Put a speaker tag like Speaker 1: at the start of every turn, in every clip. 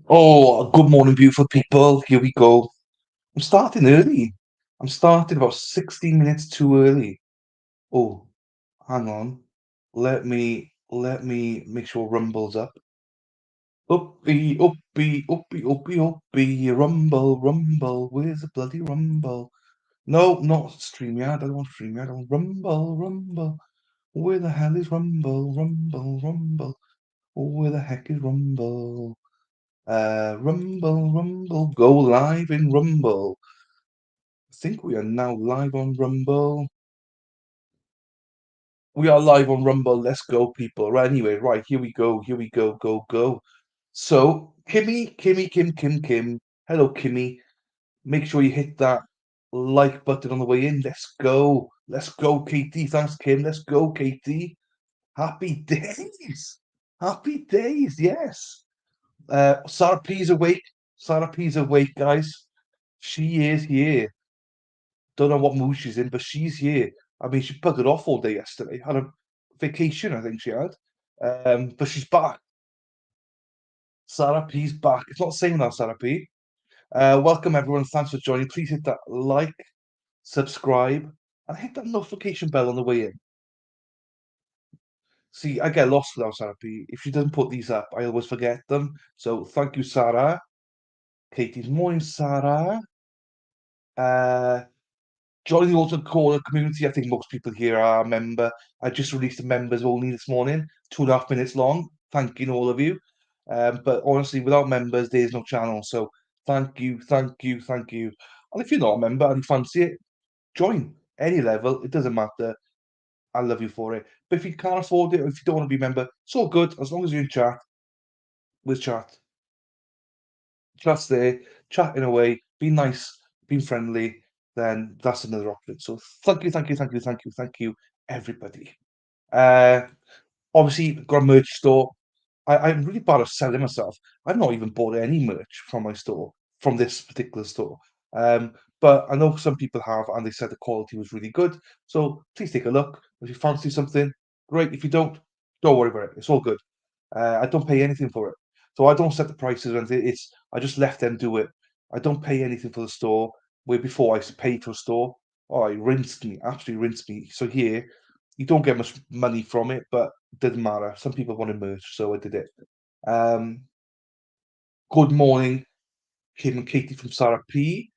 Speaker 1: Oh, good morning, beautiful people. Here we go. I'm starting early. I'm starting about 16 minutes too early. Oh, hang on. Let me make sure Rumble's up. Uppy, uppy, uppy, uppy, uppy, rumble, rumble. Where's the bloody rumble? No, not StreamYard. I don't want StreamYard. I want Rumble, Rumble. Where the hell is Rumble, Rumble, Rumble? Where the heck is Rumble? Rumble, Rumble, go live in Rumble. I think we are now live on Rumble. We are live on Rumble. Let's go, people. Right, anyway, right, here we go. Here we go, go, go. So, Kim. Hello, Kimmy. Make sure you hit that like button on the way in. Let's go. Let's go, Katie. Thanks, Kim. Let's go, Katie. Happy days. Happy days, yes. Sarah P's awake. Sarah P's awake, guys. She is here. Don't know what mood she's in, but she's here. I mean, she buggered off all day yesterday. Had a vacation, I think she had. But she's back. Sarah P's back. It's not saying that, Sarah P. Welcome, everyone. Thanks for joining. Please hit that like, subscribe, and hit that notification bell on the way in. See, I get lost without Sarah P. If she doesn't put these up, I always forget them. So thank you, Sarah. Katie's morning, Sarah. Uh, Join the Autumn Corner community. I think most people here are a member. I just released a members only this morning, 2.5 minutes long. Thanking all of you. But honestly, without members, there's no channel. So thank you, thank you, thank you. And if you're not a member and you fancy it, join any level. It doesn't matter. I love you for it. But if you can't afford it, or if you don't want to be a member, it's all good. As long as you're in chat, we'll chat. Chat's there, chatting away, be nice, being friendly, then that's another option. So thank you, everybody. Uh, Obviously, got a merch store. I'm really bad at selling myself. I've not even bought any merch from my store, from this particular store. But I know some people have, and they said the quality was really good. So please take a look. If you fancy something, great. If you don't worry about it. It's all good. I don't pay anything for it. So I don't set the prices or anything. I just let them do it. I don't pay anything for the store. Where before I used to pay for a store. Oh, it rinsed me, absolutely rinsed me. So here, you don't get much money from it, but it doesn't matter. Some people wanted merch, so I did it. Um, Good morning, Kim and Katie from Sarah P.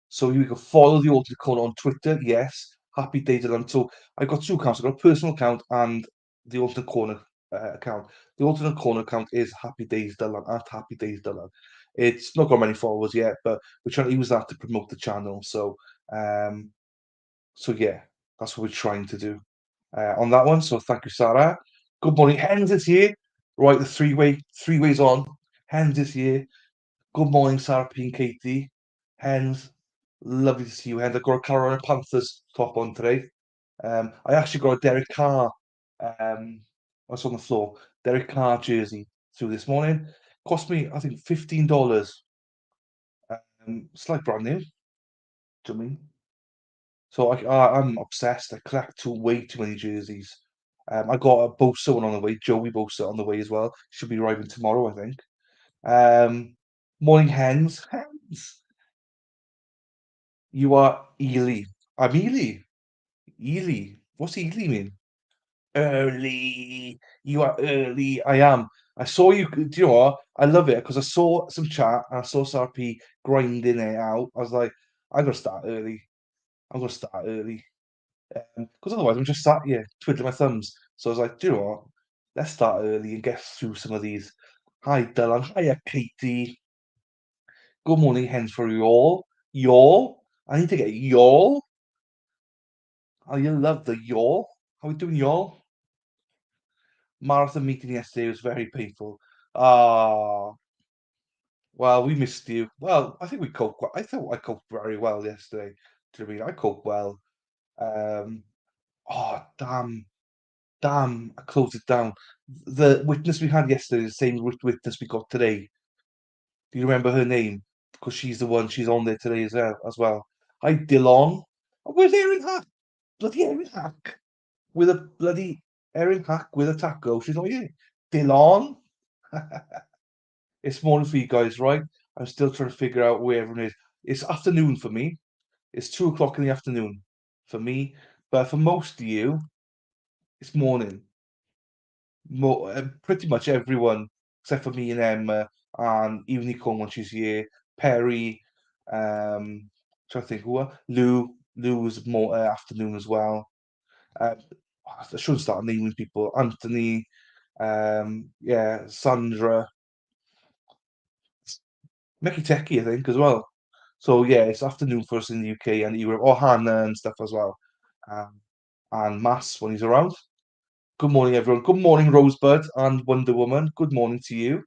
Speaker 1: So you can follow the Alternate Corner on Twitter. Yes, happy days to them. So I've got two accounts. I've got a personal account and the Alternate Corner account. The Alternate Corner account is Happy Days Dylan at Happy Days Dylan. It's not got many followers yet, but we're trying to use that to promote the channel. Um, so yeah, that's what we're trying to do on that one. So thank you, Sarah. Good morning, Hens is here. Right, the three ways on. Hens is here. Good morning, Sarah P and Katie. Hens, lovely to see you, Hens. I've got a Carolina Panthers top on today. I actually got a Derek Carr. What's on the floor? Derek Carr jersey through this morning. Cost me, I think, $15. It's like brand new. Do you know what I mean? So I'm obsessed. I collect way too many jerseys. I got a Bosa one on the way, Joey Bosa on the way as well. Should be arriving tomorrow, I think. Um, Morning, Hens. Hens. You are Ely. I'm Ely. Ely. What's Ely mean? Early. You are early. I am. I saw you. Do you know what? I love it because I saw some chat and I saw Sarah P grinding it out. I was like, I'm gonna start early. I'm gonna start early. Because otherwise I'm just sat here twiddling my thumbs. So I was like, do you know what? Let's start early and get through some of these. Hi, Dylan. Hiya, Katie. Good morning, hens for y'all. Y'all? I need to get y'all. Oh, you love the y'all. How we doing, y'all? Marathon meeting yesterday was very painful. Ah, well, we missed you. Well, I think we coped. I thought I coped very well yesterday. Do you know what I mean? I coped well. Um, oh, damn, I closed it down. The witness we had yesterday is the same witness we got today. Do you remember her name? Because she's the one, she's on there today as well. Hi, Dillon. Oh, where's Erin Hack? Bloody Erin Hack. With a bloody Erin Hack with a taco. She's not here. Dillon. It's morning for you guys, right? I'm still trying to figure out where everyone is. It's afternoon for me. It's 2 o'clock in the afternoon for me, but for most of you, it's morning. Pretty much everyone except for me and Emma, and even Nicole when she's here. Perry, trying to think who Lou. Lou was more afternoon as well. Uh, I should start naming people. Anthony, yeah, Sandra, Mickey Techie, I think, as well. So yeah, it's afternoon for us in the UK and Europe, or Hannah and stuff as well. Um, and Mass when he's around. Good morning, everyone. Good morning, Rosebud and Wonder Woman. Good morning to you.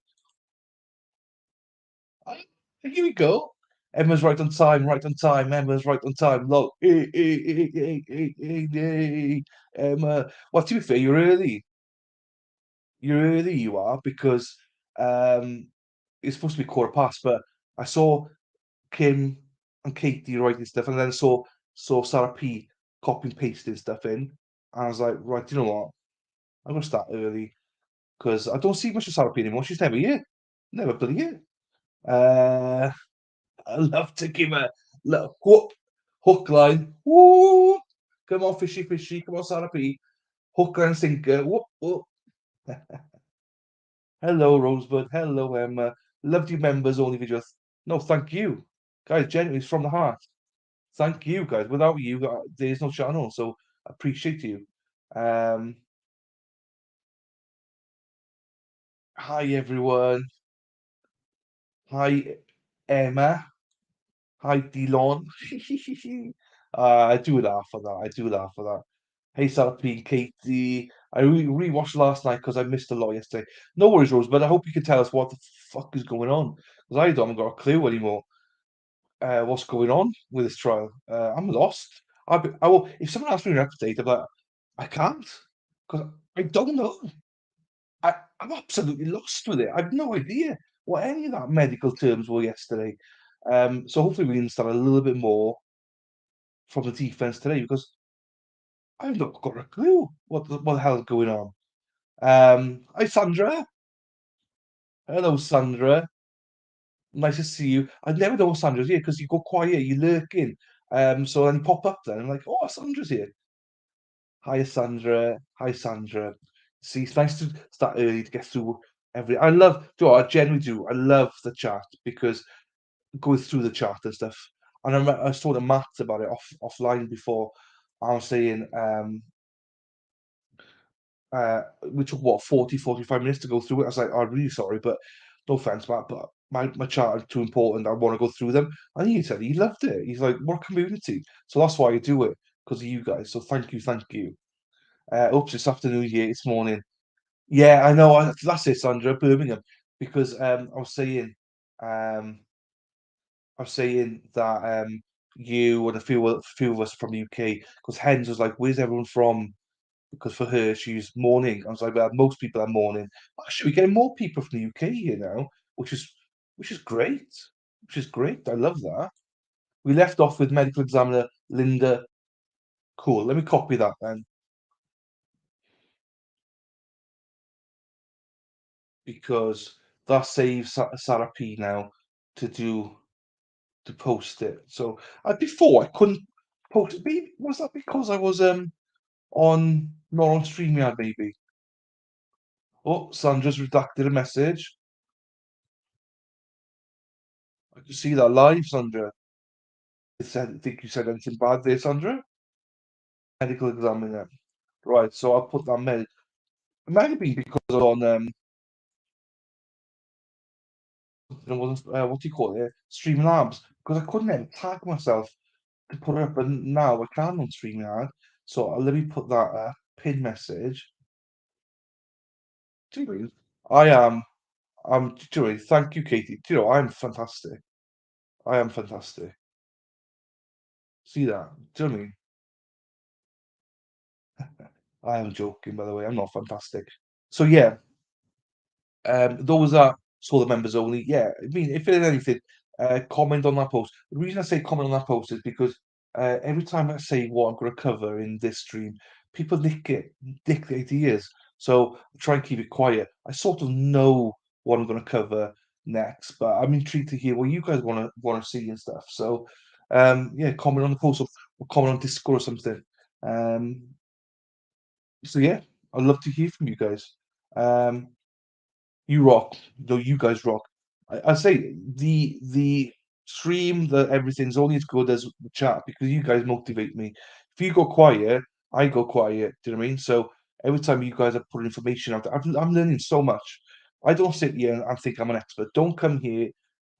Speaker 1: I- Here we go. Emma's right on time, right on time. Emma's right on time. Look, Emma. Well, to be fair, you're early. You're early, you are, because um, it's supposed to be quarter past, but I saw Kim and Katie writing stuff, and then saw Sarah P copying pasting stuff in. And I was like, right, you know what? I'm gonna start early because I don't see much of Sarah P anymore. She's never here, never bloody here. Uh, I love to give a little hook line. Woo! Come on, fishy, fishy. Come on, Sarah P. Hook line sinker. Whoop, whoop. Hello, Rosebud. Hello, Emma. Loved you members only videos. No, thank you, guys. Genuinely, it's from the heart. Thank you, guys. Without you, there's no channel. So appreciate you. Um, Hi everyone. Hi Emma. Hi Delon. I do laugh at that. I do laugh at that. Hey Sarah P, Katie. I rewatched last night because I missed a lot yesterday. No worries, Rose, but I hope you can tell us what the fuck is going on. Because I haven't got a clue anymore. What's going on with this trial? I'm lost. I will. If someone asks me an update, I'm like, I can't because I don't know. I'm absolutely lost with it. I've no idea what any of that medical terms were yesterday. So hopefully we can understand a little bit more from the defense today because I've not got a clue what the hell's going on. Hi Sandra. Hello Sandra. Nice to see you. I never know Sandra's here because you go quiet, you lurk in. So then you pop up then. I'm like, oh, Sandra's here. Hi Sandra. Hi Sandra. See, it's nice to start early to get through every. I love. Do you know what I genuinely do? I love the chat because going through the chat and stuff. And I was talking to Matt about it offline before. I was saying we took what 45 minutes to go through it. I was like, oh, I'm really sorry, but no offense, Matt, but my chat is too important. I want to go through them. And he said he loved it. He's like, what a community. So that's why I do it because of you guys. So thank you, thank you. Oops, it's afternoon here. It's morning. Yeah, I know. That's it, Sandra, Birmingham. Because um, I was saying that you and a few of us from the UK. Because Hens was like, "Where's everyone from?" Because for her, she's mourning. I was like, "Well, most people are mourning." Actually, we're getting more people from the UK here now, which is great. Which is great. I love that. We left off with medical examiner Linda. Cool. Let me copy that then, because that saves Sarah P now to do to post it. So before I couldn't post it. Maybe was that because I was on not on StreamYard maybe? Oh, Sandra's redacted a message. I can see that live, Sandra. Think you said anything bad there, Sandra? Medical examiner. Right, so I'll put that it might have been because on it wasn't what do you call it? Streamlabs. Because I couldn't even tag myself to put it up, and now I can on StreamYard. So let me put that pin message. Do you know what I mean? I am. Do you know, thank you, Katie. Do you know, I'm fantastic. I am fantastic. See that? Do you know what I mean? I am joking, by the way. I'm not fantastic. So yeah, those are sort of members only. Yeah, I mean, if there's anything, comment on that post. The reason I say comment on that post is because every time I say what I'm going to cover in this stream, people nick the ideas. So I try and keep it quiet. I sort of know what I'm going to cover. next, but I'm intrigued to hear what you guys wanna see and stuff. So, yeah, comment on the post or comment on Discord or something. Um, so yeah, I'd love to hear from you guys. Um, you rock. No, you guys rock. I say the stream, the everything's only as good as the chat because you guys motivate me. If you go quiet, I go quiet. Do you know what I mean? So every time you guys are putting information out there, I'm learning so much. I don't sit here and think I'm an expert. Don't come here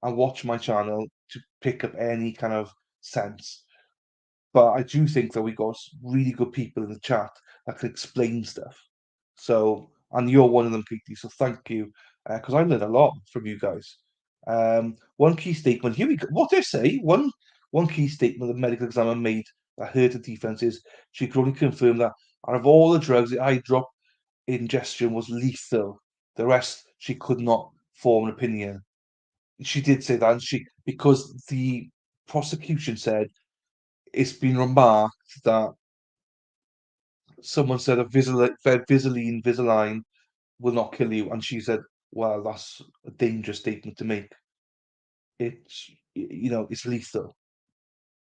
Speaker 1: and watch my channel to pick up any kind of sense. But I do think that we got really good people in the chat that can explain stuff. So, and you're one of them, Katie. So thank you, because I learned a lot from you guys. One key statement. Here we go. What did I say? One key statement the medical examiner made that hurt the defense is she could only confirm that out of all the drugs, the eye drop ingestion was lethal. The rest, she could not form an opinion. She did say that, and she because the prosecution said it's been remarked that someone said a Visaline will not kill you, and she said, "Well, that's a dangerous statement to make. It's lethal."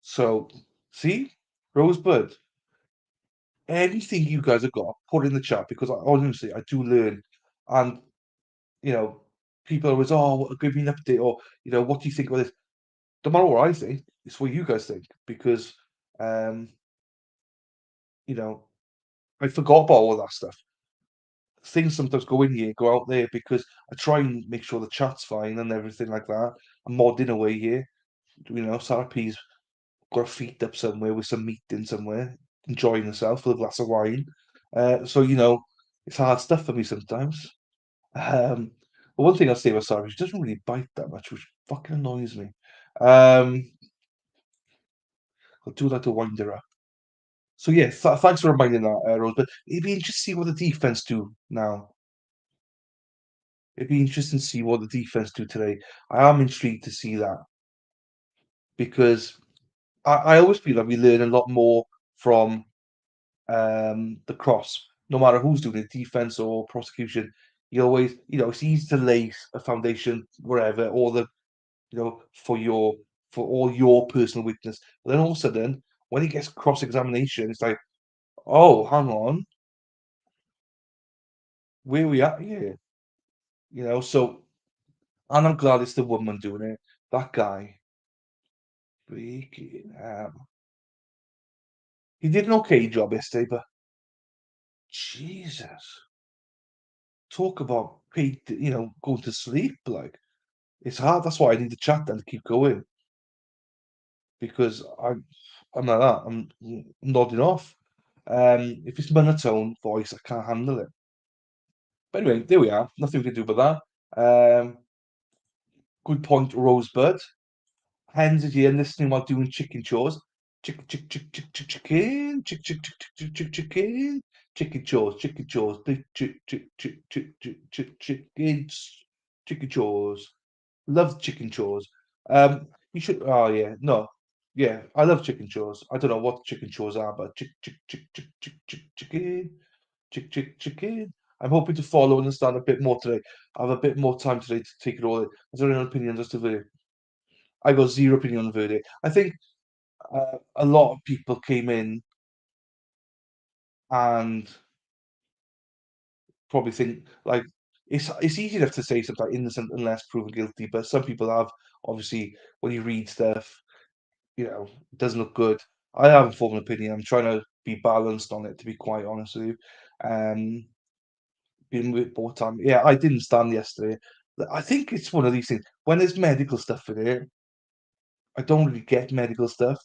Speaker 1: So, see, Rosebud, anything you guys have got, put in the chat because honestly, I do learn, and you know, people are always, "Oh, give me an update," or "What do you think about this?" No matter what I think, it's what you guys think because, um, you know, I forgot about all that stuff. Things sometimes go in here, go out there because I try and make sure the chat's fine and everything like that. I'm modding away here. Sarah P's got her feet up somewhere with some meat in somewhere, enjoying herself with a glass of wine. So it's hard stuff for me sometimes. But one thing I'll say about Sarah, she doesn't really bite that much, which fucking annoys me. Um, I do like to wind her up. So yeah, thanks for reminding that, Rose. But it'd be interesting to see what the defense do now. It'd be interesting to see what the defense do today. I am intrigued to see that because I always feel like we learn a lot more from the cross, no matter who's doing it, defense or prosecution. You always, it's easy to lay a foundation wherever, or for all your personal weakness. But then all of a sudden, when he gets cross examination, it's like, oh, hang on, where we at here? So, and I'm glad it's the woman doing it. That guy, freaking hell. He did an okay job yesterday, but Jesus, talk about going to sleep. Like it's hard. That's why I need to chat then to keep going because I'm like that. I'm nodding off. If it's monotone voice, I can't handle it. But anyway, there we are. Nothing we can do about that. Good point, Rosebud. Hens is here listening while doing chicken chores. Chicken, chicken chores, chicken chores. Love chicken chores. You should. Oh yeah, no, yeah, I love chicken chores. I don't know what chicken chores are, but chicken. I'm hoping to follow and understand a bit more today. I have a bit more time today to take it all in. Is there any opinions as to the I got zero opinion on the verdict. I think a lot of people came in and probably think like it's easy enough to say something like innocent unless proven guilty, but some people have obviously when you read stuff, it doesn't look good. I haven't formed an opinion. I'm trying to be balanced on it, to be quite honest with you. Been with both time. Yeah, I didn't stand yesterday. I think it's one of these things. When there's medical stuff in it, I don't really get medical stuff.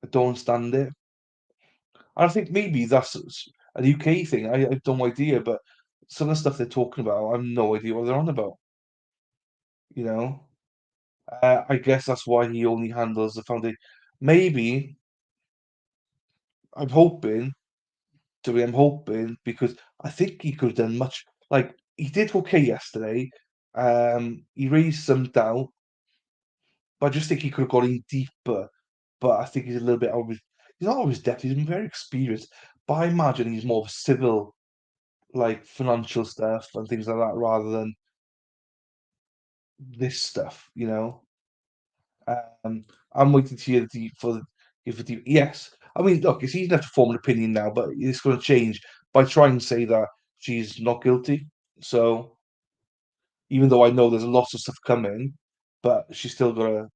Speaker 1: I don't stand it. I think maybe that's a UK thing. I have no idea, but some of the stuff they're talking about, I have no idea what they're on about. You know, I guess that's why he only handles the foundation. Maybe I'm hoping, I'm hoping because I think he could have done much. Like he did okay yesterday. He raised some doubt, but I just think he could have gone in deeper. But I think he's a little bit over. He's not over his depth. He's very experienced, but I imagine he's more of a civil like financial stuff and things like that rather than this stuff, you know. I'm waiting to hear the yes. I mean, look, it's easy enough to form an opinion now, but it's going to change by trying to say that she's not guilty. So even though I know there's lots of stuff coming, but she's still gotta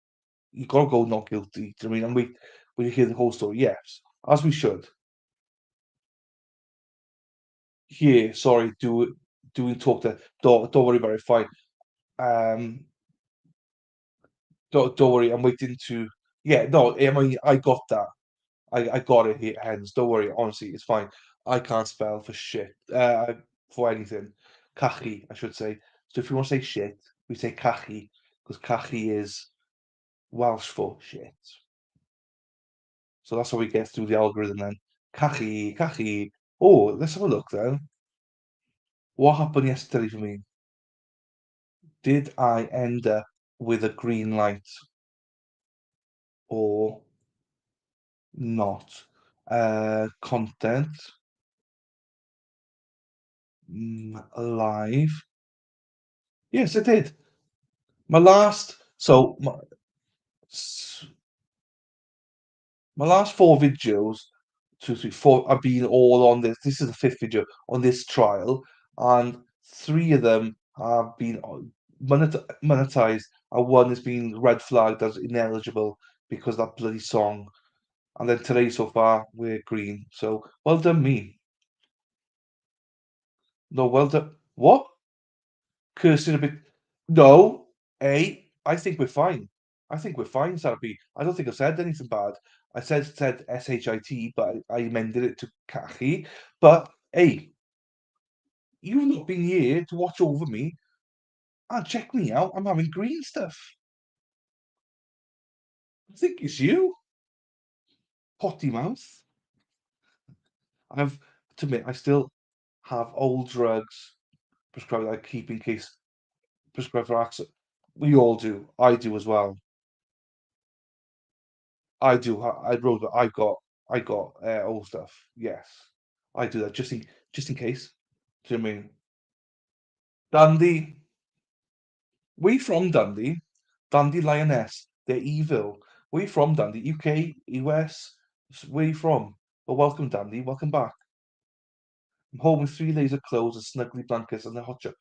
Speaker 1: you gotta go not guilty. Do you know what I mean? And we hear the whole story, yes, as we should. Here, sorry, do we talk to don't worry about it, fine. Um, don't worry, I'm waiting to yeah, no, I mean I got that. I got it here, hens. Don't worry, honestly, it's fine. I can't spell for shit. For anything. Cachu, I should say. So if you want to say shit, we say cachu, because cachu is Welsh for shit. So that's how we get through the algorithm then. Cachu, cachu. Oh, let's have a look then. What happened yesterday for me? Did I end up with a green light or not? Content, live. Yes, I did. My last, so s- my last four videos, two, three, four, have been all on this. This is the fifth video on this trial, and three of them have been monetized, and one has been red flagged as ineligible because of that bloody song. And then today so far we're green. So well done me. No, well done. What? Cursing a bit. No, I think we're fine. I think we're fine, Sarah. I don't think I said anything bad. I said shit, but I amended it to kachi. But hey, you've not been here to watch over me and check me out. I'm having green stuff. I think it's you, potty mouth. I have to admit, I still have old drugs prescribed that I keep in case prescribed for accident. We all do. I do as well. I do. I wrote. I got old stuff. Yes, I do that just in case. Do you know what I mean? Dundee. We from Dundee. Dundee Lioness. They're evil. We from Dundee, UK, US. Where you from? Well, welcome Dundee. Welcome back. I'm home with three layers of clothes and snuggly blankets and a hot chocolate.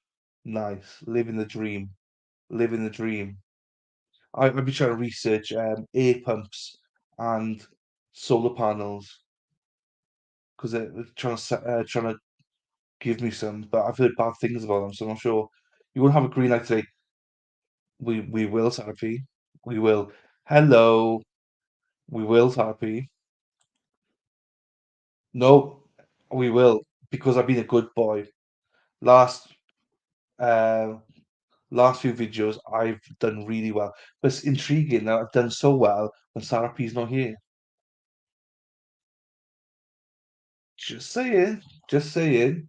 Speaker 1: Nice. Living the dream. Living the dream. I've been trying to research air pumps and solar panels because they're trying to give me some, but I've heard bad things about them, so I'm not sure. You won't have a green light today. We will, Therapy. We will. Hello. We will, Therapy. No, we will, because I've been a good boy. Last uh last few videos I've done really well. But it's intriguing that I've done so well when Sarah P's not here. Just saying. Just saying.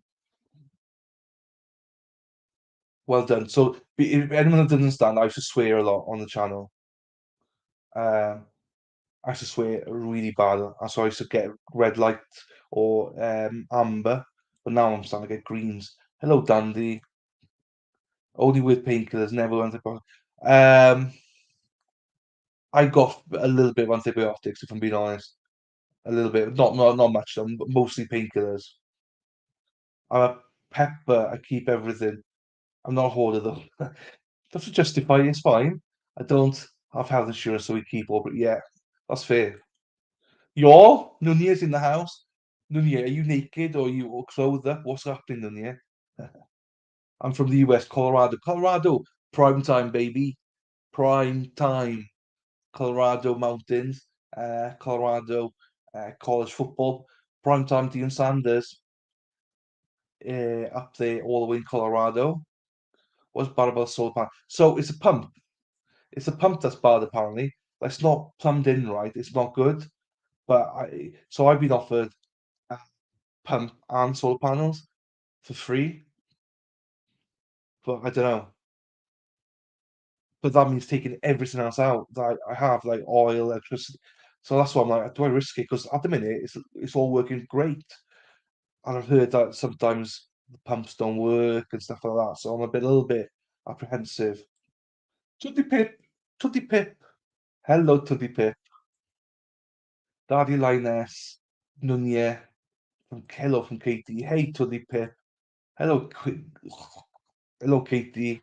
Speaker 1: Well done. So if anyone that doesn't understand, I used to swear a lot on the channel. Um I used to swear really bad, and so I used to get red light or amber, but now I'm starting to get greens. Hello, Dandy. Only with painkillers, never antibiotics. I got a little bit of antibiotics, if I'm being honest. A little bit, not much, but mostly painkillers. I'm a pepper. I keep everything. I'm not a hoarder though. That's to justify it, it's fine. I don't have health insurance, so we keep all. But yeah, that's fair. You're Nunez in the house. Nunez, are you naked or are you all clothed up? What's happening, Nunez? I'm from the US, Colorado. Colorado, prime time, baby. Prime time. Colorado mountains, Colorado college football. Prime time, Deion Sanders up there all the way in Colorado. What's bad about solar panel? So it's a pump. It's a pump that's bad apparently. That's not plumbed in right. It's not good. But I've been offered a pump and solar panels for free, but I don't know. But that means taking everything else out that I have, like oil, electricity. So that's why I'm like, do I risk it? Because at the minute, it's all working great, and I've heard that sometimes the pumps don't work and stuff like that. So I'm a little bit apprehensive. Tuddy Pip, Tuddy Pip. Hello, Tuddy Pip. Daddy Lioness, Nunya, hello from Katie. Hey, Tuddy Pip. Hello, hello, Katie.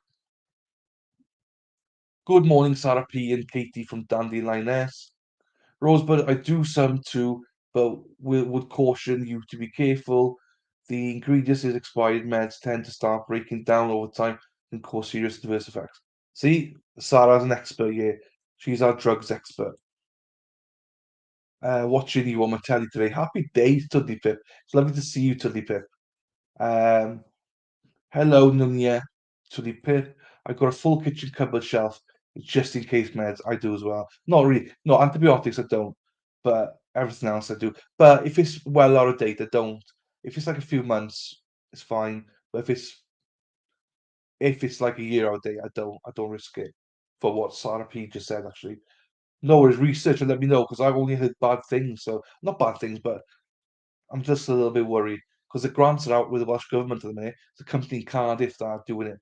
Speaker 1: Good morning, Sarah P and Katie from Dandy Lioness. Rosebud, I do some too, but would caution you to be careful. The ingredients is expired meds tend to start breaking down over time and cause serious adverse effects. See, Sarah's an expert here. She's our drugs expert. Watching you on my telly today. Happy days, Tuddy Pip. It's lovely to see you, Tuddy Pip. Um, Hello, Nunya, Tuddy Pip. I've got a full kitchen cupboard shelf just in case meds. I do as well. Not really. No, antibiotics I don't, but everything else I do. But if it's well out of date, I don't. If it's like a few months, it's fine. But if it's like a year out of date, I don't. I don't risk it. For what Sarah P just said, actually. No worries. Research and let me know because I've only heard bad things. So not bad things, but I'm just a little bit worried because the grants are out with the Welsh government at the minute. It's a company in Cardiff that are doing it.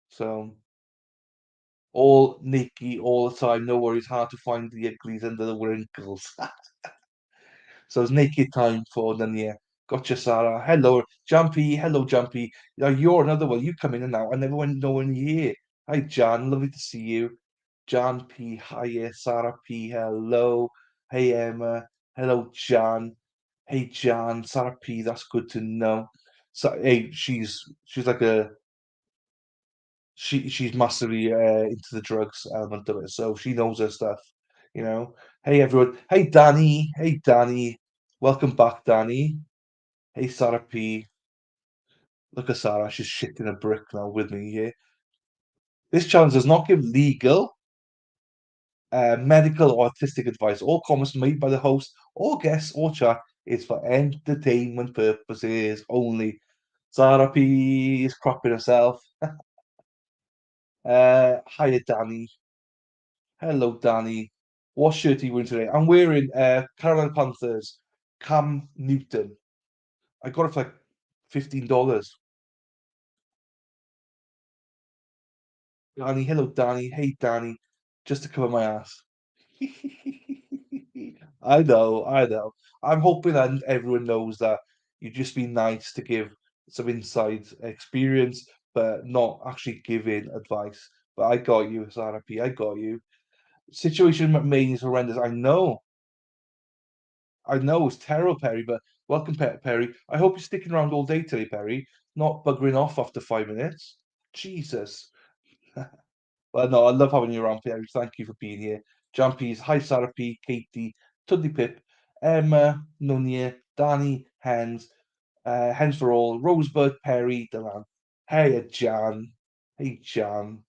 Speaker 1: So all Nikki all the time. No worries. Hard to find the uglies under the wrinkles. So it's naked time for Nanya. Gotcha, Sarah. Hello, Jumpy. Hello, Jumpy. Now you're another one. You come in and out. I never went nowhere near here. Hi, Jan. Lovely to see you. Jan P. Hiya. Sarah P. Hello. Hey, Emma. Hello, Jan. Hey, Jan. Sarah P. That's good to know. So, hey, she's like a she's massively into the drugs element of it, so she knows her stuff, you know. Hey everyone, hey Danny, welcome back, Danny. Hey Sarah P, look at Sarah, she's shitting a brick now with me here. This challenge does not give legal, medical, or artistic advice. All comments made by the host or guests or chat is for entertainment purposes only. Sarah P is cropping herself. Hiya Danny. Hello, Danny. What shirt are you wearing today? I'm wearing Carolina Panthers, Cam Newton. I got it for like $15. Danny, hello, Danny. Hey, Danny. Just to cover my ass. I know, I know. I'm hoping that everyone knows that you just be nice to give some inside experience, but not actually giving advice. But I got you, Sarah P. I got you. Situation McMahon is horrendous. I know it's terrible, Perry, but welcome, Perry. I hope you're sticking around all day today, Perry, not buggering off after 5 minutes. Jesus. Well, no, I love having you around, Perry. Thank you for being here. Jampies, hi, Sarah P, Katie, Tuddy Pip, Emma, Nunya, Danny, Hens for all, Rosebud, Perry, Delan. Hey, Jan. Hey, Jan.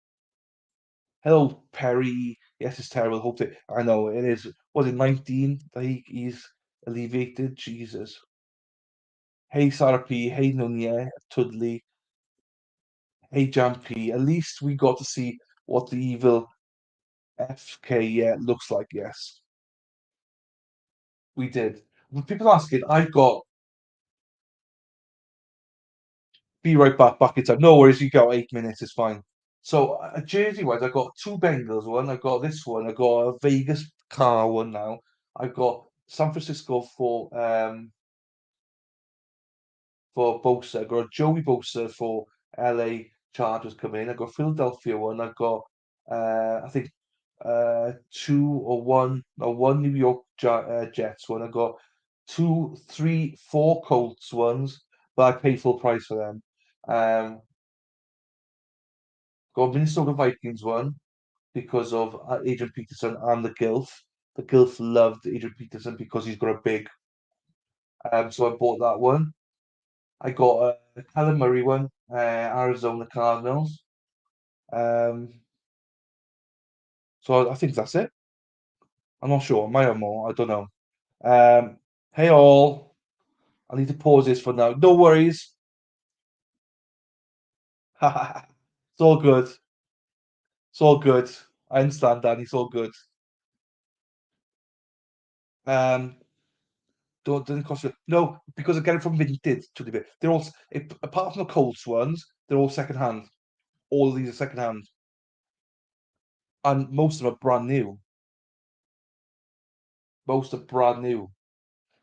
Speaker 1: Hello, Perry. Yes, it's terrible. Hope that I know it is. Was it 19 that he's alleviated? Jesus. Hey, Sarah P. Hey, Nunya, Tudley. Hey, Jam P. At least we got to see what the evil FK looks like. Yes, we did. With people asking, I've got be right back, back in time. No worries, you got 8 minutes, it's fine. So, Jersey wise, I got two Bengals one, I got this one, I got a Vegas car one now. I got San Francisco for Bosa. I got Joey Bosa for LA Chargers coming in. I got Philadelphia one. I got I think two or one or one New York Jets one. I got two, three, four Colts ones, but I paid full price for them. Um, got Minnesota Vikings one because of Adrian Peterson and the Gilf. The Gilf loved Adrian Peterson because he's got a big. So I bought that one. I got a Kyler Murray one, Arizona Cardinals. Um, so I think that's it. I'm not sure. I might have more. I don't know. Hey all. I need to pause this for now. No worries. It's all good. It's all good. I understand, Danny. It's all good. Um, don't doesn't cost you. No, because I get it from Vinted to the bit. They're all apart from the Colts ones, they're all second hand. All of these are second hand. and most of them are brand new. Most are brand new,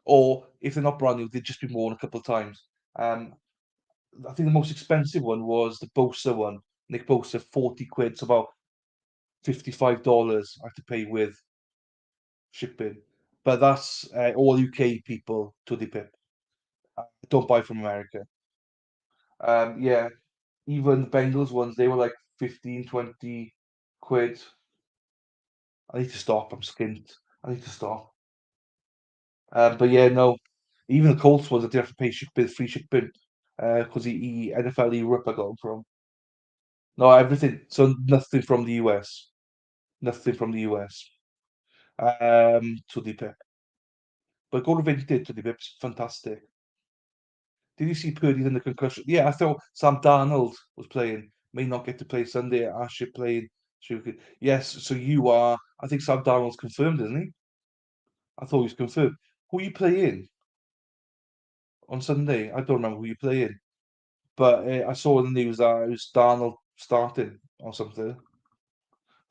Speaker 1: or if they're not brand new, they've just been worn a couple of times. Um, I think the most expensive one was the Bosa one. Nick Bosa, 40 quid, so about $55 I have to pay with shipping. But that's all UK people to the pip. Don't buy from America. Yeah, even the Bengals ones, they were like 15, 20 quid. I need to stop. I'm skint. I need to stop. But yeah, no. Even the Colts ones, I did have to pay shipping, free shipping, because NFL Europe I got them from. No, everything. So nothing from the US. Nothing from the US. To the pip. But go to Vinted to the pip's fantastic. Did you see Purdy in the concussion? Yeah, I thought Sam Darnold was playing. May not get to play Sunday. Asher playing. Yes, so you are. I think Sam Darnold's confirmed, isn't he? I thought he was confirmed. Who you playing on Sunday? I don't remember who you playing, but I saw in the news that it was Darnold starting or something.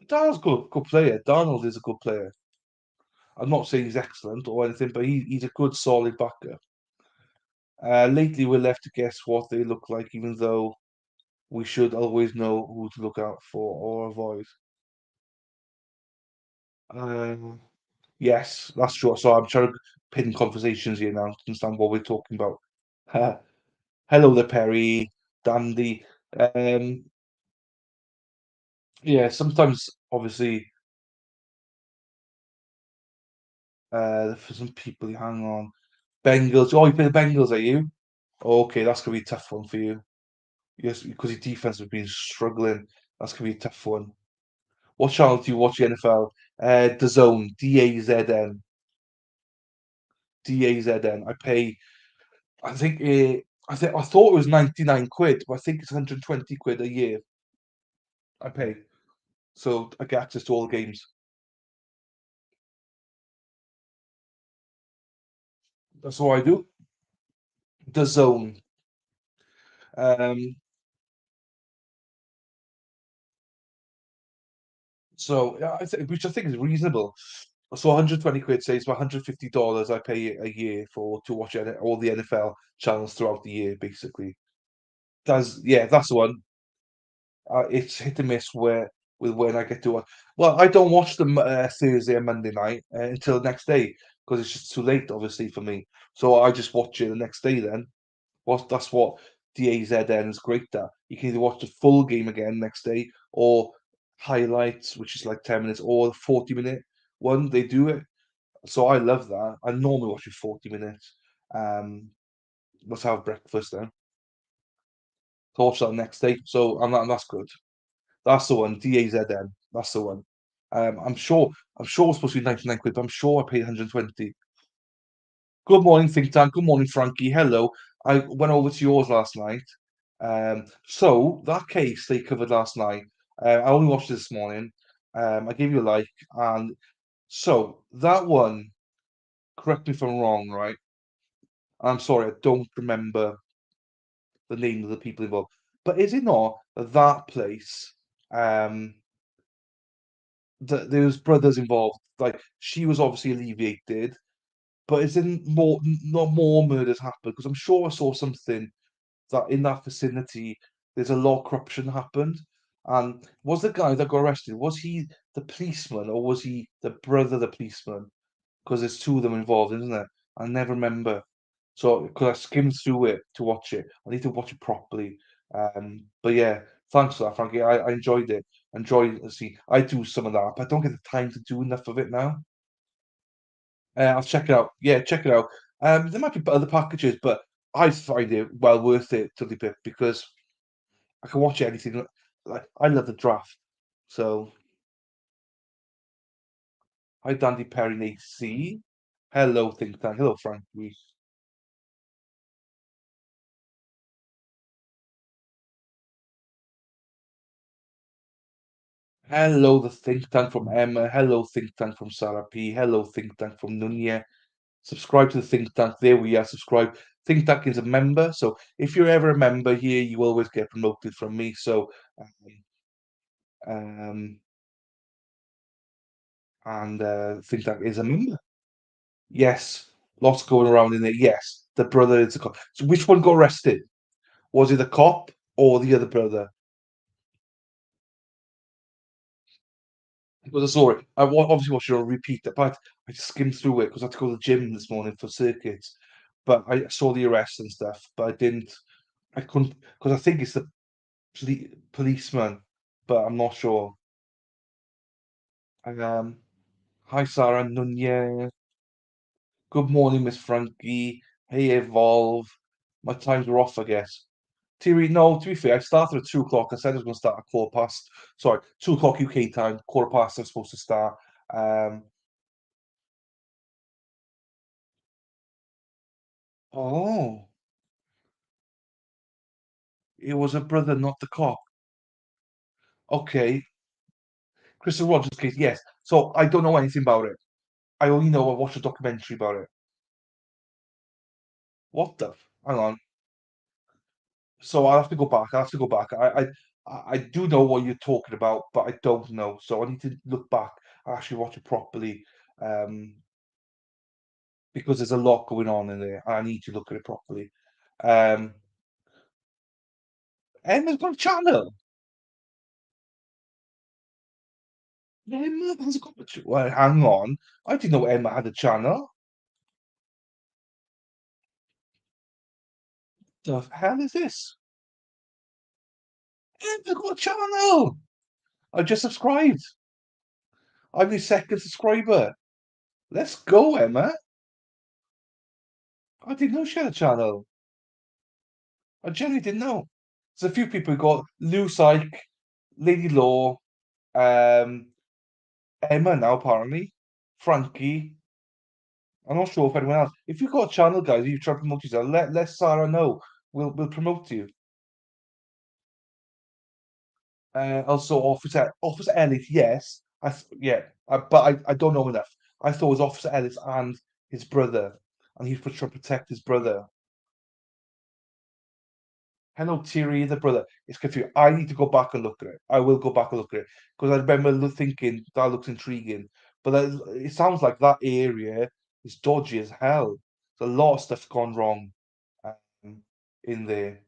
Speaker 1: Darnold's good player. Darnold is a good player. I'm not saying he's excellent or anything, but he's a good, solid backer. Lately, we're left to guess what they look like, even though we should always know who to look out for or avoid. Um, yes, that's true. So I'm trying to pin conversations here now to understand what we're talking about. Hello there, Perry, Dandy. Um, yeah, sometimes, obviously, for some people, you hang on. Bengals. Oh, you play the Bengals, are you? Okay, that's gonna be a tough one for you. Yes, because your defense has been struggling. That's gonna be a tough one. What channel do you watch the NFL? DAZN, DAZN, DAZN. I pay. I think. I thought it was 99 quid, but I think it's 120 quid a year. I pay, so I get access to all the games. That's what I do. DAZN. Um, so yeah, which I think is reasonable. So 120 quid says about $150 I pay a year for to watch all the NFL channels throughout the year, basically. That's the one. It's hit and miss with when I get to watch. Well, I don't watch them Thursday and Monday night until the next day because it's just too late, obviously, for me. So I just watch it the next day then. That's what DAZN is great at. You can either watch the full game again next day or highlights, which is like 10 minutes, or the 40-minute one. They do it. So I love that. I normally watch it 40 minutes. Um, let's have breakfast then. So watch that next day. So and that's good. That's the one, DAZN. That's the one. I'm sure. I'm sure it's supposed to be 99 quid, but I'm sure I paid 120. Good morning, Think Tank. Good morning, Frankie. Hello. I went over to yours last night. So that case they covered last night, I only watched it this morning. I gave you a like, and so that one. Correct me if I'm wrong, right? I'm sorry, I don't remember the name of the people involved. But is it not that place? That there was brothers involved. Like she was obviously alleviated, but is not not more murders happen? Because I'm sure I saw something that in that vicinity there's a lot of corruption happened. And was the guy that got arrested, was he the policeman or was he the brother of the policeman? Because there's two of them involved, isn't there? I never remember. So because I skimmed through it to watch it, I need to watch it properly. But yeah, thanks for that, Frankie. I enjoyed it. See, I do some of that, but I don't get the time to do enough of it now. I'll check it out. Yeah, check it out. There might be other packages, but I find it well worth it to the bit because I can watch anything. Like I love the draft. So hi, Dandy Perry Nate C. Hello, Think Tank. Hello, Frankie. Hello, the think tank from Emma. Hello, think tank from Sarah P. Hello, think tank from Nunya. Subscribe to the think tank. There we are. Subscribe. Think tank is a member, so if you're ever a member here, you always get promoted from me. So, um, and think that is a member. Yes, lots going around in there. Yes, the brother is the cop. So which one got arrested? Was it the cop or the other brother? Because I saw it. Obviously watched it on repeat, but I just skimmed through it because I had to go to the gym this morning for circuits. But I saw the arrest and stuff, but I couldn't, because I think it's the policeman, but I'm not sure. Hi Sarah Nunez. Good morning, Miss Frankie. Hey, Evolve. My times are off, I guess. Thierry, no, to be fair, I started at 2 o'clock. I said I was going to start at quarter past. Sorry, 2 o'clock UK time, quarter past. I'm supposed to start. Um, oh, it was a brother, not the cop. Okay, Crystal Rogers case, yes. So I don't know anything about it. I only know I watched a documentary about it. What the? Hang on. So I'll have to go back. I have to go back. I do know what you're talking about, but I don't know. So I need to look back, actually watch it properly, um, because there's a lot going on in there. And I need to look at it properly. Um, Emma's got a channel. Emma has got a well, hang on. I didn't know Emma had a channel. The hell is this? Emma's got a channel. I just subscribed. I'm your second subscriber. Let's go, Emma. I didn't know she had a channel. I genuinely didn't know. There's a few people who got Lou Syke, Lady Law, um, Emma now apparently, Frankie. I'm not sure if anyone else. If you've got a channel, guys, you try to promote yourself, let Sarah know. We'll promote you. Also, Officer Ellis, yes, yeah, but I don't know enough. I thought it was Officer Ellis and his brother, and he's trying to protect his brother. Hello, Thierry, the brother. It's confusing. I need to go back and look at it. I will go back and look at it because I remember thinking that looks intriguing. But it sounds like that area is dodgy as hell. There's a lot of stuff gone wrong um, in there.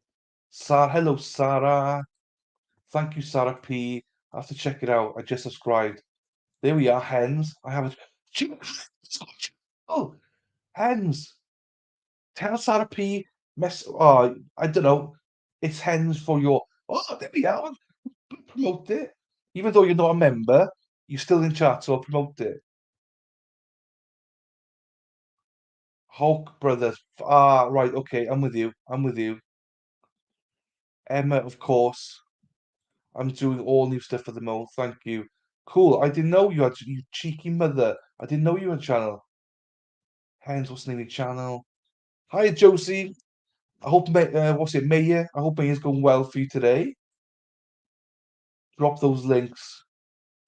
Speaker 1: Hello, Sarah. Thank you, Sarah P. I have to check it out. I just subscribed. There we are, hens. I have a. Oh, hens. Tell Sarah P. I don't know. It's hens for your. Oh, there we are. Promote it. Even though you're not a member, you're still in chat, so I'll promote it. Hulk Brothers. Ah, right, okay, I'm with you. I'm with you. Emma, of course. I'm doing all new stuff for the moment. Thank you. Cool. I didn't know you had you cheeky mother. I didn't know you had a channel. Hens, what's the name of your channel? Hi, Josie. I hope what's it, Maya? I hope Maya's going well for you today. Drop those links.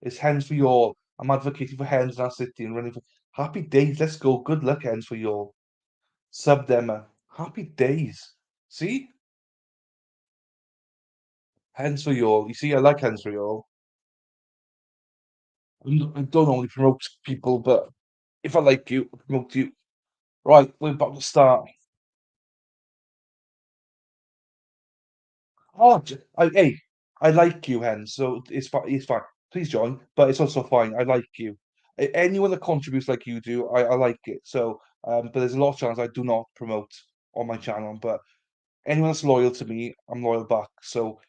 Speaker 1: It's hens for you all. I'm advocating for hens in our city and running for happy days. Let's go. Good luck, hens for you all. Sub Dema. Happy days. See? Hens for you all. You see, I like hens for you all. I don't only promote people, but if I like you, I promote you. Right, we're about to start. Oh, hey, I like you, hens, so it's fine. It's fine. Please join, but it's also fine. I like you. Anyone that contributes like you do, I like it. So, but there's a lot of channels I do not promote on my channel, but anyone that's loyal to me, I'm loyal back. So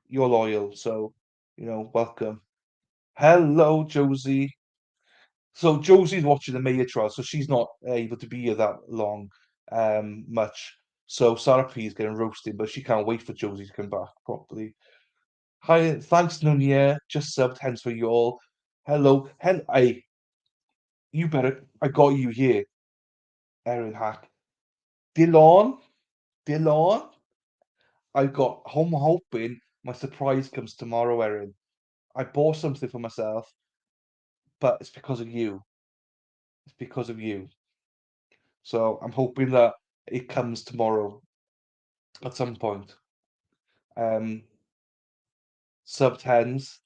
Speaker 1: you're loyal, so welcome. Hello, Josie. So Josie's watching the Maya trial, so she's not able to be here that long, much. So Sarah P is getting roasted, but she can't wait for Josie to come back properly. Hi, thanks, Nunia. Just subbed, hence for you all. Hello, you better. I got you here, Erin Hack. Dillon, Dillon. I got home hoping my surprise comes tomorrow, Erin. I bought something for myself, but it's because of you. It's because of you. So I'm hoping that it comes tomorrow at some point. Um, Sub tens.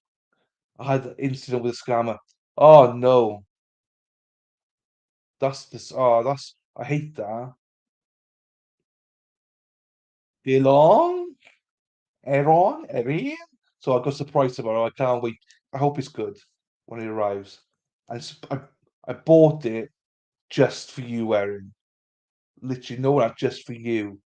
Speaker 1: I had an incident with a scammer. Oh no, that's this. Oh, that's I hate that. Belong, Erin. So I got surprised tomorrow. I can't wait. I hope it's good when it arrives. I bought it just for you, Erin. Literally, no that just for you.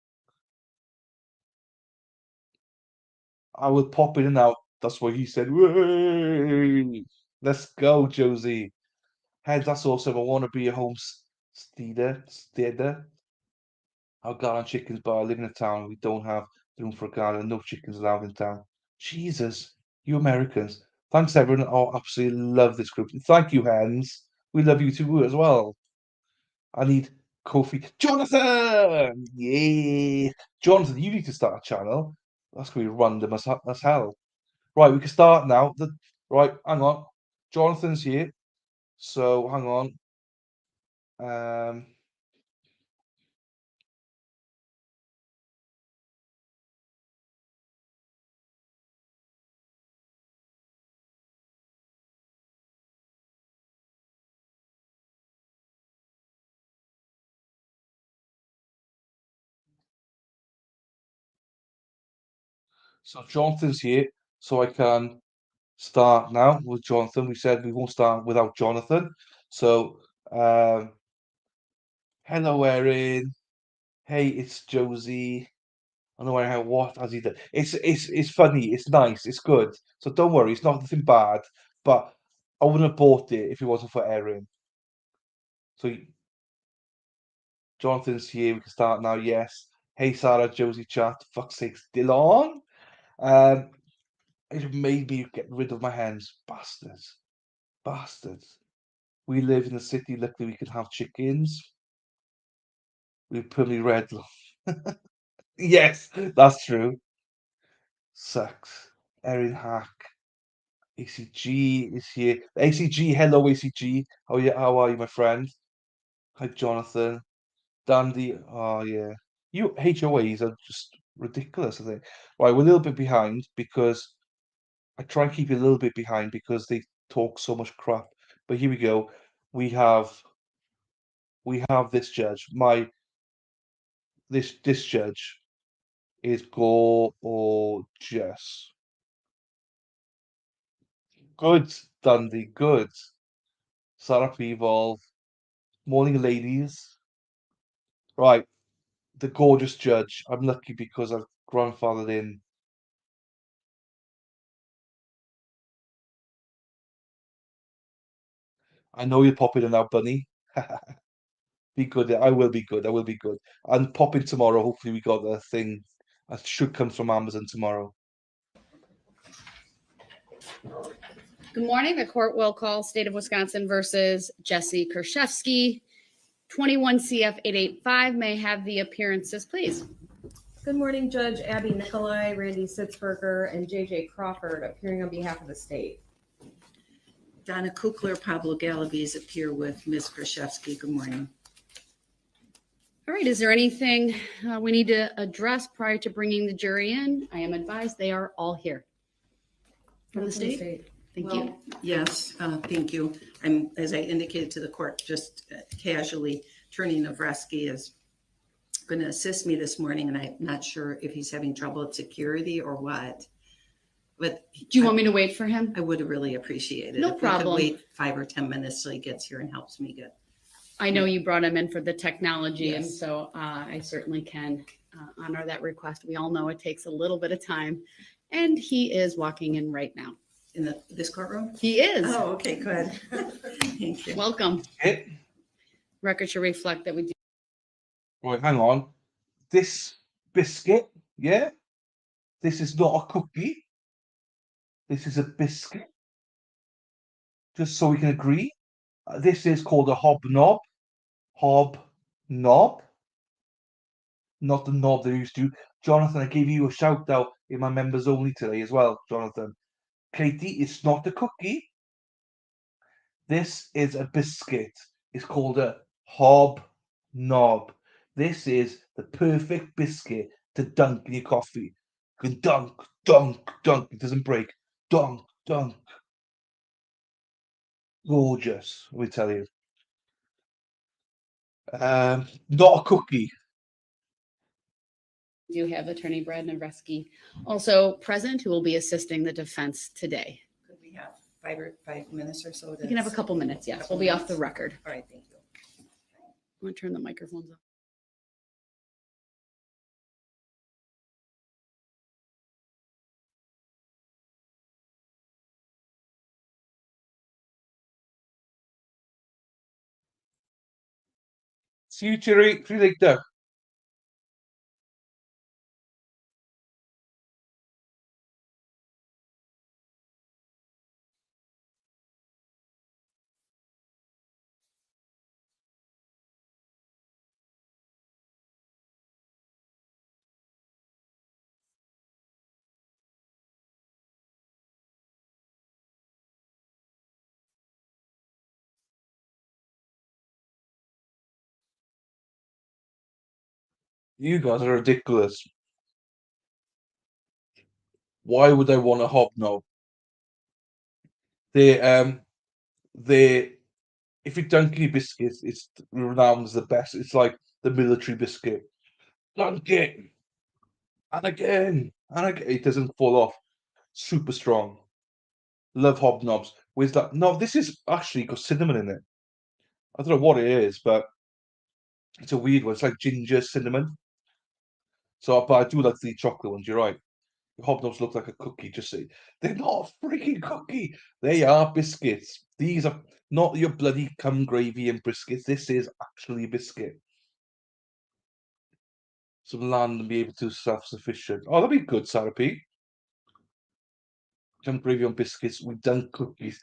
Speaker 1: I will pop in and out. That's what he said. Way. Let's go, Josie. Hey, that's awesome. I want to be a homesteader. Our garden chickens, but I live in a town. We don't have room for a garden. No chickens allowed in town. Jesus, you Americans. Thanks, everyone. I absolutely love this group. Thank you, hens. We love you too as well. I need Kofi. Jonathan! Yeah. Jonathan, you need to start a channel. That's going to be random as hell. Right, we can start now. Right, hang on. Jonathan's here. So, hang on. Um, so Jonathan's here. So I can start now with Jonathan. We said we won't start without Jonathan. So, hello, Erin. Hey, it's Josie. I don't know how what has he done. It's funny. It's nice. It's good. So don't worry. It's not nothing bad. But I wouldn't have bought it if it wasn't for Erin. So Jonathan's here. We can start now. Yes. Hey, Sarah, Josie, chat. Fuck's sake, still on. Um, it made me get rid of my hands, bastards, bastards. We live in a city. Luckily, we can have chickens. We permanently red. Yes, that's true. Sucks. Erin Hack. ACG is here. ACG, hello ACG. How are you, my friend? Hi, Jonathan. Dandy. Oh yeah. You HOAs are just ridiculous, I think. Right, we're a little bit behind because I try and keep it a little bit behind because they talk so much crap. But here we go. We have we have this judge. This judge is gorgeous. Good, Dundee, good. Sarah Peeble, morning ladies. Right, the gorgeous judge. I'm lucky because I've grandfathered in. I know you're popping in now, Bunny. Be good. I will be good. I will be good. And pop in tomorrow. Hopefully, we got the thing. I should come from Amazon tomorrow.
Speaker 2: Good morning. The court will call State of Wisconsin versus Jessy Kurczewski. 21 CF 885 may have the appearances, please.
Speaker 3: Good morning, Judge Abby Nikolai, Randy Sitzberger, and JJ Crawford appearing on behalf of the state.
Speaker 4: Donna Kukler, Pablo Galaviz appear with Ms. Kurczewski. Good morning.
Speaker 2: All right. Is there anything we need to address prior to bringing the jury in? I am advised they are all here. From the state? Thank you.
Speaker 4: Yes, thank you. I'm, as I indicated to the court, just casually, Attorney Navreski is going to assist me this morning, and I'm not sure if he's having trouble at security or what. But
Speaker 2: do you want me to wait for him?
Speaker 4: I would really appreciate it.
Speaker 2: No problem.
Speaker 4: We could wait 5 or 10 minutes till he gets here and helps me get.
Speaker 2: I know you brought him in for the technology,
Speaker 4: Yes.
Speaker 2: and so I certainly can honor that request. We all know it takes a little bit of time, and he is walking in right now.
Speaker 4: In this courtroom?
Speaker 2: He is.
Speaker 4: Oh, okay, good. Thank you.
Speaker 2: Welcome.
Speaker 1: It,
Speaker 2: Record should reflect that we do.
Speaker 1: right, hang on. This biscuit, yeah? This is not a cookie. This is a biscuit. Just so we can agree. This is called a hobnob. Hobnob. Not the knob they used to. Jonathan, I gave you a shout out in my members only today as well, Jonathan. Katie, it's not a cookie. This is a biscuit. It's called a hobnob. This is the perfect biscuit to dunk in your coffee. You can dunk, dunk, dunk. It doesn't break. Dunk, dunk. gorgeous, let me tell you. Not a cookie.
Speaker 2: You have Attorney Brad Navreski also present, who will be assisting the defense today.
Speaker 4: Could we have 5 minutes or so?
Speaker 2: You can have a couple minutes, yes. We'll be off the record.
Speaker 4: All right, thank you.
Speaker 2: I'm going to turn the microphones off.
Speaker 1: See you, Terry. See you later. You guys are ridiculous. Why would I want a hobnob? They if you dunk any biscuits, it's renowned as the best. It's like the military biscuit. Dunk it, and again, and again. It doesn't fall off. Super strong. Love hobnobs. Where's that? No, this is actually got cinnamon in it. I don't know what it is, but it's a weird one. It's like ginger cinnamon. So, but I do like the chocolate ones. You're right. The hobnobs look like a cookie. Just say they're not a freaking cookie. They are biscuits. These are not your bloody cum gravy and briskets. This is actually a biscuit. Some land and be able to self-sufficient. Oh, that'd be good, Sarah P. Cum gravy on biscuits. We've done cookies.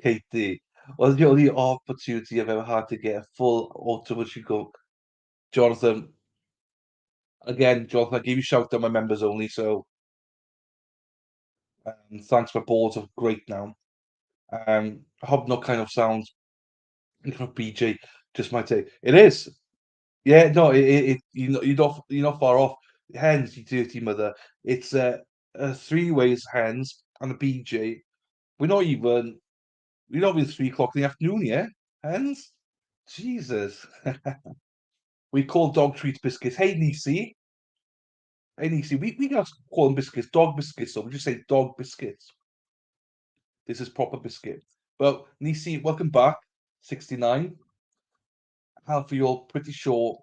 Speaker 1: Katie, well, the only opportunity I've ever had to get a full automatic go. Jonathan, again, Jonathan, I gave you shout out my members only, so thanks. My balls are great now. Hobnob kind of sounds BJ, just my take. It is. Yeah, no, you're not far off. Hens, you dirty mother. It's three ways hens and a BJ. We're not even 3 o'clock in the afternoon, yeah? Hens? Jesus. We call dog treats biscuits. Hey, Nisi. Hey, Nisi. We can call them biscuits, dog biscuits, so we just say dog biscuits. This is proper biscuit. Well, Nisi, welcome back. 69. Half of you're pretty sure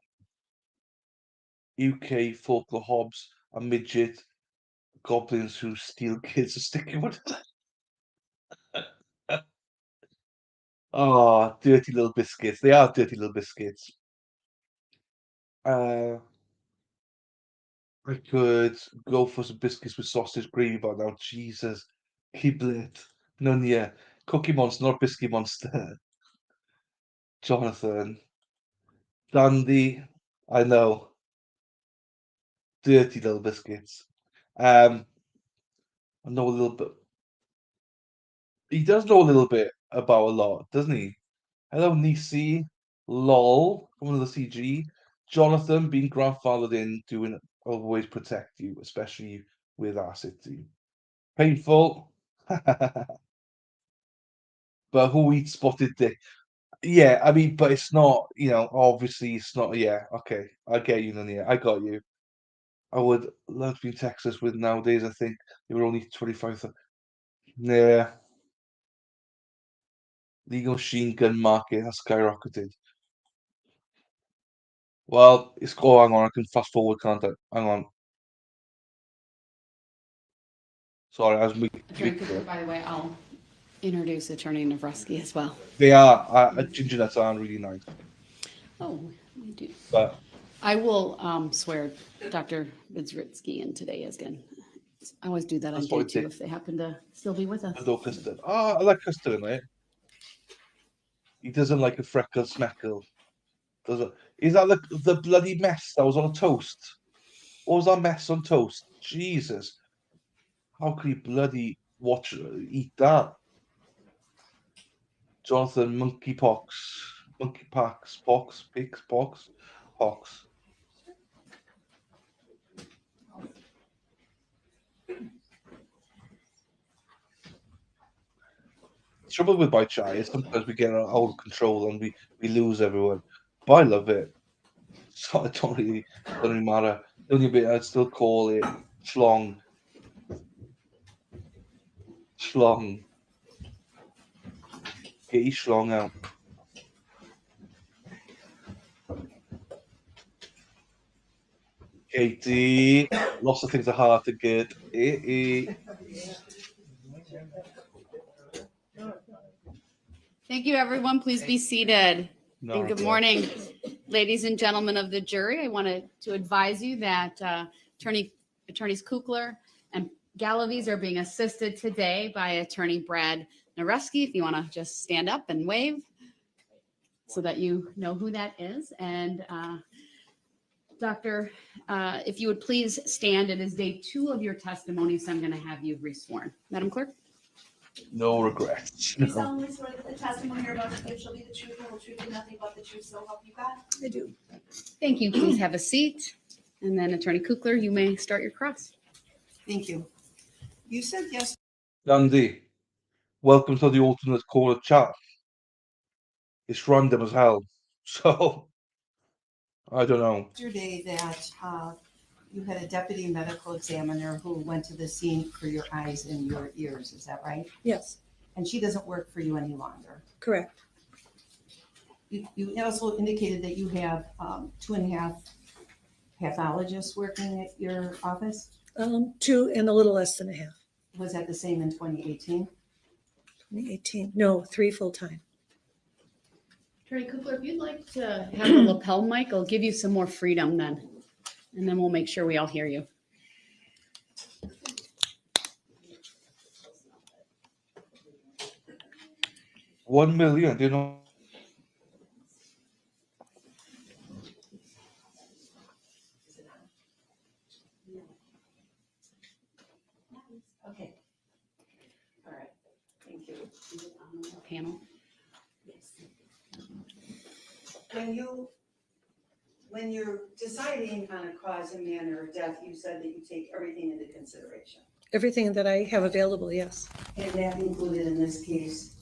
Speaker 1: UK folklore hobs are midget goblins who steal kids are sticking with. Oh, dirty little biscuits. They are dirty little biscuits. I could go for some biscuits with sausage gravy, but now, Jesus. Kiblet. None yet. Cookie Monster, not Biscuit Monster. Jonathan. Dandy. I know. Dirty little biscuits. I know a little bit. He does know a little bit about a lot, doesn't he? Hello, Nisi. Lol from the CG. Jonathan being grandfathered in, doing always protect you, especially with our city. Painful. But who eats spotted dick? Yeah, I mean, but it's not, obviously it's not. Yeah, okay. I get you, Nania. I got you. I would love to be in Texas with nowadays. I think they were only 25. Yeah. Legal machine gun market has skyrocketed. Well, it's hang on, I can fast forward, can't I? Hang on. Sorry, I was
Speaker 2: Attorney Cooper, by the way, I'll introduce Attorney Navreski as well.
Speaker 1: They are ginger nuts aren't really nice.
Speaker 2: Oh, we do.
Speaker 1: But
Speaker 2: I will swear Dr. Bidzritsky in today again. I always do that on
Speaker 1: That's
Speaker 2: day
Speaker 1: what I
Speaker 2: 2
Speaker 1: did.
Speaker 2: if they happen to still be with us.
Speaker 1: no custard. I like custard in it. He doesn't like a freckle smeckle. Does it? Is that the bloody mess that was on a toast? What was that mess on toast? Jesus. How could you bloody eat that? Jonathan, monkeypox. Monkeypox. Pox. trouble with my chat is sometimes we get out of control and we lose everyone. But I love it. So it don't really matter. The only bit I'd still call it schlong. Schlong. Get your schlong out. Katie, lots of things are hard to get.
Speaker 2: Thank you, everyone. Please be seated.
Speaker 1: No,
Speaker 2: And good morning, ladies and gentlemen of the jury. I wanted to advise you that attorneys Kukler and Galaviz are being assisted today by attorney Brad Nareski. If you want to just stand up and wave so that you know who that is. And Doctor, if you would please stand. It is day 2 of your testimony, so I'm going to have you resworn. Madam Clerk?
Speaker 1: no regrets.
Speaker 5: You solemnly swear that the testimony you're about to give shall be the truth, the whole truth, and nothing but the truth, so help you God?
Speaker 3: I do.
Speaker 2: Thank you. Please have a seat. And then Attorney Kukler, you may start your cross.
Speaker 4: Thank you. You said yes
Speaker 1: Andy, welcome to the alternate court of chat. It's random as hell. So, I don't know.
Speaker 4: yesterday that you had a deputy medical examiner who went to the scene for your eyes and your ears. Is that right?
Speaker 6: Yes,
Speaker 4: And she doesn't work for you any longer.
Speaker 6: correct.
Speaker 4: You also indicated that you have 2.5 pathologists working at your office.
Speaker 6: 2 and a little less than a half.
Speaker 4: Was that the same in 2018?
Speaker 6: 2018, no, 3 full-time.
Speaker 2: Attorney Kukler, if you'd like to have a lapel mic, I'll give you some more freedom then. And then we'll make sure we all hear you.
Speaker 1: $1 million, do you know?
Speaker 4: Okay. All right. Thank you.
Speaker 2: Panel.
Speaker 4: When you're deciding on a cause and manner of death, you said that you take everything into consideration.
Speaker 6: Everything that I have available, yes.
Speaker 4: And that included in this case,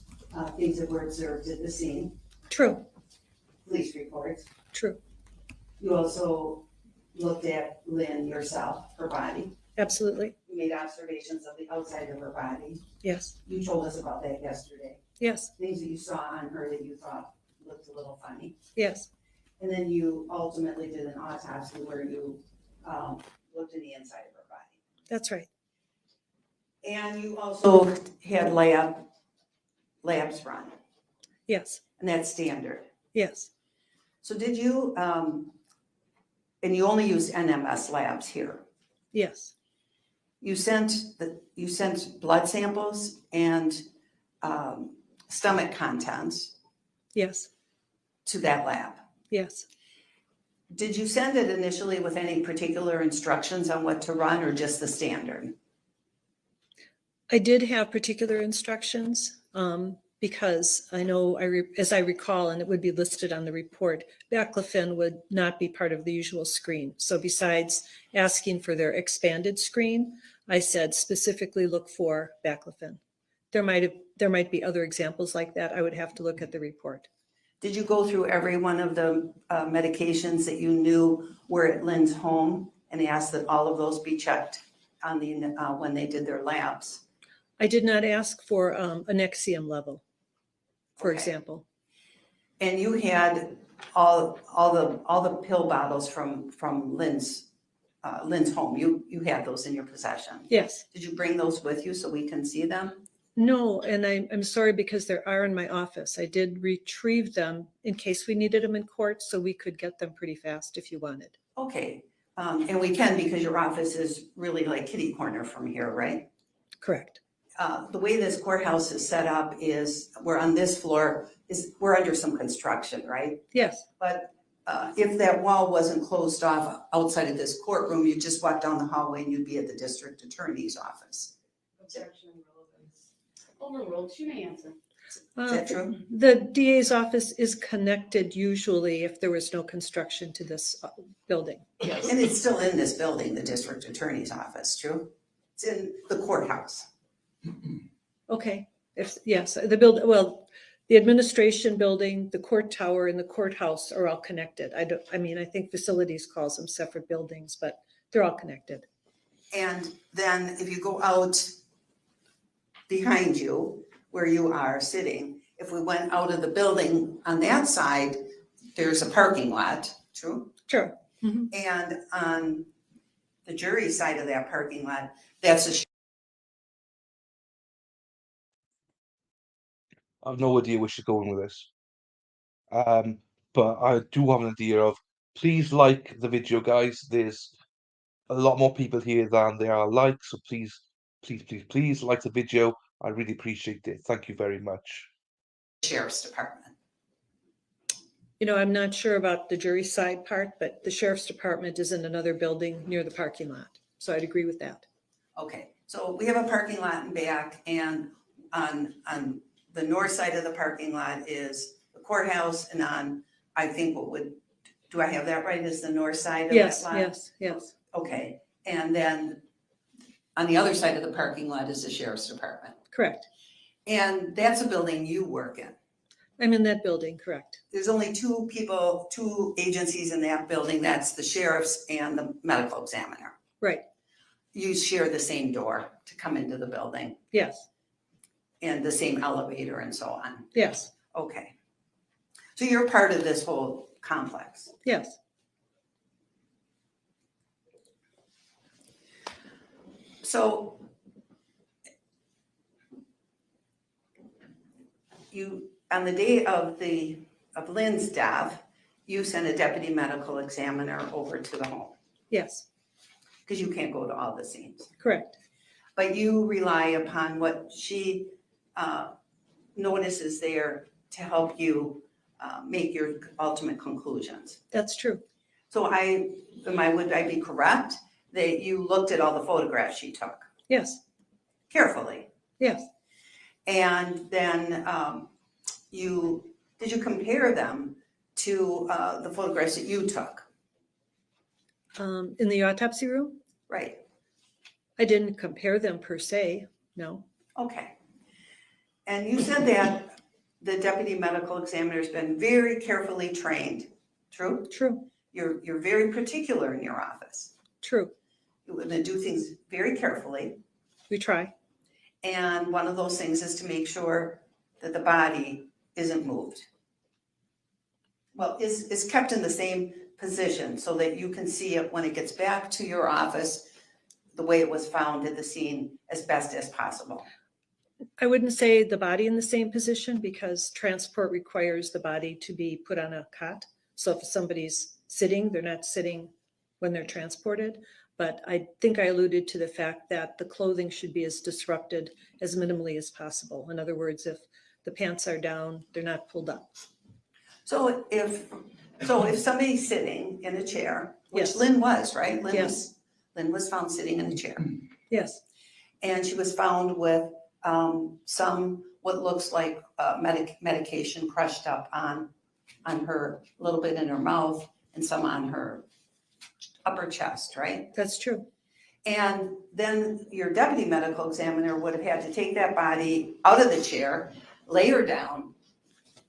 Speaker 4: things that were observed at the scene,
Speaker 6: True,
Speaker 4: police reports.
Speaker 6: true,
Speaker 4: You also looked at Lynn yourself, her body.
Speaker 6: absolutely,
Speaker 4: You made observations of the outside of her body.
Speaker 6: yes,
Speaker 4: You told us about that yesterday.
Speaker 6: yes,
Speaker 4: Things that you saw on her that you thought looked a little funny.
Speaker 6: yes,
Speaker 4: And then you ultimately did an autopsy where you looked in the inside of her body.
Speaker 6: that's right.
Speaker 4: And you also had labs run,
Speaker 6: Yes,
Speaker 4: and that's standard.
Speaker 6: yes,
Speaker 4: So did you, and you only use NMS labs here.
Speaker 6: yes,
Speaker 4: You sent blood samples and stomach contents
Speaker 6: yes,
Speaker 4: to that lab.
Speaker 6: yes.
Speaker 4: Did you send it initially with any particular instructions on what to run or just the standard?
Speaker 6: I did have particular instructions because I know, as I recall, and it would be listed on the report, baclofen would not be part of the usual screen. So besides asking for their expanded screen, I said specifically look for baclofen. There might be other examples like that. I would have to look at the report.
Speaker 4: Did you go through every one of the medications that you knew were at Lynn's home and ask that all of those be checked on the when they did their labs?
Speaker 6: I did not ask for an Nexium level, for
Speaker 4: Okay.
Speaker 6: example.
Speaker 4: And you had all the pill bottles from Lynn's home. You had those in your possession.
Speaker 6: Yes.
Speaker 4: Did you bring those with you so we can see them?
Speaker 6: No, and I'm sorry because there are in my office. I did retrieve them in case we needed them in court, so we could get them pretty fast if you wanted.
Speaker 4: Okay, and we can because your office is really like kitty corner from here, right?
Speaker 6: Correct.
Speaker 4: The way this courthouse is set up is we're on this floor, we're under some construction, right?
Speaker 6: Yes,
Speaker 4: But if that wall wasn't closed off outside of this courtroom, you'd just walk down the hallway and you'd be at the district attorney's office.
Speaker 2: Objection, relevance. Overruled. She may answer.
Speaker 4: Is that true?
Speaker 6: The DA's office is connected usually if there was no construction to this building. Yes.
Speaker 4: And it's still in this building, the district attorney's office, true? It's in the courthouse.
Speaker 6: Okay. If, yes, the administration building, the court tower and the courthouse are all connected. I think facilities calls them separate buildings, but they're all connected.
Speaker 4: And then if you go out behind you, where you are sitting, if we went out of the building on that side, there's a parking lot, true?
Speaker 6: Sure.
Speaker 4: And on the jury side of that parking lot, that's a
Speaker 1: I've no idea where she's going with this. But I do have an idea of, please like the video, guys. There's a lot more people here than there are likes, so please, please, please, please like the video. I really appreciate it. Thank you very much.
Speaker 4: sheriff's department.
Speaker 6: I'm not sure about the jury side part, but the sheriff's department is in another building near the parking lot. So I'd agree with that.
Speaker 4: Okay, so we have a parking lot in back, and on the north side of the parking lot is the courthouse, and on, I think do I have that right, is the north side of that lot?
Speaker 6: Yes.
Speaker 4: Okay, and then on the other side of the parking lot is the sheriff's department.
Speaker 6: Correct.
Speaker 4: And that's a building you work in.
Speaker 6: I'm in that building, correct.
Speaker 4: There's only two agencies in that building. That's the sheriff's and the medical examiner.
Speaker 6: Right.
Speaker 4: You share the same door to come into the building
Speaker 6: Yes.
Speaker 4: and the same elevator and so on.
Speaker 6: Yes.
Speaker 4: Okay. So you're part of this whole complex.
Speaker 6: Yes.
Speaker 4: So you, on the day of Lynn's death, you sent a deputy medical examiner over to the home
Speaker 6: Yes.
Speaker 4: because you can't go to all the scenes.
Speaker 6: Correct.
Speaker 4: But you rely upon what she notices there to help you make your ultimate conclusions.
Speaker 6: That's true.
Speaker 4: So would I be correct that you looked at all the photographs she took
Speaker 6: Yes.
Speaker 4: carefully?
Speaker 6: Yes.
Speaker 4: And then did you compare them to the photographs that you took?
Speaker 6: In the autopsy room,
Speaker 4: Right.
Speaker 6: I didn't compare them per se. No.
Speaker 4: Okay. And you said that the deputy medical examiner has been very carefully trained. True?
Speaker 6: True.
Speaker 4: You're very particular in your office.
Speaker 6: True.
Speaker 4: You want to do things very carefully.
Speaker 6: We try.
Speaker 4: And one of those things is to make sure that the body isn't moved. Well, is kept in the same position so that you can see it when it gets back to your office the way it was found at the scene as best as possible.
Speaker 6: I wouldn't say the body in the same position because transport requires the body to be put on a cot. So if somebody's sitting, they're not sitting when they're transported. But I think I alluded to the fact that the clothing should be as disrupted as minimally as possible. In other words, if the pants are down, they're not pulled up.
Speaker 4: So if somebody's sitting in a chair, which
Speaker 6: Yes.
Speaker 4: Lynn was, right?
Speaker 6: Yes.
Speaker 4: Lynn was found sitting in a chair.
Speaker 6: Yes.
Speaker 4: And she was found with some, what looks like medication crushed up on her, a little bit in her mouth and some on her upper chest, right?
Speaker 6: That's true.
Speaker 4: And then your deputy medical examiner would have had to take that body out of the chair, lay her down,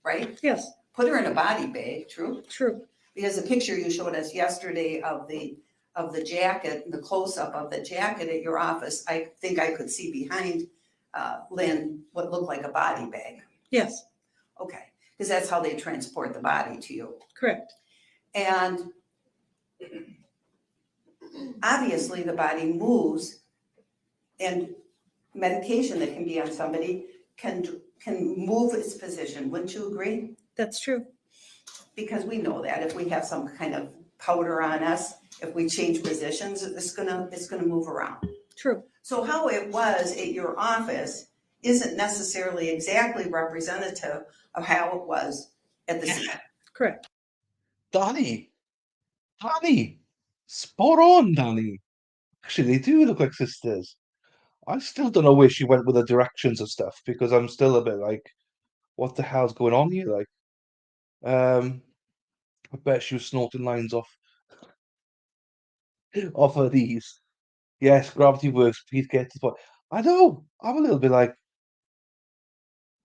Speaker 4: right?
Speaker 6: Yes.
Speaker 4: Put her in a body bag, true?
Speaker 6: True.
Speaker 4: Because the picture you showed us yesterday of the jacket, the close-up of the jacket at your office, I think I could see behind Lynn what looked like a body bag.
Speaker 6: Yes.
Speaker 4: Okay, because that's how they transport the body to you.
Speaker 6: Correct.
Speaker 4: And obviously the body moves, and medication that can be on somebody can move its position. Wouldn't you agree?
Speaker 6: That's true.
Speaker 4: Because we know that if we have some kind of powder on us, if we change positions, it's gonna move around.
Speaker 6: True.
Speaker 4: So how it was at your office isn't necessarily exactly representative of how it was at the scene.
Speaker 6: Correct.
Speaker 1: Danny, spot on, Danny. Actually, they do look like sisters. I still don't know where she went with the directions and stuff because I'm still a bit like, what the hell's going on here? Like, I bet she was snorting lines off of these. Yes, gravity works. Please get to the point. I know. I'm a little bit like,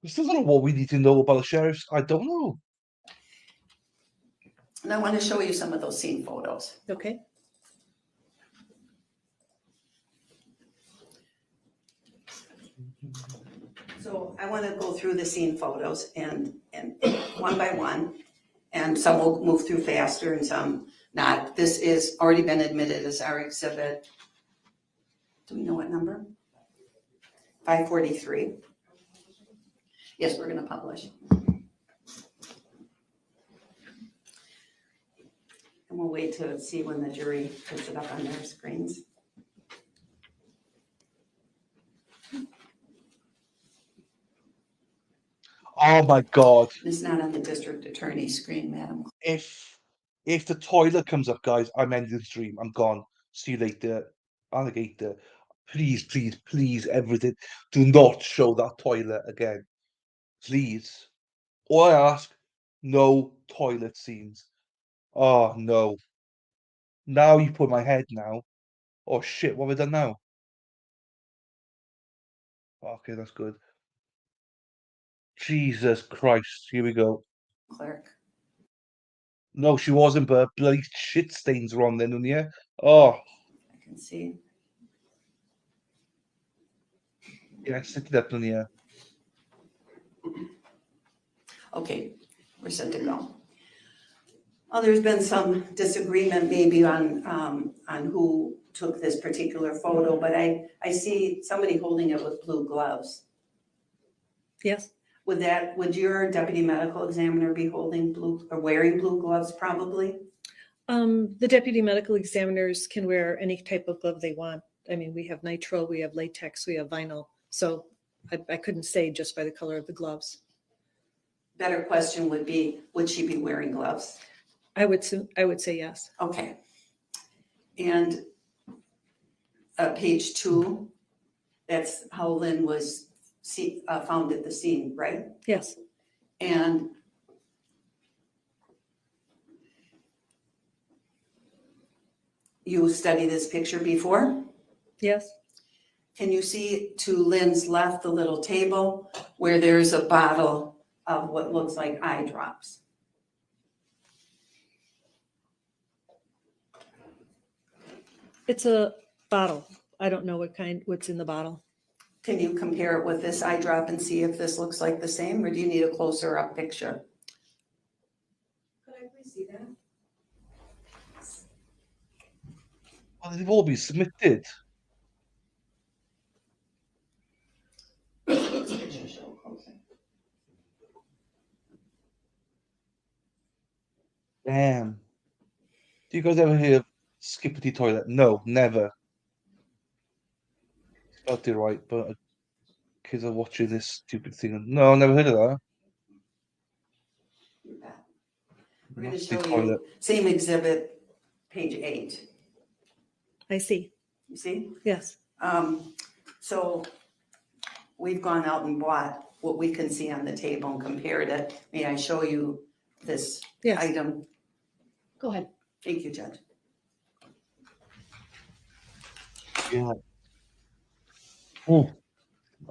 Speaker 1: We still don't know what we need to know about the sheriffs. I don't know.
Speaker 4: And I want to show you some of those scene photos.
Speaker 6: Okay.
Speaker 4: So I want to go through the scene photos and one by one, and some will move through faster and some not. This is already been admitted as our exhibit. Do we know what number? 543. Yes, we're going to publish. And we'll wait to see when the jury puts it up on their screens.
Speaker 1: Oh my God.
Speaker 4: It's not on the district attorney's screen, madam.
Speaker 1: If the toilet comes up, guys, I'm ending the stream. I'm gone. See you later. Alligator. Please, please, please, everything. Do not show that toilet again. Please. All I ask, no toilet scenes. Oh no. Now you put my head now. Oh shit, what have I done now? Okay, that's good. Jesus Christ. Here we go.
Speaker 4: Clerk.
Speaker 1: No, she wasn't, but bloody shit stains were on there, didn't you? Oh,
Speaker 4: I can see.
Speaker 1: yeah, stick it up, didn't you?
Speaker 4: Okay, we're set to go. Well, there's been some disagreement maybe on who took this particular photo, but I see somebody holding it with blue gloves.
Speaker 6: Yes.
Speaker 4: Would your deputy medical examiner be holding blue or wearing blue gloves probably?
Speaker 6: The deputy medical examiners can wear any type of glove they want. I mean, we have nitrile, we have latex, we have vinyl. So I couldn't say just by the color of the gloves.
Speaker 4: Better question would be, would she be wearing gloves?
Speaker 6: I would say yes.
Speaker 4: Okay. And page 2, that's how Lynn was found at the scene, right?
Speaker 6: Yes.
Speaker 4: And you studied this picture before?
Speaker 6: Yes.
Speaker 4: Can you see to Lynn's left the little table where there's a bottle of what looks like eye drops?
Speaker 6: It's a bottle. I don't know what's in the bottle.
Speaker 4: Can you compare it with this eye drop and see if this looks like the same, or do you need a closer up picture?
Speaker 3: Could I please see that?
Speaker 1: Well, they've all been submitted. Damn. Do you guys ever hear of skippity toilet? No, never. Spelled it right, but kids are watching this stupid thing. No, never heard of that.
Speaker 4: We're going to
Speaker 1: Nasty
Speaker 4: show
Speaker 1: toilet.
Speaker 4: you same exhibit, page 8.
Speaker 6: I see.
Speaker 4: You see?
Speaker 6: Yes.
Speaker 4: So we've gone out and bought what we can see on the table and compared it. May I show you this
Speaker 6: Yes.
Speaker 4: item?
Speaker 2: Go ahead.
Speaker 4: Thank you, Judge.
Speaker 1: Yeah. Oh,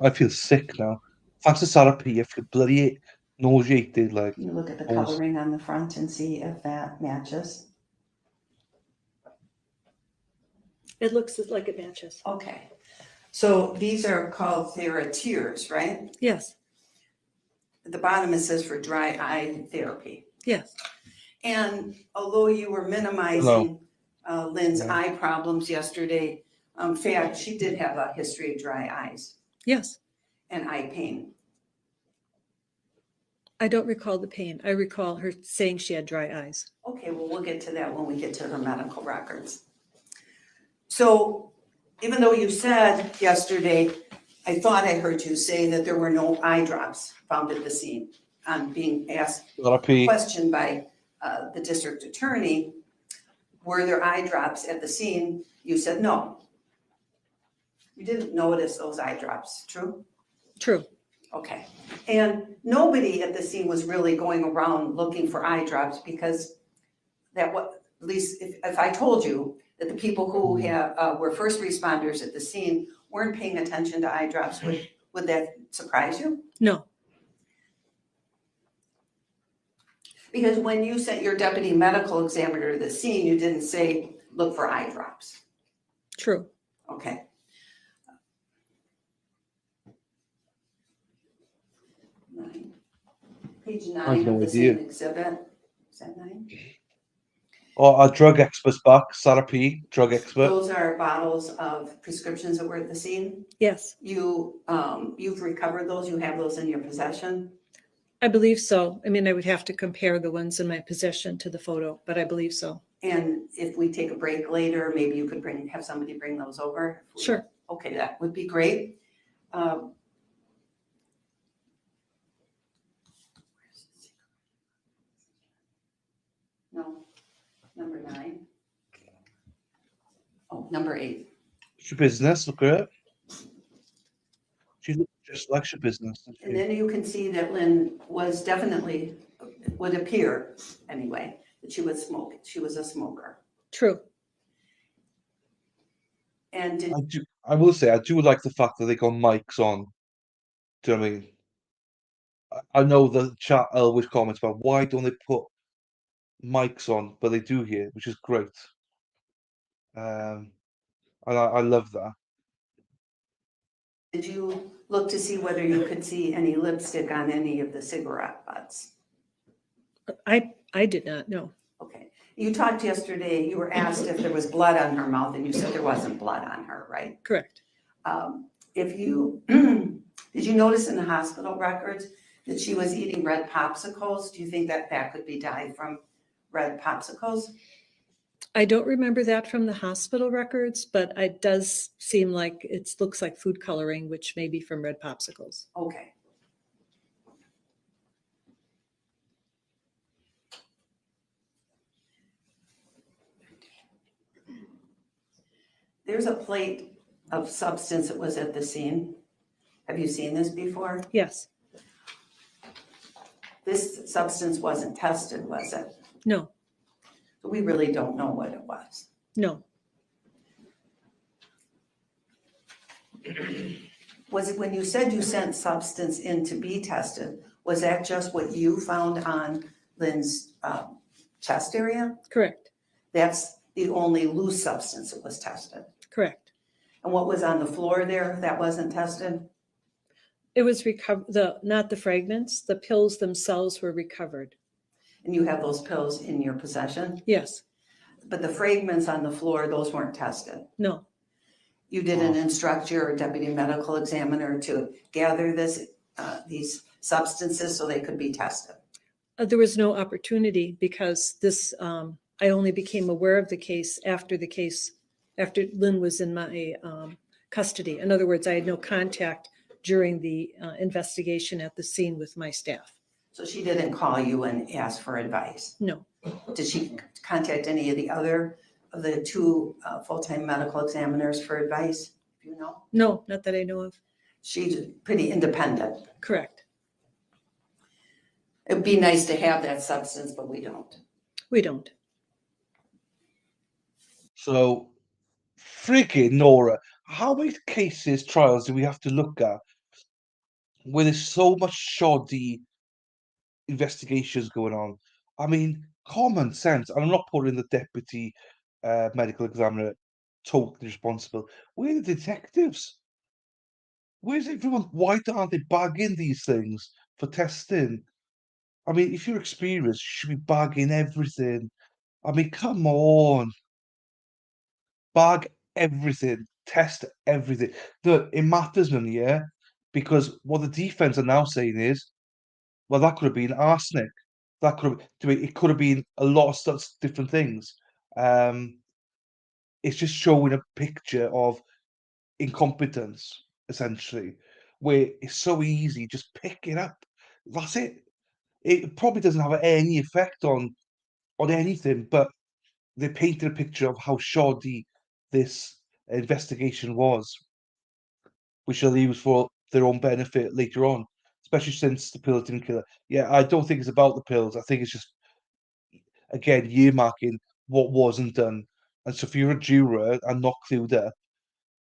Speaker 1: I feel sick now. Thanks to Sarah P. I feel bloody nauseated. Like,
Speaker 4: You look at the
Speaker 1: Oh.
Speaker 4: coloring on the front and see if that matches.
Speaker 6: It looks like it matches.
Speaker 4: Okay. So these are called Theratears, right?
Speaker 6: Yes.
Speaker 4: At the bottom it says for dry eye therapy.
Speaker 6: Yes.
Speaker 4: And although you were minimizing Lynn's
Speaker 1: Yeah.
Speaker 4: eye problems yesterday, in fact, she did have a history of dry eyes
Speaker 6: Yes.
Speaker 4: and eye pain.
Speaker 6: I don't recall the pain. I recall her saying she had dry eyes.
Speaker 4: Okay, well, we'll get to that when we get to her medical records. So even though you said yesterday, I thought I heard you say that there were no eye drops found at the scene. I'm being asked
Speaker 1: Sarah P.
Speaker 4: question by the district attorney, were there eye drops at the scene? You said no. You didn't notice those eye drops, true?
Speaker 6: True.
Speaker 4: Okay. And nobody at the scene was really going around looking for eye drops because that what, at least if I told you that the people who were first responders at the scene weren't paying attention to eye drops, would that surprise you?
Speaker 6: No.
Speaker 4: Because when you sent your deputy medical examiner to the scene, you didn't say, look for eye drops.
Speaker 6: True.
Speaker 4: Okay. Nine. Page
Speaker 1: I have
Speaker 4: 9
Speaker 1: no
Speaker 4: of the
Speaker 1: idea.
Speaker 4: same exhibit. Is that 9?
Speaker 1: Oh, our drug expert's back. Sarah P, drug expert.
Speaker 4: Those are bottles of prescriptions that were at the scene.
Speaker 6: Yes,
Speaker 4: You've recovered those, you have those in your possession?
Speaker 6: I believe so. I mean, I would have to compare the ones in my possession to the photo, but I believe so.
Speaker 4: And if we take a break later, maybe you could have somebody bring those over?
Speaker 6: Sure.
Speaker 4: Okay, that would be great. No, number 9. Oh, number 8.
Speaker 1: It's your business, look at it. She looks just like your business. doesn't
Speaker 4: And
Speaker 1: she?
Speaker 4: then you can see that Lynn was definitely, would appear anyway, that she would smoke. She was a smoker.
Speaker 6: True.
Speaker 4: And did,
Speaker 1: I will say, I do like the fact that they got mics on. Do you know what I mean? I know the chat always comments about why don't they put mics on, but they do here, which is great. And I love that.
Speaker 4: did you look to see whether you could see any lipstick on any of the cigarette butts?
Speaker 6: I did not know.
Speaker 4: Okay. You talked yesterday, you were asked if there was blood on her mouth, and you said there wasn't blood on her, right?
Speaker 6: Correct.
Speaker 4: If you, did you notice in the hospital records that she was eating red popsicles? Do you think that that could be dyed from red popsicles?
Speaker 6: I don't remember that from the hospital records, but it does seem like it looks like food coloring, which may be from red popsicles.
Speaker 4: Okay. There's a plate of substance that was at the scene. Have you seen this before?
Speaker 6: Yes.
Speaker 4: This substance wasn't tested, was it?
Speaker 6: No.
Speaker 4: So we really don't know what it was.
Speaker 6: No.
Speaker 4: Was it when you said you sent substance in to be tested, was that just what you found on Lynn's chest area?
Speaker 6: Correct.
Speaker 4: That's the only loose substance that was tested.
Speaker 6: Correct.
Speaker 4: And what was on the floor there that wasn't tested?
Speaker 6: It was not the fragments, the pills themselves were recovered.
Speaker 4: And you have those pills in your possession?
Speaker 6: Yes.
Speaker 4: But the fragments on the floor, those weren't tested.
Speaker 6: No.
Speaker 4: You didn't instruct your deputy medical examiner to gather these substances so they could be tested?
Speaker 6: There was no opportunity because I only became aware of the case after Lynn was in my custody. In other words, I had no contact during the investigation at the scene with my staff.
Speaker 4: So she didn't call you and ask for advice?
Speaker 6: No.
Speaker 4: Did she contact any of the 2 full-time medical examiners for advice? Do you know?
Speaker 6: No, not that I know of.
Speaker 4: She's pretty independent.
Speaker 6: Correct.
Speaker 4: It'd be nice to have that substance, but we don't.
Speaker 6: We don't.
Speaker 1: So, freaking Nora, how many cases, trials do we have to look at where there's so much shoddy investigations going on? I mean, common sense, and I'm not putting the deputy medical examiner totally responsible. Where are the detectives? Where's everyone? Why aren't they bagging these things for testing? I mean, if you're experienced, you should be bagging everything. I mean, come on. Bag everything, test everything. Look, it matters none, yeah? Because what the defense are now saying is, well, that could have been arsenic. That could have, it could have been a lot of stuff, different things. It's just showing a picture of incompetence, essentially, where it's so easy, just pick it up. That's it. It probably doesn't have any effect on anything, but they painted a picture of how shoddy this investigation was, which they'll use for their own benefit later on, especially since the pills didn't kill her. Yeah, I don't think it's about the pills. I think it's just, again, earmarking what wasn't done. And so if you're a juror and not clued up,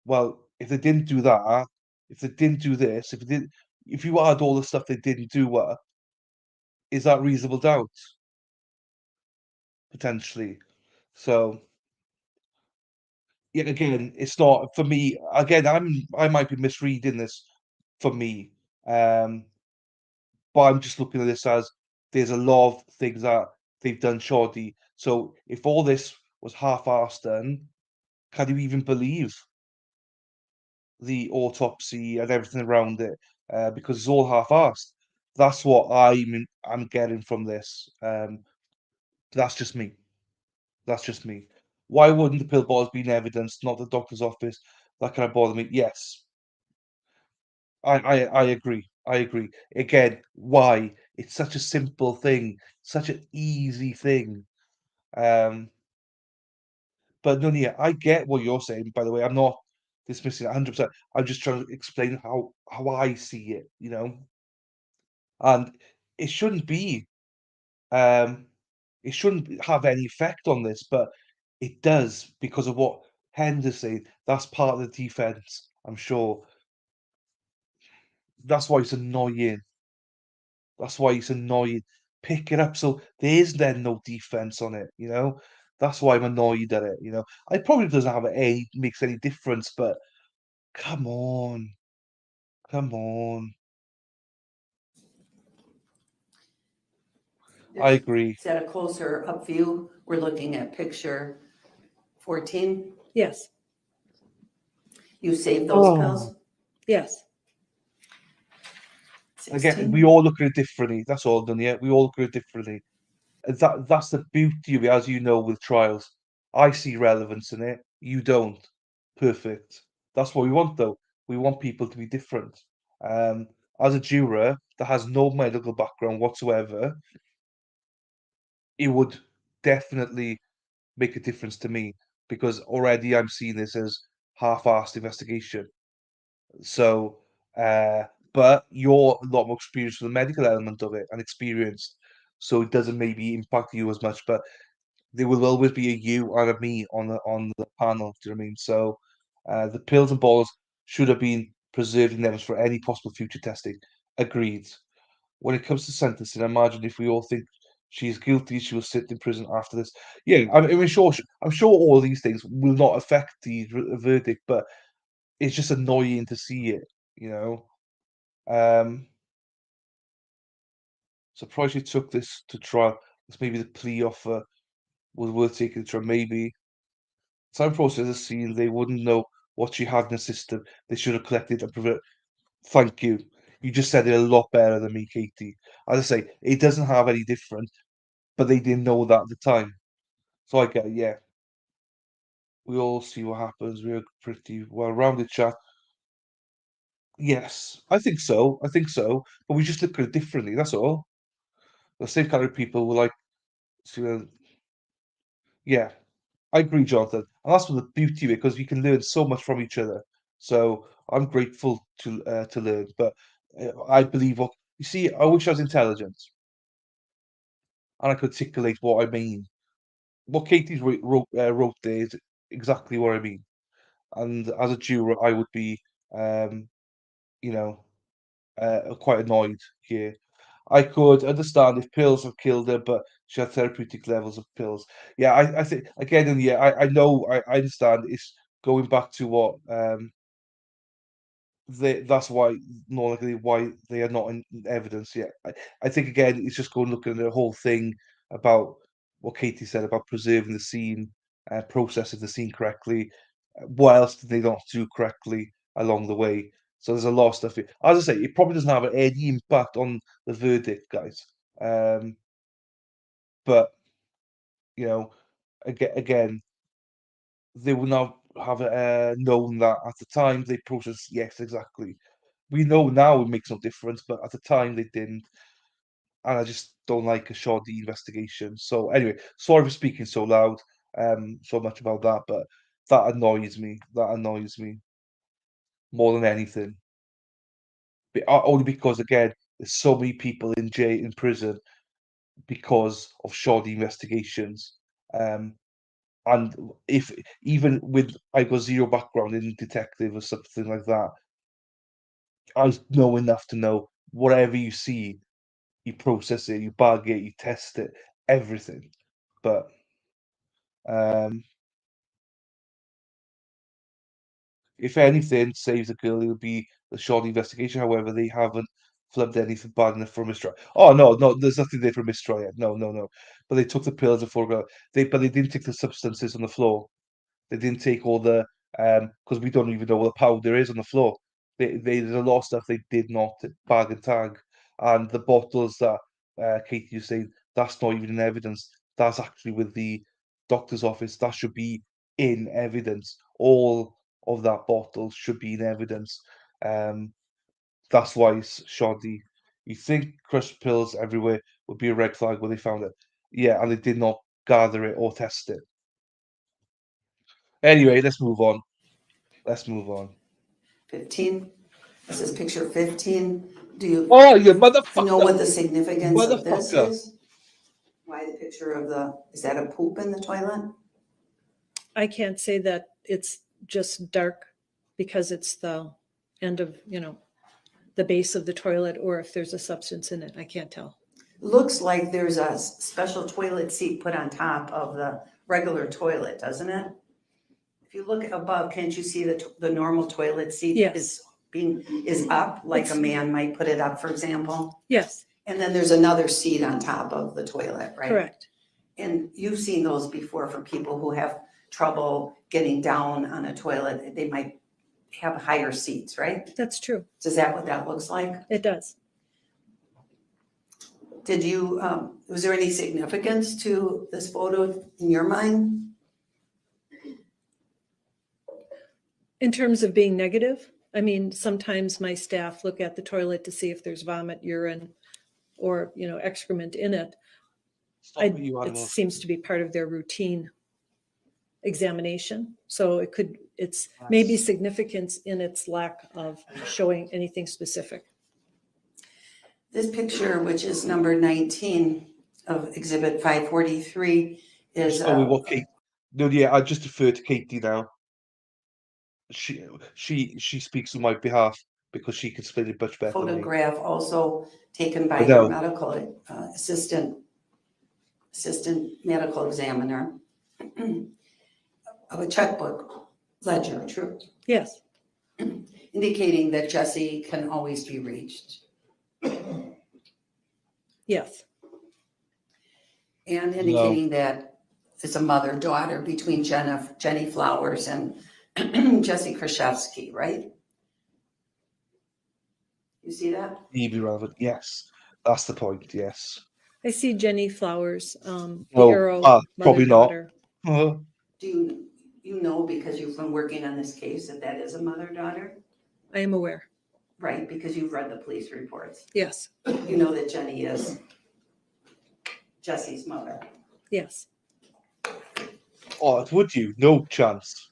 Speaker 1: well, if they didn't do that, if they didn't do this, if you add all the stuff they didn't do, is that reasonable doubt? potentially. So yet again, it's not for me. Again, I might be misreading this for me, but I'm just looking at this as there's a lot of things that they've done shoddy. So if all this was half-assed done, can you even believe the autopsy and everything around it? Because it's all half-assed. That's what I'm getting from this. That's just me. That's just me. Why wouldn't the pill bottles be in evidence, not the doctor's office? That kind of bother me. Yes, I agree. I agree. Again, why? It's such a simple thing, such an easy thing. Um, but no, yeah, I get what you're saying, by the way. I'm not dismissing it 100%. I'm just trying to explain how I see it, you know? And it shouldn't be, um, it shouldn't have any effect on this, but it does because of what Hender's saying. That's part of the defense, I'm sure. That's why it's annoying. That's why it's annoying. Pick it up so there is then no defense on it, you know? That's why I'm annoyed at it, you know? It probably doesn't have any makes any difference, but come on. Come on. I agree.
Speaker 4: Is that a closer up view? We're looking at picture 14.
Speaker 6: Yes,
Speaker 4: You saved those pills?
Speaker 6: yes.
Speaker 1: Again,
Speaker 4: 16?
Speaker 1: we all look at it differently. That's all done, yeah. We all look at it differently. And that's the beauty of it, as you know, with trials. I see relevance in it. You don't. Perfect. That's what we want, though. We want people to be different. Um, as a juror that has no medical background whatsoever, it would definitely make a difference to me because already I'm seeing this as half-assed investigation. So, uh, but you're a lot more experienced with the medical element of it and experienced, so it doesn't maybe impact you as much. But there will always be a you and a me on the panel. Do you know what I mean? So, the pills and balls should have been preserved in evidence for any possible future testing. Agreed. When it comes to sentencing, imagine if we all think she's guilty, she will sit in prison after this. Yeah, I mean, I'm sure all these things will not affect the verdict, but it's just annoying to see it, you know. Um, Surprised you took this to trial. This maybe the plea offer was worth taking to trial. Maybe time processors seen they wouldn't know what she had in the system. They should have collected and prevent. Thank you. You just said it a lot better than me, Katie. As I say, it doesn't have any different, but they didn't know that at the time. So I get it, yeah. We all see what happens. We're pretty well-rounded chat. Yes, I think so. I think so. But we just look at it differently. That's all. The same kind of people were like, so, yeah, I agree, Jonathan. And that's what the beauty of it, because you can learn so much from each other. So I'm grateful to learn. But I believe what you see. I wish I was intelligent and I could articulate what I mean. What Katie's wrote there is exactly what I mean. And as a juror, I would be, um, you know, quite annoyed here. I could understand if pills have killed her, but she had therapeutic levels of pills. Yeah, I think again, and yeah, I know, I understand. It's going back to what that's why more likely why they are not in evidence yet. I think again, it's just going looking at the whole thing about what Katie said about preserving the scene, processing the scene correctly. What else did they not do correctly along the way? So there's a lot of stuff here. As I say, it probably doesn't have any impact on the verdict, guys. Um, but you know, again, they would not have known that at the time they processed. Yes, exactly. We know now it makes no difference, but at the time they didn't, and I just don't like a shoddy investigation. So anyway, sorry for speaking so loud, so much about that, but that annoys me. That annoys me more than anything. Only because again, there's so many people in jail in prison because of shoddy investigations. Um, and if even with I got zero background in detective or something like that, I know enough to know whatever you see, you process it, you bag it, you test it, everything. But If anything saves the girl, it would be the short investigation. However, they haven't flubbed anything bad enough for a mistrial. Oh no, there's nothing there for a mistrial yet. No. But they took the pills and photograph. But they didn't take the substances on the floor. They didn't take all the because we don't even know what the powder is on the floor. There's a lot of stuff they did not bag and tag, and the bottles that Katie was saying, that's not even in evidence. That's actually with the doctor's office. That should be in evidence. All of that bottle should be in evidence. That's why it's shoddy. You think crushed pills everywhere would be a red flag when they found it. Yeah, and they did not gather it or test it. Anyway, let's move on.
Speaker 4: 15. This is picture 15. Do you
Speaker 1: Oh, you motherfucker!
Speaker 4: know what the significance of this
Speaker 1: Motherfucker.
Speaker 4: is? Why the picture of is that a poop in the toilet?
Speaker 6: I can't say that it's just dark because it's the end of, the base of the toilet, or if there's a substance in it. I can't tell.
Speaker 4: Looks like there's a special toilet seat put on top of the regular toilet, doesn't it? If you look above, can't you see the normal toilet seat
Speaker 6: Yes.
Speaker 4: is up, like a man might put it up, for example?
Speaker 6: Yes,
Speaker 4: And then there's another seat on top of the toilet, right?
Speaker 6: correct.
Speaker 4: And you've seen those before for people who have trouble getting down on a toilet. They might have higher seats, right?
Speaker 6: That's true.
Speaker 4: Is that what that looks like?
Speaker 6: It does.
Speaker 4: Did you, was there any significance to this photo in your mind?
Speaker 6: In terms of being negative, I mean, sometimes my staff look at the toilet to see if there's vomit, urine, or, excrement in it.
Speaker 1: Stop it, you
Speaker 6: It
Speaker 1: animals.
Speaker 6: seems to be part of their routine examination. So it's maybe
Speaker 1: Yes.
Speaker 6: significance in its lack of showing anything specific.
Speaker 4: This picture, which is number 19 of exhibit 543, is
Speaker 1: What Kate? No, yeah, I just defer to Katie now. She speaks on my behalf because she can explain it much better than me.
Speaker 4: photograph also taken by
Speaker 1: I know.
Speaker 4: your medical assistant medical examiner of a checkbook ledger, true,
Speaker 6: Yes,
Speaker 4: indicating that Jessy can always be reached.
Speaker 6: yes,
Speaker 4: And indicating that it's a mother-daughter between Jenny Flowers and Jessy Kurczewski, right? You see that?
Speaker 1: Be relevant, yes. That's the point, yes.
Speaker 6: I see Jenny Flowers, the
Speaker 1: No,
Speaker 6: arrow,
Speaker 1: probably not.
Speaker 6: mother-daughter.
Speaker 4: Do you know, because you've been working on this case, that is a mother-daughter?
Speaker 6: I am aware.
Speaker 4: Right, because you've read the police reports.
Speaker 6: Yes,
Speaker 4: You know that Jenny is Jesse's mother.
Speaker 6: yes,
Speaker 1: Oh, would you? No chance.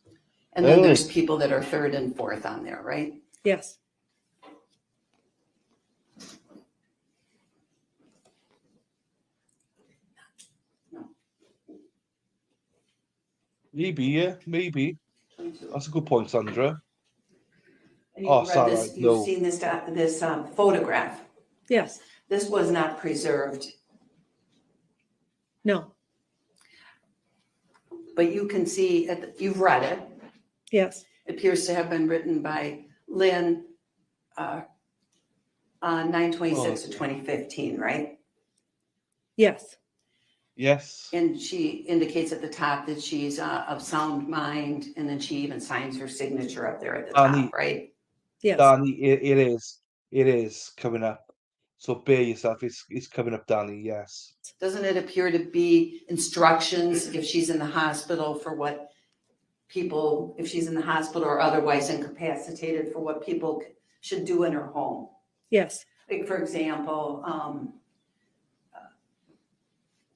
Speaker 4: And then
Speaker 1: Really?
Speaker 4: there's people that are third and fourth on there, right?
Speaker 6: yes.
Speaker 1: Maybe, yeah, maybe. That's a good point, Sandra.
Speaker 4: And
Speaker 1: Oh,
Speaker 4: you've read
Speaker 1: Sarah,
Speaker 4: this,
Speaker 1: no.
Speaker 4: you've seen this photograph.
Speaker 6: Yes,
Speaker 4: This was not preserved,
Speaker 6: no,
Speaker 4: but you can see, you've read it.
Speaker 6: yes,
Speaker 4: It appears to have been written by Lynn on 9/26 of 2015, right?
Speaker 6: yes,
Speaker 1: Yes.
Speaker 4: And she indicates at the top that she's of sound mind, and then she even signs her signature up there at the
Speaker 1: Danny.
Speaker 4: top, right?
Speaker 6: yes,
Speaker 1: Danny, it is coming up. So bear yourself, it's coming up, Danny, yes.
Speaker 4: Doesn't it appear to be instructions if she's in the hospital for what people, if she's in the hospital or otherwise incapacitated, for what people should do in her home?
Speaker 6: yes,
Speaker 4: Like, for example,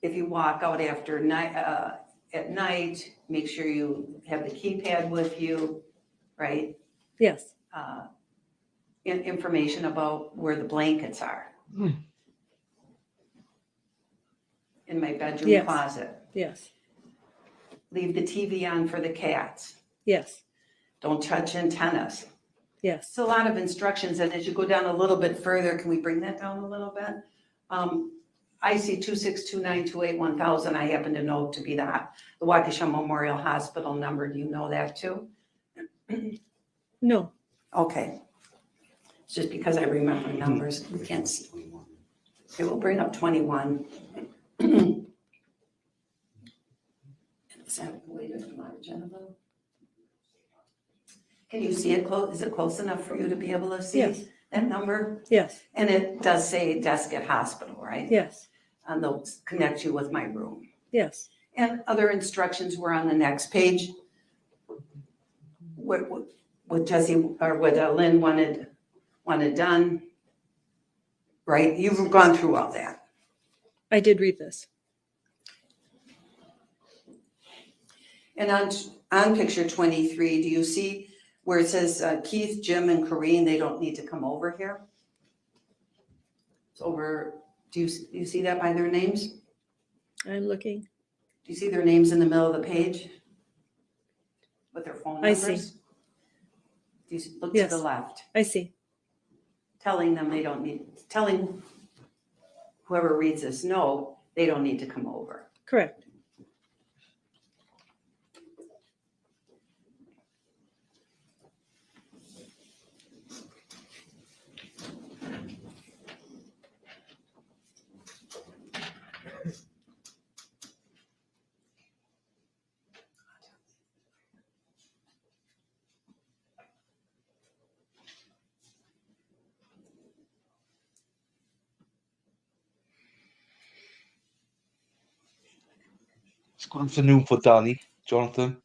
Speaker 4: if you walk out after night, at night, make sure you have the keypad with you, right?
Speaker 6: yes,
Speaker 4: Information about where the blankets are. In my bedroom
Speaker 6: Yes.
Speaker 4: closet.
Speaker 6: yes,
Speaker 4: Leave the TV on for the cats.
Speaker 6: yes,
Speaker 4: Don't touch antennas.
Speaker 6: yes,
Speaker 4: It's a lot of instructions, and as you go down a little bit further, can we bring that down a little bit? IC 2629281000, I happen to know to be the Waukesha Memorial Hospital number. Do you know that too?
Speaker 6: No,
Speaker 4: Okay. It's just because I remember numbers, we can't see. It will bring up 21. Is that the way to come out, Jennifer? Can you see it close? Is it close enough for you to be able to see
Speaker 6: Yes.
Speaker 4: that number?
Speaker 6: yes,
Speaker 4: And it does say desk at hospital, right?
Speaker 6: yes,
Speaker 4: And they'll connect you with my room.
Speaker 6: yes.
Speaker 4: And other instructions were on the next page. What Jesse, or what Lynn wanted done, right? You've gone through all that.
Speaker 6: I did read this.
Speaker 4: And on picture 23, do you see where it says Keith, Jim, and Corrine, they don't need to come over here? It's over, do you see that by their names?
Speaker 6: I'm looking.
Speaker 4: Do you see their names in the middle of the page? With their phone
Speaker 6: I
Speaker 4: numbers?
Speaker 6: see.
Speaker 4: Do you look
Speaker 6: Yes.
Speaker 4: to the left?
Speaker 6: I see.
Speaker 4: Telling them they don't need, telling whoever reads this, no, they don't need to come over.
Speaker 6: Correct.
Speaker 1: It's good afternoon for Danny, Jonathan.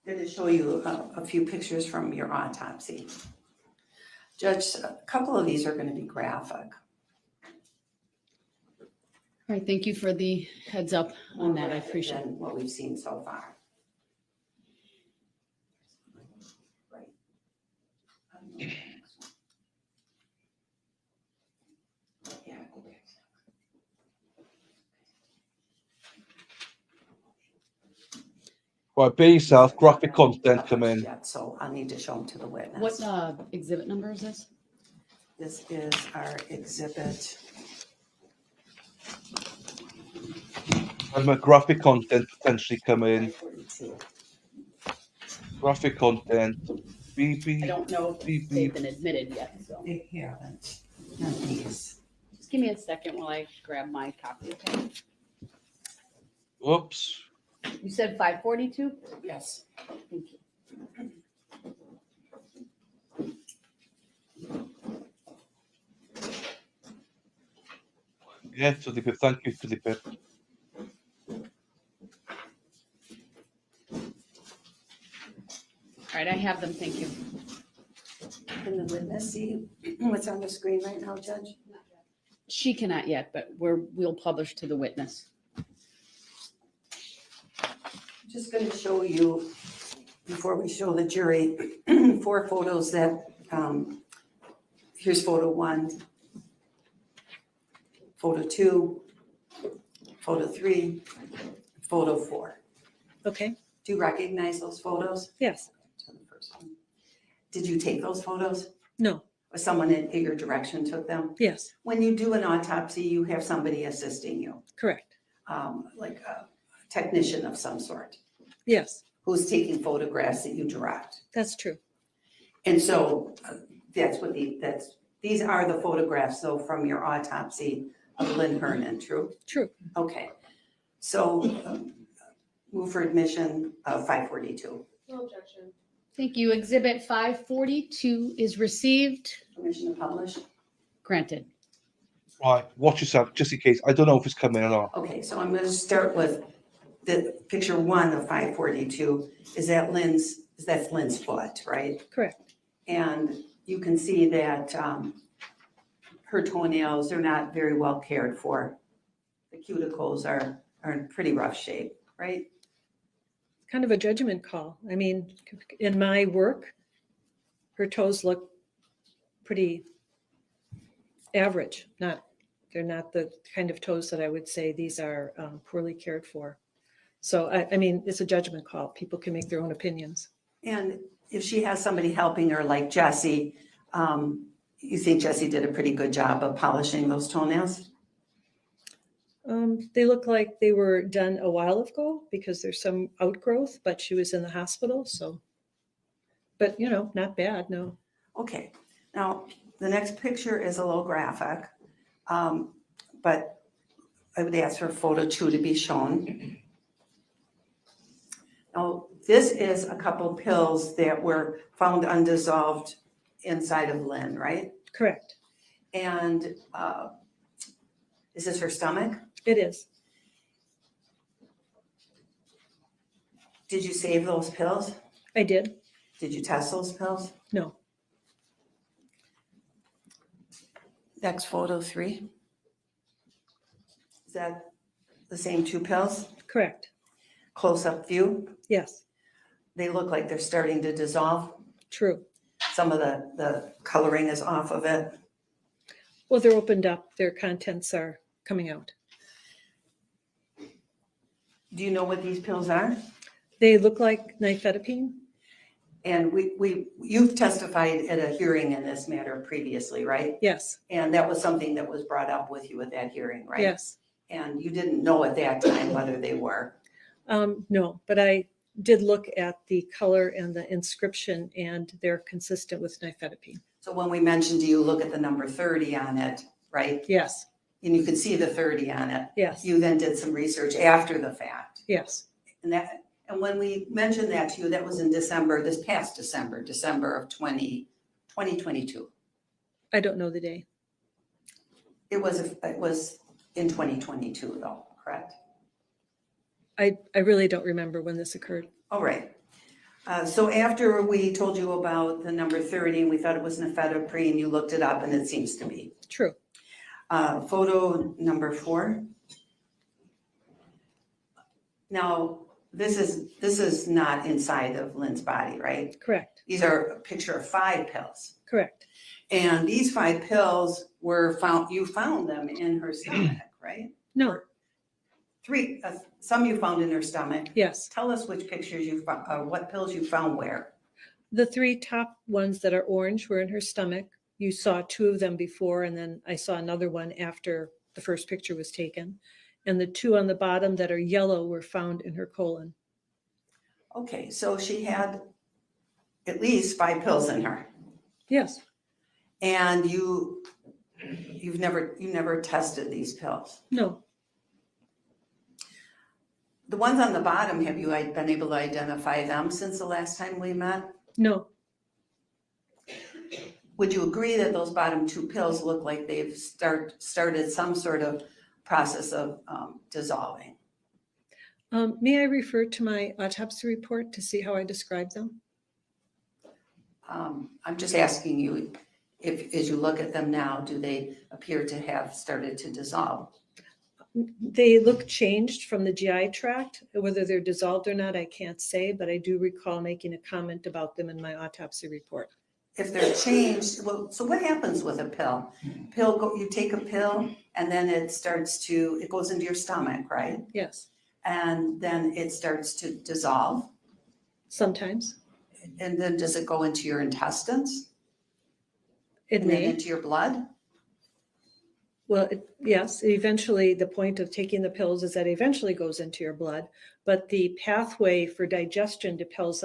Speaker 4: Going to show you a few pictures from your autopsy. Judge, a couple of these are going to be graphic.
Speaker 2: All right, thank you for the heads up on that. I appreciate it.
Speaker 4: Than what we've seen so far. Right. Yeah, okay.
Speaker 1: Right, be yourself, graphic content come in.
Speaker 4: Yet, so I'll need to show them to the witness.
Speaker 2: What exhibit number is this?
Speaker 4: This is our exhibit.
Speaker 1: And my graphic content potentially come in.
Speaker 4: 42.
Speaker 1: Graphic content.
Speaker 2: I don't know if
Speaker 1: Beep,
Speaker 2: they've
Speaker 1: beep.
Speaker 2: been admitted yet, so
Speaker 4: They haven't. Not these.
Speaker 2: just give me a second while I grab my copy, okay?
Speaker 1: Whoops.
Speaker 2: You said 542?
Speaker 4: Yes.
Speaker 2: Thank you.
Speaker 1: Yeah, Philip, thank you, Philip.
Speaker 2: All right, I have them, thank you.
Speaker 4: Can the witness see what's on the screen right now, Judge?
Speaker 2: She cannot yet, but we'll publish to the witness.
Speaker 4: Just going to show you, before we show the jury, 4 photos that, here's photo 1, photo 2, photo 3, photo 4.
Speaker 6: Okay.
Speaker 4: Do you recognize those photos?
Speaker 6: Yes.
Speaker 4: Did you take those photos?
Speaker 6: No.
Speaker 4: Or someone at your direction took them?
Speaker 6: Yes.
Speaker 4: When you do an autopsy, you have somebody assisting you,
Speaker 6: Correct.
Speaker 4: like a technician of some sort,
Speaker 6: Yes.
Speaker 4: who's taking photographs that you direct.
Speaker 6: That's true.
Speaker 4: And so that's what these are the photographs though from your autopsy of Lynn Hernan, true?
Speaker 6: True.
Speaker 4: Okay. So move for admission of 542.
Speaker 3: No objection.
Speaker 2: Thank you. Exhibit 542 is received.
Speaker 4: Permission to publish?
Speaker 2: Granted.
Speaker 1: Right, watch yourself, just in case. I don't know if it's coming or not.
Speaker 4: Okay, so I'm going to start with the picture 1 of 542. That's Lynn's foot, right?
Speaker 6: Correct.
Speaker 4: And you can see that her toenails are not very well cared for. The cuticles are in pretty rough shape, right?
Speaker 6: Kind of a judgment call. I mean, in my work, her toes look pretty average. They're not the kind of toes that I would say these are poorly cared for. So, I mean, it's a judgment call. People can make their own opinions.
Speaker 4: And if she has somebody helping her like Jessy, you think Jessy did a pretty good job of polishing those toenails?
Speaker 6: They look like they were done a while ago because there's some outgrowth, but she was in the hospital, so. But, not bad, no.
Speaker 4: Okay, now the next picture is a little graphic, but I would ask for photo 2 to be shown. Now, this is a couple pills that were found undissolved inside of Lynn, right?
Speaker 6: Correct.
Speaker 4: And is this her stomach?
Speaker 6: It is.
Speaker 4: Did you save those pills?
Speaker 6: I did.
Speaker 4: Did you test those pills?
Speaker 6: No.
Speaker 4: Next photo 3. Is that the same 2 pills?
Speaker 6: Correct.
Speaker 4: Close-up view.
Speaker 6: Yes.
Speaker 4: They look like they're starting to dissolve.
Speaker 6: True.
Speaker 4: Some of the coloring is off of it.
Speaker 6: Well, they're opened up. Their contents are coming out.
Speaker 4: Do you know what these pills are?
Speaker 6: They look like nifedipine.
Speaker 4: And you've testified at a hearing in this matter previously, right?
Speaker 6: Yes.
Speaker 4: And that was something that was brought up with you at that hearing, right?
Speaker 6: Yes.
Speaker 4: And you didn't know at that time whether they were.
Speaker 6: No, but I did look at the color and the inscription, and they're consistent with nifedipine.
Speaker 4: So when we mentioned to you, look at the number 30 on it, right?
Speaker 6: Yes.
Speaker 4: And you could see the 30 on it.
Speaker 6: Yes.
Speaker 4: You then did some research after the fact.
Speaker 6: Yes.
Speaker 4: And when we mentioned that to you, that was in December, this past December of 2022.
Speaker 6: I don't know the day.
Speaker 4: It was in 2022 though, correct?
Speaker 6: I really don't remember when this occurred.
Speaker 4: All right. So after we told you about the number 30 and we thought it was nifedipine, you looked it up and it seems to be.
Speaker 6: True.
Speaker 4: Photo number 4. Now, this is not inside of Lynn's body, right?
Speaker 6: Correct.
Speaker 4: These are a picture of 5 pills.
Speaker 6: Correct.
Speaker 4: And these 5 pills were found, you found them in her stomach, right?
Speaker 6: No.
Speaker 4: 3, some you found in her stomach.
Speaker 6: Yes.
Speaker 4: Tell us which pictures you found, what pills you found where.
Speaker 6: The 3 top ones that are orange were in her stomach. You saw 2 of them before, and then I saw another one after the first picture was taken. And the 2 on the bottom that are yellow were found in her colon.
Speaker 4: Okay, so she had at least 5 pills in her.
Speaker 6: Yes.
Speaker 4: And you never tested these pills.
Speaker 6: No.
Speaker 4: The ones on the bottom, have you been able to identify them since the last time we met?
Speaker 6: No.
Speaker 4: Would you agree that those bottom 2 pills look like they've started some sort of process of dissolving?
Speaker 6: May I refer to my autopsy report to see how I describe them?
Speaker 4: I'm just asking you, if as you look at them now, do they appear to have started to dissolve?
Speaker 6: They look changed from the GI tract. Whether they're dissolved or not, I can't say, but I do recall making a comment about them in my autopsy report.
Speaker 4: If they're changed, well, so what happens with a pill? You take a pill and then it goes into your stomach, right?
Speaker 6: Yes.
Speaker 4: And then it starts to dissolve.
Speaker 6: Sometimes.
Speaker 4: And then does it go into your intestines?
Speaker 6: It
Speaker 4: And then
Speaker 6: may.
Speaker 4: into your blood?
Speaker 6: Well, yes, eventually the point of taking the pills is that it eventually goes into your blood, but the pathway for digestion depends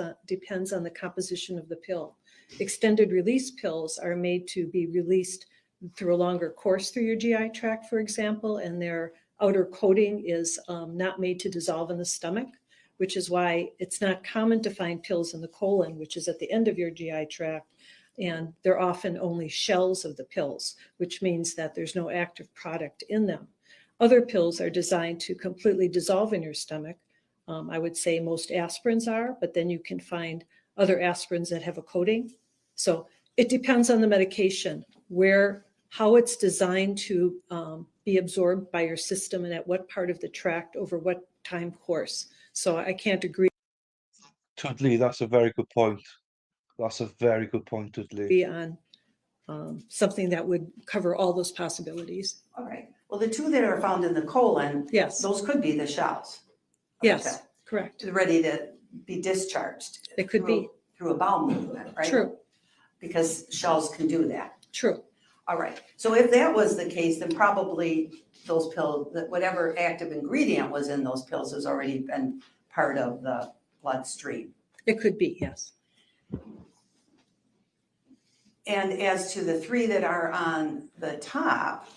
Speaker 6: on the composition of the pill. Extended release pills are made to be released through a longer course through your GI tract, for example, and their outer coating is not made to dissolve in the stomach, which is why it's not common to find pills in the colon, which is at the end of your GI tract. And they're often only shells of the pills, which means that there's no active product in them. Other pills are designed to completely dissolve in your stomach. I would say most aspirins are, but then you can find other aspirins that have a coating. So it depends on the medication, how it's designed to be absorbed by your system and at what part of the tract over what time course. So I can't agree
Speaker 1: Totally, that's a very good point. That's a very good point, Dudley.
Speaker 6: on something that would cover all those possibilities.
Speaker 4: All right. Well, the 2 that are found in the colon,
Speaker 6: Yes.
Speaker 4: those could be the shells.
Speaker 6: Yes, correct.
Speaker 4: They're ready to be discharged.
Speaker 6: It could be.
Speaker 7: through a bowel movement, right?
Speaker 6: True,
Speaker 7: Because shells can do that.
Speaker 6: true.
Speaker 7: All right, so if that was the case, then probably those pills, that whatever active ingredient was in those pills has already been part of the bloodstream.
Speaker 6: It could be, yes.
Speaker 7: And as to the 3 that are on the top,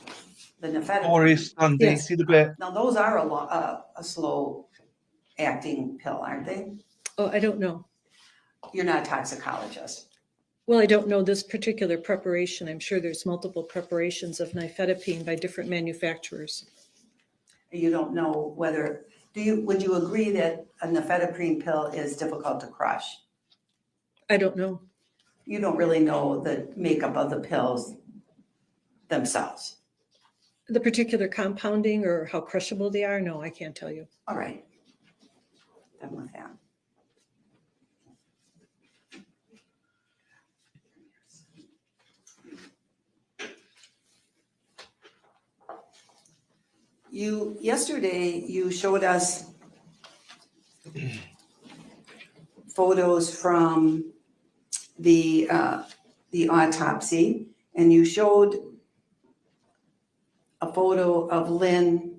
Speaker 7: the nifedipine.
Speaker 1: Boris, Sunday,
Speaker 6: Yes.
Speaker 1: see the bit.
Speaker 7: Now, those are a slow acting pill, aren't they?
Speaker 6: Oh, I don't know.
Speaker 7: You're not a toxicologist.
Speaker 6: Well, I don't know this particular preparation. I'm sure there's multiple preparations of nifedipine by different manufacturers.
Speaker 7: You don't know whether, would you agree that a nifedipine pill is difficult to crush?
Speaker 6: I don't know.
Speaker 7: You don't really know the makeup of the pills themselves.
Speaker 6: The particular compounding or how crushable they are, no, I can't tell you.
Speaker 7: All right. Done with that. Yesterday, you showed us photos from the autopsy, and you showed a photo of Lynn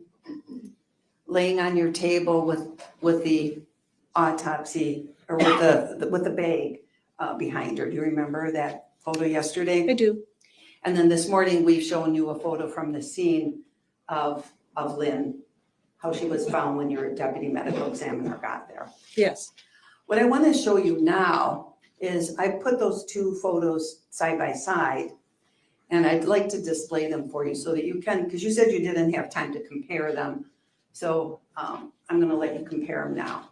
Speaker 7: laying on your table with the autopsy, or with the bag behind her. Do you remember that photo yesterday?
Speaker 6: I do.
Speaker 7: And then this morning, we've shown you a photo from the scene of Lynn, how she was found when your deputy medical examiner got there.
Speaker 6: Yes.
Speaker 7: What I want to show you now is I put those 2 photos side by side, and I'd like to display them for you so that you can, because you said you didn't have time to compare them. So I'm going to let you compare them now.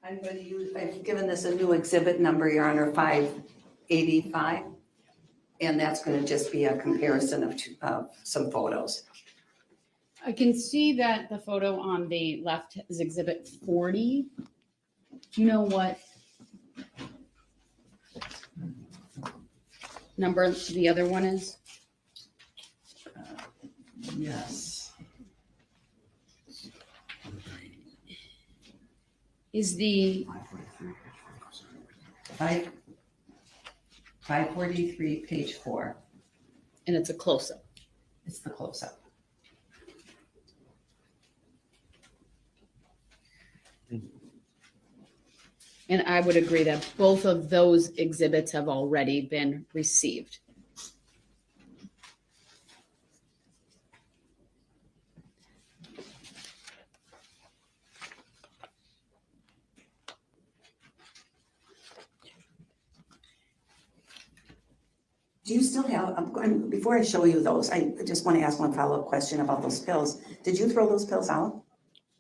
Speaker 7: I'm going to use, I've given this a new exhibit number, Your Honor, 585. And that's going to just be a comparison of some photos.
Speaker 2: I can see that the photo on the left is exhibit 40. Do you know what number the other one is?
Speaker 7: Yes.
Speaker 2: Is the
Speaker 7: 543, page 4.
Speaker 2: and it's a close-up.
Speaker 7: It's the close-up.
Speaker 2: And I would agree that both of those exhibits have already been received.
Speaker 7: Do you still have, before I show you those, I just want to ask one follow-up question about those pills. Did you throw those pills out?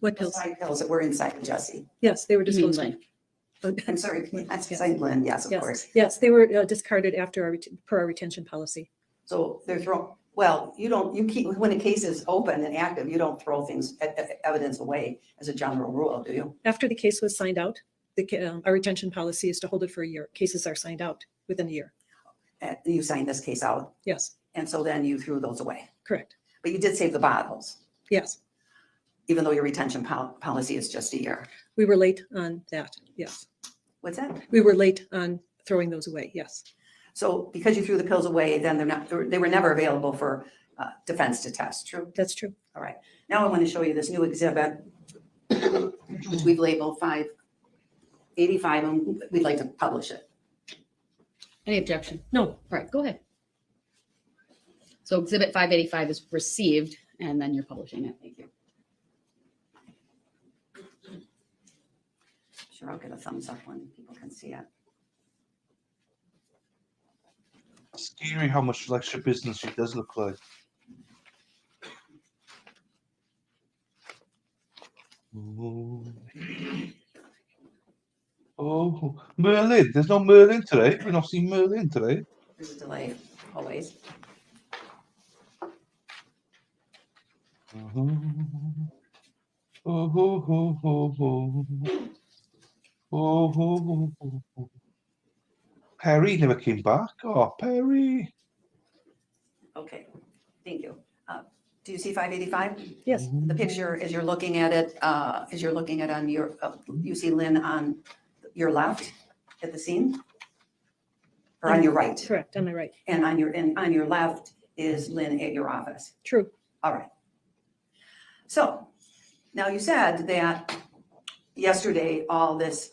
Speaker 6: What
Speaker 7: Those
Speaker 6: pills?
Speaker 7: 5 pills that were inside Jessy?
Speaker 6: Yes, they were
Speaker 2: You mean
Speaker 6: disposed of.
Speaker 2: Lynn?
Speaker 7: I'm sorry, that's inside Lynn, yes, of
Speaker 6: Yes,
Speaker 7: course.
Speaker 6: yes, they were discarded after per our retention policy.
Speaker 7: So they're you keep, when a case is open and active, you don't throw things, evidence away as a general rule, do you?
Speaker 6: After the case was signed out, our retention policy is to hold it for a year. Cases are signed out within a year.
Speaker 7: You signed this case out,
Speaker 6: Yes,
Speaker 7: and so then you threw those away.
Speaker 6: correct.
Speaker 7: But you did save the bottles,
Speaker 6: Yes,
Speaker 7: even though your retention policy is just a year.
Speaker 6: we were late on that. Yes,
Speaker 7: What's that?
Speaker 6: we were late on throwing those away. Yes,
Speaker 7: So because you threw the pills away, then they were never available for defense to test, true?
Speaker 6: that's true.
Speaker 7: All right. Now I want to show you this new exhibit, which we've labeled 585, and we'd like to publish it.
Speaker 2: Any objection?
Speaker 6: No,
Speaker 2: All right, go ahead. So exhibit 585 is received, and then you're publishing it.
Speaker 7: Thank you. Sure, I'll get a thumbs up when people can see it.
Speaker 1: Scary how much like your business she does look like. Oh, Merlin. There's no Merlin today. We're not seeing Merlin today.
Speaker 7: There's a delay, always.
Speaker 1: Perry never came back. Oh, Perry.
Speaker 7: Okay, thank you. Do you see 585?
Speaker 6: Yes,
Speaker 7: The picture, as you're looking at it, on your, you see Lynn on your left at the scene? Or on your right?
Speaker 6: correct, on my right.
Speaker 7: And on your left is Lynn at your office.
Speaker 6: True.
Speaker 7: All right. So now you said that yesterday, all this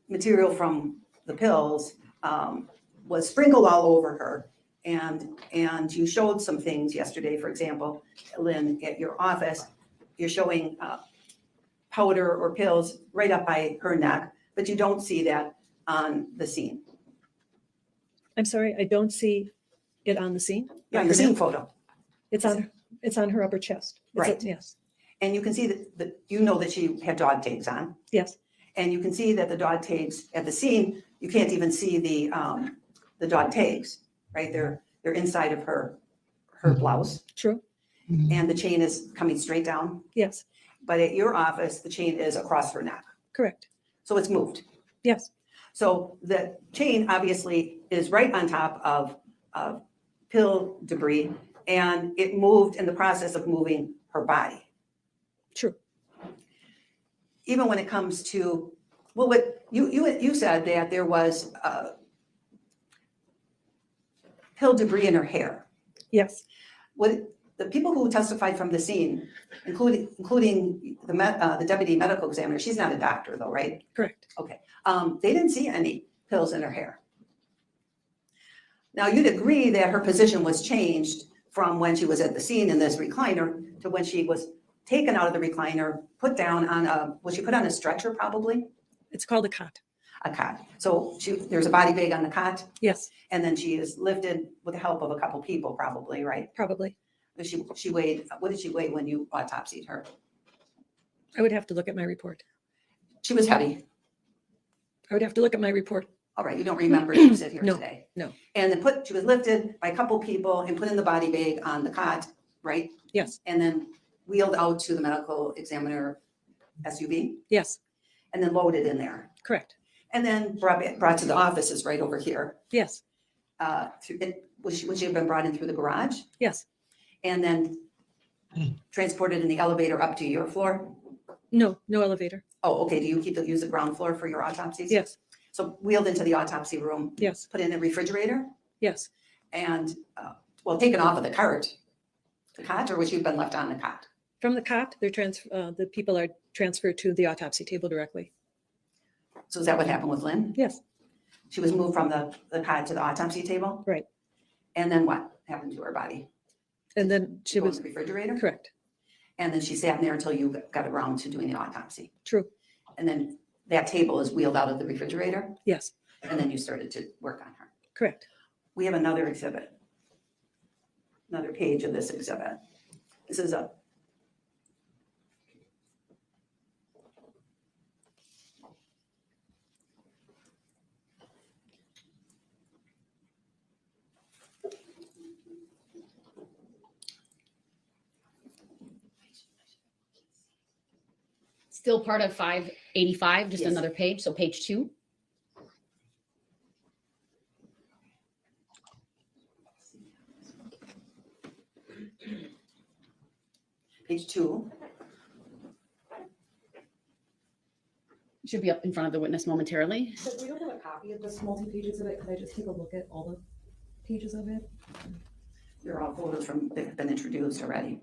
Speaker 7: material from the pills was sprinkled all over her. And you showed some things yesterday, for example, Lynn, at your office, you're showing powder or pills right up by her neck, but you don't see that on the scene.
Speaker 6: I'm sorry, I don't see it on the scene.
Speaker 7: Yeah, the scene photo.
Speaker 6: It's on her upper chest.
Speaker 7: Right.
Speaker 6: Yes,
Speaker 7: And you can see that you know that she had dog tags on.
Speaker 6: yes,
Speaker 7: And you can see that the dog tags at the scene, you can't even see the dog tags, right? They're inside of her blouse,
Speaker 6: true.
Speaker 7: and the chain is coming straight down.
Speaker 6: Yes,
Speaker 7: But at your office, the chain is across her neck.
Speaker 6: correct.
Speaker 7: So it's moved.
Speaker 6: Yes,
Speaker 7: So the chain obviously is right on top of pill debris, and it moved in the process of moving her body.
Speaker 6: true.
Speaker 7: Even when it comes to, well, what you said that there was pill debris in her hair.
Speaker 6: Yes,
Speaker 7: What the people who testified from the scene, including the deputy medical examiner, she's not a doctor though, right?
Speaker 6: correct.
Speaker 7: They didn't see any pills in her hair. Now, you'd agree that her position was changed from when she was at the scene in this recliner to when she was taken out of the recliner, put down on was she put on a stretcher probably?
Speaker 6: It's called a cot.
Speaker 7: A cot. So there's a body bag on the cot,
Speaker 6: Yes,
Speaker 7: and then she is lifted with the help of a couple people probably, right?
Speaker 6: probably.
Speaker 7: She weighed, what did she weigh when you autopsied her?
Speaker 6: I would have to look at my report.
Speaker 7: She was heavy.
Speaker 6: I would have to look at my report.
Speaker 7: All right, you don't remember you sit here
Speaker 6: No,
Speaker 7: today.
Speaker 6: no.
Speaker 7: And then she was lifted by a couple people and put in the body bag on the cot, right?
Speaker 6: Yes,
Speaker 7: And then wheeled out to the medical examiner SUV
Speaker 6: yes,
Speaker 7: and then loaded in there.
Speaker 6: correct.
Speaker 7: And then brought to the offices right over here.
Speaker 6: Yes,
Speaker 7: Would she have been brought in through the garage?
Speaker 6: yes.
Speaker 7: And then transported in the elevator up to your floor?
Speaker 6: No, no elevator.
Speaker 7: Oh, okay. Do you use the ground floor for your autopsies?
Speaker 6: Yes,
Speaker 7: So wheeled into the autopsy room,
Speaker 6: yes,
Speaker 7: put in a refrigerator,
Speaker 6: yes.
Speaker 7: and, taken off of the cot, or was you been left on the cot?
Speaker 6: From the cot, the people are transferred to the autopsy table directly.
Speaker 7: So is that what happened with Lynn?
Speaker 6: Yes,
Speaker 7: She was moved from the cot to the autopsy table?
Speaker 6: right.
Speaker 7: And then what happened to her body?
Speaker 6: And then she
Speaker 7: Go in
Speaker 6: was,
Speaker 7: the refrigerator?
Speaker 6: correct.
Speaker 7: And then she sat in there until you got around to doing the autopsy.
Speaker 6: True.
Speaker 7: And then that table is wheeled out of the refrigerator,
Speaker 6: Yes,
Speaker 7: and then you started to work on her.
Speaker 6: correct.
Speaker 7: We have another exhibit, another page of this exhibit. This is a
Speaker 2: Still part of 585, just
Speaker 7: Yes.
Speaker 2: another page. So page 2.
Speaker 7: page 2.
Speaker 2: Should be up in front of the witness momentarily.
Speaker 3: So we don't have a copy of this multi-page exhibit. Could I just take a look at all the pages of it?
Speaker 7: They're all photos that have been introduced already.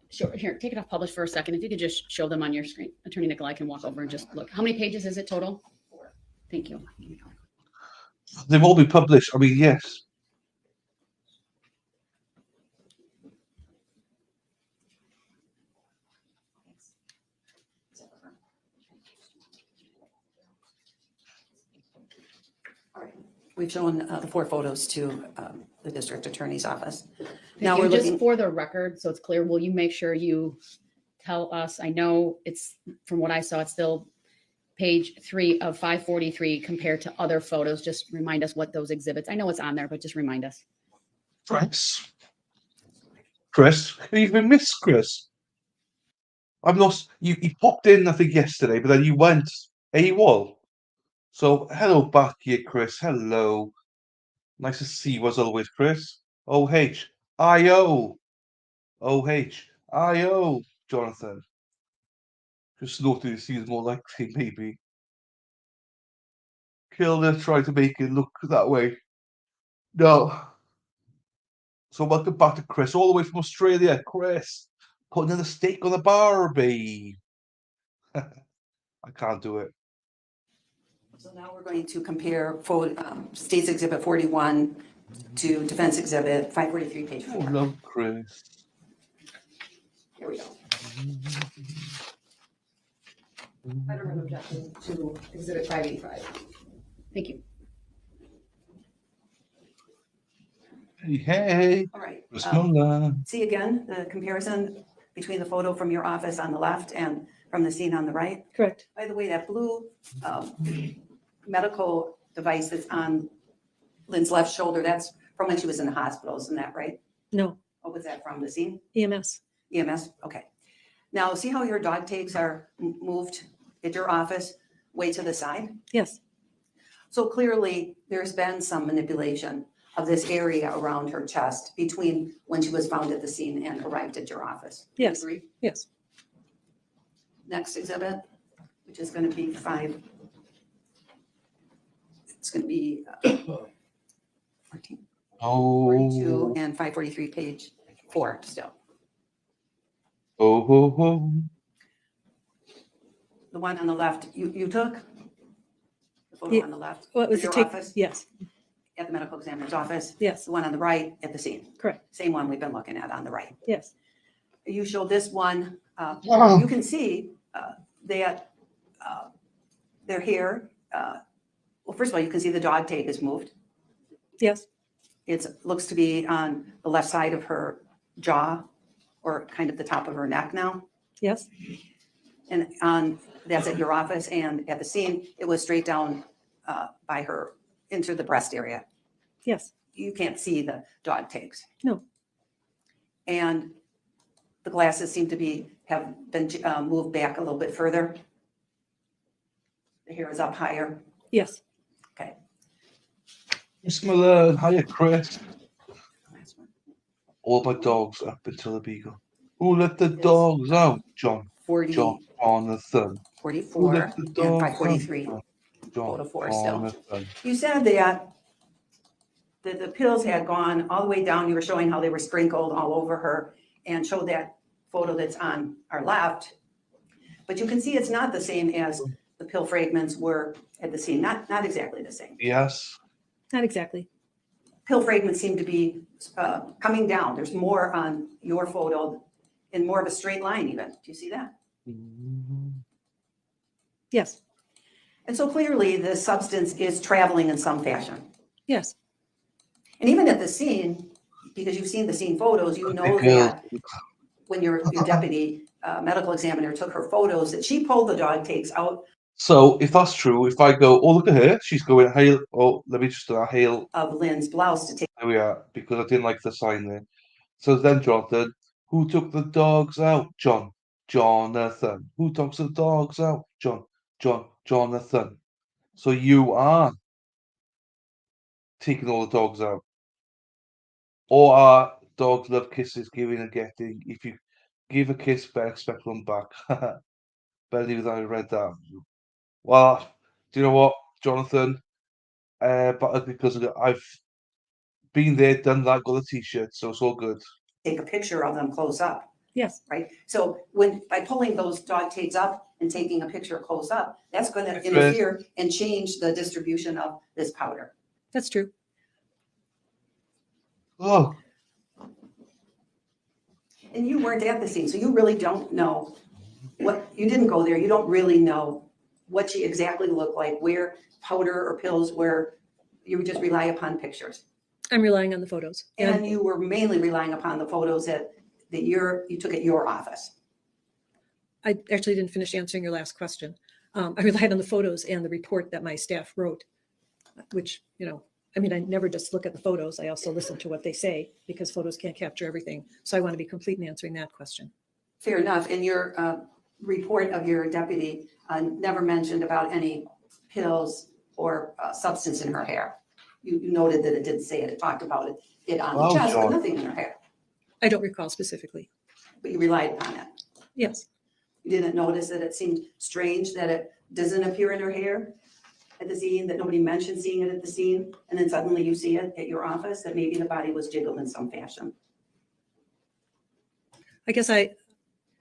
Speaker 2: Sure. Here, take it off publish for a second. If you could just show them on your screen. Attorney Nicolai can walk over and just look. How many pages is it total? 4. Thank you.
Speaker 1: They've all been published. I mean, yes.
Speaker 7: We've shown the 4 photos to the district attorney's office.
Speaker 2: Now
Speaker 7: Now we're
Speaker 2: just
Speaker 7: looking,
Speaker 2: for the record, so it's clear, will you make sure you tell us, I know it's, from what I saw, it's still page 3 of 543 compared to other photos. Just remind us what those exhibits, I know it's on there, but just remind us.
Speaker 1: Chris, you've been missed, Chris. I'm not. You popped in, I think, yesterday, but then you went AWOL. So hello back here, Chris. Hello. Nice to see you as always, Chris. OH, I-O. O-H. I-O, Jonathan. Just noted it seems more likely, maybe. Killer tried to make it look that way. No. So welcome back to Chris, all the way from Australia. Chris, putting in the steak on the Barbie. I can't do it.
Speaker 7: So now we're going to compare State's Exhibit 41 to Defense Exhibit 543, page
Speaker 1: Oh,
Speaker 7: 4.
Speaker 1: love Chris.
Speaker 7: Here we go. I don't have an objection to Exhibit 585.
Speaker 2: Thank you.
Speaker 1: Hey, hey.
Speaker 7: All right.
Speaker 1: Chris Muller.
Speaker 7: See again the comparison between the photo from your office on the left and from the scene on the right?
Speaker 6: Correct.
Speaker 7: By the way, that blue medical device that's on Lynn's left shoulder, that's from when she was in the hospital, isn't that right?
Speaker 6: No,
Speaker 7: What was that from, the scene?
Speaker 6: EMS.
Speaker 7: EMS, okay. Now, see how your dog tags are moved at your office way to the side?
Speaker 6: Yes,
Speaker 7: So clearly, there's been some manipulation of this area around her chest between when she was found at the scene and arrived at your office. Do you
Speaker 6: Yes.
Speaker 7: agree?
Speaker 6: yes.
Speaker 7: Next exhibit, which is going to be 5. It's going to be 14,
Speaker 1: Oh,
Speaker 7: 42 and 543, page 4 still.
Speaker 1: oh, oh, oh.
Speaker 7: The one on the left, you took? The photo
Speaker 6: Yeah.
Speaker 7: on the left?
Speaker 6: What was
Speaker 7: at
Speaker 6: the
Speaker 7: your
Speaker 6: take?
Speaker 7: office?
Speaker 6: Yes,
Speaker 7: At the medical examiner's office?
Speaker 6: yes,
Speaker 7: The one on the right at the scene?
Speaker 6: correct.
Speaker 7: Same one we've been looking at on the right.
Speaker 6: Yes,
Speaker 7: You showed this one,
Speaker 1: Oh.
Speaker 7: you can see that their hair, well, first of all, you can see the dog tape is moved.
Speaker 6: yes,
Speaker 7: It looks to be on the left side of her jaw or kind of the top of her neck now.
Speaker 6: yes,
Speaker 7: And that's at your office, and at the scene, it was straight down by her into the breast area.
Speaker 6: yes.
Speaker 7: You can't see the dog tags.
Speaker 6: No.
Speaker 7: And the glasses seem to have been moved back a little bit further. The hair is up higher.
Speaker 6: Yes,
Speaker 7: Okay.
Speaker 1: Chris Muller. Hiya, Chris.
Speaker 7: Last one.
Speaker 1: All my dogs up until the beagle. Who let the dogs out? John.
Speaker 7: 40,
Speaker 1: Jonathan. Who
Speaker 7: 44,
Speaker 1: let the
Speaker 7: and
Speaker 1: dogs
Speaker 7: 543.
Speaker 1: out?
Speaker 7: Photo 4 still.
Speaker 1: Jonathan.
Speaker 7: You said that the pills had gone all the way down. You were showing how they were sprinkled all over her and showed that photo that's on our left. But you can see it's not the same as the pill fragments were at the scene. Not exactly the same.
Speaker 1: Yes.
Speaker 6: not exactly.
Speaker 7: Pill fragments seem to be coming down. There's more on your photo in more of a straight line even. Do you see that?
Speaker 6: Yes,
Speaker 7: And so clearly the substance is traveling in some fashion.
Speaker 6: yes,
Speaker 7: And even at the scene, because you've seen the scene photos, you know
Speaker 1: Okay,
Speaker 7: that when your deputy medical examiner took her photos, that she pulled the dog tags out
Speaker 1: So if that's true, if I go, oh, look at her, she's going, hail, oh, let me just hail,
Speaker 7: of Lynn's blouse to take.
Speaker 1: there we are, because I didn't like the sign there. So then, Jonathan, who took the dogs out? John. Jonathan. Who took the dogs out? Jonathan. So you are taking all the dogs out. Or are dogs love kisses, giving and getting? If you give a kiss, better expect one back. Better leave that I read that. Well, do you know what, Jonathan? But because I've been there, done that, got a t-shirt, so it's all good.
Speaker 7: Take a picture of them close up,
Speaker 6: yes,
Speaker 7: right? So by pulling those dog tags up and taking a picture close up, that's going to
Speaker 1: That's
Speaker 7: interfere and change the distribution of this powder.
Speaker 6: that's true.
Speaker 1: Oh,
Speaker 7: And you weren't at the scene, so you really don't know you didn't go there. You don't really know what she exactly looked like, where powder or pills were. You would just rely upon pictures.
Speaker 6: I'm relying on the photos.
Speaker 7: And you were mainly relying upon the photos that you took at your office.
Speaker 6: I actually didn't finish answering your last question. I relied on the photos and the report that my staff wrote, which, I mean, I never just look at the photos. I also listen to what they say because photos can't capture everything. So I want to be complete in answering that question.
Speaker 7: Fair enough. And your report of your deputy never mentioned about any pills or substance in her hair. You noted that it didn't say it. It talked about it on the
Speaker 1: Oh,
Speaker 7: chest, but
Speaker 1: John.
Speaker 7: nothing in her hair.
Speaker 6: I don't recall specifically.
Speaker 7: but you relied upon it.
Speaker 6: Yes.
Speaker 7: You didn't notice that it seemed strange that it doesn't appear in her hair at the scene, that nobody mentioned seeing it at the scene, and then suddenly you see it at your office, that maybe the body was jiggled in some fashion.
Speaker 6: I guess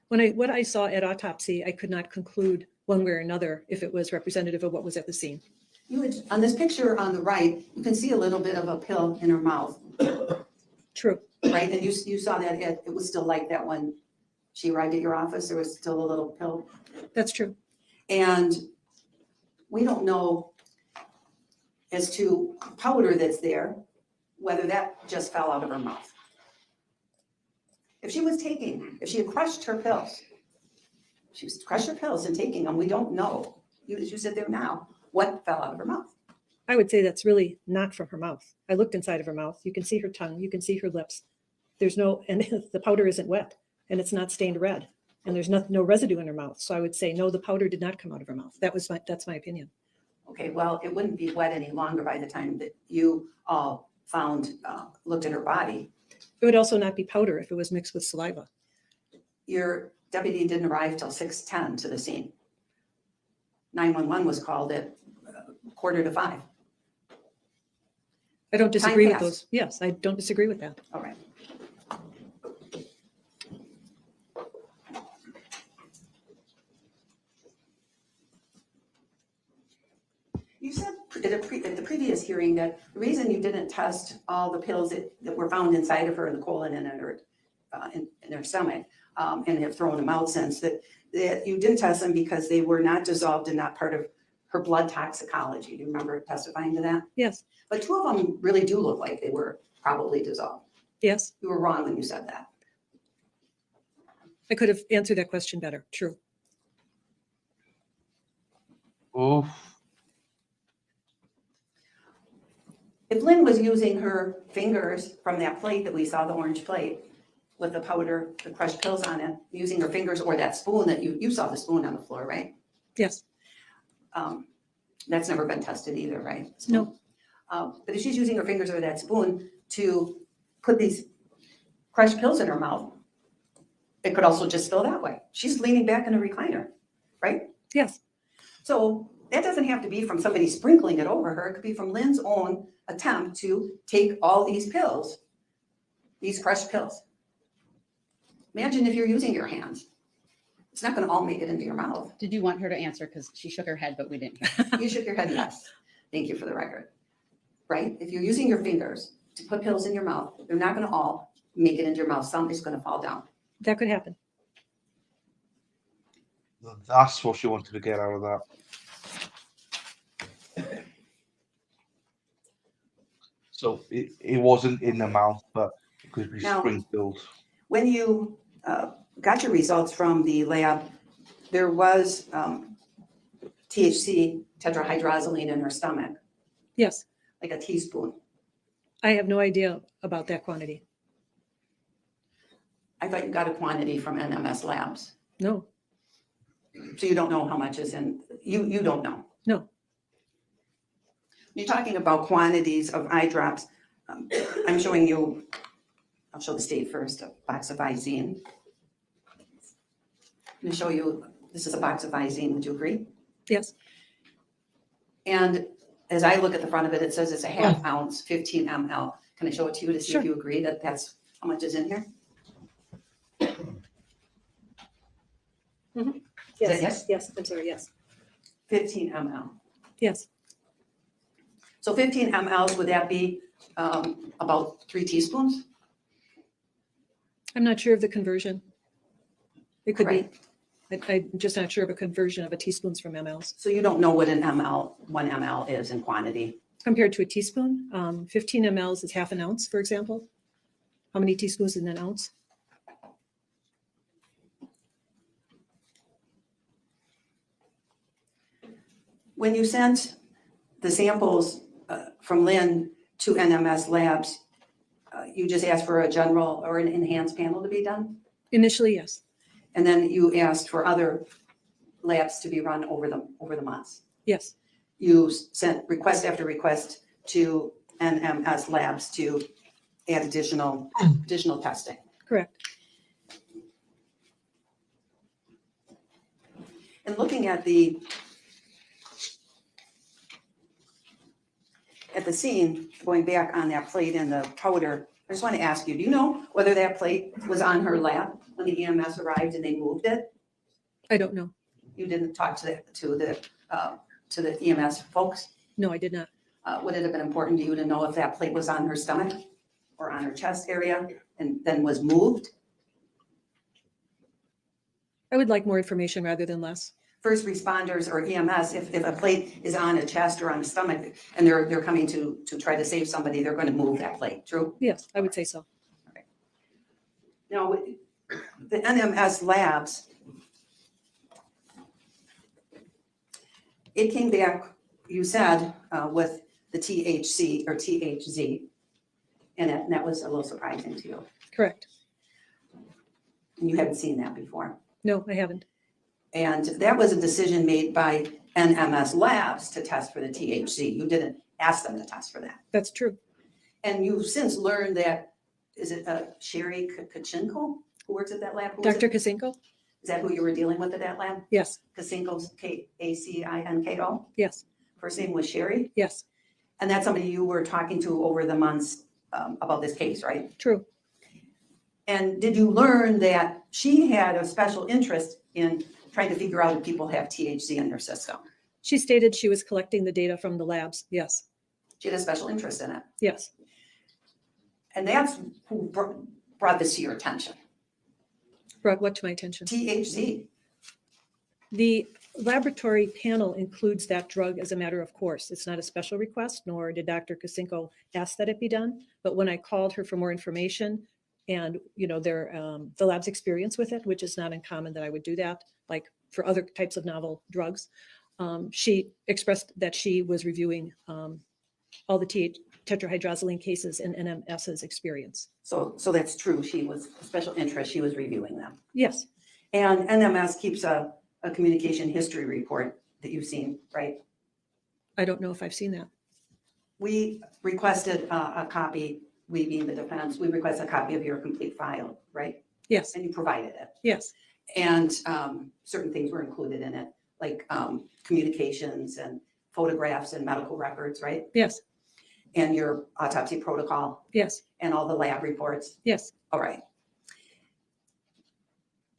Speaker 6: what I saw at autopsy, I could not conclude one way or another if it was representative of what was at the scene.
Speaker 7: On this picture on the right, you can see a little bit of a pill in her mouth,
Speaker 6: True.
Speaker 7: right? And you saw that it was still like that when she arrived at your office, there was still a little pill.
Speaker 6: That's true.
Speaker 7: And we don't know as to powder that's there, whether that just fell out of her mouth. If she had crushed her pills, she was crushed her pills and taking them, we don't know, as you sit there now, what fell out of her mouth.
Speaker 6: I would say that's really not from her mouth. I looked inside of her mouth. You can see her tongue. You can see her lips. There's no, and the powder isn't wet and it's not stained red and there's no residue in her mouth. So I would say, no, the powder did not come out of her mouth. That's my opinion.
Speaker 7: Okay, well, it wouldn't be wet any longer by the time that you all looked at her body.
Speaker 6: It would also not be powder if it was mixed with saliva.
Speaker 7: Your deputy didn't arrive till 6:10 to the scene. 911 was called at 4:45.
Speaker 6: I don't disagree with
Speaker 7: passed.
Speaker 6: those. Yes, I don't disagree with that.
Speaker 7: All right. You said at the previous hearing that the reason you didn't test all the pills that were found inside of her in the colon and in her stomach and have thrown them out since, that you didn't test them because they were not dissolved and not part of her blood toxicology. Do you remember testifying to that?
Speaker 6: Yes,
Speaker 7: But two of them really do look like they were probably dissolved.
Speaker 6: yes.
Speaker 7: You were wrong when you said that.
Speaker 6: I could have answered that question better. True.
Speaker 1: Oof.
Speaker 7: If Lynn was using her fingers from that plate that we saw, the orange plate, with the powder, the crushed pills on it, using her fingers or that spoon that you saw the spoon on the floor, right?
Speaker 6: Yes.
Speaker 7: That's never been tested either, right?
Speaker 6: No.
Speaker 7: But if she's using her fingers or that spoon to put these crushed pills in her mouth, it could also just spill that way. She's leaning back in a recliner, right?
Speaker 6: Yes.
Speaker 7: So that doesn't have to be from somebody sprinkling it over her. It could be from Lynn's own attempt to take all these pills, these crushed pills. Imagine if you're using your hands. It's not going to all make it into your mouth.
Speaker 2: Did you want her to answer? Because she shook her head, but we didn't hear.
Speaker 7: You shook your head yes. Thank you for the record. Right? If you're using your fingers to put pills in your mouth, they're not going to all make it into your mouth. Some is going to fall down.
Speaker 6: That could happen.
Speaker 1: That's what she wanted to get out of that. So it wasn't in the mouth, but it could be
Speaker 7: Now-
Speaker 1: sprinkled.
Speaker 7: When you got your results from the lab, there was THC, tetrahydrozoline, in her stomach,
Speaker 6: Yes.
Speaker 7: like a teaspoon.
Speaker 6: I have no idea about that quantity.
Speaker 7: I thought you got a quantity from NMS Labs.
Speaker 6: No,
Speaker 7: So you don't know how much is in, you don't know.
Speaker 6: no.
Speaker 7: You're talking about quantities of eye drops. I'm showing you, I'll show the state first, a box of Visine. I'm going to show you, this is a box of Visine, would you agree?
Speaker 6: Yes.
Speaker 7: And as I look at the front of it, it says it's a half ounce, 15 ml. Can I show it to you to see
Speaker 6: Sure.
Speaker 7: if you agree that that's how much is in here?
Speaker 6: Yes.
Speaker 7: yes?
Speaker 6: Yes. I'm sorry. Yes.
Speaker 7: 15 ml.
Speaker 6: Yes.
Speaker 7: So 15 mLs, would that be about 3 teaspoons?
Speaker 6: I'm not sure of the conversion. It could
Speaker 7: Right.
Speaker 6: be. I'm just not sure of a conversion of a teaspoons from mLs.
Speaker 7: So you don't know what an ml, 1 ml is in quantity.
Speaker 6: Compared to a teaspoon, 15 mLs is half an ounce, for example. How many teaspoons in an ounce?
Speaker 7: When you sent the samples from Lynn to NMS Labs, you just asked for a general or an enhanced panel to be done?
Speaker 6: Initially, yes.
Speaker 7: And then you asked for other labs to be run over the months.
Speaker 6: Yes.
Speaker 7: You sent request after request to NMS Labs to add additional testing.
Speaker 6: Correct.
Speaker 7: And looking at the scene, going back on that plate and the powder, I just want to ask you, do you know whether that plate was on her lap when the EMS arrived and they moved it?
Speaker 6: I don't know.
Speaker 7: You didn't talk to the EMS folks?
Speaker 6: No, I did not.
Speaker 7: Would it have been important to you to know if that plate was on her stomach or on her chest area and then was moved?
Speaker 6: I would like more information rather than less.
Speaker 7: First responders or EMS, if a plate is on a chest or on a stomach and they're coming to try to save somebody, they're going to move that plate, true?
Speaker 6: Yes, I would say so.
Speaker 7: Now, the NMS labs, it came back, you said, with the THC or THZ, and that was a little surprising to you.
Speaker 6: Correct.
Speaker 7: And you haven't seen that before.
Speaker 6: No, I haven't.
Speaker 7: And that was a decision made by NMS labs to test for the THC. You didn't ask them to test for that.
Speaker 6: That's true.
Speaker 7: And you've since learned that, is it Sherry Kachinko who works at that lab? Who is
Speaker 6: Dr.
Speaker 7: it?
Speaker 6: Kacinko?
Speaker 7: Is that who you were dealing with at that lab?
Speaker 6: Yes,
Speaker 7: Kacinko's Kacinko?
Speaker 6: yes,
Speaker 7: First name was Sherry?
Speaker 6: yes,
Speaker 7: And that's somebody you were talking to over the months about this case, right?
Speaker 6: true.
Speaker 7: And did you learn that she had a special interest in trying to figure out if people have THC in their system?
Speaker 6: She stated she was collecting the data from the labs. Yes,
Speaker 7: She had a special interest in it.
Speaker 6: yes.
Speaker 7: And that's who brought this to your attention.
Speaker 6: Brought what to my attention?
Speaker 7: THC.
Speaker 6: The laboratory panel includes that drug as a matter of course. It's not a special request, nor did Dr. Kacinko ask that it be done. But when I called her for more information and, the lab's experience with it, which is not uncommon that I would do that, like for other types of novel drugs, she expressed that she was reviewing all the tetrahydrozoline cases in NMS's experience.
Speaker 7: So that's true. She was a special interest. She was reviewing them.
Speaker 6: Yes,
Speaker 7: And NMS keeps a communication history report that you've seen, right?
Speaker 6: I don't know if I've seen that.
Speaker 7: We requested a copy, we being the defense, we requested a copy of your complete file, right?
Speaker 6: Yes,
Speaker 7: And you provided it.
Speaker 6: yes,
Speaker 7: And certain things were included in it, like communications and photographs and medical records, right?
Speaker 6: yes,
Speaker 7: And your autopsy protocol
Speaker 6: yes,
Speaker 7: and all the lab reports.
Speaker 6: yes.
Speaker 7: All right.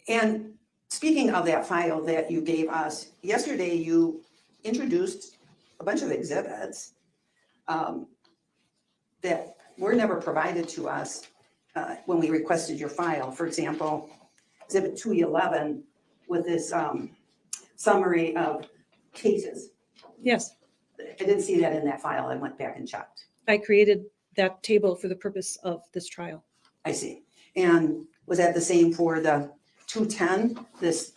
Speaker 7: And speaking of that file that you gave us, yesterday you introduced a bunch of exhibits that were never provided to us when we requested your file. For example, Exhibit 211 with this summary of cases.
Speaker 6: Yes,
Speaker 7: I didn't see that in that file. I went back and checked.
Speaker 6: I created that table for the purpose of this trial.
Speaker 7: I see. And was that the same for the 210, this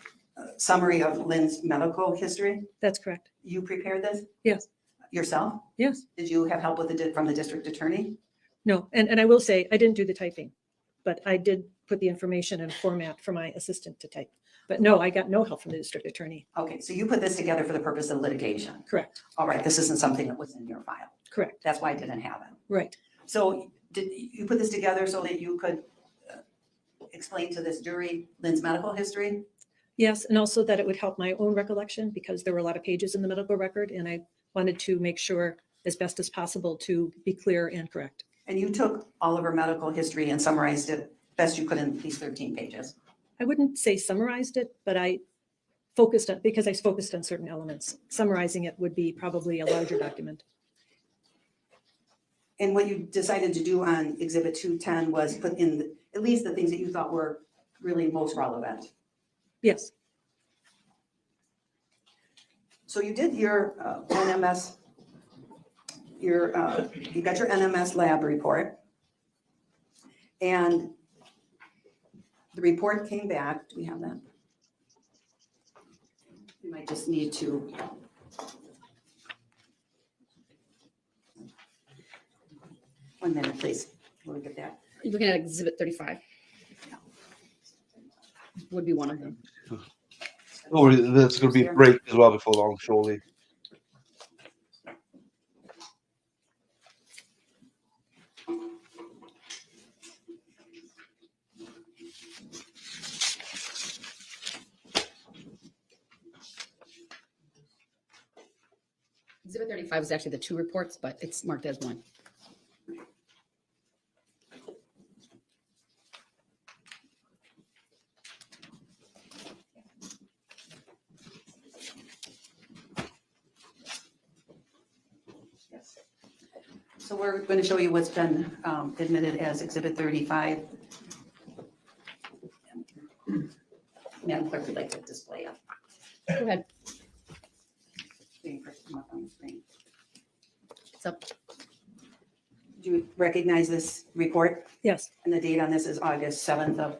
Speaker 7: summary of Lynn's medical history?
Speaker 6: That's correct.
Speaker 7: You prepared this
Speaker 6: Yes,
Speaker 7: yourself?
Speaker 6: yes.
Speaker 7: Did you have help with from the district attorney?
Speaker 6: No, and I will say, I didn't do the typing, but I did put the information in format for my assistant to type. But no, I got no help from the district attorney.
Speaker 7: Okay, so you put this together for the purpose of litigation.
Speaker 6: Correct,
Speaker 7: All right, this isn't something that was in your file.
Speaker 6: correct,
Speaker 7: That's why I didn't have it.
Speaker 6: right.
Speaker 7: So did you put this together so that you could explain to this jury Lynn's medical history?
Speaker 6: Yes, and also that it would help my own recollection because there were a lot of pages in the medical record and I wanted to make sure as best as possible to be clear and correct.
Speaker 7: And you took all of her medical history and summarized it best you could in these 13 pages.
Speaker 6: I wouldn't say summarized it, but I focused on, because I focused on certain elements. Summarizing it would be probably a larger document.
Speaker 7: And what you decided to do on Exhibit 210 was put in at least the things that you thought were really most relevant.
Speaker 6: Yes,
Speaker 7: So you did your NMS, you got your NMS lab report. And the report came back. Do we have that? You might just need to. One minute, please. We'll get that.
Speaker 2: You're looking at Exhibit 35. Would be one of them.
Speaker 1: Oh, there's going to be a break as well before long, surely.
Speaker 2: Exhibit 35 is actually the 2 reports, but it's marked as 1.
Speaker 7: So we're going to show you what's been admitted as Exhibit 35. Madam Clerk would like to display it.
Speaker 2: Go ahead.
Speaker 7: Waiting for it to come up on the screen.
Speaker 2: It's up.
Speaker 7: Do you recognize this report?
Speaker 6: Yes,
Speaker 7: And the date on this is August 7th of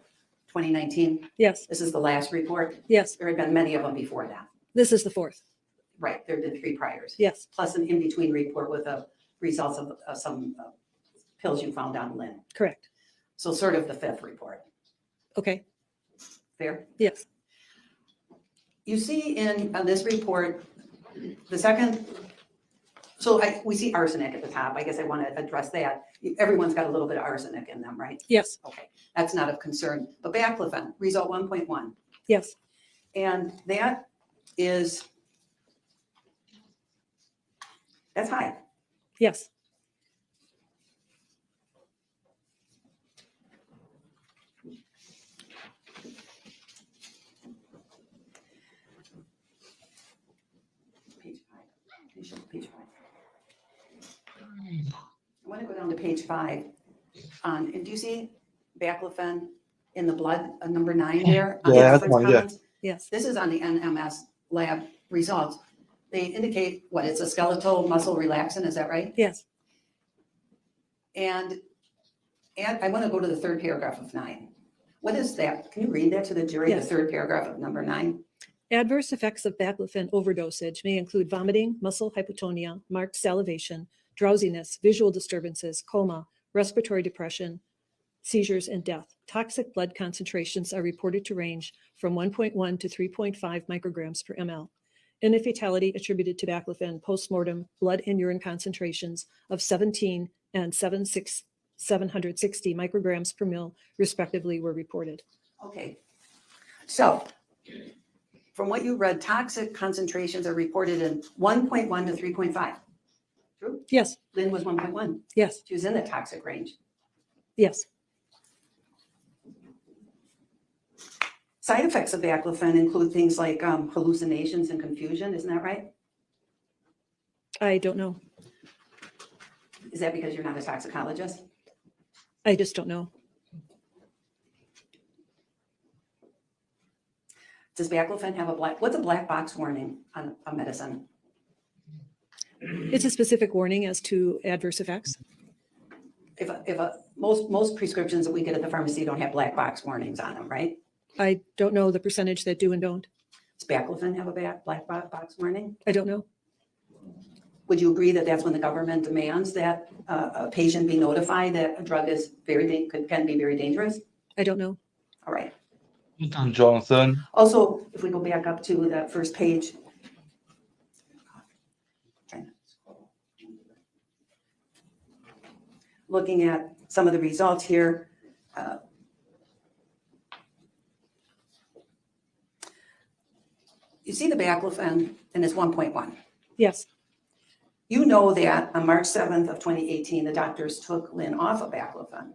Speaker 7: 2019.
Speaker 6: yes,
Speaker 7: This is the last report.
Speaker 6: yes.
Speaker 7: There had been many of them before that.
Speaker 6: This is the 4th.
Speaker 7: Right, there have been 3 priors.
Speaker 6: Yes,
Speaker 7: Plus an in-between report with the results of some pills you found on Lynn.
Speaker 6: correct.
Speaker 7: So sort of the 5th report.
Speaker 6: Okay,
Speaker 7: Fair?
Speaker 6: yes,
Speaker 7: You see in this report, the second, so we see arsenic at the top. I guess I want to address that. Everyone's got a little bit of arsenic in them, right?
Speaker 6: yes,
Speaker 7: Okay, that's not of concern. But baclofen, result 1.1.
Speaker 6: yes,
Speaker 7: And that is, that's high.
Speaker 6: yes,
Speaker 7: Page 5. Can you show page 5? I want to go down to page 5. And do you see baclofen in the blood, number 9 there? on
Speaker 1: Yeah,
Speaker 7: the
Speaker 1: that's one, yeah.
Speaker 7: comments?
Speaker 6: yes,
Speaker 7: This is on the NMS lab results. They indicate what, it's a skeletal muscle relaxant, is that right?
Speaker 6: yes.
Speaker 7: And I want to go to the 3rd paragraph of 9. What is that? Can you read that to the jury, the
Speaker 6: Yes.
Speaker 7: 3rd paragraph of number 9?
Speaker 6: Adverse effects of baclofen overdosage may include vomiting, muscle hypotonia, marked salivation, drowsiness, visual disturbances, coma, respiratory depression, seizures, and death. Toxic blood concentrations are reported to range from 1.1 to 3.5 micrograms per ml. In a fatality attributed to baclofen, postmortem blood and urine concentrations of 17 and 760 micrograms per ml respectively were reported.
Speaker 7: Okay. So from what you read, toxic concentrations are reported in 1.1 to 3.5. True?
Speaker 6: Yes,
Speaker 7: Lynn was 1.1.
Speaker 6: yes,
Speaker 7: She was in the toxic range.
Speaker 6: yes,
Speaker 7: Side effects of baclofen include things like hallucinations and confusion. Isn't that right?
Speaker 6: I don't know.
Speaker 7: Is that because you're not a toxicologist?
Speaker 6: I just don't know.
Speaker 7: Does baclofen have what's a black box warning on a medicine?
Speaker 6: It's a specific warning as to adverse effects.
Speaker 7: Most prescriptions that we get at the pharmacy don't have black box warnings on them, right?
Speaker 6: I don't know the percentage that do and don't.
Speaker 7: Does baclofen have a black box warning?
Speaker 6: I don't know.
Speaker 7: Would you agree that that's when the government demands that a patient be notified that a drug is can be very dangerous?
Speaker 6: I don't know.
Speaker 7: All right.
Speaker 1: Well done, Jonathan.
Speaker 7: Also, if we go back up to that first page. Looking at some of the results here. You see the baclofen and it's 1.1.
Speaker 6: Yes,
Speaker 7: You know that on March 7th of 2018, the doctors took Lynn off of baclofen.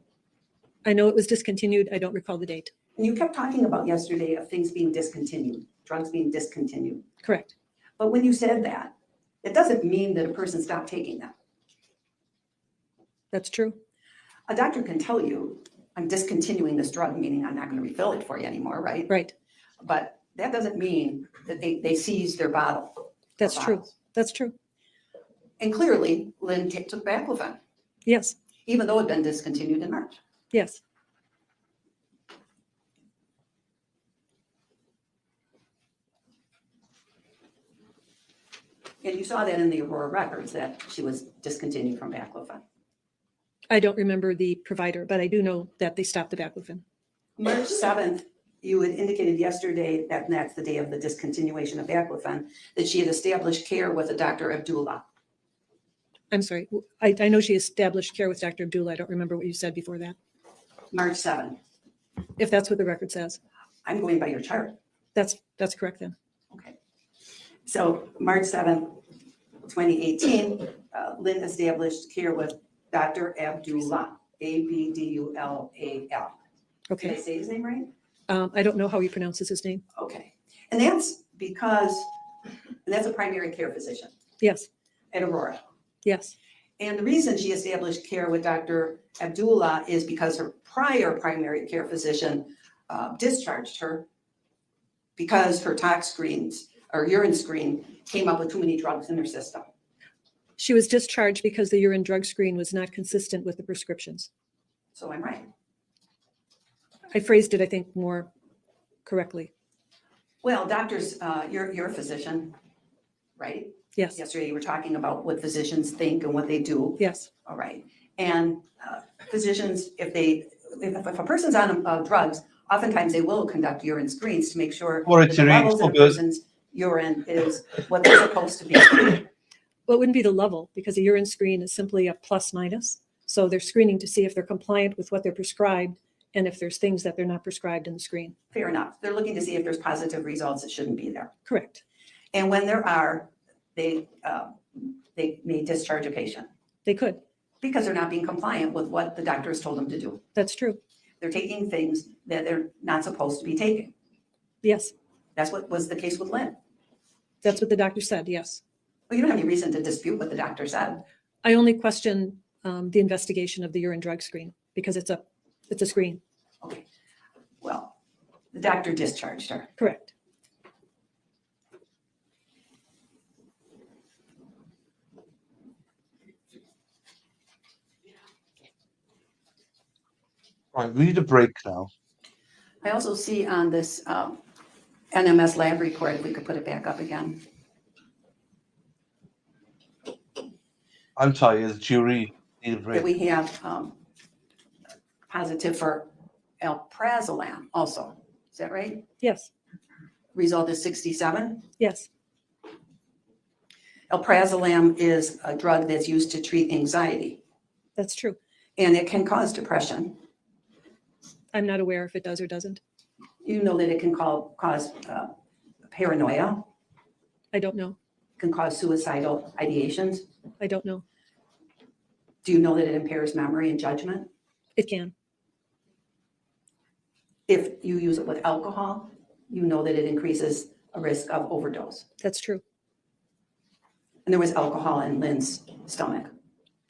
Speaker 6: I know it was discontinued. I don't recall the date.
Speaker 7: And you kept talking about yesterday of things being discontinued, drugs being discontinued.
Speaker 6: Correct.
Speaker 7: But when you said that, it doesn't mean that a person stopped taking them.
Speaker 6: That's true.
Speaker 7: A doctor can tell you, I'm discontinuing this drug, meaning I'm not going to refill it for you anymore, right?
Speaker 6: Right.
Speaker 7: But that doesn't mean that they seized their bottle.
Speaker 6: That's
Speaker 7: or
Speaker 6: true.
Speaker 7: bottles.
Speaker 6: That's true.
Speaker 7: And clearly, Lynn took baclofen,
Speaker 6: Yes,
Speaker 7: even though it had been discontinued in March.
Speaker 6: yes,
Speaker 7: And you saw that in the Aurora records that she was discontinued from baclofen.
Speaker 6: I don't remember the provider, but I do know that they stopped the baclofen.
Speaker 7: March 7th, you had indicated yesterday that that's the day of the discontinuation of baclofen, that she had established care with a Dr. Abdullah.
Speaker 6: I'm sorry. I know she established care with Dr. Abdullah. I don't remember what you said before that.
Speaker 7: March 7th.
Speaker 6: If that's what the record says,
Speaker 7: I'm going by your chart.
Speaker 6: that's correct then.
Speaker 7: Okay. So March 7th, 2018, Lynn established care with Dr. Abdullah, Abdulal. Did I
Speaker 6: Okay.
Speaker 7: say his name right?
Speaker 6: I don't know how he pronounces his name.
Speaker 7: Okay. And that's because, and that's a primary care physician
Speaker 6: Yes,
Speaker 7: at Aurora.
Speaker 6: yes,
Speaker 7: And the reason she established care with Dr. Abdullah is because her prior primary care physician discharged her because her tox screens or urine screen came up with too many drugs in her system.
Speaker 6: she was discharged because the urine drug screen was not consistent with the prescriptions.
Speaker 7: So I'm right.
Speaker 6: I phrased it, I think, more correctly.
Speaker 7: Well, doctors, you're a physician, right?
Speaker 6: Yes,
Speaker 7: Yesterday you were talking about what physicians think and what they do.
Speaker 6: yes,
Speaker 7: All right. And physicians, if a person's on drugs, oftentimes they will conduct urine screens to make sure
Speaker 1: Or
Speaker 7: that
Speaker 1: it's
Speaker 7: the
Speaker 1: your
Speaker 7: levels
Speaker 1: age,
Speaker 7: of a
Speaker 1: good.
Speaker 7: person's urine is what they're supposed to be.
Speaker 6: well, it wouldn't be the level because a urine screen is simply a plus minus. So they're screening to see if they're compliant with what they're prescribed and if there's things that they're not prescribed in the screen.
Speaker 7: Fair enough. They're looking to see if there's positive results that shouldn't be there.
Speaker 6: Correct.
Speaker 7: And when there are, they may discharge a patient
Speaker 6: They could.
Speaker 7: because they're not being compliant with what the doctor has told them to do.
Speaker 6: That's true.
Speaker 7: They're taking things that they're not supposed to be taking.
Speaker 6: Yes,
Speaker 7: That's what was the case with Lynn.
Speaker 6: that's what the doctor said. Yes.
Speaker 7: Well, you don't have any reason to dispute what the doctor said.
Speaker 6: I only question the investigation of the urine drug screen because it's a screen.
Speaker 7: Okay. Well, the doctor discharged her.
Speaker 6: Correct.
Speaker 1: Right, we need a break now.
Speaker 7: I also see on this NMS lab report, if we could put it back up again.
Speaker 1: I'm tired, the jury need a
Speaker 7: That
Speaker 1: break.
Speaker 7: we have positive for alprazolam also. Is that right?
Speaker 6: Yes,
Speaker 7: Result is 67.
Speaker 6: yes,
Speaker 7: Alprazolam is a drug that's used to treat anxiety,
Speaker 6: that's true.
Speaker 7: and it can cause depression.
Speaker 6: I'm not aware if it does or doesn't.
Speaker 7: You know that it can cause paranoia,
Speaker 6: I don't know.
Speaker 7: can cause suicidal ideations.
Speaker 6: I don't know.
Speaker 7: Do you know that it impairs memory and judgment?
Speaker 6: It can.
Speaker 7: If you use it with alcohol, you know that it increases a risk of overdose.
Speaker 6: That's true.
Speaker 7: And there was alcohol in Lynn's stomach.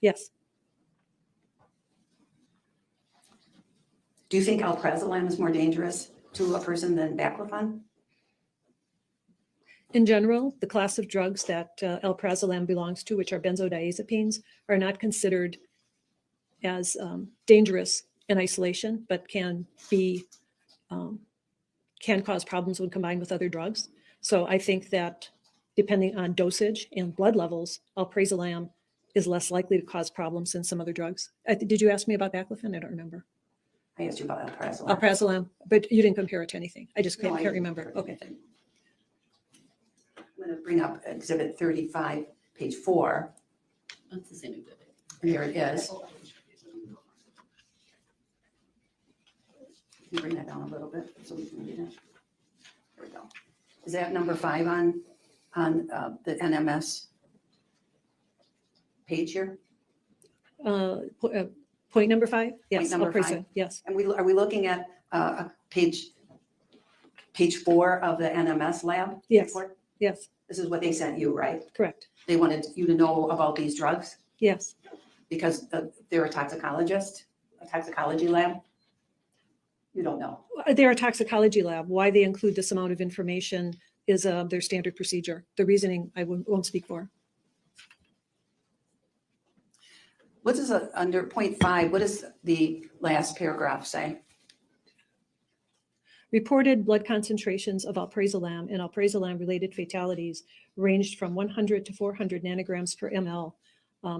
Speaker 6: Yes.
Speaker 7: Do you think alprazolam is more dangerous to a person than baclofen?
Speaker 6: In general, the class of drugs that alprazolam belongs to, which are benzodiazepines, are not considered as dangerous in isolation, but can cause problems when combined with other drugs. So I think that depending on dosage and blood levels, alprazolam is less likely to cause problems than some other drugs. Did you ask me about baclofen? I don't remember.
Speaker 7: I asked you about alprazolam.
Speaker 6: Alprazolam, but you didn't compare it to anything. I just
Speaker 7: No,
Speaker 6: can't
Speaker 7: I didn't
Speaker 6: remember.
Speaker 7: compare
Speaker 6: Okay.
Speaker 7: anything. I'm going to bring up Exhibit 35, page 4.
Speaker 2: That's the same exhibit.
Speaker 7: And here it is. Can you bring that down a little bit so we can read it? There we go. Is that number 5 on the NMS page here?
Speaker 6: Point number 5? Yes.
Speaker 7: number
Speaker 6: alprazolam,
Speaker 7: 5?
Speaker 6: Yes.
Speaker 7: And are we looking at page 4 of the NMS lab?
Speaker 6: Yes.
Speaker 7: report?
Speaker 6: Yes.
Speaker 7: This is what they sent you, right?
Speaker 6: Correct.
Speaker 7: They wanted you to know about these drugs
Speaker 6: Yes.
Speaker 7: because they're a toxicologist, a toxicology lab? You don't know.
Speaker 6: They're a toxicology lab. Why they include this amount of information is their standard procedure. The reasoning I won't speak for.
Speaker 7: What does under point 5, what does the last paragraph say?
Speaker 6: Reported blood concentrations of alprazolam and alprazolam-related fatalities ranged from 100 to 400 nanograms per ml,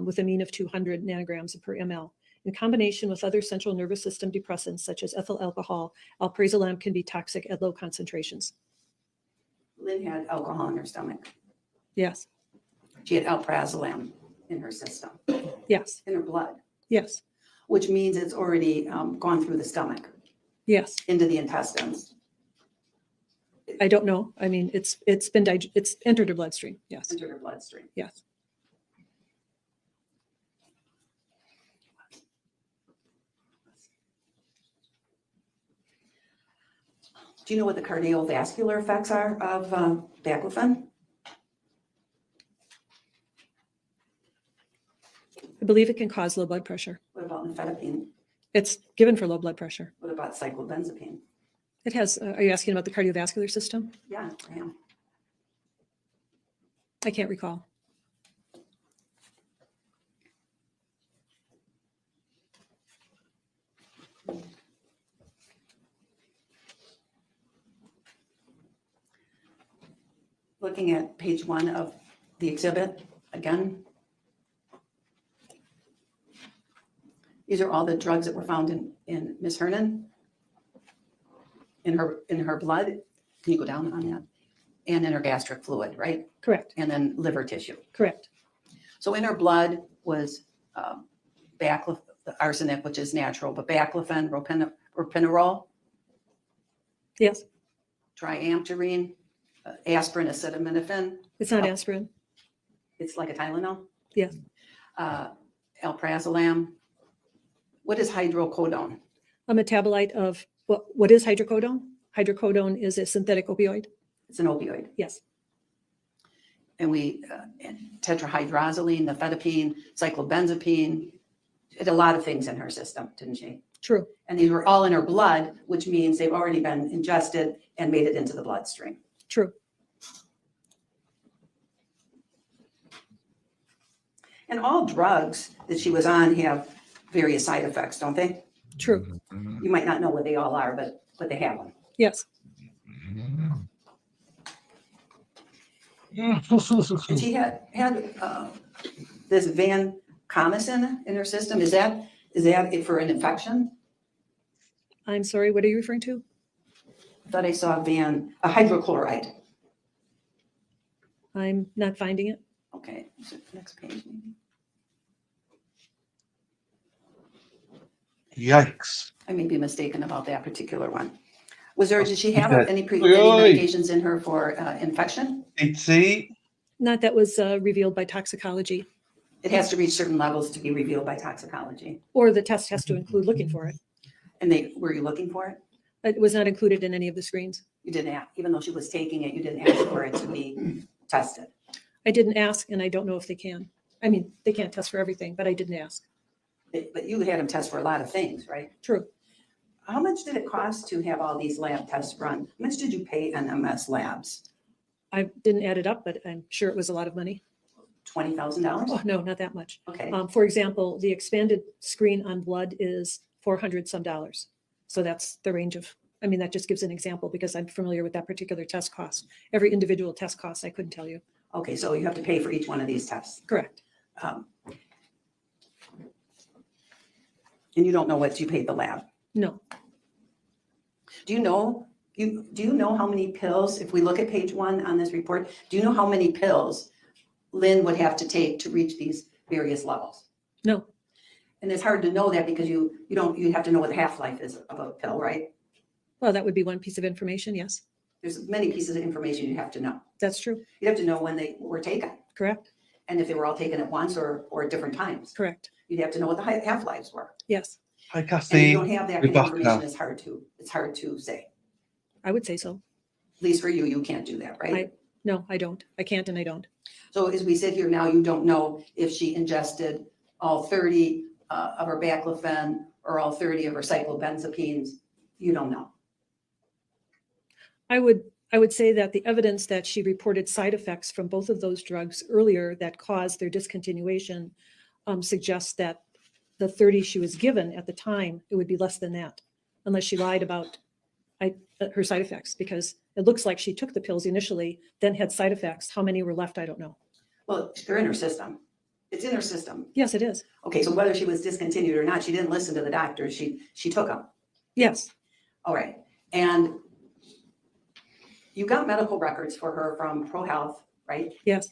Speaker 6: with a mean of 200 nanograms per ml. In combination with other central nervous system depressants such as ethyl alcohol, alprazolam can be toxic at low concentrations.
Speaker 7: Lynn had alcohol in her stomach.
Speaker 6: Yes.
Speaker 7: She had alprazolam in her system,
Speaker 6: Yes.
Speaker 7: in her blood,
Speaker 6: Yes.
Speaker 7: which means it's already gone through the stomach
Speaker 6: Yes.
Speaker 7: into the intestines,
Speaker 6: I don't know. I mean, it's entered her bloodstream. Yes.
Speaker 7: into her bloodstream.
Speaker 6: Yes.
Speaker 7: Do you know what the cardiovascular effects are of baclofen?
Speaker 6: I believe it can cause low blood pressure.
Speaker 7: What about nifedipine?
Speaker 6: It's given for low blood pressure.
Speaker 7: What about cyclobenzapine?
Speaker 6: It has, are you asking about the cardiovascular system?
Speaker 7: Yeah, I am.
Speaker 6: I can't recall.
Speaker 7: Looking at page 1 of the exhibit again. These are all the drugs that were found in Ms. Hernan, in her blood. Can you go down on that? And in her gastric fluid, right?
Speaker 6: Correct,
Speaker 7: And then liver tissue.
Speaker 6: correct.
Speaker 7: So in her blood was arsenic, which is natural, but baclofen, ropinirole,
Speaker 6: Yes,
Speaker 7: triamterene, aspirin, acetaminophen.
Speaker 6: it's not aspirin.
Speaker 7: It's like a Tylenol.
Speaker 6: Yes.
Speaker 7: Alprazolam. What is hydrocodone?
Speaker 6: A metabolite of, what is hydrocodone? Hydrocodone is a synthetic opioid.
Speaker 7: It's an opioid.
Speaker 6: Yes,
Speaker 7: And tetrahydrozoline, nifedipine, cyclobenzapine, did a lot of things in her system, didn't she?
Speaker 6: true.
Speaker 7: And these were all in her blood, which means they've already been ingested and made it into the bloodstream.
Speaker 6: True.
Speaker 7: And all drugs that she was on have various side effects, don't they?
Speaker 6: True.
Speaker 7: You might not know what they all are, but they have them.
Speaker 6: Yes.
Speaker 7: And she had this vancomycin in her system. Is that it for an infection?
Speaker 6: I'm sorry, what are you referring to?
Speaker 7: I thought I saw hydrochloride.
Speaker 6: I'm not finding it.
Speaker 7: Okay, is it next page maybe?
Speaker 1: Yikes.
Speaker 7: I may be mistaken about that particular one. Did she have
Speaker 1: Yeah.
Speaker 7: any
Speaker 1: Oi.
Speaker 7: medications in her for infection?
Speaker 1: See?
Speaker 6: Not that was revealed by toxicology,
Speaker 7: It has to reach certain levels to be revealed by toxicology.
Speaker 6: or the test has to include looking for it.
Speaker 7: And were you looking for it?
Speaker 6: It was not included in any of the screens.
Speaker 7: You didn't ask, even though she was taking it, you didn't ask for it to be tested.
Speaker 6: I didn't ask, and I don't know if they can. I mean, they can't test for everything, but I didn't ask.
Speaker 7: But you had them test for a lot of things, right?
Speaker 6: True.
Speaker 7: How much did it cost to have all these lab tests run? How much did you pay NMS Labs?
Speaker 6: I didn't add it up, but I'm sure it was a lot of money.
Speaker 7: $20,000?
Speaker 6: Oh, no, not that much.
Speaker 7: Okay,
Speaker 6: For example, the expanded screen on blood is $400 some. So that's the range of, I mean, that just gives an example because I'm familiar with that particular test cost. Every individual test cost, I couldn't tell you.
Speaker 7: okay, so you have to pay for each one of these tests.
Speaker 6: Correct.
Speaker 7: And you don't know what you paid the lab.
Speaker 6: No,
Speaker 7: Do you know how many pills, if we look at page 1 on this report, do you know how many pills Lynn would have to take to reach these various levels?
Speaker 6: no,
Speaker 7: And it's hard to know that because you have to know what the half-life is of a pill, right?
Speaker 6: well, that would be one piece of information. Yes,
Speaker 7: There's many pieces of information you have to know.
Speaker 6: that's true.
Speaker 7: You have to know when they were taken
Speaker 6: Correct.
Speaker 7: and if they were all taken at once or at different times.
Speaker 6: Correct.
Speaker 7: You'd have to know what the half-lives were.
Speaker 6: Yes,
Speaker 1: Hi,
Speaker 7: And if
Speaker 1: Cassie.
Speaker 7: you don't have that kind of
Speaker 1: Rebecca.
Speaker 7: information, it's hard to say.
Speaker 6: I would say so.
Speaker 7: At least for you, you can't do that, right?
Speaker 6: No, I don't. I can't and I don't.
Speaker 7: So as we sit here now, you don't know if she ingested all 30 of her baclofen or all 30 of her cyclobenzapines. You don't know.
Speaker 6: I would say that the evidence that she reported side effects from both of those drugs earlier that caused their discontinuation suggests that the 30 she was given at the time, it would be less than that, unless she lied about her side effects, because it looks like she took the pills initially, then had side effects. How many were left? I don't know.
Speaker 7: Well, they're in her system. It's in her system.
Speaker 6: Yes, it is.
Speaker 7: Okay, so whether she was discontinued or not, she didn't listen to the doctor. She took them.
Speaker 6: Yes,
Speaker 7: All right. And you got medical records for her from ProHealth, right?
Speaker 6: yes,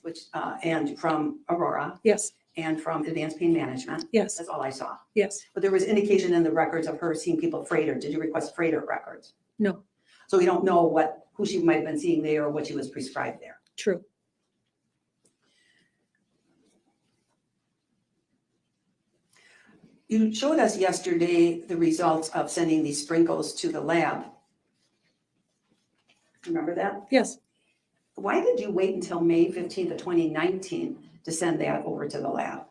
Speaker 7: And from Aurora
Speaker 6: yes,
Speaker 7: and from Advanced Pain Management.
Speaker 6: yes,
Speaker 7: That's all I saw.
Speaker 6: yes.
Speaker 7: But there was indication in the records of her seeing people at Freighter. Did you request Freighter records?
Speaker 6: No,
Speaker 7: So we don't know who she might have been seeing there or what she was prescribed there.
Speaker 6: true.
Speaker 7: You showed us yesterday the results of sending these sprinkles to the lab. Remember that?
Speaker 6: Yes,
Speaker 7: Why did you wait until May 15th of 2019 to send that over to the lab?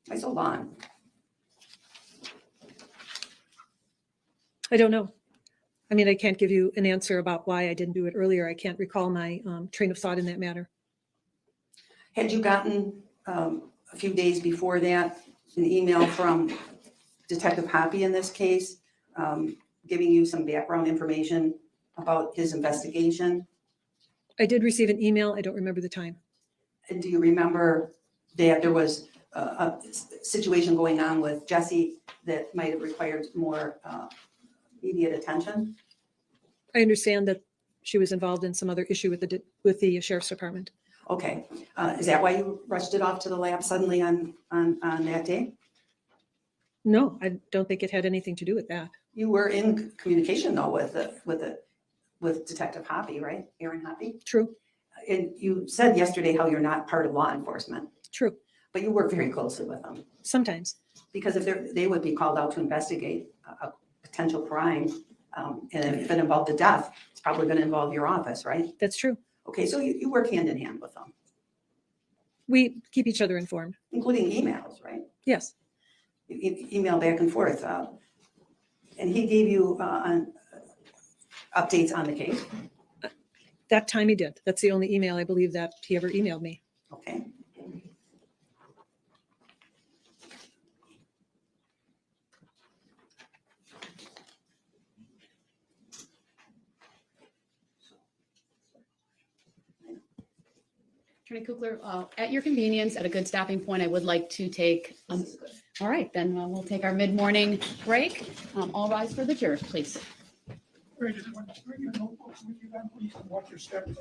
Speaker 7: Why so long?
Speaker 6: I don't know. I mean, I can't give you an answer about why I didn't do it earlier. I can't recall my train of thought in that matter.
Speaker 7: Had you gotten a few days before that an email from Detective Hoppy in this case, giving you some background information about his investigation?
Speaker 6: I did receive an email. I don't remember the time.
Speaker 7: And do you remember that there was a situation going on with Jessy that might have required more immediate attention?
Speaker 6: I understand that she was involved in some other issue with the sheriff's department.
Speaker 7: Okay, is that why you rushed it off to the lab suddenly on that day?
Speaker 6: No, I don't think it had anything to do with that.
Speaker 7: You were in communication though with Detective Hoppy, right? Aaron Hoppy?
Speaker 6: True,
Speaker 7: And you said yesterday how you're not part of law enforcement,
Speaker 6: true.
Speaker 7: but you work very closely with them.
Speaker 6: Sometimes.
Speaker 7: Because if they would be called out to investigate a potential crime, and if it involved a death, it's probably going to involve your office, right?
Speaker 6: That's true.
Speaker 7: Okay, so you work hand in hand with them,
Speaker 6: We keep each other informed.
Speaker 7: including emails, right?
Speaker 6: Yes,
Speaker 7: Email back and forth. And he gave you updates on the case,
Speaker 6: that time he did. That's the only email I believe that he ever emailed me.
Speaker 7: okay?
Speaker 2: Attorney Kukler, at your convenience, at a good stopping point, I would like to take, all right, then we'll take our mid-morning break. All rise for the jurors, please.
Speaker 8: Bring your notebooks with you then, please, and watch your steps.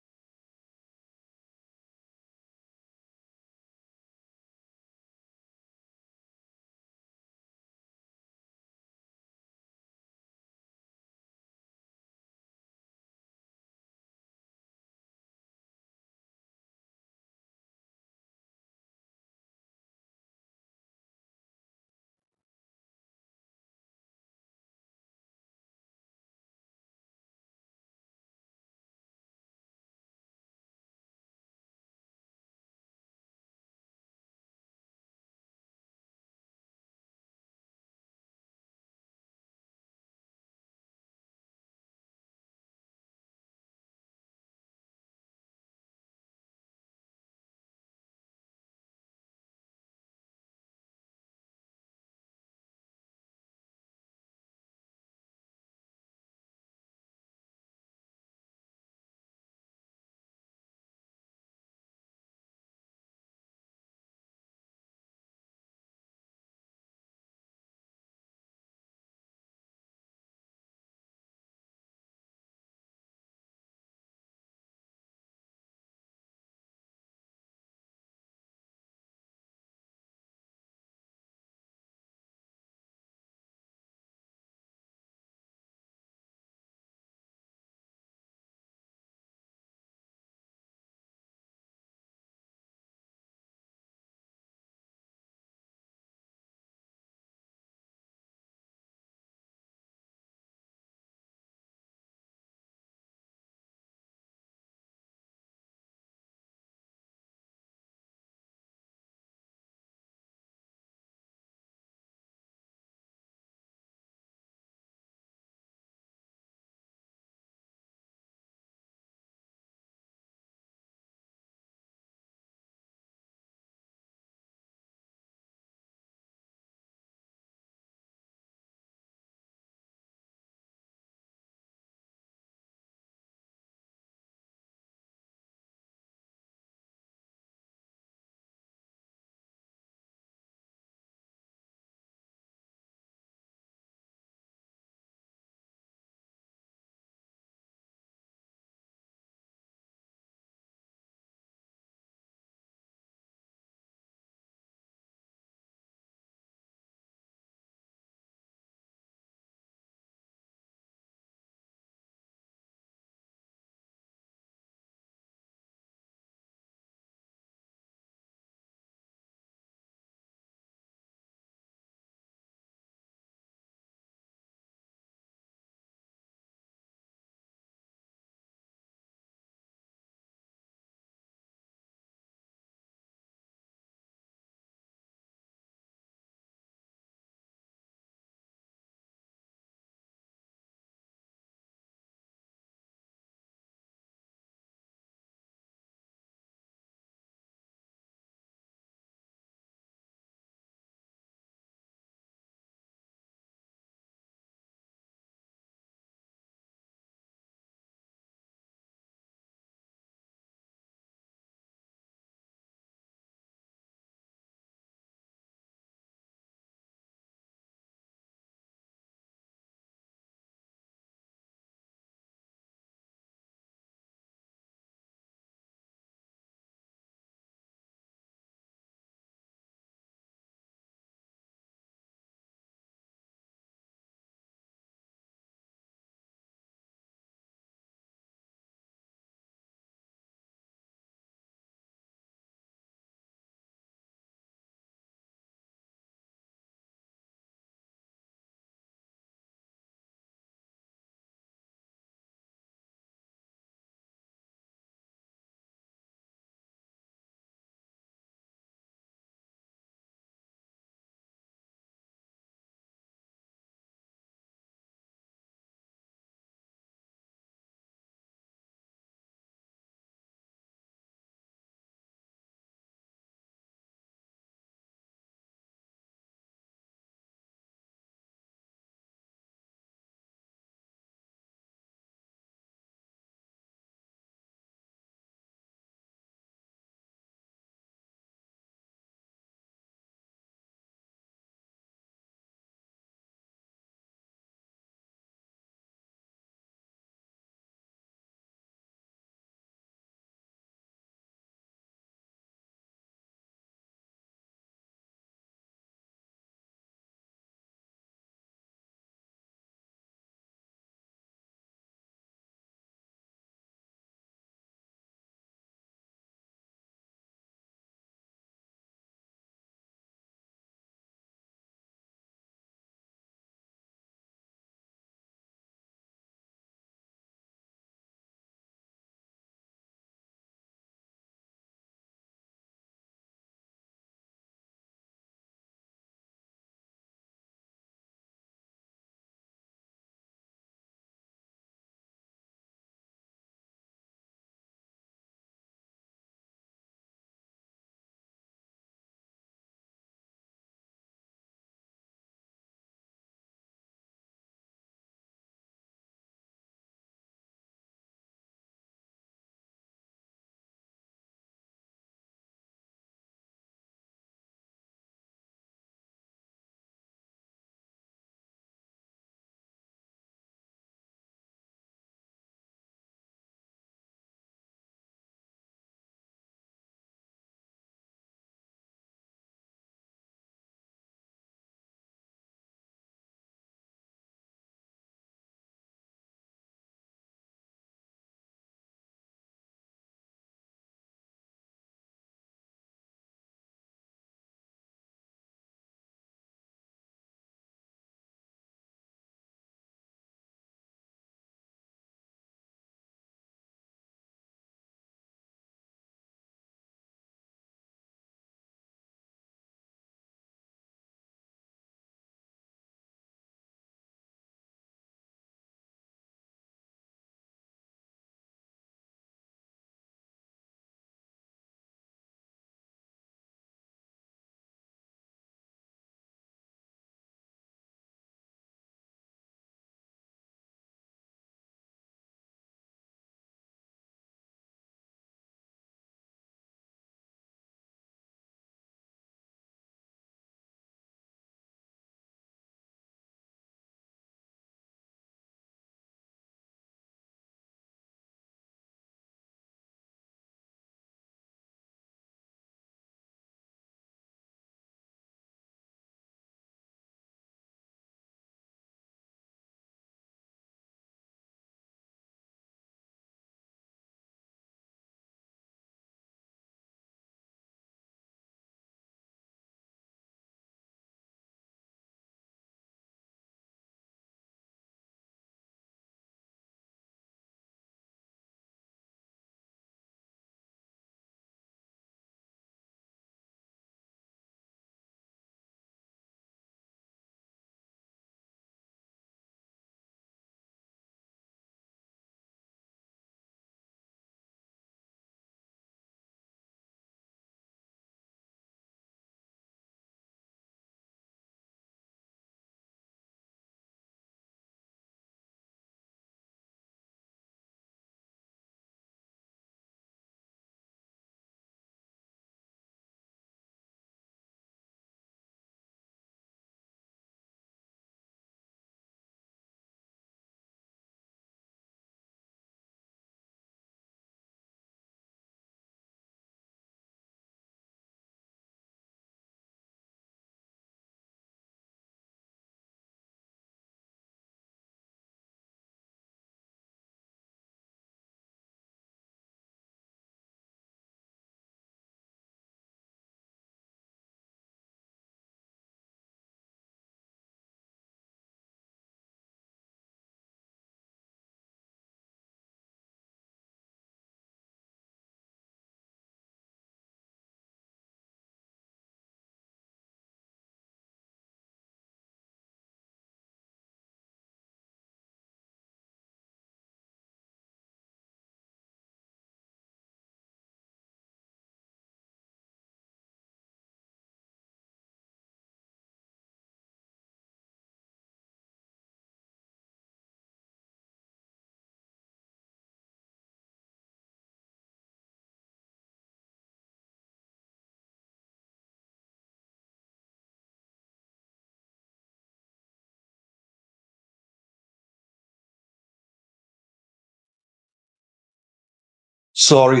Speaker 1: Sorry.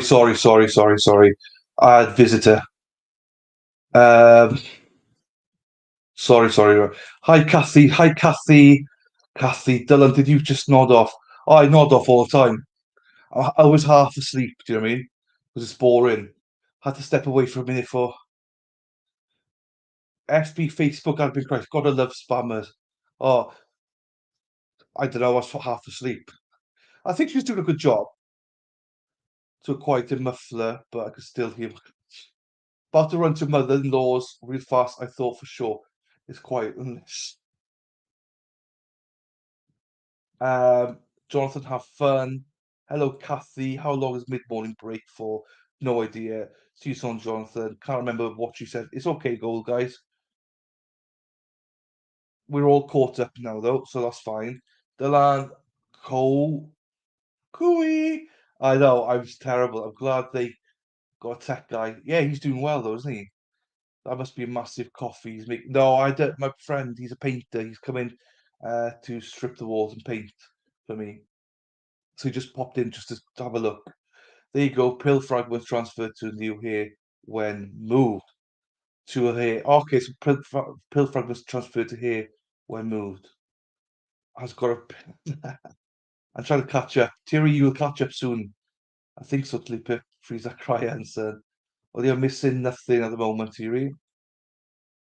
Speaker 1: I had visitor. Sorry. Hi, Kathy. Kathy, Dylan, did you just nod off? Oh, I nod off all the time. I was half asleep, do you know what I mean? Because it's boring. Had to step away for a minute for FB, Facebook, admin Christ. Gotta love spammers. Oh, I don't know, I was half asleep. I think she's doing a good job. To a quite a muffler, but I could still hear. About to run to mother-in-law's real fast, I thought for sure. It's quiet in this. Jonathan, have fun. Hello, Kathy. How long is mid-morning break for? No idea. See you soon, Jonathan. Can't remember what she said. It's okay, goal, guys. We're all caught up now, though, so that's fine. Dylan, Cole, Cooey. I know, I was terrible. I'm glad they got a tech guy. Yeah, he's doing well, though, isn't he? That must be a massive coffee. He's making. No, I don't. My friend, he's a painter. He's coming to strip the walls and paint for me. So he just popped in just to have a look. There you go. Pill fragments transferred to new hair when moved to a hair. Okay, so pill fragments transferred to hair when moved. Has got a. I'm trying to catch up. Terry, you will catch up soon. I think so, Felipe. Freezer cry answer. Well, you're missing nothing at the moment, Terry.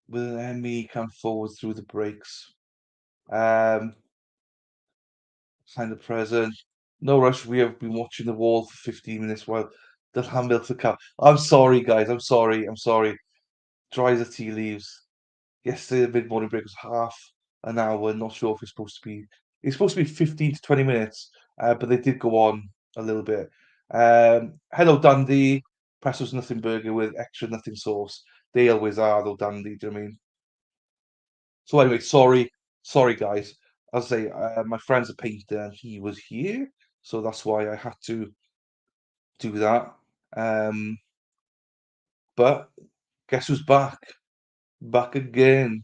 Speaker 1: With an ME come forward through the breaks. Sign the present. No rush. We have been watching the wall for 15 minutes while the hand milks the cow. I'm sorry, guys. I'm sorry. Dry as the tea leaves. Yesterday, the mid-morning break was half an hour. Not sure if it's supposed to be. It's supposed to be 15 to 20 minutes, but they did go on a little bit. Hello, Dandy. Presso's nothing burger with extra nothing sauce. They always are, though, Dandy. Do you know what I mean? So anyway, sorry, guys. As I say, my friend's a painter and he was here, so that's why I had to do that. But guess who's back? Back again.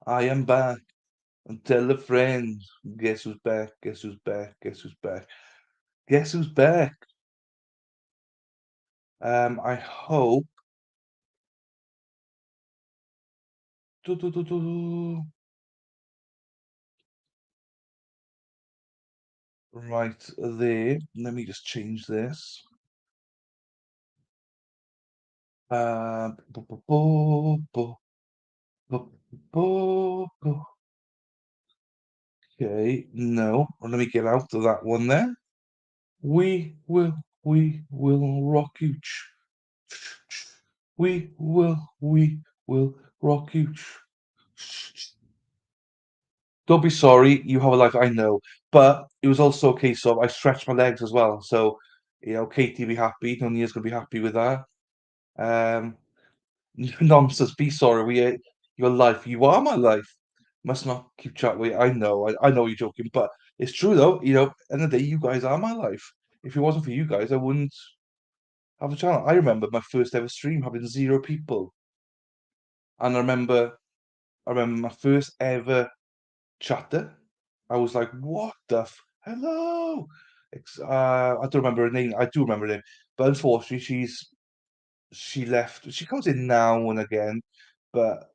Speaker 1: I am back. And tell a friend. Guess who's back? Guess who's back? Guess who's back? Guess who's back? I hope. Right there. Let me just change this. Bo- bo- bo- bo- bo- bo- Okay, no. Let me get out of that one there. We will rock you. We will rock you. Don't be sorry, you have a life, I know. But it was also a case of I stretched my legs as well. So, Katie be happy, Nonia's gonna be happy with that. Um, nonsense, be sorry, your life, you are my life. Must not keep chat with you. I know you're joking, but it's true though, end of the day, you guys are my life. If it wasn't for you guys, I wouldn't have a channel. I remember my first ever stream having 0 people. And I remember my first ever chatter. I was like, what the hello? I don't remember her name. I do remember her name, but unfortunately, she left. She comes in now and again, but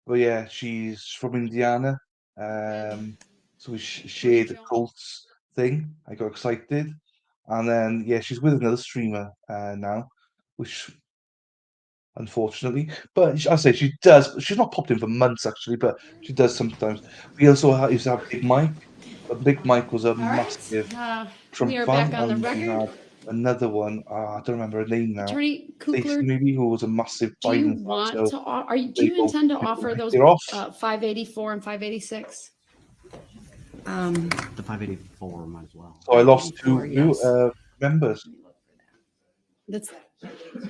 Speaker 1: yeah, she's from Indiana. So we shared a Colts thing. I got excited, and then yeah, she's with another streamer now, which unfortunately, but I say she does. She's not popped in for months actually, but she does sometimes. We also used to have Big Mike, but Big Mike was a
Speaker 2: All right,
Speaker 1: massive
Speaker 2: we
Speaker 1: Trump
Speaker 2: are
Speaker 1: fan,
Speaker 2: back on the
Speaker 1: and we
Speaker 2: record.
Speaker 1: had another one. I don't remember her name now.
Speaker 2: Attorney
Speaker 1: Stacey
Speaker 2: Kukler,
Speaker 1: maybe, who was a massive
Speaker 2: do you
Speaker 1: Biden fan.
Speaker 2: want
Speaker 1: So
Speaker 2: to, are you, do
Speaker 1: they
Speaker 2: you
Speaker 1: both
Speaker 2: intend to offer those
Speaker 1: they're off.
Speaker 2: 584 and 586?
Speaker 9: The 584 might as well.
Speaker 1: So I lost
Speaker 4: 584,
Speaker 1: two
Speaker 4: yes.
Speaker 1: members.
Speaker 2: That's,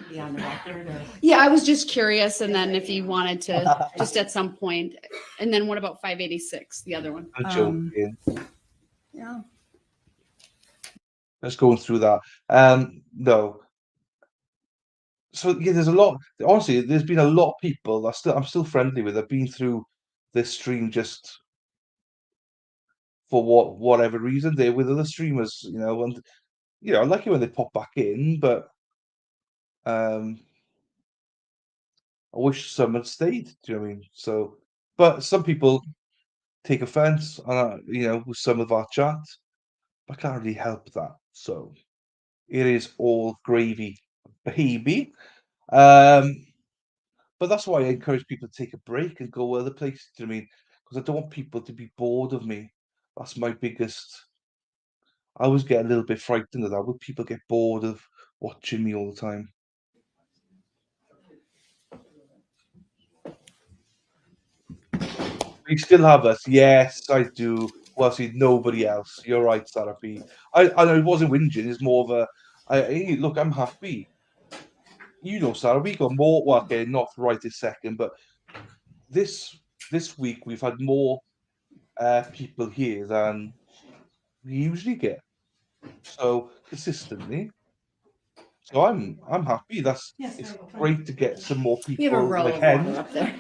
Speaker 4: Be on the record or-
Speaker 2: yeah, I was just curious, and then if you wanted to, just at some point, and then what about 586, the other one?
Speaker 1: I'm joking.
Speaker 2: Yeah.
Speaker 1: Just going through that. No. So yeah, there's a lot. Honestly, there's been a lot of people that I'm still friendly with. I've been through this stream just for whatever reason. They're with other streamers, and I like it when they pop back in, but I wish some had stayed. Do you know what I mean? So, but some people take offence, with some of our chat. I can't really help that. So it is all gravy, baby. But that's why I encourage people to take a break and go other places. Do you know what I mean? Because I don't want people to be bored of me. That's my biggest. I always get a little bit frightened of that. Would people get bored of watching me all the time? You still have us. Yes, I do. Well, see, nobody else. You're right, Sarah B. I wasn't whinging. It's more of hey, look, I'm happy. Sarah, we got more. Well, okay, not right this second, but this week we've had more people here than we usually get. So consistently. So I'm happy. It's great to get some more
Speaker 2: We have a
Speaker 1: people
Speaker 2: row
Speaker 1: like
Speaker 2: of
Speaker 1: Hen,
Speaker 2: water up there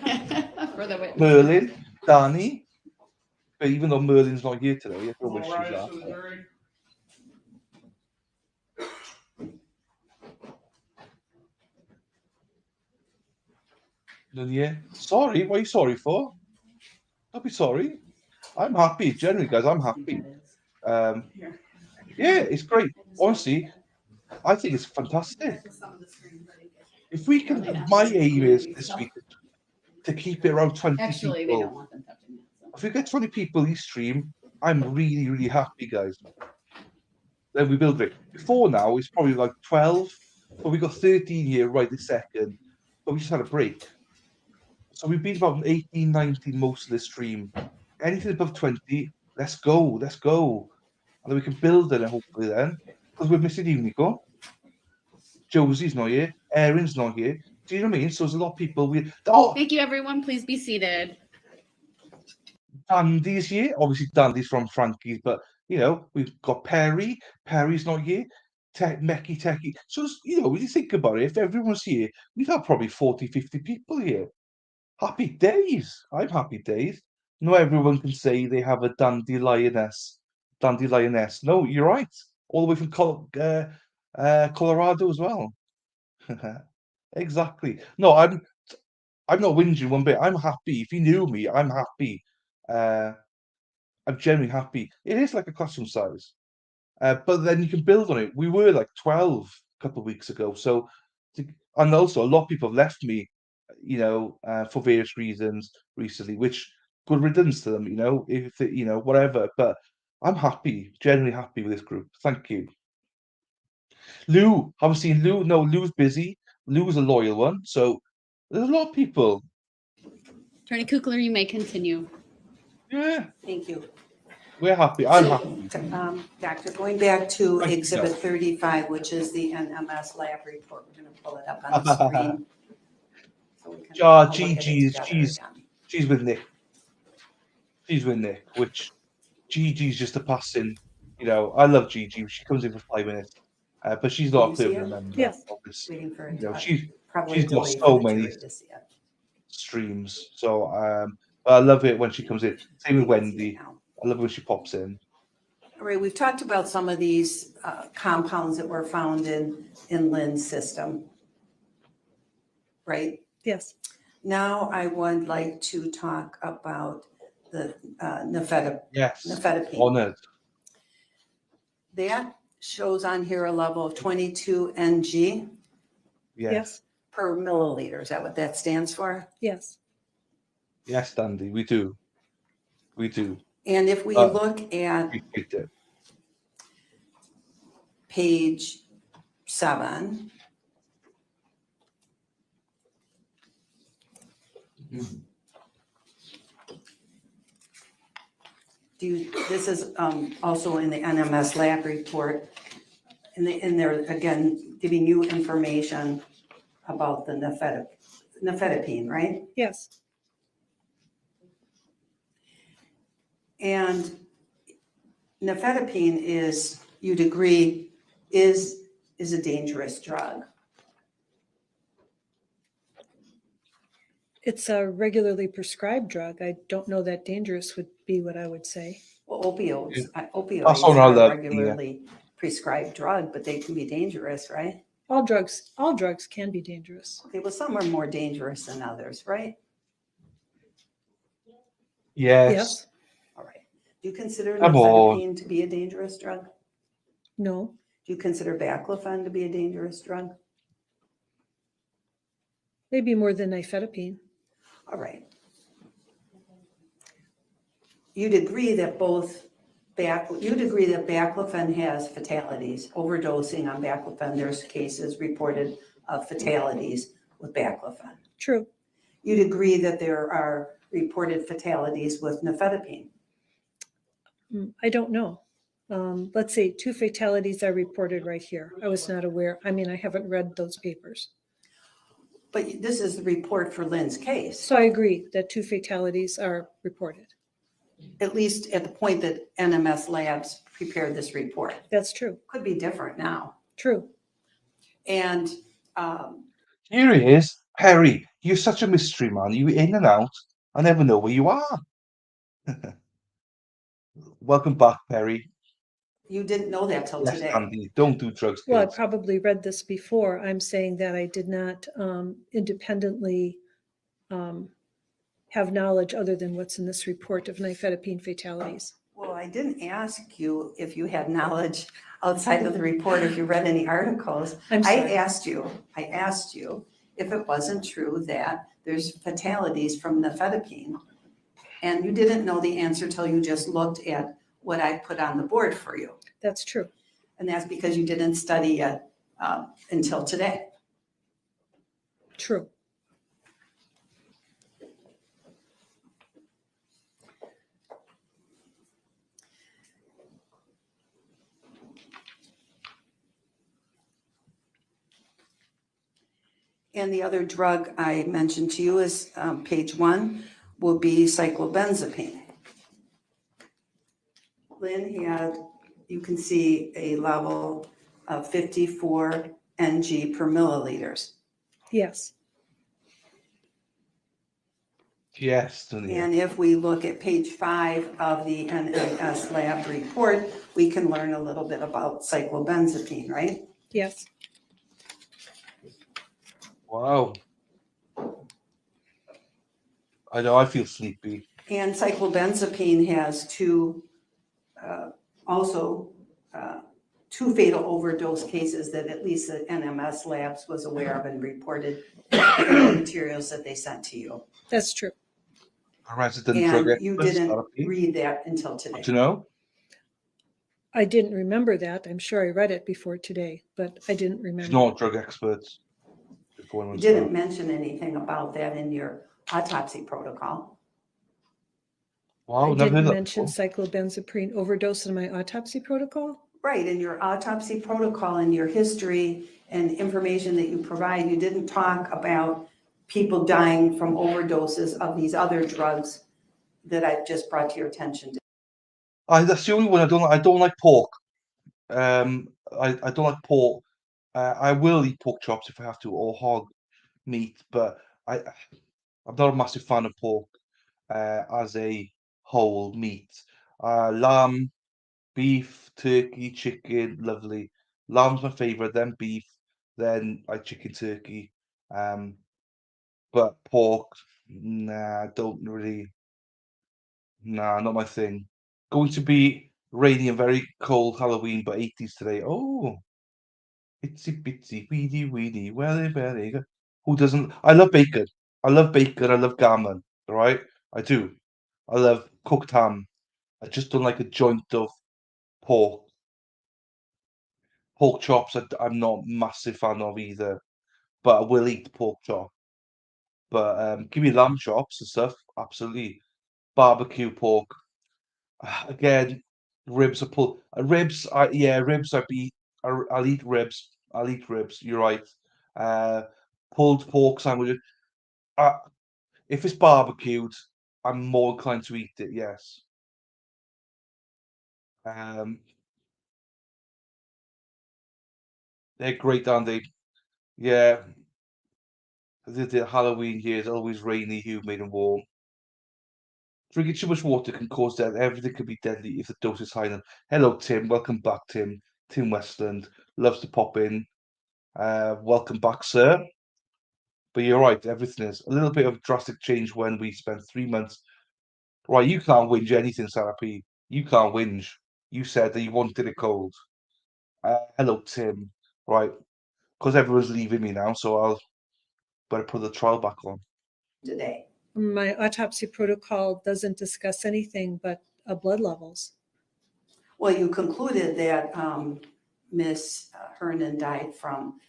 Speaker 2: for the witnesses.
Speaker 1: Merlin, Danny. But even though Merlin's not here today, I don't know where she's at. Then yeah, sorry. What are you sorry for? Don't be sorry. I'm happy. Generally, guys, I'm happy. Yeah, it's great. Honestly, I think it's fantastic. If we can, my aim is this week to keep it around 20
Speaker 2: Actually, they
Speaker 1: people.
Speaker 2: don't want them touching it. So.
Speaker 1: If we get 20 people each stream, I'm really, really happy, guys. Then we build it. Before now, it's probably like 12, but we got 13 here right this second. But we just had a break. So we've been about 18, 19 most of the stream. Anything above 20, let's go. And then we can build it hopefully then. Because we're missing Unico. Josie's not here. Erin's not here. Do you know what I mean? So there's a lot of people.
Speaker 2: Thank you, everyone. Please be seated.
Speaker 1: Dandy's here. Obviously, Dandy's from Frankie's, but we've got Perry. Perry's not here. Techie. So, when you think about it, if everyone's here, we'd have probably 40, 50 people here. Happy days. I'm happy days. Not everyone can say they have a dandelion-ness. No, you're right. All the way from Colorado as well. Exactly. No, I'm not whinging one bit. I'm happy. If you knew me, I'm happy. I'm genuinely happy. It is like a classroom size, but then you can build on it. We were like 12 a couple of weeks ago, and also a lot of people have left me, for various reasons recently, which good riddance to them, if they, whatever. But I'm happy, genuinely happy with this group. Thank you. Lou, haven't seen Lou. No, Lou's busy. Lou's a loyal one, so there's a lot of people.
Speaker 2: Attorney Kukler, you may continue.
Speaker 1: Yeah,
Speaker 7: Thank you.
Speaker 1: we're happy. I'm happy.
Speaker 7: Doctor, going back to
Speaker 1: Thank you,
Speaker 7: Exhibit
Speaker 1: Doc.
Speaker 7: 35, which is the NMS lab report. We're going to pull it up on the screen. So we can all look at it
Speaker 1: Gigi's,
Speaker 7: together
Speaker 1: she's
Speaker 7: again.
Speaker 1: with Nick. She's with Nick, which Gigi's just a passing. I love Gigi. She comes in for 5 minutes, but she's not a
Speaker 7: you see
Speaker 1: permanent
Speaker 7: it?
Speaker 1: member.
Speaker 6: Yes.
Speaker 7: Waiting for it.
Speaker 1: She's
Speaker 7: to
Speaker 1: got
Speaker 7: wait
Speaker 1: so
Speaker 7: for the
Speaker 1: many
Speaker 7: jury to see it.
Speaker 1: streams. So but I love it when she comes in. Same with
Speaker 7: You can see it
Speaker 1: Wendy.
Speaker 7: now.
Speaker 1: I love it when she pops in.
Speaker 7: All right, we've talked about some of these compounds that were found in Lynn's system, right?
Speaker 6: Yes.
Speaker 7: Now I would like to talk about the
Speaker 1: Yes.
Speaker 7: nifedipine.
Speaker 1: Honored.
Speaker 7: That shows on here a level of 22 ng
Speaker 1: Yes.
Speaker 7: per milliliter. Is that what that stands for?
Speaker 6: Yes.
Speaker 1: Yes, Dandy. We do.
Speaker 7: And if we look at
Speaker 1: Appreciate it.
Speaker 7: page 7, this is also in the NMS lab report, and they're again giving you information about the nifedipine, right?
Speaker 6: Yes.
Speaker 7: And nifedipine is, you'd agree, is a dangerous drug.
Speaker 6: It's a regularly prescribed drug. I don't know that dangerous would be what I would say.
Speaker 7: Well, opioids
Speaker 1: That's what I
Speaker 7: are
Speaker 1: love,
Speaker 7: regularly prescribed drug, but they can be dangerous, right?
Speaker 6: All drugs can be dangerous.
Speaker 7: Okay, well, some are more dangerous than others, right?
Speaker 1: Yes.
Speaker 6: Yes,
Speaker 7: All right. Do you consider
Speaker 1: Come on.
Speaker 7: nifedipine to be a dangerous drug?
Speaker 6: no,
Speaker 7: Do you consider baclofen to be a dangerous drug?
Speaker 6: maybe more than nifedipine.
Speaker 7: All right. You'd agree that baclofen has fatalities, overdosing on baclofen. There's cases reported of fatalities with baclofen.
Speaker 6: True.
Speaker 7: You'd agree that there are reported fatalities with nifedipine.
Speaker 6: I don't know. Let's say 2 fatalities are reported right here. I was not aware. I mean, I haven't read those papers.
Speaker 7: But this is the report for Lynn's case,
Speaker 6: So I agree that 2 fatalities are reported.
Speaker 7: at least at the point that NMS Labs prepared this report.
Speaker 6: That's true.
Speaker 7: Could be different now.
Speaker 6: True.
Speaker 7: And
Speaker 1: Here he is. Perry, you're such a mystery man. You in and out. I never know where you are. Welcome back, Perry.
Speaker 7: you didn't know that till
Speaker 1: Yes,
Speaker 7: today.
Speaker 1: Andy, don't do drugs,
Speaker 6: Well, I
Speaker 1: kids.
Speaker 6: probably read this before. I'm saying that I did not independently have knowledge other than what's in this report of nifedipine fatalities.
Speaker 7: Well, I didn't ask you if you had knowledge outside of the report, if you read any articles.
Speaker 6: I'm sorry.
Speaker 7: I asked you if it wasn't true that there's fatalities from nifedipine. And you didn't know the answer till you just looked at what I put on the board for you.
Speaker 6: That's true.
Speaker 7: And that's because you didn't study it until today.
Speaker 6: True.
Speaker 7: And the other drug I mentioned to you is page 1 will be cyclobenzapine. Lynn had, you can see a level of 54 ng per milliliters.
Speaker 6: Yes.
Speaker 1: Yes, don't you?
Speaker 7: And if we look at page 5 of the NMS lab report, we can learn a little bit about cyclobenzapine, right?
Speaker 6: Yes.
Speaker 1: Wow. I know, I feel sleepy.
Speaker 7: And cyclobenzapine has two fatal overdose cases that at least the NMS labs was aware of and reported in the materials that they sent to you.
Speaker 6: That's true.
Speaker 1: A resident drug
Speaker 7: And you
Speaker 1: expert,
Speaker 7: didn't
Speaker 1: therapy.
Speaker 7: read that until today.
Speaker 1: Do you know?
Speaker 6: I didn't remember that. I'm sure I read it before today, but I didn't
Speaker 1: She's
Speaker 6: remember.
Speaker 1: not drug experts.
Speaker 7: You didn't mention anything about that in your autopsy protocol.
Speaker 1: Wow,
Speaker 6: I
Speaker 1: never heard
Speaker 6: didn't
Speaker 1: that
Speaker 6: mention
Speaker 1: before.
Speaker 6: cyclobenzapine overdose in my autopsy protocol.
Speaker 7: Right, in your autopsy protocol and your history and information that you provide, you didn't talk about people dying from overdoses of these other drugs that I've just brought to your attention.
Speaker 1: That's the only one I don't like. I don't like pork. I don't like pork. I will eat pork chops if I have to, or hog meat, but I'm not a massive fan of pork as a whole meat. Lamb, beef, turkey, chicken, lovely. Lamb's my favorite, then beef, then like chicken, turkey. But pork, nah, don't really. Nah, not my thing. Going to be rainy and very cold Halloween, but 80s today. Oh, itsy bitsy weedy weedy welly belly. Who doesn't? I love bacon. I love bacon. I love gammon. All right, I do. I love cooked ham. I just don't like a joint of pork. Pork chops, I'm not massive fan of either, but I will eat pork chop. But give me lamb chops and stuff. Absolutely, barbecue pork. Again, ribs are pull ribs. Ribs. I'll eat ribs. I'll eat ribs. You're right. Uh, Pulled pork sandwiches. Uh, if it's barbecued, I'm more inclined to eat it. Yes. Um, they're great, aren't they? Yeah. The Halloween here is always rainy, humid, and warm. Drinking too much water can cause death. Everything can be deadly if the dose is high enough. Hello, Tim. Welcome back, Tim. Tim Westland, loves to pop in. Welcome back, sir. But you're right, everything is a little bit of drastic change when we spent 3 months. Right, you can't whinge anything, Sarah P. You can't whinge. You said that you wanted it cold. Hello, Tim. Right, because everyone's leaving me now, so I'll better put the trial back on.
Speaker 7: Today.
Speaker 6: My autopsy protocol doesn't discuss anything but blood levels.
Speaker 7: Well, you concluded that Miss Hernan died from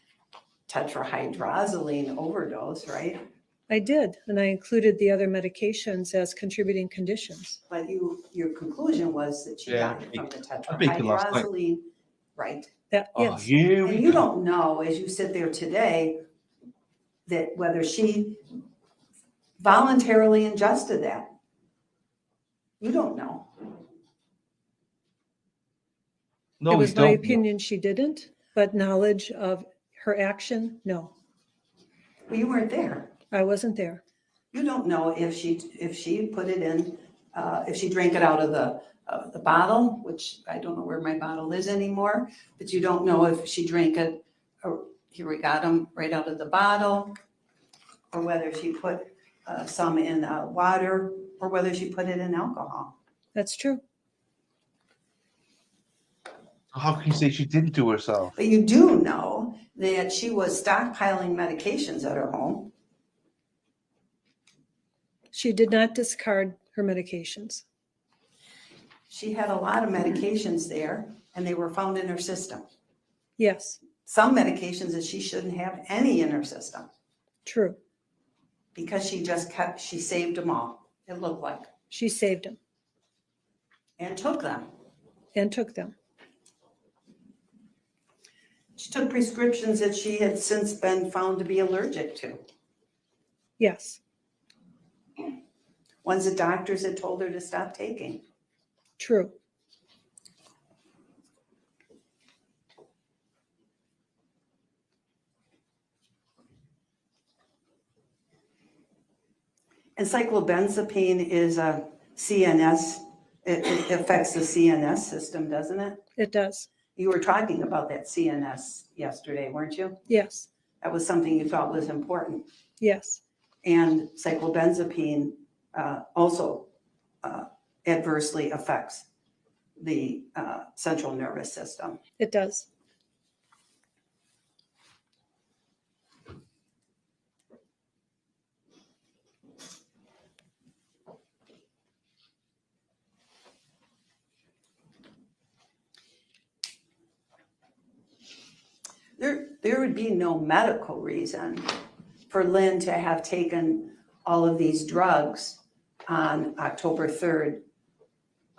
Speaker 7: tetrahydrozoline overdose, right?
Speaker 6: I did, and I included the other medications as contributing conditions.
Speaker 7: But your conclusion was that she
Speaker 1: Yeah,
Speaker 7: died from the
Speaker 1: I baked it last night.
Speaker 7: tetrahydrozoline, right?
Speaker 6: That,
Speaker 1: Oh,
Speaker 6: yes,
Speaker 1: here
Speaker 7: And
Speaker 1: we
Speaker 7: you
Speaker 1: go.
Speaker 7: don't know, as you sit there today, that whether she voluntarily ingested that. You don't know.
Speaker 1: No,
Speaker 6: it
Speaker 1: you
Speaker 6: was my
Speaker 1: don't.
Speaker 6: opinion she didn't, but knowledge of her action, no,
Speaker 7: Well, you weren't there.
Speaker 6: I wasn't there.
Speaker 7: You don't know if she put it in, if she drank it out of the bottle, which I don't know where my bottle is anymore, but you don't know if she drank it, or here we got them right out of the bottle, or whether she put some in water, or whether she put it in alcohol.
Speaker 6: That's true.
Speaker 1: How can you say she didn't do herself?
Speaker 7: But you do know that she was stockpiling medications at her home.
Speaker 6: She did not discard her medications.
Speaker 7: She had a lot of medications there, and they were found in her system.
Speaker 6: Yes,
Speaker 7: Some medications that she shouldn't have any in her system,
Speaker 6: true.
Speaker 7: because she saved them all, it looked like,
Speaker 6: She saved them
Speaker 7: and took them.
Speaker 6: and took them.
Speaker 7: She took prescriptions that she had since been found to be allergic to.
Speaker 6: Yes,
Speaker 7: Ones that doctors had told her to stop taking.
Speaker 6: true.
Speaker 7: And cyclobenzapine is a CNS, it affects the CNS system, doesn't it?
Speaker 6: It does.
Speaker 7: You were talking about that CNS yesterday, weren't you?
Speaker 6: Yes,
Speaker 7: That was something you felt was important.
Speaker 6: yes,
Speaker 7: And cyclobenzapine also adversely affects the central nervous system.
Speaker 6: it does.
Speaker 7: There would be no medical reason for Lynn to have taken all of these drugs on October 3rd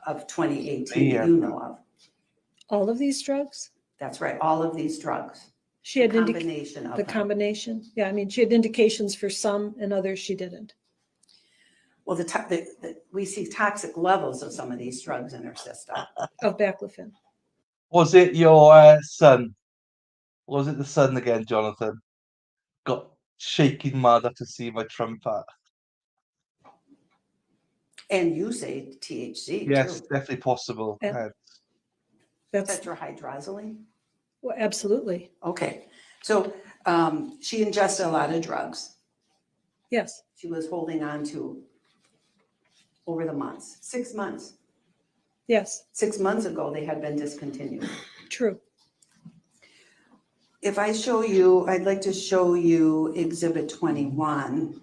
Speaker 7: of 2018 that you know of.
Speaker 6: All of these drugs?
Speaker 7: That's right, all of these drugs.
Speaker 6: She had
Speaker 7: Combination of
Speaker 6: the
Speaker 7: them.
Speaker 6: combination. Yeah, I mean, she had indications for some and others she didn't.
Speaker 7: Well, we see toxic levels of some of these drugs in her system.
Speaker 6: Of baclofen.
Speaker 1: Was it your son? Was it the son again, Jonathan? Got shaking mad after seeing my trumpet.
Speaker 7: And you say THC
Speaker 1: Yes,
Speaker 7: too.
Speaker 1: definitely possible.
Speaker 6: And- That's,
Speaker 7: Tetrahydrozoline?
Speaker 6: well, absolutely.
Speaker 7: Okay, so she ingested a lot of drugs.
Speaker 6: Yes,
Speaker 7: She was holding on to over the months, 6 months.
Speaker 6: yes,
Speaker 7: 6 months ago, they had been discontinued.
Speaker 6: true.
Speaker 7: If I show you, I'd like to show you Exhibit 21.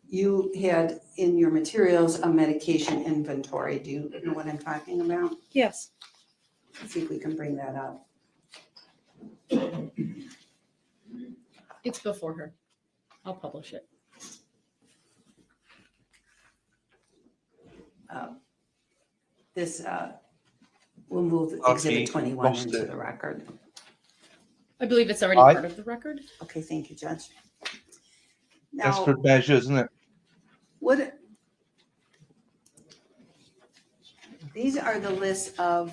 Speaker 7: You had in your materials a medication inventory. Do you know what I'm talking about?
Speaker 6: Yes,
Speaker 7: Let's see if we can bring that up.
Speaker 2: It's before her. I'll publish it.
Speaker 7: This, we'll move
Speaker 1: Okay,
Speaker 7: Exhibit 21
Speaker 1: lost
Speaker 7: into
Speaker 1: it.
Speaker 7: the record.
Speaker 2: I believe it's already
Speaker 1: Aye.
Speaker 2: part of the record.
Speaker 7: Okay, thank you, Judge. Now,
Speaker 1: Desperate measures, isn't it?
Speaker 7: what? These are the list of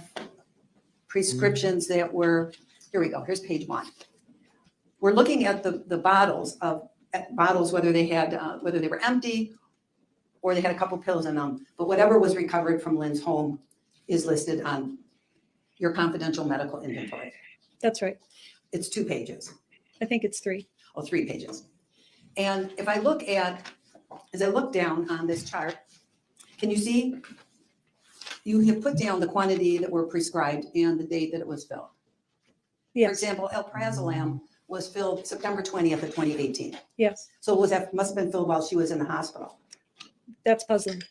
Speaker 7: prescriptions that were, here we go, here's page 1. We're looking at the bottles, whether they had, whether they were empty or they had a couple pills in them, but whatever was recovered from Lynn's home is listed on your confidential medical inventory.
Speaker 6: That's right.
Speaker 7: It's 2 pages,
Speaker 6: I think it's 3.
Speaker 7: or 3 pages. And if I look at, as I look down on this chart, can you see? You have put down the quantity that were prescribed and the date that it was filled. For
Speaker 6: Yes,
Speaker 7: example, alprazolam was filled September 20th of 2018.
Speaker 6: yes,
Speaker 7: So must have been filled while she was in the hospital.
Speaker 6: that's puzzling.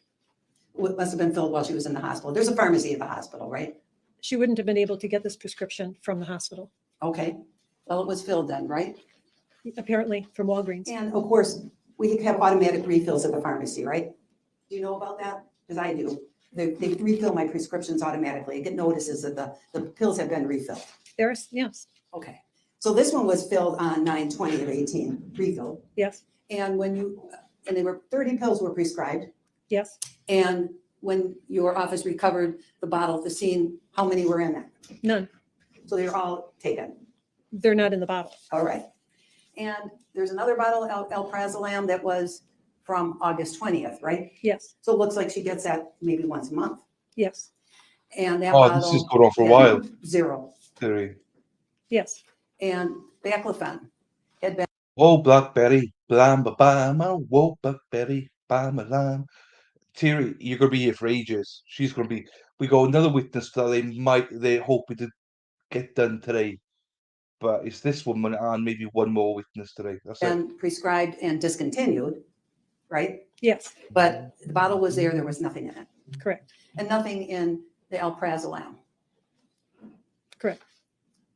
Speaker 7: It must have been filled while she was in the hospital. There's a pharmacy at the hospital, right?
Speaker 6: She wouldn't have been able to get this prescription from the hospital,
Speaker 7: Okay. Well, it was filled then, right?
Speaker 6: apparently from Walgreens.
Speaker 7: And of course, we have automatic refills at the pharmacy, right? Do you know about that? Because I do. They refill my prescriptions automatically. I get notices that the pills have been refilled.
Speaker 6: There's, yes,
Speaker 7: Okay. So this one was filled on 9/20 of 18, refilled.
Speaker 6: yes,
Speaker 7: And and they were 30 pills were prescribed.
Speaker 6: yes.
Speaker 7: And when your office recovered the bottle at the scene, how many were in there?
Speaker 6: None.
Speaker 7: So they were all taken.
Speaker 6: They're not in the bottle.
Speaker 7: All right. And there's another bottle, alprazolam, that was from August 20th, right?
Speaker 6: Yes,
Speaker 7: So it looks like she gets that maybe once a month.
Speaker 6: yes,
Speaker 7: And that
Speaker 1: Oh,
Speaker 7: bottle.
Speaker 1: this is going on for a
Speaker 7: had
Speaker 1: while.
Speaker 7: 0.
Speaker 1: Terry.
Speaker 6: yes.
Speaker 7: And baclofen had been,
Speaker 1: Whoa, Blackberry, blam, ba, bam, oh, whoa, Blackberry, bam, a lamb. Terry, you're going to be here for ages. She's going to be. We got another witness that they hoping to get done today. But it's this woman and maybe one more witness today. That's it.
Speaker 7: been prescribed and discontinued, right?
Speaker 6: Yes,
Speaker 7: But the bottle was there was nothing in it.
Speaker 6: correct,
Speaker 7: And nothing in the alprazolam.
Speaker 6: correct.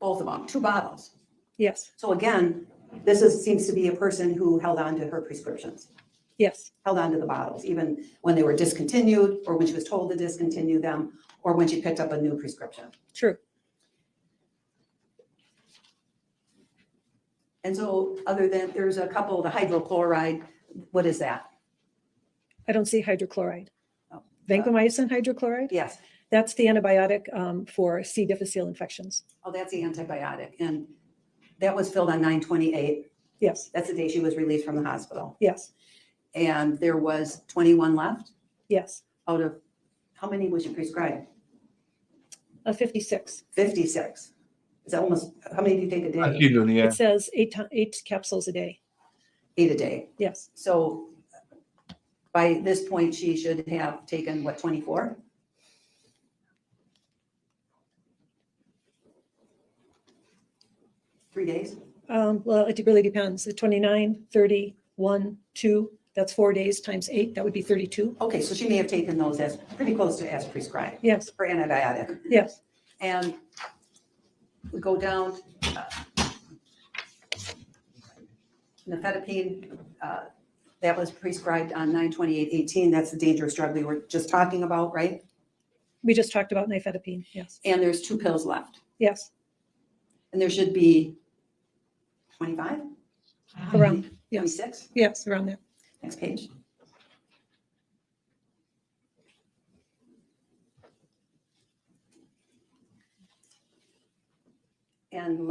Speaker 7: Both of them, 2 bottles.
Speaker 6: Yes,
Speaker 7: So again, seems to be a person who held on to her prescriptions,
Speaker 6: yes,
Speaker 7: held on to the bottles, even when they were discontinued, or when she was told to discontinue them, or when she picked up a new prescription.
Speaker 6: true.
Speaker 7: And so other than, there's a couple, the hydrochloride, what is that?
Speaker 6: I don't see hydrochloride.
Speaker 7: Oh,
Speaker 6: Vancomycin hydrochloride,
Speaker 7: Yes.
Speaker 6: that's the antibiotic for C. difficile infections.
Speaker 7: Oh, that's the antibiotic. And that was filled on 9/28.
Speaker 6: Yes,
Speaker 7: That's the day she was released from the hospital.
Speaker 6: yes,
Speaker 7: And there was 21 left
Speaker 6: yes.
Speaker 7: out of, how many was she prescribed?
Speaker 6: 56.
Speaker 7: 56. Is that almost, how many do you take a
Speaker 1: Thank
Speaker 7: day?
Speaker 1: you, Nuni, yeah.
Speaker 6: It says 8 capsules a day.
Speaker 7: 8 a day.
Speaker 6: Yes,
Speaker 7: So by this point, she should have taken, what, 24? Three days?
Speaker 6: well, it really depends. The 29, 30, 1, 2, that's 4 days times 8, that would be 32.
Speaker 7: Okay, so she may have taken those as pretty close to as prescribed
Speaker 6: Yes,
Speaker 7: for antibiotic.
Speaker 6: yes,
Speaker 7: And we go down. Nifedipine, that was prescribed on 9/28/18. That's the dangerous drug we were just talking about, right?
Speaker 6: we just talked about nifedipine. Yes,
Speaker 7: And there's 2 pills left.
Speaker 6: yes,
Speaker 7: And there should be 25?
Speaker 6: around, yes,
Speaker 7: 26?
Speaker 6: yes, around there.
Speaker 7: Next page. And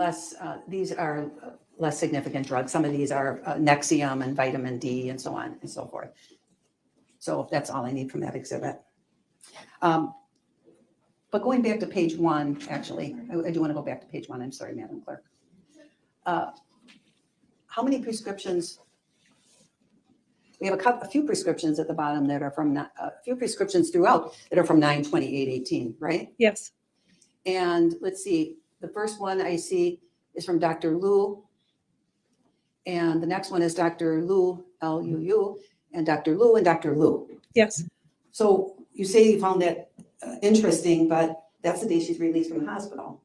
Speaker 7: these are less significant drugs. Some of these are Nexium and vitamin D and so on and so forth. So that's all I need from that exhibit. But going back to page 1, actually, I do want to go back to page 1. I'm sorry, Madam Clerk. How many prescriptions? We have a few prescriptions at the bottom that are from, a few prescriptions throughout that are from 9/28/18, right?
Speaker 6: Yes,
Speaker 7: And let's see, the first one I see is from Dr. Liu. And the next one is Dr. Liu, L-U-U, and Dr. Liu and Dr. Liu.
Speaker 6: yes,
Speaker 7: So you say you found that interesting, but that's the day she's released from the hospital.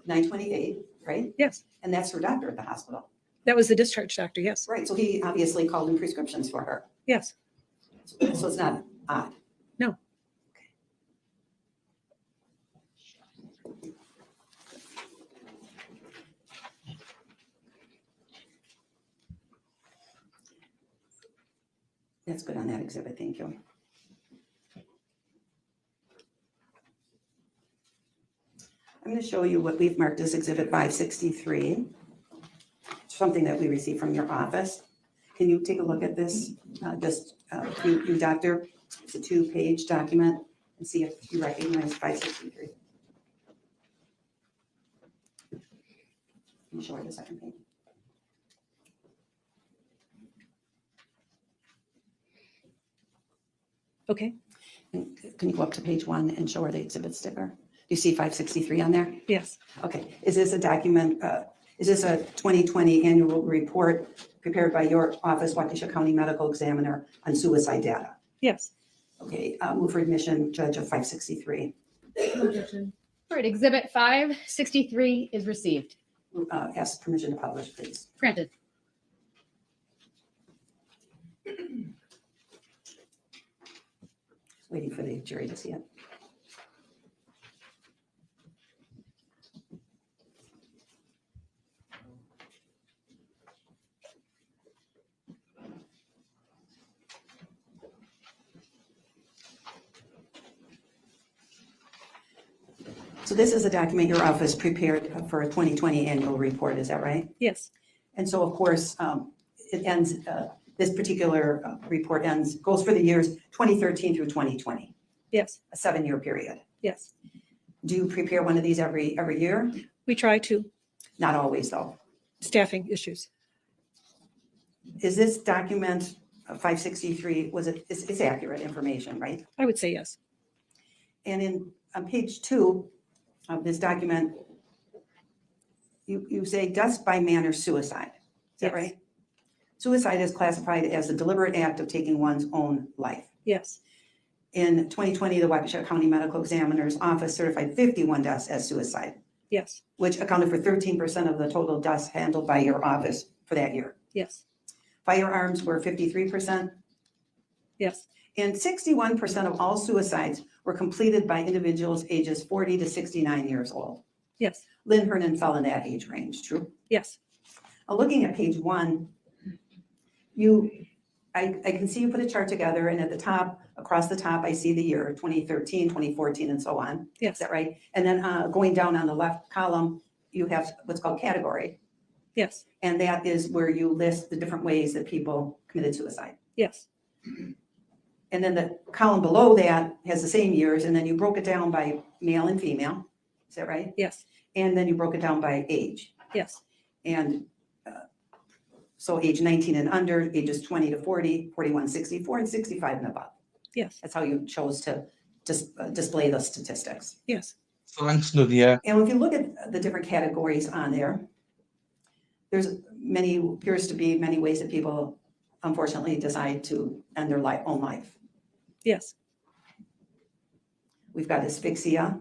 Speaker 7: 9/28, right?
Speaker 6: yes.
Speaker 7: And that's her doctor at the hospital.
Speaker 6: That was the discharge doctor. Yes,
Speaker 7: Right, so he obviously called in prescriptions for her.
Speaker 6: yes,
Speaker 7: So it's not odd.
Speaker 6: No.
Speaker 7: That's good on that exhibit, thank you. I'm going to show you what we've marked as exhibit 563. It's something that we received from your office. Can you take a look at this? You, doctor, it's a 2-page document, and see if you recognize 563. Can you show her the second page?
Speaker 6: Okay,
Speaker 7: And can you go up to page 1 and show her the exhibit sticker? You see 563 on there?
Speaker 6: yes,
Speaker 7: Okay, is this a document, is this a 2020 annual report prepared by your office, Waukesha County Medical Examiner, on suicide data?
Speaker 6: yes.
Speaker 7: Okay, move for admission, Judge, of 563.
Speaker 3: No objection.
Speaker 2: All right, Exhibit 563 is received.
Speaker 7: Ask permission to publish, please.
Speaker 2: Granted.
Speaker 7: Waiting for the jury to see it. So this is a document your office prepared for a 2020 annual report, is that right?
Speaker 6: Yes,
Speaker 7: And so, of course, it ends, this particular report goes for the years 2013 through 2020,
Speaker 6: yes,
Speaker 7: a 7-year period.
Speaker 6: yes.
Speaker 7: Do you prepare one of these every year?
Speaker 6: We try to,
Speaker 7: Not always, though.
Speaker 6: staffing issues.
Speaker 7: Is this document 563, it's accurate information, right?
Speaker 6: I would say yes.
Speaker 7: And on page 2 of this document, you say death by manner suicide. Is that
Speaker 6: Yes.
Speaker 7: right? Suicide is classified as a deliberate act of taking one's own life.
Speaker 6: Yes,
Speaker 7: In 2020, the Waukesha County Medical Examiner's Office certified 51 deaths as suicide,
Speaker 6: yes,
Speaker 7: which accounted for 13% of the total deaths handled by your office for that year.
Speaker 6: yes,
Speaker 7: Firearms were 53%,
Speaker 6: yes,
Speaker 7: and 61% of all suicides were completed by individuals ages 40 to 69 years old.
Speaker 6: yes,
Speaker 7: Lynn Hernan fell in that age range, true?
Speaker 6: yes,
Speaker 7: Looking at page 1, I can see you put a chart together, and at the top, across the top, I see the year 2013, 2014, and so on. Is
Speaker 6: yes,
Speaker 7: that right? And then going down on the left column, you have what's called category.
Speaker 6: yes,
Speaker 7: And that is where you list the different ways that people committed suicide.
Speaker 6: yes,
Speaker 7: And then the column below that has the same years, and then you broke it down by male and female. Is that right?
Speaker 6: yes,
Speaker 7: And then you broke it down by age.
Speaker 6: yes,
Speaker 7: And so age 19 and under, ages 20 to 40, 41, 64, and 65 and above.
Speaker 6: yes,
Speaker 7: That's how you chose to display the statistics.
Speaker 6: yes,
Speaker 1: Thanks, Nadia.
Speaker 7: And if you look at the different categories on there, appears to be many ways that people unfortunately decide to end their own life.
Speaker 6: yes.
Speaker 7: We've got asphyxia.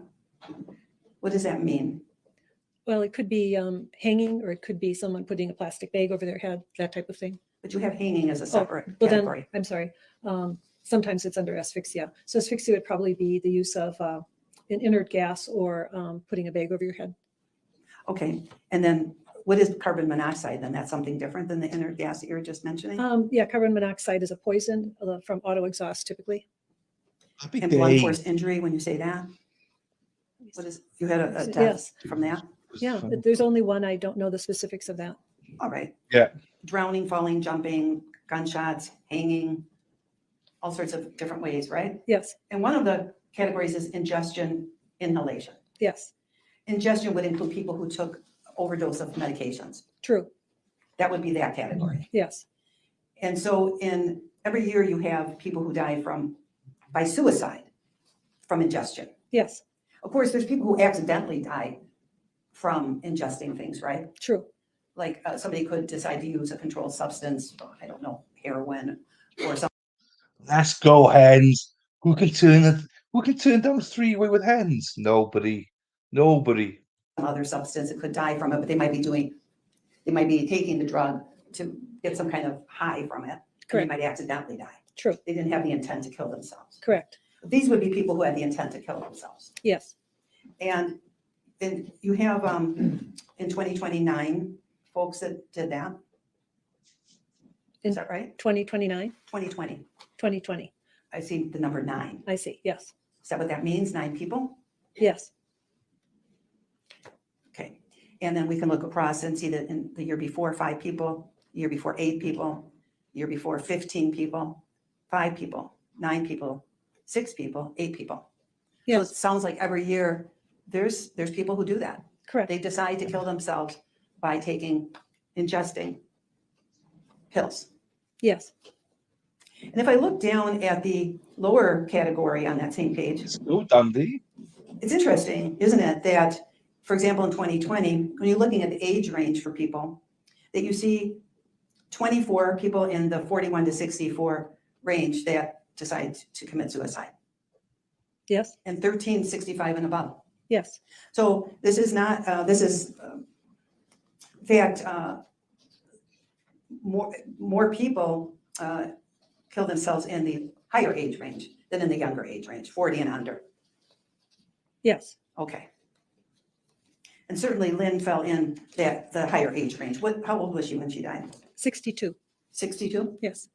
Speaker 7: What does that mean?
Speaker 6: Well, it could be hanging, or it could be someone putting a plastic bag over their head, that type of thing.
Speaker 7: But you have hanging as a separate
Speaker 6: Well, then,
Speaker 7: category.
Speaker 6: I'm sorry. Sometimes it's under asphyxia. So asphyxia would probably be the use of an inert gas or putting a bag over your head.
Speaker 7: Okay, and then what is carbon monoxide then? That's something different than the inert gas that you were just mentioning?
Speaker 6: Yeah, carbon monoxide is a poison from auto exhaust typically.
Speaker 1: Happy
Speaker 7: And blunt
Speaker 1: day.
Speaker 7: force injury, when you say that? You had a death
Speaker 6: Yes.
Speaker 7: from that?
Speaker 6: Yeah, but there's only one. I don't know the specifics of that.
Speaker 7: All right.
Speaker 1: Yeah.
Speaker 7: Drowning, falling, jumping, gunshots, hanging, all sorts of different ways, right?
Speaker 6: Yes,
Speaker 7: And one of the categories is ingestion, inhalation.
Speaker 6: yes,
Speaker 7: Ingestion would include people who took overdose of medications.
Speaker 6: true.
Speaker 7: That would be that category.
Speaker 6: Yes,
Speaker 7: And so every year you have people who die by suicide from ingestion.
Speaker 6: yes,
Speaker 7: Of course, there's people who accidentally die from ingesting things, right?
Speaker 6: true.
Speaker 7: Like somebody could decide to use a controlled substance, I don't know, heroin or something.
Speaker 1: Let's go, hens. Who can turn down a three-way with hens? Nobody. Nobody.
Speaker 7: Other substance that could die from it, but they might be taking the drug to get some kind of high from it. And
Speaker 6: Correct.
Speaker 7: they might accidentally die.
Speaker 6: True.
Speaker 7: They didn't have the intent to kill themselves.
Speaker 6: Correct.
Speaker 7: These would be people who had the intent to kill themselves.
Speaker 6: Yes,
Speaker 7: And you have in 2029 folks that did that. Is that right?
Speaker 6: 2029,
Speaker 7: 2020.
Speaker 6: 2020.
Speaker 7: I see the number 9.
Speaker 6: I see. Yes,
Speaker 7: Is that what that means? 9 people?
Speaker 6: yes,
Speaker 7: Okay. And then we can look across and see that in the year before, 5 people, year before 8 people, year before 15 people, 5 people, 9 people, 6 people, 8 people. So it
Speaker 6: yes,
Speaker 7: sounds like every year there's people who do that.
Speaker 6: correct.
Speaker 7: They decide to kill themselves by ingesting pills.
Speaker 6: Yes,
Speaker 7: And if I look down at the lower category on that same page,
Speaker 1: It's good, Andy.
Speaker 7: it's interesting, isn't it, that, for example, in 2020, when you're looking at the age range for people, that you see 24 people in the 41 to 64 range that decide to commit suicide,
Speaker 6: yes,
Speaker 7: and 13, 65 and above.
Speaker 6: yes,
Speaker 7: So this is not, in fact, more people kill themselves in the higher age range than in the younger age range, 40 and under.
Speaker 6: yes.
Speaker 7: Okay. And certainly Lynn fell in the higher age range. How old was she when she died?
Speaker 6: 62,
Speaker 7: 62?
Speaker 6: yes.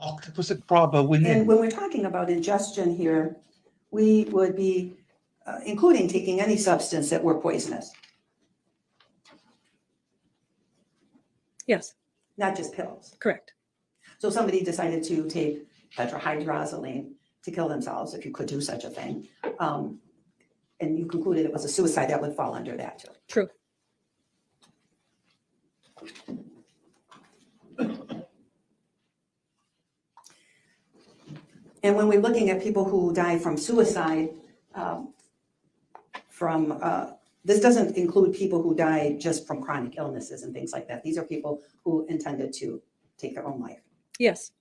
Speaker 1: Oh, it was a proper
Speaker 7: And
Speaker 1: winning.
Speaker 7: when we're talking about ingestion here, we would be including taking any substance that were poisonous,
Speaker 6: Yes,
Speaker 7: not just pills.
Speaker 6: correct.
Speaker 7: So somebody decided to take tetrahydrozoline to kill themselves, if you could do such a thing, and you concluded it was a suicide, that would fall under that too.
Speaker 6: True.
Speaker 7: And when we're looking at people who die from suicide, this doesn't include people who die just from chronic illnesses and things like that. These are people who intended to take their own life.
Speaker 6: Yes,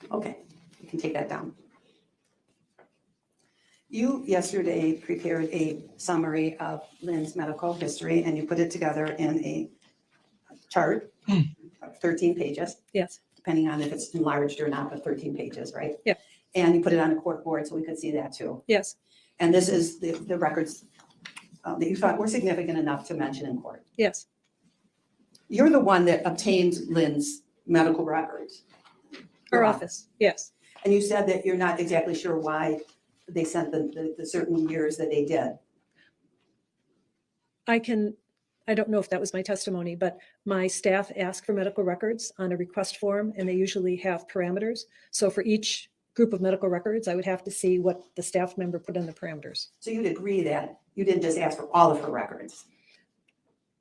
Speaker 7: Okay, you can take that down. You yesterday prepared a summary of Lynn's medical history and you put it together in a chart of 13 pages.
Speaker 6: yes,
Speaker 7: Depending on if it's enlarged or not, but 13 pages, right?
Speaker 6: Yeah.
Speaker 7: And you put it on a court board so we could see that too.
Speaker 6: yes,
Speaker 7: And this is the records that you thought were significant enough to mention in court.
Speaker 6: yes,
Speaker 7: You're the one that obtained Lynn's medical records.
Speaker 6: our
Speaker 7: Your
Speaker 6: office, yes.
Speaker 7: And you said that you're not exactly sure why they sent the certain years that they did.
Speaker 6: I don't know if that was my testimony, but my staff ask for medical records on a request form and they usually have parameters. So for each group of medical records, I would have to see what the staff member put in the parameters.
Speaker 7: So you'd agree that you didn't just ask for all of her records.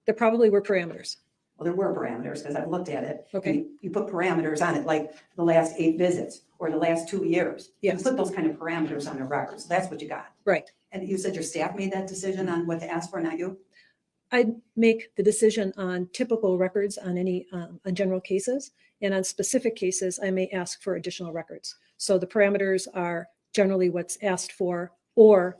Speaker 6: There probably were parameters.
Speaker 7: Well, there were parameters because I've looked at it.
Speaker 6: Okay.
Speaker 7: You put parameters on it, like the last 8 visits or the last 2 years.
Speaker 6: Yes.
Speaker 7: You put those kind of parameters on the records. That's what you got.
Speaker 6: Right.
Speaker 7: And you said your staff made that decision on what to ask for, not you?
Speaker 6: I make the decision on typical records on any, on general cases. And on specific cases, I may ask for additional records. So the parameters are generally what's asked for, or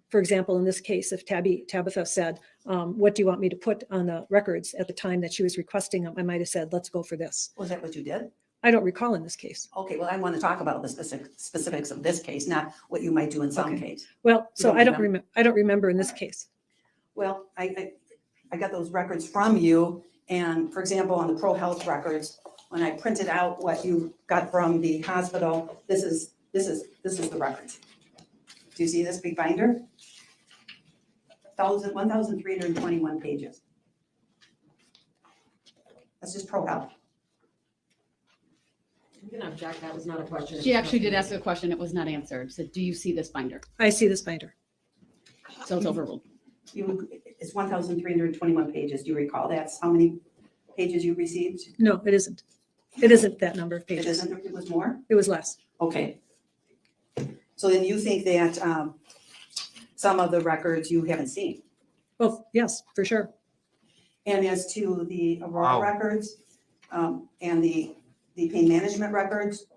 Speaker 6: for example, in this case, if Tabitha said, what do you want me to put on the records at the time that she was requesting them, I might have said, let's go for this.
Speaker 7: Was that what you did?
Speaker 6: I don't recall in this case.
Speaker 7: Okay, well, I want to talk about the specifics of this case, not what you might do in some
Speaker 6: Okay.
Speaker 7: case.
Speaker 6: Well, so
Speaker 7: don't
Speaker 6: I don't
Speaker 7: remember?
Speaker 6: remember. I don't remember in this case.
Speaker 7: Well, I got those records from you, and for example, on the Pro Health records, when I printed out what you got from the hospital, this is the records. Do you see this big binder? 1,321 pages. That's just Pro Health.
Speaker 3: You can object, that was not a question.
Speaker 2: She actually did ask a question. It was not answered. Said, do you see this binder?
Speaker 6: I see this binder.
Speaker 2: So it's overruled.
Speaker 7: It's 1,321 pages. Do you recall that's how many pages you received?
Speaker 6: No, it isn't. It isn't that number of
Speaker 7: It
Speaker 6: pages.
Speaker 7: isn't, it was more?
Speaker 6: It was less.
Speaker 7: Okay. So then you think that some of the records you haven't seen?
Speaker 6: Well, yes, for sure.
Speaker 7: And as to the Aurora
Speaker 1: Wow.
Speaker 7: records and the pain management records,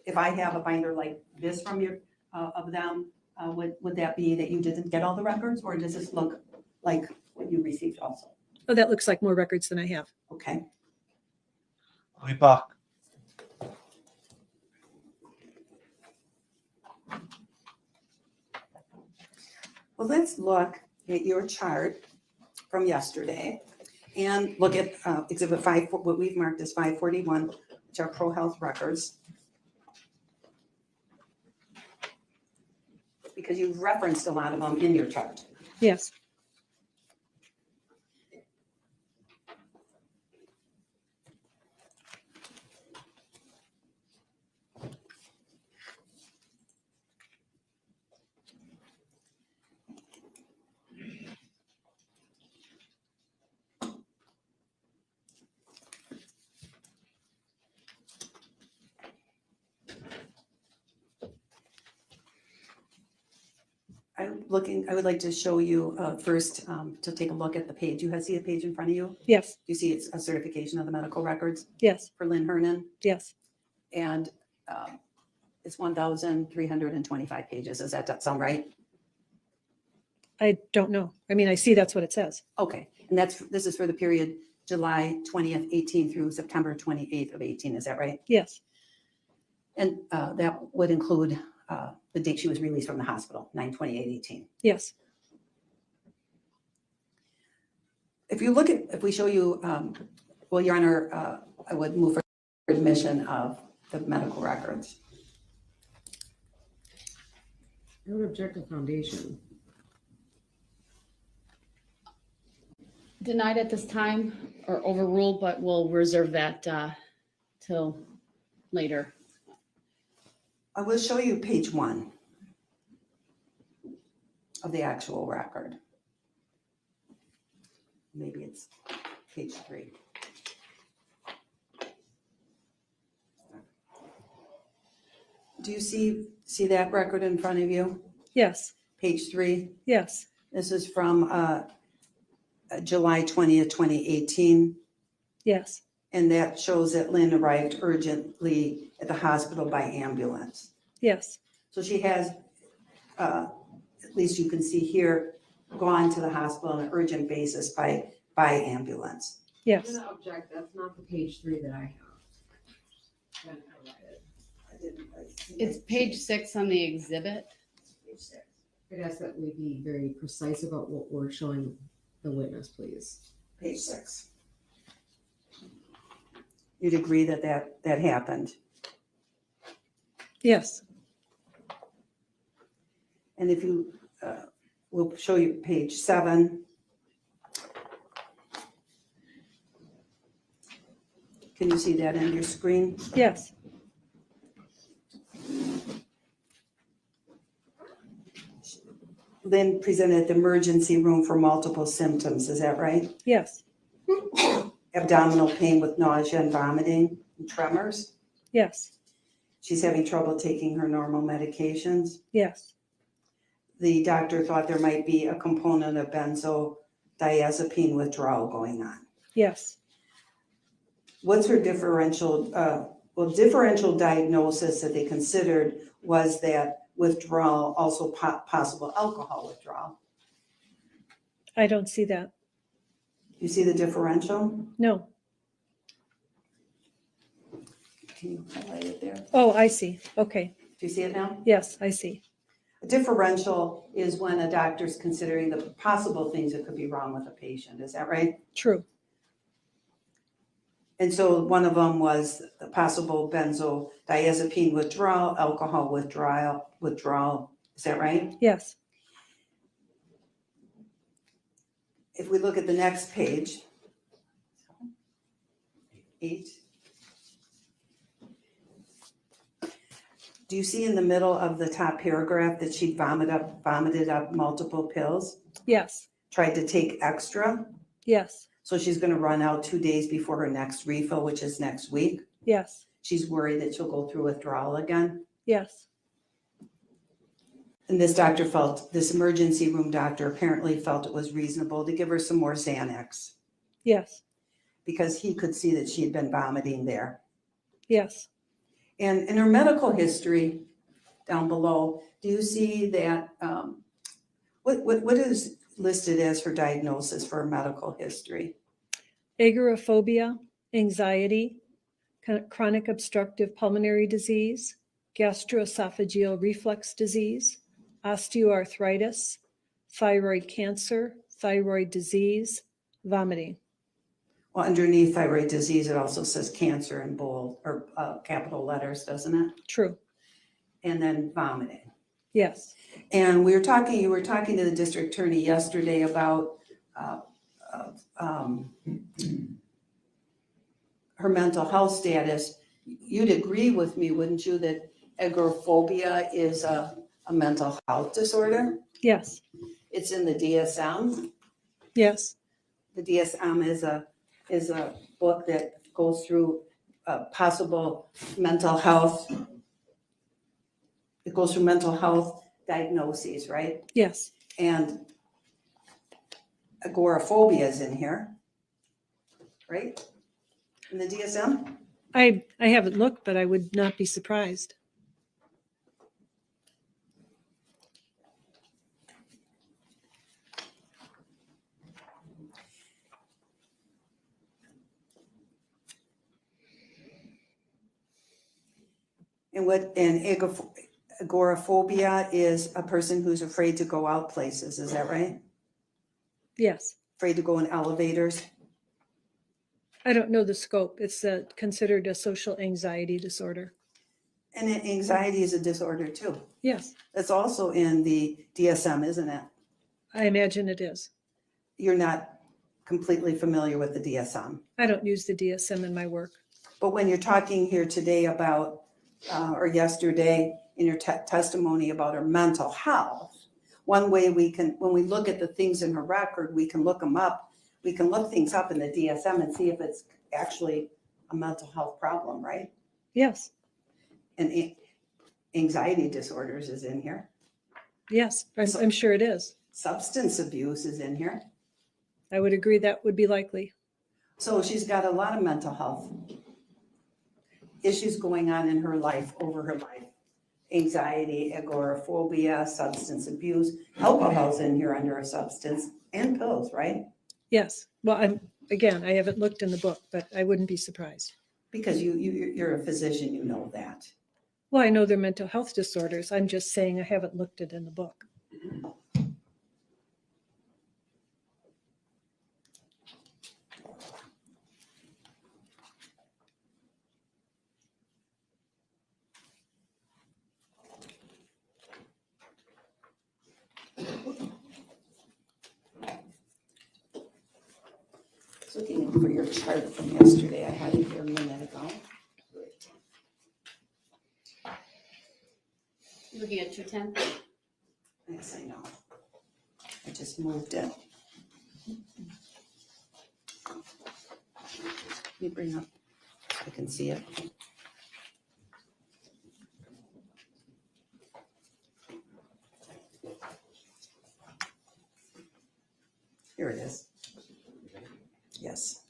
Speaker 7: if I have a binder like this from your, of them, would that be that you didn't get all the records, or does this look like what you received also?
Speaker 6: Oh, that looks like more records than I have.
Speaker 7: Okay.
Speaker 1: I'll be back.
Speaker 7: Well, let's look at your chart from yesterday and look at Exhibit 5, what we've marked as 541, which are Pro Health records. Because you've referenced a lot of them in your chart.
Speaker 6: Yes.
Speaker 7: I would like to show you first to take a look at the page. You see the page in front of you?
Speaker 6: Yes,
Speaker 7: Do you see it's a certification of the medical records
Speaker 6: yes,
Speaker 7: for Lynn Hernan?
Speaker 6: yes.
Speaker 7: And it's 1,325 pages. Does that sound right?
Speaker 6: I don't know. I mean, I see that's what it says.
Speaker 7: Okay, and this is for the period July 20th, 18 through September 28th of 18. Is that right?
Speaker 6: Yes,
Speaker 7: And that would include the date she was released from the hospital, 9/28/18.
Speaker 6: yes,
Speaker 7: If we show you, well, Your Honor, I would move for admission of the medical records.
Speaker 3: I would object to foundation.
Speaker 2: Denied at this time or overruled, but we'll reserve that till later.
Speaker 7: I will show you page 1 of the actual record. Maybe it's page 3. Do you see that record in front of you?
Speaker 6: yes,
Speaker 7: Page 3.
Speaker 6: yes,
Speaker 7: This is from July 20th, 2018.
Speaker 6: yes,
Speaker 7: And that shows that Lynn arrived urgently at the hospital by ambulance.
Speaker 6: yes,
Speaker 7: So she has, at least you can see here, gone to the hospital on an urgent basis by ambulance.
Speaker 3: I'm
Speaker 6: yes.
Speaker 3: gonna object, that's not the page 3 that I have. When I read it.
Speaker 2: It's page 6 on the exhibit.
Speaker 3: I'd ask that we be very precise about what we're showing the witness, please.
Speaker 7: Page 6. You'd agree that happened.
Speaker 6: Yes,
Speaker 7: And if you, we'll show you page 7. Can you see that on your screen?
Speaker 6: yes,
Speaker 7: Lynn presented at the emergency room for multiple symptoms, is that right?
Speaker 6: yes,
Speaker 7: Abdominal pain with nausea and vomiting and tremors.
Speaker 6: yes,
Speaker 7: She's having trouble taking her normal medications.
Speaker 6: yes,
Speaker 7: The doctor thought there might be a component of benzodiazepine withdrawal going on.
Speaker 6: yes,
Speaker 7: What's her differential diagnosis that they considered was that withdrawal, also possible alcohol withdrawal.
Speaker 6: I don't see that.
Speaker 7: You see the differential?
Speaker 6: No.
Speaker 7: Can you highlight it there?
Speaker 6: Oh, I see. Okay.
Speaker 7: Do you see it now?
Speaker 6: Yes, I see.
Speaker 7: A differential is when a doctor's considering the possible things that could be wrong with a patient. Is that right?
Speaker 6: True.
Speaker 7: And so one of them was the possible benzodiazepine withdrawal, alcohol withdrawal. Is that right?
Speaker 6: Yes,
Speaker 7: If we look at the next page, 8. Do you see in the middle of the top paragraph that she vomited up multiple pills,
Speaker 6: yes,
Speaker 7: tried to take extra?
Speaker 6: yes,
Speaker 7: So she's going to run out 2 days before her next refill, which is next week.
Speaker 6: yes,
Speaker 7: She's worried that she'll go through withdrawal again.
Speaker 6: yes,
Speaker 7: And this emergency room doctor apparently felt it was reasonable to give her some more Xanax
Speaker 6: yes,
Speaker 7: because he could see that she had been vomiting there.
Speaker 6: yes.
Speaker 7: And in her medical history down below, do you see that, what is listed as her diagnosis for her medical history?
Speaker 6: Agoraphobia, anxiety, chronic obstructive pulmonary disease, gastroesophageal reflux disease, osteoarthritis, thyroid cancer, thyroid disease, vomiting.
Speaker 7: Well, underneath thyroid disease, it also says cancer in bold or capital letters, doesn't it?
Speaker 6: True.
Speaker 7: And then vomiting.
Speaker 6: Yes,
Speaker 7: And you were talking to the district attorney yesterday about her mental health status. You'd agree with me, wouldn't you, that agoraphobia is a mental health disorder?
Speaker 6: yes,
Speaker 7: It's in the DSM.
Speaker 6: yes,
Speaker 7: The DSM is a book that goes through possible mental health. It goes through mental health diagnoses, right?
Speaker 6: Yes,
Speaker 7: And agoraphobia is in here, right? In the DSM?
Speaker 6: I haven't looked, but I would not be surprised.
Speaker 7: And agoraphobia is a person who's afraid to go out places, is that right?
Speaker 6: Yes.
Speaker 7: Afraid to go in elevators?
Speaker 6: I don't know the scope. It's considered a social anxiety disorder.
Speaker 7: And anxiety is a disorder too.
Speaker 6: Yes,
Speaker 7: That's also in the DSM, isn't it?
Speaker 6: I imagine it is.
Speaker 7: You're not completely familiar with the DSM.
Speaker 6: I don't use the DSM in my work.
Speaker 7: But when you're talking here today about, or yesterday in your testimony about her mental health, one way we can, when we look at the things in her record, we can look them up. We can look things up in the DSM and see if it's actually a mental health problem, right?
Speaker 6: Yes,
Speaker 7: And anxiety disorders is in here.
Speaker 6: yes, I'm sure it is.
Speaker 7: Substance abuse is in here.
Speaker 6: I would agree that would be likely.
Speaker 7: So she's got a lot of mental health issues going on in her life, over her life. Anxiety, agoraphobia, substance abuse, alcohol's in here under a substance, and pills, right?
Speaker 6: Yes. Well, I haven't looked in the book, but I wouldn't be surprised.
Speaker 7: Because you're a physician, you know that.
Speaker 6: Well, I know they're mental health disorders. I'm just saying I haven't looked it in the book.
Speaker 7: Looking for your chart from yesterday, I had it here a minute ago.
Speaker 2: Looking at 210.
Speaker 7: Yes, I know. I just moved it. Let me bring up, I can see it. Here it is. Yes.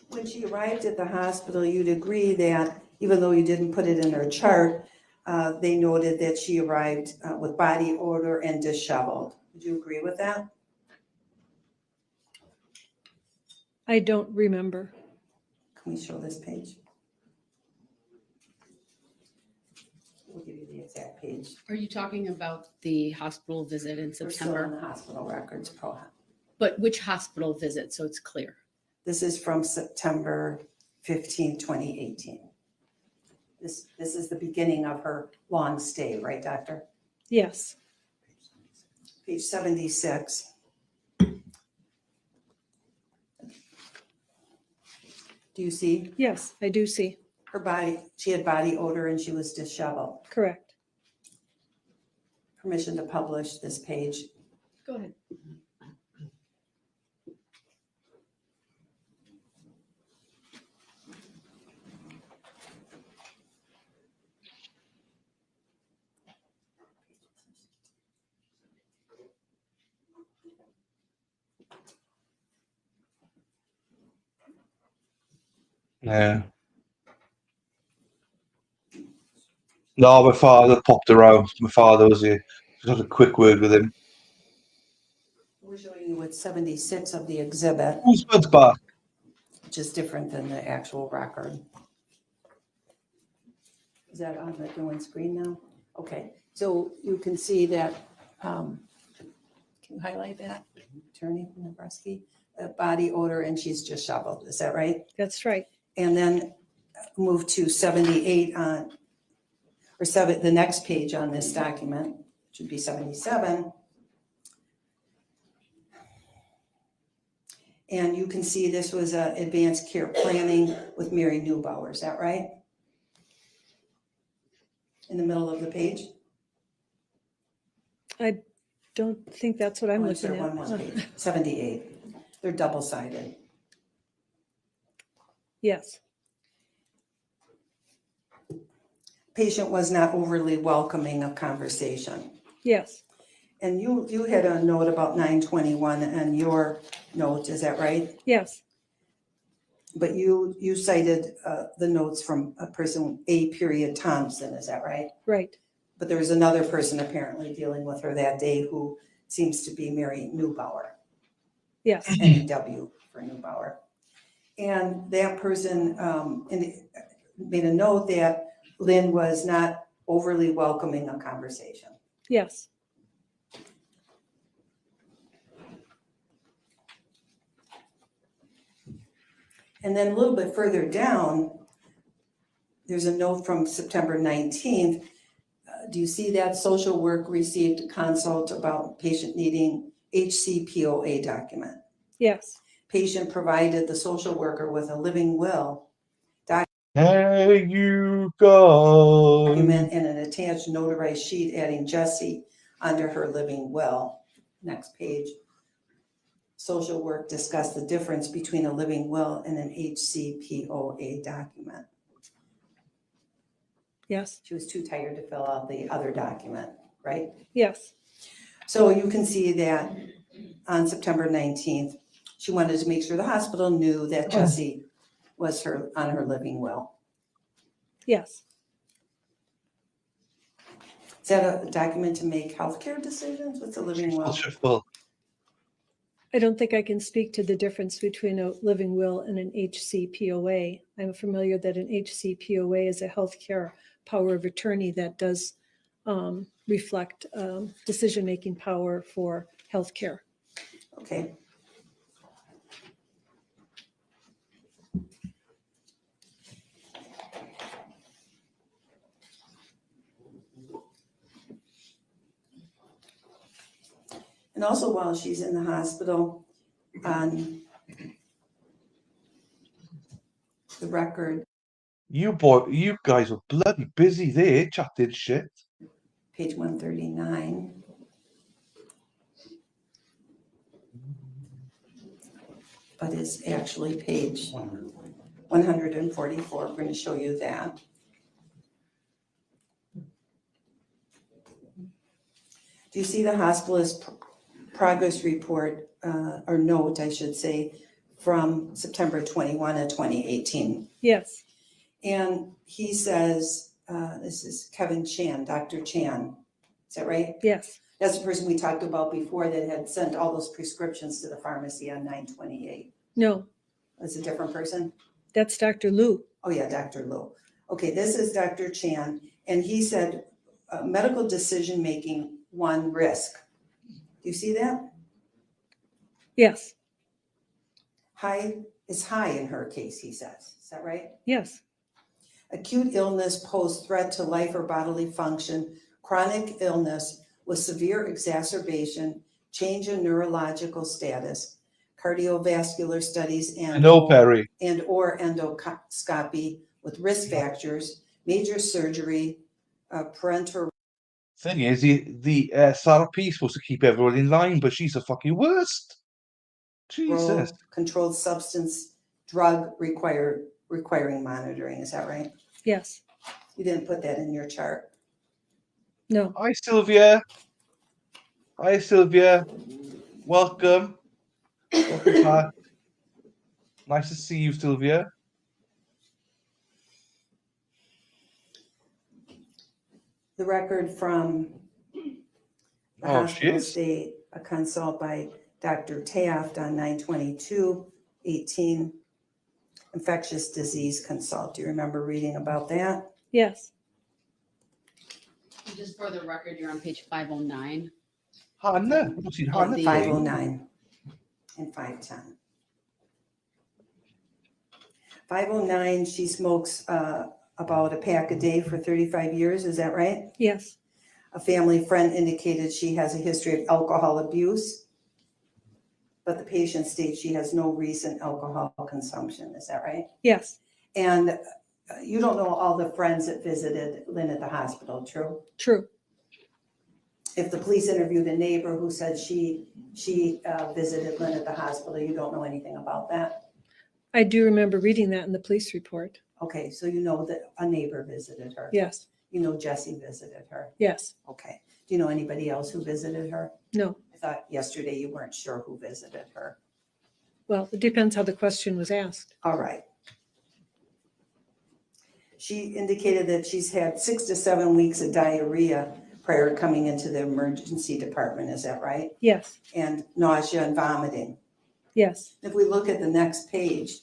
Speaker 7: When she arrived at the hospital, you'd agree that even though you didn't put it in her chart, they noted that she arrived with body odor and disheveled. Would you agree with that?
Speaker 6: I don't remember.
Speaker 7: Can we show this page? We'll give you the exact page.
Speaker 2: Are you talking about the hospital visit in
Speaker 7: We're still in
Speaker 2: September?
Speaker 7: the hospital records,
Speaker 2: But which hospital visit, so it's clear?
Speaker 7: This is from September 15, 2018. This is the beginning of her long stay, right, doctor?
Speaker 6: Yes,
Speaker 7: Page 76. Do you see
Speaker 6: yes, I do see.
Speaker 7: her body? She had body odor and she was disheveled.
Speaker 6: Correct.
Speaker 7: Permission to publish this page.
Speaker 2: Go ahead.
Speaker 1: Yeah. No, my father popped around. My father was here. Just had a quick word with him.
Speaker 7: We're showing you what 76 of the exhibit,
Speaker 1: Who's good back?
Speaker 7: which is different than the actual record. Is that on the new screen now? Okay, so you can see that, can you highlight that, Attorney Nebreski? Body odor and she's just disheveled, is that right?
Speaker 6: That's right.
Speaker 7: And then move to 78 on, or the next page on this document, should be 77. And you can see this was advanced care planning with Mary Neubauer, is that right? In the middle of the page?
Speaker 6: I don't think that's what I'm
Speaker 7: Oh,
Speaker 6: looking
Speaker 7: sorry,
Speaker 6: at.
Speaker 7: one more page, 78. They're double-sided.
Speaker 6: Yes,
Speaker 7: Patient was not overly welcoming of conversation.
Speaker 6: yes,
Speaker 7: And you had a note about 921 and your note, is that right?
Speaker 6: yes,
Speaker 7: But you cited the notes from a person, A. period Thompson, is that right?
Speaker 6: right.
Speaker 7: But there was another person apparently dealing with her that day who seems to be Mary Neubauer,
Speaker 6: Yes,
Speaker 7: NEW for Neubauer. And that person made a note that Lynn was not overly welcoming of conversation.
Speaker 6: yes,
Speaker 7: And then a little bit further down, there's a note from September 19th. Do you see that social work received a consult about patient needing HCPOA document?
Speaker 6: yes,
Speaker 7: Patient provided the social worker with a living will
Speaker 1: There you go.
Speaker 7: document and an attached notarized sheet adding Jessy under her living will. Next page. Social work discussed the difference between a living will and an HCPOA document.
Speaker 6: yes,
Speaker 7: She was too tired to fill out the other document, right?
Speaker 6: yes,
Speaker 7: So you can see that on September 19th, she wanted to make sure the hospital knew that Jessy was on her living will.
Speaker 6: yes.
Speaker 7: Is that a document to make healthcare decisions? What's a living will?
Speaker 1: Bullshitful.
Speaker 6: I don't think I can speak to the difference between a living will and an HCPOA. I'm familiar that an HCPOA is a healthcare power of attorney that does reflect decision-making power for healthcare.
Speaker 7: Okay. And also while she's in the hospital, on the record,
Speaker 1: You guys were bloody busy there, chatting shit.
Speaker 7: page 139. But it's actually page 144. We're going to show you that. Do you see the hospitalist progress report, or note, I should say, from September 21 of 2018?
Speaker 6: Yes,
Speaker 7: And he says, this is Kevin Chan, Dr. Chan. Is that right?
Speaker 6: yes,
Speaker 7: That's the person we talked about before that had sent all those prescriptions to the pharmacy on 9/28.
Speaker 6: no,
Speaker 7: That's a different person?
Speaker 6: that's Dr. Liu.
Speaker 7: Oh, yeah, Dr. Lowe. Okay, this is Dr. Chan, and he said medical decision-making, one, risk. Do you see that?
Speaker 6: Yes,
Speaker 7: It's high in her case, he says. Is that right?
Speaker 6: yes,
Speaker 7: Acute illness posed threat to life or bodily function, chronic illness with severe exacerbation, change in neurological status, cardiovascular studies
Speaker 1: No, Perry.
Speaker 7: and or endoscopy with risk factors, major surgery, parenteral
Speaker 1: Thing is, the SRP is supposed to keep everyone in line, but she's the fucking worst. Jesus.
Speaker 7: controlled substance drug requiring monitoring. Is that right?
Speaker 6: yes,
Speaker 7: You didn't put that in your chart.
Speaker 6: no,
Speaker 1: Hi, Sylvia. Hi, Sylvia. Welcome. Welcome back. Nice to see you, Sylvia.
Speaker 7: The record from the
Speaker 1: Oh,
Speaker 7: hospital
Speaker 1: shit.
Speaker 7: state, a consult by Dr. Taft on 9/22/18, infectious disease consult. Do you remember reading about that?
Speaker 6: yes,
Speaker 2: Just for the record, you're on page 509.
Speaker 1: Hannah. What's it, Hannah?
Speaker 2: the-
Speaker 7: 509 and 510. 509, she smokes about a pack a day for 35 years. Is that right?
Speaker 6: yes,
Speaker 7: A family friend indicated she has a history of alcohol abuse. but the patient states she has no recent alcohol consumption. Is that right?
Speaker 6: Yes,
Speaker 7: And you don't know all the friends that visited Lynn at the hospital, true?
Speaker 6: true.
Speaker 7: If the police interviewed a neighbor who said she visited Lynn at the hospital, you don't know anything about that?
Speaker 6: I do remember reading that in the police report.
Speaker 7: Okay, so you know that a neighbor visited her?
Speaker 6: Yes,
Speaker 7: You know Jessy visited her?
Speaker 6: yes,
Speaker 7: Okay. Do you know anybody else who visited her?
Speaker 6: no.
Speaker 7: I thought yesterday you weren't sure who visited her.
Speaker 6: Well, it depends how the question was asked.
Speaker 7: All right. She indicated that she's had 6 to 7 weeks of diarrhea prior to coming into the emergency department. Is that right?
Speaker 6: Yes,
Speaker 7: And nausea and vomiting.
Speaker 6: yes,
Speaker 7: If we look at the next page,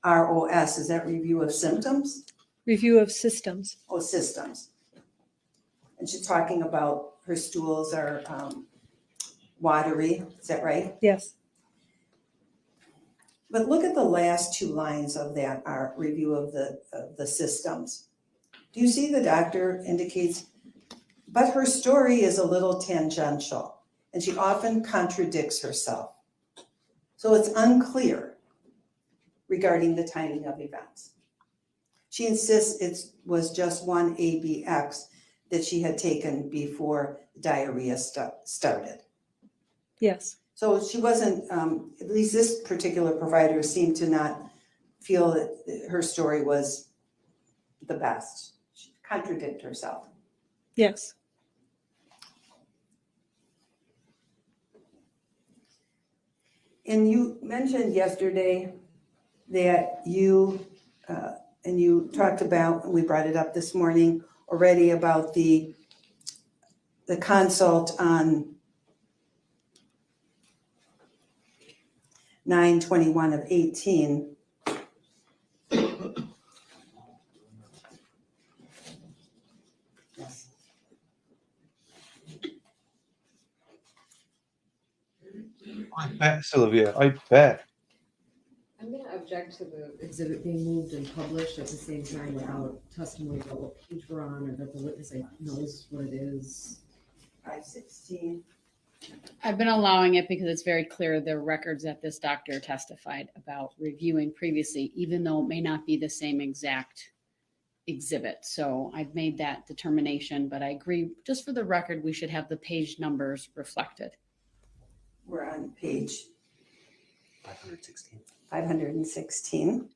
Speaker 7: ROS, is that review of symptoms?
Speaker 6: review of systems.
Speaker 7: Oh, systems. And she's talking about her stools are watery. Is that right?
Speaker 6: Yes,
Speaker 7: But look at the last 2 lines of that review of the systems. Do you see the doctor indicates, but her story is a little tangential and she often contradicts herself. So it's unclear regarding the timing of events. She insists it was just one ABX that she had taken before diarrhea started.
Speaker 6: yes,
Speaker 7: So she wasn't, at least this particular provider seemed to not feel that her story was the best. She contradicted herself.
Speaker 6: yes,
Speaker 7: And you mentioned yesterday that you, and you talked about, we brought it up this morning already about the consult on 9/21 of 18. Yes.
Speaker 1: I bet, Sylvia, I bet.
Speaker 10: I'm gonna object to the exhibit being moved and published at the same time without testimony about what page we're on or that the witness knows what it is.
Speaker 7: 516.
Speaker 2: I've been allowing it because it's very clear the records that this doctor testified about reviewing previously, even though it may not be the same exact exhibit. So I've made that determination, but I agree, just for the record, we should have the page numbers reflected.
Speaker 7: We're on page
Speaker 9: 516.
Speaker 7: 516.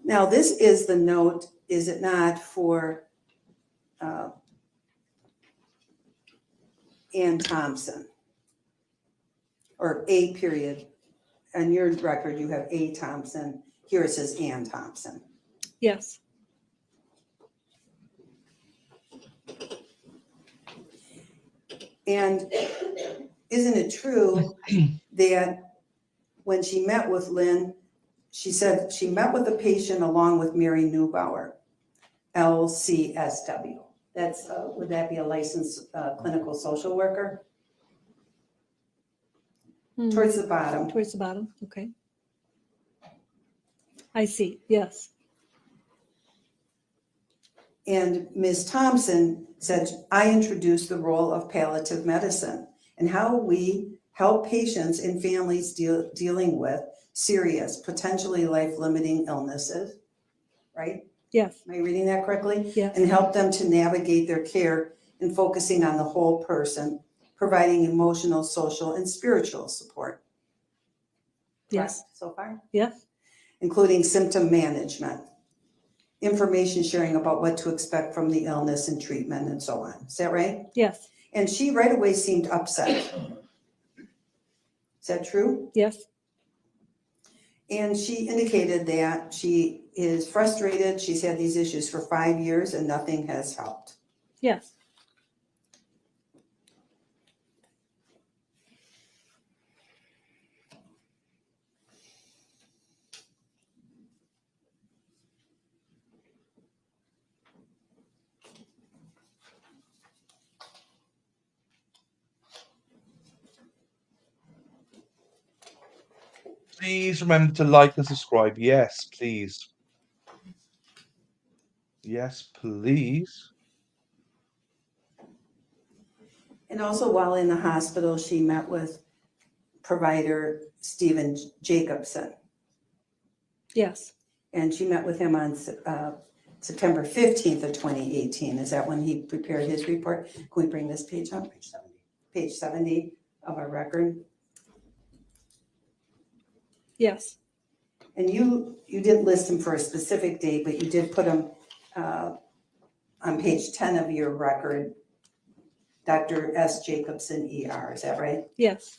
Speaker 7: Now, this is the note, is it not, for Ann Thompson? Or A period. On your record, you have A Thompson. Here it says Ann Thompson.
Speaker 6: yes,
Speaker 7: And isn't it true that when she met with Lynn, she said she met with the patient along with Mary Neubauer, LCSW. That's, would that be a licensed clinical social worker?
Speaker 6: Hmm,
Speaker 7: Towards the bottom.
Speaker 6: towards the bottom, okay. I see, yes,
Speaker 7: And Ms. Thompson said, I introduced the role of palliative medicine and how we help patients and families dealing with serious, potentially life-limiting illnesses, right?
Speaker 6: yes,
Speaker 7: Am I reading that correctly?
Speaker 6: yes,
Speaker 7: And help them to navigate their care and focusing on the whole person, providing emotional, social, and spiritual support.
Speaker 6: yes,
Speaker 7: Correct so far?
Speaker 6: yes,
Speaker 7: Including symptom management, information sharing about what to expect from the illness and treatment and so on. Is that right?
Speaker 6: yes,
Speaker 7: And she right away seemed upset. Is that true?
Speaker 6: yes,
Speaker 7: And she indicated that she is frustrated. She's had these issues for 5 years and nothing has helped.
Speaker 6: yes,
Speaker 1: Please remember to like and subscribe. Yes, please. Yes, please.
Speaker 7: And also while in the hospital, she met with provider, Stephen Jacobson.
Speaker 6: Yes,
Speaker 7: And she met with him on September 15th of 2018. Is that when he prepared his report? Can we bring this page up?
Speaker 9: Page 70.
Speaker 7: Page 70 of our record.
Speaker 6: yes,
Speaker 7: And you didn't list him for a specific date, but you did put him on page 10 of your record, Dr. S. Jacobson, ER. Is that right?
Speaker 6: yes,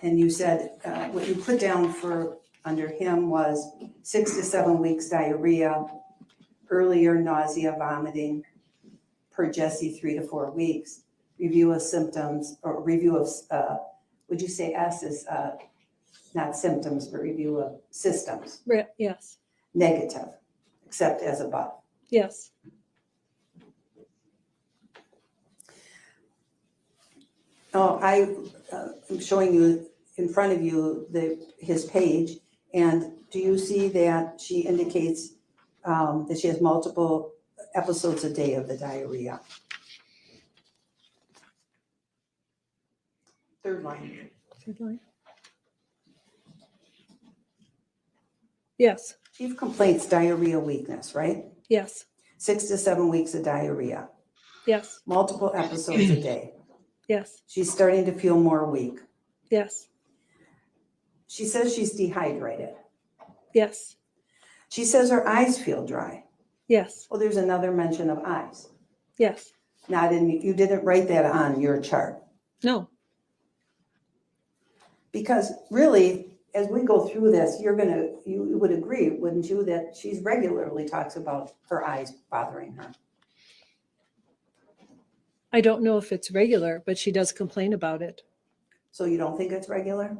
Speaker 7: And you said what you put down for under him was 6 to 7 weeks diarrhea, earlier nausea, vomiting, per Jessy 3 to 4 weeks, review of symptoms, or review of, would you say S is not symptoms, but review of systems,
Speaker 6: yes,
Speaker 7: negative, except as above.
Speaker 6: yes.
Speaker 7: Oh, I'm showing you in front of you his page, and do you see that she indicates that she has multiple episodes a day of the diarrhea? Third line.
Speaker 6: Third line. Yes,
Speaker 7: Chief complaints, diarrhea, weakness, right?
Speaker 6: yes,
Speaker 7: 6 to 7 weeks of diarrhea,
Speaker 6: yes,
Speaker 7: multiple episodes a day.
Speaker 6: yes,
Speaker 7: She's starting to feel more weak.
Speaker 6: yes,
Speaker 7: She says she's dehydrated.
Speaker 6: yes,
Speaker 7: She says her eyes feel dry.
Speaker 6: yes,
Speaker 7: Well, there's another mention of eyes.
Speaker 6: yes.
Speaker 7: Not in, you didn't write that on your chart.
Speaker 6: No,
Speaker 7: Because really, as we go through this, you would agree, wouldn't you, that she's regularly talks about her eyes bothering her?
Speaker 6: I don't know if it's regular, but she does complain about it.
Speaker 7: So you don't think it's regular?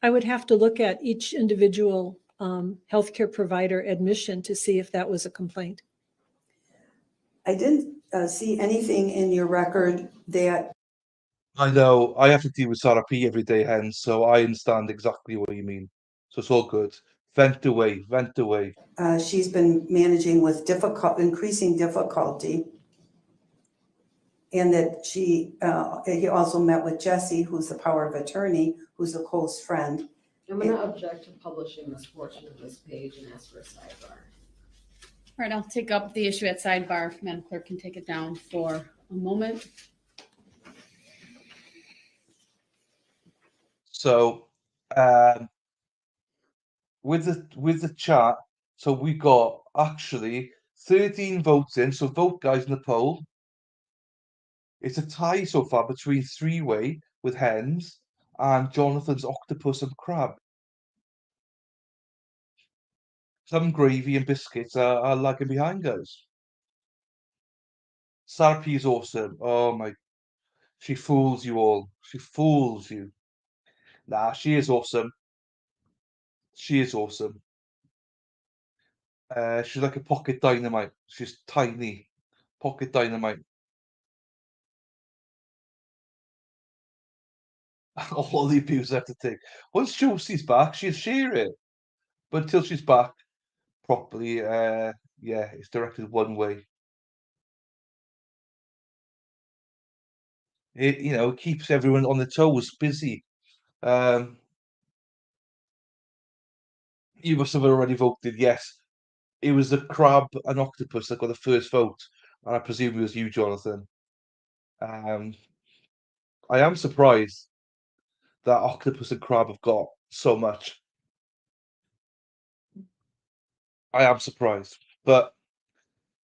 Speaker 6: I would have to look at each individual healthcare provider admission to see if that was a complaint.
Speaker 7: I didn't see anything in your record that,
Speaker 1: I know I have to deal with therapy every day, hence, so I understand exactly what you mean. So it's all good. Vent away, vent away.
Speaker 7: she's been managing with increasing difficulty. And that he also met with Jessy, who's the power of attorney, who's a close friend.
Speaker 10: I'm gonna object to publishing this portion of this page and ask for a sidebar.
Speaker 2: All right, I'll take up the issue at sidebar. If Madam Clerk can take it down for a moment.
Speaker 1: So, with the chat, so we got actually 13 votes in. So vote, guys, in the poll. It's a tie so far between three-way with hens and Jonathan's octopus and crab. Some gravy and biscuits are lagging behind, guys. Sarah P is awesome. Oh my, she fools you all. She fools you. Nah, she is awesome. She is awesome. She's like a pocket dynamite. She's tiny. Pocket dynamite. All the abuse I have to take. Once Josie's back, she'll share it. But until she's back properly, yeah, it's directed one way. It keeps everyone on their toes, busy. You must have already voted yes. It was the crab and octopus that got the first vote, and I presume it was you, Jonathan. I am surprised that octopus and crab have got so much. I am surprised, but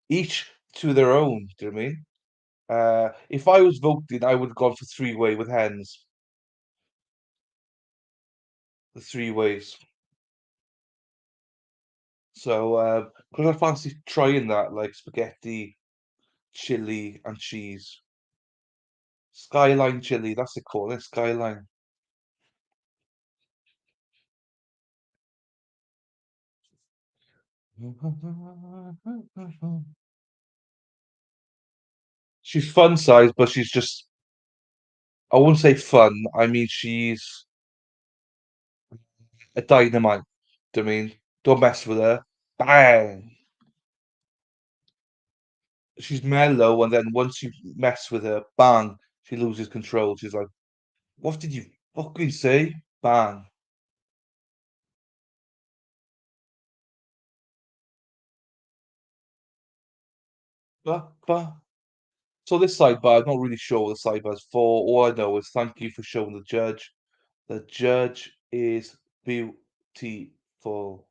Speaker 1: each to their own. Do you know what I mean? If I was voting, I would have gone for three-way with hens. The three ways. So, because I fancy trying that, like spaghetti, chili, and cheese. Skyline chili, that's it called, it, Skyline. She's fun size, but she's just, I wouldn't say fun. I mean, she's a dynamite. Do you know what I mean? Don't mess with her. Bang! She's mellow, and then once you mess with her, bang, she loses control. She's like, what did you Fucking say, bang. But so this sidebar, I'm not really sure what the sidebar is for. All I know is thank you for showing the judge. The judge is beautiful.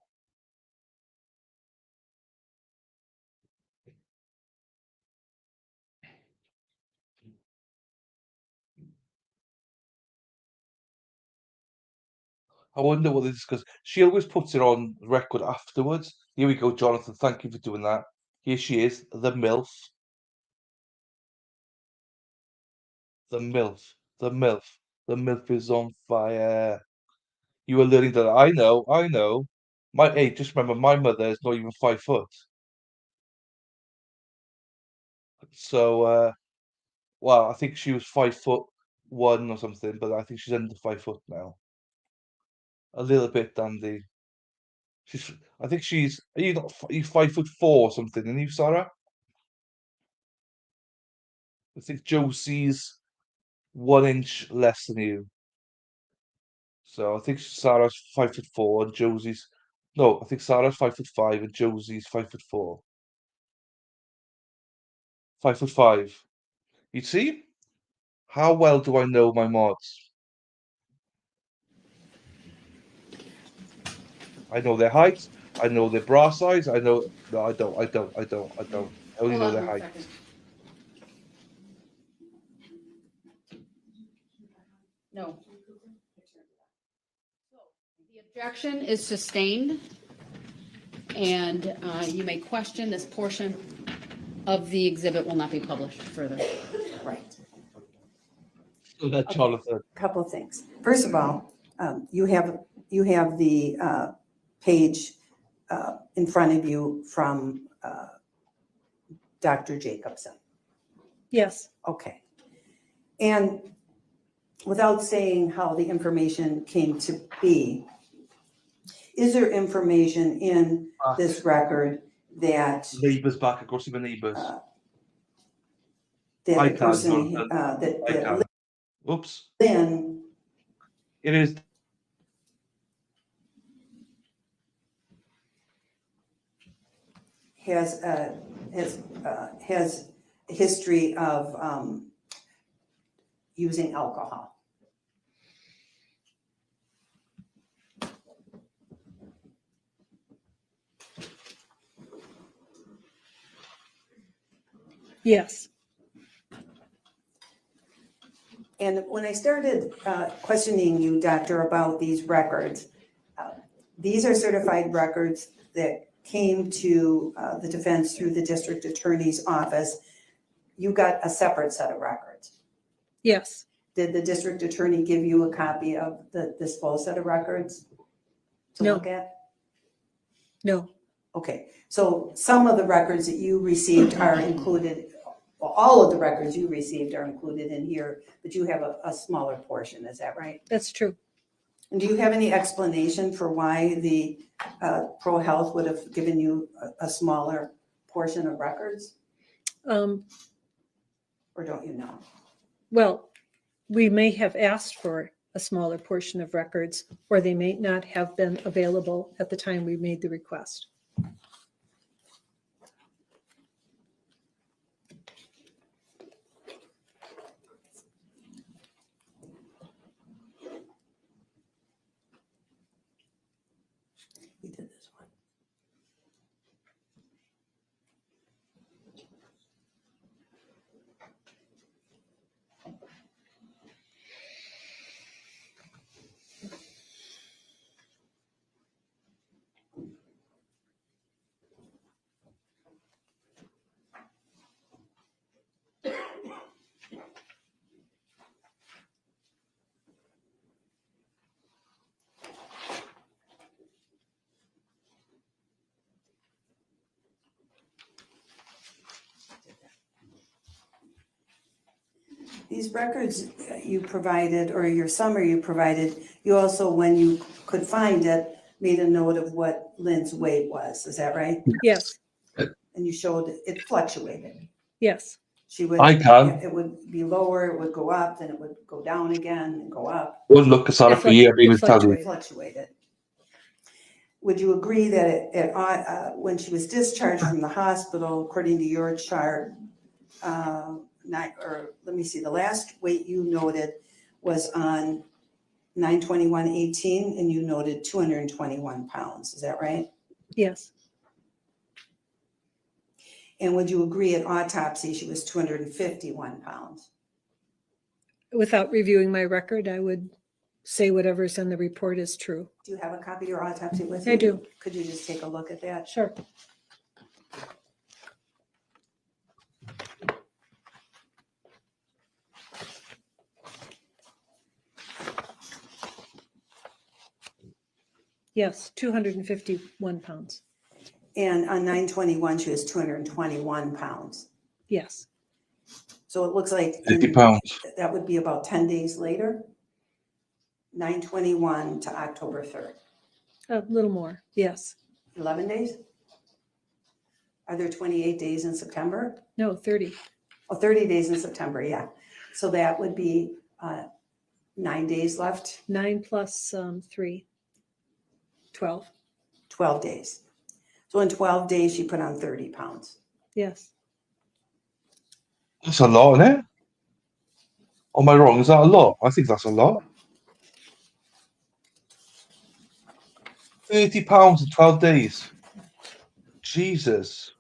Speaker 1: I wonder what this is because she always puts it on record afterwards. Here we go, Jonathan. Thank you for doing that. Here she is, the MILF. The MILF. The MILF. The MILF is on fire. You are learning that. I know. I know. Hey, just remember, my mother is not even 5 foot. So, well, I think she was 5'1" or something, but I think she's under 5 foot now. A little bit, Dandy. I think she's. Are you not? Are you 5'4" or something? And you, Sarah? I think Josie's 1 inch less than you. So I think Sarah's 5'4" and Josie's. No, I think Sarah's 5'5" and Josie's 5'4". 5'5". You see? How well do I know my mods? I know their heights. I know their bra size. I know. No, I don't. I don't. I don't. I don't. I only
Speaker 2: Hold
Speaker 1: know
Speaker 2: on
Speaker 1: their
Speaker 2: 1
Speaker 1: height.
Speaker 2: second. No. The objection is sustained, and you may question this portion of the exhibit will not be published further.
Speaker 7: Right.
Speaker 1: So that Jonathan.
Speaker 7: Couple of things. First of all, you have the page in front of you from Dr. Jacobson.
Speaker 6: Yes,
Speaker 7: Okay. And without saying how the information came to be, is there information in this record that
Speaker 1: Neighbours back. Of course, my neighbours.
Speaker 7: that
Speaker 1: I
Speaker 7: the
Speaker 1: can,
Speaker 7: person
Speaker 1: Jonathan. I
Speaker 7: that
Speaker 1: can. Oops.
Speaker 7: Lynn
Speaker 1: It is.
Speaker 7: has a history of using alcohol?
Speaker 6: yes.
Speaker 7: And when I started questioning you, Doctor, about these records, these are certified records that came to the defense through the district attorney's office. You got a separate set of records.
Speaker 6: Yes,
Speaker 7: Did the district attorney give you a copy of this full set of records to
Speaker 6: No.
Speaker 7: look at?
Speaker 6: no,
Speaker 7: Okay, so some of the records that you received are included, well, all of the records you received are included in here, but you have a smaller portion, is that right?
Speaker 6: that's true.
Speaker 7: And do you have any explanation for why the Pro Health would have given you a smaller portion of records, or don't you know?
Speaker 6: Well, we may have asked for a smaller portion of records, or they may not have been available at the time we made the request.
Speaker 7: We did this one. These records you provided, or your summary you provided, you also, when you could find it, made a note of what Lynn's weight was. Is that right?
Speaker 6: Yes,
Speaker 7: And you showed it fluctuated.
Speaker 6: yes,
Speaker 7: She would.
Speaker 1: I can.
Speaker 7: It would be lower, it would go up, then it would go down again and go up.
Speaker 1: Won't look at Sarah for a year, I've been telling you.
Speaker 7: It fluctuated. Would you agree that when she was discharged from the hospital, according to your chart, let me see, the last weight you noted was on 9/21/18, and you noted 221 pounds. Is that right?
Speaker 6: Yes.
Speaker 7: And would you agree at autopsy she was 251 pounds?
Speaker 6: Without reviewing my record, I would say whatever's in the report is true.
Speaker 7: Do you have a copy of your autopsy with you?
Speaker 6: I do.
Speaker 7: Could you just take a look at that?
Speaker 6: Sure. Yes, 251 pounds.
Speaker 7: And on 9/21, she was 221 pounds.
Speaker 6: Yes.
Speaker 7: So it looks like
Speaker 1: 50 pounds.
Speaker 7: that would be about 10 days later, 9/21 to October 3rd.
Speaker 6: A little more. Yes.
Speaker 7: 11 days? Are there 28 days in September?
Speaker 6: No, 30.
Speaker 7: Oh, 30 days in September, yeah. So that would be 9 days left,
Speaker 6: 9 plus 3. 12.
Speaker 7: 12 days. So in 12 days, she put on 30 pounds.
Speaker 6: Yes.
Speaker 1: That's a lot, isn't it? Or am I wrong? Is that a lot? I think that's a lot. 30 pounds in 12 days. Jesus.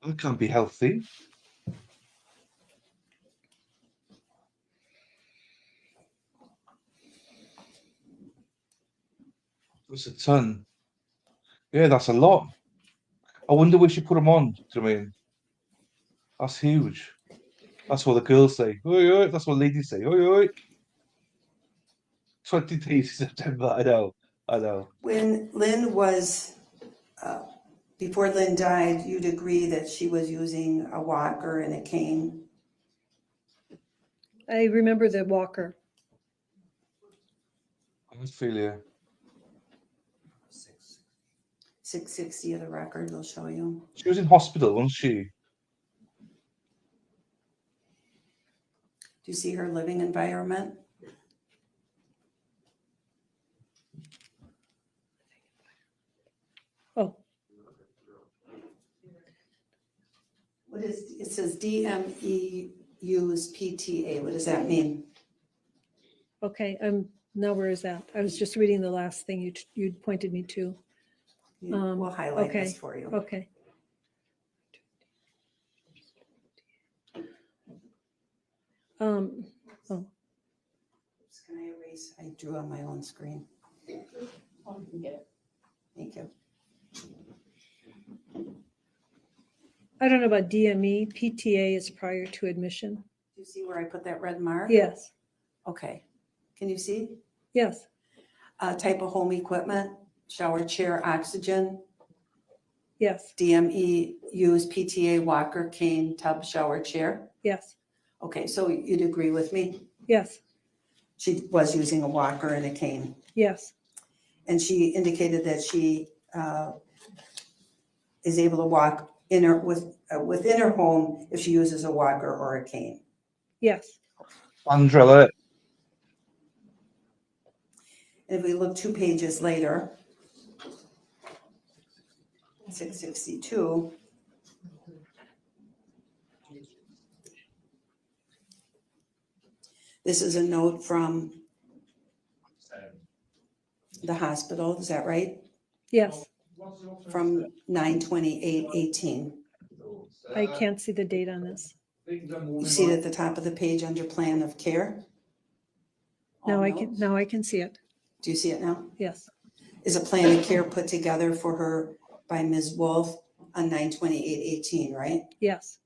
Speaker 1: That can't be healthy. That's a ton. Yeah, that's a lot. I wonder where she put them on. Do you know what I mean? That's huge. That's what the girls say. Oi, oi. That's what ladies say. Oi, oi. 20 days in September. I know.
Speaker 7: When Lynn was, before Lynn died, you'd agree that she was using a walker and a cane?
Speaker 6: I remember the walker.
Speaker 1: I feel you.
Speaker 7: 660 of the record will show you.
Speaker 1: She was in hospital, wasn't she?
Speaker 7: Do you see her living environment?
Speaker 6: Oh,
Speaker 7: What is, it says DMEU's PTA. What does that mean?
Speaker 6: okay. Now where is that? I was just reading the last thing you pointed me to.
Speaker 7: We'll highlight
Speaker 6: okay.
Speaker 7: this for you.
Speaker 6: Okay. Oh,
Speaker 7: Can I erase? I drew on my own screen.
Speaker 2: Oh, you can get it.
Speaker 7: Thank you.
Speaker 6: I don't know about DME. PTA is prior to admission.
Speaker 7: Do you see where I put that red mark?
Speaker 6: Yes.
Speaker 7: Okay. Can you see?
Speaker 6: Yes.
Speaker 7: Type of home equipment, shower chair, oxygen,
Speaker 6: Yes.
Speaker 7: DME use PTA walker, cane, tub, shower chair.
Speaker 6: Yes.
Speaker 7: Okay, so you'd agree with me?
Speaker 6: Yes.
Speaker 7: She was using a walker and a cane.
Speaker 6: Yes.
Speaker 7: And she indicated that she is able to walk within her home if she uses a walker or a cane.
Speaker 6: Yes.
Speaker 1: Andrella.
Speaker 7: And if we look 2 pages later, 662, this is a note from the hospital, is that right?
Speaker 6: Yes.
Speaker 7: From 9/28/18.
Speaker 6: I can't see the date on this.
Speaker 7: You see it at the top of the page under plan of care?
Speaker 6: Now
Speaker 7: All
Speaker 6: I
Speaker 7: notes?
Speaker 6: can see it.
Speaker 7: Do you see it now?
Speaker 6: Yes.
Speaker 7: Is a plan of care put together for her by Ms. Wolf on 9/28/18, right?
Speaker 6: Yes.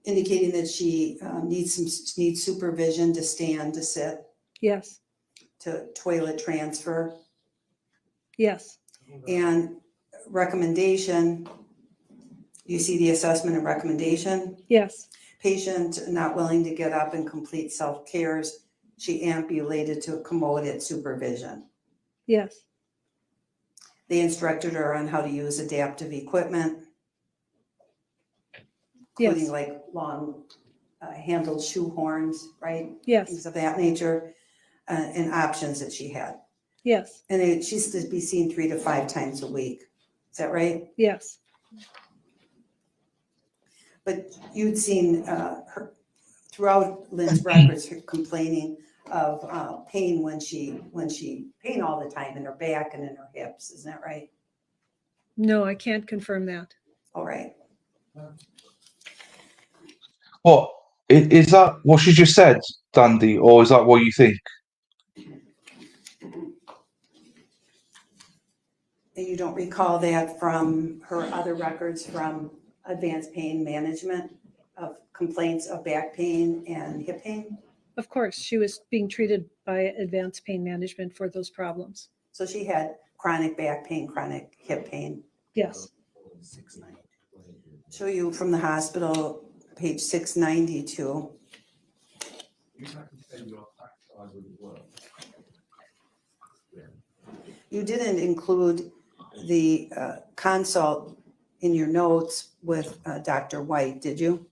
Speaker 7: Indicating that she needs supervision to stand, to sit,
Speaker 6: Yes.
Speaker 7: to toilet transfer,
Speaker 6: Yes.
Speaker 7: and recommendation. You see the assessment and recommendation?
Speaker 6: Yes.
Speaker 7: Patient not willing to get up and complete self-cares. She ambulated to a commode at supervision.
Speaker 6: Yes.
Speaker 7: They instructed her on how to use adaptive equipment. including
Speaker 6: Yes.
Speaker 7: like long handled shoe horns, right?
Speaker 6: Yes,
Speaker 7: Things of that nature, and options that she had.
Speaker 6: yes,
Speaker 7: And she's to be seen 3 to 5 times a week. Is that right?
Speaker 6: yes,
Speaker 7: But you'd seen her throughout Lynn's records, her complaining of pain when she pain all the time in her back and in her hips. Isn't that right?
Speaker 6: no, I can't confirm that.
Speaker 7: All right.
Speaker 1: What is that? What she just said, Dandy, or is that what you think?
Speaker 7: And you don't recall that from her other records from advanced pain management of complaints of back pain and hip pain?
Speaker 6: Of course, she was being treated by advanced pain management for those problems.
Speaker 7: So she had chronic back pain, chronic hip pain.
Speaker 6: Yes,
Speaker 7: Show you from the hospital, page 692. You didn't include the consult in your notes with Dr. White, did you?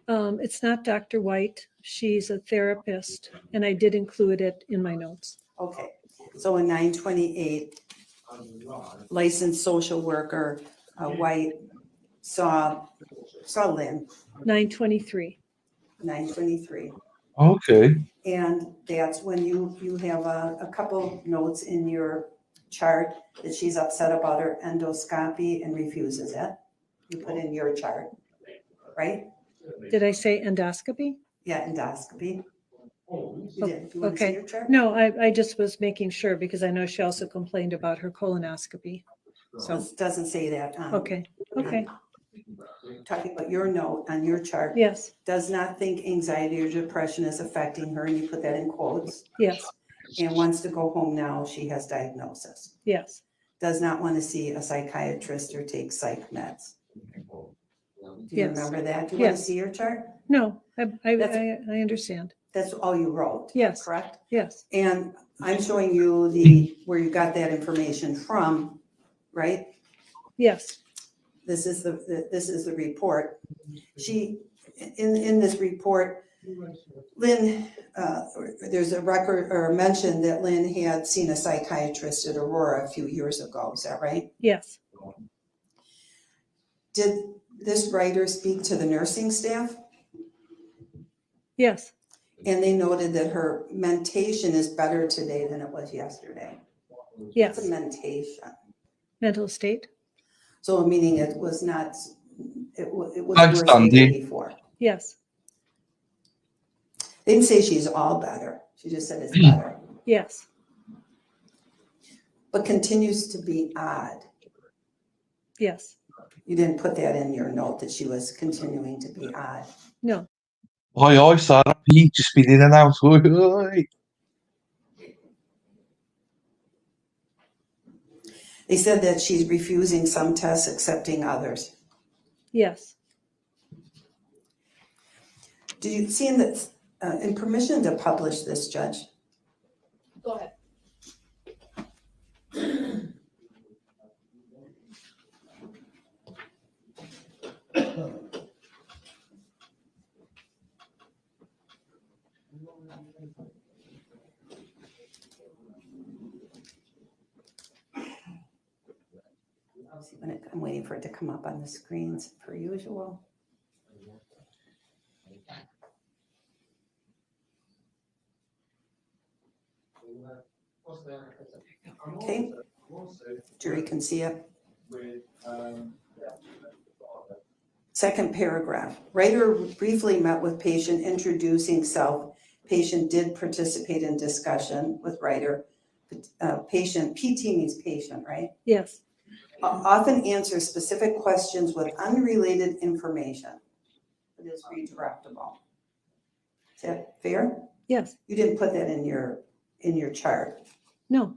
Speaker 6: it's not Dr. White. She's a therapist, and I did include it in my notes.
Speaker 7: Okay, so in 928, licensed social worker White saw Lynn,
Speaker 6: 923.
Speaker 7: 923.
Speaker 1: Okay.
Speaker 7: And that's when you have a couple notes in your chart that she's upset about her endoscopy and refuses it. You put in your chart, right?
Speaker 6: Did I say endoscopy?
Speaker 7: Yeah, endoscopy. You did. You want to see
Speaker 6: Okay.
Speaker 7: your chart?
Speaker 6: No, I just was making sure because I know she also complained about her colonoscopy. So,
Speaker 7: This doesn't say that.
Speaker 6: okay, okay,
Speaker 7: Talking about your note on your chart.
Speaker 6: yes,
Speaker 7: Does not think anxiety or depression is affecting her, and you put that in quotes.
Speaker 6: yes,
Speaker 7: And wants to go home now. She has diagnosis.
Speaker 6: yes,
Speaker 7: Does not want to see a psychiatrist or take psych meds. Do you
Speaker 6: Yes.
Speaker 7: remember that? Do you want to
Speaker 6: Yes.
Speaker 7: see your chart?
Speaker 6: no, I
Speaker 7: That's-
Speaker 6: understand.
Speaker 7: That's all you wrote.
Speaker 6: Yes.
Speaker 7: Correct?
Speaker 6: Yes,
Speaker 7: And I'm showing you where you got that information from, right?
Speaker 6: yes,
Speaker 7: This is the report. In this report, Lynn, there's a record or a mention that Lynn had seen a psychiatrist at Aurora a few years ago. Is that right?
Speaker 6: yes,
Speaker 7: Did this writer speak to the nursing staff?
Speaker 6: yes,
Speaker 7: And they noted that her mentation is better today than it was yesterday.
Speaker 6: yes.
Speaker 7: It's a mentation.
Speaker 6: Mental state?
Speaker 7: So meaning it was not, it was
Speaker 1: Thanks,
Speaker 7: worse than the day
Speaker 1: Andy.
Speaker 7: before.
Speaker 6: Yes,
Speaker 7: They didn't say she's all better. She just said it's better.
Speaker 6: yes,
Speaker 7: But continues to be odd.
Speaker 6: yes,
Speaker 7: You didn't put that in your note that she was continuing to be odd.
Speaker 6: no,
Speaker 1: Oi, Sarah, Pete, just been in and out. Oi, oi.
Speaker 7: They said that she's refusing some tests, accepting others.
Speaker 6: yes,
Speaker 7: Did you see in permission to publish this, Judge?
Speaker 5: Go ahead.
Speaker 7: I'm waiting for it to come up on the screens per usual. Okay, jury can see it. Second paragraph, writer briefly met with patient introducing self. Patient did participate in discussion with writer. Patient, PT means patient, right?
Speaker 6: yes,
Speaker 7: Often answers specific questions with unrelated information. It is redirectable. Is that fair?
Speaker 6: yes,
Speaker 7: You didn't put that in your chart.
Speaker 6: no,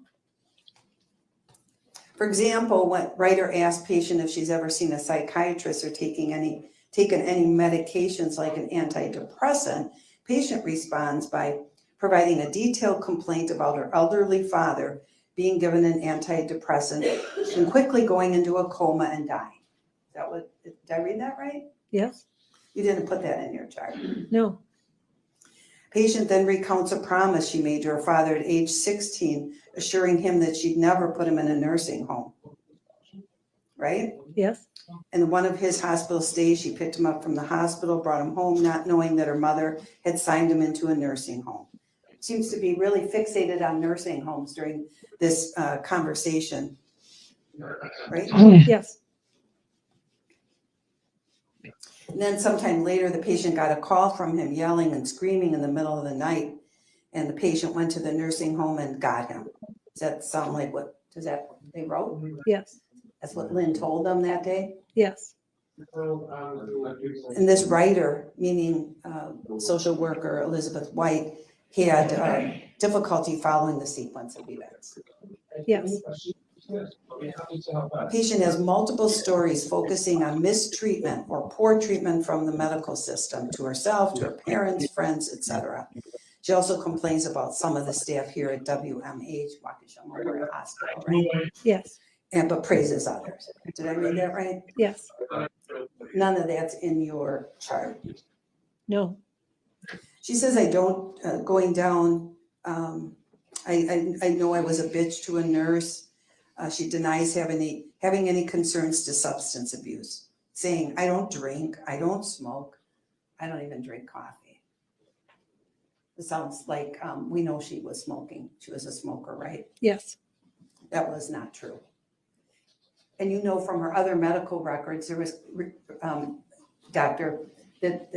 Speaker 7: For example, when writer asked patient if she's ever seen a psychiatrist or taken any medications like an antidepressant, patient responds by providing a detailed complaint about her elderly father being given an antidepressant and quickly going into a coma and dying. Did I read that right?
Speaker 6: yes,
Speaker 7: You didn't put that in your chart.
Speaker 6: No,
Speaker 7: Patient then recounts a promise she made to her father at age 16, assuring him that she'd never put him in a nursing home. Right?
Speaker 6: yes,
Speaker 7: In one of his hospital stays, she picked him up from the hospital, brought him home, not knowing that her mother had signed him into a nursing home. Seems to be really fixated on nursing homes during this conversation. Right?
Speaker 6: yes,
Speaker 7: And then sometime later, the patient got a call from him yelling and screaming in the middle of the night. And the patient went to the nursing home and got him. Does that sound like what they wrote?
Speaker 6: yes,
Speaker 7: That's what Lynn told them that day?
Speaker 6: yes,
Speaker 7: And this writer, meaning social worker Elizabeth White, had difficulty following the sequence of events.
Speaker 6: yes,
Speaker 7: The patient has multiple stories focusing on mistreatment or poor treatment from the medical system to herself, to her parents, friends, etc. She also complains about some of the staff here at WMH, Waukesha Memorial Hospital, right?
Speaker 6: yes,
Speaker 7: But praises others. Did I read that right?
Speaker 6: yes,
Speaker 7: None of that's in your chart.
Speaker 6: no,
Speaker 7: She says, I don't, going down, I know I was a bitch to a nurse. She denies having any concerns to substance abuse, saying, I don't drink, I don't smoke, I don't even drink coffee. It sounds like we know she was smoking. She was a smoker, right?
Speaker 6: yes,
Speaker 7: That was not true. And you know from her other medical records, there was, doctor, that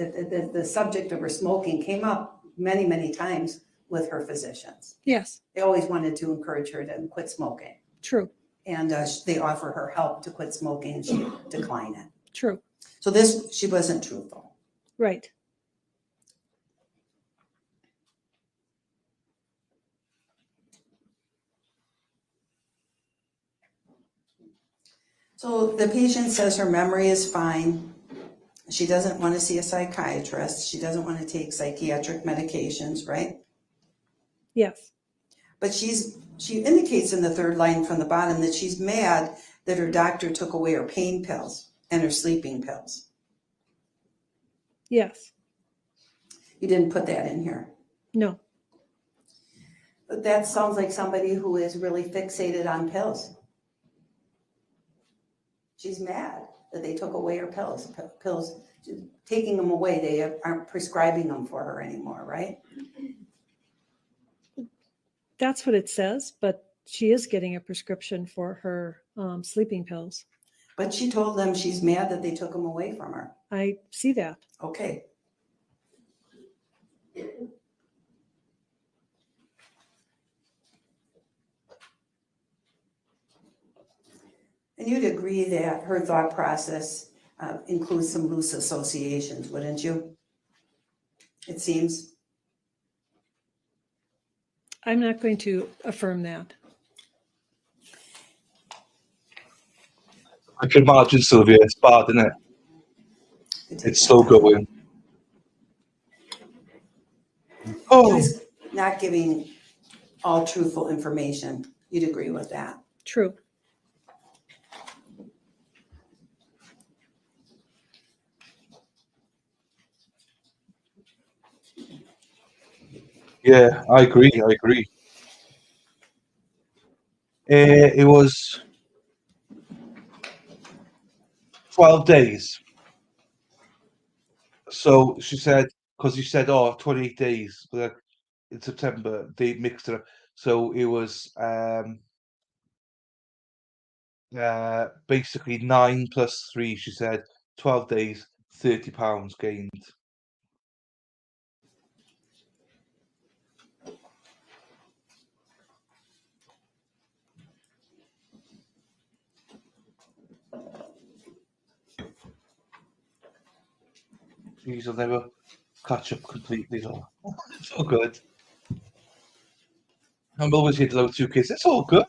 Speaker 7: the subject of her smoking came up many, many times with her physicians.
Speaker 6: yes,
Speaker 7: They always wanted to encourage her to quit smoking.
Speaker 6: true,
Speaker 7: And they offer her help to quit smoking and she declined it.
Speaker 6: true,
Speaker 7: So this, she wasn't truthful.
Speaker 6: right,
Speaker 7: So the patient says her memory is fine. She doesn't want to see a psychiatrist. She doesn't want to take psychiatric medications, right?
Speaker 6: yes,
Speaker 7: But she indicates in the third line from the bottom that she's mad that her doctor took away her pain pills and her sleeping pills.
Speaker 6: yes,
Speaker 7: You didn't put that in here.
Speaker 6: no,
Speaker 7: But that sounds like somebody who is really fixated on pills. She's mad that they took away her pills. Pills, taking them away, they aren't prescribing them for her anymore, right?
Speaker 6: that's what it says, but she is getting a prescription for her sleeping pills.
Speaker 7: But she told them she's mad that they took them away from her.
Speaker 6: I see that.
Speaker 7: Okay. And you'd agree that her thought process includes some loose associations, wouldn't you? It seems.
Speaker 6: I'm not going to affirm that.
Speaker 1: I can imagine, Sylvia. It's bad, isn't it? It's slow going.
Speaker 7: It
Speaker 1: Oh,
Speaker 7: was not giving all truthful information. You'd agree with that.
Speaker 6: True.
Speaker 1: yeah, I agree. I agree. It was 12 days. So she said, because you said, oh, 28 days, but in September, they mixed it up. So it was basically 9 plus 3, she said, 12 days, £30 gained. Jeez, I'll never catch up completely though. It's all good. I'm always here to load 2 kids. It's all good.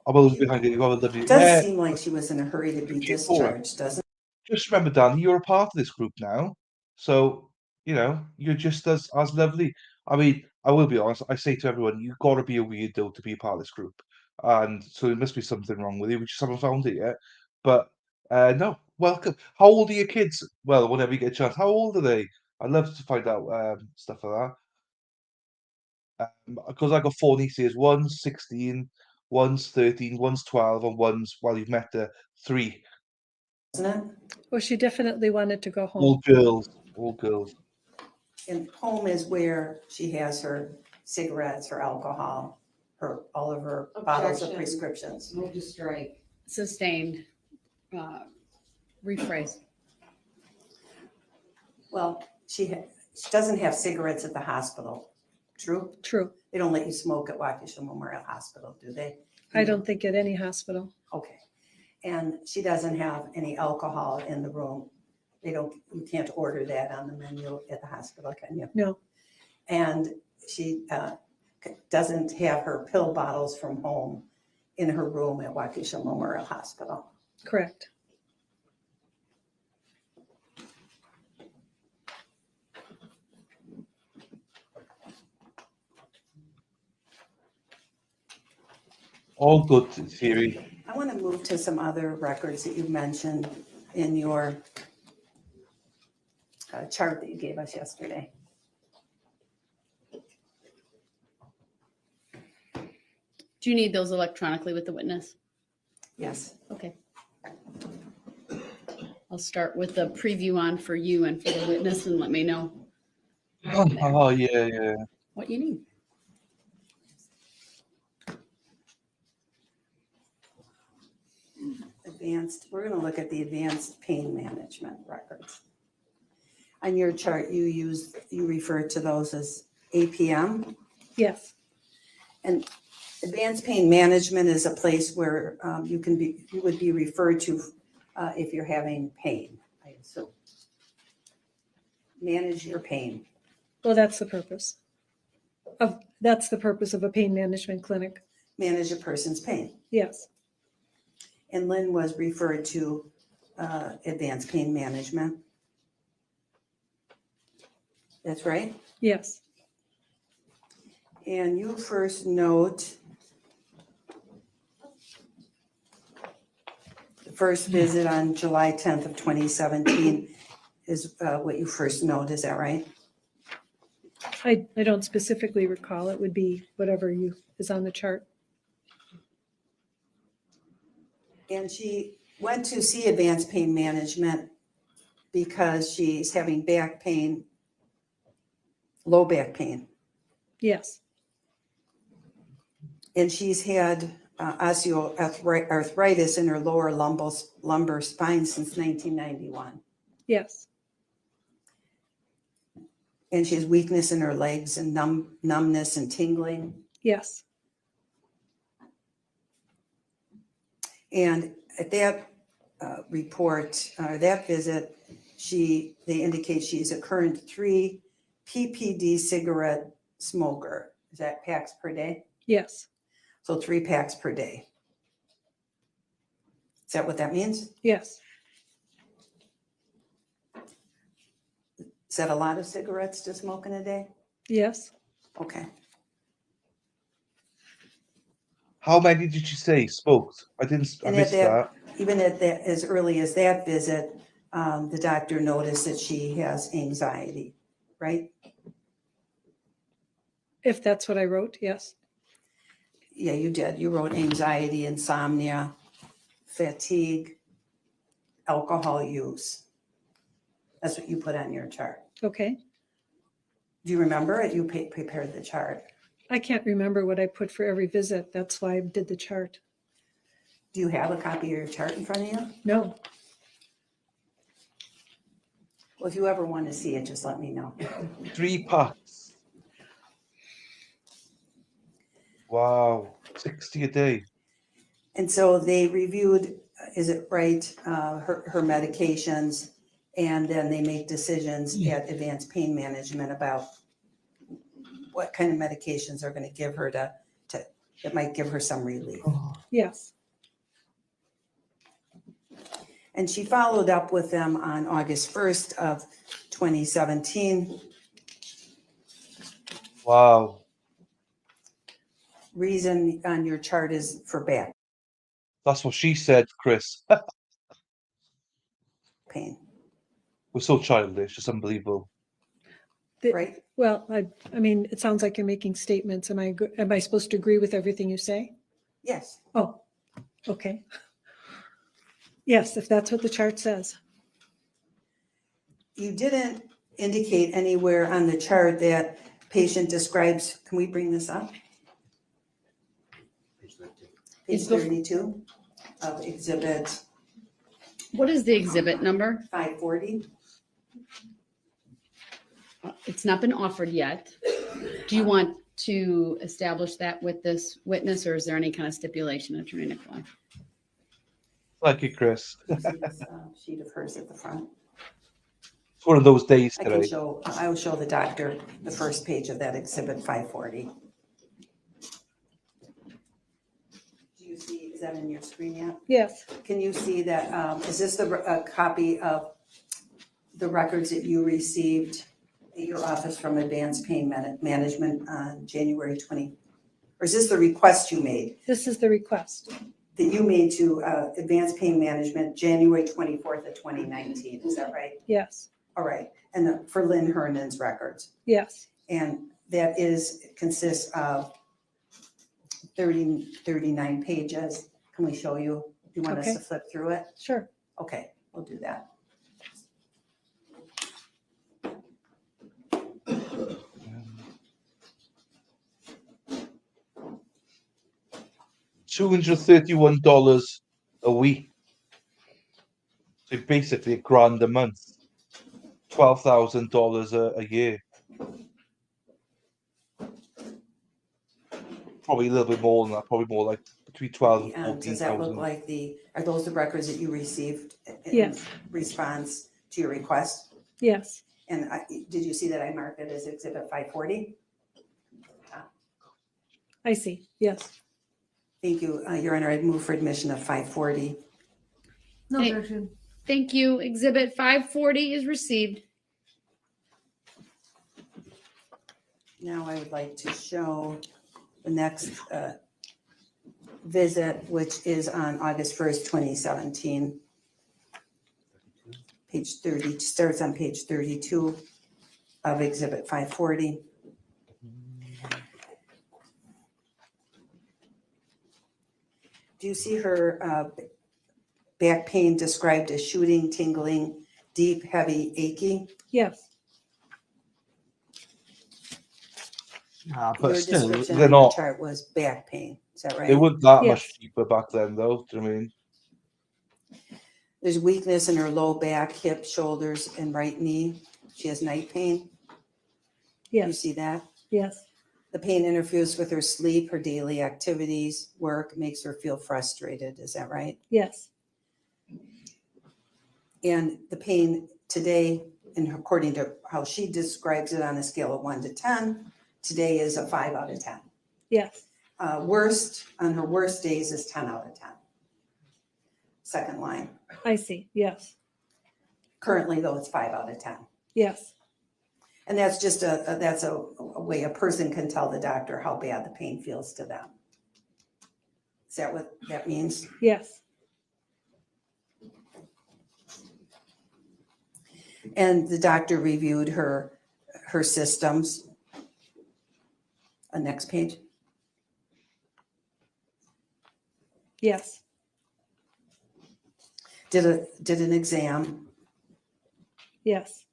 Speaker 1: I'm always behind you. You have a lovely.
Speaker 7: It does seem like she was in a hurry to be discharged, doesn't it?
Speaker 1: Just remember, Danny, you're a part of this group now. So, you know, you're just as lovely. I mean, I will be honest, I say to everyone, you've got to be a weirdo to be a part of this group. And so there must be something wrong with you. We just haven't found it yet. But no, welcome. How old are your kids? Well, whenever you get a chance, how old are they? I'd love to find out stuff like that. Because I got 4 nieces. One's 16, one's 13, one's 12, and one's, well, you've met her, 3.
Speaker 7: Isn't it?
Speaker 6: Well, she definitely wanted to go home.
Speaker 1: All girls. All girls.
Speaker 7: And home is where she has her cigarettes, her alcohol, all of her bottles of
Speaker 10: Objection.
Speaker 7: prescriptions.
Speaker 10: Move to strike.
Speaker 2: Sustained. Rephrase.
Speaker 7: Well, she doesn't have cigarettes at the hospital. True?
Speaker 6: True.
Speaker 7: They don't let you smoke at WAUKESHA Memorial Hospital, do they?
Speaker 6: I don't think at any hospital.
Speaker 7: Okay. And she doesn't have any alcohol in the room. You can't order that on the menu at the hospital, can you?
Speaker 6: No.
Speaker 7: And she doesn't have her pill bottles from home in her room at WAUKESHA Memorial Hospital.
Speaker 6: Correct.
Speaker 1: All good theory.
Speaker 7: I want to move to some other records that you mentioned in your chart that you gave us yesterday.
Speaker 2: Do you need those electronically with the witness?
Speaker 7: Yes.
Speaker 2: Okay. I'll start with the preview on for you and for the witness and let me know
Speaker 1: Oh, yeah.
Speaker 2: what you need.
Speaker 7: We're going to look at the advanced pain management records. On your chart, you refer to those as APM.
Speaker 6: Yes.
Speaker 7: And advanced pain management is a place where you would be referred to if you're having pain, I assume. Manage your pain.
Speaker 6: Well, that's the purpose of a pain management clinic.
Speaker 7: Manage a person's pain.
Speaker 6: Yes.
Speaker 7: And Lynn was referred to advanced pain management. That's right?
Speaker 6: Yes.
Speaker 7: And you first note the first visit on July 10th of 2017 is what you first note, is that right?
Speaker 6: I don't specifically recall. It would be whatever is on the chart.
Speaker 7: And she went to see advanced pain management because she's having back pain, low back pain.
Speaker 6: Yes.
Speaker 7: And she's had osteoarthritis in her lower lumbar spine since 1991.
Speaker 6: Yes.
Speaker 7: And she has weakness in her legs and numbness and tingling.
Speaker 6: Yes.
Speaker 7: And at that report, that visit, they indicate she's a current 3 PPD cigarette smoker. Is that packs per day?
Speaker 6: Yes.
Speaker 7: So 3 packs per day. Is that what that means?
Speaker 6: Yes.
Speaker 7: Is that a lot of cigarettes to smoke in a day?
Speaker 6: Yes.
Speaker 7: Okay.
Speaker 1: How many did you say smoked? I missed that.
Speaker 7: Even at that, as early as that visit, the doctor noticed that she has anxiety, right?
Speaker 6: If that's what I wrote, yes.
Speaker 7: Yeah, you did. You wrote anxiety, insomnia, fatigue, alcohol use. That's what you put on your chart.
Speaker 6: Okay.
Speaker 7: Do you remember it? You prepared the chart.
Speaker 6: I can't remember what I put for every visit. That's why I did the chart.
Speaker 7: Do you have a copy of your chart in front of you?
Speaker 6: No.
Speaker 7: Well, if you ever want to see it, just let me know.
Speaker 1: 3 packs. Wow. 60 a day.
Speaker 7: And so they reviewed, is it right, her medications, and then they make decisions at advanced pain management about what kind of medications are going to give her that might give her some relief.
Speaker 6: Yes.
Speaker 7: And she followed up with them on August 1st of 2017.
Speaker 1: Wow.
Speaker 7: Reason on your chart is for back.
Speaker 1: That's what she said, Chris.
Speaker 7: pain,
Speaker 1: We're so childish. It's unbelievable.
Speaker 7: right?
Speaker 6: Well, I mean, it sounds like you're making statements. Am I supposed to agree with everything you say?
Speaker 7: Yes.
Speaker 6: Oh, okay. Yes, if that's what the chart says.
Speaker 7: You didn't indicate anywhere on the chart that patient describes, can we bring this up?
Speaker 9: Page 19.
Speaker 7: Page
Speaker 2: It's bef-
Speaker 7: 32 of exhibit
Speaker 2: What is the exhibit number?
Speaker 7: 540.
Speaker 2: It's not been offered yet. Do you want to establish that with this witness, or is there any kind of stipulation, Attorney Nicolai?
Speaker 1: Thank you, Chris.
Speaker 7: You see this sheet of hers at the front?
Speaker 1: It's one of those days
Speaker 7: I can
Speaker 1: today.
Speaker 7: show, I will show the doctor the first page of that exhibit 540. Do you see, is that in your screen yet?
Speaker 6: Yes,
Speaker 7: Can you see that, is this a copy of the records that you received at your office from Advanced Pain Management on January 20? Or is this the request you made,
Speaker 6: this is the request.
Speaker 7: that you made to Advanced Pain Management, January 24th of 2019, is that right?
Speaker 6: Yes,
Speaker 7: All right, and for Lynn Hernan's records.
Speaker 6: yes.
Speaker 7: And that consists of 39 pages. Can we show you? Do you want us
Speaker 6: Okay.
Speaker 7: to flip through it?
Speaker 6: Sure.
Speaker 7: Okay, we'll do that.
Speaker 1: $231 a week. So basically $1,000 a month. $12,000 a year. Probably a little bit more than that. Probably more like between 12 and
Speaker 7: And does that look
Speaker 1: 14,000.
Speaker 7: like are those the records that you received in
Speaker 6: Yes.
Speaker 7: response to your request?
Speaker 6: Yes,
Speaker 7: And did you see that I marked it as exhibit 540?
Speaker 6: I see. Yes.
Speaker 7: Thank you, Your Honor. I'd move for admission of 540.
Speaker 10: No
Speaker 2: Hey.
Speaker 10: objection.
Speaker 2: Thank you. Exhibit 540 is received.
Speaker 7: Now I would like to show the next visit, which is on August 1st, 2017. Page 30, starts on page 32 of exhibit 540. Do you see her back pain described as shooting, tingling, deep, heavy, achy?
Speaker 6: Yes.
Speaker 1: But
Speaker 7: Your
Speaker 1: still,
Speaker 7: description
Speaker 1: they're
Speaker 7: on your
Speaker 1: not.
Speaker 7: chart was back pain. Is that right?
Speaker 1: They weren't that
Speaker 6: Yes.
Speaker 1: much cheaper back then, though. Do you know what I mean?
Speaker 7: There's weakness in her low back, hip, shoulders, and right knee. She has night pain. You
Speaker 6: Yes.
Speaker 7: see that?
Speaker 6: Yes.
Speaker 7: The pain interferes with her sleep, her daily activities, work, makes her feel frustrated. Is that right?
Speaker 6: Yes.
Speaker 7: And the pain today, and according to how she describes it on a scale of 1 to 10, today is a 5 out of 10.
Speaker 6: Yes.
Speaker 7: Worst, on her worst days is 10 out of 10. Second line.
Speaker 6: I see. Yes.
Speaker 7: Currently, though, it's 5 out of 10.
Speaker 6: Yes.
Speaker 7: And that's just that's a way a person can tell the doctor how bad the pain feels to them. Is that what that means?
Speaker 6: Yes.
Speaker 7: And the doctor reviewed her systems. Next page.
Speaker 6: Yes.
Speaker 7: Did an exam.
Speaker 6: Yes.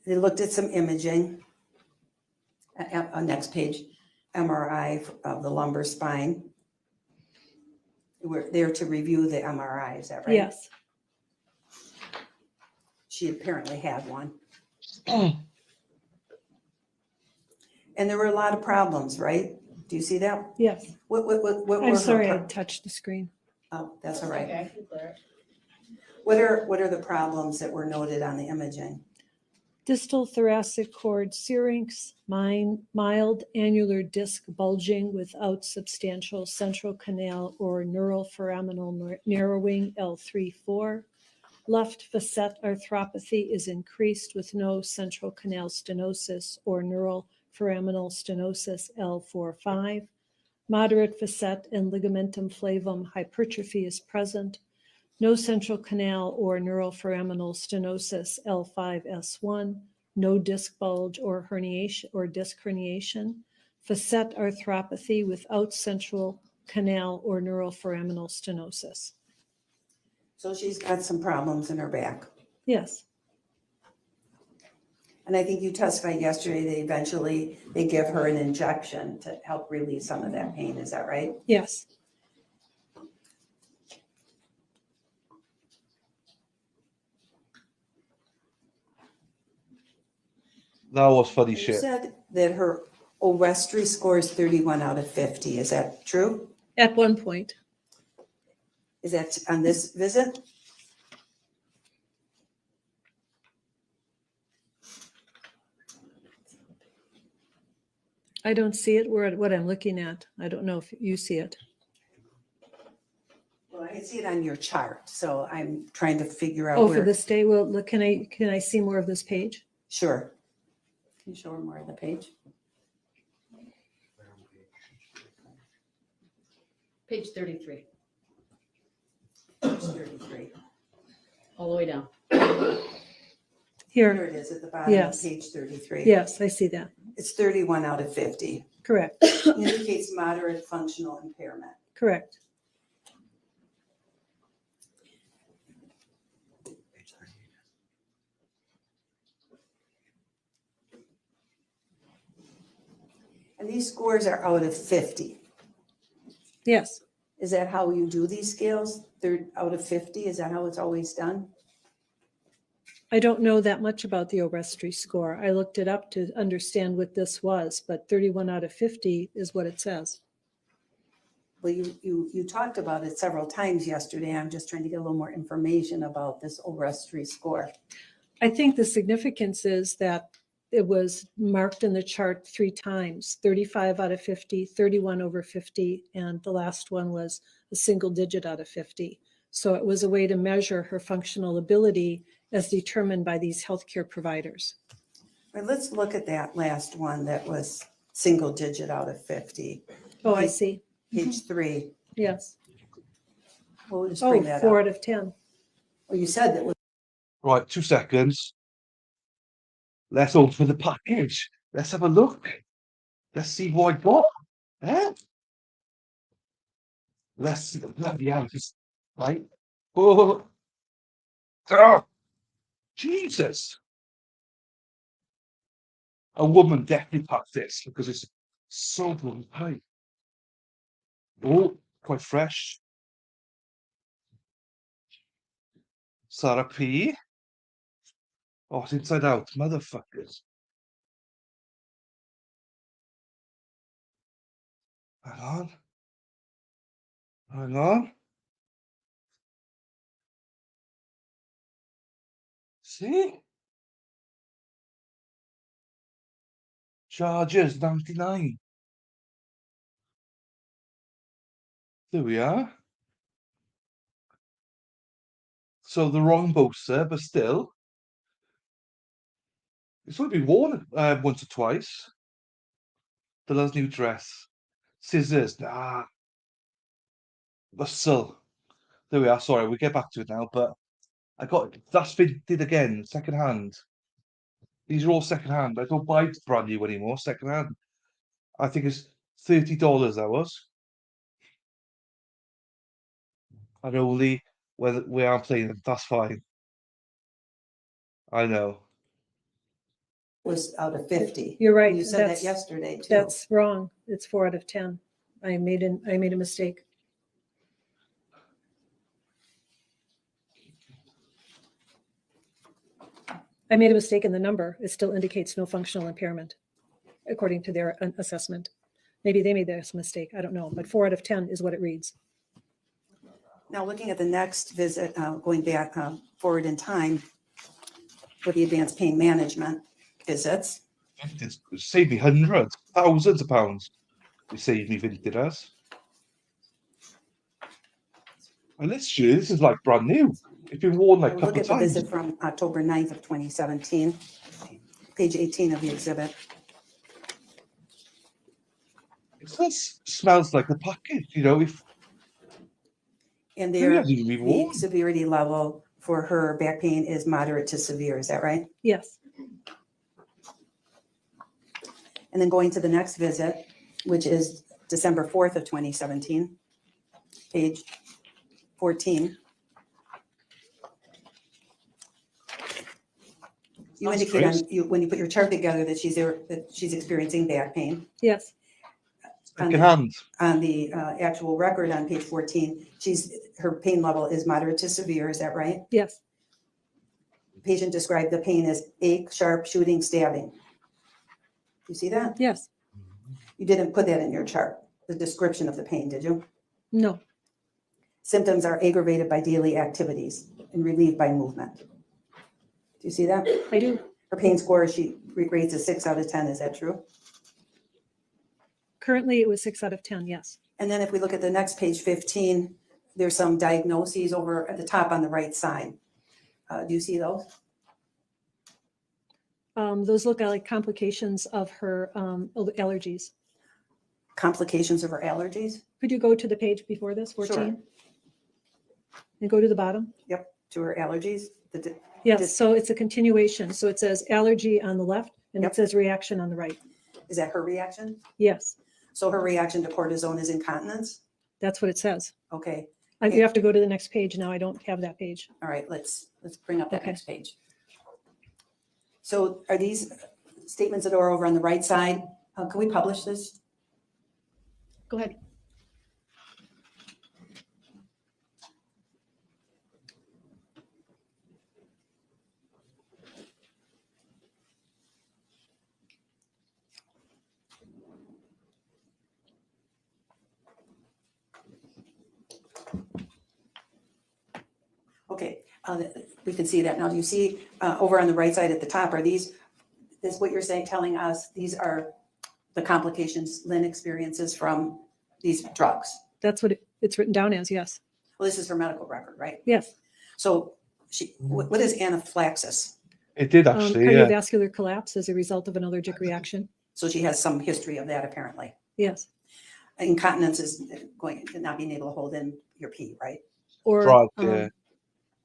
Speaker 7: They looked at some imaging. Next page, MRI of the lumbar spine. We're there to review the MRI, is that right?
Speaker 6: Yes.
Speaker 7: She apparently had one. And there were a lot of problems, right? Do you see that?
Speaker 6: Yes.
Speaker 7: What
Speaker 6: I'm
Speaker 7: were her
Speaker 6: sorry, I touched the screen.
Speaker 7: Oh, that's all right.
Speaker 2: Okay, I can clear it.
Speaker 7: What are the problems that were noted on the imaging?
Speaker 6: Distal thoracic cord syrinx, mild annular disc bulging without substantial central canal or neural foraminal narrowing L3-4. Left facet arthropathy is increased with no central canal stenosis or neural foraminal stenosis L4-5. Moderate facet and ligamentum flavum hypertrophy is present. No central canal or neuroforaminal stenosis L5S1. No disc bulge or herniation or disc herniation. Facet arthropathy without central canal or neuroforaminal stenosis.
Speaker 7: So she's got some problems in her back.
Speaker 6: Yes,
Speaker 7: And I think you testified yesterday that eventually they give her an injection to help relieve some of that pain. Is that right?
Speaker 6: yes.
Speaker 1: That was funny
Speaker 7: You
Speaker 1: shit.
Speaker 7: said that her Ovestry score is 31 out of 50. Is that true?
Speaker 6: At one point.
Speaker 7: Is that on this visit?
Speaker 6: I don't see it where what I'm looking at. I don't know if you see it.
Speaker 7: Well, I can see it on your chart, so I'm trying to figure out
Speaker 6: Oh,
Speaker 7: where.
Speaker 6: for this day, well, look, can I see more of this page?
Speaker 7: Sure. Can you show her more of the page?
Speaker 2: Page 33,
Speaker 7: Page 33.
Speaker 2: all the way down.
Speaker 7: Here
Speaker 6: Here,
Speaker 7: it is at the bottom of
Speaker 6: Yes.
Speaker 7: page 33.
Speaker 6: yes, I see that.
Speaker 7: It's 31 out of 50.
Speaker 6: Correct,
Speaker 7: Indicates moderate functional impairment.
Speaker 6: correct.
Speaker 9: Page 38.
Speaker 7: And these scores are out of 50.
Speaker 6: Yes,
Speaker 7: Is that how you do these scales? They're out of 50? Is that how it's always done?
Speaker 6: I don't know that much about the Ovestry score. I looked it up to understand what this was, but 31 out of 50 is what it says.
Speaker 7: Well, you talked about it several times yesterday. I'm just trying to get a little more information about this Ovestry score.
Speaker 6: I think the significance is that it was marked in the chart 3 times, 35 out of 50, 31 over 50, and the last one was a single digit out of 50. So it was a way to measure her functional ability as determined by these healthcare providers.
Speaker 7: Well, let's look at that last one that was single digit out of 50.
Speaker 6: Oh, I see.
Speaker 7: Page 3.
Speaker 6: Yes.
Speaker 7: We'll just
Speaker 6: Oh,
Speaker 7: bring that
Speaker 6: 4
Speaker 7: up.
Speaker 6: out of 10.
Speaker 7: Well, you said that was
Speaker 1: Right, 2 seconds. Let's open the package. Let's have a look. Let's see what I got. Eh? Let's see the bloody house. Right? Oh. Ah. Jesus. A woman definitely packed this because it's so bloody tight. Oh, quite fresh. Sarah P. Oh, it's inside out, motherfuckers. Hang on. Hang on. See? Charges 99. There we are. So the wrong booster, but still. It's only been worn once or twice. Dylan's new dress. Scissors. Nah. Muscle. There we are. Sorry, we'll get back to it now, but I got that's did again, second hand. These are all second hand. I don't buy brand new anymore, second hand. I think it's $30 that was. And only when we are playing them, that's fine. I know.
Speaker 7: out of 50.
Speaker 6: You're right.
Speaker 7: You said that
Speaker 6: That's-
Speaker 7: yesterday too.
Speaker 6: That's wrong. It's 4 out of 10. I made a mistake. I made a mistake in the number. It still indicates no functional impairment, according to their assessment. Maybe they made this mistake. I don't know, but 4 out of 10 is what it reads.
Speaker 7: Now, looking at the next visit, going back forward in time with the advanced pain management visits,
Speaker 1: It saved me hundreds, thousands of pounds. It saved me Vinted us. And this year, this is like brand new. It's been worn like a
Speaker 7: look
Speaker 1: couple
Speaker 7: at
Speaker 1: of
Speaker 7: the
Speaker 1: times.
Speaker 7: visit from October 9th of 2017, page 18 of the exhibit.
Speaker 1: It just smells like the package, you know. If
Speaker 7: And
Speaker 1: it
Speaker 7: there,
Speaker 1: hasn't even been
Speaker 7: the
Speaker 1: worn.
Speaker 7: severity level for her back pain is moderate to severe, is that right?
Speaker 6: Yes.
Speaker 7: And then going to the next visit, which is December 4th of 2017, page 14. You
Speaker 1: That's
Speaker 7: indicate
Speaker 1: great.
Speaker 7: when you put your chart together that she's experiencing back pain.
Speaker 6: Yes.
Speaker 1: Second hand.
Speaker 7: On the actual record on page 14, her pain level is moderate to severe, is that right?
Speaker 6: Yes.
Speaker 7: Patient described the pain as ache, sharp, shooting, stabbing. You see that?
Speaker 6: Yes.
Speaker 7: You didn't put that in your chart, the description of the pain, did you?
Speaker 6: No.
Speaker 7: Symptoms are aggravated by daily activities and relieved by movement. Do you see that?
Speaker 6: I do.
Speaker 7: Her pain score, she rates a 6 out of 10, is that true?
Speaker 6: Currently, it was 6 out of 10. Yes.
Speaker 7: And then if we look at the next page 15, there's some diagnoses over at the top on the right side. Do you see those?
Speaker 6: Those look like complications of her allergies.
Speaker 7: Complications of her allergies?
Speaker 6: Could you go to the page before this, 14?
Speaker 7: Sure.
Speaker 6: And go to the bottom?
Speaker 7: Yep, to her allergies.
Speaker 6: Yes, so it's a continuation. So it says allergy on the left and
Speaker 7: Yep.
Speaker 6: it says reaction on the right.
Speaker 7: Is that her reaction?
Speaker 6: Yes,
Speaker 7: So her reaction to cortisone is incontinence?
Speaker 6: that's what it says.
Speaker 7: Okay,
Speaker 6: You have to go to the next page now. I don't have that page.
Speaker 7: all right, let's bring up that
Speaker 6: Okay.
Speaker 7: next page. So are these statements that are over on the right side? Can we publish this?
Speaker 6: Go ahead.
Speaker 7: Okay, we can see that now. Do you see over on the right side at the top, is what you're saying, telling us these are the complications Lynn experiences from these drugs?
Speaker 6: That's what it's written down as. Yes.
Speaker 7: Well, this is her medical record, right?
Speaker 6: Yes.
Speaker 7: So what is anaphylaxis?
Speaker 1: It did actually, yeah.
Speaker 6: Cardiovascular collapse as a result of an allergic reaction.
Speaker 7: So she has some history of that apparently.
Speaker 6: Yes.
Speaker 7: Incontinence is going to not being able to hold in your pee, right?
Speaker 6: Or
Speaker 1: Right, yeah.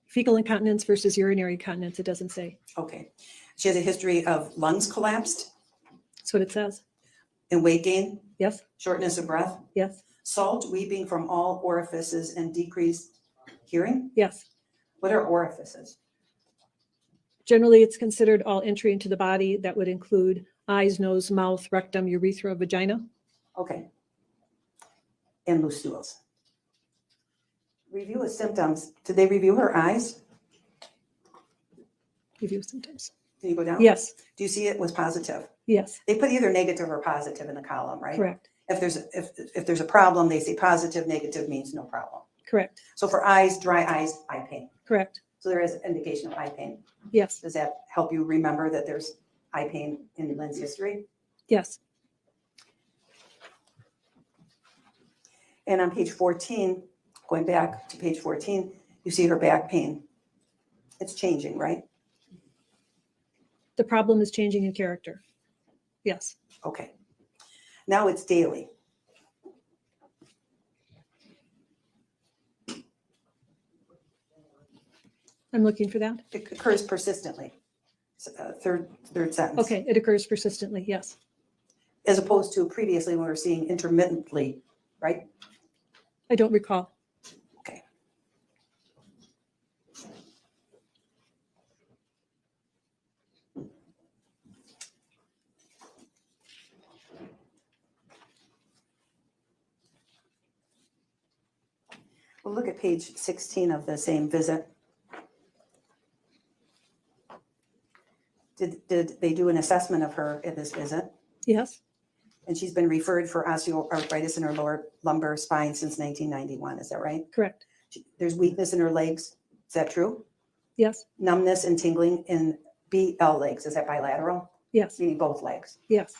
Speaker 6: fecal incontinence versus urinary incontinence. It doesn't say.
Speaker 7: Okay. She has a history of lungs collapsed
Speaker 6: That's what it says.
Speaker 7: and weight gain,
Speaker 6: Yes.
Speaker 7: shortness of breath,
Speaker 6: Yes.
Speaker 7: salt weeping from all orifices and decreased hearing.
Speaker 6: Yes.
Speaker 7: What are orifices?
Speaker 6: Generally, it's considered all entry into the body. That would include eyes, nose, mouth, rectum, urethra, vagina.
Speaker 7: Okay. And loose stools. Review of symptoms. Did they review her eyes?
Speaker 6: Review symptoms.
Speaker 7: Can you go down?
Speaker 6: Yes.
Speaker 7: Do you see it was positive?
Speaker 6: Yes.
Speaker 7: They put either negative or positive in the column, right?
Speaker 6: Correct.
Speaker 7: If there's a problem, they say positive, negative means no problem.
Speaker 6: Correct.
Speaker 7: So for eyes, dry eyes, eye pain.
Speaker 6: Correct.
Speaker 7: So there is an indication of eye pain.
Speaker 6: Yes.
Speaker 7: Does that help you remember that there's eye pain in Lynn's history?
Speaker 6: Yes.
Speaker 7: And on page 14, going back to page 14, you see her back pain. It's changing, right?
Speaker 6: The problem is changing in character. Yes.
Speaker 7: Okay. Now it's daily.
Speaker 6: I'm looking for that.
Speaker 7: It occurs persistently. Third sentence.
Speaker 6: Okay. It occurs persistently. Yes.
Speaker 7: As opposed to previously when we were seeing intermittently, right?
Speaker 6: I don't recall.
Speaker 7: Okay. We'll look at page 16 of the same visit. Did they do an assessment of her at this visit?
Speaker 6: Yes.
Speaker 7: And she's been referred for osteoarthritis in her lower lumbar spine since 1991. Is that right?
Speaker 6: Correct.
Speaker 7: There's weakness in her legs. Is that true?
Speaker 6: Yes.
Speaker 7: Numbness and tingling in BL legs. Is that bilateral?
Speaker 6: Yes.
Speaker 7: Meaning both legs.
Speaker 6: Yes.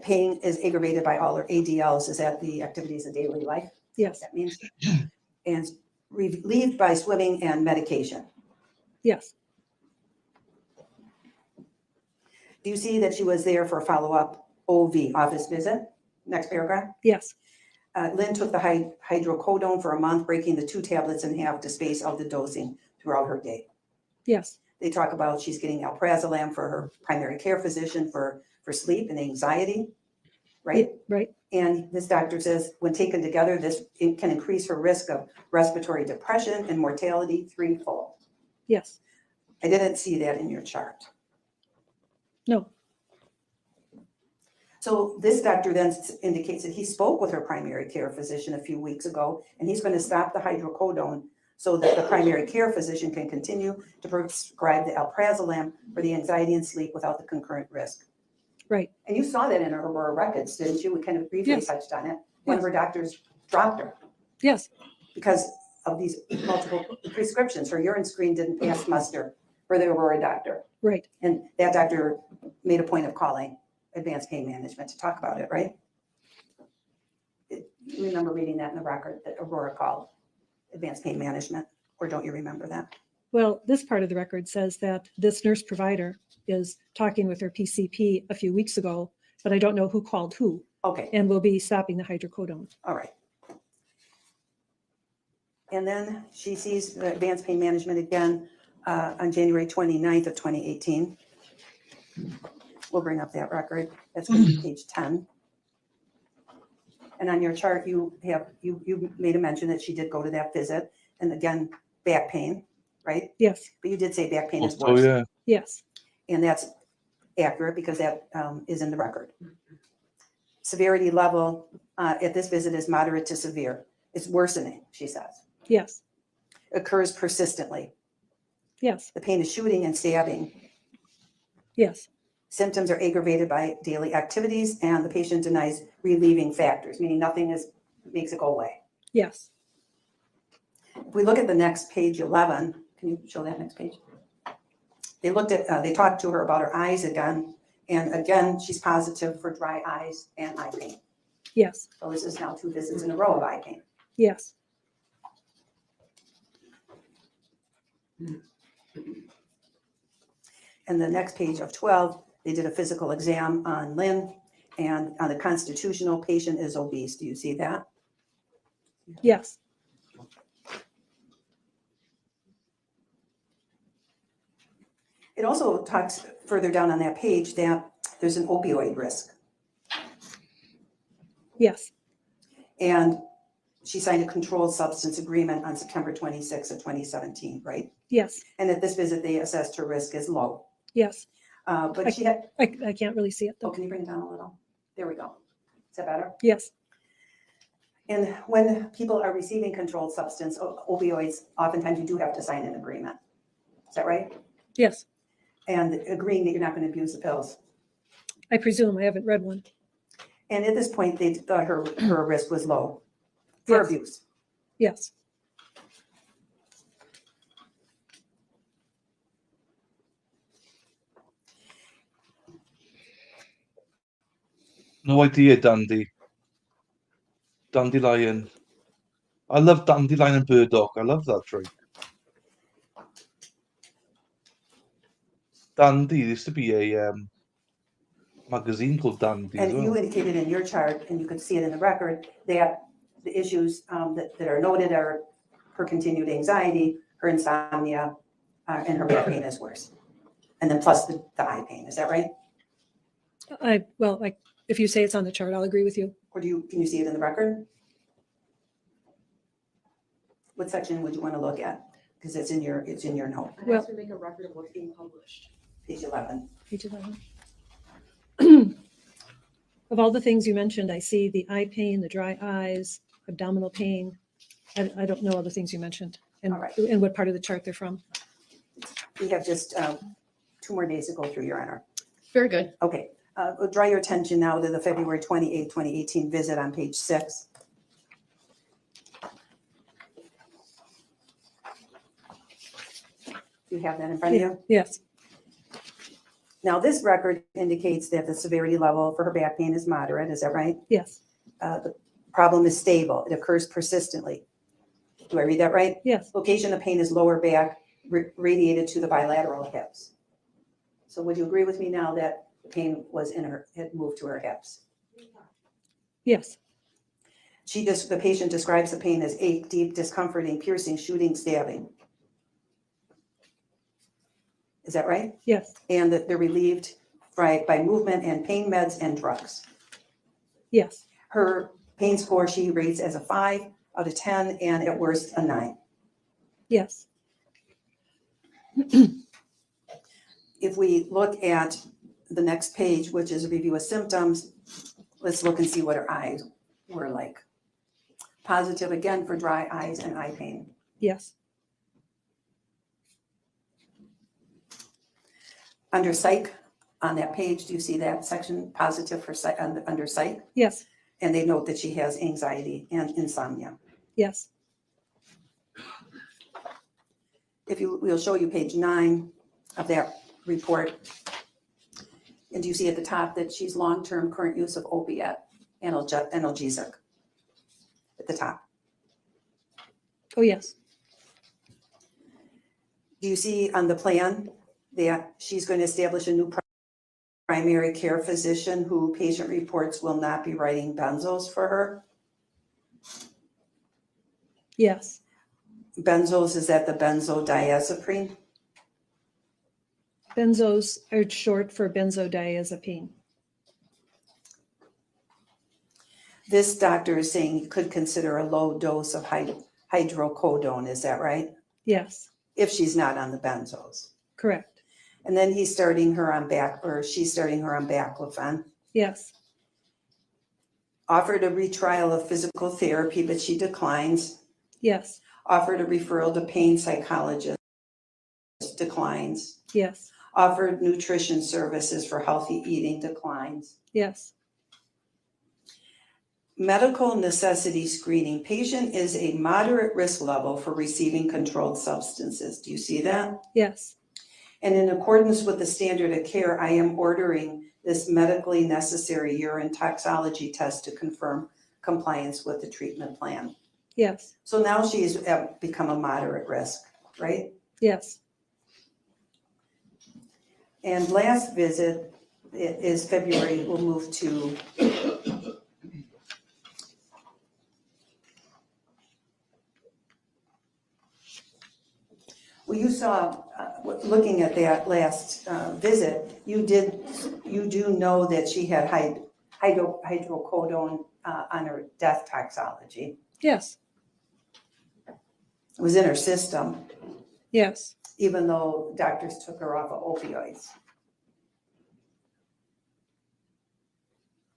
Speaker 7: Pain is aggravated by all her ADLs. Is that the activities of daily life?
Speaker 6: Yes.
Speaker 7: That means. And relieved by swimming and medication.
Speaker 6: Yes.
Speaker 7: Do you see that she was there for a follow-up OV office visit? Next paragraph.
Speaker 6: Yes,
Speaker 7: Lynn took the hydrocodone for a month, breaking the 2 tablets in half to space out the dosing throughout her day.
Speaker 6: yes,
Speaker 7: They talk about she's getting alprazolam for her primary care physician for sleep and anxiety, right?
Speaker 6: right,
Speaker 7: And this doctor says, when taken together, it can increase her risk of respiratory depression and mortality threefold.
Speaker 6: yes,
Speaker 7: I didn't see that in your chart.
Speaker 6: no,
Speaker 7: So this doctor then indicates that he spoke with her primary care physician a few weeks ago, and he's going to stop the hydrocodone so that the primary care physician can continue to prescribe the alprazolam for the anxiety and sleep without the concurrent risk.
Speaker 6: right,
Speaker 7: And you saw that in her records, didn't you? We kind of briefly
Speaker 6: Yes.
Speaker 7: touched on it. One of her doctors dropped her
Speaker 6: yes,
Speaker 7: because of these multiple prescriptions. Her urine screen didn't pass muster for the Aurora doctor.
Speaker 6: right.
Speaker 7: And that doctor made a point of calling advanced pain management to talk about it, right? You remember reading that in the record that Aurora called advanced pain management, or don't you remember that?
Speaker 6: Well, this part of the record says that this nurse provider is talking with her PCP a few weeks ago, but I don't know who called who,
Speaker 7: Okay,
Speaker 6: and will be stopping the hydrocodone.
Speaker 7: all right. And then she sees the advanced pain management again on January 29th of 2018. We'll bring up that record. That's going to be page 10. And on your chart, you made a mention that she did go to that visit, and again, back pain, right?
Speaker 6: Yes,
Speaker 7: But you did say back pain is
Speaker 1: Also,
Speaker 7: worse.
Speaker 1: yeah.
Speaker 6: yes,
Speaker 7: And that's accurate because that is in the record. Severity level at this visit is moderate to severe. It's worsening, she says.
Speaker 6: yes,
Speaker 7: Occurs persistently.
Speaker 6: yes,
Speaker 7: The pain is shooting and stabbing.
Speaker 6: yes,
Speaker 7: Symptoms are aggravated by daily activities, and the patient denies relieving factors, meaning nothing makes it go away.
Speaker 6: yes,
Speaker 7: If we look at the next page 11, can you show that next page? They talked to her about her eyes again, and again, she's positive for dry eyes and eye pain.
Speaker 6: yes,
Speaker 7: So this is now 2 visits in a row of eye pain.
Speaker 6: yes,
Speaker 7: And the next page of 12, they did a physical exam on Lynn, and on the constitutional, patient is obese. Do you see that?
Speaker 6: yes,
Speaker 7: It also talks further down on that page that there's an opioid risk.
Speaker 6: yes,
Speaker 7: And she signed a controlled substance agreement on September 26th of 2017, right?
Speaker 6: yes,
Speaker 7: And at this visit, they assessed her risk as low.
Speaker 6: yes.
Speaker 7: But she had,
Speaker 6: I can't really see it
Speaker 7: oh,
Speaker 6: though.
Speaker 7: can you bring it down a little? There we go. Is that better?
Speaker 6: Yes,
Speaker 7: And when people are receiving controlled substance opioids, oftentimes you do have to sign an agreement. Is that right?
Speaker 6: yes,
Speaker 7: And agreeing that you're not going to abuse the pills.
Speaker 6: I presume. I haven't read one.
Speaker 7: And at this point, they thought her risk was low for
Speaker 6: Yes.
Speaker 7: abuse.
Speaker 6: Yes,
Speaker 1: No idea, Dandy. Dandelion. I love dandelion and burdock. I love that drink. Dandy. There used to be a magazine called Dandy as
Speaker 7: And you
Speaker 1: well.
Speaker 7: indicated in your chart, and you could see it in the record, that the issues that are noted are her continued anxiety, her insomnia, and her back pain is worse. And then plus the eye pain. Is that right?
Speaker 6: if you say it's on the chart, I'll agree with you.
Speaker 7: Or can you see it in the record? What section would you want to look at? Because it's in your note,
Speaker 10: I'd
Speaker 6: Well-
Speaker 10: have to make a record of what's being published.
Speaker 7: page 11.
Speaker 6: Page 11. Of all the things you mentioned, I see the eye pain, the dry eyes, abdominal pain. I don't know all the things you mentioned and,
Speaker 7: All right.
Speaker 6: and what part of the chart they're from.
Speaker 7: We have just 2 more days to go through, Your Honor.
Speaker 2: Very good.
Speaker 7: Okay, we'll draw your attention now to the February 28, 2018 visit on page 6. Do you have that in front of you?
Speaker 6: Yes,
Speaker 7: Now, this record indicates that the severity level for her back pain is moderate. Is that right?
Speaker 6: yes,
Speaker 7: The problem is stable. It occurs persistently. Do I read that right?
Speaker 6: yes,
Speaker 7: Location of pain is lower back, radiated to the bilateral hips. So would you agree with me now that the pain was had moved to her hips?
Speaker 6: Yes.
Speaker 7: The patient describes the pain as ache, deep, discomforting, piercing, shooting, stabbing. Is that right?
Speaker 6: Yes.
Speaker 7: And that they're relieved by movement and pain meds and drugs.
Speaker 6: Yes.
Speaker 7: Her pain score she rates as a 5 out of 10 and at worst a 9.
Speaker 6: Yes.
Speaker 7: If we look at the next page, which is a review of symptoms, let's look and see what her eyes were like. Positive again for dry eyes and eye pain.
Speaker 6: Yes.
Speaker 7: Under psych, on that page, do you see that section, positive for psych, under psych?
Speaker 6: Yes.
Speaker 7: And they note that she has anxiety and insomnia.
Speaker 6: Yes.
Speaker 7: We'll show you page 9 of that report. And do you see at the top that she's long-term current use of opiate, analgesic at the top?
Speaker 6: Oh, yes.
Speaker 7: Do you see on the plan that she's going to establish a new primary care physician who patient reports will not be writing benzos for her?
Speaker 6: Yes.
Speaker 7: Benzos, is that the benzodiazepine?
Speaker 6: Benzos are short for benzodiazepine.
Speaker 7: This doctor is saying you could consider a low dose of hydrocodone, is that right?
Speaker 6: Yes.
Speaker 7: If she's not on the benzos.
Speaker 6: Correct.
Speaker 7: And then she's starting her on baclofen.
Speaker 6: Yes.
Speaker 7: Offered a retrial of physical therapy, but she declines.
Speaker 6: Yes.
Speaker 7: Offered a referral to pain psychologist, declines.
Speaker 6: Yes.
Speaker 7: Offered nutrition services for healthy eating, declines.
Speaker 6: Yes.
Speaker 7: Medical necessity screening. Patient is a moderate risk level for receiving controlled substances. Do you see that?
Speaker 6: Yes.
Speaker 7: And in accordance with the standard of care, I am ordering this medically necessary urine toxicology test to confirm compliance with the treatment plan.
Speaker 6: Yes.
Speaker 7: So now she's become a moderate risk, right?
Speaker 6: Yes.
Speaker 7: And last visit is February. We'll move to well, you saw, looking at that last visit, you do know that she had hydrocodone on her death toxicology.
Speaker 6: Yes.
Speaker 7: It was in her system,
Speaker 6: Yes.
Speaker 7: even though doctors took her off of opioids.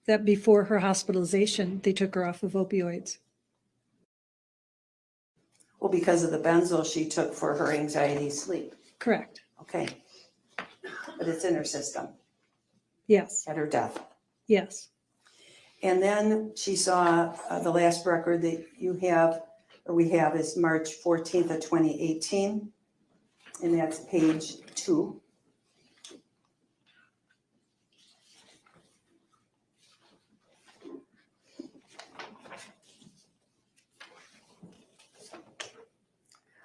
Speaker 6: That before her hospitalization, they took her off of opioids.
Speaker 7: Well, because of the benzo she took for her anxiety sleep.
Speaker 6: Correct.
Speaker 7: Okay. But it's in her system
Speaker 6: Yes.
Speaker 7: at her death.
Speaker 6: Yes.
Speaker 7: And then she saw the last record that you have, or we have, is March 14th of 2018. And that's page 2.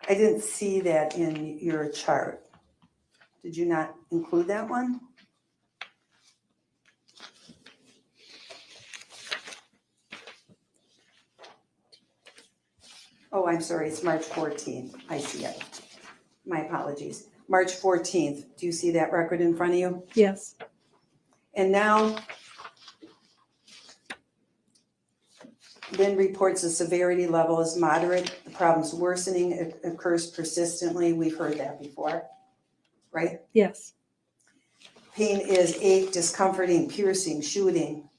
Speaker 7: I didn't see that in your chart. Did you not include that one? Oh, I'm sorry, it's March 14th. I see it. My apologies. March 14th. Do you see that record in front of you?
Speaker 6: Yes.
Speaker 7: And now, Lynn reports the severity level is moderate. The problem's worsening. It occurs persistently. We've heard that before, right?
Speaker 6: Yes.
Speaker 7: Pain is ache, discomforting, piercing, shooting.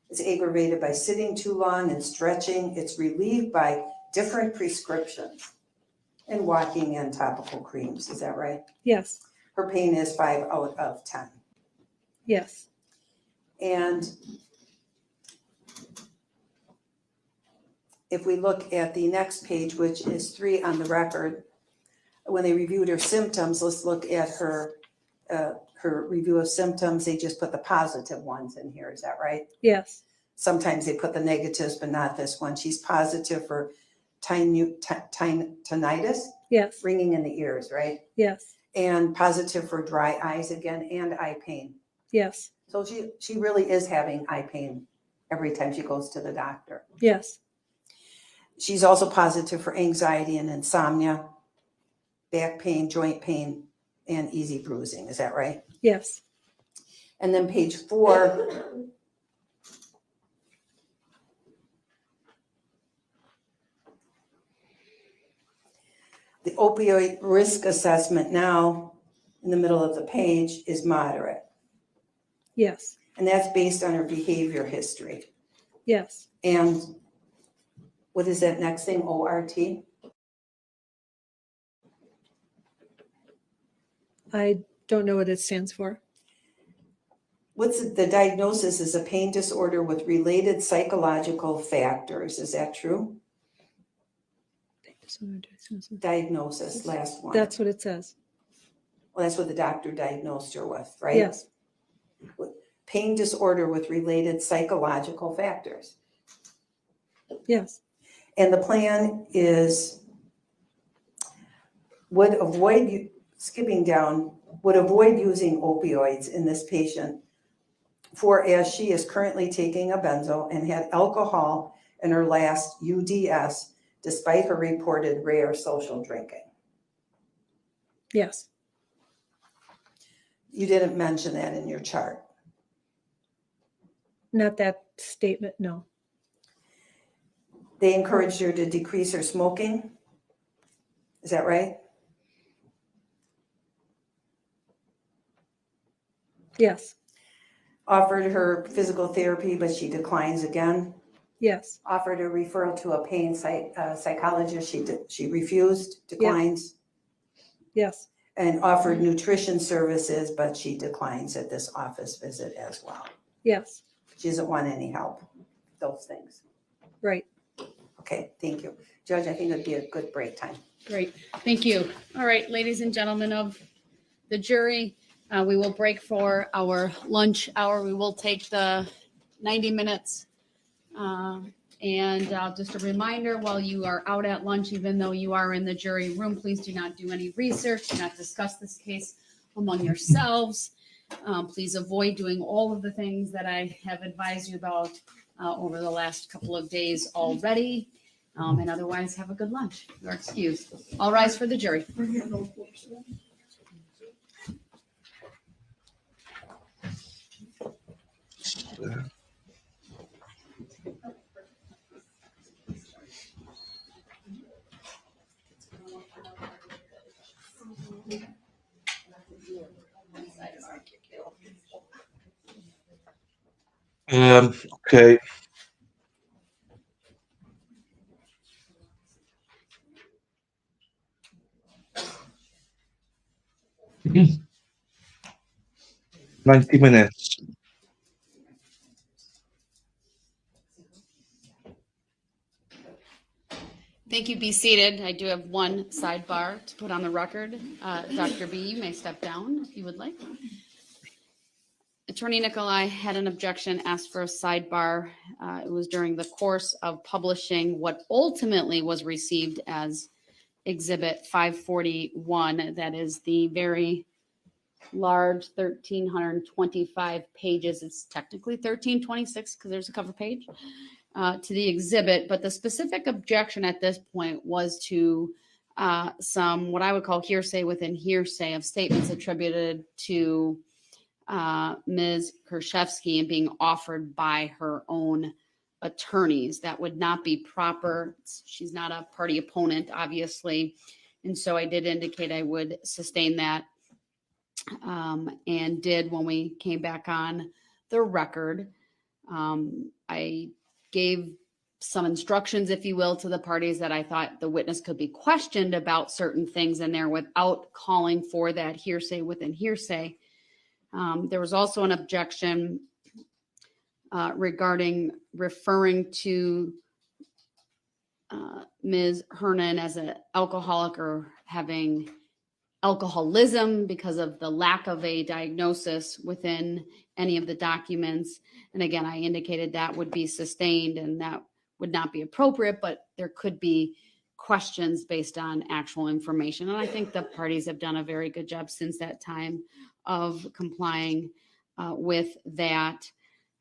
Speaker 7: It's aggravated by sitting too long and stretching. It's relieved by different prescriptions and walking and topical creams. Is that right?
Speaker 6: Yes.
Speaker 7: Her pain is 5 out of 10.
Speaker 6: Yes.
Speaker 7: And if we look at the next page, which is 3 on the record, when they reviewed her symptoms, let's look at her review of symptoms. They just put the positive ones in here. Is that right?
Speaker 6: Yes.
Speaker 7: Sometimes they put the negatives, but not this one. She's positive for tinnitus,
Speaker 6: Yes.
Speaker 7: ringing in the ears, right?
Speaker 6: Yes.
Speaker 7: And positive for dry eyes again and eye pain.
Speaker 6: Yes.
Speaker 7: So she really is having eye pain every time she goes to the doctor.
Speaker 6: Yes,
Speaker 7: She's also positive for anxiety and insomnia, back pain, joint pain, and easy bruising. Is that right?
Speaker 6: yes,
Speaker 7: And then page 4, the opioid risk assessment now in the middle of the page is moderate.
Speaker 6: yes,
Speaker 7: And that's based on her behavior history.
Speaker 6: yes.
Speaker 7: And what is that next thing, ORT?
Speaker 6: I don't know what it stands for.
Speaker 7: The diagnosis is a pain disorder with related psychological factors. Is that true? Diagnosis, last one.
Speaker 6: That's what it says.
Speaker 7: Well, that's what the doctor diagnosed her with, right?
Speaker 6: Yes,
Speaker 7: Pain disorder with related psychological factors.
Speaker 6: yes,
Speaker 7: And the plan is would avoid using opioids in this patient for as she is currently taking a benzo and had alcohol in her last UDS despite her reported rare social drinking.
Speaker 6: yes.
Speaker 7: You didn't mention that in your chart.
Speaker 6: Not that statement, no.
Speaker 7: They encouraged her to decrease her smoking. Is that right?
Speaker 6: Yes,
Speaker 7: Offered her physical therapy, but she declines again.
Speaker 6: yes,
Speaker 7: Offered a referral to a pain psychologist. She refused, declines.
Speaker 6: yes,
Speaker 7: And offered nutrition services, but she declines at this office visit as well.
Speaker 6: yes,
Speaker 7: She doesn't want any help, those things.
Speaker 6: right.
Speaker 7: Okay, thank you. Judge, I think it'd be a good break time.
Speaker 2: Great, thank you. All right, ladies and gentlemen of the jury, we will break for our lunch hour. We will take the 90 minutes. And just a reminder, while you are out at lunch, even though you are in the jury room, please do not do any research, do not discuss this case among yourselves. Please avoid doing all of the things that I have advised you about over the last couple of days already. And otherwise, have a good lunch. You're excused. All rise for the jury.
Speaker 8: Bring your notebooks in.
Speaker 1: Okay. Mm. 90 minutes.
Speaker 2: Thank you. Be seated. I do have one sidebar to put on the record. Dr. B, you may step down if you would like. Attorney Nicolai had an objection, asked for a sidebar. It was during the course of publishing what ultimately was received as Exhibit 541. That is the very large 1,325 pages. It's technically 1,326 because there's a cover page to the exhibit. But the specific objection at this point was to some what I would call hearsay within hearsay of statements attributed to Ms. Kurczewski and being offered by her own attorneys. That would not be proper. She's not a party opponent, obviously. And so I did indicate I would sustain that and did when we came back on the record. I gave some instructions, if you will, to the parties that I thought the witness could be questioned about certain things in there without calling for that hearsay within hearsay. There was also an objection regarding referring to Ms. Hernan as an alcoholic or having alcoholism because of the lack of a diagnosis within any of the documents. And again, I indicated that would be sustained and that would not be appropriate, but there could be questions based on actual information. And I think the parties have done a very good job since that time of complying with that.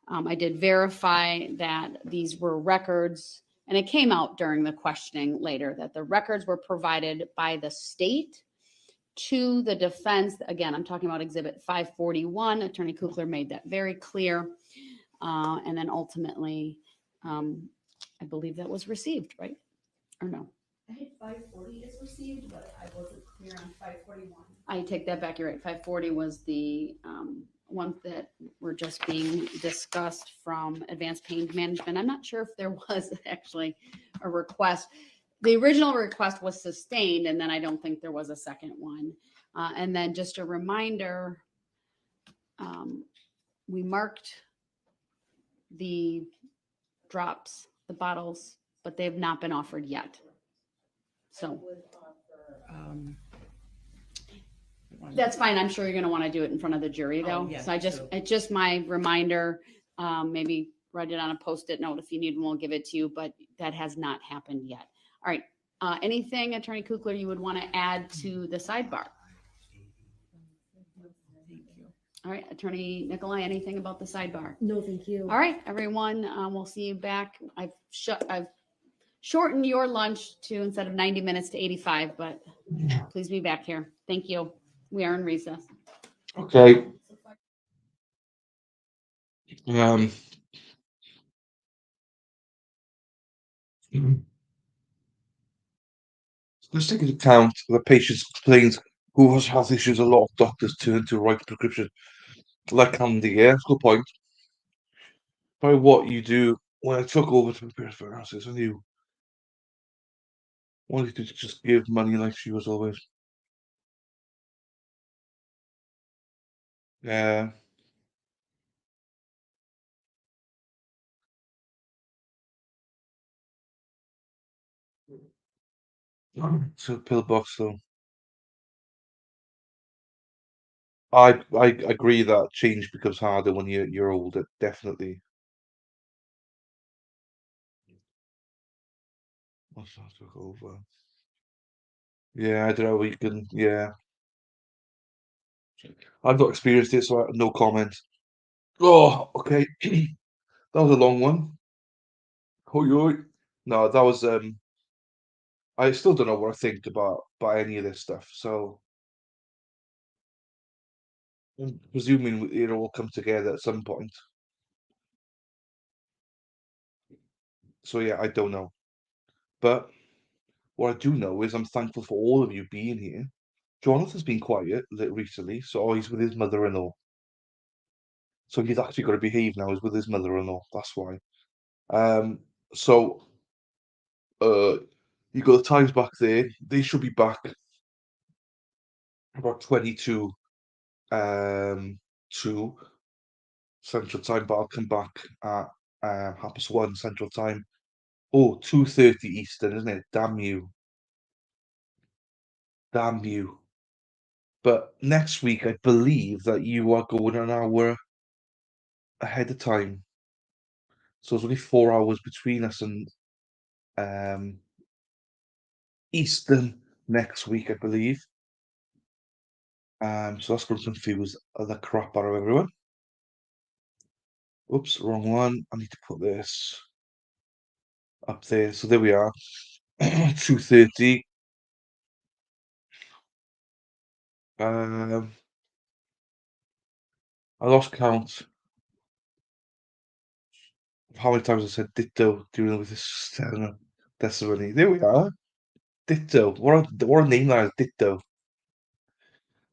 Speaker 2: I did verify that these were records, and it came out during the questioning later that the records were provided by the state to the defense. Again, I'm talking about Exhibit 541. Attorney Kukler made that very clear. And then ultimately, I believe that was received, right? Or no?
Speaker 5: I think 540 is received, but I wasn't clear on 541.
Speaker 2: I take that back. You're right. 540 was the ones that were just being discussed from Advanced Pain Management. I'm not sure if there was actually a request. The original request was sustained, and then I don't think there was a second one. And then just a reminder, we marked the drops, the bottles, but they have not been offered yet. So that's fine. I'm sure you're going to want to do it in front of the jury, though.
Speaker 4: Oh, yeah,
Speaker 2: So it's just my reminder. Maybe write it on a Post-it note. If you need one, we'll give it to you, but that has not happened yet. All right. Anything, Attorney Kukler, you would want to add to the sidebar? All right, Attorney Nikolai, anything about the sidebar?
Speaker 10: No, thank you.
Speaker 2: All right, everyone, we'll see you back. I've shortened your lunch to, instead of 90 minutes, to 85, but please be back here. Thank you. We are in recess.
Speaker 1: Okay. Let's take into account the patient explains who has health issues. A lot of doctors turn to write prescription. Like Candy, yeah, that's a good point. Probably what you do when I took over to prepare for analysis, I knew wanted to just give money like she was always. Yeah. So pillbox though. I agree that change becomes harder when you're older, definitely. What's that took over? Yeah, I don't know. We can, yeah. I've not experienced it, so no comment. Oh, okay. That was a long one. Oh, no, that was I still don't know what I think about any of this stuff. So I'm presuming it'll all come together at some point. So yeah, I don't know. But what I do know is I'm thankful for all of you being here. Jonathan's been quiet recently, so he's with his mother-in-law. So he's actually got to behave now. He's with his mother-in-law. That's why. So you got the times back there. They should be back about 22 2 Central Time, but I'll come back at 1:30 Central Time. Oh, 2:30 Eastern, isn't it? Damn you. Damn you. But next week, I believe that you are going an hour ahead of time. So it's only 4 hours between us and Eastern next week, I believe. So that's going to confuse the crap out of everyone. Oops, wrong one. I need to put this up there. So there we are. 2:30. I lost count of how many times I said ditto during with this testimony. There we are. Ditto. What a name that is, ditto.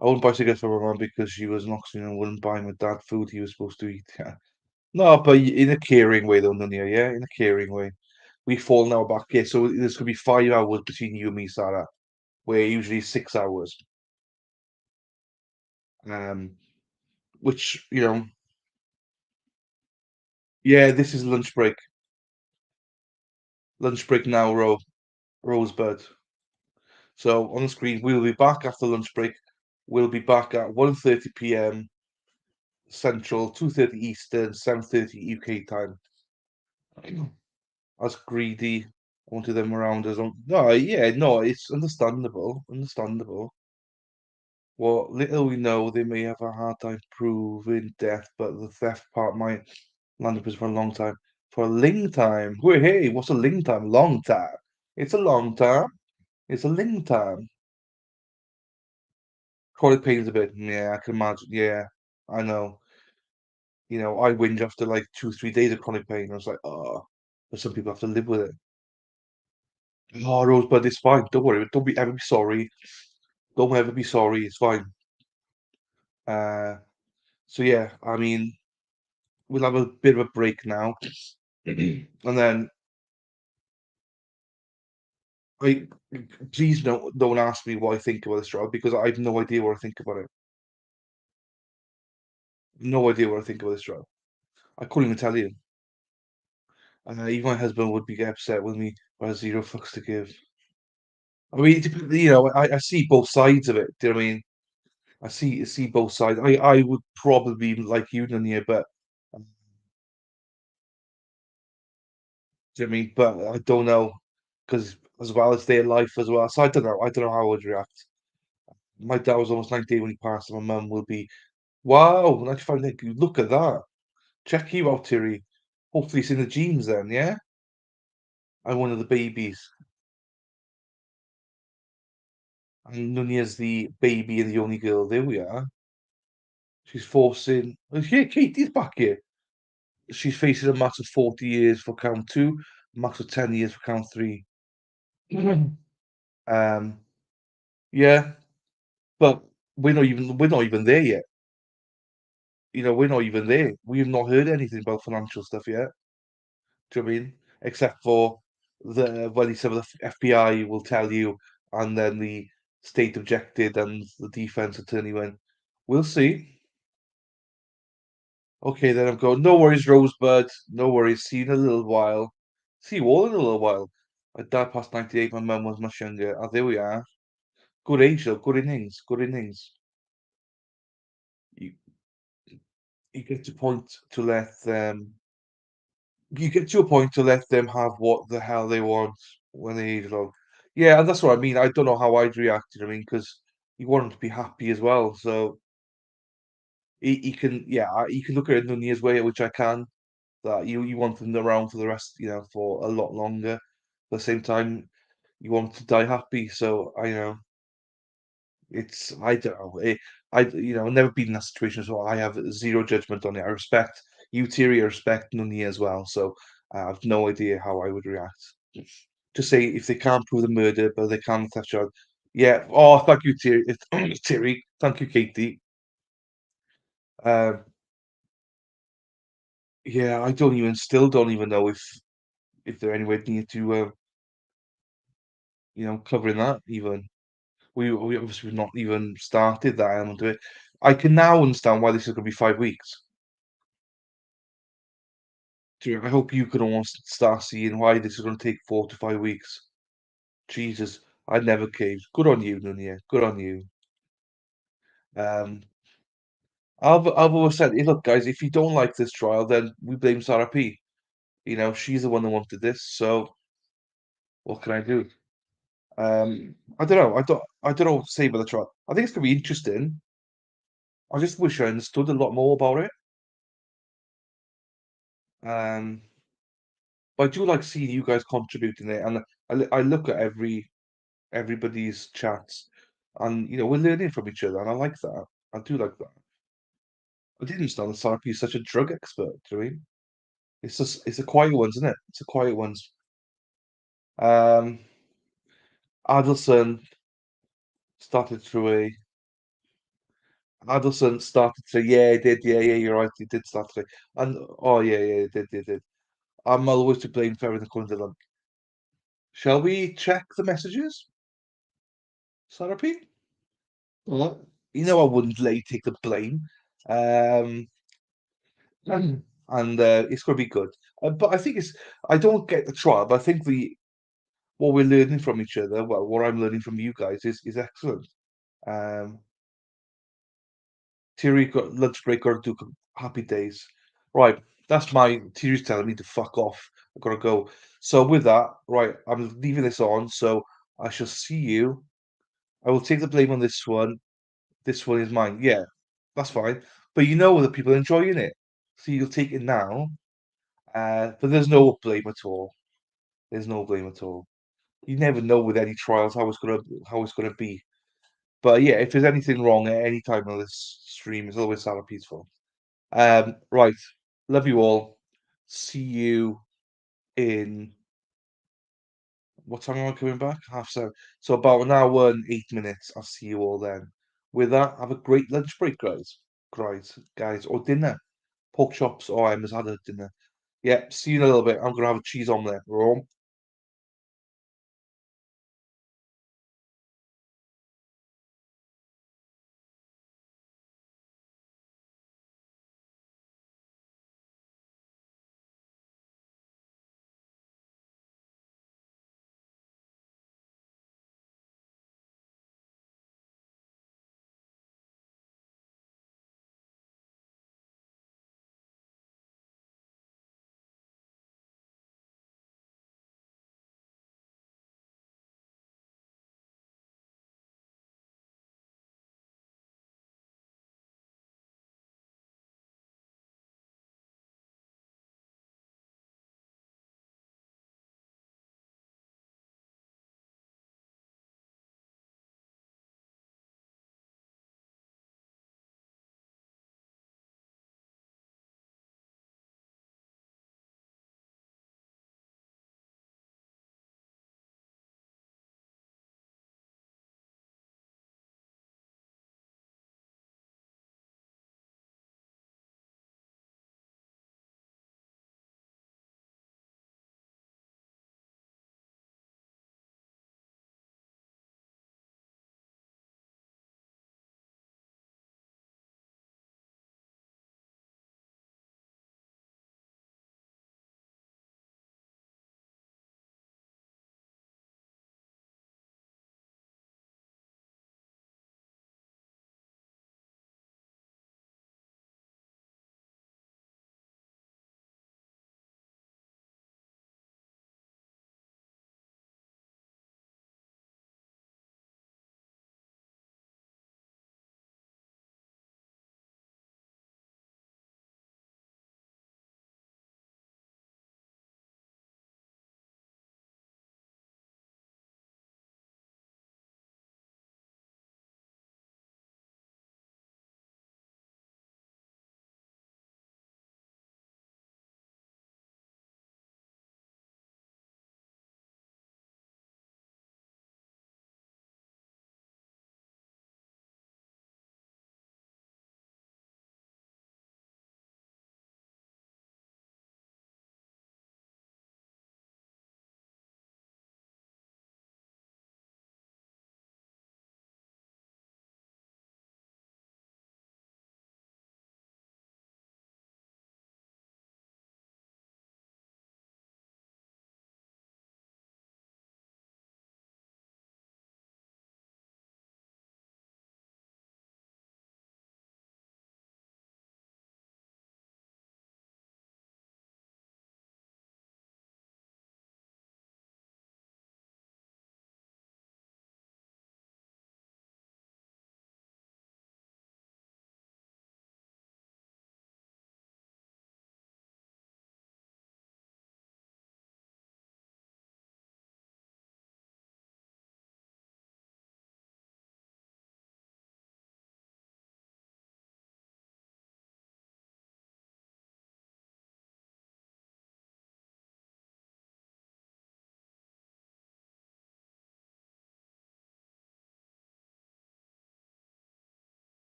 Speaker 1: I wouldn't buy cigarettes for my mum because she was an oxygen and wouldn't buy my dad food he was supposed to eat. Yeah. No, but in a caring way though, Nunya, yeah? In a caring way. We fall now back here, so there's gonna be 5 hours between you and me, Sarah. Where usually 6 hours. Which, yeah, this is lunch break. Lunch break now, Rosebud. So on the screen, we'll be back after lunch break. We'll be back at 1:30 p.m. Central, 2:30 Eastern, 7:30 UK time. As greedy, I wanted them around us. No, yeah, no, it's understandable. Understandable. Well, little we know, they may have a hard time proving death, but the theft part might. Landed prison for a long time. For a ling time. Hey, what's a ling time? Long time. It's a long time. It's a ling time. Chronic pain's a bit. Yeah, I can imagine. Yeah, I know. You know, I whinge after like 2, 3 days of chronic pain. I was like, oh, but some people have to live with it. Oh, Rosebud, it's fine. Don't worry. Don't be ever be sorry. Don't ever be sorry. It's fine. Uh, so yeah, I mean, we'll have a bit of a break now, and then I please don't ask me what I think about this trial because I have no idea what I think about it. No idea what I think about this trial. I couldn't even tell you. Even my husband would be upset with me if I had zero fucks to give. I mean, you know, I see both sides of it. Do you know what I mean? I see both sides. I would probably be like you, Nanya, but do you know what I mean? But I don't know because as well as their life as well. So I don't know. I don't know how I would react. My dad was almost 98 when he passed, and my mum will be, wow, 95. Look at that. Check you out, Terry. Hopefully it's in the genes then, yeah? I'm one of the babies. And Nunya's the baby and the only girl. There we are. She's forcing. Oh, yeah, Katie's back here. She's facing a max of 40 years for count two, max of 10 years for count three. Um, yeah, but we're not even there yet. You know, we're not even there. We have not heard anything about financial stuff yet. Do you know what I mean? Except for some of the FBI will tell you, and then the state objected, and the defense attorney went, "We'll see." Okay, then I'm going. No worries, Rosebud. No worries. See you in a little while. See you all in a little while. My dad passed 98. My mum was much younger. Oh, there we are. Good age though. Good innings. Good innings. You you get to point to let them. You get to a point to let them have what the hell they want when they age old. Yeah, and that's what I mean. I don't know how I'd react. You know what I mean, because you want them to be happy as well. So he can, yeah, you can look at it Nunez's way, which I can. That you want them around for the rest, you know, for a lot longer. At the same time, you want them to die happy. So I know I don't know. I've never been in that situation, so I have zero judgment on it. I respect you, Thierry. I respect Nunez as well. So I have no idea how I would react. To say if they can't prove the murder, but they can touch on. Yeah. Oh, thank you, Thierry. Thierry. Thank you, Katie. Um, yeah, still don't even know if they're anywhere near to, covering that even. We obviously have not even started that element of it. I can now understand why this is going to be 5 weeks. I hope you can almost start seeing why this is going to take 4 to 5 weeks. Jesus, I never caved. Good on you, Nunia. Good on you. Um, I've always said, hey, look, guys, if you don't like this trial, then we blame Sarah P. You know, she's the one that wanted this, so what can I do? I don't know. I don't know what to say about the trial. I think it's gonna be interesting. I just wish I understood a lot more about it. Um, but I do like seeing you guys contributing it, and I look at everybody's chats, and we're learning from each other, and I like that. I do like that. I didn't understand that Sarah P is such a drug expert. Do you know what I mean? It's the quiet ones, isn't it? It's the quiet ones. Um, Adelson started through a. Adelson started to say, yeah, he did, yeah, you're right, he did start to say, and oh yeah, he did. I'm always to blame for everything coming to them. Shall we check the messages, Sarah P? Well, I wouldn't let you take the blame. Um, and it's going to be good. But I think I don't get the trial, but I think what we're learning from each other, well, what I'm learning from you guys is excellent. Um, Thierry got lunch break, got to do happy days. Right, that's Thierry's telling me to fuck off. I've got to go. So with that, right, I'm leaving this on. So I shall see you. I will take the blame on this one. This one is mine. Yeah, that's fine. But you know the people enjoying it. So you'll take it now. But there's no blame at all. There's no blame at all. You never know with any trials how it's gonna be. But yeah, if there's anything wrong at any time on this stream, it's always Sarah Peaceful. Right. Love you all. See you in what time am I coming back? 7:30. So about an hour and 8 minutes. I'll see you all then. With that, have a great lunch break, guys. Guys, or dinner. Pork chops. Oh, I must have a dinner. Yeah, see you in a little bit. I'm gonna have a cheese omelette. Right?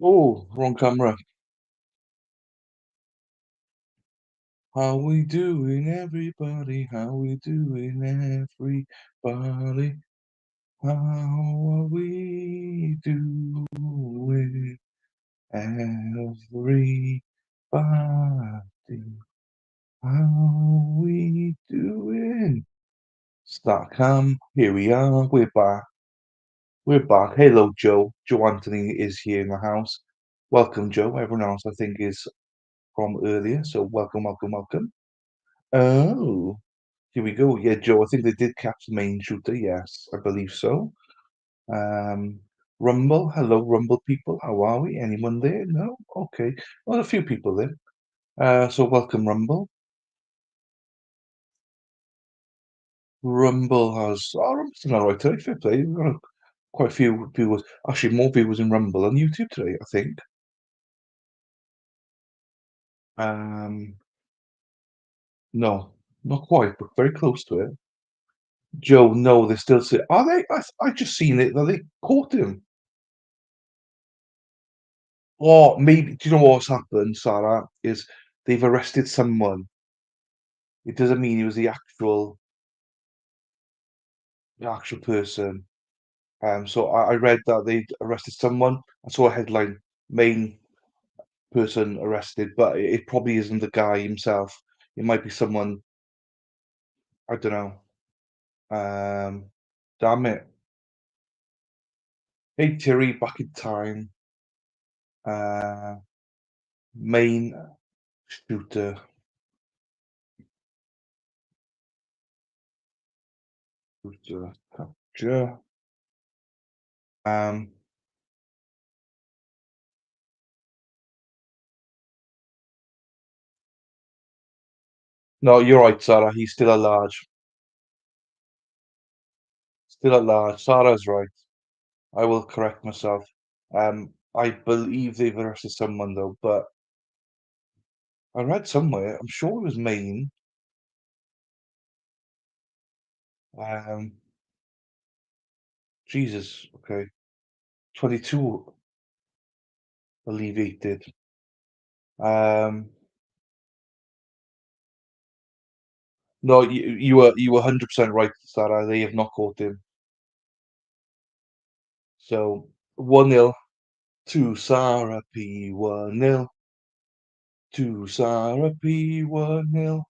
Speaker 1: Oh, wrong camera. How we doing, everybody? How we doing, everybody? How are we doing, everybody? How we doing? Start cam. Here we are. We're back. We're back. Hello, Joe. Joe Anthony is here in the house. Welcome, Joe. Everyone else, I think, is from earlier. So welcome, welcome, welcome. Oh, here we go. Yeah, Joe, I think they did catch the main shooter. Yes, I believe so. Rumble. Hello, Rumble people. How are we? Anyone there? No? Okay. Well, a few people there. So welcome, Rumble. Rumble's done all right today. Fair play. We've got quite a few viewers. Actually, more viewers in Rumble than YouTube today, I think. No, not quite, but very close to it. Joe, no, they're still saying, are they? I just seen it that they caught him. Or maybe, do you know what's happened, Sarah? Is they've arrested someone. It doesn't mean he was the actual person. So I read that they'd arrested someone. I saw a headline, main person arrested, but it probably isn't the guy himself. It might be someone, I don't know. Damn it. Hey Terry, back in time. Main shooter. Capture. No, you're right, Sarah. He's still at large. Still at large. Sarah's right. I will correct myself. I believe they've arrested someone though, but I read somewhere. I'm sure it was Maine. Jesus. Okay. 22 alleviated. No, you were 100% right, Sarah. They have not caught him. So 1-0 to Sarah P. 1-0 to Sarah P. 1-0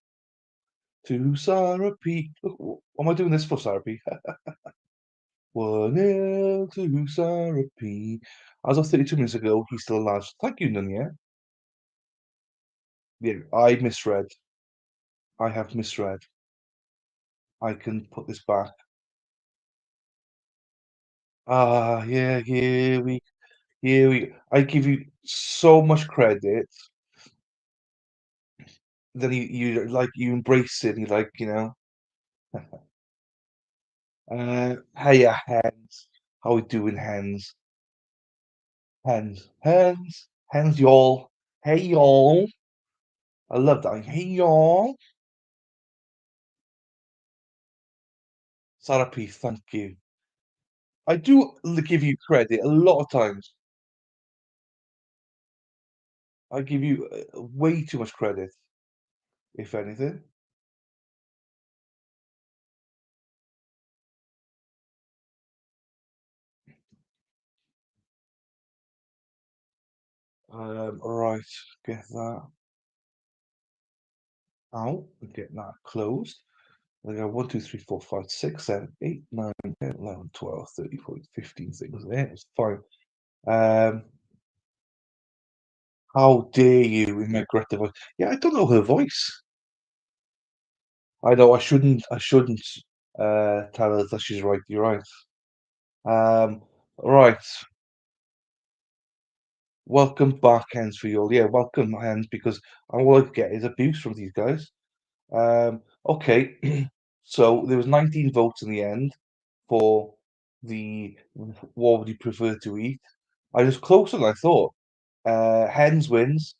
Speaker 1: to Sarah P. Look, what am I doing this for, Sarah P? 1-0 to Sarah P. As of 32 minutes ago, he's still alive. Thank you, Nunya. Yeah, I misread. I have misread. I can put this back. Yeah, here we. I give you so much credit. Then you like you embrace it. You like Hiya, hands. How we doing, hands? Hands, y'all. Hey, y'all. I love that. Hey, y'all. Sarah P, thank you. I do give you credit a lot of times. I give you way too much credit, if anything. Right, get that out. Get that closed. We got 1, 2, 3, 4, 5, 6, 7, 8, 9, 10, 11, 12, 13, 14, 15 things there. It's fine. How dare you in my Greta voice? Yeah, I don't know her voice. I know I shouldn't tell her that she's right. You're right. Right. Welcome back, Hens for you all. Yeah, welcome, Hens, because all I get is abuse from these guys. Okay, so there was 19 votes in the end for the what would you prefer to eat. I was closer than I thought. Hens wins.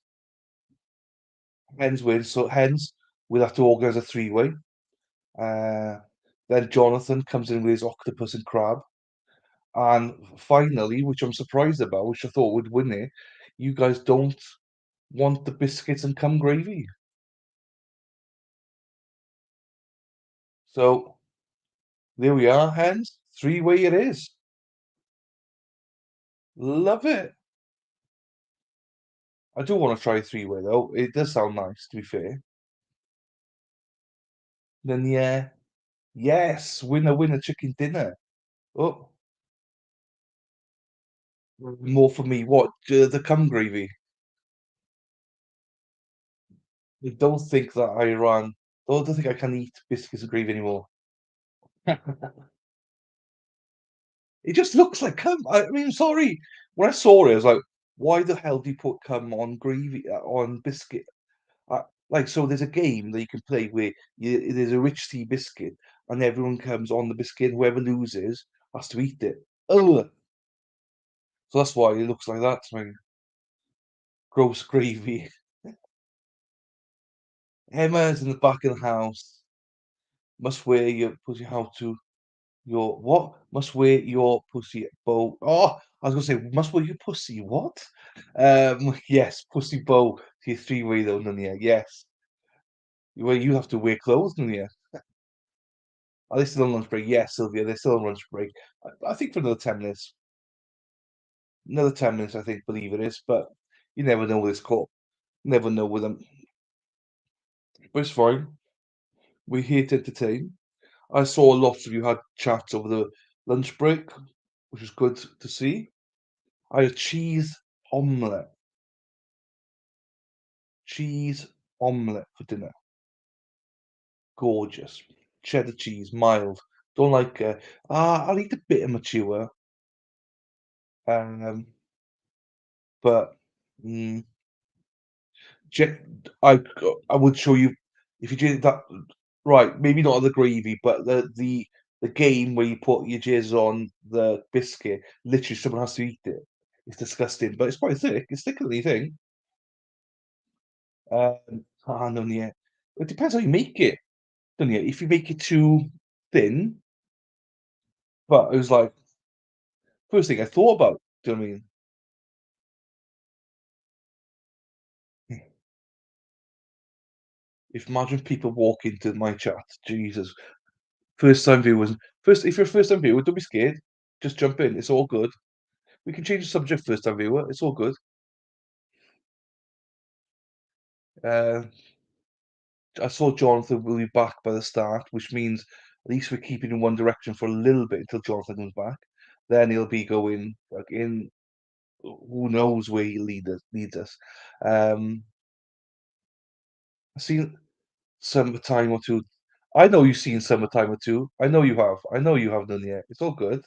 Speaker 1: Hens wins. So hens, we'll have to organise a three-way. Then Jonathan comes in with his octopus and crab. And finally, which I'm surprised about, which I thought would win it, you guys don't want the biscuits and cum gravy. So there we are, hens. 3-way it is. Love it. I do want to try 3-way though. It does sound nice, to be fair. Then yeah, yes, winner chicken dinner. Oh, more for me. What? The cum gravy. I don't think that I ran. I don't think I can eat biscuits and gravy anymore. It just looks like cum. I mean, sorry. When I saw it, I was like, why the hell do you put cum on gravy on biscuit? Like, so there's a game that you can play where there's a rich tea biscuit, and everyone comes on the biscuit. Whoever loses has to eat it. Ugh. So that's why it looks like that to me. Gross gravy. Emma's in the back of the house. Must wear your pussy how to your what? Must wear your pussy bow. Oh, I was gonna say must wear your pussy what? Yes, pussy bow to your 3-way though, Nunya. Yes. Well, you have to wear clothes, Nunya. Are they still on lunch break? Yes, Sylvia, they're still on lunch break. I think for another 10 minutes. Another 10 minutes, I think, believe it is, but you never know with this call. Never know with them. But it's fine. We're here to entertain. I saw lots of you had chats over the lunch break, which is good to see. I had cheese omelette. Cheese omelette for dinner. Gorgeous. Cheddar cheese, mild. Don't like I'll eat a bit of mature. Um but mm, Je- I I would show you if you did that right, maybe not the gravy, but the game where you put your jizz on the biscuit, literally someone has to eat it. It's disgusting, but it's quite thick. It's thicker than you think. No, yeah. It depends how you make it, doesn't it? If you make it too thin, but it was like first thing I thought about. Do you know what I mean? If imagine people walk into my chat, Jesus, first time viewers, first if you're a first time viewer, don't be scared. Just jump in. It's all good. We can change the subject first time viewer. It's all good. Uh, I saw Jonathan will be back by the start, which means at least we're keeping in one direction for a little bit until Jonathan comes back. Then he'll be going like in who knows where he leads us. I've seen Summertime or two. I know you've seen Summertime or two. I know you have. I know you have done yet. It's all good.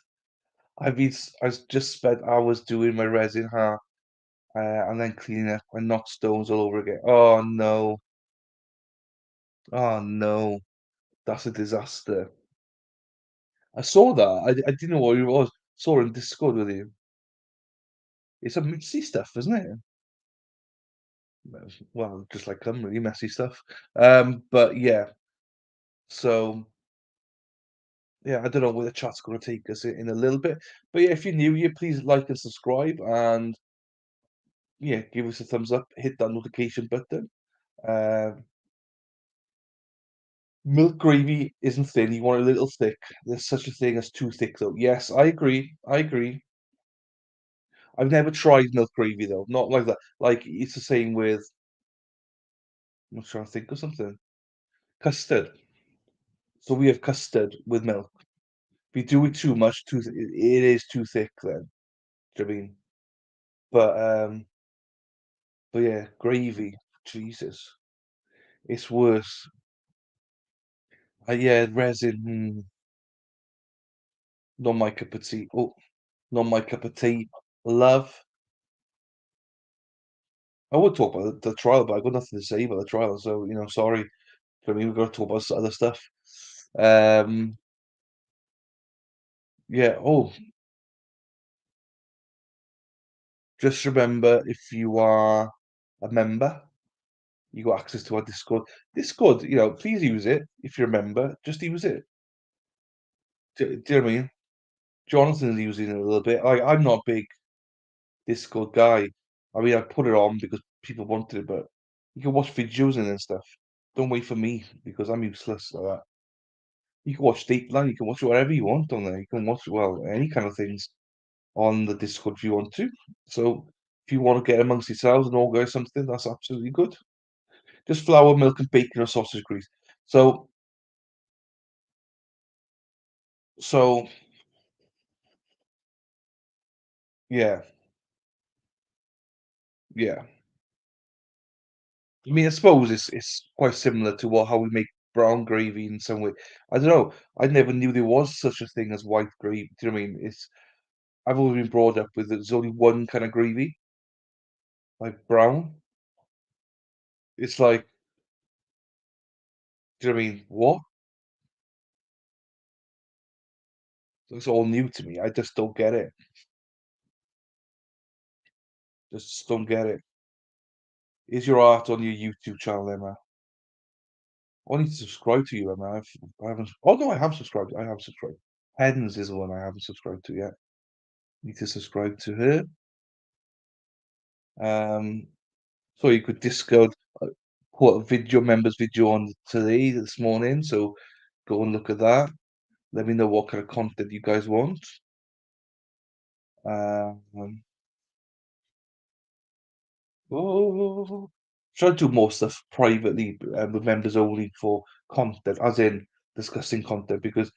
Speaker 1: I've just spent hours doing my resin hair and then cleaning up. I knocked stones all over again. Oh no. Oh no. That's a disaster. I saw that. I didn't know what it was. Saw it in Discord with you. It's a messy stuff, isn't it? Well, just like really messy stuff. But yeah. So yeah, I don't know where the chat's going to take us in a little bit. But yeah, if you're new here, please like and subscribe, and yeah, give us a thumbs up. Hit that notification button. Uh, Milk gravy isn't thin. You want it a little thick. There's such a thing as too thick, though. Yes, I agree. I agree. I've never tried milk gravy though. Not like that. Like it's the same with. I'm trying to think of something. Custard. So we have custard with milk. If you do it too much, it is too thick. Then, do you know what I mean? But but yeah, gravy. Jesus, it's worse. Yeah, resin. Not my cup of tea. Oh, not my cup of tea. Love. I would talk about the trial, but I got nothing to say about the trial. So sorry. I mean, we've got to talk about other stuff. Um, yeah. Oh, just remember, if you are a member, you got access to our Discord. Discord, please use it if you're a member. Just use it. Do you know what I mean? Jonathan's using it a little bit. I'm not a big Discord guy. I mean, I put it on because people wanted it, but you can watch videos in it and stuff. Don't wait for me because I'm useless like that. You can watch Dateline, you can watch whatever you want on there. You can watch, well, any kind of things on the Discord if you want to. So if you want to get amongst yourselves and organize something, that's absolutely good. Just flour, milk, and bacon or sausage grease. So yeah, yeah. I mean, I suppose it's quite similar to how we make brown gravy in some way. I don't know. I never knew there was such a thing as white gravy. Do you know what I mean? I've always been brought up with there's only one kind of gravy, like brown. It's like, do you know what I mean? What? It's all new to me. I just don't get it. Just don't get it. Is your art on your YouTube channel, Emma? I need to subscribe to you, Emma. I haven't. Oh no, I have subscribed. I have subscribed. Hens is the one I haven't subscribed to yet. Need to subscribe to her. So you could Discord put a members video on today, this morning. So go and look at that. Let me know what kind of content you guys want. Um, try to do more stuff privately with members only for content, as in discussing content, because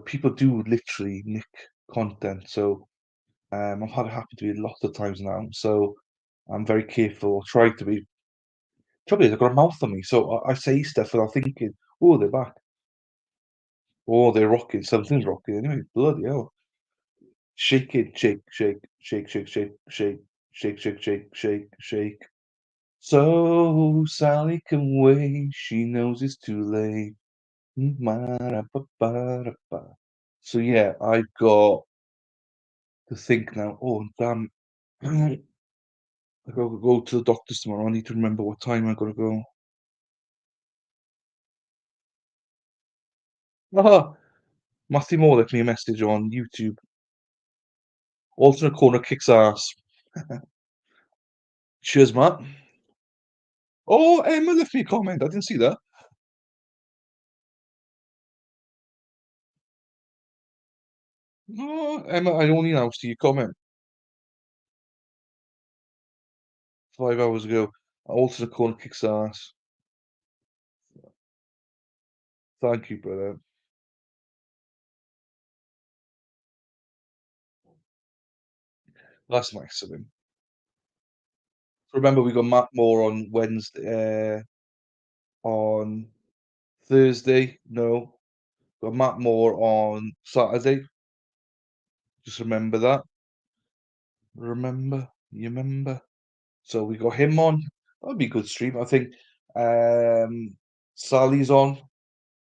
Speaker 1: people do literally nick content. So I've had it happen to me lots of times now. So I'm very careful. Try to be. Trouble is, I've got a mouth on me, so I say stuff without thinking. Oh, they're back. Oh, they're rocking. Something's rocking. Anyway, bloody hell. Shake it, shake, shake, shake, shake, shake, shake, shake, shake, shake, shake, shake. So Sally can wait. She knows it's too late. Ma-ra-ba-ba-ra-ba. So yeah, I've got to think now. Oh damn! I gotta go to the doctor's tomorrow. I need to remember what time I gotta go. Ah, Matthew Moore left me a message on YouTube. Alternate corner kicks ass. Cheers, Matt. Oh, Emma left me a comment. I didn't see that. Oh, Emma, I only now see your comment 5 hours ago. Alternate corner kicks ass. Thank you, brother. That's nice of him. Remember, we got Matt Moore on Wednesday. On Thursday, no. Got Matt Moore on Saturday. Just remember that. You remember. So we got him on. That'll be a good stream. I think Sally's on.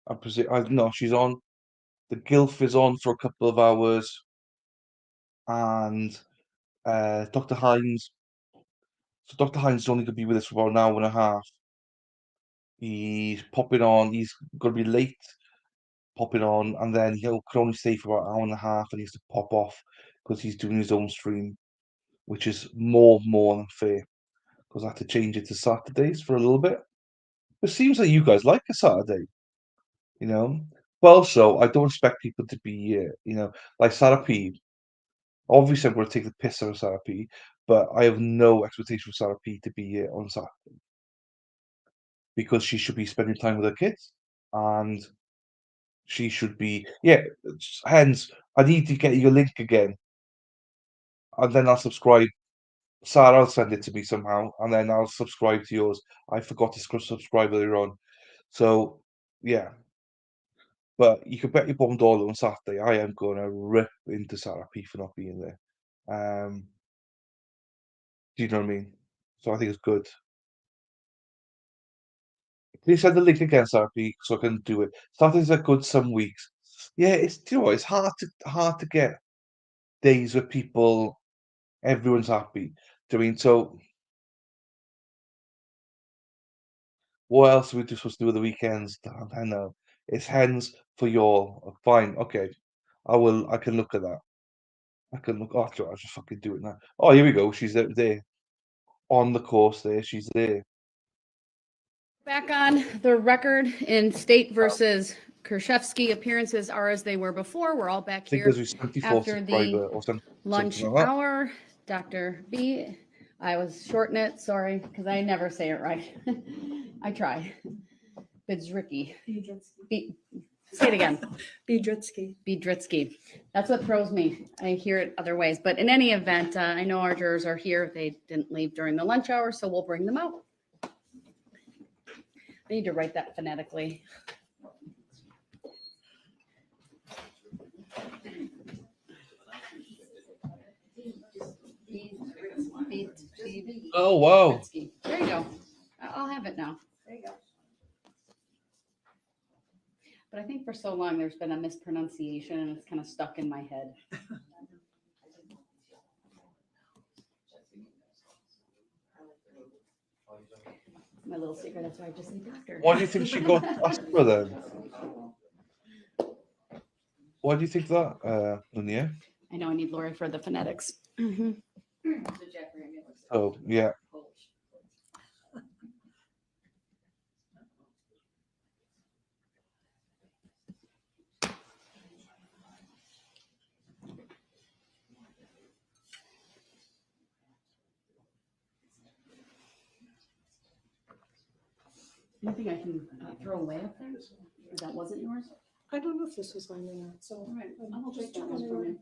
Speaker 1: I presume. No, she's on. The Gilf is on for a couple of hours, and Dr. Hines. So Dr. Hines is only going to be with us for about an hour and a half. He's popping on. He's going to be late popping on, and then he'll can only stay for about an hour and a half, and he has to pop off because he's doing his own stream, which is more than fair. Because I had to change it to Saturdays for a little bit. It seems like you guys like a Saturday, you know. But also, I don't expect people to be, like Sarah P. Obviously, I'm going to take the piss out of Sarah P. But I have no expectation for Sarah P. to be here on Saturday because she should be spending time with her kids, and she should be. Yeah, hence, I need to get your link again, and then I'll subscribe. Sarah will send it to me somehow, and then I'll subscribe to yours. I forgot to subscribe earlier on. So, yeah. But you can bet your bottom dollar on Saturday, I am going to rip into Sarah P for not being there. Do you know what I mean? So I think it's good. Please send the link again, Sarah P, so I can do it. Saturdays are good some weeks. Yeah, do you know what? It's hard to get days where everyone's happy. Do you know what I mean? So what else are we supposed to do with the weekends? I know. It's hens for y'all. Fine, okay. I can look at that. I can look. Oh, I'll just fucking do it now. Oh, here we go. She's there. On the course there. She's there.
Speaker 2: Back on the record in State versus Kurczewski, appearances are as they were before. We're all back
Speaker 1: I think
Speaker 2: here
Speaker 1: there's 74th
Speaker 2: after the
Speaker 1: subscriber or
Speaker 2: lunch
Speaker 1: something like that.
Speaker 2: hour. Dr. B, I was shorting it, sorry, because I never say it right. I try. Bidzricki. Say it again. Biedritsky. That's what throws me. I hear it other ways. But in any event, I know our jurors are here. They didn't leave during the lunch hour, so we'll bring them out. I need to write that phonetically.
Speaker 1: Oh, wow.
Speaker 2: There you go. I'll have it now.
Speaker 5: There you go.
Speaker 2: But I think for so long there's been a mispronunciation and it's kind of stuck in my head. My little secret, that's why I just say doctor.
Speaker 1: Why do you think she got Astra then? Why do you think that, Linnea?
Speaker 2: I know I need Lori for the phonetics.
Speaker 1: Oh, yeah.
Speaker 2: Anything I can throw away up there? Or that wasn't yours?
Speaker 6: I don't know if this was mine or not, so.
Speaker 2: All right, I'll just that one from you.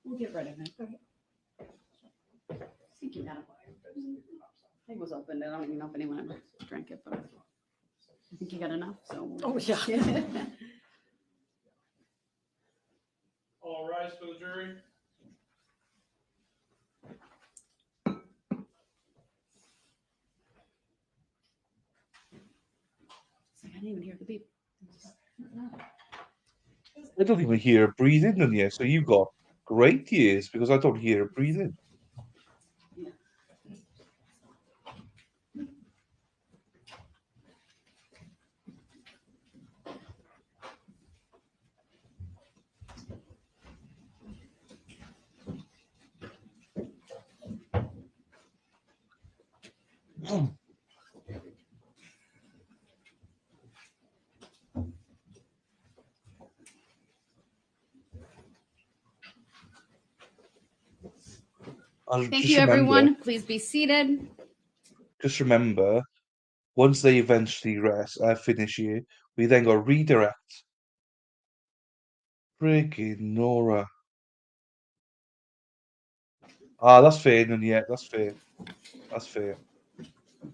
Speaker 2: We'll get rid of it. I think you got it. I think it was open. I don't even know if anyone ever drank it, but I think you got enough, so.
Speaker 6: Oh, yeah.
Speaker 8: All rise for the jury.
Speaker 2: It's like, I didn't even hear the beep.
Speaker 1: I don't even hear her breathing, Linnea. So you got great ears because I don't hear her breathing.
Speaker 2: Thank you, everyone. Please be seated.
Speaker 1: Just remember, once they eventually finish here, we then got redirect. Freaking Nora. Ah, that's fair, Linnea. That's fair. That's fair.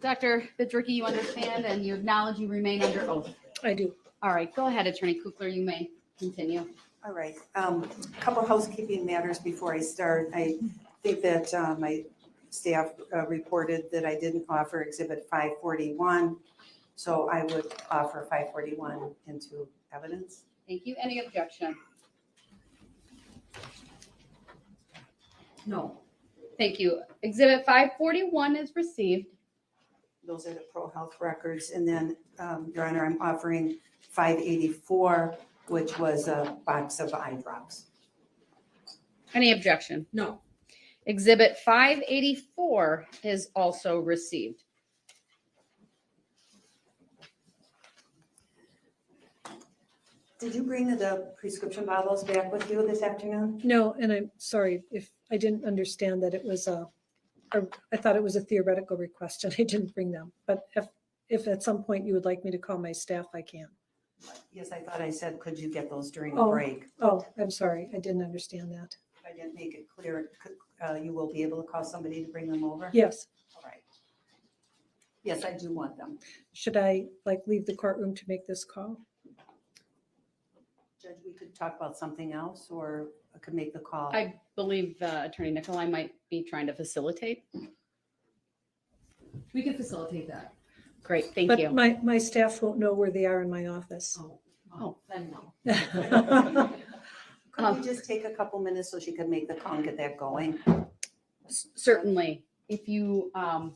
Speaker 2: Dr. Bidzricki, you understand and you acknowledge you remain under oath.
Speaker 6: I do.
Speaker 2: All right, go ahead, Attorney Kukler. You may continue.
Speaker 7: All right, a couple housekeeping matters before I start. I think that my staff reported that I didn't offer Exhibit 541, so I would offer 541 into evidence.
Speaker 2: Thank you. Any objection?
Speaker 3: No.
Speaker 2: Thank you. Exhibit 541 is received.
Speaker 7: Those are the pro health records. And then, Your Honor, I'm offering 584, which was a box of eye drops.
Speaker 2: Any objection?
Speaker 3: No.
Speaker 2: Exhibit 584 is also received.
Speaker 7: Did you bring the prescription bottles back with you this afternoon?
Speaker 6: No, and I'm sorry if I didn't understand that it was I thought it was a theoretical request and I didn't bring them. But if at some point you would like me to call my staff, I can.
Speaker 7: Yes, I thought I said, could you get those during the
Speaker 6: Oh.
Speaker 7: break?
Speaker 6: Oh, I'm sorry. I didn't understand that.
Speaker 7: If I didn't make it clear, you will be able to call somebody to bring them over?
Speaker 6: Yes.
Speaker 7: All right. Yes, I do want them.
Speaker 6: Should I leave the courtroom to make this call?
Speaker 7: Judge, we could talk about something else, or I could make the call.
Speaker 2: I believe Attorney Nicolai might be trying to facilitate.
Speaker 3: We can facilitate that.
Speaker 2: Great, thank
Speaker 6: But
Speaker 2: you.
Speaker 6: my staff won't know where they are in my office.
Speaker 2: Oh.
Speaker 3: Then no.
Speaker 7: Could we just take a couple minutes so she could make the call and get that going?
Speaker 2: Certainly. If you, I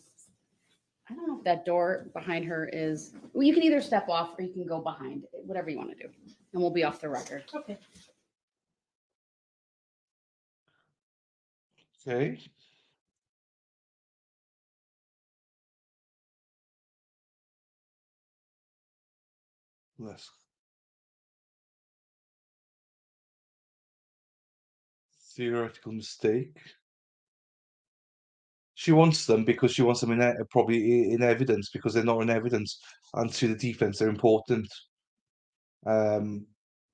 Speaker 2: don't know if that door behind her is, well, you can either step off or you can go behind, whatever you want to do. and we'll be off the record.
Speaker 6: Okay.
Speaker 1: Okay. Let's theoretical mistake. She wants them because she wants them probably in evidence because they're not in evidence, and to the defense they're important. And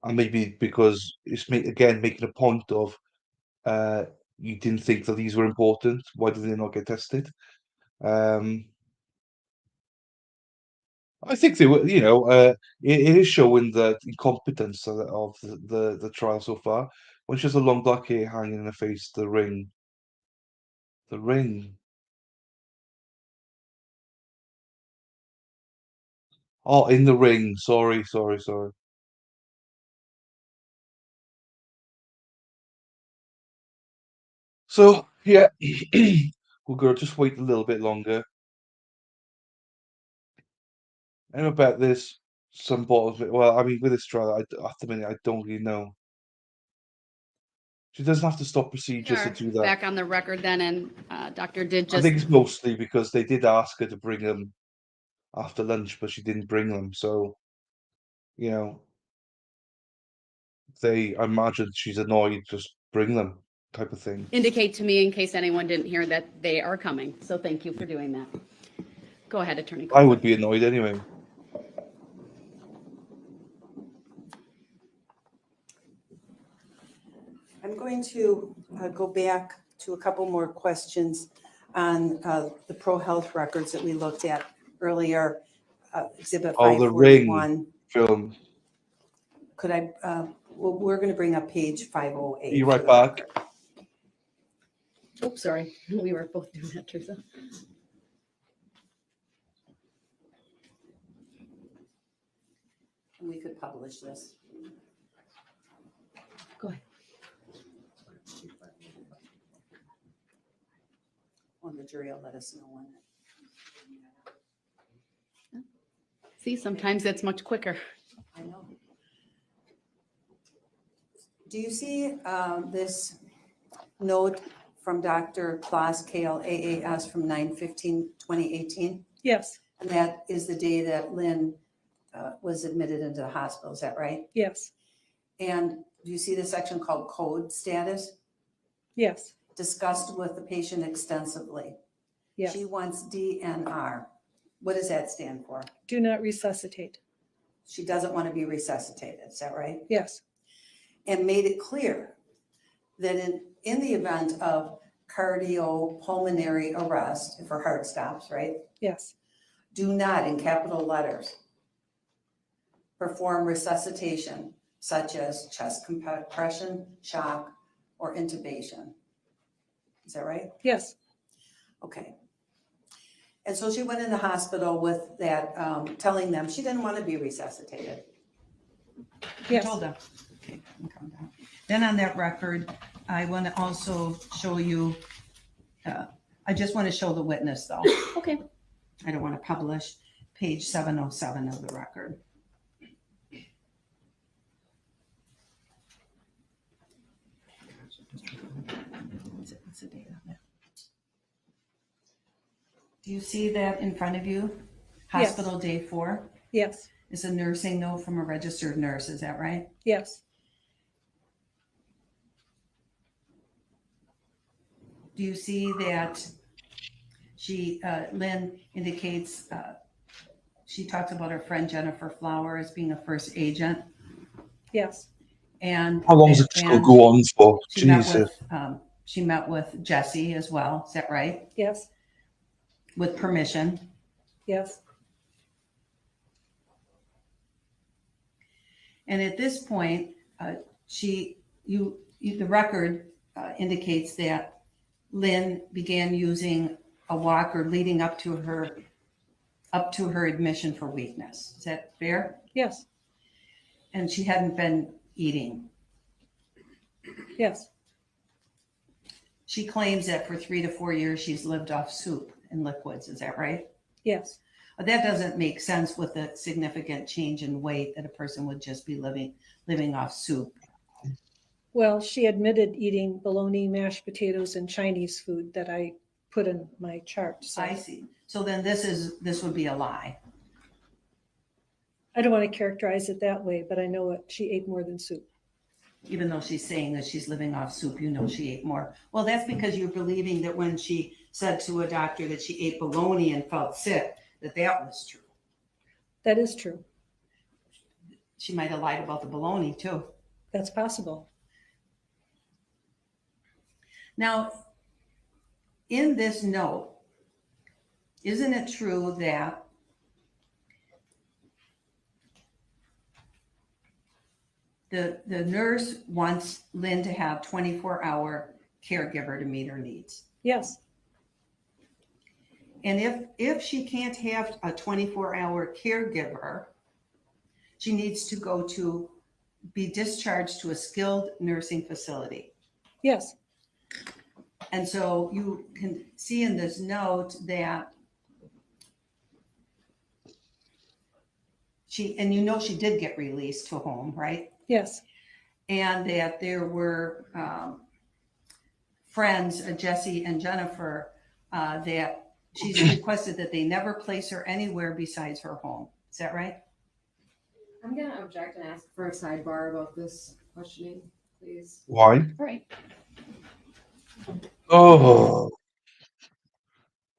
Speaker 1: maybe because it's making a point of you didn't think that these were important. Why did they not get tested? I think they were, it is showing the incompetence of the trial so far. When she has a long black hair hanging in her face, the ring. Oh, in the ring. Sorry. So, yeah, we're going to just wait a little bit longer. And about this, some bottles, well, I mean, with this trial, at the minute, I don't really know. She doesn't have to stop procedures to
Speaker 2: Are
Speaker 1: do that.
Speaker 2: back on the record then, and Doctor did
Speaker 1: I
Speaker 2: just.
Speaker 1: think it's mostly because they did ask her to bring them after lunch, but she didn't bring them. So, I imagine she's annoyed, just bring them type of thing.
Speaker 2: Indicate to me in case anyone didn't hear that they are coming. So thank you for doing that. Go ahead, Attorney.
Speaker 1: I would be annoyed anyway.
Speaker 7: I'm going to go back to a couple more questions on the pro health records that we looked at earlier, Exhibit
Speaker 1: Oh, the Ring
Speaker 7: 541.
Speaker 1: film.
Speaker 7: Could I, well, we're going to bring up page 508.
Speaker 1: Be
Speaker 7: for
Speaker 1: right
Speaker 7: the
Speaker 1: back.
Speaker 7: record.
Speaker 2: Oops, sorry. We were both doing that, Teresa.
Speaker 7: And we could publish this.
Speaker 2: Go ahead.
Speaker 7: Well, the jury will let us know when.
Speaker 2: See, sometimes it's much quicker.
Speaker 7: I know. Do you see this note from Dr. Klaas Kale, AAS, from 9/15/2018?
Speaker 6: Yes,
Speaker 7: And that is the day that Lynn was admitted into the hospital, is that right?
Speaker 6: yes,
Speaker 7: And do you see the section called code status?
Speaker 6: yes,
Speaker 7: Discussed with the patient extensively.
Speaker 6: yes.
Speaker 7: She wants DNR. What does that stand for?
Speaker 6: Do not resuscitate.
Speaker 7: She doesn't want to be resuscitated, is that right?
Speaker 6: Yes,
Speaker 7: And made it clear that in the event of cardiopulmonary arrest, if her heart stops, right?
Speaker 6: yes,
Speaker 7: Do not, in capital letters, perform resuscitation such as chest compression, shock, or intubation. Is that right?
Speaker 6: yes,
Speaker 7: Okay. And so she went in the hospital with that, telling them she didn't want to be resuscitated.
Speaker 6: yes.
Speaker 4: Told them. Okay, calm down. Then on that record, I want to also show you, I just want to show the witness though.
Speaker 2: Okay.
Speaker 4: I don't want to publish page 707 of the record. What's the date on that? Do you see that in front of you?
Speaker 6: Yes.
Speaker 4: Hospital day 4
Speaker 6: Yes,
Speaker 4: is a nursing note from a registered nurse. Is that right?
Speaker 6: yes,
Speaker 4: Do you see that she, Lynn indicates, she talks about her friend Jennifer Flower as being a first agent,
Speaker 6: yes,
Speaker 4: and
Speaker 1: How long is it
Speaker 4: and
Speaker 1: go on for?
Speaker 4: she met with Jessy as well. Is that right?
Speaker 6: yes,
Speaker 4: With permission.
Speaker 6: yes,
Speaker 4: And at this point, the record indicates that Lynn began using a walker leading up to her admission for weakness. Is that fair?
Speaker 6: yes,
Speaker 4: And she hadn't been eating.
Speaker 6: yes,
Speaker 4: She claims that for 3 to 4 years she's lived off soup and liquids. Is that right?
Speaker 6: yes,
Speaker 4: But that doesn't make sense with a significant change in weight that a person would just be living off soup.
Speaker 6: Well, she admitted eating bologna, mashed potatoes, and Chinese food that I put in my chart. So
Speaker 4: I see. So then this would be a lie.
Speaker 6: I don't want to characterize it that way, but I know what she ate more than soup.
Speaker 4: Even though she's saying that she's living off soup, you know she ate more. Well, that's because you're believing that when she said to a doctor that she ate bologna and felt sick, that was true.
Speaker 6: That is true.
Speaker 4: She might have lied about the bologna too.
Speaker 6: That's possible.
Speaker 4: Now, in this note, isn't it true that the nurse wants Lynn to have 24-hour caregiver to meet her needs?
Speaker 6: Yes.
Speaker 4: And if she can't have a 24-hour caregiver, she needs to go to be discharged to a skilled nursing facility.
Speaker 6: Yes.
Speaker 4: And so you can see in this note that she did get released to home, right?
Speaker 6: Yes.
Speaker 4: And that there were friends, Jessy and Jennifer, that she's requested that they never place her anywhere besides her home. Is that right?
Speaker 10: I'm gonna object and ask for a sidebar about this questioning, please.
Speaker 1: Why?
Speaker 2: All right.
Speaker 1: Oh,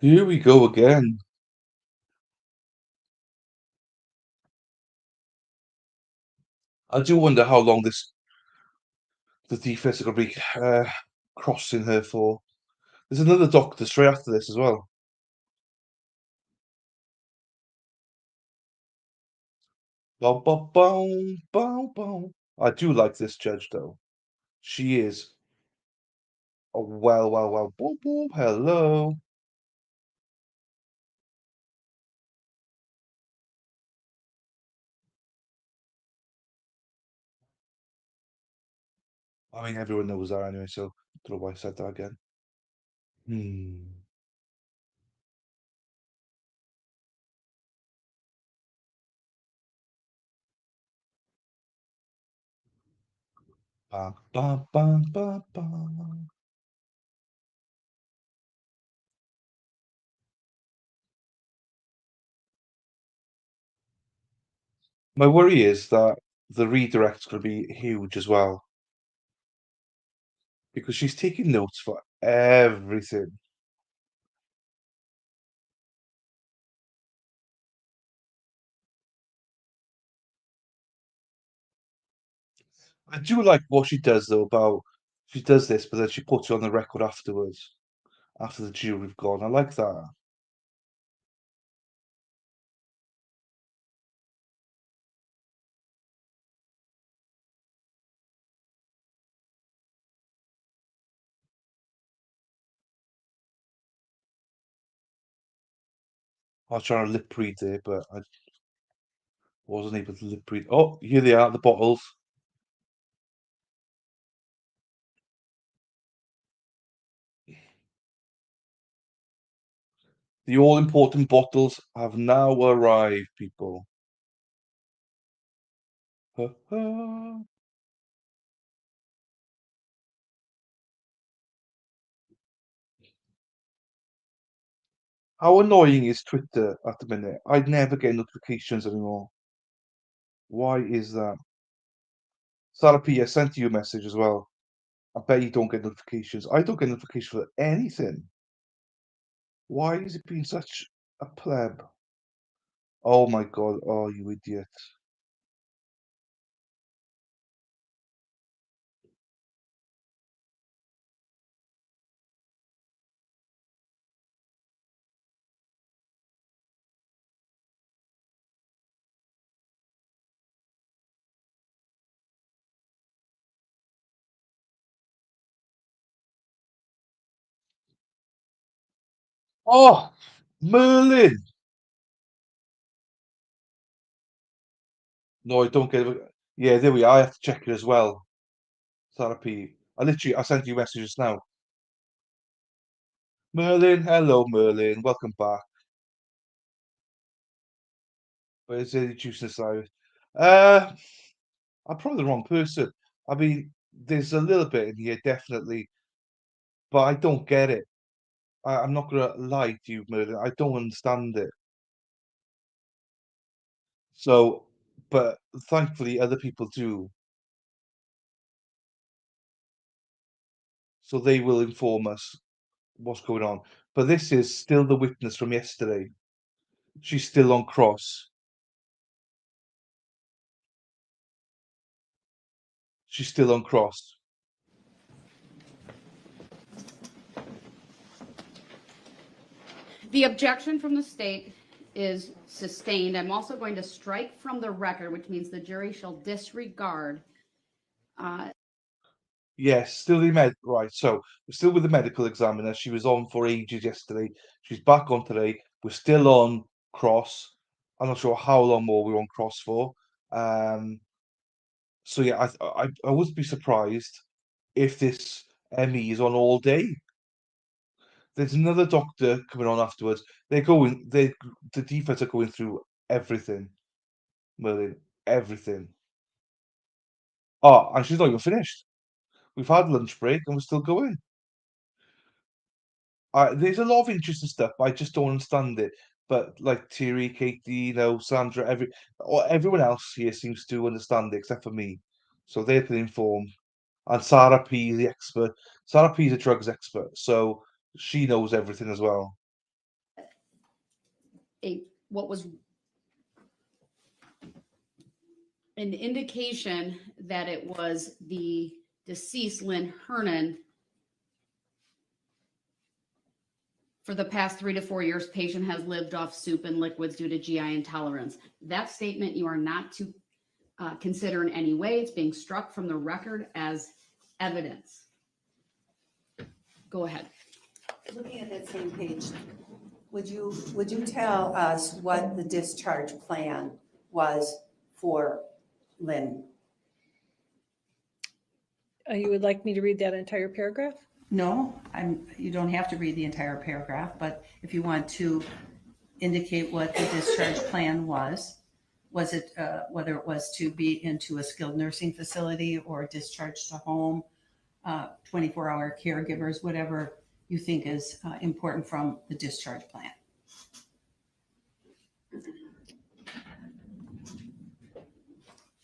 Speaker 1: here we go again. I do wonder how long the defense are going to be crossing her for. There's another doctor straight after this as well. Bow, bow, bow, bow, bow. I do like this judge though. She is. Oh, well. Boom, boom. Hello. I mean, everyone knows that anyway, so don't know why I said that again. Ba, ba, ba, ba, ba. My worry is that the redirect's going to be huge as well. Because she's taking notes for everything. I do like what she does though about she does this, but then she puts it on the record afterwards, after the jury have gone. I like that. I was trying to lip read there, but I wasn't able to lip read. Oh, here they are, the bottles. The all-important bottles have now arrived, people. Ha, ha. How annoying is Twitter at the minute? I'd never get notifications anymore. Why is that? Sarah P, I sent you a message as well. I bet you don't get notifications. I don't get notifications for anything. Why is it being such a pleb? Oh my god, oh you idiot. Oh, Merlin! No, I don't get it. Yeah, there we are. I have to check it as well. Sarah P. I sent you messages now. Merlin, hello Merlin, welcome back. But is there juice inside? I'm probably the wrong person. I mean, there's a little bit in here, definitely, but I don't get it. I'm not gonna lie to you, Merlin. I don't understand it. So, but thankfully, other people do. So they will inform us what's going on. But this is still the witness from yesterday. She's still on cross. She's still on cross.
Speaker 2: The objection from the state is sustained. I'm also going to strike from the record, which means the jury shall disregard.
Speaker 1: Yes, still right. So we're still with the medical examiner. She was on for ages yesterday. She's back on today. We're still on cross. I'm not sure how long more we're on cross for. So yeah, I wouldn't be surprised if this ME is on all day. There's another doctor coming on afterwards. The defense are going through everything, Merlin, everything. Oh, and she's not even finished. We've had lunch break and we're still going. There's a lot of interesting stuff, but I just don't understand it. But like Thierry, Katie, Sandra, everyone else here seems to understand it except for me. So they've been informed. And Sarah P, the expert. Sarah P is a drugs expert, so she knows everything as well.
Speaker 2: What was an indication that it was the deceased Lynn Hernan. For the past 3 to 4 years, patient has lived off soup and liquids due to GI intolerance. That statement you are not to consider in any way. It's being struck from the record as evidence. Go ahead.
Speaker 7: Looking at that same page, would you tell us what the discharge plan was for Lynn?
Speaker 6: You would like me to read that entire paragraph?
Speaker 4: No, you don't have to read the entire paragraph, but if you want to indicate what the discharge plan was it, whether it was to be into a skilled nursing facility or discharged to home, 24-hour caregivers, whatever you think is important from the discharge plan.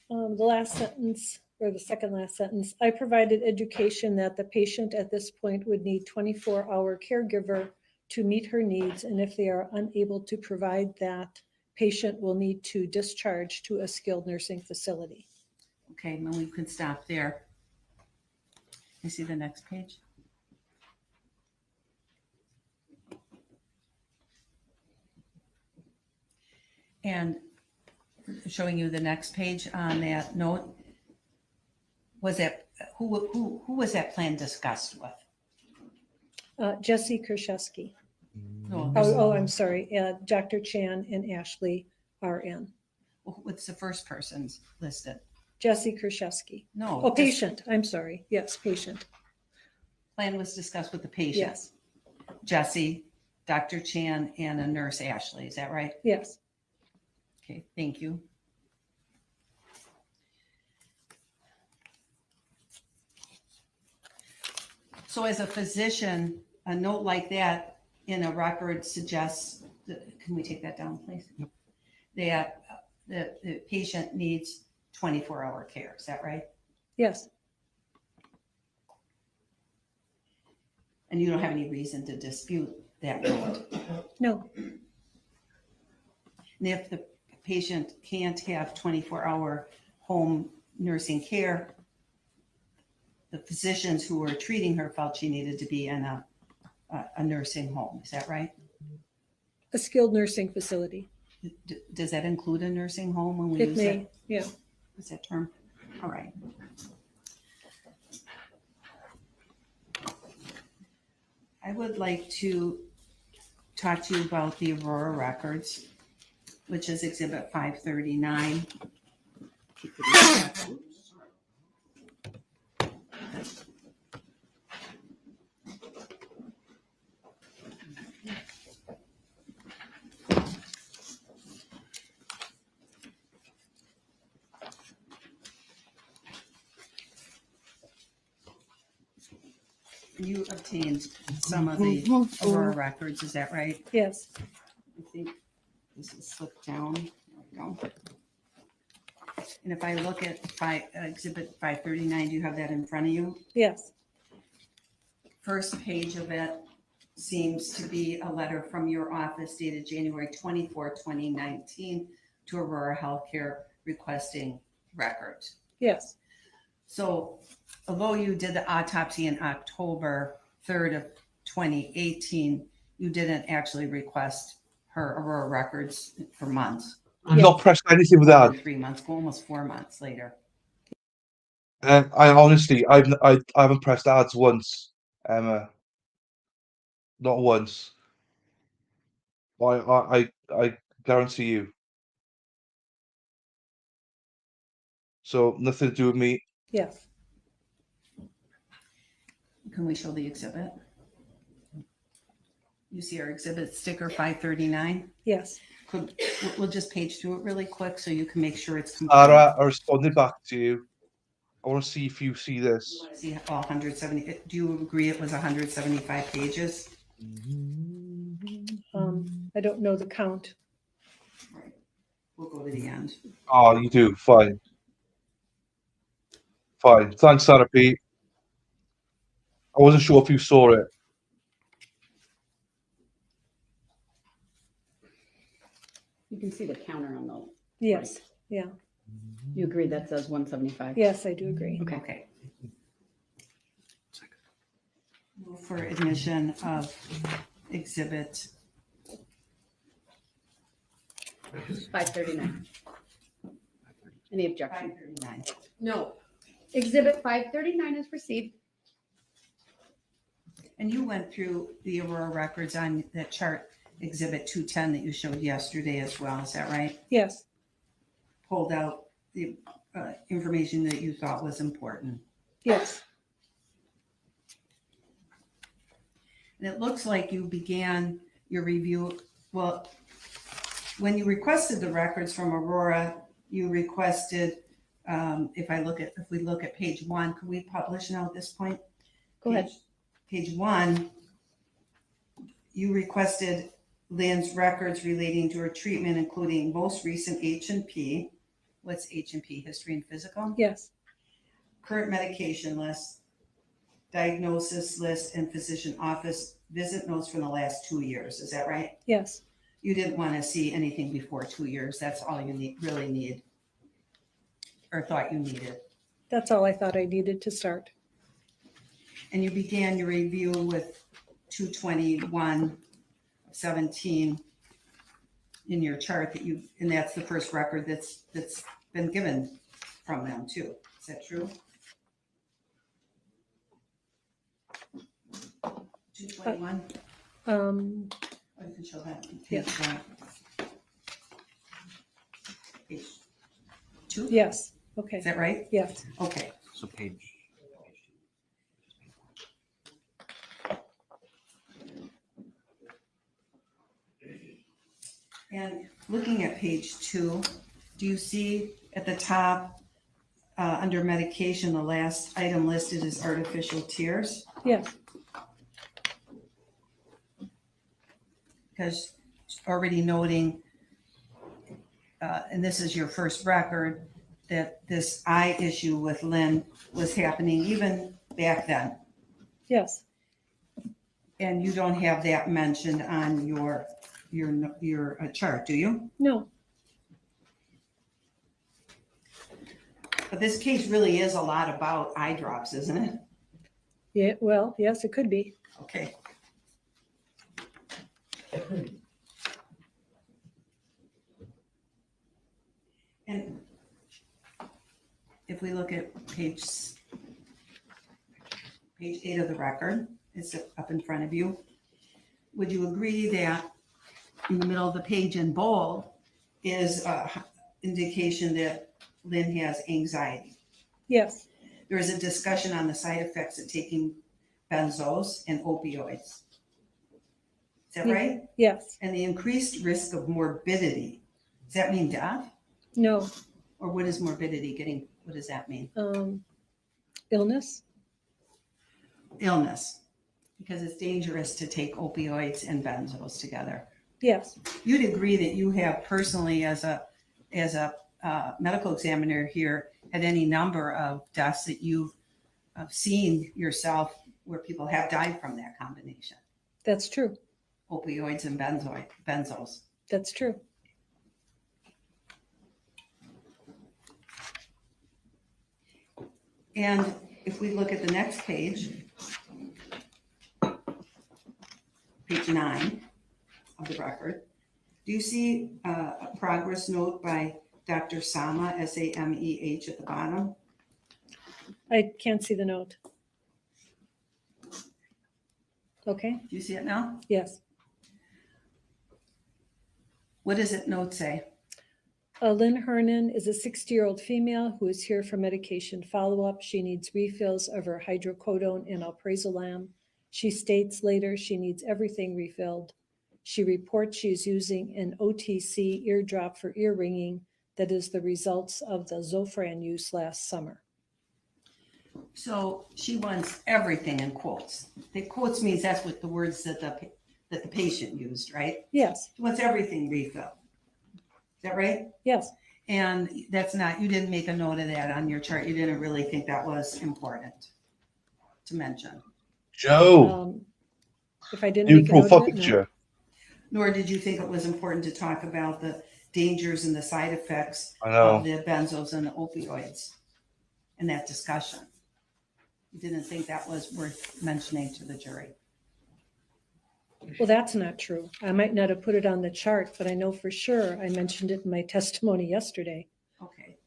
Speaker 6: The last sentence, or the second last sentence, I provided education that the patient at this point would need 24-hour caregiver to meet her needs, and if they are unable to provide that, patient will need to discharge to a skilled nursing facility.
Speaker 4: Okay, then we can stop there. You see the next page? And showing you the next page on that note, was that who was that plan discussed with?
Speaker 6: Jessy Kurczewski.
Speaker 4: No,
Speaker 6: I'm sorry, Dr. Chan and Ashley RN.
Speaker 4: what's the first person's listed?
Speaker 6: Jessy Kurczewski.
Speaker 4: No.
Speaker 6: Oh, patient, I'm sorry. Yes, patient.
Speaker 4: Plan was discussed with the patient.
Speaker 6: Yes.
Speaker 4: Jessy, Dr. Chan, and a nurse, Ashley. Is that right?
Speaker 6: Yes.
Speaker 4: Okay, thank you. So as a physician, a note like that in a record suggests, can we take that down, please?
Speaker 9: Yep.
Speaker 4: That the patient needs 24-hour care. Is that right?
Speaker 6: Yes.
Speaker 4: And you don't have any reason to dispute that note?
Speaker 6: No.
Speaker 4: And if the patient can't have 24-hour home nursing care, the physicians who were treating her felt she needed to be in a nursing home. Is that right?
Speaker 6: A skilled nursing facility.
Speaker 4: Does that include a nursing home when we
Speaker 6: It
Speaker 4: use
Speaker 6: may,
Speaker 4: that?
Speaker 6: yeah.
Speaker 4: What's that term? All right. I would like to talk to you about the Aurora records, which is Exhibit 539. You obtained some of the Aurora records, is that right?
Speaker 6: Yes,
Speaker 4: I think this is slipped down. There we go. And if I look at Exhibit 539, do you have that in front of you?
Speaker 6: yes,
Speaker 4: First page of it seems to be a letter from your office dated January 24, 2019 to Aurora Healthcare requesting records.
Speaker 6: yes,
Speaker 4: So although you did the autopsy in October 3rd of 2018, you didn't actually request her Aurora records for months.
Speaker 1: I've not pressed anything with
Speaker 4: More
Speaker 1: that.
Speaker 4: than 3 months, almost 4 months later.
Speaker 1: I honestly, I haven't pressed ads once, Emma. Not once. I guarantee you. So nothing to do with me.
Speaker 6: yes.
Speaker 4: Can we show the exhibit? You see our exhibit sticker 539?
Speaker 6: Yes,
Speaker 4: We'll just page through it really quick so you can make sure it's complete.
Speaker 1: Sarah, I responded back to you. I want to see if you see this.
Speaker 4: See all 170, do you agree it was 175 pages?
Speaker 6: I don't know the count.
Speaker 4: Right. We'll go to the end.
Speaker 1: Oh, you do. Fine. Fine. Thanks, Sarah P. I wasn't sure if you saw it.
Speaker 2: You can see the counter on the,
Speaker 6: Yes, yeah,
Speaker 2: you agree that says 175?
Speaker 6: yes, I do agree.
Speaker 4: Okay. Move for admission of exhibit
Speaker 2: 539. Any objection?
Speaker 4: 539.
Speaker 2: No. Exhibit 539 is received.
Speaker 4: And you went through the Aurora records on that chart, exhibit 210 that you showed yesterday as well, is that right?
Speaker 6: Yes,
Speaker 4: Pulled out the information that you thought was important.
Speaker 6: yes,
Speaker 4: And it looks like you began your review, well, when you requested the records from Aurora, you requested, if we look at page 1, could we publish now at this point?
Speaker 2: Go ahead.
Speaker 4: Page 1, you requested Lynn's records relating to her treatment, including most recent H&P. What's H&P? History and physical?
Speaker 6: yes,
Speaker 4: Current medication list, diagnosis list, and physician office visit notes from the last 2 years. Is that right?
Speaker 6: yes,
Speaker 4: You didn't want to see anything before 2 years. That's all you really need, or thought you needed.
Speaker 6: that's all I thought I needed to start.
Speaker 4: And you began your review with 221/17 in your chart and that's the first record that's been given from them too. Is that true? 221? I can show that.
Speaker 6: Yeah.
Speaker 4: Page 2?
Speaker 6: Yes, okay,
Speaker 4: Is that right?
Speaker 6: yes,
Speaker 4: Okay.
Speaker 9: So page.
Speaker 4: And looking at page 2, do you see at the top, under medication, the last item listed is artificial tears?
Speaker 6: yes,
Speaker 4: Because already noting, and this is your first record, that this eye issue with Lynn was happening even back then.
Speaker 6: yes,
Speaker 4: And you don't have that mentioned on your chart, do you?
Speaker 6: no,
Speaker 4: But this case really is a lot about eye drops, isn't it?
Speaker 6: yeah, well, yes, it could be.
Speaker 4: Okay. And if we look at page 8 of the record, it's up in front of you. Would you agree that in the middle of the page in bold is an indication that Lynn has anxiety?
Speaker 6: Yes,
Speaker 4: There is a discussion on the side effects of taking benzos and opioids. Is that
Speaker 6: Yeah.
Speaker 4: right?
Speaker 6: yes,
Speaker 4: And the increased risk of morbidity. Does that mean death?
Speaker 6: no,
Speaker 4: Or what is morbidity what does that mean?
Speaker 6: illness,
Speaker 4: Illness. Because it's dangerous to take opioids and benzos together.
Speaker 6: Yes,
Speaker 4: You'd agree that you have personally, as a medical examiner here, had any number of deaths that you've seen yourself where people have died from that combination,
Speaker 6: that's true.
Speaker 4: opioids and benzos.
Speaker 6: That's true.
Speaker 4: And if we look at the next page, page 9 of the record, do you see a progress note by Dr. Sama, S-A-M-E-H, at the bottom?
Speaker 6: I can't see the note. Okay,
Speaker 4: Do you see it now?
Speaker 6: yes.
Speaker 4: What does it note say?
Speaker 6: Lynn Hernan is a 60-year-old female who is here for medication follow-up. She needs refills of her hydrocodone and alprazolam. She states later she needs everything refilled. She reports she is using an OTC eardrop for ear ringing that is the results of the Zofran use last summer.
Speaker 4: So she wants everything in quotes. The quotes means that's what the words that the patient used, right?
Speaker 6: Yes,
Speaker 4: She wants everything refilled. Is that right?
Speaker 6: yes,
Speaker 4: And that's not, you didn't make a note of that on your chart. You didn't really think that was important to mention.
Speaker 1: Joe,
Speaker 6: if I didn't
Speaker 1: new
Speaker 6: make a note
Speaker 1: profile
Speaker 6: of it, no.
Speaker 1: picture.
Speaker 4: Nor did you think it was important to talk about the dangers and the side effects
Speaker 1: I know.
Speaker 4: of the benzos and the opioids in that discussion. You didn't think that was worth mentioning to the jury.
Speaker 6: Well, that's not true. I might not have put it on the chart, but I know for sure I mentioned it in my testimony yesterday.
Speaker 4: Okay.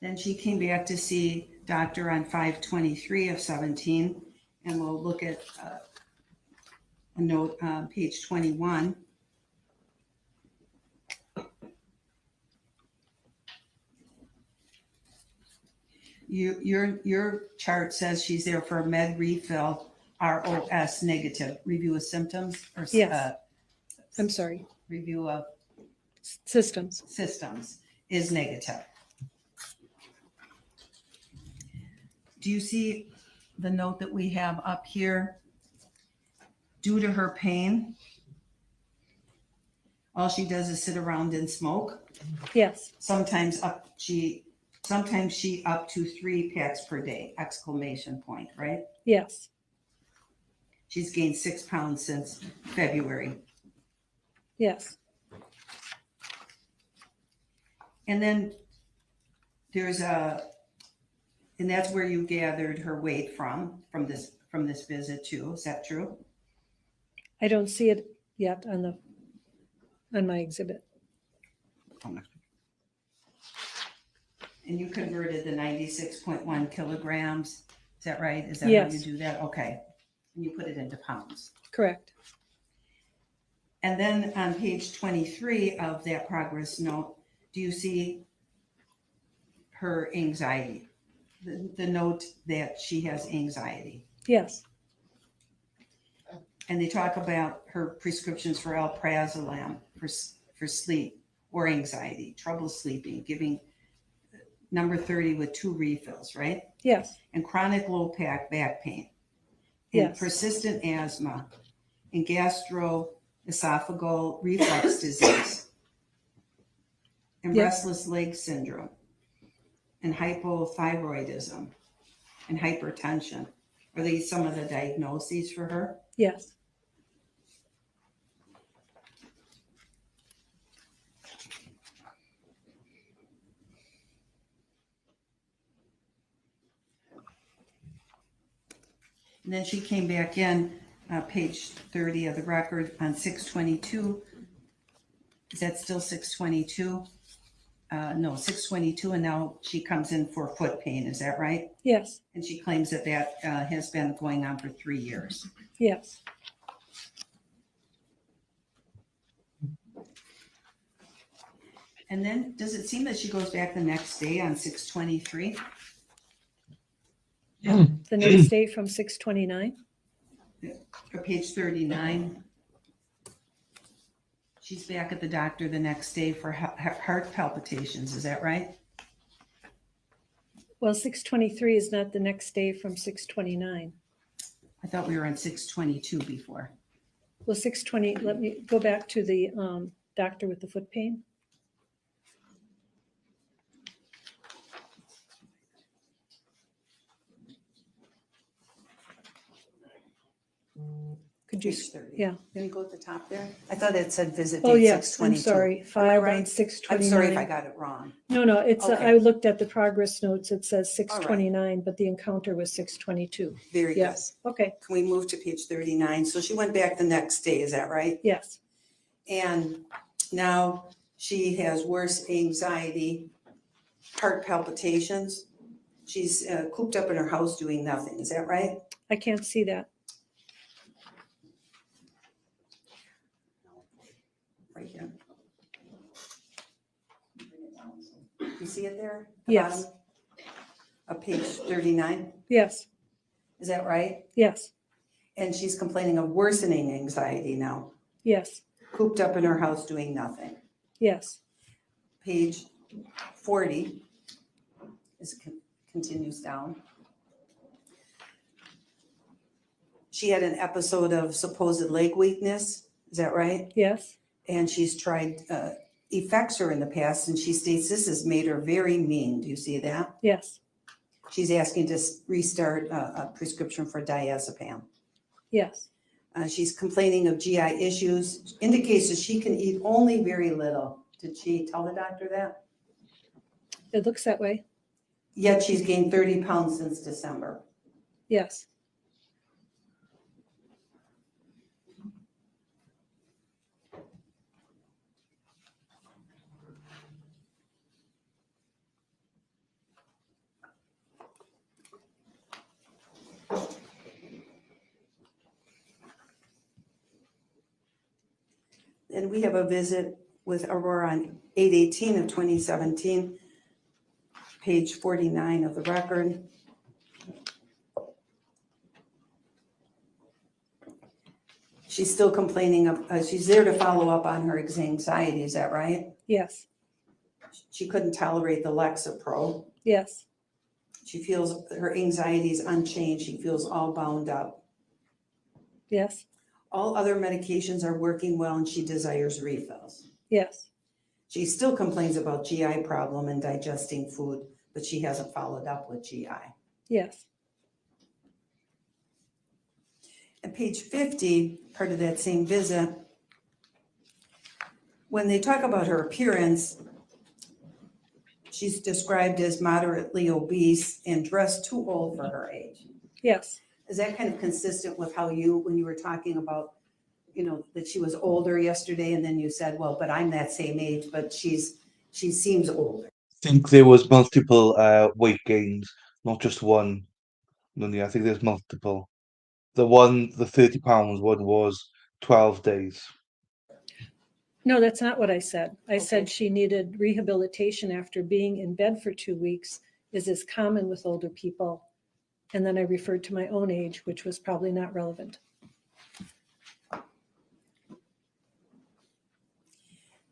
Speaker 4: Then she came back to see doctor on 5/23 of 17, and we'll look at a note on page 21. Your chart says she's there for a med refill, ROS negative, review of symptoms, or
Speaker 6: Yes. I'm sorry,
Speaker 4: review of
Speaker 6: systems.
Speaker 4: systems is negative. Do you see the note that we have up here? Due to her pain, all she does is sit around and smoke.
Speaker 6: Yes,
Speaker 4: Sometimes she up to 3 packs per day, exclamation point, right?
Speaker 6: yes,
Speaker 4: She's gained 6 pounds since February.
Speaker 6: yes,
Speaker 4: And then and that's where you gathered her weight from this visit too. Is that true?
Speaker 6: I don't see it yet on my exhibit.
Speaker 4: And you converted the 96.1 kilograms. Is that right? Is that how
Speaker 6: Yes.
Speaker 4: you do that? Okay. And you put it into pounds.
Speaker 6: Correct.
Speaker 4: And then on page 23 of that progress note, do you see her anxiety? The note that she has anxiety.
Speaker 6: Yes,
Speaker 4: And they talk about her prescriptions for alprazolam for sleep or anxiety, trouble sleeping, giving number 30 with 2 refills, right?
Speaker 6: yes,
Speaker 4: And chronic low back pain, and
Speaker 6: Yes.
Speaker 4: persistent asthma, and gastroesophageal reflux disease, and
Speaker 6: Yes.
Speaker 4: restless leg syndrome, and hypothyroidism, and hypertension. Are these some of the diagnoses for her?
Speaker 6: yes,
Speaker 4: And then she came back in, page 30 of the record on 6/22. Is that still 6/22? No, 6/22, and now she comes in for foot pain, is that right?
Speaker 6: yes,
Speaker 4: And she claims that has been going on for 3 years.
Speaker 6: yes.
Speaker 4: And then, does it seem that she goes back the next day on 6/23?
Speaker 6: The next day from 6/29.
Speaker 4: Or page 39? She's back at the doctor the next day for heart palpitations, is that right?
Speaker 6: Well, 623 is not the next day from 629.
Speaker 4: I thought we were on 622 before.
Speaker 6: Well, 620, let me go back to the doctor with the foot pain. Could you,
Speaker 7: Page 30.
Speaker 6: yeah.
Speaker 7: Can you go at the top there? I thought it said visit
Speaker 6: Oh,
Speaker 7: date
Speaker 6: yes, I'm
Speaker 7: 622.
Speaker 6: sorry.
Speaker 7: Am I
Speaker 6: Filed on
Speaker 7: right? I'm
Speaker 6: 629.
Speaker 7: sorry if I got it wrong.
Speaker 6: No, it's,
Speaker 7: Okay.
Speaker 6: I looked at the progress notes. It says 629, but the encounter was 622.
Speaker 7: Very good.
Speaker 6: Yes, okay,
Speaker 7: Can we move to page 39? So she went back the next day, is that right?
Speaker 6: yes,
Speaker 7: And now she has worse anxiety, heart palpitations. She's cooped up in her house doing nothing, is that right?
Speaker 6: I can't see that.
Speaker 7: Right here. You see it there? The
Speaker 6: Yes.
Speaker 7: bottom Of page 39,
Speaker 6: Yes,
Speaker 7: is that right?
Speaker 6: yes,
Speaker 7: And she's complaining of worsening anxiety now,
Speaker 6: yes,
Speaker 7: cooped up in her house doing nothing.
Speaker 6: yes,
Speaker 7: Page 40 continues down. She had an episode of supposed leg weakness, is that right?
Speaker 6: yes,
Speaker 7: And she's tried Effexor in the past, and she states this has made her very mean. Do you see that?
Speaker 6: yes,
Speaker 7: She's asking to restart a prescription for diazepam.
Speaker 6: yes,
Speaker 7: She's complaining of GI issues, indicates that she can eat only very little. Did she tell the doctor that?
Speaker 6: it looks that way.
Speaker 7: Yet she's gained 30 pounds since December.
Speaker 6: Yes,
Speaker 7: And we have a visit with Aurora on 8/18 of 2017, page 49 of the record. She's still complaining of, she's there to follow up on her anxiety, is that right?
Speaker 6: yes,
Speaker 7: She couldn't tolerate the Lexapro.
Speaker 6: yes,
Speaker 7: She feels her anxiety is unchanged. She feels all bound up.
Speaker 6: yes,
Speaker 7: All other medications are working well and she desires refills.
Speaker 6: yes,
Speaker 7: She still complains about GI problem and digesting food, but she hasn't followed up with GI.
Speaker 6: yes,
Speaker 7: At page 50, part of that same visit, when they talk about her appearance, she's described as moderately obese and dressed too old for her age.
Speaker 6: yes,
Speaker 7: Is that kind of consistent with how you, when you were talking about, you know, that she was older yesterday and then you said, well, but I'm that same age, but she seems older.
Speaker 1: I think there was multiple weight gains, not just one. I think there's multiple. The 30 pounds one was 12 days.
Speaker 6: No, that's not what I said. I
Speaker 7: Okay.
Speaker 6: said she needed rehabilitation after being in bed for 2 weeks, is common with older people. And then I referred to my own age, which was probably not relevant.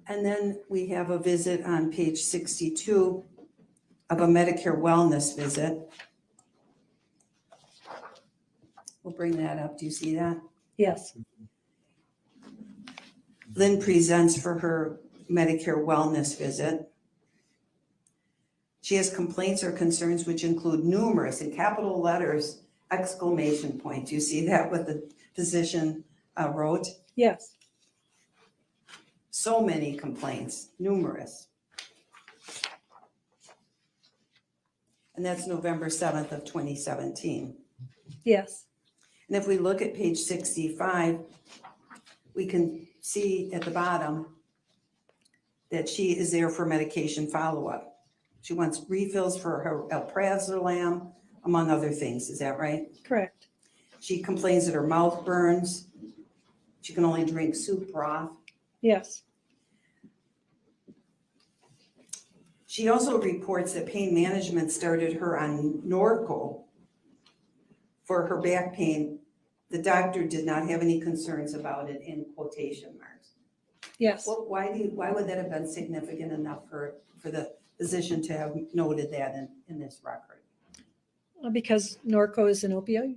Speaker 7: And then we have a visit on page 62 of a Medicare wellness visit. We'll bring that up. Do you see that?
Speaker 6: Yes,
Speaker 7: Lynn presents for her Medicare wellness visit. She has complaints or concerns which include numerous, in capital letters, exclamation point. Do you see that what the physician wrote?
Speaker 6: yes,
Speaker 7: So many complaints, numerous. And that's November 7th of 2017.
Speaker 6: yes,
Speaker 7: And if we look at page 65, we can see at the bottom that she is there for medication follow-up. She wants refills for her alprazolam, among other things. Is that right?
Speaker 6: correct.
Speaker 7: She complains that her mouth burns. She can only drink soup broth.
Speaker 6: Yes,
Speaker 7: She also reports that pain management started her on Norco for her back pain. The doctor did not have any concerns about it in quotation marks.
Speaker 6: yes.
Speaker 7: Well, why would that have been significant enough for the position to have noted that in this record?
Speaker 6: Because Norco is an opioid?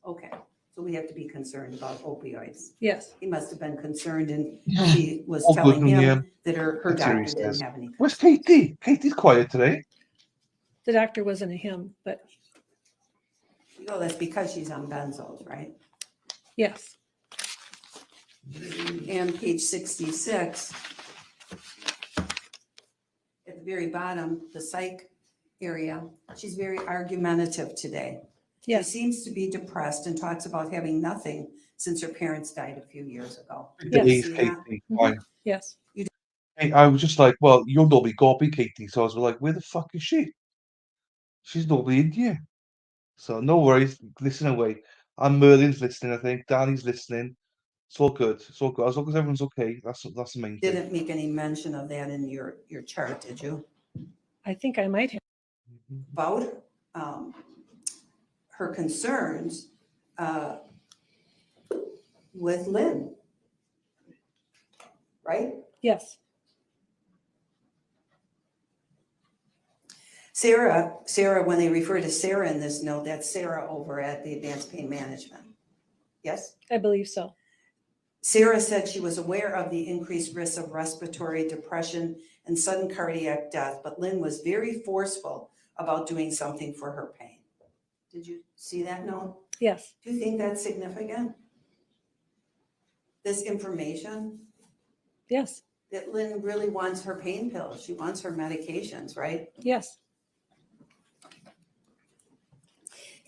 Speaker 7: Okay, so we have to be concerned about opioids.
Speaker 6: Yes.
Speaker 7: He must have been concerned and
Speaker 1: Yeah.
Speaker 7: she was
Speaker 1: All good
Speaker 7: telling
Speaker 1: from
Speaker 7: him
Speaker 1: here.
Speaker 7: that her
Speaker 1: That's what he
Speaker 7: doctor didn't
Speaker 1: says.
Speaker 7: have any.
Speaker 1: Where's Katie? Katie's quiet today.
Speaker 6: The doctor wasn't a him, but
Speaker 7: Oh, that's because she's on benzos, right?
Speaker 6: yes.
Speaker 7: And page 66, at the very bottom, the psych area, she's very argumentative today.
Speaker 6: Yes.
Speaker 7: She seems to be depressed and talks about having nothing since her parents died a few years ago.
Speaker 6: Yes.
Speaker 1: Days,
Speaker 7: See that?
Speaker 1: Katie.
Speaker 6: Mhm.
Speaker 1: Fine.
Speaker 6: Yes.
Speaker 1: Hey, I was just like, well, you're nobody copy, Katie. So I was like, where the fuck is she? She's nobody in here. So no worries, listen away. And Merlin's listening, I think. Danny's listening. It's all good. It's all good. As long as everyone's okay, that's the main thing.
Speaker 7: Didn't make any mention of that in your chart, did you?
Speaker 6: I think I might have.
Speaker 7: About her concerns with Lynn, right?
Speaker 6: Yes.
Speaker 7: Sarah, when they refer to Sarah in this note, that's Sarah over at the Advanced Pain Management. Yes?
Speaker 6: I believe so.
Speaker 7: Sarah said she was aware of the increased risk of respiratory depression and sudden cardiac death, but Lynn was very forceful about doing something for her pain. Did you see that note?
Speaker 6: Yes.
Speaker 7: Do you think that's significant? This information?
Speaker 6: Yes.
Speaker 7: That Lynn really wants her pain pills. She wants her medications, right?
Speaker 6: Yes.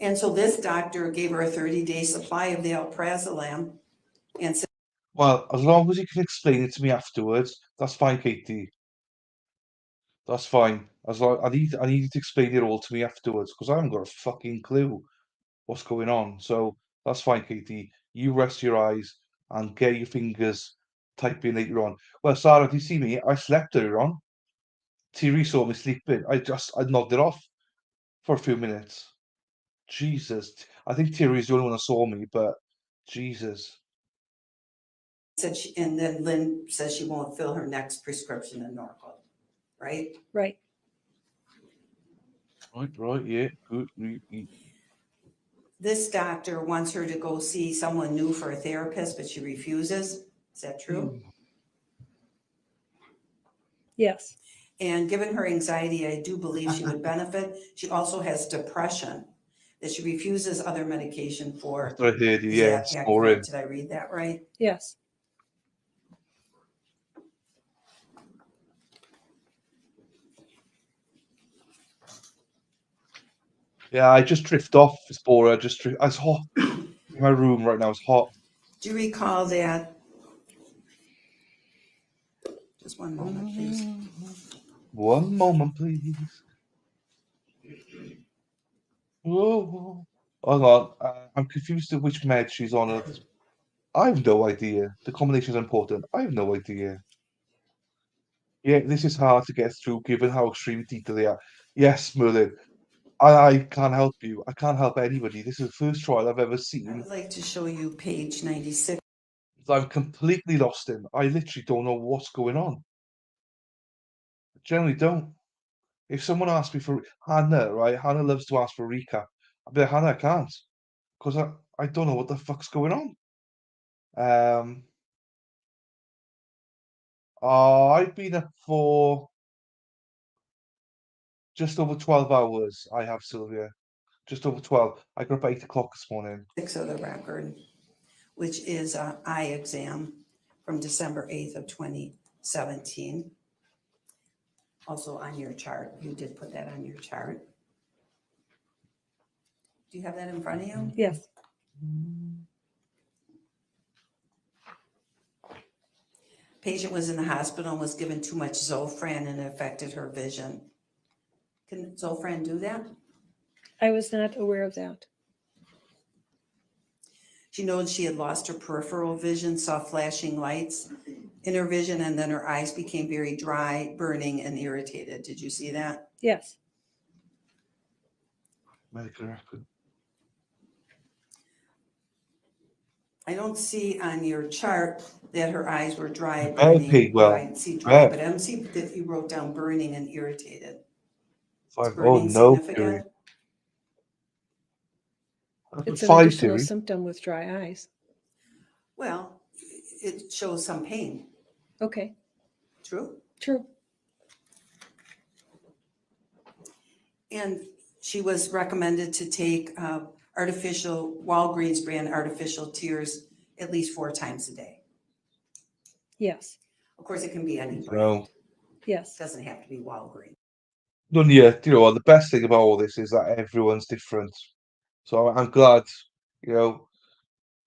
Speaker 7: And so this doctor gave her a 30-day supply of the alprazolam and said,
Speaker 1: Well, as long as you can explain it to me afterwards, that's fine, Katie. That's fine. As long I need you to explain it all to me afterwards because I haven't got a fucking clue what's going on. So that's fine, Katie. You rest your eyes and get your fingers typing later on. Well, Sarah, do you see me? I slept earlier on. Thierry saw me sleeping. I nodded off for a few minutes. Jesus. I think Thierry's the only one that saw me, but Jesus.
Speaker 7: and then Lynn says she won't fill her next prescription in Norco, right?
Speaker 6: Right.
Speaker 1: Right, yeah, good.
Speaker 7: This doctor wants her to go see someone new for a therapist, but she refuses. Is that true?
Speaker 6: Yes.
Speaker 7: And given her anxiety, I do believe she would benefit. She also has depression that she refuses other medication for.
Speaker 1: After I heard you,
Speaker 7: Is
Speaker 1: yeah,
Speaker 7: that accurate?
Speaker 1: snoring.
Speaker 7: Did I read that right?
Speaker 6: Yes.
Speaker 1: Yeah, I just drift off. It's boring. It's hot. In my room right now, it's hot.
Speaker 7: Do you recall that? Just one moment, please.
Speaker 1: One moment, please. Oh, hang on. I'm confused to which med she's on. I have no idea. The combination is important. I have no idea. Yeah, this is hard to get through given how extreme detail they are. Yes, Merlin. I can't help you. I can't help anybody. This is the first trial I've ever
Speaker 7: I
Speaker 1: seen
Speaker 7: would like to show you page 96.
Speaker 1: that I'm completely lost in. I literally don't know what's going on. I generally don't. If someone asks me for Hannah, right? Hannah loves to ask for a recap. I'll be like, Hannah, I can't. Because I don't know what the fuck's going on. I've been up for just over 12 hours. I have, Sylvia. Just over 12. I got up at 8 o'clock this morning.
Speaker 7: 6 of the record, which is an eye exam from December 8th of 2017. Also on your chart. You did put that on your chart. Do you have that in front of you?
Speaker 6: Yes.
Speaker 7: Patient was in the hospital and was given too much Zofran and it affected her vision. Can Zofran do that?
Speaker 6: I was not aware of that.
Speaker 7: She knows she had lost her peripheral vision, saw flashing lights in her vision, and then her eyes became very dry, burning, and irritated. Did you see that?
Speaker 6: Yes.
Speaker 1: Medical record.
Speaker 7: I don't see on your chart that her eyes were dry,
Speaker 1: Very
Speaker 7: burning.
Speaker 1: paid well.
Speaker 7: I see dry,
Speaker 1: Yeah.
Speaker 7: but I don't see that you wrote down burning and irritated. Is
Speaker 1: 5. Oh
Speaker 7: burning
Speaker 1: no,
Speaker 7: significant?
Speaker 1: Terry.
Speaker 6: It's an
Speaker 1: 5,
Speaker 6: additional
Speaker 1: Terry.
Speaker 6: symptom with dry eyes.
Speaker 7: Well, it shows some pain.
Speaker 6: Okay,
Speaker 7: True?
Speaker 6: true.
Speaker 7: And she was recommended to take artificial, Walgreens brand artificial tears at least 4 times a day.
Speaker 6: Yes,
Speaker 7: Of course, it can be any
Speaker 1: No.
Speaker 7: brand.
Speaker 6: yes.
Speaker 7: It doesn't have to be Walgreens.
Speaker 1: None yet. You know what? The best thing about all this is that everyone's different. So I'm glad, you know,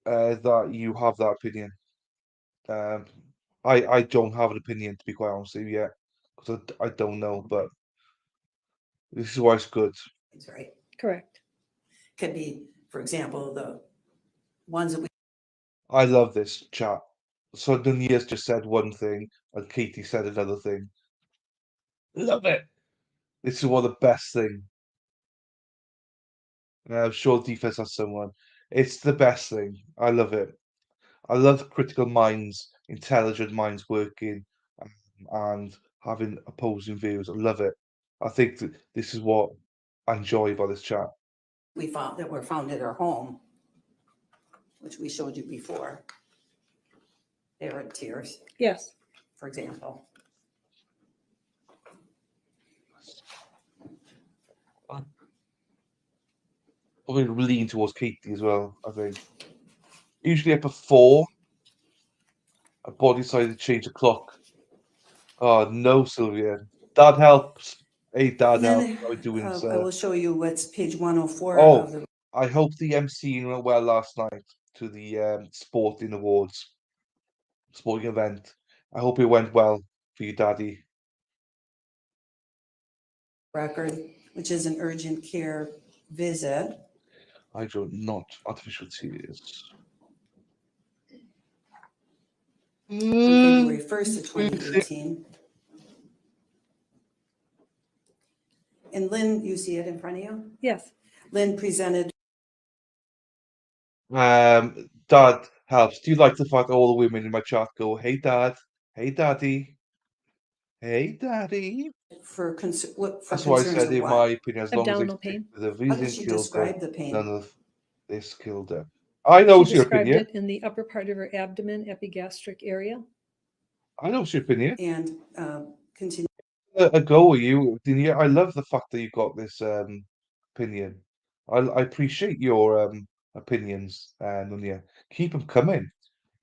Speaker 1: that you have that opinion. I don't have an opinion, to be quite honest with you, yet, because I don't know, but this is why it's good.
Speaker 7: That's right.
Speaker 6: Correct.
Speaker 7: Could be, for example, the ones that we
Speaker 1: I love this chat. So Nunez just said one thing, and Katie said another thing. Love it. This is one of the best thing. I'm sure defense has someone. It's the best thing. I love it. I love critical minds, intelligent minds working, and having opposing views. I love it. I think that this is what I enjoy about this chat.
Speaker 7: found that were found at her home, which we showed you before. They were tears,
Speaker 6: Yes.
Speaker 7: for example.
Speaker 1: Probably lean towards Katie as well, I think. Usually up at 4. A body decided to change the clock. Oh no, Sylvia. Dad helps. Hey, Dad
Speaker 7: And
Speaker 1: helps.
Speaker 7: then
Speaker 1: How are we doing,
Speaker 7: I
Speaker 1: sir?
Speaker 7: will show you what's page 104
Speaker 1: Oh,
Speaker 7: of the,
Speaker 1: I hope the MC went well last night to the sporting awards, sporting event. I hope it went well for you, Daddy.
Speaker 7: record, which is an urgent care visit.
Speaker 1: I do not artificial tears.
Speaker 7: On February 1st of 2018. And Lynn, you see it in front of you?
Speaker 6: Yes.
Speaker 7: Lynn presented,
Speaker 1: Dad helps. Do you like the fact that all the women in my chat go, "Hey, Dad. Hey, Daddy. Hey, Daddy"?
Speaker 7: for
Speaker 1: That's why I
Speaker 7: concerns
Speaker 1: said,
Speaker 7: of
Speaker 1: in
Speaker 7: what?
Speaker 1: my opinion, as long as they
Speaker 6: Abdominal
Speaker 1: stick
Speaker 6: pain.
Speaker 1: with the
Speaker 7: How did
Speaker 1: Visine
Speaker 7: she
Speaker 1: killed her,
Speaker 7: describe the pain?
Speaker 1: none of this killed her. I know
Speaker 6: She
Speaker 1: your
Speaker 6: described
Speaker 1: opinion.
Speaker 6: it in the upper part of her abdomen, epigastric area.
Speaker 1: I know your opinion.
Speaker 7: And continue.
Speaker 1: A go with you, Dinia. I love the fact that you got this opinion. I appreciate your opinions, Nunia. Keep them coming.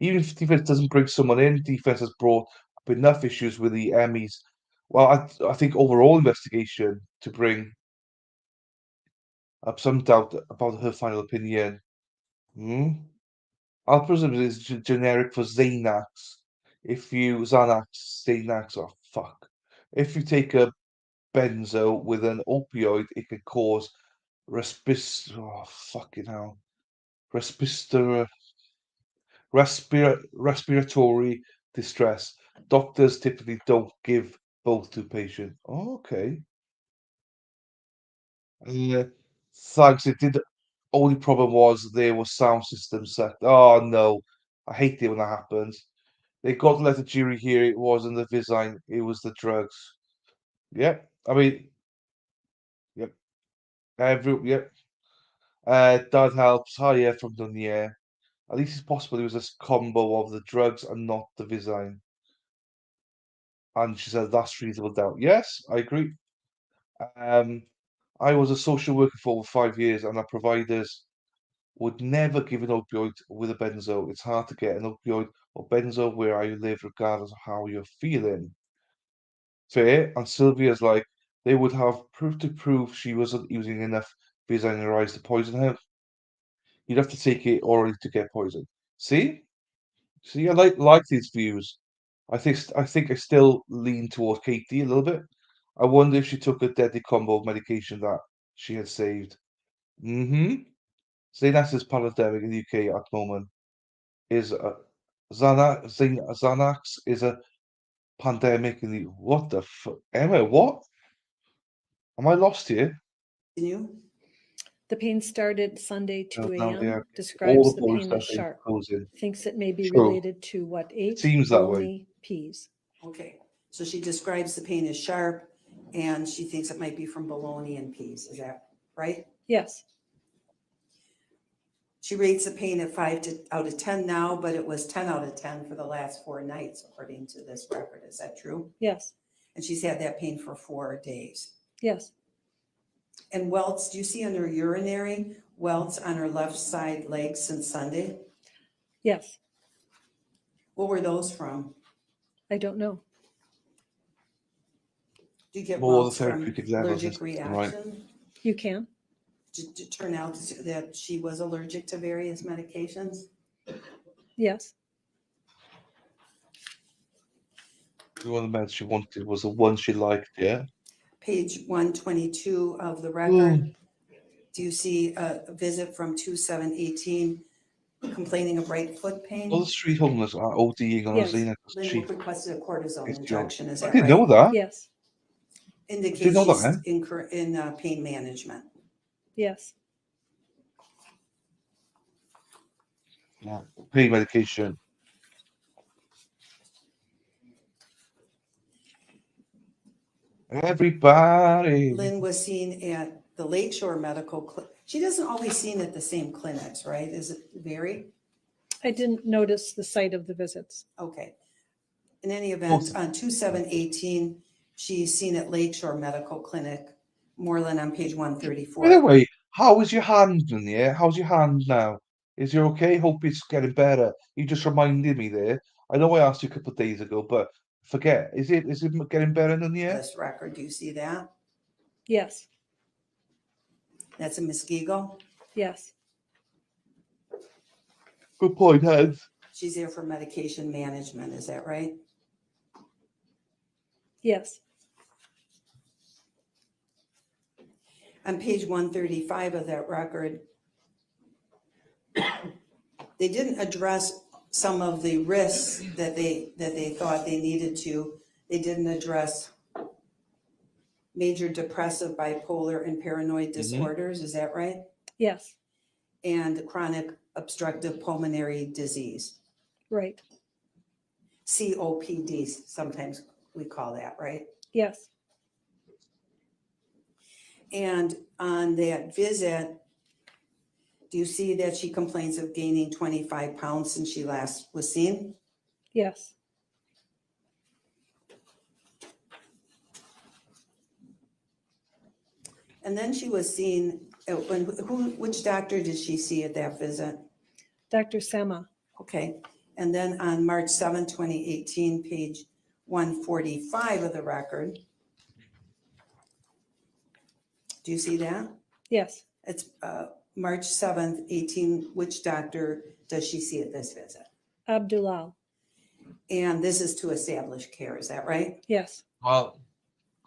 Speaker 1: Even if defense doesn't bring someone in, defense has brought up enough issues with the Emmys. Well, I think overall investigation to bring up some doubt about her final opinion. I'll presume it's generic for Xanax. Xanax, oh fuck. If you take a benzo with an opioid, it could cause oh fucking hell. Respiratory distress. Doctors typically don't give both to patient. Oh, okay. Thanks. It did. Only problem was there was sound system set. Oh no, I hate it when that happens. They got to let the jury hear it wasn't the Visine, it was the drugs. Yep. I mean, yep. Yep. Dad helps. Hiya from Dunya. At least it's possible it was this combo of the drugs and not the Visine. And she said that's reasonable doubt. Yes, I agree. I was a social worker for over 5 years, and our providers would never give an opioid with a benzo. It's hard to get an opioid or benzo where I live, regardless of how you're feeling. Fair. And Sylvia's like, they would have proof to prove she wasn't using enough Visine in her eyes to poison her. You'd have to take it orally to get poisoned. See? See, I like these views. I think I still lean towards Katie a little bit. I wonder if she took a deadly combo of medication that she had saved. Xanax is pandemic in the UK at the moment. Is Xanax is a pandemic in the what the fuck? Emma, what? Am I lost here?
Speaker 7: Continue.
Speaker 6: The pain started Sunday 2
Speaker 1: No,
Speaker 6: a.m.
Speaker 1: yeah. All
Speaker 6: Describes
Speaker 1: the
Speaker 6: the
Speaker 1: boys
Speaker 6: pain
Speaker 1: that
Speaker 6: as
Speaker 1: they
Speaker 6: sharp.
Speaker 1: goes in.
Speaker 6: Thinks it may be
Speaker 1: True.
Speaker 6: related to what ate?
Speaker 1: Seems that way.
Speaker 6: Bologna, peas.
Speaker 7: Okay, so she describes the pain as sharp and she thinks it might be from bologna and peas. Is that right?
Speaker 6: Yes,
Speaker 7: She rates the pain at 5 out of 10 now, but it was 10 out of 10 for the last 4 nights, according to this record. Is that true?
Speaker 6: yes,
Speaker 7: And she's had that pain for 4 days.
Speaker 6: yes,
Speaker 7: And welts, do you see on her urinary welts on her left side leg since Sunday?
Speaker 6: yes.
Speaker 7: What were those from?
Speaker 6: I don't know.
Speaker 7: Do you get
Speaker 1: More
Speaker 7: welts
Speaker 1: the
Speaker 7: from
Speaker 1: therapeutic levels
Speaker 7: allergic
Speaker 1: is right.
Speaker 7: reaction?
Speaker 6: You can.
Speaker 7: Did it turn out that she was allergic to various medications?
Speaker 6: Yes,
Speaker 1: One of the meds she wanted was the one she liked, yeah?
Speaker 7: Page 122 of the record. Do you see a visit from 2/7/18 complaining of right foot pain?
Speaker 1: All the street homeless are ODing on
Speaker 6: Yes.
Speaker 1: Zena.
Speaker 7: Lynn requested a cortisone
Speaker 1: It's
Speaker 7: injection, is
Speaker 1: I
Speaker 7: that
Speaker 1: didn't know
Speaker 7: right?
Speaker 1: that.
Speaker 6: yes,
Speaker 7: Indicates
Speaker 1: Didn't know
Speaker 7: she's
Speaker 1: that,
Speaker 7: in pain management.
Speaker 6: yes,
Speaker 1: Yeah. Pain medication. Everybody.
Speaker 7: Lynn was seen at the Lakeshore Medical She doesn't always seen at the same clinics, right? Is it vary?
Speaker 6: I didn't notice the site of the visits.
Speaker 7: Okay. In any event, on 2/7/18, she's seen at Lakeshore Medical Clinic, Moreland on page
Speaker 1: By the
Speaker 7: 134.
Speaker 1: way, how is your hand in the air? How's your hand now? Is it okay? Hope it's getting better. You just reminded me there. I know I asked you a couple of days ago, but forget. Is it getting better in the air?
Speaker 7: This record, do you see that?
Speaker 6: Yes,
Speaker 7: That's a Muskego.
Speaker 6: yes,
Speaker 1: Good point, Hans.
Speaker 7: She's there for medication management, is that right?
Speaker 6: yes,
Speaker 7: On page 135 of that record, they didn't address some of the risks that they thought they needed to. They didn't address major depressive, bipolar, and paranoid disorders, is that right?
Speaker 6: yes,
Speaker 7: And chronic obstructive pulmonary disease,
Speaker 6: right,
Speaker 7: COPD, sometimes we call that, right?
Speaker 6: yes,
Speaker 7: And on that visit, do you see that she complains of gaining 25 pounds since she last was seen?
Speaker 6: yes.
Speaker 7: And then she was seen, which doctor did she see at that visit?
Speaker 6: Dr. Sama,
Speaker 7: Okay, and then on March 7, 2018, page 145 of the record. Do you see that?
Speaker 6: yes,
Speaker 7: It's March 7th, 18, which doctor does she see at this visit?
Speaker 6: Abdulal,
Speaker 7: And this is to establish care, is that right?
Speaker 6: yes,
Speaker 1: Well,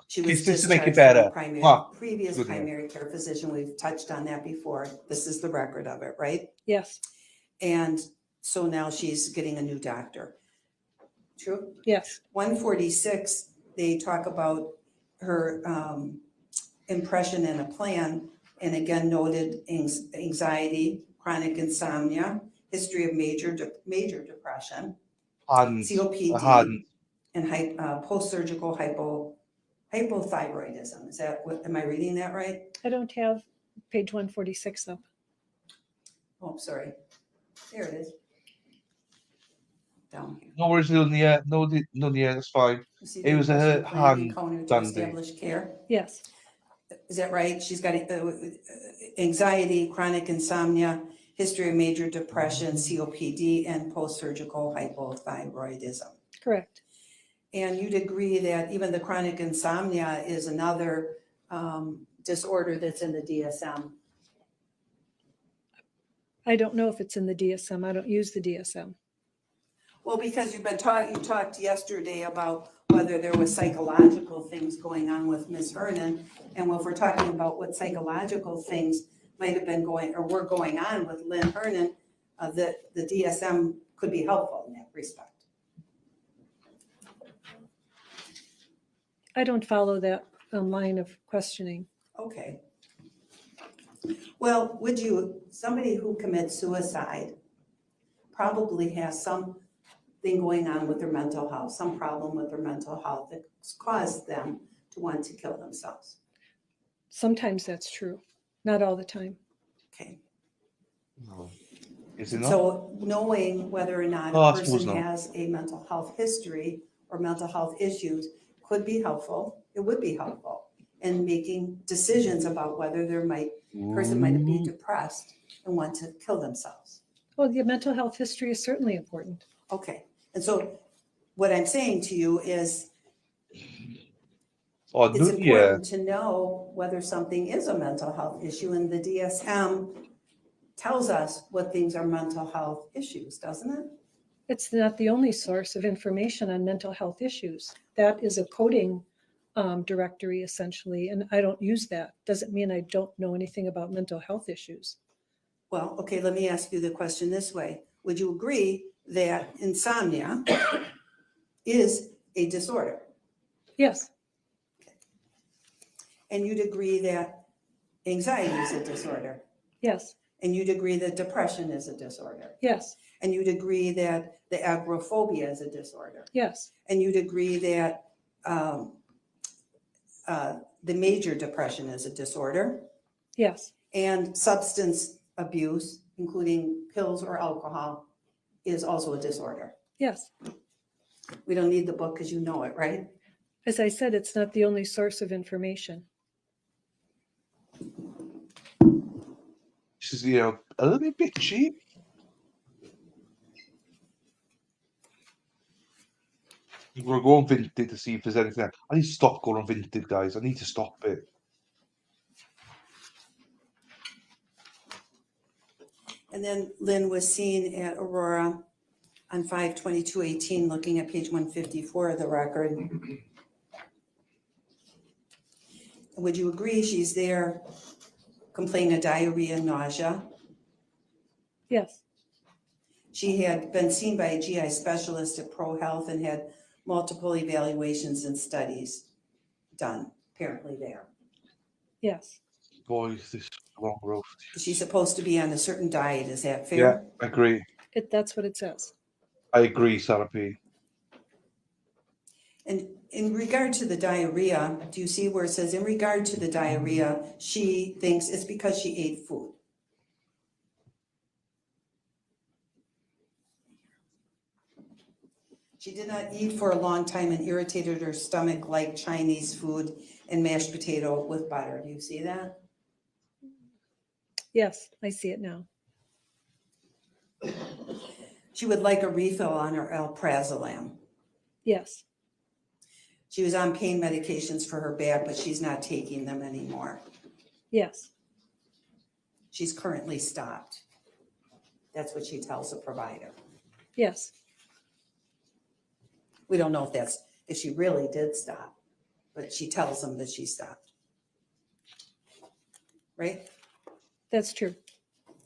Speaker 7: She was
Speaker 1: It's just to make it
Speaker 7: discharged from
Speaker 1: better.
Speaker 7: a primary,
Speaker 1: Ah,
Speaker 7: previous
Speaker 1: good, yeah.
Speaker 7: primary care physician. We've touched on that before. This is the record of it, right?
Speaker 6: yes,
Speaker 7: And so now she's getting a new doctor. True?
Speaker 6: yes,
Speaker 7: 146, they talk about her impression and a plan, and again noted anxiety, chronic insomnia, history of major depression,
Speaker 1: Hans.
Speaker 7: COPD, and post-surgical hypothyroidism. Is that what, am I reading that right?
Speaker 6: I don't have page 146 up.
Speaker 7: Oh, sorry. There it is. Down here.
Speaker 1: No worries, in the air. No, yeah, that's fine.
Speaker 7: You see
Speaker 1: It
Speaker 7: the
Speaker 1: was a
Speaker 7: impression, plan,
Speaker 1: hand
Speaker 7: encounter to
Speaker 1: dundee.
Speaker 7: establish care?
Speaker 6: Yes,
Speaker 7: Is that right? She's got anxiety, chronic insomnia, history of major depression, COPD, and post-surgical hypothyroidism.
Speaker 6: correct,
Speaker 7: And you'd agree that even the chronic insomnia is another disorder that's in the DSM.
Speaker 6: I don't know if it's in the DSM. I don't use the DSM.
Speaker 7: Well, because you talked yesterday about whether there was psychological things going on with Ms. Hernan. And if we're talking about what psychological things might have been going or were going on with Lynn Hernan, the DSM could be helpful in that respect.
Speaker 6: I don't follow that line of questioning.
Speaker 7: Okay. Well, somebody who commits suicide probably has something going on with their mental health, some problem with their mental health that's caused them to want to kill themselves.
Speaker 6: Sometimes that's true, not all the time.
Speaker 7: Okay.
Speaker 1: No. Is it not?
Speaker 7: So knowing whether or not
Speaker 1: Oh,
Speaker 7: a
Speaker 1: I suppose
Speaker 7: person
Speaker 1: not.
Speaker 7: has a mental health history or mental health issues could be helpful. It would be helpful in making decisions about whether person might be depressed and want to kill themselves.
Speaker 6: Well, the mental health history is certainly important.
Speaker 7: Okay, and so what I'm saying to you is
Speaker 1: Oh,
Speaker 7: it's
Speaker 1: no, yeah.
Speaker 7: important to know whether something is a mental health issue, and the DSM tells us what things are mental health issues, doesn't it?
Speaker 6: It's not the only source of information on mental health issues. That is a coding directory essentially, and I don't use that. Doesn't mean I don't know anything about mental health issues.
Speaker 7: Well, okay, let me ask you the question this way. Would you agree that insomnia is a disorder?
Speaker 6: Yes,
Speaker 7: And you'd agree that anxiety is a disorder?
Speaker 6: yes,
Speaker 7: And you'd agree that depression is a disorder?
Speaker 6: yes,
Speaker 7: And you'd agree that the agoraphobia is a disorder?
Speaker 6: yes,
Speaker 7: And you'd agree that the major depression is a disorder?
Speaker 6: yes,
Speaker 7: And substance abuse, including pills or alcohol, is also a disorder?
Speaker 6: yes.
Speaker 7: We don't need the book because you know it, right?
Speaker 6: As I said, it's not the only source of information.
Speaker 1: She's, you know, a little bit bitchy. We're going Vinted to see if there's anything. I need to stop going on Vinted, guys. I need to stop it.
Speaker 7: And then Lynn was seen at Aurora on 5/22/18, looking at page 154 of the record. Would you agree she's there complaining of diarrhea and nausea?
Speaker 6: Yes,
Speaker 7: She had been seen by a GI specialist at Pro Health and had multiple evaluations and studies done, apparently there.
Speaker 6: yes,
Speaker 1: Boy, is this long road.
Speaker 7: She's supposed to be on a certain diet, is that fair?
Speaker 1: Yeah, I agree.
Speaker 6: that's what it says.
Speaker 1: I agree, Sarah P.
Speaker 7: And in regard to the diarrhea, do you see where it says, in regard to the diarrhea, she thinks it's because she ate food? She did not eat for a long time and irritated her stomach like Chinese food and mashed potato with butter. Do you see that?
Speaker 6: Yes, I see it now.
Speaker 7: She would like a refill on her alprazolam.
Speaker 6: Yes,
Speaker 7: She was on pain medications for her back, but she's not taking them anymore.
Speaker 6: yes,
Speaker 7: She's currently stopped. That's what she tells the provider.
Speaker 6: yes,
Speaker 7: We don't know if she really did stop, but she tells them that she stopped. Right?
Speaker 6: that's true.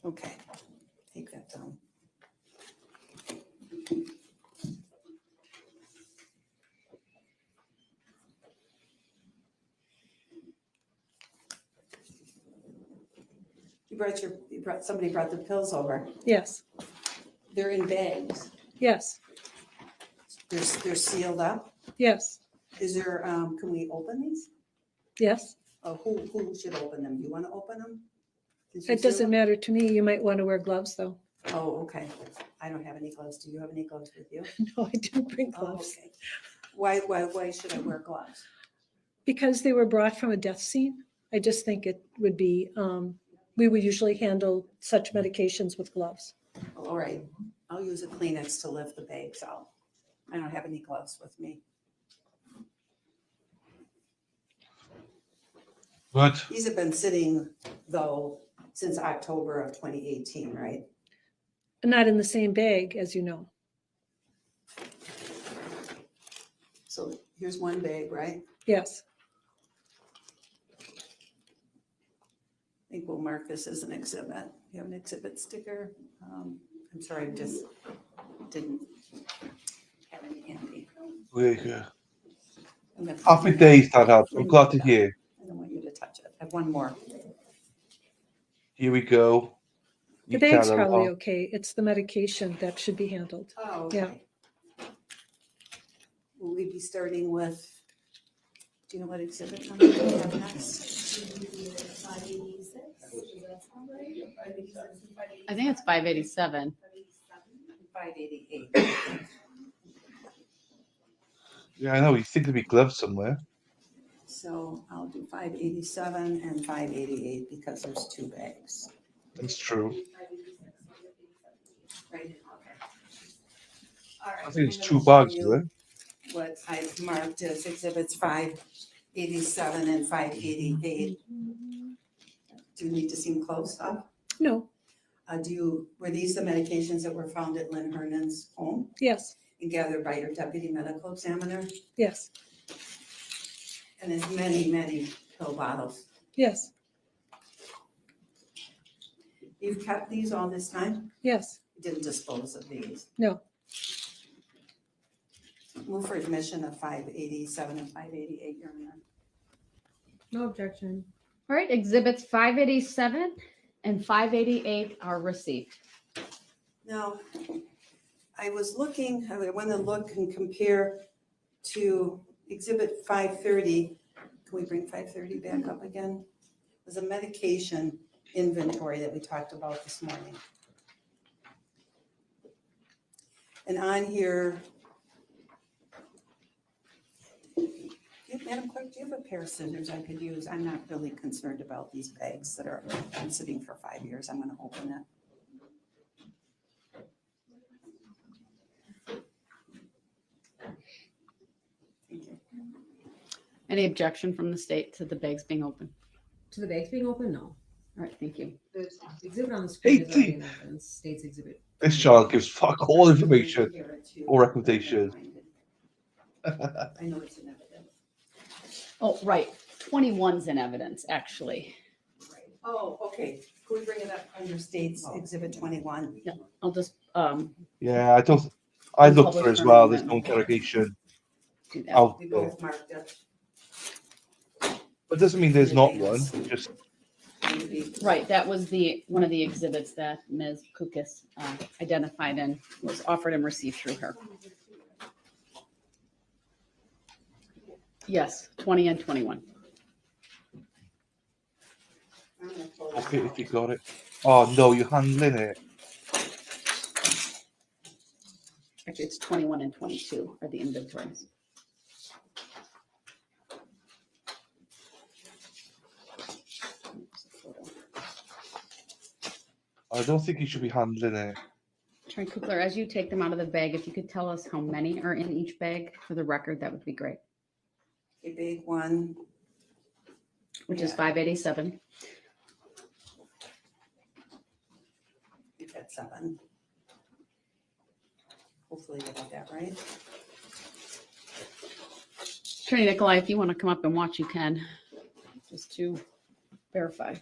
Speaker 7: Okay, take that down. Somebody brought the pills over.
Speaker 6: Yes,
Speaker 7: They're in bags.
Speaker 6: yes,
Speaker 7: They're sealed up.
Speaker 6: yes,
Speaker 7: Is there, can we open these?
Speaker 6: yes.
Speaker 7: Oh, who should open them? Do you want to open them? Since you
Speaker 6: It
Speaker 7: seal
Speaker 6: doesn't
Speaker 7: them?
Speaker 6: matter to me. You might want to wear gloves though.
Speaker 7: Oh, okay. I don't have any gloves. Do you have any gloves with you?
Speaker 6: No, I didn't bring
Speaker 7: Oh,
Speaker 6: gloves
Speaker 7: okay. Why should I wear gloves?
Speaker 6: because they were brought from a death scene. I just think it would be, we would usually handle such medications with gloves.
Speaker 7: All right, I'll use a Kleenex to lift the bags out. I don't have any gloves with me.
Speaker 1: But
Speaker 7: These have been sitting though since October of 2018, right?
Speaker 6: Not in the same bag, as you know.
Speaker 7: So here's one bag, right?
Speaker 6: Yes,
Speaker 7: I think we'll mark this as an exhibit. You have an exhibit sticker? I'm sorry, I just didn't have any handy. I'm gonna-
Speaker 1: happy days, Dad. I'm glad to hear.
Speaker 7: I don't want you to touch it. I have one more.
Speaker 1: Here we go.
Speaker 6: The
Speaker 1: You
Speaker 6: bag's
Speaker 1: can
Speaker 6: probably
Speaker 1: allow-
Speaker 6: okay. It's the medication that should be handled.
Speaker 7: Oh,
Speaker 6: Yeah.
Speaker 7: okay. Will we be starting with, do you know what exhibit number we have next?
Speaker 2: I think it's 587.
Speaker 7: 588.
Speaker 1: Yeah, I know. You think there'd be gloves somewhere.
Speaker 7: So I'll do 587 and 588 because there's two bags.
Speaker 1: That's true.
Speaker 7: Right, okay. All right.
Speaker 1: I think it's
Speaker 7: I'm
Speaker 1: 2
Speaker 7: gonna show
Speaker 1: bags,
Speaker 7: you
Speaker 1: is it?
Speaker 7: What I've marked as exhibits 587 and 588. Do you need to seem close up?
Speaker 6: No,
Speaker 7: Were these the medications that were found at Lynn Hernan's home
Speaker 6: yes,
Speaker 7: and gathered by your deputy medical examiner?
Speaker 6: yes,
Speaker 7: And there's many pill bottles.
Speaker 6: yes,
Speaker 7: You've kept these all this time?
Speaker 6: yes,
Speaker 7: You didn't dispose of these?
Speaker 6: no,
Speaker 7: Move for admission of 587 and 588, Your Honor.
Speaker 3: No objection.
Speaker 2: All right, exhibits 587 and 588 are received.
Speaker 7: Now, I want to look and compare to exhibit 530. Can we bring 530 back up again? It was a medication inventory that we talked about this morning. And on here, Madam Clerk, do you have a pair of scissors I could use? I'm not really concerned about these bags that are been sitting for 5 years. I'm going to open it. Thank you.
Speaker 2: Any objection from the state to the bags being open?
Speaker 10: To the bags being open? No.
Speaker 2: All right, thank you.
Speaker 10: The exhibit on the screen is already
Speaker 1: 80.
Speaker 10: in evidence, states exhibit.
Speaker 1: This child gives fuck all information
Speaker 7: Here are two.
Speaker 1: or reputation.
Speaker 7: I know it's in evidence.
Speaker 2: Oh, right, 21's in evidence, actually.
Speaker 7: Right. Oh, okay. Can we bring it up under states exhibit 21?
Speaker 2: I'll just
Speaker 1: Yeah, I looked for it as well. There's no interrogation
Speaker 2: do that.
Speaker 1: out
Speaker 7: We
Speaker 1: there.
Speaker 7: both marked it.
Speaker 1: But it doesn't mean there's not one. Just
Speaker 7: Maybe.
Speaker 2: Right, that was one of the exhibits that Ms. Kukis identified and was offered and received through her. Yes, 20 and 21.
Speaker 7: I'm gonna pull it
Speaker 1: okay
Speaker 7: out.
Speaker 1: if you got it. Oh no, you're handling it.
Speaker 2: Actually, it's 21 and 22 are the inventories.
Speaker 1: I don't think you should be handling it.
Speaker 2: Attorney Kukler, as you take them out of the bag, if you could tell us how many are in each bag for the record, that would be great,
Speaker 7: A big one.
Speaker 2: which is
Speaker 7: Yeah.
Speaker 2: 587.
Speaker 7: We've got 7. Hopefully I got that right.
Speaker 2: Attorney Nikolai, if you want to come up and watch, you can, just to verify.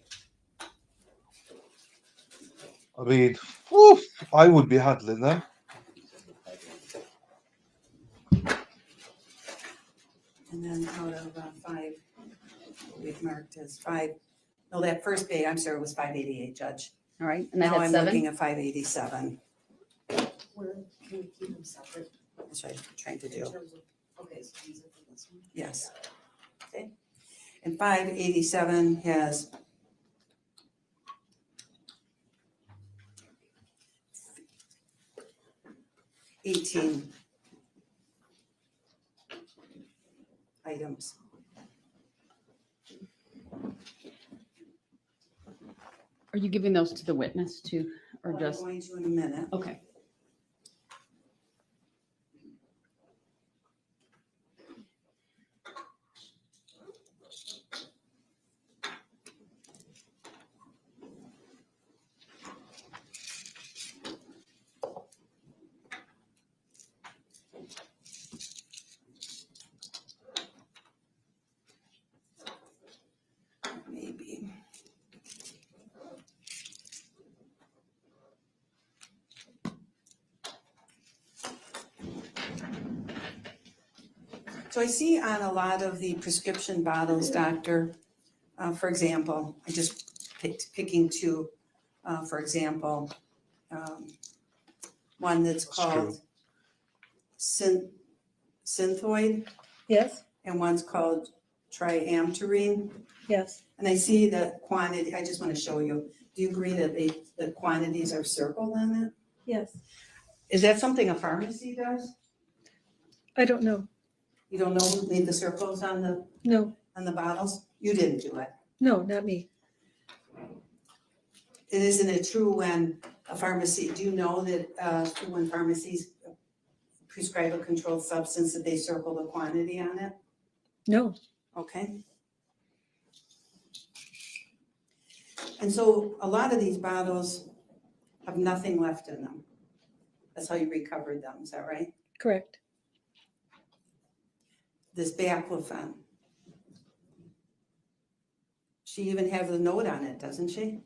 Speaker 1: I mean, woof, I would be handling them.
Speaker 7: And then out of 5, we've marked as 5. No, that first bag, I'm sorry, was 588, Judge.
Speaker 2: All right, and that
Speaker 7: Now
Speaker 2: had
Speaker 7: I'm
Speaker 2: 7?
Speaker 7: looking at 587.
Speaker 10: Where can we keep them separate
Speaker 7: That's what I'm trying to
Speaker 10: in
Speaker 7: do.
Speaker 10: terms of, okay, so these are for this one?
Speaker 7: Yes. Okay. And 587 has 18 items.
Speaker 2: Are you giving those to the witness too, or
Speaker 7: I'm
Speaker 2: just,
Speaker 7: going to in a minute.
Speaker 2: okay.
Speaker 7: Maybe. So I see on a lot of the prescription bottles, doctor, for example, I just picking two, for example, one that's
Speaker 1: That's
Speaker 7: called synthoid,
Speaker 6: Yes,
Speaker 7: and one's called triamterene.
Speaker 6: yes,
Speaker 7: And I see the quantity, I just want to show you. Do you agree that the quantities are circled on that?
Speaker 6: yes.
Speaker 7: Is that something a pharmacy does?
Speaker 6: I don't know.
Speaker 7: You don't know who made the circles on
Speaker 6: No,
Speaker 7: the bottles? You didn't do it.
Speaker 6: no, not me.
Speaker 7: And isn't it true when a pharmacy, do you know that when pharmacies prescribe a controlled substance that they circle the quantity on it?
Speaker 6: No,
Speaker 7: Okay. And so a lot of these bottles have nothing left in them. That's how you recovered them, is that right?
Speaker 6: correct.
Speaker 7: This baclofen. She even has a note on it, doesn't she?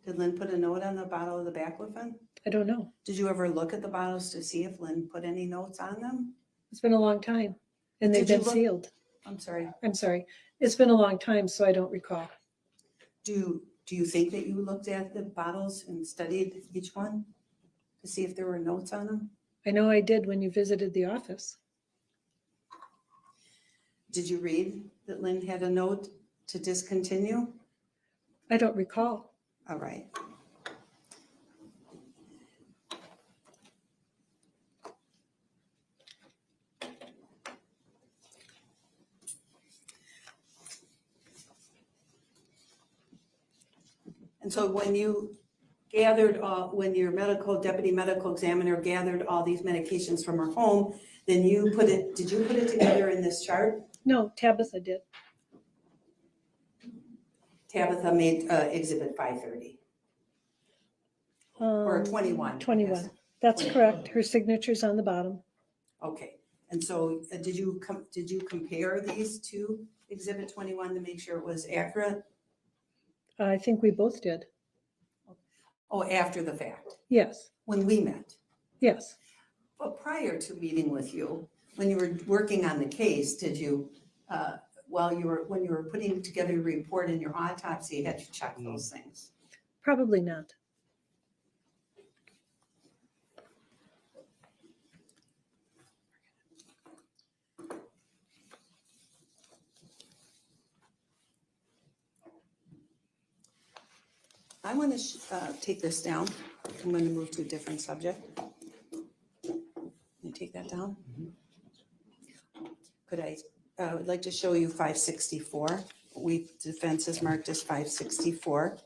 Speaker 7: Did Lynn put a note on the bottle of the baclofen?
Speaker 6: I don't know.
Speaker 7: Did you ever look at the bottles to see if Lynn put any notes on them?
Speaker 6: It's been a long time and they've
Speaker 7: Did you
Speaker 6: been
Speaker 7: look-
Speaker 6: sealed.
Speaker 7: I'm sorry.
Speaker 6: I'm sorry. It's been a long time, so I don't recall.
Speaker 7: Do you think that you looked at the bottles and studied each one to see if there were notes on them?
Speaker 6: I know I did when you visited the office.
Speaker 7: Did you read that Lynn had a note to discontinue?
Speaker 6: I don't recall.
Speaker 7: All right. And so when you gathered, when your deputy medical examiner gathered all these medications from her home, then did you put it together in this chart?
Speaker 6: No, Tabitha did.
Speaker 7: Tabitha made exhibit 530 or 21. I guess.
Speaker 6: 21. That's
Speaker 7: 21.
Speaker 6: correct. Her signature's on the bottom.
Speaker 7: Okay, and so did you compare these to exhibit 21 to make sure it was accurate?
Speaker 6: I think we both did.
Speaker 7: Oh, after the fact,
Speaker 6: Yes,
Speaker 7: when we met.
Speaker 6: yes.
Speaker 7: But prior to meeting with you, when you were working on the case, did you, when you were putting together your report and your autopsy, had you check those things?
Speaker 6: Probably not.
Speaker 7: I want to take this down. I'm going to move to a different subject. Can you take that down? Could I would like to show you 564. Defense is marked as 564.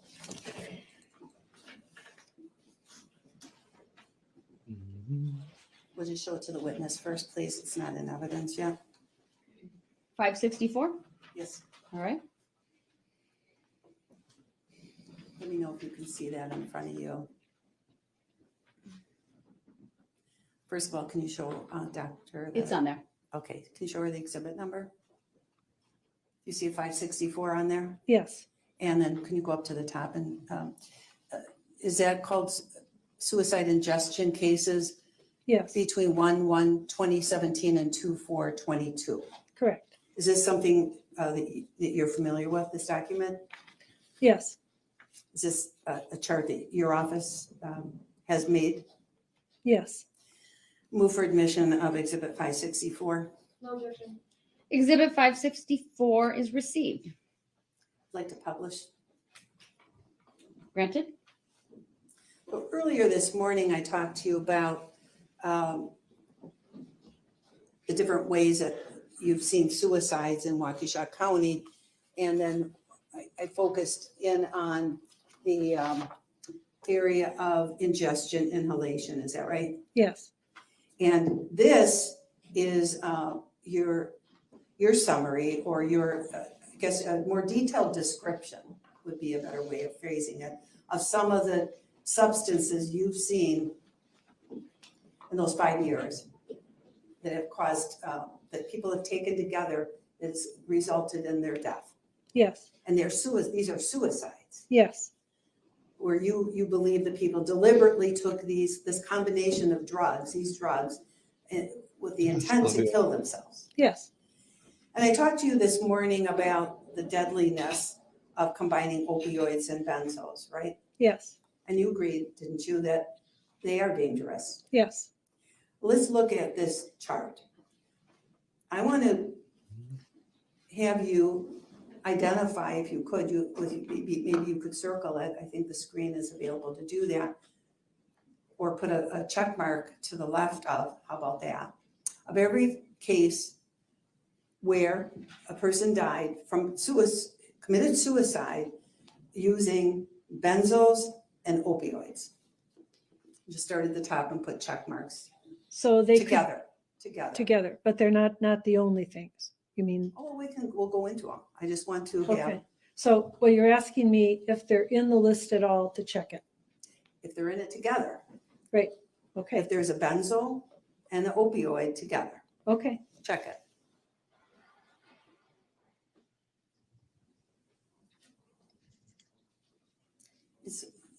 Speaker 7: Would you show it to the witness first, please? It's not in evidence yet.
Speaker 2: 564.
Speaker 7: Yes.
Speaker 2: All right.
Speaker 7: Let me know if you can see that in front of you. First of all, can you show Doctor?
Speaker 2: It's on there.
Speaker 7: Okay, can you show her the exhibit number? You see a 564 on there?
Speaker 6: Yes,
Speaker 7: And then can you go up to the top and, is that called suicide ingestion cases
Speaker 6: yes,
Speaker 7: between 1/1/2017 and 2/4/22?
Speaker 6: correct.
Speaker 7: Is this something that you're familiar with, this document?
Speaker 6: Yes,
Speaker 7: Is this a chart that your office has made?
Speaker 6: yes.
Speaker 7: Move for admission of exhibit 564.
Speaker 3: No objection.
Speaker 2: Exhibit 564 is received.
Speaker 7: Like to publish.
Speaker 2: Granted.
Speaker 7: Well, earlier this morning, I talked to you about the different ways that you've seen suicides in Waukesha County. And then I focused in on the area of ingestion inhalation. Is that right?
Speaker 6: Yes,
Speaker 7: And this is your summary, or your, I guess, a more detailed description would be a better way of phrasing it, of some of the substances you've seen in those 5 years that have caused, that people have taken together that's resulted in their death.
Speaker 6: yes,
Speaker 7: And these are suicides,
Speaker 6: yes,
Speaker 7: where you believe that people deliberately took this combination of drugs, with the intent to kill themselves.
Speaker 6: yes,
Speaker 7: And I talked to you this morning about the deadliness of combining opioids and benzos, right?
Speaker 6: Yes,
Speaker 7: And you agreed, didn't you, that they are dangerous?
Speaker 6: yes.
Speaker 7: Let's look at this chart. I want to have you identify, if you could, maybe you could circle it. I think the screen is available to do that. Or put a check mark to the left of, how about that? Of every case where a person died from committed suicide using benzos and opioids. Just start at the top and put check marks
Speaker 6: So they could
Speaker 7: together.
Speaker 6: but they're not the only things. You mean,
Speaker 7: Oh, we'll go into them. I just want to have,
Speaker 6: okay. So, well, you're asking me if they're in the list at all to check it.
Speaker 7: if they're in it together,
Speaker 6: Okay,
Speaker 7: if there's a benzo and an opioid together,
Speaker 6: okay.
Speaker 7: check it.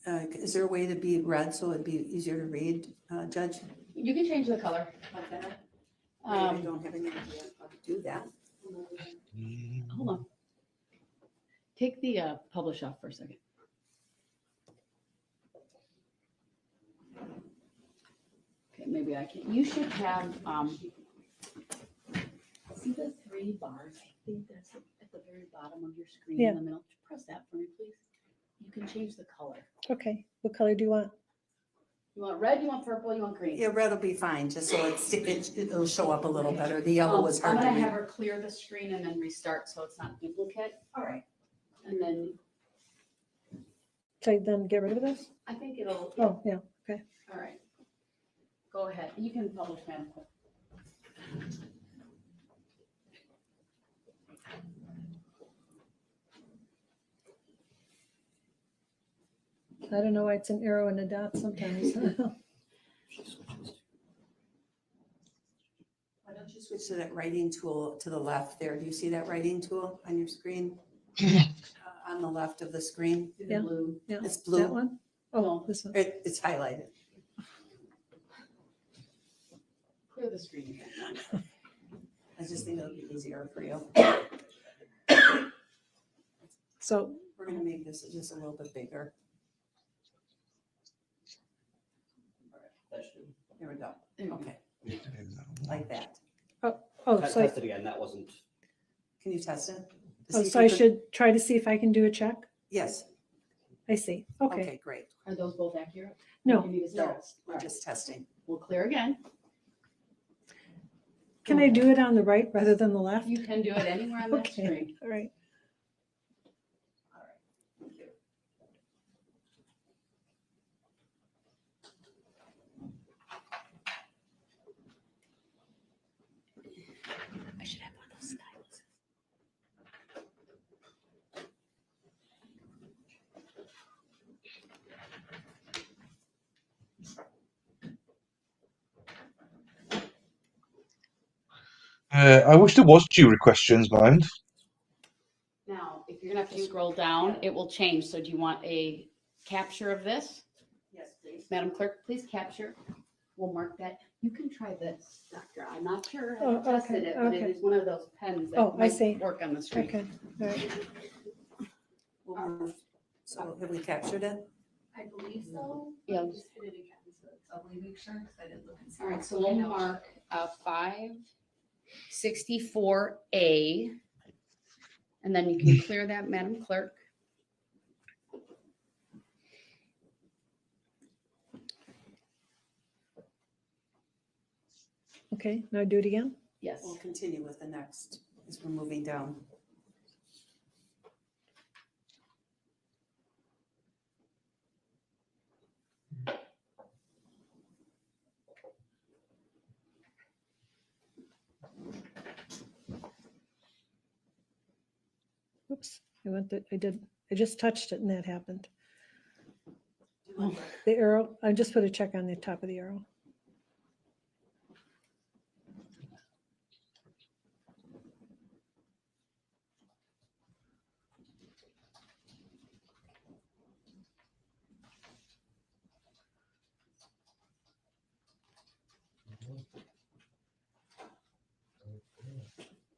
Speaker 7: Is there a way to be red so it'd be easier to read, Judge?
Speaker 2: You can change the color like that.
Speaker 7: I don't have any idea how to do that.
Speaker 2: Hold on. Take the publish off for a second. Okay, maybe I can. You should have, see the 3 bars? I think that's at the very bottom of your screen
Speaker 6: Yeah.
Speaker 2: in the middle. Press that for me, please. You can change the color.
Speaker 6: Okay, what color do you want?
Speaker 2: You want red, you want purple, you want green?
Speaker 7: Yeah, red will be fine, just so it'll show up a little better. The yellow was hard
Speaker 2: I'm
Speaker 7: to
Speaker 2: gonna have
Speaker 7: read.
Speaker 2: her clear the screen and then restart so it's not duplicate.
Speaker 7: All right.
Speaker 2: And then
Speaker 6: So then get rid of this?
Speaker 2: I think it'll,
Speaker 6: Oh, yeah, okay.
Speaker 2: all right. Go ahead. You can publish, Madam Clerk.
Speaker 6: I don't know why it's an arrow and a dot sometimes.
Speaker 7: Why don't you switch to that writing tool to the left there? Do you see that writing tool on your screen? On the left of the screen?
Speaker 6: Yeah.
Speaker 2: Blue.
Speaker 6: Yeah,
Speaker 7: It's
Speaker 6: that
Speaker 7: blue.
Speaker 6: one? Oh, this one.
Speaker 7: It's highlighted.
Speaker 2: Clear the screen again.
Speaker 7: I just think it'll be easier for you.
Speaker 6: So,
Speaker 7: We're gonna make this just a little bit bigger. There we go. Okay, like that.
Speaker 6: oh, so,
Speaker 9: Test it again, that wasn't.
Speaker 7: Can you test it? To
Speaker 6: oh,
Speaker 7: see if
Speaker 6: so
Speaker 7: you
Speaker 6: I
Speaker 7: can-
Speaker 6: should try to see if I can do a check?
Speaker 7: Yes,
Speaker 6: I see. Okay.
Speaker 7: okay, great.
Speaker 2: Are those both accurate?
Speaker 6: No.
Speaker 2: You need to start.
Speaker 7: No, we're just testing.
Speaker 2: We'll clear again.
Speaker 6: Can I do it on the right rather than the left?
Speaker 2: You can do it anywhere on that
Speaker 6: Okay.
Speaker 2: screen.
Speaker 6: All right.
Speaker 7: Thank you.
Speaker 2: I should have one of those stylus.
Speaker 1: I wish there was jury questions, mind.
Speaker 2: Now, if you're gonna have to scroll down, it will change. So do you want a capture of this?
Speaker 7: Yes, please.
Speaker 2: Madam Clerk, please capture. We'll mark that. You can try this, Doctor. I'm not sure. I
Speaker 6: Oh,
Speaker 2: haven't tested
Speaker 6: okay,
Speaker 2: it, but it
Speaker 6: okay.
Speaker 2: is one of those pens
Speaker 6: Oh,
Speaker 2: that
Speaker 6: I
Speaker 2: might
Speaker 6: see.
Speaker 2: work on the screen.
Speaker 6: Okay. All right.
Speaker 7: We'll move. So have we captured it?
Speaker 5: I believe so.
Speaker 2: Yeah.
Speaker 5: Just hit it again, so it's doubly make sure, because I didn't look and see.
Speaker 2: All right, so we'll mark 564A. And then you can clear that, Madam Clerk.
Speaker 6: Okay, now do it again?
Speaker 2: Yes.
Speaker 7: We'll continue with the next, as we're moving down.
Speaker 6: Oops, I just touched it and that happened. The arrow, I just put a check on the top of the arrow.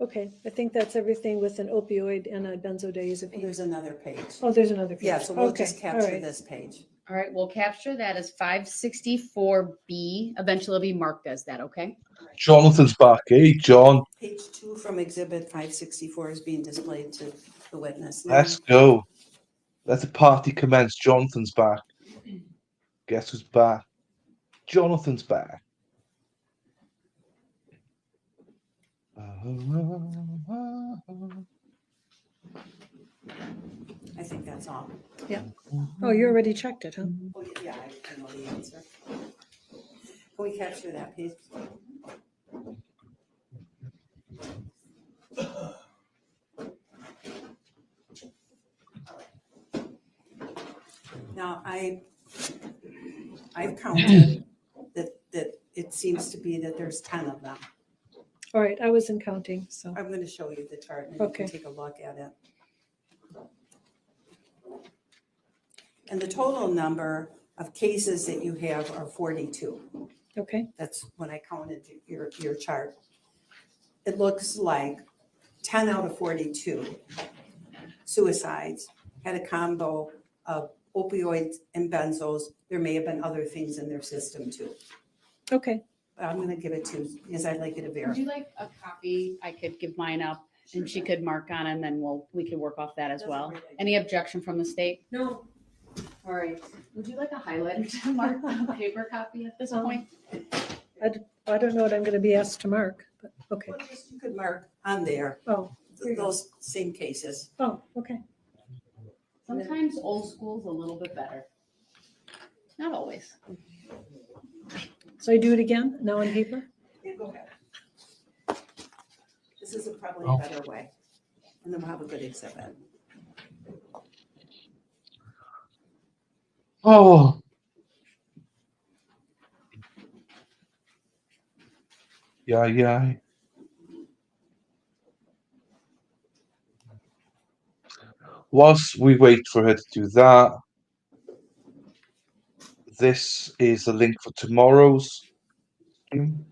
Speaker 6: Okay, I think that's everything with an opioid and a benzodiazepine.
Speaker 7: There's another page.
Speaker 6: Oh, there's another page.
Speaker 7: Yeah, so we'll
Speaker 6: Okay,
Speaker 7: just
Speaker 6: all
Speaker 7: capture
Speaker 6: right.
Speaker 7: this page.
Speaker 2: All right, we'll capture that as 564B. Eventually it'll be marked as that, okay?
Speaker 1: Jonathan's back. Hey, John.
Speaker 7: Page 2 from exhibit 564 is being displayed to the witness now.
Speaker 1: Let's go. Let the party commence. Jonathan's back. Guess who's back? Jonathan's back.
Speaker 7: I think that's all.
Speaker 6: Oh, you already checked it, huh?
Speaker 7: Oh, yeah, I know the answer. Can we capture that page? Now, I've counted that it seems to be that there's 10 of them.
Speaker 6: All right, I wasn't counting, so.
Speaker 7: I'm going to show you the chart and you
Speaker 6: Okay.
Speaker 7: can take a look at it. And the total number of cases that you have are 42.
Speaker 6: Okay,
Speaker 7: That's when I counted your chart. It looks like 10 out of 42 suicides had a combo of opioids and benzos. There may have been other things in their system too.
Speaker 6: okay.
Speaker 7: But I'm gonna give it to, because I'd like you to
Speaker 2: Would
Speaker 7: verify.
Speaker 2: you like a copy? I could give mine up and she could mark on and then we could work off that as
Speaker 7: That's a
Speaker 2: well.
Speaker 7: great idea.
Speaker 2: Any objection from the state?
Speaker 3: No,
Speaker 2: All right. Would you like a highlighter to mark the paper copy at this point?
Speaker 6: I don't know what I'm gonna be asked to mark, but okay.
Speaker 7: Well, just you could mark on there,
Speaker 6: Oh, Here you go.
Speaker 7: those same cases.
Speaker 6: oh, okay.
Speaker 2: Sometimes old school's a little bit better. Not always.
Speaker 6: So I do it again, now on paper?
Speaker 7: Yeah, go ahead. This is probably
Speaker 1: Oh.
Speaker 7: a better way. And then we'll have a good exhibit.
Speaker 1: Oh. Yeah. Whilst we wait for her to do that, this is the link for tomorrow's stream.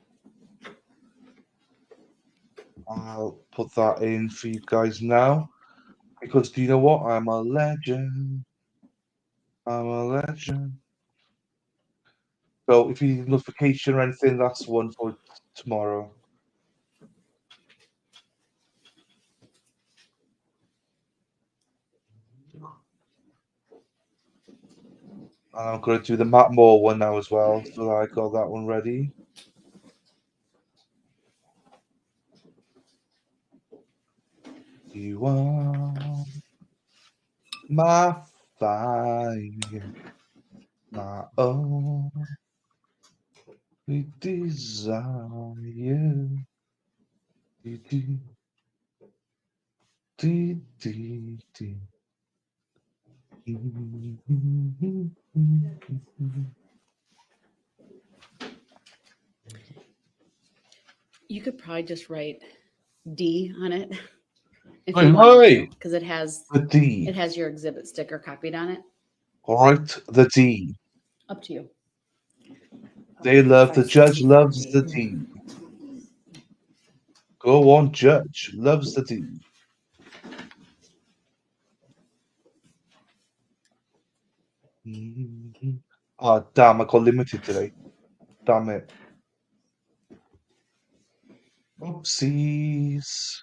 Speaker 1: I'll put that in for you guys now. Because do you know what? I'm a legend. I'm a legend. So if you need notification or anything, that's one for tomorrow. And I'm going to do the Matt Moore one now as well. So that I got that one ready. You are my fire, my only desire. Dee, dee, dee, dee, dee.
Speaker 2: You could probably just write D on it.
Speaker 1: Hey,
Speaker 2: Because it has
Speaker 1: the D.
Speaker 2: your exhibit sticker copied on it.
Speaker 1: All right, the D.
Speaker 2: Up to you.
Speaker 1: They love the judge loves the D. Go on, judge loves the D. Oh, damn, I got limited today. Damn it. Oopsies.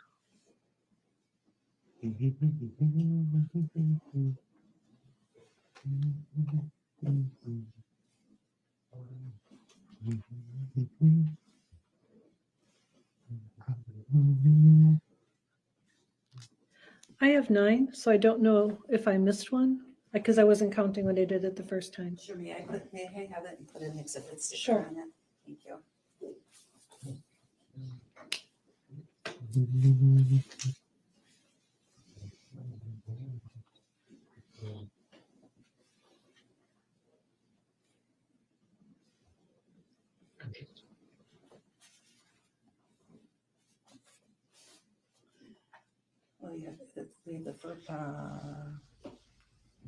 Speaker 6: I have 9, so I don't know if I missed one, because I wasn't counting when I did it the first time.
Speaker 7: Sure, may I have it and put an exhibit sticker
Speaker 6: Sure.
Speaker 7: on it? Thank you. Well, yeah, the first,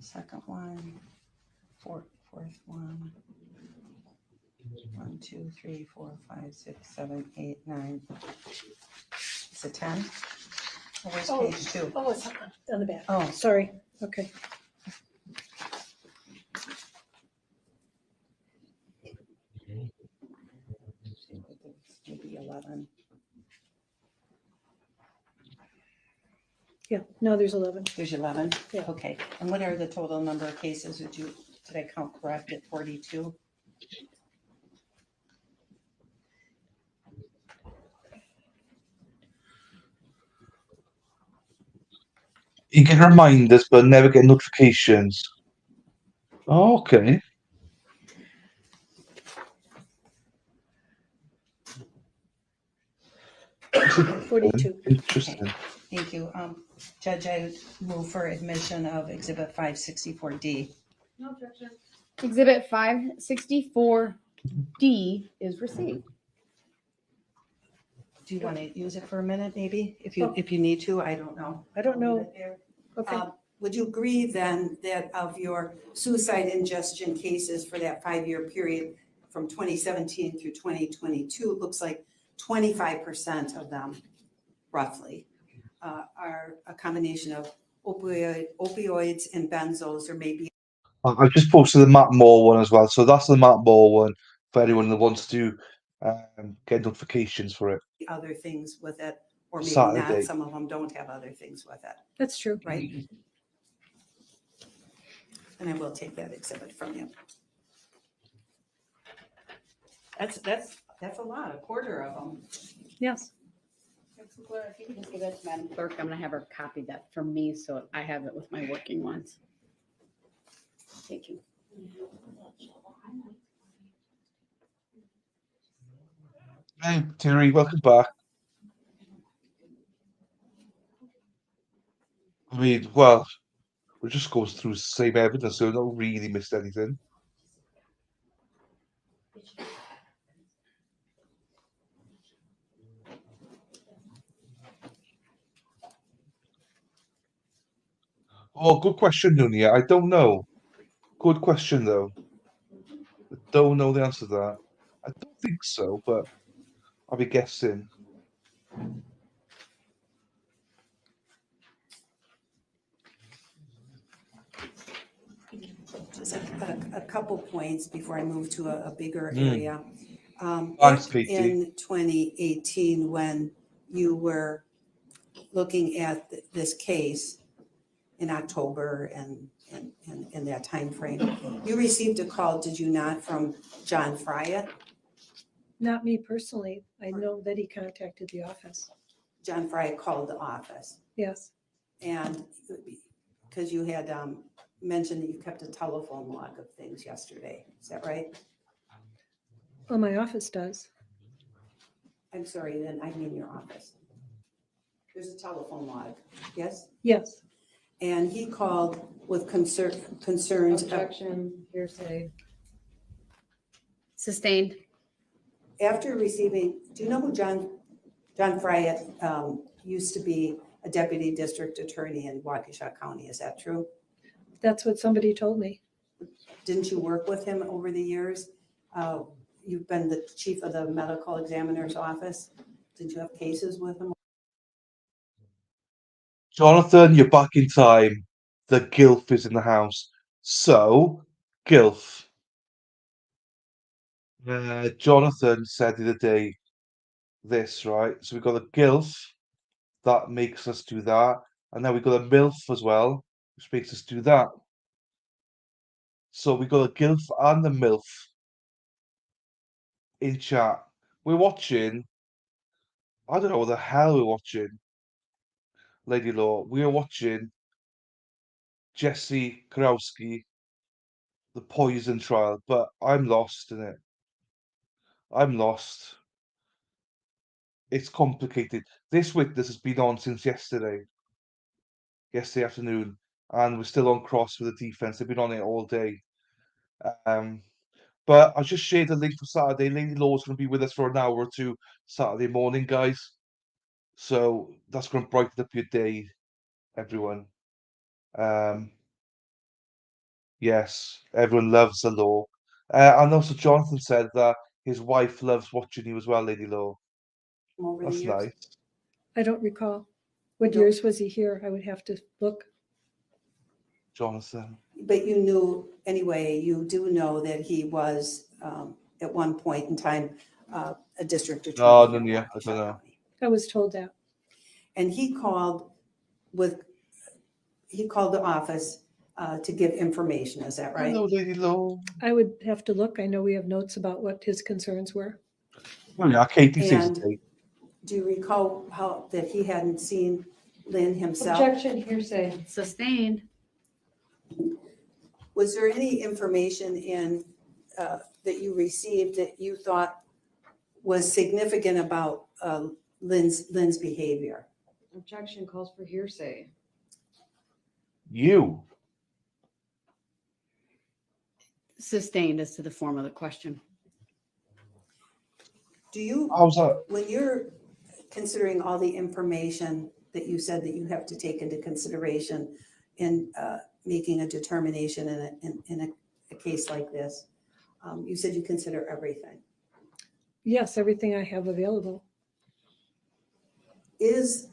Speaker 7: second one, fourth one. 1, 2, 3, 4, 5, 6, 7, 8, 9.
Speaker 4: Is it 10? Or where's
Speaker 6: Oh.
Speaker 4: page 2?
Speaker 6: Oh, it's on the back.
Speaker 4: Oh,
Speaker 6: Sorry. Okay.
Speaker 4: maybe 11.
Speaker 6: Yeah, no, there's 11.
Speaker 4: There's 11?
Speaker 6: Yeah.
Speaker 4: Okay. And what are the total number of cases? Did I count correct at 42?
Speaker 1: You get reminders, but never get notifications. Oh, okay.
Speaker 4: Okay,
Speaker 6: 42.
Speaker 1: Interesting.
Speaker 4: thank you. Judge, I move for admission of Exhibit 564D.
Speaker 3: No objection.
Speaker 2: Exhibit 564D is received.
Speaker 4: Do you want to use it for a minute, maybe? If
Speaker 6: Oh.
Speaker 4: you need to, I don't know.
Speaker 6: I don't
Speaker 4: I'll leave
Speaker 6: know.
Speaker 4: it there.
Speaker 6: Okay.
Speaker 7: Would you agree then that of your suicide ingestion cases for that 5-year period from 2017 through 2022, it looks like 25% of them, roughly, are a combination of opioids and benzos, or maybe
Speaker 1: I've just posted the Matt Moore one as well. So that's the Matt Moore one for anyone that wants to get notifications for it.
Speaker 7: other things with it, or maybe
Speaker 1: Saturday.
Speaker 7: not. Some of them don't have other things with it,
Speaker 6: That's true.
Speaker 7: right? And I will take that exhibit from you. That's a lot, a quarter of them.
Speaker 6: Yes.
Speaker 2: If you could just give that to Madam Clerk, I'm gonna have her copy that for me, so I have it with my working ones. Thank you.
Speaker 1: Hey, Terry, welcome back. I mean, well, we just goes through the same evidence, so we don't really missed anything. Oh, good question, Nunia. I don't know. Good question, though. I don't know the answer to that. I don't think so, but I'll be guessing.
Speaker 7: Just a couple points before I move to a bigger
Speaker 1: Mm.
Speaker 7: area.
Speaker 1: Thanks,
Speaker 7: Back
Speaker 1: Katie.
Speaker 7: in 2018, when you were looking at this case in October and in that timeframe, you received a call, did you not, from John Fryatt?
Speaker 6: Not me personally. I know that he contacted the office.
Speaker 7: John Fryatt called the office,
Speaker 6: Yes.
Speaker 7: and because you had mentioned that you kept a telephone log of things yesterday, is that right?
Speaker 6: Well, my office does.
Speaker 7: I'm sorry, then I mean your office. There's a telephone log, yes?
Speaker 6: Yes.
Speaker 7: And he called with concerns.
Speaker 3: Objection, hearsay.
Speaker 2: Sustained.
Speaker 7: After receiving, do you know who John Fryatt used to be a deputy district attorney in Waukesha County? Is that true?
Speaker 6: That's what somebody told me.
Speaker 7: Didn't you work with him over the years? You've been the chief of the medical examiner's office. Did you have cases with him?
Speaker 1: Jonathan, you're back in time. The GILF is in the house. So, GILF. Jonathan said the other day this, right? So we've got a GILF that makes us do that. And now we've got a MILF as well, which makes us do that. So we've got a GILF and a MILF in chat. We're watching. I don't know what the hell we're watching, Lady Law. We are watching Jessy Kurczewski, the poison trial, but I'm lost in it. I'm lost. It's complicated. This witness has been on since yesterday afternoon, and we're still on cross with the defense. They've been on it all day. But I just shared the link for Saturday. Lady Law's going to be with us for an hour or two Saturday morning, guys. So that's going to brighten up your day, everyone. Yes, everyone loves the law. And also Jonathan said that his wife loves watching you as well, Lady Law.
Speaker 7: Over the
Speaker 1: That's
Speaker 7: years?
Speaker 1: nice.
Speaker 6: I don't recall. What
Speaker 7: No.
Speaker 6: years was he here? I would have to look.
Speaker 1: Jonathan.
Speaker 7: But you knew, anyway, you do know that he was at one point in time a district attorney.
Speaker 1: No,
Speaker 7: in
Speaker 1: yeah, I
Speaker 7: Waukesha
Speaker 1: don't know.
Speaker 7: County.
Speaker 6: I was told that.
Speaker 7: And he called the office to give information, is that right?
Speaker 1: Hello, Lady Law.
Speaker 6: I would have to look. I know we have notes about what his concerns were.
Speaker 1: Well, yeah, Katie says
Speaker 7: And
Speaker 1: it.
Speaker 7: do you recall how that he hadn't seen Lynn himself?
Speaker 10: Objection, hearsay.
Speaker 2: Sustained.
Speaker 7: Was there any information in that you received that you thought was significant about Lynn's behavior?
Speaker 10: Objection calls for hearsay.
Speaker 1: You.
Speaker 2: Sustained as to the form of the question.
Speaker 7: Do you,
Speaker 1: How's that?
Speaker 7: when you're considering all the information that you said that you have to take into consideration in making a determination in a case like this, you said you consider everything.
Speaker 6: Yes, everything I have available.
Speaker 7: Is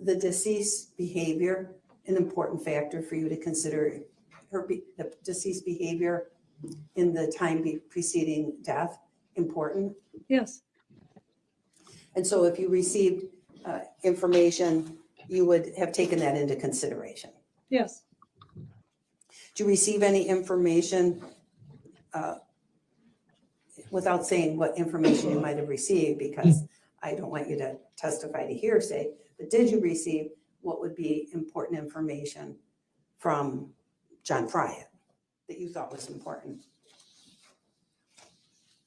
Speaker 7: the deceased behavior an important factor for you to consider? The deceased behavior in the time preceding death important?
Speaker 6: Yes,
Speaker 7: And so if you received information, you would have taken that into consideration.
Speaker 6: yes.
Speaker 7: Do you receive any information, without saying what information you might have received, because I don't want you to testify to hearsay, but did you receive what would be important information from John Fryatt that you thought was important?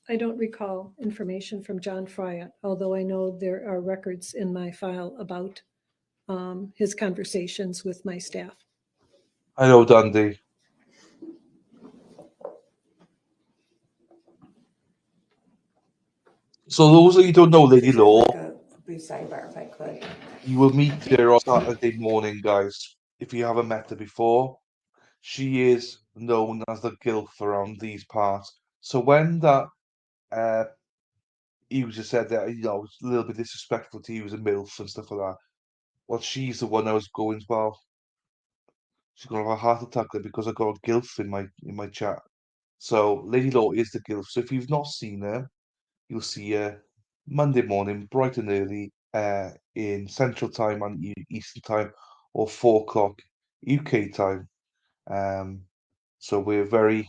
Speaker 6: I don't recall information from John Fryatt, although I know there are records in my file about his conversations with my staff.
Speaker 1: I know, Dundee. So those of you who don't know Lady Law,
Speaker 7: Like a brief sidebar, if I could.
Speaker 1: you will meet her on Saturday morning, guys. If you haven't met her before, she is known as the gilf around these parts. So when that user said that, you know, it's a little bit disrespectful to use a MILF and stuff like that, well, she's the one I was going, well, she's gonna have a heart attack there because I got a gilf in my chat. So Lady Law is the gilf. So if you've not seen her, you'll see her Monday morning, bright and early, in Central Time and Eastern Time, or 4 o'clock UK time. So we're very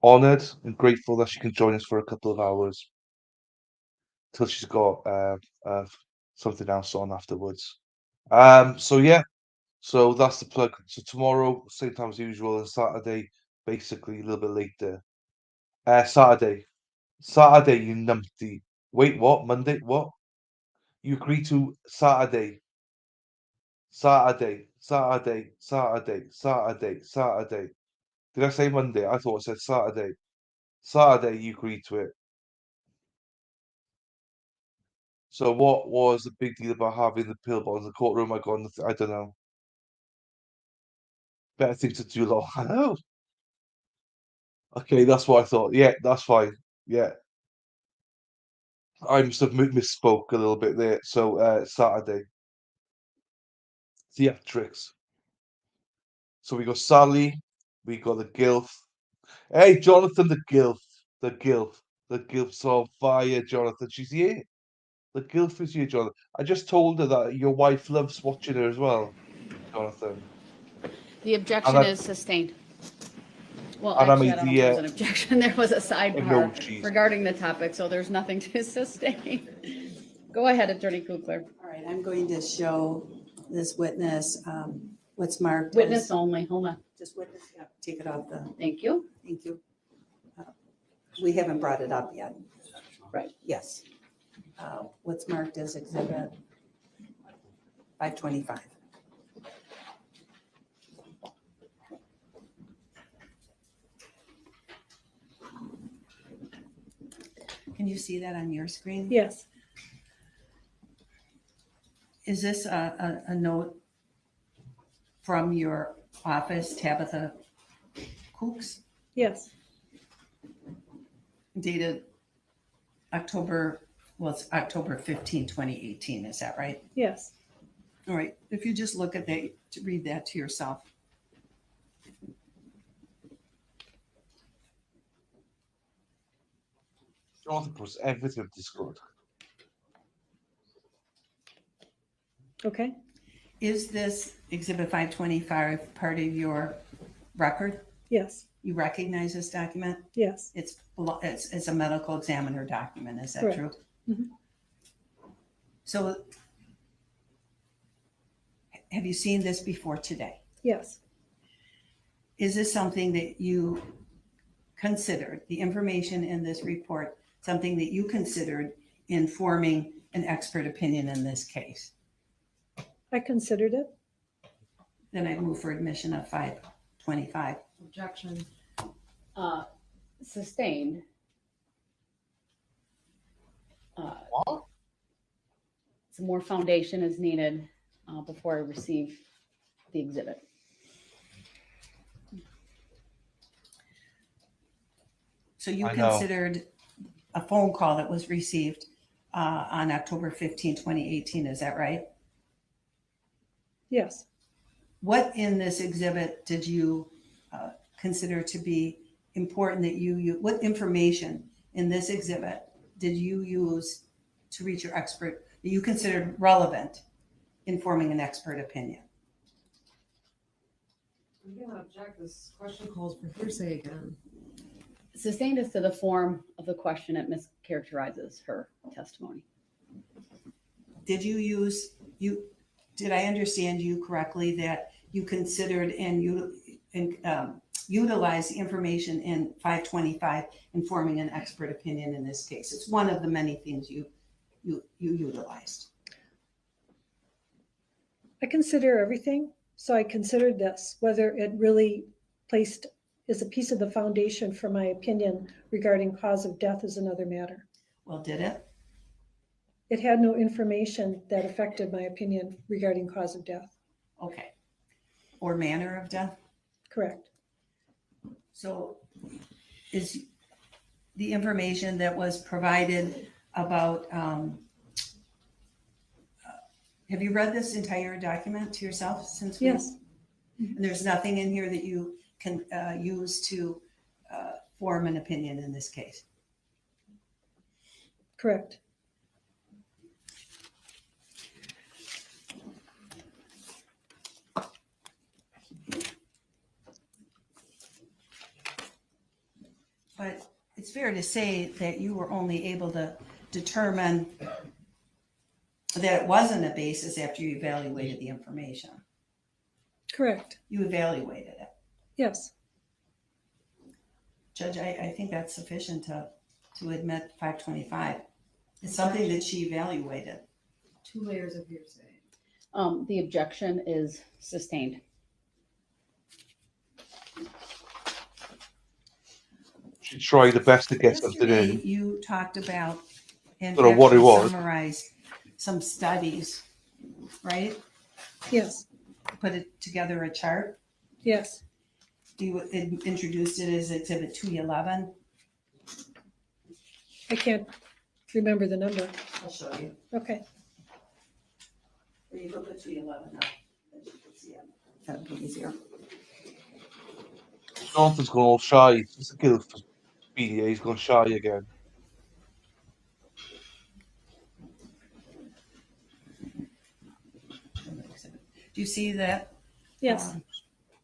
Speaker 1: honoured and grateful that she can join us for a couple of hours till she's got something else on afterwards. So yeah, so that's the plug. So tomorrow, same time as usual, and Saturday, basically a little bit later. Saturday, you numpty. Wait, what? Monday? What? You agree to Saturday. Saturday. Did I say Monday? I thought I said Saturday. Saturday, you agreed to it. So what was the big deal about having the pill bottle in the courtroom? I don't know. Better thing to do, lot. I know. Okay, that's what I thought. Yeah, that's fine. Yeah. I must have misspoke a little bit there. So Saturday. Theatrics. So we got Sally, we got the Gilf. Hey, Jonathan, the Gilf's on fire, Jonathan. She's here. The Gilf is here, Jonathan. I just told her that your wife loves watching her as well, Jonathan.
Speaker 2: The objection
Speaker 1: And I-
Speaker 2: is sustained. Well,
Speaker 1: and I
Speaker 2: actually, I
Speaker 1: made
Speaker 2: don't know
Speaker 1: the,
Speaker 2: if there was an objection. There was a sidebar
Speaker 1: emojis.
Speaker 2: regarding the topic, so there's nothing to sustain. Go ahead, Attorney Kukler.
Speaker 7: All right, I'm going to show this witness what's marked.
Speaker 2: Witness
Speaker 7: as-
Speaker 2: only, hold on.
Speaker 7: Just witness, yeah, take it off the,
Speaker 2: Thank you.
Speaker 7: thank you. We haven't brought it up yet.
Speaker 2: Right.
Speaker 7: Yes. What's marked as exhibit 525. Can you see that on your screen?
Speaker 6: Yes,
Speaker 7: Is this a note from your office, Tabitha Cooks,
Speaker 6: yes,
Speaker 7: dated October
Speaker 4: well, it's October 15, 2018, is that right?
Speaker 6: Yes.
Speaker 4: All right, if you just look at that, to read that to yourself.
Speaker 1: Jonathan puts everything up this good.
Speaker 6: Okay.
Speaker 4: Is this Exhibit 525 part of your record?
Speaker 6: Yes.
Speaker 4: You recognize this document?
Speaker 6: Yes.
Speaker 4: It's a medical examiner document, is that
Speaker 6: Correct.
Speaker 4: true?
Speaker 6: Mhm.
Speaker 4: So have you seen this before today?
Speaker 6: Yes.
Speaker 4: Is this something that you considered, the information in this report, something that you considered in forming an expert opinion in this case?
Speaker 6: I considered it.
Speaker 4: Then I move for admission of 525.
Speaker 10: Objection.
Speaker 2: Sustained.
Speaker 1: What?
Speaker 2: Some more foundation is needed before I receive the exhibit.
Speaker 4: So you
Speaker 1: I know.
Speaker 4: considered a phone call that was received on October 15, 2018, is that right?
Speaker 6: Yes.
Speaker 4: What in this exhibit did you consider to be important that what information in this exhibit did you use to reach your expert, that you considered relevant in forming an expert opinion?
Speaker 10: I'm gonna object. This question calls for hearsay again.
Speaker 2: Sustained is to the form of the question that mischaracterizes her testimony.
Speaker 4: Did did I understand you correctly that you considered and utilized the information in 525 in forming an expert opinion in this case? It's one of the many things you utilized.
Speaker 6: I consider everything. So I considered this, whether it really is a piece of the foundation for my opinion regarding cause of death is another matter.
Speaker 4: Well, did it?
Speaker 6: It had no information that affected my opinion regarding cause of death.
Speaker 4: Okay. Or manner of death?
Speaker 6: Correct.
Speaker 4: So is the information that was provided about, have you read this entire document to yourself since?
Speaker 6: Yes.
Speaker 4: And there's nothing in here that you can use to form an opinion in this case?
Speaker 6: Correct.
Speaker 4: But it's fair to say that you were only able to determine that it wasn't a basis after you evaluated the information.
Speaker 6: Correct.
Speaker 4: You evaluated it.
Speaker 6: Yes.
Speaker 4: Judge, I think that's sufficient to admit 525. It's something that she evaluated.
Speaker 10: 2 layers of hearsay.
Speaker 2: The objection is sustained.
Speaker 1: She tried the best to get something
Speaker 4: Yesterday,
Speaker 1: in.
Speaker 4: you talked about and
Speaker 1: Don't know what it
Speaker 4: actually
Speaker 1: was.
Speaker 4: summarized some studies, right?
Speaker 6: Yes.
Speaker 4: Put it together a chart.
Speaker 6: Yes.
Speaker 4: You introduced it as Exhibit 211.
Speaker 6: I can't remember the number.
Speaker 4: I'll show you.
Speaker 6: Okay.
Speaker 4: Or you can put 211 up, as you can see it. That'd be easier.
Speaker 1: Jonathan's gone all shy. It's a guilt for BDA. He's gone shy again.
Speaker 4: Do you see that?
Speaker 6: Yes.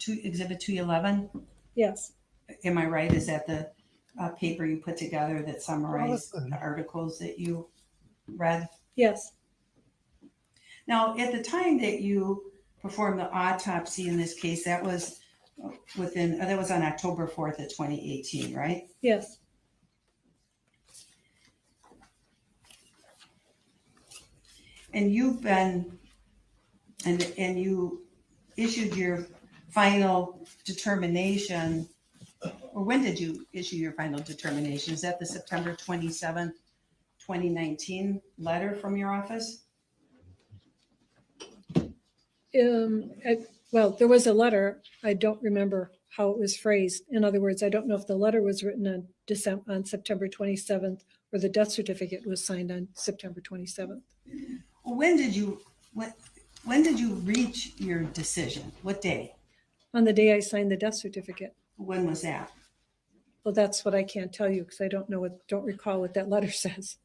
Speaker 4: Exhibit 211?
Speaker 6: Yes.
Speaker 4: Am I right? Is that the paper you put together that summarized the articles that you read?
Speaker 6: Yes.
Speaker 4: Now, at the time that you performed the autopsy in this case, that was on October 4th of 2018, right?
Speaker 6: Yes.
Speaker 4: And you've been, and you issued your final determination, or when did you issue your final determination? Is that the September 27th, 2019 letter from your office?
Speaker 6: Well, there was a letter. I don't remember how it was phrased. In other words, I don't know if the letter was written on September 27th or the death certificate was signed on September 27th.
Speaker 4: When did you reach your decision? What day?
Speaker 6: On the day I signed the death certificate.
Speaker 4: When was that?
Speaker 6: Well, that's what I can't tell you because I don't recall what that letter says.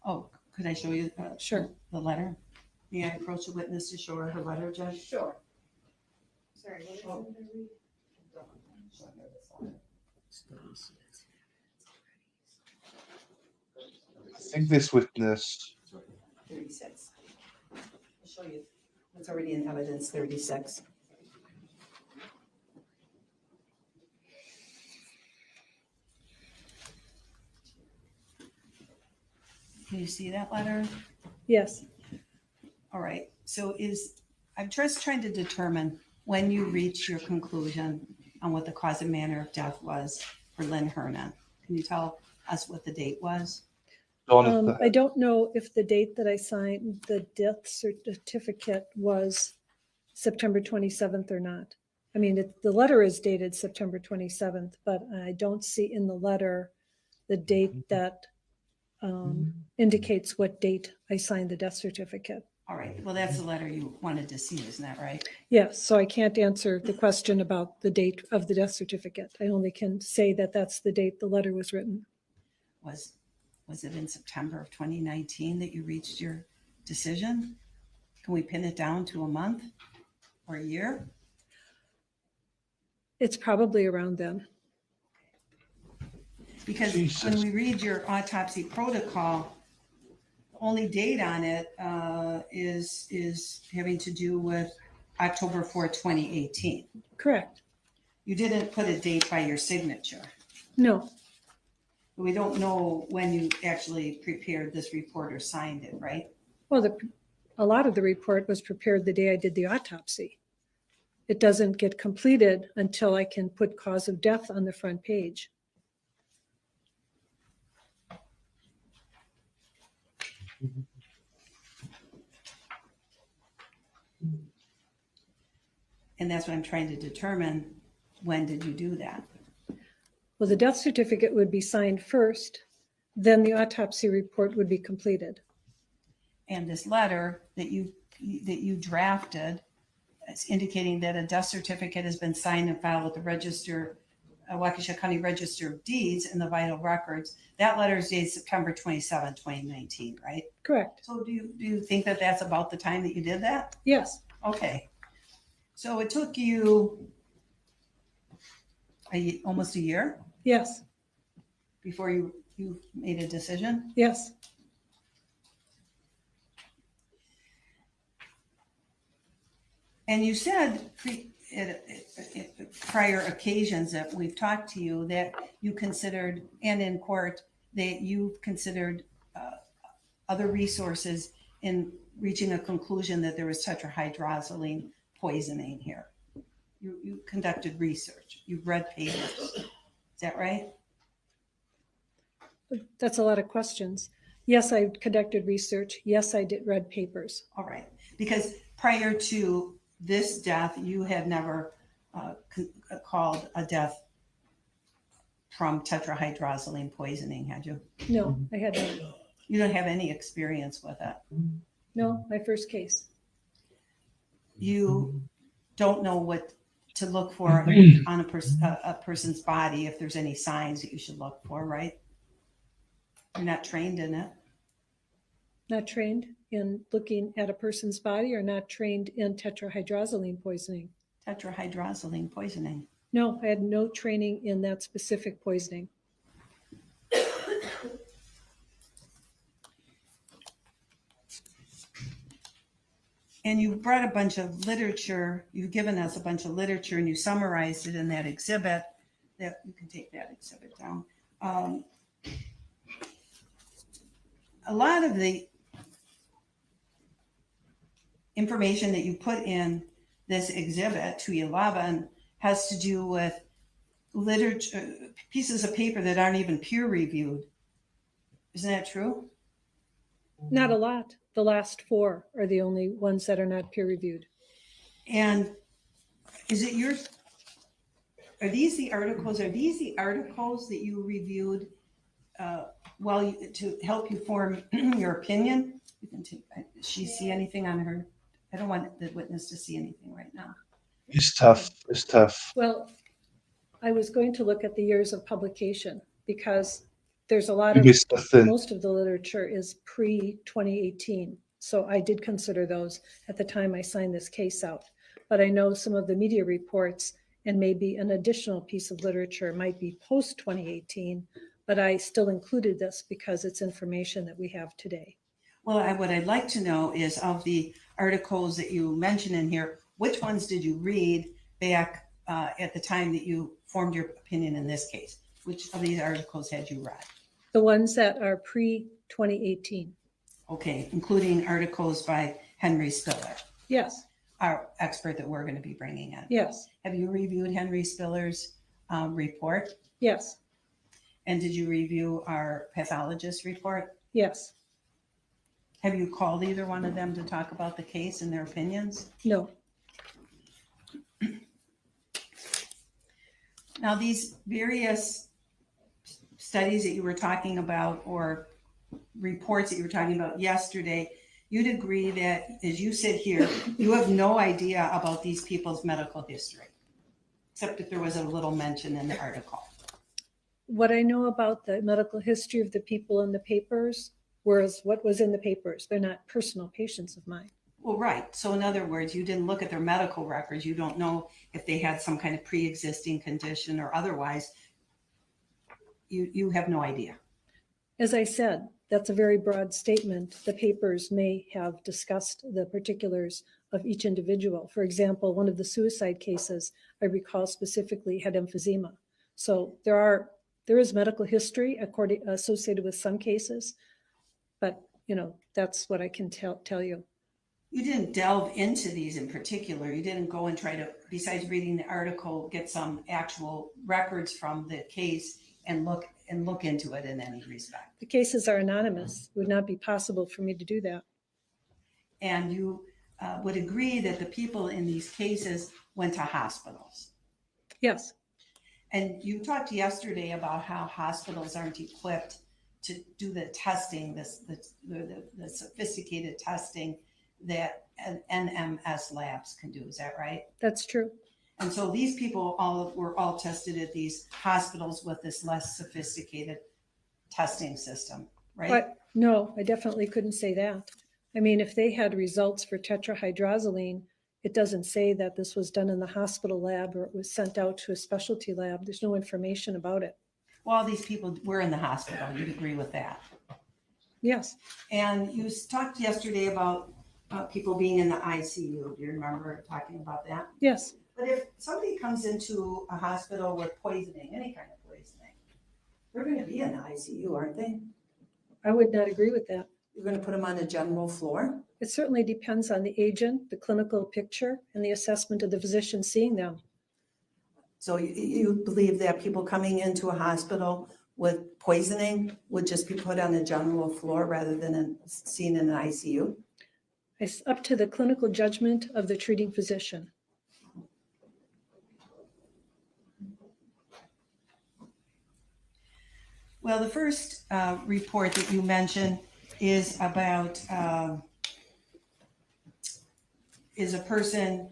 Speaker 4: Oh, could I show you?
Speaker 6: Sure.
Speaker 4: The letter? May I approach the witness to show her her letter, Judge?
Speaker 3: Sure. Sorry, what is it?
Speaker 1: I think this witness,
Speaker 7: 36. I'll show you. It's already in evidence, 36.
Speaker 4: Can you see that letter?
Speaker 6: Yes.
Speaker 4: All right. So I'm just trying to determine when you reached your conclusion on what the cause and manner of death was for Lynn Hernan. Can you tell us what the date was?
Speaker 6: I don't know if the date that I signed the death certificate was September 27th or not. I mean, the letter is dated September 27th, but I don't see in the letter the date that indicates what date I signed the death certificate.
Speaker 4: All right. Well, that's the letter you wanted to see, isn't that right?
Speaker 6: Yes, so I can't answer the question about the date of the death certificate. I only can say that that's the date the letter was written.
Speaker 4: Was it in September of 2019 that you reached your decision? Can we pin it down to a month or a year?
Speaker 6: It's probably around then.
Speaker 4: Because
Speaker 1: Jesus.
Speaker 4: when we read your autopsy protocol, the only date on it is having to do with October 4, 2018.
Speaker 6: Correct.
Speaker 4: You didn't put a date by your signature.
Speaker 6: No,
Speaker 4: We don't know when you actually prepared this report or signed it, right?
Speaker 6: well, a lot of the report was prepared the day I did the autopsy. It doesn't get completed until I can put cause of death on the front page.
Speaker 4: And that's what I'm trying to determine. When did you do that?
Speaker 6: Well, the death certificate would be signed first, then the autopsy report would be completed.
Speaker 4: And this letter that you drafted, it's indicating that a death certificate has been signed and filed with the WAUKESHA County Register of Deeds and the vital records. That letter is dated September 27, 2019, right?
Speaker 6: Correct.
Speaker 4: So do you think that that's about the time that you did that?
Speaker 6: Yes.
Speaker 4: Okay. So it took you almost a year
Speaker 6: Yes.
Speaker 4: before you made a decision?
Speaker 6: Yes.
Speaker 4: And you said at prior occasions that we've talked to you that you considered, and in court, that you considered other resources in reaching a conclusion that there was tetrahydrozoline poisoning here. You conducted research. You've read papers. Is that right?
Speaker 6: That's a lot of questions. Yes, I conducted research. Yes, I did read papers.
Speaker 4: All right. Because prior to this death, you had never called a death from tetrahydrozoline poisoning, had you?
Speaker 6: No, I had not.
Speaker 4: You don't have any experience with it.
Speaker 6: No, my first case.
Speaker 4: You don't know what to look for on a person's body, if there's any signs that you should look for, right? You're not trained in it.
Speaker 6: Not trained in looking at a person's body or not trained in tetrahydrozoline poisoning.
Speaker 4: Tetrahydrozoline poisoning.
Speaker 6: No, I had no training in that specific poisoning.
Speaker 4: And you brought a bunch of literature, you've given us a bunch of literature and you summarized it in that exhibit. That you can take that exhibit down. A lot of the information that you put in this exhibit 211 has to do with literature, pieces of paper that aren't even peer reviewed. Isn't that true?
Speaker 6: Not a lot. The last 4 are the only ones that are not peer reviewed.
Speaker 4: And is it yours? Are these the articles that you reviewed well, to help you form your opinion, you can take, does she see anything on her? I don't want the witness to see anything right now.
Speaker 1: It's tough. It's tough.
Speaker 6: Well, I was going to look at the years of publication because there's a lot
Speaker 1: You
Speaker 6: of,
Speaker 1: missed nothing.
Speaker 6: most of the literature is pre-2018. So I did consider those at the time I signed this case out. But I know some of the media reports and maybe an additional piece of literature might be post-2018, but I still included this because it's information that we have today.
Speaker 4: Well, what I'd like to know is of the articles that you mentioned in here, which ones did you read back at the time that you formed your opinion in this case? Which of these articles had you read?
Speaker 6: The ones that are pre-2018.
Speaker 4: Okay, including articles by Henry Spiller,
Speaker 6: Yes,
Speaker 4: our expert that we're going to be bringing in.
Speaker 6: yes,
Speaker 4: Have you reviewed Henry Spiller's report?
Speaker 6: yes,
Speaker 4: And did you review our pathologist report?
Speaker 6: yes,
Speaker 4: Have you called either one of them to talk about the case and their opinions?
Speaker 6: no.
Speaker 4: Now, these various studies that you were talking about or reports that you were talking about yesterday, you'd agree that, as you sit here, you have no idea about these people's medical history, except if there was a little mention in the article.
Speaker 6: What I know about the medical history of the people in the papers was what was in the papers. They're not personal patients of mine.
Speaker 4: Well, right. So in other words, you didn't look at their medical records. You don't know if they had some kind of pre-existing condition or otherwise. You have no idea.
Speaker 6: As I said, that's a very broad statement. The papers may have discussed the particulars of each individual. For example, one of the suicide cases I recall specifically had emphysema. So there is medical history associated with some cases, but that's what I can tell you.
Speaker 4: You didn't delve into these in particular. You didn't go and try to, besides reading the article, get some actual records from the case and look into it in any respect.
Speaker 6: The cases are anonymous. It would not be possible for me to do that.
Speaker 4: And you would agree that the people in these cases went to hospitals.
Speaker 6: Yes,
Speaker 4: And you talked yesterday about how hospitals aren't equipped to do the testing, the sophisticated testing that NMS labs can do. Is that right?
Speaker 6: that's true.
Speaker 4: And so these people were all tested at these hospitals with this less sophisticated testing system, right?
Speaker 6: But no, I definitely couldn't say that. I mean, if they had results for tetrahydrozoline, it doesn't say that this was done in the hospital lab or it was sent out to a specialty lab. There's no information about it.
Speaker 4: Well, all these people were in the hospital. You'd agree with that.
Speaker 6: Yes,
Speaker 4: And you talked yesterday about people being in the ICU. Do you remember talking about that?
Speaker 6: yes,
Speaker 4: But if somebody comes into a hospital with poisoning, any kind of poisoning, they're going to be in the ICU, aren't they?
Speaker 6: I would not agree with that.
Speaker 7: You're going to put them on the general floor?
Speaker 6: It certainly depends on the agent, the clinical picture, and the assessment of the physician seeing them.
Speaker 7: So you believe that people coming into a hospital with poisoning would just be put on the general floor rather than seen in an ICU?
Speaker 6: It's up to the clinical judgment of the treating physician.
Speaker 4: Well, the first report that you mentioned is about is a person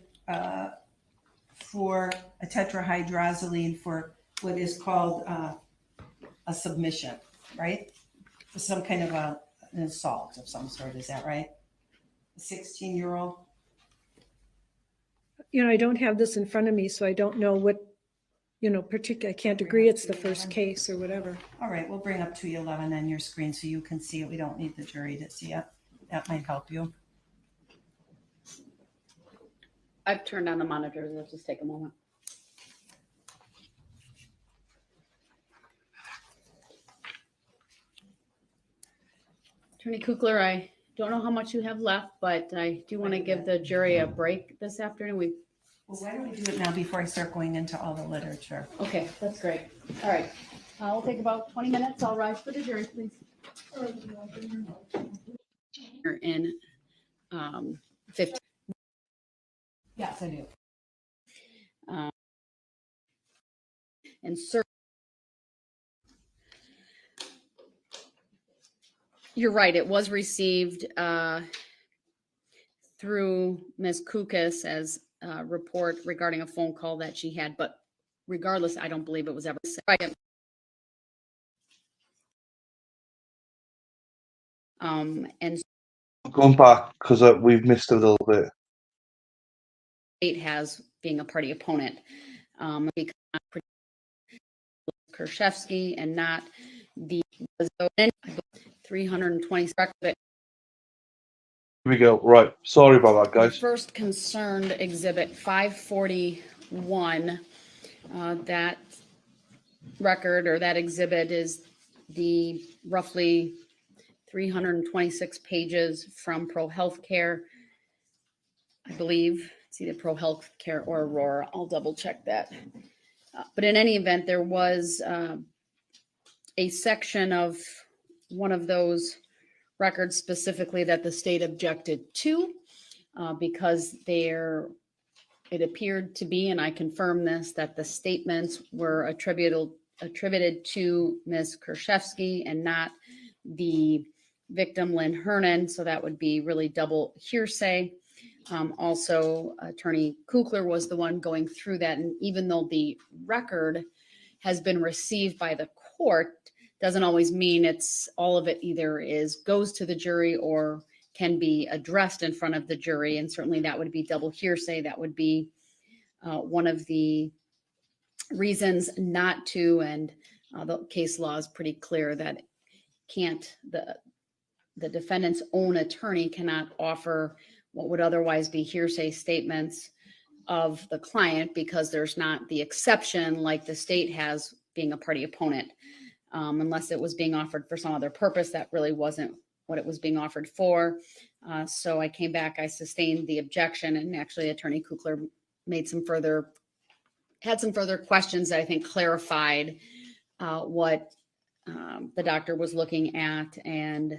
Speaker 4: for a tetrahydrozoline for what is called a submission, right? For some kind of an assault of some sort. Is that right? A 16-year-old.
Speaker 6: I don't have this in front of me, so I don't know what, particular, I can't agree it's the first case or whatever.
Speaker 4: All right, we'll bring up 211 on your screen so you can see it. We don't need the jury to see it. That might help you.
Speaker 2: I've turned on the monitors. Let's just take a moment. Attorney Kukler, I don't know how much you have left, but I do want to give the jury a break this afternoon.
Speaker 4: Well, why don't we do it now before I start going into all the literature?
Speaker 2: Okay, that's great. All right. We'll take about 20 minutes. I'll rise for the jury, please. You're in 15. Yes, I do. And sir, You're right. It was received through Ms. Kukas as a report regarding a phone call that she had, but regardless, I don't believe it was ever sent. And
Speaker 1: Going back because we've missed a little bit.
Speaker 2: state has being a party opponent. Because Kurczewski and not the 320 record.
Speaker 1: Here we go. Right. Sorry about that,
Speaker 2: The
Speaker 1: guys.
Speaker 2: first concerned exhibit 541, that record or that exhibit is the roughly 326 pages from Pro Healthcare. I believe it's either Pro Healthcare or Aurora. I'll double check that. But in any event, there was a section of one of those records specifically that the state objected to because it appeared to be, and I confirm this, that the statements were attributed to Ms. Kurczewski and not the victim, Lynn Hernan. So that would be really double hearsay. Also, Attorney Kukler was the one going through that. And even though the record has been received by the court, doesn't always mean it's all of it either goes to the jury or can be addressed in front of the jury. And certainly that would be double hearsay. That would be one of the reasons not to, and the case law is pretty clear that the defendant's own attorney cannot offer what would otherwise be hearsay statements of the client because there's not the exception like the state has being a party opponent. Unless it was being offered for some other purpose, that really wasn't what it was being offered for. So I came back, I sustained the objection, and actually Attorney Kukler had some further questions that I think clarified what the doctor was looking at and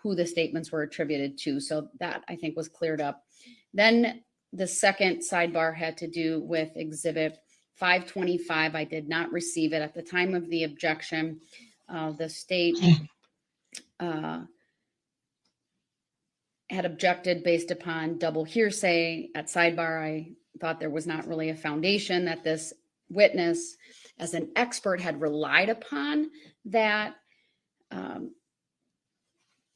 Speaker 2: who the statements were attributed to. So that I think was cleared up. Then the second sidebar had to do with Exhibit 525. I did not receive it at the time of the objection. The state had objected based upon double hearsay. At sidebar, I thought there was not really a foundation that this witness as an expert had relied upon that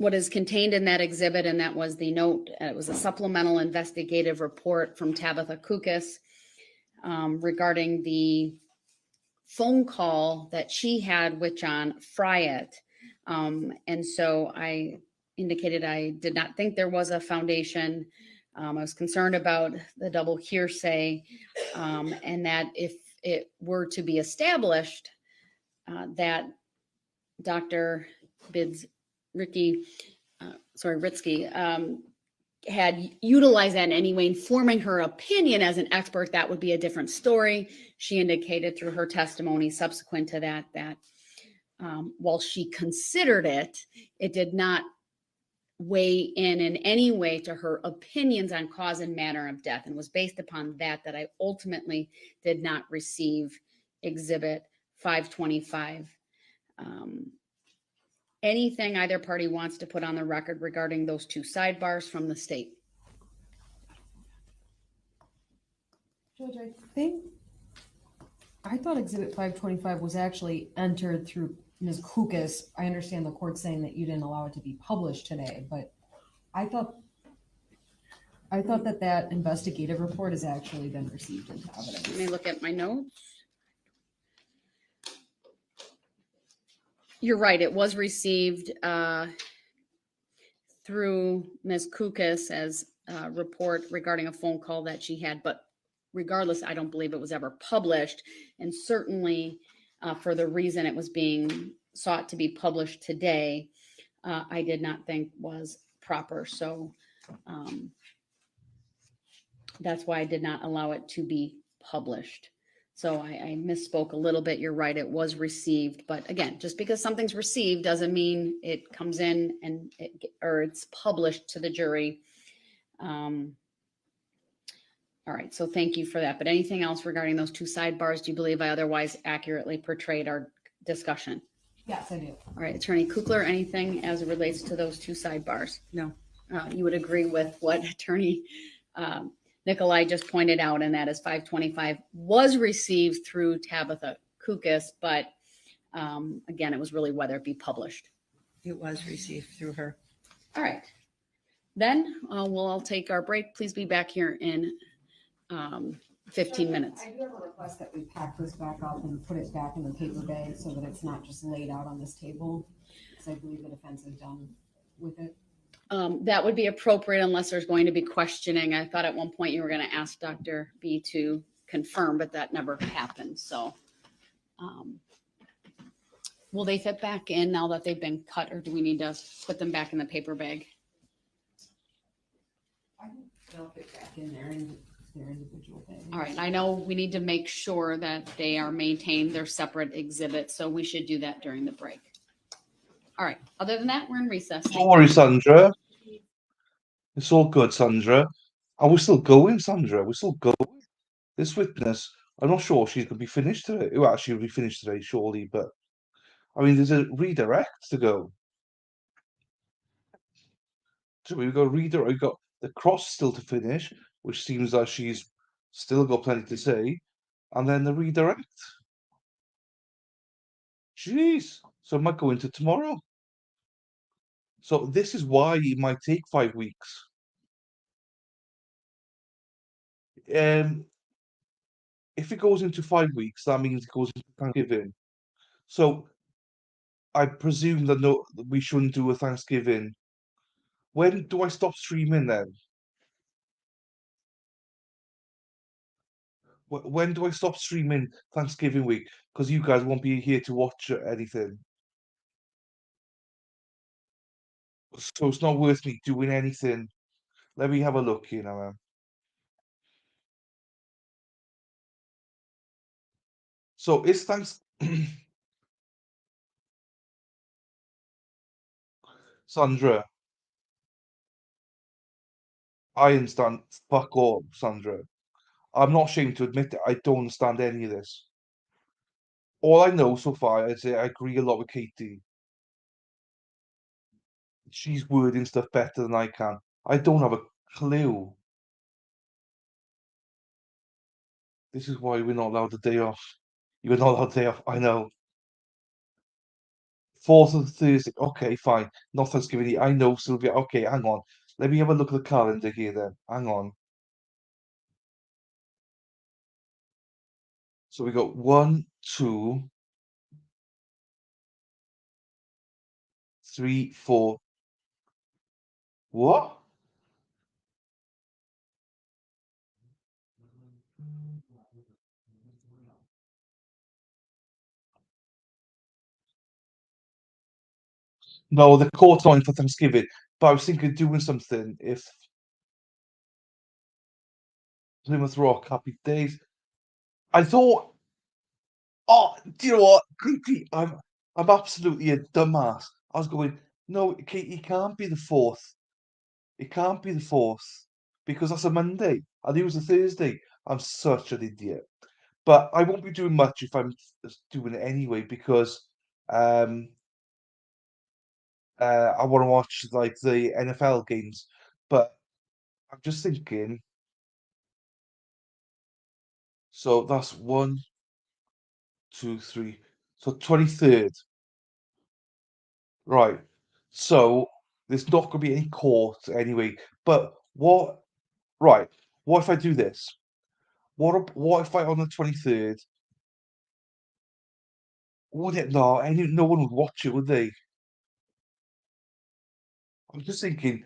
Speaker 2: what is contained in that exhibit, and that was the note. It was a supplemental investigative report from Tabitha Kukas regarding the phone call that she had with John Friat. And so I indicated I did not think there was a foundation. I was concerned about the double hearsay and that if it were to be established that Dr. Ritsky had utilized that in any way in forming her opinion as an expert, that would be a different story. She indicated through her testimony subsequent to that while she considered it, it did not weigh in any way to her opinions on cause and manner of death, and was based upon that I ultimately did not receive Exhibit 525. Anything either party wants to put on the record regarding those two sidebars from the state?
Speaker 10: Judge, I thought Exhibit 525 was actually entered through Ms. Kukas. I understand the court saying that you didn't allow it to be published today, but I thought that investigative report has actually been received into evidence.
Speaker 2: Let me look at my notes. You're right. It was received through Ms. Kukas as a report regarding a phone call that she had, but regardless, I don't believe it was ever published. And certainly for the reason it was being sought to be published today, I did not think was proper. So that's why I did not allow it to be published. So I misspoke a little bit. You're right. It was received. But again, just because something's received doesn't mean it comes in and it's published to the jury. All right. So thank you for that. But anything else regarding those two sidebars? Do you believe I otherwise accurately portrayed our discussion?
Speaker 10: Yes, I do.
Speaker 2: All right, Attorney Kukler, anything as it relates to those two sidebars?
Speaker 4: No.
Speaker 2: You would agree with what Attorney Nikolai just pointed out, and that is 525 was received through Tabitha Kukis, but again, it was really whether it be published.
Speaker 4: It was received through her.
Speaker 2: All right. Then we'll all take our break. Please be back here in 15 minutes.
Speaker 10: I do have a request that we pack this back up and put it back in the paper bag so that it's not just laid out on this table. Because I believe the defense is done with it.
Speaker 2: That would be appropriate unless there's going to be questioning. I thought at one point you were going to ask Dr. B to confirm, but that never happened. So will they fit back in now that they've been cut, or do we need to put them back in the paper bag?
Speaker 10: They'll fit back in there in their individual bags.
Speaker 2: All right. I know we need to make sure that they are maintained, their separate exhibits. So we should do that during the break. All right. Other than that, we're in recess.
Speaker 1: Don't worry, Sandra. It's all good, Sandra. And we're still going, Sandra. We're still going. This witness, I'm not sure she's going to be finished today. Well, she will be finished today, surely. But, I mean, there's a redirect to go. So we've got a redirect. We've got the cross still to finish, which seems like she's still got plenty to say. And then the redirect. Jeez. So it might go into tomorrow. So this is why it might take 5 weeks. If it goes into 5 weeks, that means it goes into Thanksgiving. So I presume that we shouldn't do a Thanksgiving. When do I stop streaming then? When do I stop streaming Thanksgiving week? Because you guys won't be here to watch anything. So it's not worth me doing anything. Let me have a look, you know. So it's Sandra. I understand. Fuck all, Sandra. I'm not ashamed to admit that I don't understand any of this. All I know so far is that I agree a lot with Katie. She's wording stuff better than I can. I don't have a clue. This is why we're not allowed a day off. You're not allowed a day off. I know. 4th of Thursday. Okay, fine. Not Thanksgiving. I know, Sylvia. Okay, hang on. Let me have a look at the calendar here then. Hang on. So we got 1, 2, 3, 4. What? No, the court's on for Thanksgiving. But I was thinking of doing something if Plymouth Rock, happy days. I thought, oh, do you know what? Creepy. I'm absolutely a dumbass. I was going, no, it can't be the 4th. It can't be the 4th because that's a Monday. I knew it was a Thursday. I'm such an idiot. But I won't be doing much if I'm doing it anyway because I want to watch like the NFL games. But I'm just thinking. So that's 1, 2, 3. So 23rd. Right. So there's not going to be any court anyway. But what? Right. What if I do this? What if I on the 23rd? Would it no? No one would watch it, would they? I'm just thinking.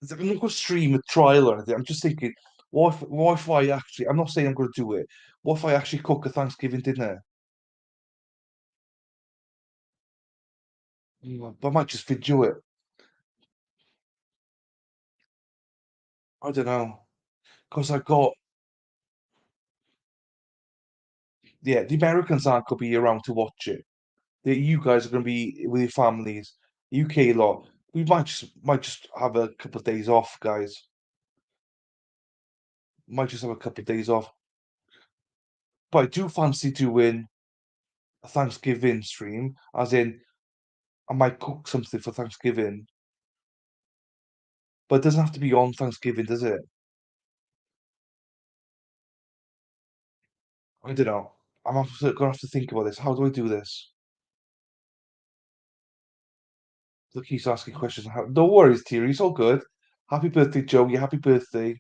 Speaker 1: I'm not going to stream a trial or anything. I'm just thinking. What if I actually? I'm not saying I'm going to do it. What if I actually cook a Thanksgiving dinner? But I might just video it. I don't know. Because I got. Yeah, the Americans aren't going to be around to watch it. You guys are going to be with your families. UK lot. We might just have a couple of days off, guys. Might just have a couple of days off. But I do fancy doing a Thanksgiving stream, as in I might cook something for Thanksgiving. But it doesn't have to be on Thanksgiving, does it? I don't know. Gonna have to think about this. How do I do this? Look, he's asking questions. No worries, Thierry. It's all good. Happy birthday, Joe. Yeah, happy birthday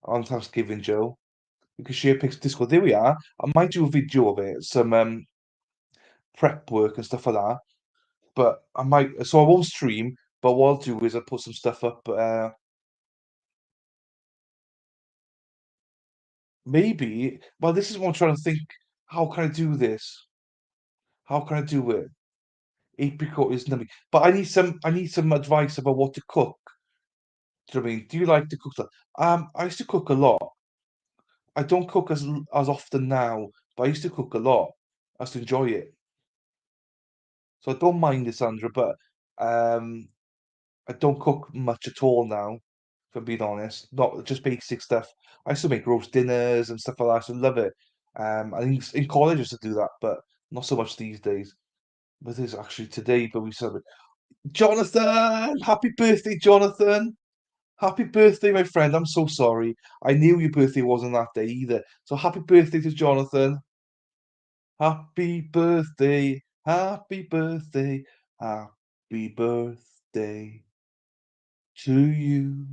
Speaker 1: on Thanksgiving, Joe. You can share pics Discord. There we are. I might do a video of it, some prep work and stuff like that. But I might, so I won't stream. But what I'll do is I'll put some stuff up. Maybe. Well, this is what I'm trying to think. How can I do this? How can I do it? Apricot is nummy. But I need some advice about what to cook. Do you know what I mean? Do you like to cook stuff? I used to cook a lot. I don't cook as often now, but I used to cook a lot. I used to enjoy it. So I don't mind it, Sandra, but um I don't cook much at all now, if I'm being honest. Not just basic stuff. I used to make roast dinners and stuff like that. I used to love it. I think in college I used to do that, but not so much these days. But this actually today, but we celebrate. Jonathan! Happy birthday, Jonathan! Happy birthday, my friend. I'm so sorry. I knew your birthday wasn't that day either. So happy birthday to Jonathan. Happy birthday. Happy birthday. Happy birthday to you.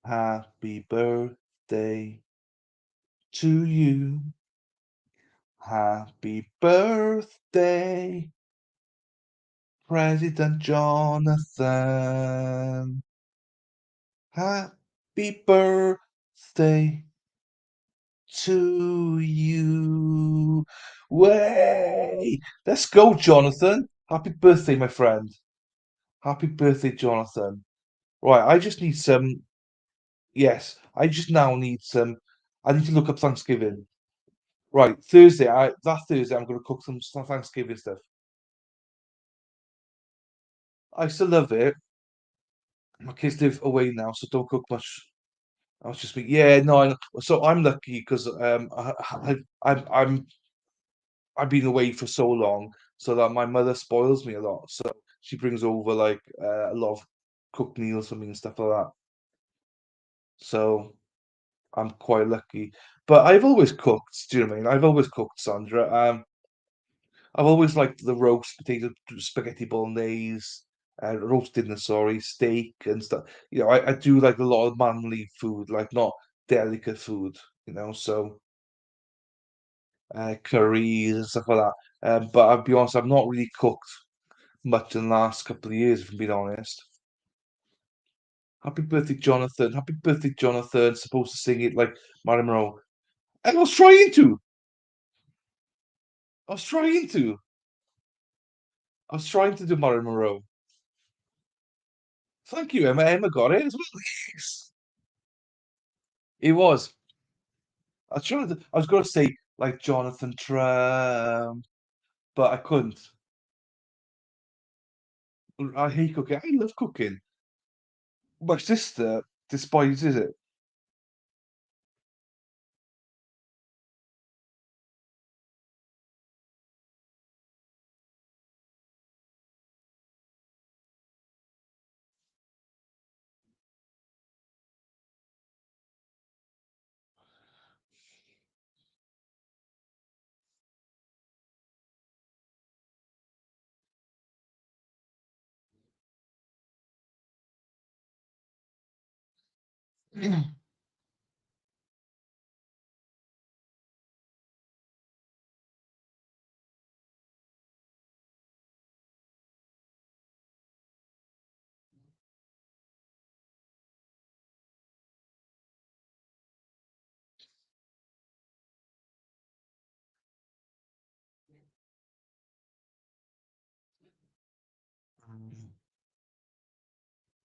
Speaker 1: Happy birthday to you. Happy birthday, President Jonathan. Happy birthday to you. Way! Let's go, Jonathan. Happy birthday, my friend. Happy birthday, Jonathan. Right, I just need some. Yes, I just now need some. I need to look up Thanksgiving. Right, Thursday. That Thursday I'm gonna cook some Thanksgiving stuff. I still love it. My kids live away now, so don't cook much. I was just thinking, yeah, no, I know. So I'm lucky because I've been away for so long, so that my mother spoils me a lot. So she brings over like a lot of cooked meals for me and stuff like that. So I'm quite lucky. But I've always cooked. Do you know what I mean? I've always cooked, Sandra. I've always liked the roast potato, spaghetti bolognese, roast dinner, sorry, steak and stuff. You know, I do like a lot of manly food, like not delicate food. You know, so curries and stuff like that. But I'll be honest, I've not really cooked much in the last couple of years, if I'm being honest. Happy birthday, Jonathan. Happy birthday, Jonathan. Supposed to sing it like Marilyn Monroe. And I was trying to. I was trying to. I was trying to do Marilyn Monroe. Thank you, Emma. Emma got it as well. Yes. It was. I was going to say like Jonathan Trump, but I couldn't. I hate cooking. I love cooking. My sister despises it.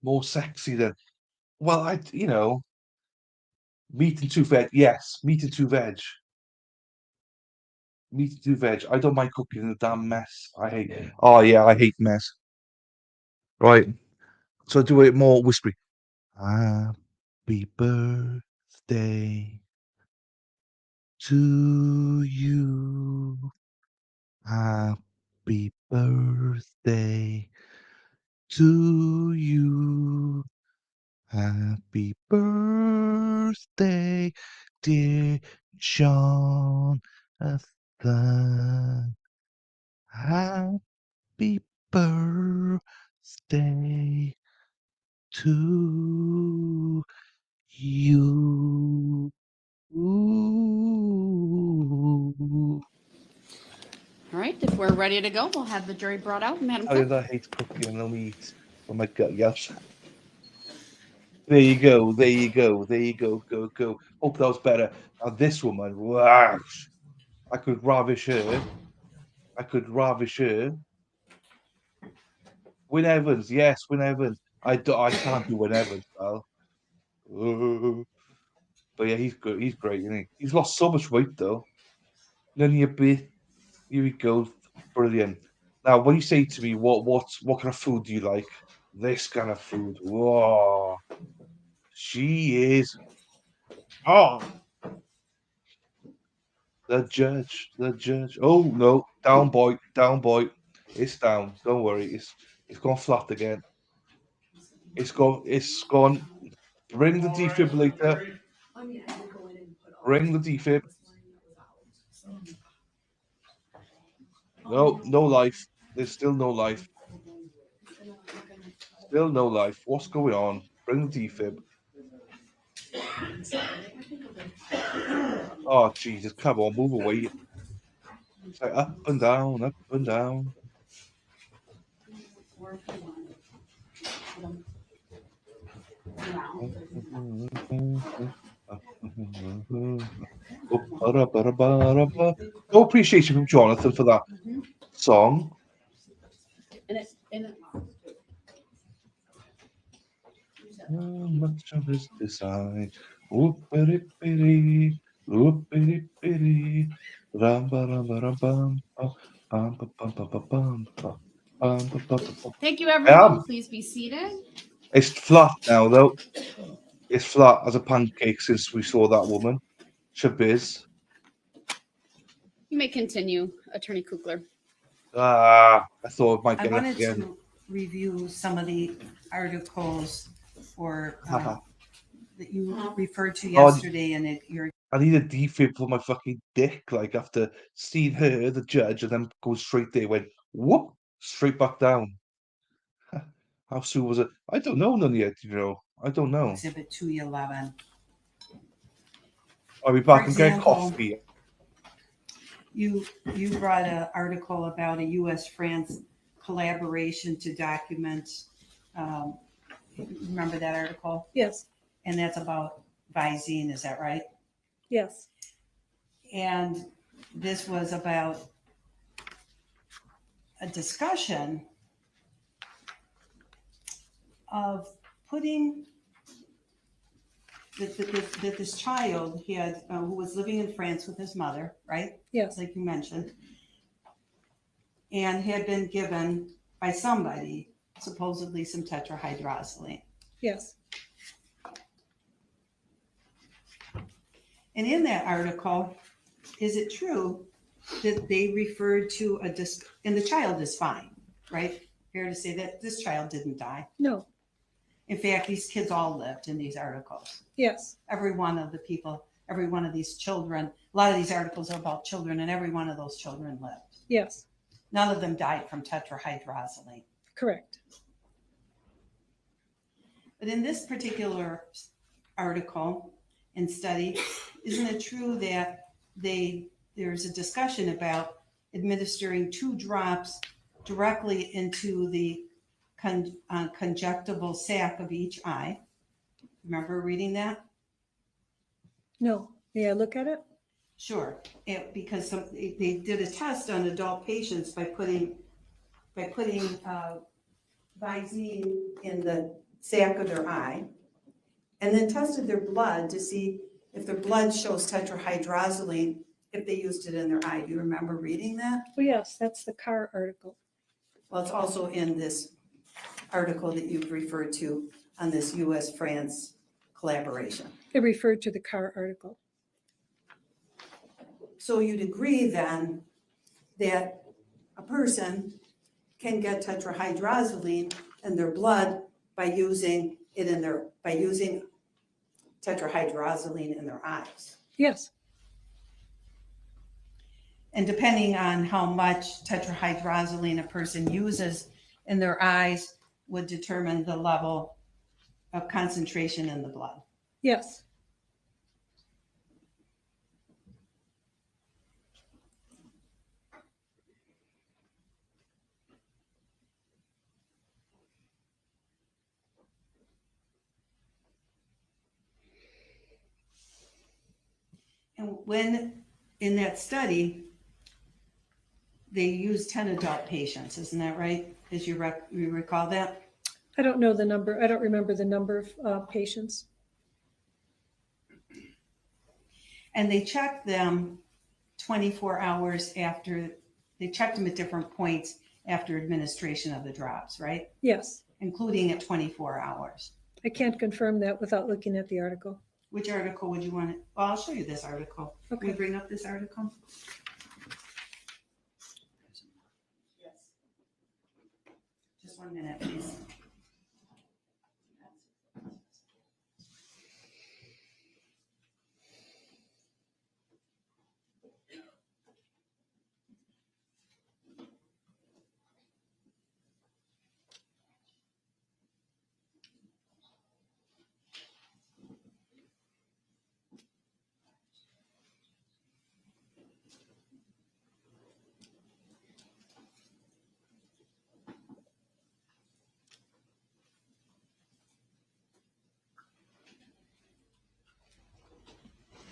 Speaker 1: More sexy than well, meat and two veg. Yes, meat and two veg. Meat and two veg. I don't mind cooking a damn mess. I hate it. Oh yeah, I hate mess. Right. So I do it more whispery. Happy birthday to you. Happy birthday to you. Happy birthday, dear Jonathan. Happy birthday to you.
Speaker 2: All right, if we're ready to go, we'll have the jury brought out. Madam
Speaker 1: Tell you
Speaker 2: Clerk.
Speaker 1: that I hate cooking and I'll eat when my gut yelps. There you go, there you go, there you go, go. Hope that was better. Now this woman, wow, I could ravish her. I could ravish her. Win Evans, yes, Win Evans. I can't do Win Evans, pal. But yeah, he's good. He's great, isn't he? He's lost so much weight though. None of a bit. Here we go. Brilliant. Now, when you say to me, what kind of food do you like? This kind of food. Whoa. She is. Oh, the judge. The judge. Oh no, down boy, down boy. It's down. Don't worry. It's gone flat again. It's gone. It's gone. Bring the defibrillator. Bring the defib. No, no life. There's still no life. Still no life. What's going on? Bring the defib. Oh Jesus! Come on, move away. It's like up and down, up and down. No appreciation from Jonathan for that song. Much of his design. Oop-a-dee-dee, oop-a-dee-dee, ram-ba-ram-ba-ram-bam, bam-ba-bam-ba-ba-bam, bam-ba-ba-ba-bam.
Speaker 2: Thank you,
Speaker 1: I
Speaker 2: everyone.
Speaker 1: am.
Speaker 2: Please be seated.
Speaker 1: It's flat now, though. It's flat as a pancake since we saw that woman. Shabiz.
Speaker 2: You may continue, Attorney Kukler.
Speaker 1: I thought it might
Speaker 4: I
Speaker 1: get up
Speaker 4: wanted
Speaker 1: again.
Speaker 4: to review some of the articles for that you referred to yesterday, and you're.
Speaker 1: I need a defib for my fucking dick. Like after seeing her, the judge, and then go straight there, went whoop, straight back down. How soon was it? I don't know none yet. I don't know.
Speaker 4: Exhibit 211.
Speaker 1: I'll be back and get
Speaker 4: example,
Speaker 1: coffee.
Speaker 4: You brought an article about a U.S.-France collaboration to document. Remember that article?
Speaker 6: Yes,
Speaker 4: And that's about Visine, is that right?
Speaker 6: yes.
Speaker 4: And this was about a discussion of putting that this child had who was living in France with his mother, right?
Speaker 6: Yes.
Speaker 4: Like you mentioned, and had been given by somebody supposedly some tetrahydrozoline.
Speaker 6: Yes.
Speaker 4: And in that article, is it true that they referred to and the child is fine, right? Fair to say that this child didn't die.
Speaker 6: No.
Speaker 4: In fact, these kids all lived in these articles.
Speaker 6: Yes.
Speaker 4: Every one of the people, every one of these children, a lot of these articles are about children, and every one of those children lived.
Speaker 6: Yes.
Speaker 4: None of them died from tetrahydrozoline.
Speaker 6: Correct.
Speaker 4: But in this particular article and study, isn't it true that there's a discussion about administering 2 drops directly into the conjunctival sac of each eye? Remember reading that?
Speaker 6: No. May I look at it?
Speaker 4: Sure. Because they did a test on adult patients by putting Visine in the sac of their eye, and then tested their blood to see if their blood shows tetrahydrozoline if they used it in their eye. Do you remember reading that?
Speaker 6: Oh, yes, that's the car article.
Speaker 4: Well, it's also in this article that you've referred to on this U.S.-France collaboration.
Speaker 6: It referred to the car article.
Speaker 7: So you'd agree then that a person can get tetrahydrozoline in their blood by using tetrahydrozoline in their eyes.
Speaker 6: Yes,
Speaker 4: And depending on how much tetrahydrozoline a person uses in their eyes would determine the level of concentration in the blood.
Speaker 6: yes.
Speaker 4: And when, in that study, they used 10 adult patients, isn't that right? As you recall that?
Speaker 6: I don't know the number. I don't remember the number of patients.
Speaker 4: And they checked them 24 hours after, they checked them at different points after administration of the drops, right?
Speaker 6: Yes,
Speaker 4: Including at 24 hours.
Speaker 6: I can't confirm that without looking at the article.
Speaker 4: Which article would you want to, well, I'll show you this article. Can we
Speaker 6: Okay.
Speaker 4: bring up this article? Yes. Just 1 minute, please.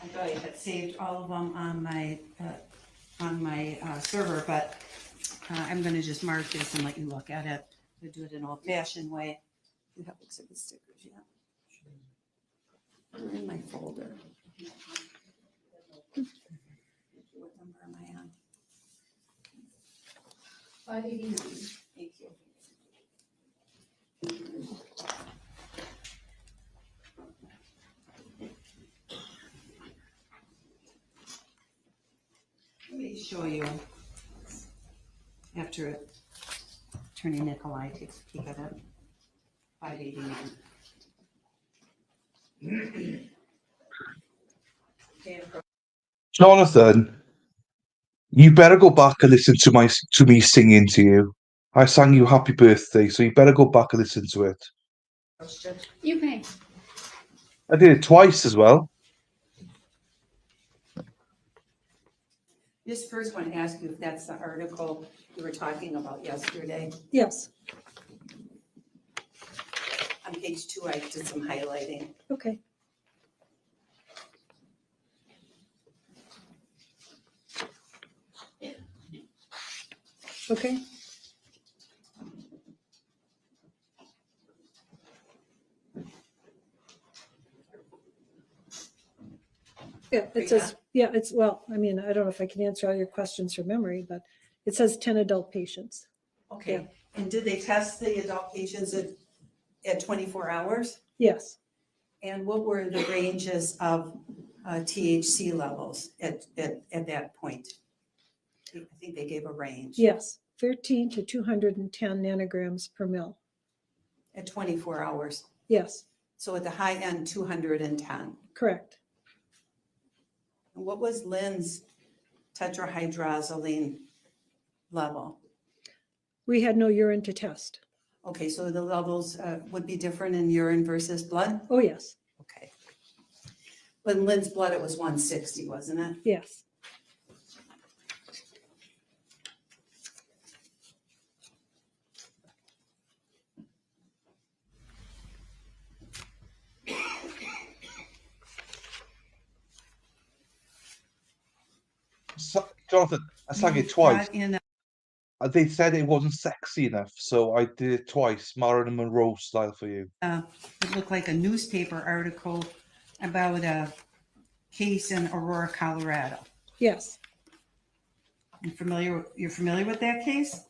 Speaker 4: I thought I had saved all of them on my server, but I'm going to just mark this and let you look at it. We do it an old-fashioned way.
Speaker 7: You have exhibit stickers yet? They're in my folder. What number am I on?
Speaker 5: 589.
Speaker 7: Thank you.
Speaker 4: Let me show you after Attorney Nicolai takes a peek at it. 589.
Speaker 1: Jonathan, you better go back and listen to me singing to you. I sang you happy birthday, so you better go back and listen to it.
Speaker 2: You may.
Speaker 1: I did it twice as well.
Speaker 7: Just first want to ask you if that's the article you were talking about yesterday.
Speaker 6: Yes,
Speaker 7: On page 2, I did some highlighting.
Speaker 6: okay. Okay, yeah, it says, yeah, it's, well, I mean, I don't know if I can answer all your questions from memory, but it says 10 adult patients.
Speaker 7: Okay, and did they test the adult patients at 24 hours?
Speaker 6: Yes,
Speaker 7: And what were the ranges of THC levels at that point? I think they gave a range.
Speaker 6: yes, 13 to 210 nanograms per mil.
Speaker 7: At 24 hours.
Speaker 6: Yes,
Speaker 7: So at the high end, 210.
Speaker 6: correct.
Speaker 7: And what was Lynn's tetrahydrozoline level?
Speaker 6: We had no urine to test.
Speaker 7: Okay, so the levels would be different in urine versus blood?
Speaker 6: Oh, yes,
Speaker 7: Okay. But in Lynn's blood, it was 160, wasn't it?
Speaker 6: yes.
Speaker 1: Jonathan, I sang it twice.
Speaker 4: In
Speaker 1: They said it wasn't sexy enough, so I did it twice, Marilyn Monroe style for you.
Speaker 4: it looked like a newspaper article about a case in Aurora, Colorado.
Speaker 6: Yes,
Speaker 4: You're familiar with that case?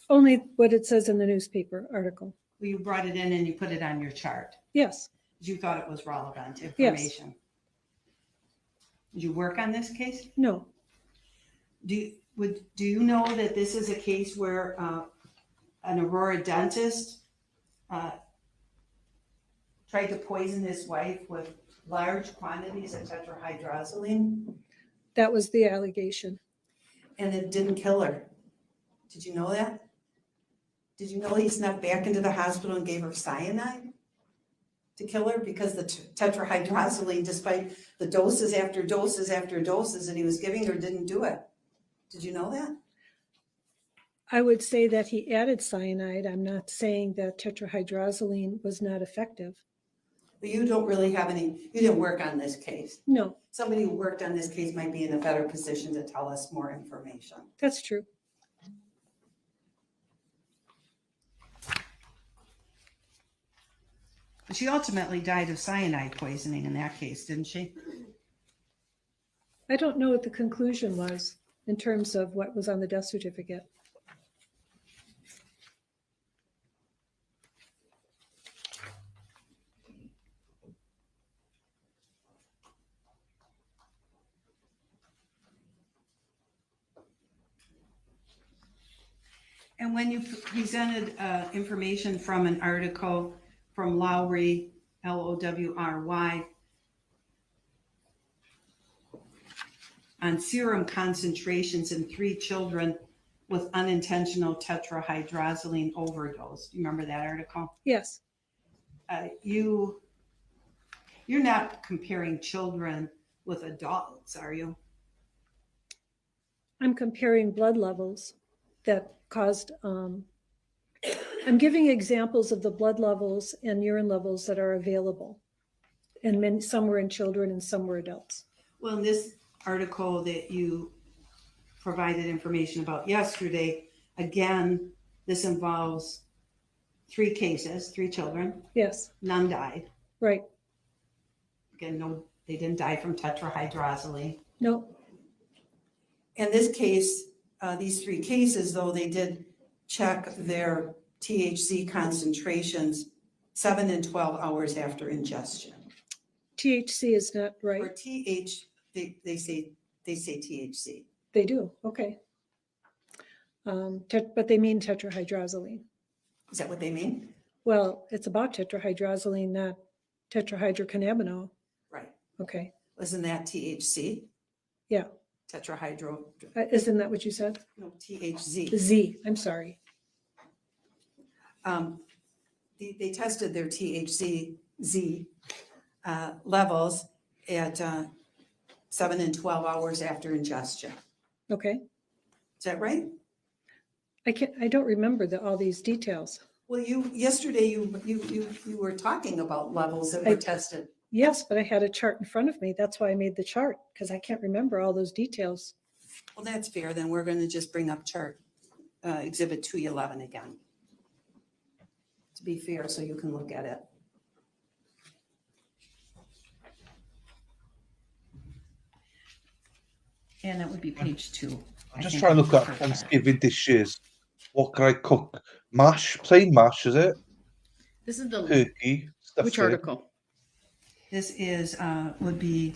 Speaker 6: only what it says in the newspaper article.
Speaker 4: Well, you brought it in and you put it on your chart.
Speaker 6: Yes,
Speaker 4: You thought it was relevant information. Did you work on this case?
Speaker 6: no,
Speaker 4: Do you know that this is a case where an Aurora dentist tried to poison his wife with large quantities of tetrahydrozoline
Speaker 6: That was the allegation.
Speaker 7: and it didn't kill her? Did you know that? Did you know he snuck back into the hospital and gave her cyanide to kill her because the tetrahydrozoline, despite the doses after doses after doses that he was giving her, didn't do it? Did you know that?
Speaker 6: I would say that he added cyanide. I'm not saying that tetrahydrozoline was not effective.
Speaker 7: But you don't really have any, you didn't work on this case.
Speaker 6: No,
Speaker 7: Somebody who worked on this case might be in a better position to tell us more information.
Speaker 6: that's true.
Speaker 4: She ultimately died of cyanide poisoning in that case, didn't she?
Speaker 6: I don't know what the conclusion was in terms of what was on the death certificate.
Speaker 4: And when you presented information from an article from Lowry, Lowry, on serum concentrations in 3 children with unintentional tetrahydrozoline overdose. Do you remember that article?
Speaker 6: Yes,
Speaker 4: You're not comparing children with adults, are you?
Speaker 6: I'm comparing blood levels that caused, I'm giving examples of the blood levels and urine levels that are available. And some were in children and some were adults.
Speaker 4: Well, in this article that you provided information about yesterday, again, this involves 3 cases, 3 children,
Speaker 6: Yes,
Speaker 4: none died.
Speaker 6: right.
Speaker 4: Again, no, they didn't die from tetrahydrozoline.
Speaker 6: No,
Speaker 7: In this case, these 3 cases, though, they did check their THC concentrations 7 and 12 hours after ingestion.
Speaker 6: THC is not
Speaker 7: Or
Speaker 6: right.
Speaker 7: they say THC.
Speaker 6: They do, okay. But they mean tetrahydrozoline.
Speaker 7: Is that what they mean?
Speaker 6: Well, it's about tetrahydrozoline, not tetrahydrocannabinol.
Speaker 7: Right.
Speaker 6: Okay,
Speaker 7: Isn't that THC?
Speaker 6: yeah.
Speaker 7: Tetrahydro,
Speaker 6: Isn't that what you said?
Speaker 7: no, THC.
Speaker 6: Z, I'm sorry.
Speaker 7: They tested their THC levels at 7 and 12 hours after ingestion.
Speaker 6: Okay,
Speaker 7: Is that right?
Speaker 6: I don't remember all these details.
Speaker 7: Well, yesterday you were talking about levels that were tested.
Speaker 6: Yes, but I had a chart in front of me. That's why I made the chart, because I can't remember all those details.
Speaker 7: Well, that's fair. Then we're going to just bring up chart exhibit 211 again. To be fair, so you can look at it.
Speaker 4: And that would be page 2.
Speaker 1: I'm just trying to look at Thanksgiving dishes. What can I cook? Mash, plain mash, is it?
Speaker 2: This is the,
Speaker 1: Turkey, stuffing.
Speaker 2: which article?
Speaker 4: This is, would be,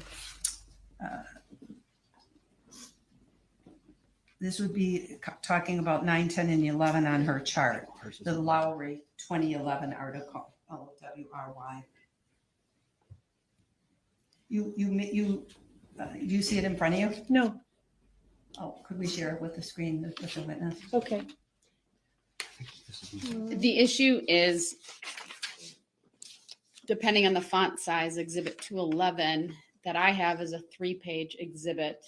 Speaker 4: this would be talking about 9, 10, and 11 on her chart, the Lowry 2011 article, LWRY. You see it in front of you?
Speaker 6: No,
Speaker 4: Oh, could we share it with the screen with the witness?
Speaker 6: okay.
Speaker 2: The issue is, depending on the font size, exhibit 211 that I have is a 3-page exhibit.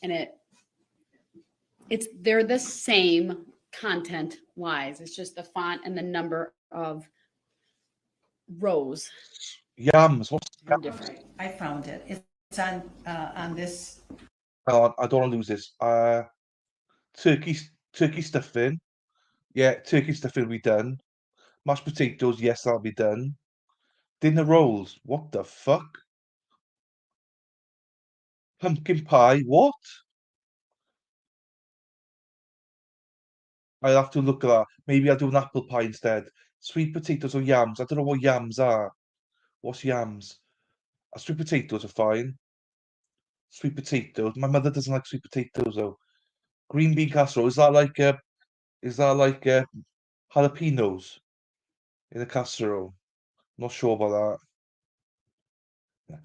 Speaker 2: And they're the same content wise. It's just the font and the number of rows
Speaker 1: Yams. What's
Speaker 2: are
Speaker 1: yams?
Speaker 2: different.
Speaker 4: I found it. It's on this.
Speaker 1: Hang on, I don't want to lose this. Turkey stuffing. Yeah, turkey stuffing will be done. Mashed potatoes, yes, that'll be done. Dinner rolls. What the fuck? Pumpkin pie. What? I'll have to look at that. Maybe I'll do an apple pie instead. Sweet potatoes or yams. I don't know what yams are. What's yams? Sweet potatoes are fine. sweet potatoes. My mother doesn't like sweet potatoes though. Green bean casserole, is that like jalapenos in a casserole? Not sure about that.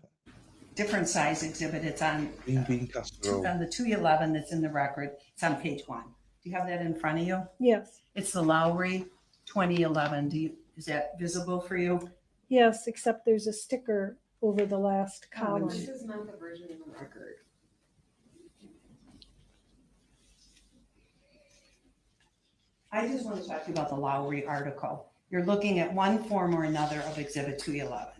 Speaker 4: Different size exhibit. It's on
Speaker 1: Green bean casserole.
Speaker 4: on the 211 that's in the record. It's on page 1. Do you have that in front of you?
Speaker 6: Yes,
Speaker 4: It's the Lowry 2011. Is that visible for you?
Speaker 6: yes, except there's a sticker over the last
Speaker 4: Oh,
Speaker 6: column.
Speaker 10: This is not the version in the record.
Speaker 4: I just want to talk to you about the Lowry article. You're looking at one form or another of exhibit 211.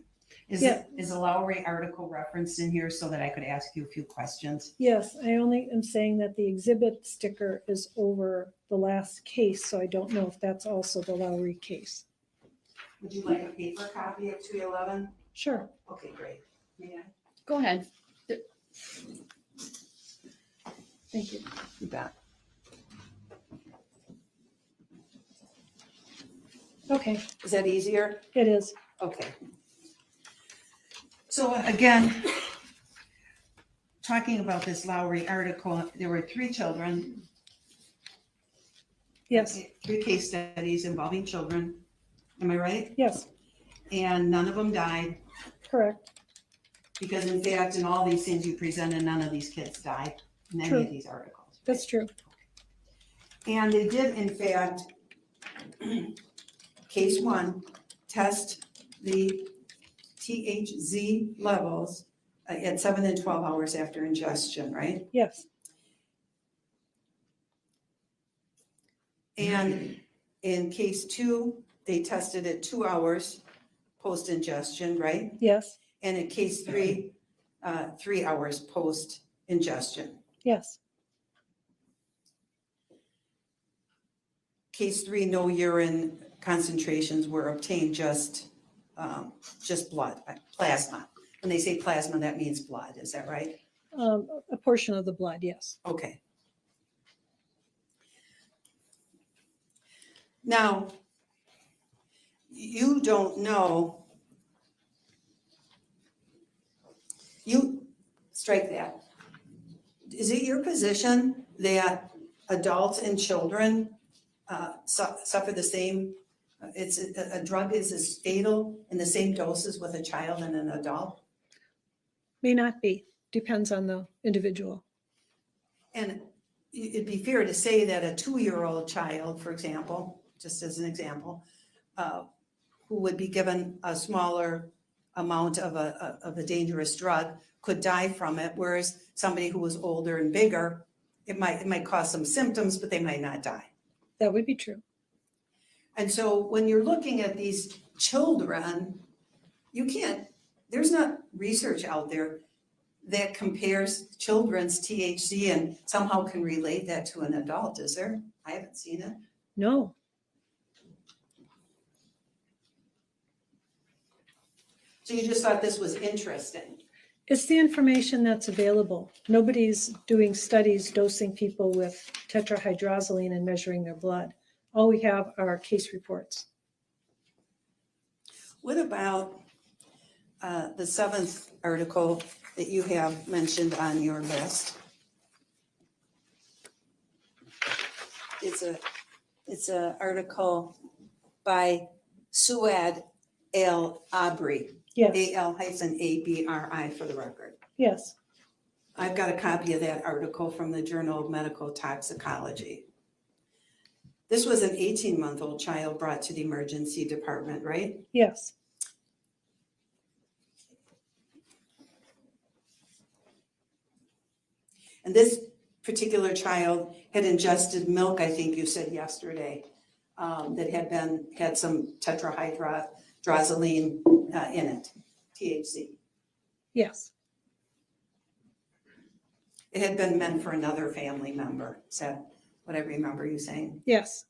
Speaker 4: Is the Lowry article referenced in here so that I could ask you a few questions?
Speaker 6: Yes, I only am saying that the exhibit sticker is over the last case, so I don't know if that's also the Lowry case.
Speaker 4: Would you like a paper copy of 211?
Speaker 6: Sure.
Speaker 4: Okay, great. May I?
Speaker 2: Go ahead.
Speaker 6: Thank you.
Speaker 4: You bet.
Speaker 6: Okay,
Speaker 4: Is that easier?
Speaker 6: it is.
Speaker 4: Okay. So again, talking about this Lowry article, there were 3 children.
Speaker 6: Yes,
Speaker 4: 3 case studies involving children. Am I right?
Speaker 6: yes,
Speaker 4: And none of them died
Speaker 6: correct.
Speaker 4: because in fact, in all these things you presented, none of these kids died in any
Speaker 6: True.
Speaker 4: of these articles.
Speaker 6: That's true.
Speaker 7: And they did, in fact, case 1, test the THZ levels at 7 and 12 hours after ingestion, right?
Speaker 6: Yes,
Speaker 7: And in case 2, they tested it 2 hours post-ingestion, right?
Speaker 6: yes,
Speaker 7: And in case 3, 3 hours post-ingestion.
Speaker 6: yes,
Speaker 7: Case 3, no urine concentrations were obtained, just blood, plasma. When they say plasma, that means blood, is that right?
Speaker 6: a portion of the blood, yes.
Speaker 7: Okay. Now, you don't know, you strike that. Is it your position that adults and children suffer the same, it's a drug is as fatal in the same doses with a child and an adult?
Speaker 6: May not be, depends on the individual.
Speaker 7: And it'd be fair to say that a 2-year-old child, for example, just as an example, who would be given a smaller amount of a dangerous drug could die from it, whereas somebody who was older and bigger, it might cause some symptoms, but they might not die.
Speaker 6: That would be true.
Speaker 7: And so when you're looking at these children, you can't, there's not research out there that compares children's THC and somehow can relate that to an adult, is there? I haven't seen it.
Speaker 6: No,
Speaker 7: So you just thought this was interesting.
Speaker 6: it's the information that's available. Nobody's doing studies dosing people with tetrahydrozoline and measuring their blood. All we have are case reports.
Speaker 7: What about the 7th article that you have mentioned on your list? It's a article by Suad El Abri,
Speaker 6: Yes,
Speaker 7: AL-ABRI for the record.
Speaker 6: yes,
Speaker 7: I've got a copy of that article from the Journal of Medical Toxicology. This was an 18-month-old child brought to the emergency department, right?
Speaker 6: yes,
Speaker 7: And this particular child had ingested milk, I think you said yesterday, that had some tetrahydrozoline in it, THC.
Speaker 6: yes,
Speaker 7: It had been meant for another family member. Is that what I remember you saying?
Speaker 6: yes,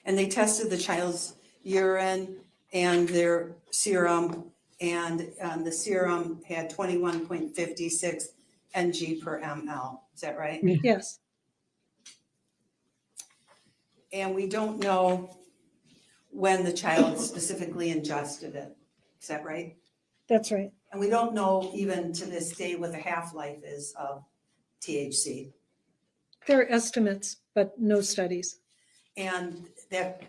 Speaker 7: And they tested the child's urine and their serum, and the serum had 21.56 ng per ml. Is that right?
Speaker 6: yes.
Speaker 7: And we don't know when the child specifically ingested it. Is that right?
Speaker 6: That's right.
Speaker 7: And we don't know even to this day what the half-life is of THC.
Speaker 6: There are estimates, but no studies.
Speaker 7: And that,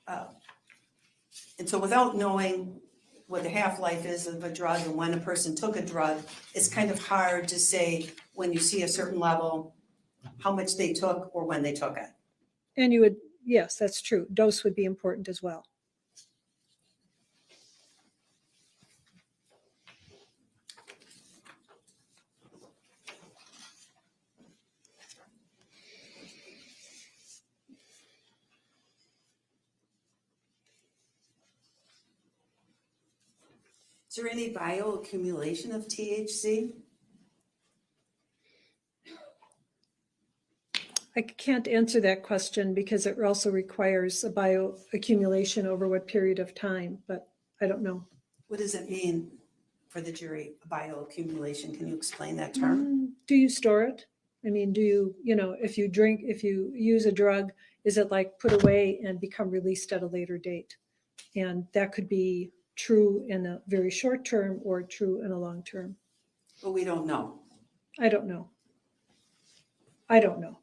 Speaker 7: and so without knowing what the half-life is of a drug and when a person took a drug, it's kind of hard to say when you see a certain level, how much they took or when they took it.
Speaker 6: And you would, yes, that's true. Dose would be important as well.
Speaker 7: Is there any bioaccumulation of THC?
Speaker 6: I can't answer that question because it also requires a bioaccumulation over what period of time, but I don't know.
Speaker 7: What does it mean for the jury, bioaccumulation? Can you explain that term?
Speaker 6: Do you store it? I mean, do you, if you drink, if you use a drug, is it like put away and become released at a later date? And that could be true in a very short term or true in a long term.
Speaker 7: But we don't know.
Speaker 6: I don't know. I don't know.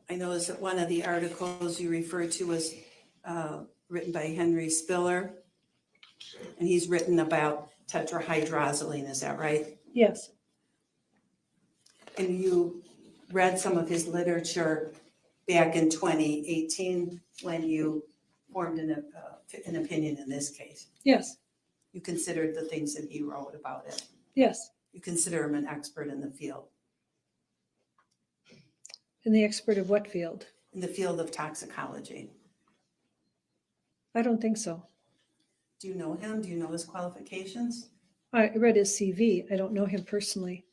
Speaker 7: I noticed that one of the articles you referred to was written by Henry Spiller, and he's written about tetrahydrozoline, is that right?
Speaker 6: Yes.
Speaker 7: And you read some of his literature back in 2018 when you formed an opinion in this case.
Speaker 6: Yes.
Speaker 7: You considered the things that he wrote about it.
Speaker 6: Yes.
Speaker 7: You consider him an expert in the field.
Speaker 6: And the expert of what field?
Speaker 7: In the field of toxicology.
Speaker 6: I don't think so.
Speaker 7: Do you know him? Do you know his qualifications?
Speaker 6: I read his CV. I don't know him personally.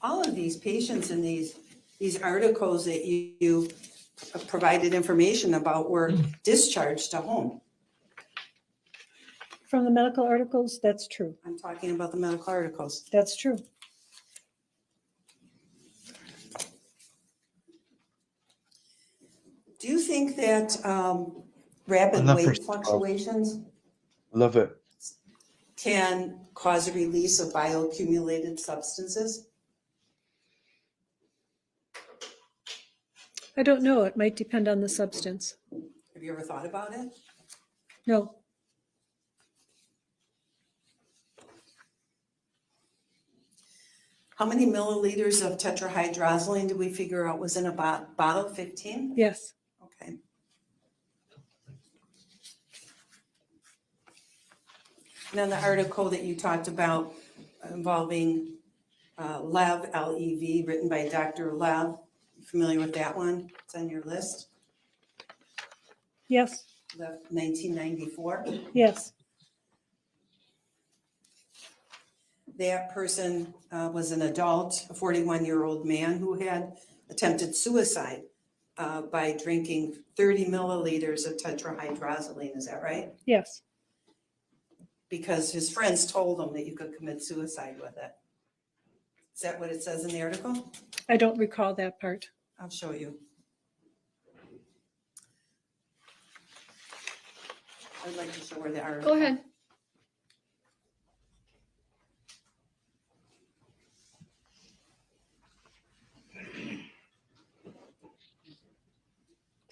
Speaker 7: All of these patients in these articles that you provided information about were discharged to home.
Speaker 6: From the medical articles, that's true.
Speaker 7: I'm talking about the medical articles.
Speaker 6: That's true.
Speaker 7: Do you think that rapid
Speaker 1: Enough
Speaker 7: weight
Speaker 1: for-
Speaker 7: fluctuations
Speaker 1: Love it.
Speaker 7: can cause a release of bioaccumulated substances?
Speaker 6: I don't know. It might depend on the substance.
Speaker 7: Have you ever thought about it?
Speaker 6: No.
Speaker 7: How many milliliters of tetrahydrozoline did we figure out was in a bottle? 15?
Speaker 6: Yes.
Speaker 7: Okay. And then the article that you talked about involving Lev, L-E-V, written by Dr. Lev. You familiar with that one? It's on your list.
Speaker 6: Yes.
Speaker 7: Lev, 1994.
Speaker 6: Yes.
Speaker 7: That person was an adult, a 41-year-old man who had attempted suicide by drinking 30 milliliters of tetrahydrozoline. Is that right?
Speaker 6: Yes.
Speaker 7: Because his friends told him that you could commit suicide with it. Is that what it says in the article?
Speaker 6: I don't recall that part.
Speaker 7: I'll show you. I'd like to show where the article.
Speaker 2: Go ahead.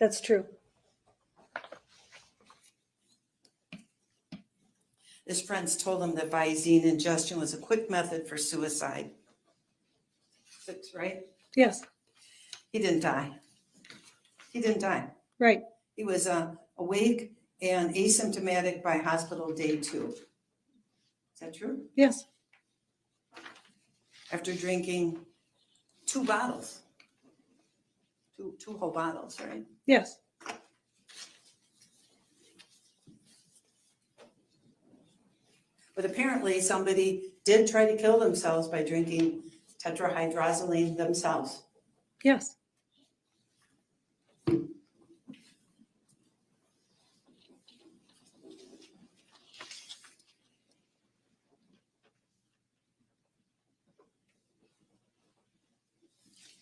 Speaker 6: That's true.
Speaker 7: His friends told him that Visine ingestion was a quick method for suicide. 6, right?
Speaker 6: Yes.
Speaker 7: He didn't die. He didn't die.
Speaker 6: Right.
Speaker 7: He was awake and asymptomatic by hospital day 2. Is that true?
Speaker 6: Yes.
Speaker 7: After drinking 2 bottles. Two whole bottles, right?
Speaker 6: Yes.
Speaker 7: But apparently somebody did try to kill themselves by drinking tetrahydrozoline themselves.
Speaker 6: Yes.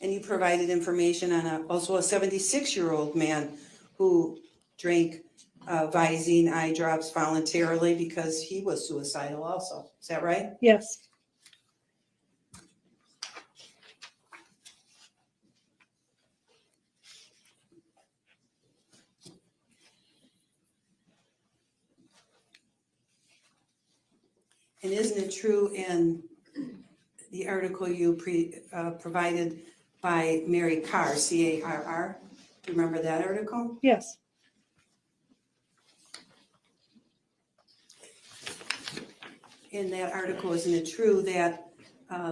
Speaker 7: And you provided information on also a 76-year-old man who drank Visine eye drops voluntarily because he was suicidal also. Is that right?
Speaker 6: Yes.
Speaker 7: And isn't it true in the article you provided by Mary Carr, C-A-R-R? Do you remember that article?
Speaker 6: Yes.
Speaker 7: In that article, isn't it true that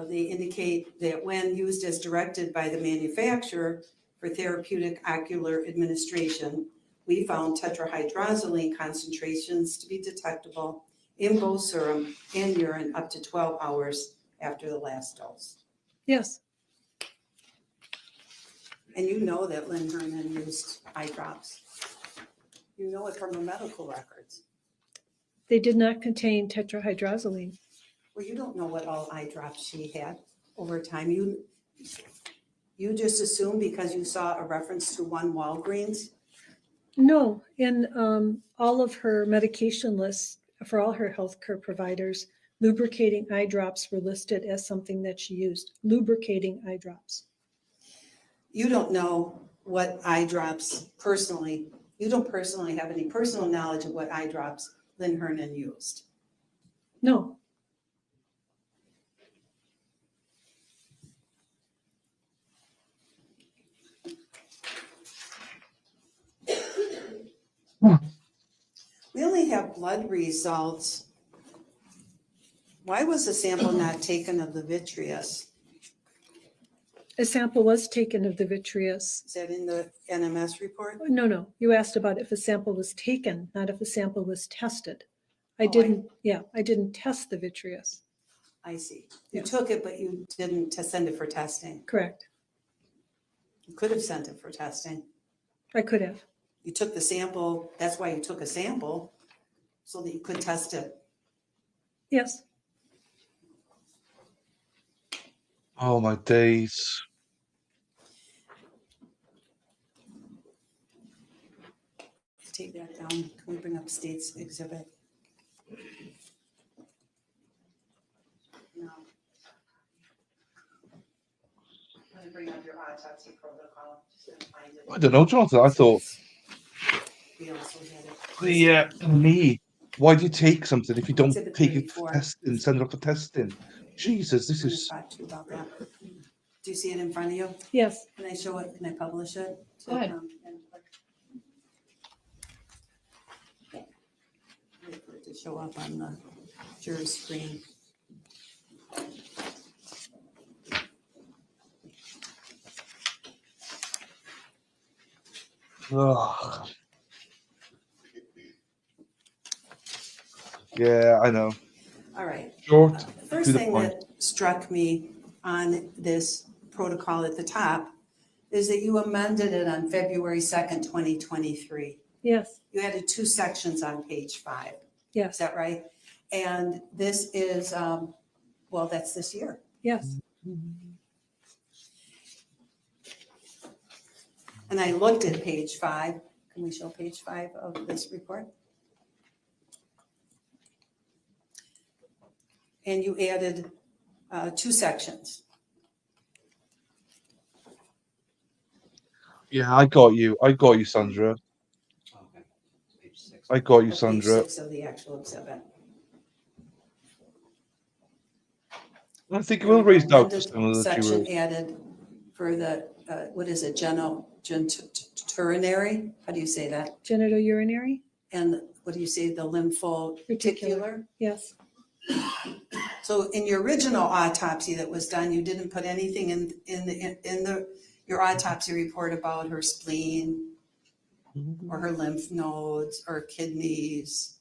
Speaker 7: they indicate that when used as directed by the manufacturer for therapeutic ocular administration, we found tetrahydrozoline concentrations to be detectable in both serum and urine up to 12 hours after the last dose.
Speaker 6: Yes.
Speaker 7: And you know that Lynn Hernan used eye drops. You know it from her medical records.
Speaker 6: They did not contain tetrahydrozoline.
Speaker 7: Well, you don't know what all eye drops she had over time. You just assume because you saw a reference to one Walgreens.
Speaker 6: No, in all of her medication lists for all her healthcare providers, lubricating eye drops were listed as something that she used. Lubricating eye drops.
Speaker 7: You don't know what eye drops personally, you don't personally have any personal knowledge of what eye drops Lynn Hernan used.
Speaker 6: No.
Speaker 7: We only have blood results. Why was a sample not taken of the vitreous?
Speaker 6: A sample was taken of the vitreous.
Speaker 7: Is that in the NMS report?
Speaker 6: No. You asked about if a sample was taken, not if a sample was tested. I
Speaker 7: Oh,
Speaker 6: didn't test the vitreous.
Speaker 7: I see. You
Speaker 6: Yeah.
Speaker 7: took it, but you didn't send it for testing.
Speaker 6: Correct.
Speaker 7: You could have sent it for testing.
Speaker 6: I could have.
Speaker 7: You took the sample, that's why you took a sample, so that you could test it.
Speaker 6: Yes.
Speaker 1: Oh my days.
Speaker 7: Let's take that down. Can we bring up State's exhibit? No. Let me bring up your autopsy protocol. Just gonna find it.
Speaker 1: I don't know, Jonathan. I thought,
Speaker 7: We also had it.
Speaker 1: me. Why do you take something if you don't
Speaker 7: Exhibit
Speaker 1: take it for
Speaker 7: 34.
Speaker 1: testing, send it off for testing? Jesus, this
Speaker 7: I'm gonna
Speaker 1: is.
Speaker 7: talk to you about that. Do you see it in front of you?
Speaker 6: Yes.
Speaker 7: Can I show it? Can I publish it?
Speaker 2: Go ahead.
Speaker 7: Wait for it to show up on the jury screen.
Speaker 1: Ugh. Yeah, I know.
Speaker 7: All right.
Speaker 1: Short.
Speaker 7: The first
Speaker 1: to the
Speaker 7: thing
Speaker 1: point.
Speaker 7: that struck me on this protocol at the top is that you amended it on February 2nd, 2023.
Speaker 6: Yes.
Speaker 7: You added 2 sections on page 5. Is
Speaker 6: Yes.
Speaker 7: that right? And this is, well, that's this year.
Speaker 6: Yes.
Speaker 7: And I looked at page 5. Can we show page 5 of this report? And you added 2 sections.
Speaker 1: Yeah, I got you, Sandra.
Speaker 9: Okay. Page 6.
Speaker 1: I got you,
Speaker 7: Page
Speaker 1: Sandra.
Speaker 7: 6 of the actual exhibit.
Speaker 1: I think it will raise doubt to
Speaker 7: Amended
Speaker 1: some of the
Speaker 7: section
Speaker 1: jurors.
Speaker 7: added for the, what is it, genitourinary? How do you say that?
Speaker 6: Genitourinary?
Speaker 7: And what do you say, the lymphoreticular?
Speaker 6: Yes.
Speaker 7: So in your original autopsy that was done, you didn't put anything in your autopsy report about her spleen or her lymph nodes or kidneys,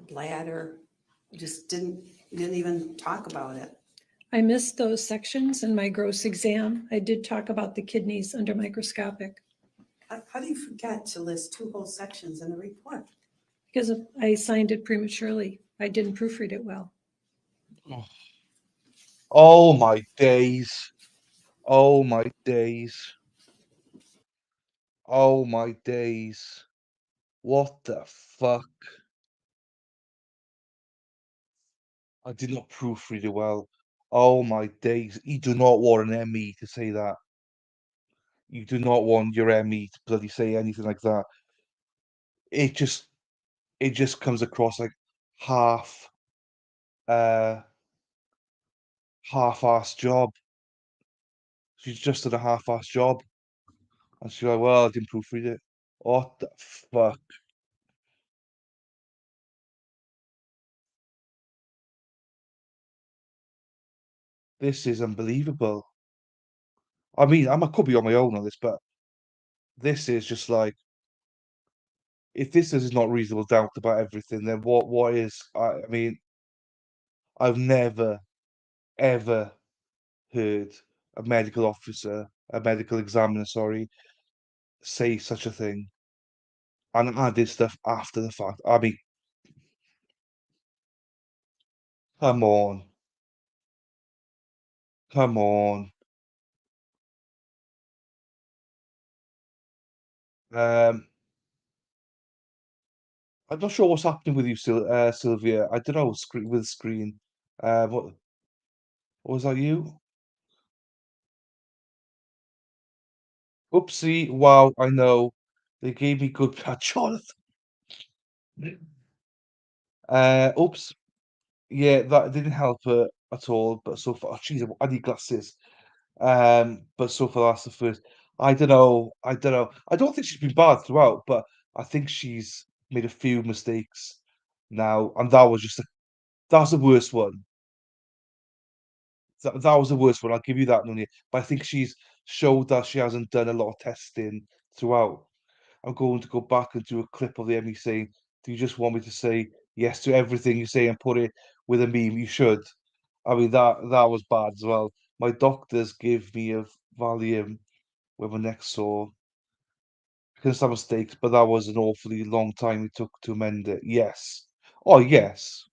Speaker 7: bladder. You didn't even talk about it.
Speaker 6: I missed those sections in my gross exam. I did talk about the kidneys under microscopic
Speaker 7: How do you forget to list 2 whole sections in the report?
Speaker 6: because I signed it prematurely. I didn't proofread it well.
Speaker 1: Oh. Oh my days. Oh my days. Oh my days. What the fuck? I did not proofread it well. Oh my days. You do not want an ME to say that. You do not want your ME to bloody say anything like that. It just comes across like half uh half-assed job. She's just done a half-assed job. And she's like, well, I didn't proofread it. What the fuck? This is unbelievable. I mean, I could be on my own on this, but this is just like, if this is not reasonable doubt about everything, then what is? I mean, I've never ever heard a medical officer, a medical examiner, sorry, say such a thing. And I did stuff after the fact. I mean, come on, come on. Um, I'm not sure what's happening with you, Sylvia. I don't know, screen with the screen. What was that you? Oopsie! Wow, I know. They gave me good Jonathan. Oops. Yeah, that didn't help her at all. But so far, oh, jeez, I need glasses. But so far that's the first. I don't know. I don't know. I don't think she's been bad throughout, but I think she's made a few mistakes now, and that's the worst one. That was the worst one. I'll give you that, Nunia. But I think she's showed that she hasn't done a lot of testing throughout. I'm going to go back and do a clip of the Emmy saying, "Do you just want me to say yes to everything you say and put it with a meme? You should." I mean that was bad as well. My doctors gave me a Valium with my neck sore because some mistakes, but that was an awfully long time it took to amend it. Yes. Oh yes.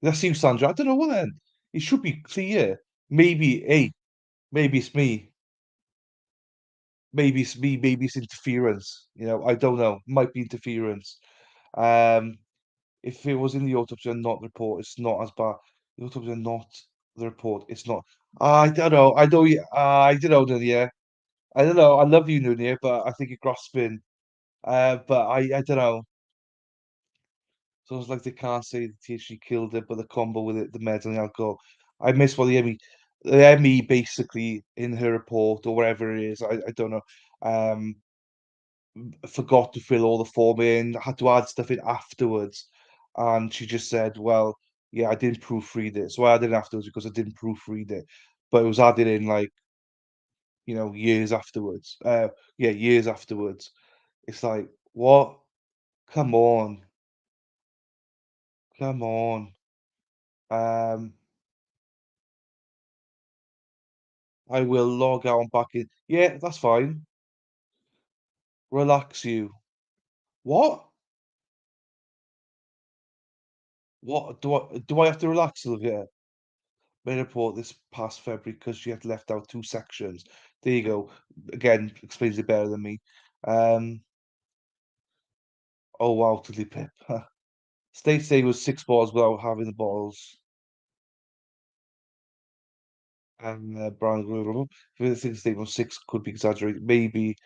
Speaker 1: That's you, Sandra. I don't know what then. It should be clear. Maybe, hey, maybe it's me. Maybe it's me. Maybe it's interference. I don't know. Might be interference. Um, if it was in the autopsy and not the report, it's not as bad. The autopsy and not the report, it's not. I don't know. I know you. I don't know, Nunia. I don't know. I love you, Nunia, but I think you're grasping. But I don't know. So it's like they can't say that she killed it, but the combo with it, the meds and the alcohol. I miss what the ME basically in her report or wherever it is. I don't know. Um, forgot to fill all the form in, had to add stuff in afterwards. And she just said, well, yeah, I didn't proofread it. So I added it afterwards because I didn't proofread it. But it was added in like, years afterwards. Yeah, years afterwards. It's like, what? Come on. Come on. Um, I will log out and back in. Yeah, that's fine. Relax you. What? What do I have to relax, Olivia? Made a report this past February because she had left out two sections. There you go. Again, explains it better than me. Oh wow, Tiddly Pip. State say was 6 balls without having the balls. And Brian Grove. The thing statement was 6 could be exaggerated. Maybe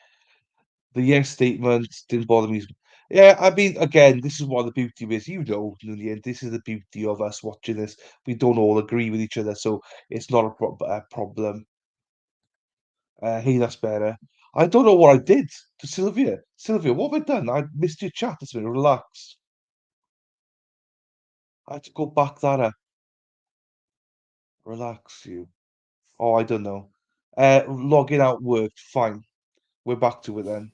Speaker 1: the yes statement didn't bother me. Yeah, I mean, again, this is what the beauty is. In the end, this is the beauty of us watching this. We don't all agree with each other, so it's not a problem. Hey, that's better. I don't know what I did to Sylvia. Sylvia, what have I done? I missed your chat this minute. Relax. I had to go back that up. Relax, you. Oh, I don't know. Logging out worked. Fine. We're back to it then.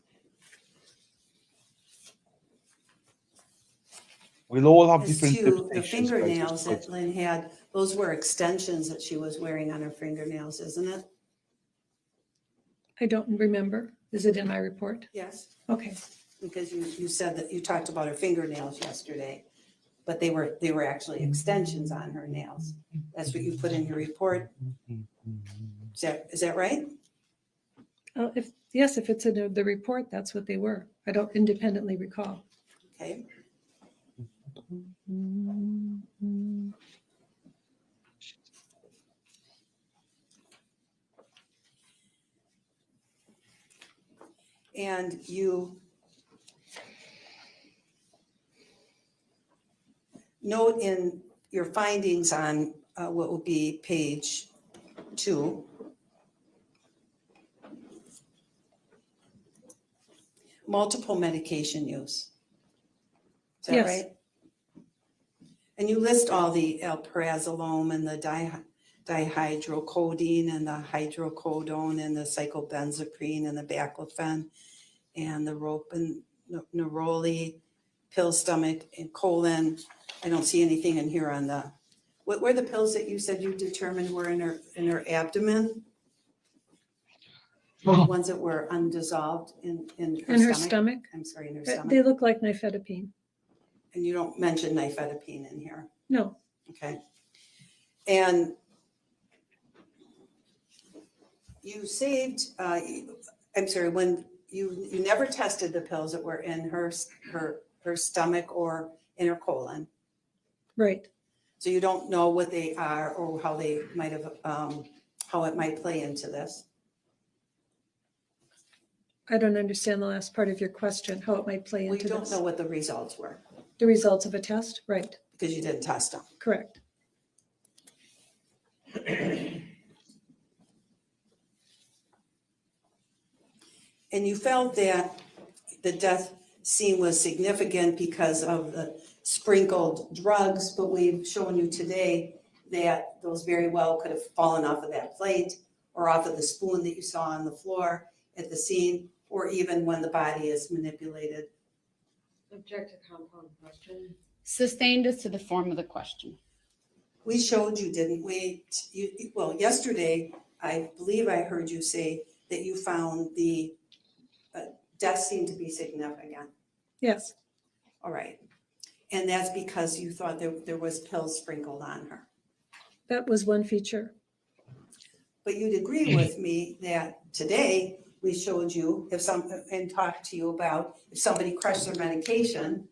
Speaker 1: We'll all have
Speaker 7: As
Speaker 1: different
Speaker 7: to the
Speaker 1: interpretations, guys. It's
Speaker 7: fingernails
Speaker 1: good.
Speaker 7: that Lynn had, those were extensions that she was wearing on her fingernails, isn't it?
Speaker 6: I don't remember. Is it in my report?
Speaker 7: Yes.
Speaker 6: Okay.
Speaker 7: Because you said that you talked about her fingernails yesterday. but they were actually extensions on her nails. That's what you put in your report. Is that right?
Speaker 6: If it's in the report, that's what they were. I don't independently recall.
Speaker 7: Okay. And you note in your findings on what will be page 2, multiple medication use. Is that
Speaker 6: Yes.
Speaker 7: right? And you list all the alprazolam and the dihydrocodone and the hydrocodone and the cyclobenzaprine and the baclofen and the neroli, pill stomach and colon. I don't see anything in here on the, what were the pills that you said you determined were in her abdomen? The ones that were undissolved in
Speaker 6: In her stomach,
Speaker 7: I'm sorry, in her stomach.
Speaker 6: they look like nifedipine.
Speaker 7: And you don't mention nifedipine in here.
Speaker 6: No,
Speaker 7: Okay. And you saved, I'm sorry, when you never tested the pills that were in her stomach or in her colon.
Speaker 6: right.
Speaker 7: So you don't know what they are or how they might have, how it might play into this.
Speaker 6: I don't understand the last part of your question, how it might play
Speaker 7: We
Speaker 6: into
Speaker 7: don't
Speaker 6: this.
Speaker 7: know what the results were
Speaker 6: The results of a test, right,
Speaker 7: because you didn't test them.
Speaker 6: correct.
Speaker 7: And you felt that the death scene was significant because of the sprinkled drugs, but we've shown you today that those very well could have fallen off of that plate or off of the spoon that you saw on the floor at the scene, or even when the body is manipulated.
Speaker 10: Object to compound question.
Speaker 2: Sustained is to the form of the question.
Speaker 7: We showed you, didn't we? Well, yesterday, I believe I heard you say that you found the death seemed to be significant.
Speaker 6: Yes,
Speaker 7: All right. And that's because you thought there was pills sprinkled on her.
Speaker 6: that was one feature.
Speaker 7: But you'd agree with me that today we showed you and talked to you about if somebody crushed their medication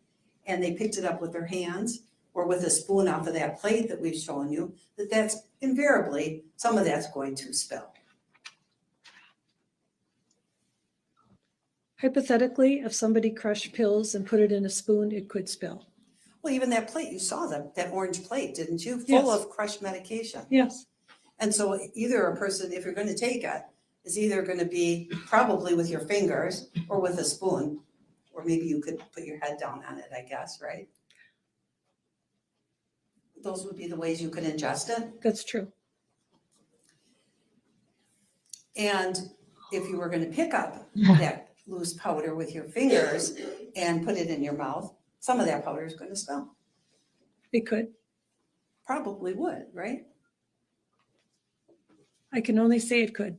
Speaker 7: and they picked it up with their hands or with a spoon off of that plate that we've shown you, that's invariably, some of that's going to spill.
Speaker 6: Hypothetically, if somebody crushed pills and put it in a spoon, it could spill.
Speaker 7: Well, even that plate, you saw that orange plate, didn't you?
Speaker 6: Yes.
Speaker 7: Full of crushed medication.
Speaker 6: Yes,
Speaker 7: And so either a person, if you're going to take it, is either going to be probably with your fingers or with a spoon, or maybe you could put your head down on it, I guess, right? Those would be the ways you could ingest it.
Speaker 6: that's true.
Speaker 7: And if you were going to pick up that loose powder with your fingers and put it in your mouth, some of that powder is going to spill.
Speaker 6: It could.
Speaker 7: Probably would, right?
Speaker 6: I can only say it could.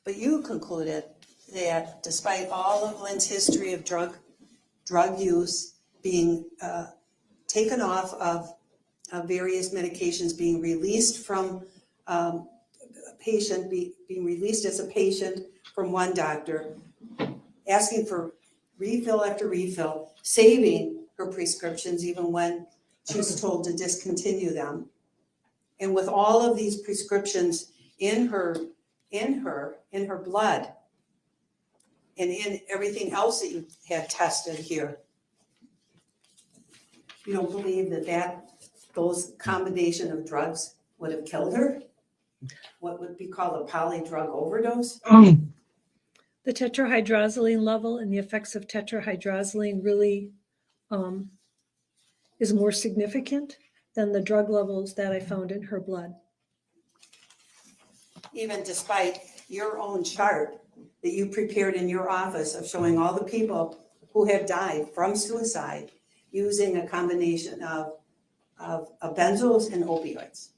Speaker 7: But you concluded that despite all of Lynn's history of drug use, being taken off of various medications, being released from a patient, being released as a patient from one doctor, asking for refill after refill, saving her prescriptions even when she was told to discontinue them. And with all of these prescriptions in her blood and in everything else that you had tested here, you don't believe that those combination of drugs would have killed her? What would be called a polydrug overdose?
Speaker 6: The tetrahydrozoline level and the effects of tetrahydrozoline really is more significant than the drug levels that I found in her blood.
Speaker 7: Even despite your own chart that you prepared in your office of showing all the people who have died from suicide using a combination of benzos and opioids.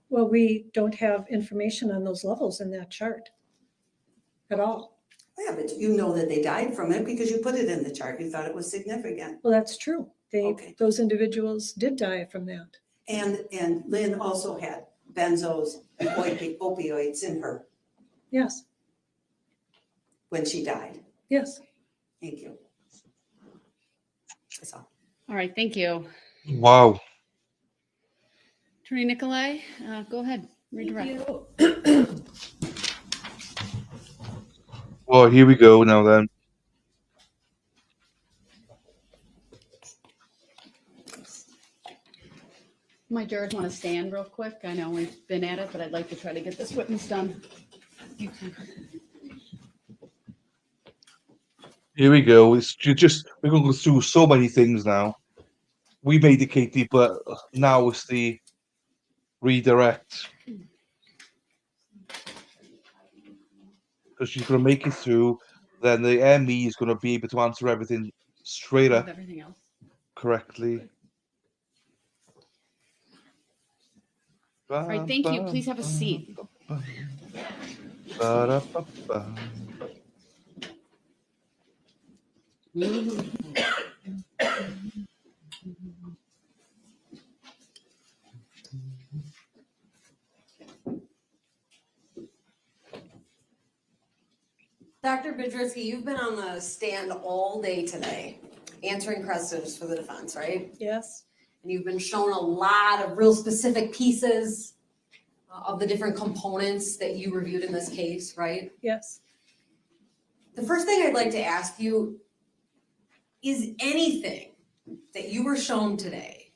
Speaker 6: Well, we don't have information on those levels in that chart at all.
Speaker 7: Yeah, but you know that they died from it because you put it in the chart. You thought it was significant.
Speaker 6: Well, that's true.
Speaker 7: Okay.
Speaker 6: Those individuals did die from that.
Speaker 7: And Lynn also had benzos and opioids in her
Speaker 6: Yes,
Speaker 7: when she died.
Speaker 6: yes.
Speaker 7: Thank you. That's all.
Speaker 2: All right, thank you.
Speaker 1: Wow.
Speaker 2: Attorney Nicolai, go ahead,
Speaker 3: Thank
Speaker 2: redirect.
Speaker 3: you.
Speaker 1: Well, here we go now then.
Speaker 2: My jurors want to stand real quick. I know we've been at it, but I'd like to try to get this witness done. You too.
Speaker 1: Here we go. We're going to go through so many things now. We made it, Katie, but now it's the redirect. Because she's going to make it through, then the ME is going to be able to answer everything straight up
Speaker 2: Everything else.
Speaker 1: correctly.
Speaker 2: All right, thank you. Please have a seat.
Speaker 11: Dr. Budrowski, you've been on the stand all day today, answering questions for the defense, right?
Speaker 6: Yes,
Speaker 11: And you've been shown a lot of real specific pieces of the different components that you reviewed in this case, right?
Speaker 6: yes.
Speaker 11: The first thing I'd like to ask you, is anything that you were shown today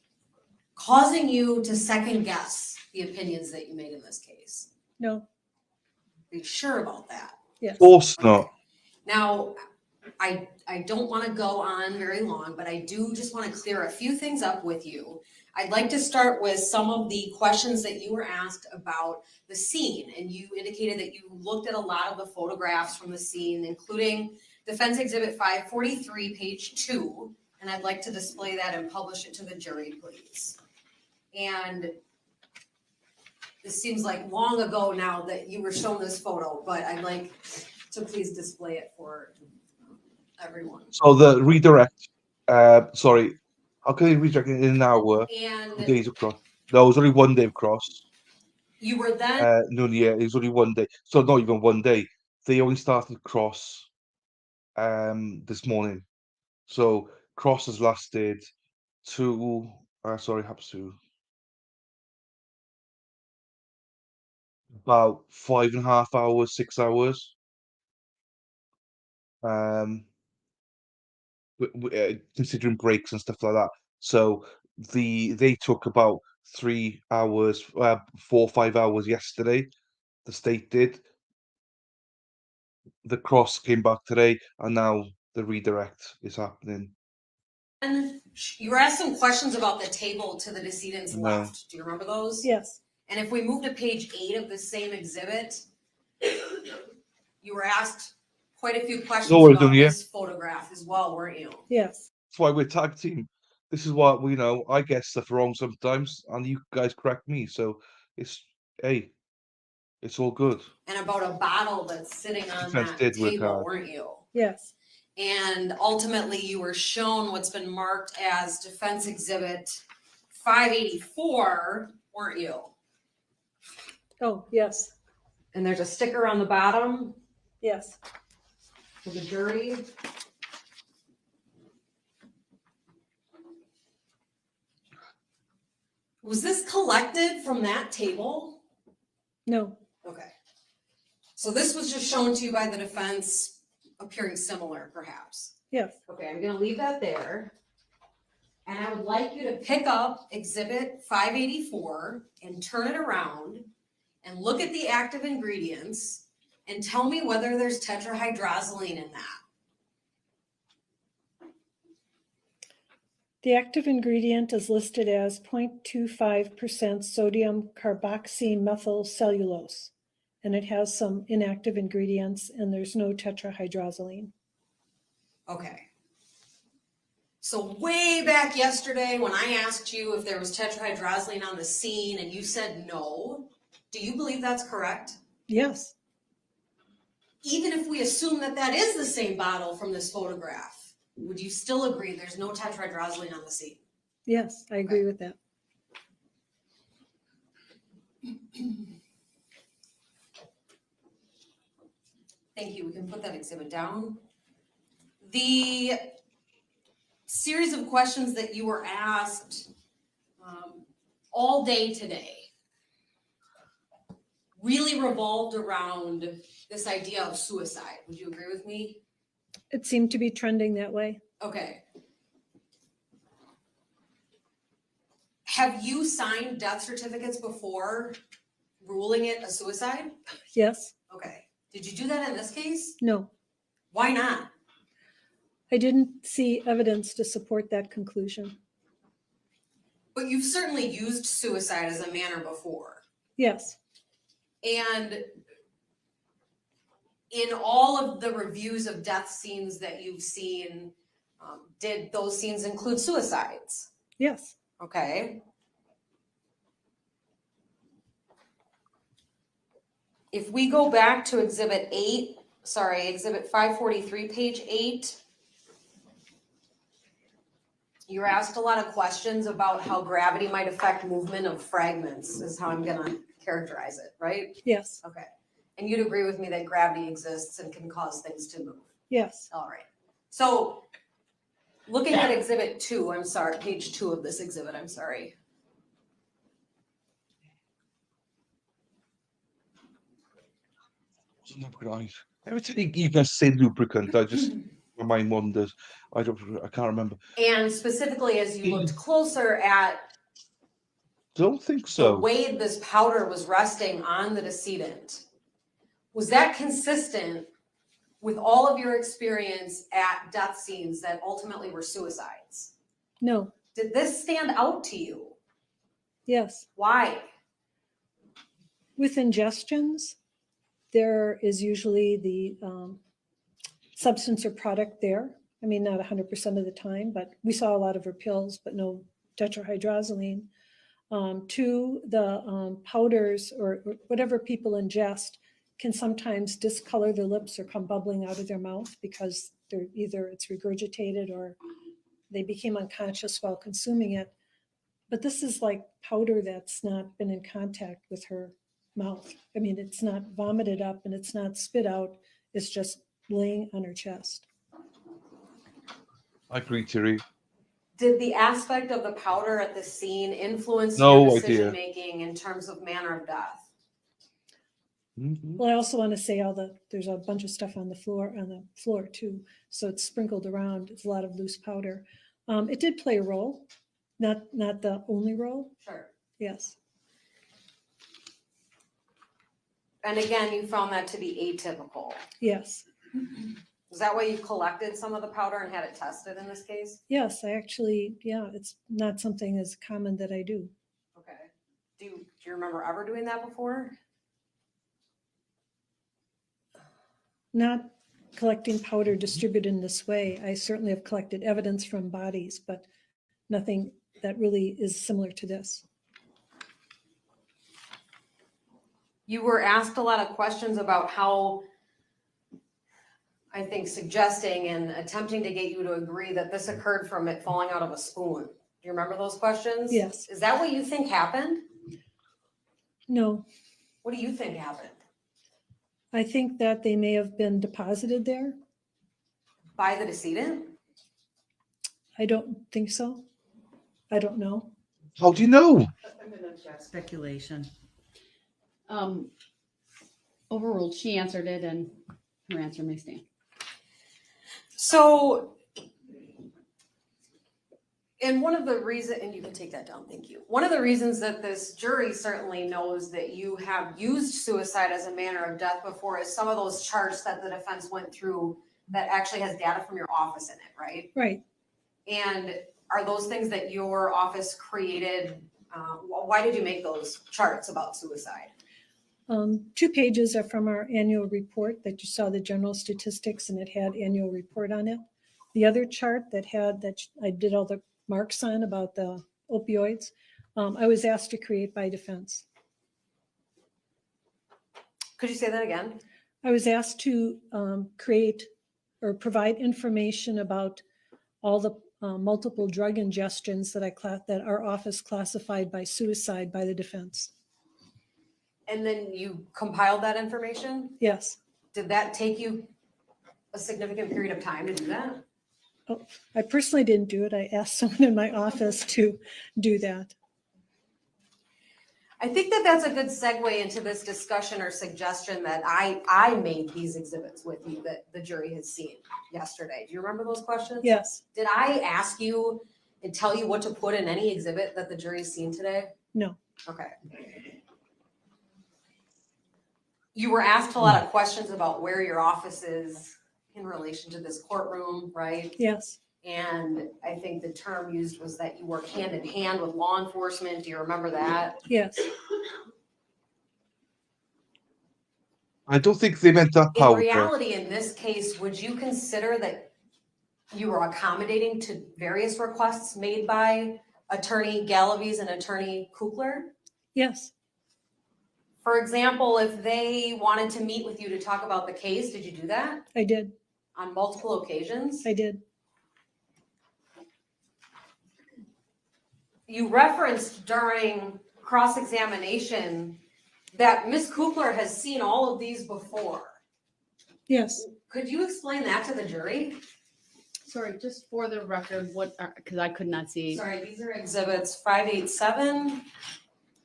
Speaker 11: causing you to second guess the opinions that you made in this case?
Speaker 6: No,
Speaker 11: Are you sure about that?
Speaker 6: yes.
Speaker 1: Of course not.
Speaker 11: Now, I don't want to go on very long, but I do just want to clear a few things up with you. I'd like to start with some of the questions that you were asked about the scene. And you indicated that you looked at a lot of the photographs from the scene, including Defense Exhibit 543, page 2. And I'd like to display that and publish it to the jury, please. And this seems like long ago now that you were shown this photo, but I'd like to please display it for everyone.
Speaker 1: So the redirect, sorry, how can they redirect it in an hour?
Speaker 11: And
Speaker 1: Days across. No, it was only 1 day across.
Speaker 11: you were then,
Speaker 1: No, yeah, it was only 1 day. So not even 1 day. They only started cross this morning. So cross has lasted about 5.5 hours, 6 hours. Considering breaks and stuff like that. So they took about 3 hours, 4 or 5 hours yesterday. The state did. The cross came back today, and now the redirect is happening.
Speaker 11: and you were asked some questions about the table to the decedent's
Speaker 1: No.
Speaker 11: left. Do you remember those?
Speaker 6: Yes,
Speaker 11: And if we move to page 8 of the same exhibit, you were asked quite a few questions
Speaker 1: No, we're
Speaker 11: about
Speaker 1: done, yeah.
Speaker 11: this photograph as well, weren't you?
Speaker 6: yes.
Speaker 1: That's why we're tag team. This is what we know. I get stuff wrong sometimes, and you guys correct me. So it's it's all good.
Speaker 11: And about a bottle that's sitting on
Speaker 1: Defense
Speaker 11: that
Speaker 1: did work
Speaker 11: table,
Speaker 1: hard.
Speaker 11: weren't you?
Speaker 6: Yes,
Speaker 11: And ultimately, you were shown what's been marked as Defense Exhibit 584, weren't you?
Speaker 6: oh, yes,
Speaker 3: And there's a sticker on the bottom
Speaker 6: yes.
Speaker 3: for the jury.
Speaker 11: Was this collected from that table?
Speaker 6: No,
Speaker 11: Okay. So this was just shown to you by the defense, appearing similar, perhaps.
Speaker 6: yes.
Speaker 11: Okay, I'm gonna leave that there. And I would like you to pick up Exhibit 584 and turn it around and look at the active ingredients and tell me whether there's tetrahydrozoline in that.
Speaker 6: The active ingredient is listed as 0.25% sodium carboxymethyl cellulose. and it has some inactive ingredients, and there's no tetrahydrozoline.
Speaker 11: Okay. So way back yesterday, when I asked you if there was tetrahydrozoline on the scene and you said no, do you believe that's correct?
Speaker 6: Yes,
Speaker 11: Even if we assume that that is the same bottle from this photograph, would you still agree there's no tetrahydrozoline on the scene?
Speaker 6: yes, I agree with that.
Speaker 11: Thank you. We can put that exhibit down. The series of questions that you were asked all day today really revolved around this idea of suicide. Would you agree with me?
Speaker 6: It seemed to be trending that way.
Speaker 11: Okay. Have you signed death certificates before ruling it a suicide?
Speaker 6: Yes,
Speaker 11: Okay. Did you do that in this case?
Speaker 6: no,
Speaker 11: Why not?
Speaker 6: I didn't see evidence to support that conclusion.
Speaker 11: But you've certainly used suicide as a manner before.
Speaker 6: Yes,
Speaker 11: And in all of the reviews of death scenes that you've seen, did those scenes include suicides?
Speaker 6: yes,
Speaker 11: Okay. If we go back to exhibit 543, page 8, you were asked a lot of questions about how gravity might affect movement of fragments, is how I'm gonna characterize it, right?
Speaker 6: yes,
Speaker 11: Okay. And you'd agree with me that gravity exists and can cause things to move.
Speaker 6: yes.
Speaker 11: All right. So looking at exhibit 2, I'm sorry, page 2 of this exhibit, I'm sorry.
Speaker 1: Lubricant. Every time you guys say lubricant, my mind wanders. I can't remember.
Speaker 11: And specifically as you looked closer at
Speaker 1: Don't think
Speaker 11: the
Speaker 1: so.
Speaker 11: way this powder was resting on the decedent, was that consistent with all of your experience at death scenes that ultimately were suicides?
Speaker 6: No,
Speaker 11: Did this stand out to you?
Speaker 6: yes.
Speaker 11: Why?
Speaker 6: With ingestions, there is usually the substance or product there. I mean, not 100% of the time, but we saw a lot of her pills, but no tetrahydrozoline. 2, the powders or whatever people ingest can sometimes discolor their lips or come bubbling out of their mouth because they're either it's regurgitated or they became unconscious while consuming it. But this is like powder that's not been in contact with her mouth. I mean, it's not vomited up and it's not spit out. It's just laying on her chest.
Speaker 1: I agree, Terry.
Speaker 11: Did the aspect of the powder at the scene influence
Speaker 1: No
Speaker 11: your
Speaker 1: idea.
Speaker 11: decision making in terms of manner of death?
Speaker 1: Mhm.
Speaker 6: Well, I also want to say there's a bunch of stuff on the floor too. So it's sprinkled around. It's a lot of loose powder. It did play a role, not the only role.
Speaker 11: Sure.
Speaker 6: Yes.
Speaker 11: And again, you found that to be atypical.
Speaker 6: Yes.
Speaker 11: Is that why you collected some of the powder and had it tested in this case?
Speaker 6: Yes, I actually, it's not something as common that I do.
Speaker 11: Okay. Do you remember ever doing that before?
Speaker 6: Not collecting powder distributed in this way. I certainly have collected evidence from bodies, but nothing that really is similar to this.
Speaker 11: You were asked a lot of questions about how, I think, suggesting and attempting to get you to agree that this occurred from it falling out of a spoon. Do you remember those questions?
Speaker 6: Yes.
Speaker 11: Is that what you think happened?
Speaker 6: No,
Speaker 11: What do you think happened?
Speaker 6: I think that they may have been deposited there.
Speaker 11: By the decedent?
Speaker 6: I don't think so. I don't know.
Speaker 1: How do you know?
Speaker 4: I'm gonna object. Speculation.
Speaker 2: Overruled. She answered it and her answer may stand.
Speaker 11: So, and one of the reasons, and you can take that down, thank you. One of the reasons that this jury certainly knows that you have used suicide as a manner of death before is some of those charts that the defense went through that actually has data from your office in it, right?
Speaker 6: Right.
Speaker 11: And are those things that your office created? Why did you make those charts about suicide?
Speaker 6: 2 pages are from our annual report that you saw the general statistics, and it had annual report on it. The other chart that I did all the marks on about the opioids, I was asked to create by defense.
Speaker 11: Could you say that again?
Speaker 6: I was asked to create or provide information about all the multiple drug ingestions that our office classified by suicide by the defense.
Speaker 11: And then you compiled that information?
Speaker 6: Yes.
Speaker 11: Did that take you a significant period of time to do that?
Speaker 6: Oh, I personally didn't do it. I asked someone in my office to do that.
Speaker 11: I think that that's a good segue into this discussion or suggestion that I made these exhibits with you that the jury has seen yesterday. Do you remember those questions?
Speaker 6: Yes.
Speaker 11: Did I ask you and tell you what to put in any exhibit that the jury's seen today?
Speaker 6: No.
Speaker 11: Okay. You were asked a lot of questions about where your office is in relation to this courtroom, right?
Speaker 6: Yes.
Speaker 11: And I think the term used was that you work hand in hand with law enforcement. Do you remember that?
Speaker 6: Yes.
Speaker 1: I don't think they meant that
Speaker 11: In
Speaker 1: powder.
Speaker 11: reality, in this case, would you consider that you were accommodating to various requests made by Attorney Galaviz and Attorney Kukler?
Speaker 6: Yes.
Speaker 11: For example, if they wanted to meet with you to talk about the case, did you do that
Speaker 6: I did.
Speaker 11: on multiple occasions?
Speaker 6: I did.
Speaker 11: You referenced during cross-examination that Ms. Kukler has seen all of these before.
Speaker 6: Yes.
Speaker 11: Could you explain that to the jury?
Speaker 2: Sorry, just for the record, because I could not see.
Speaker 11: Sorry, these are exhibits 587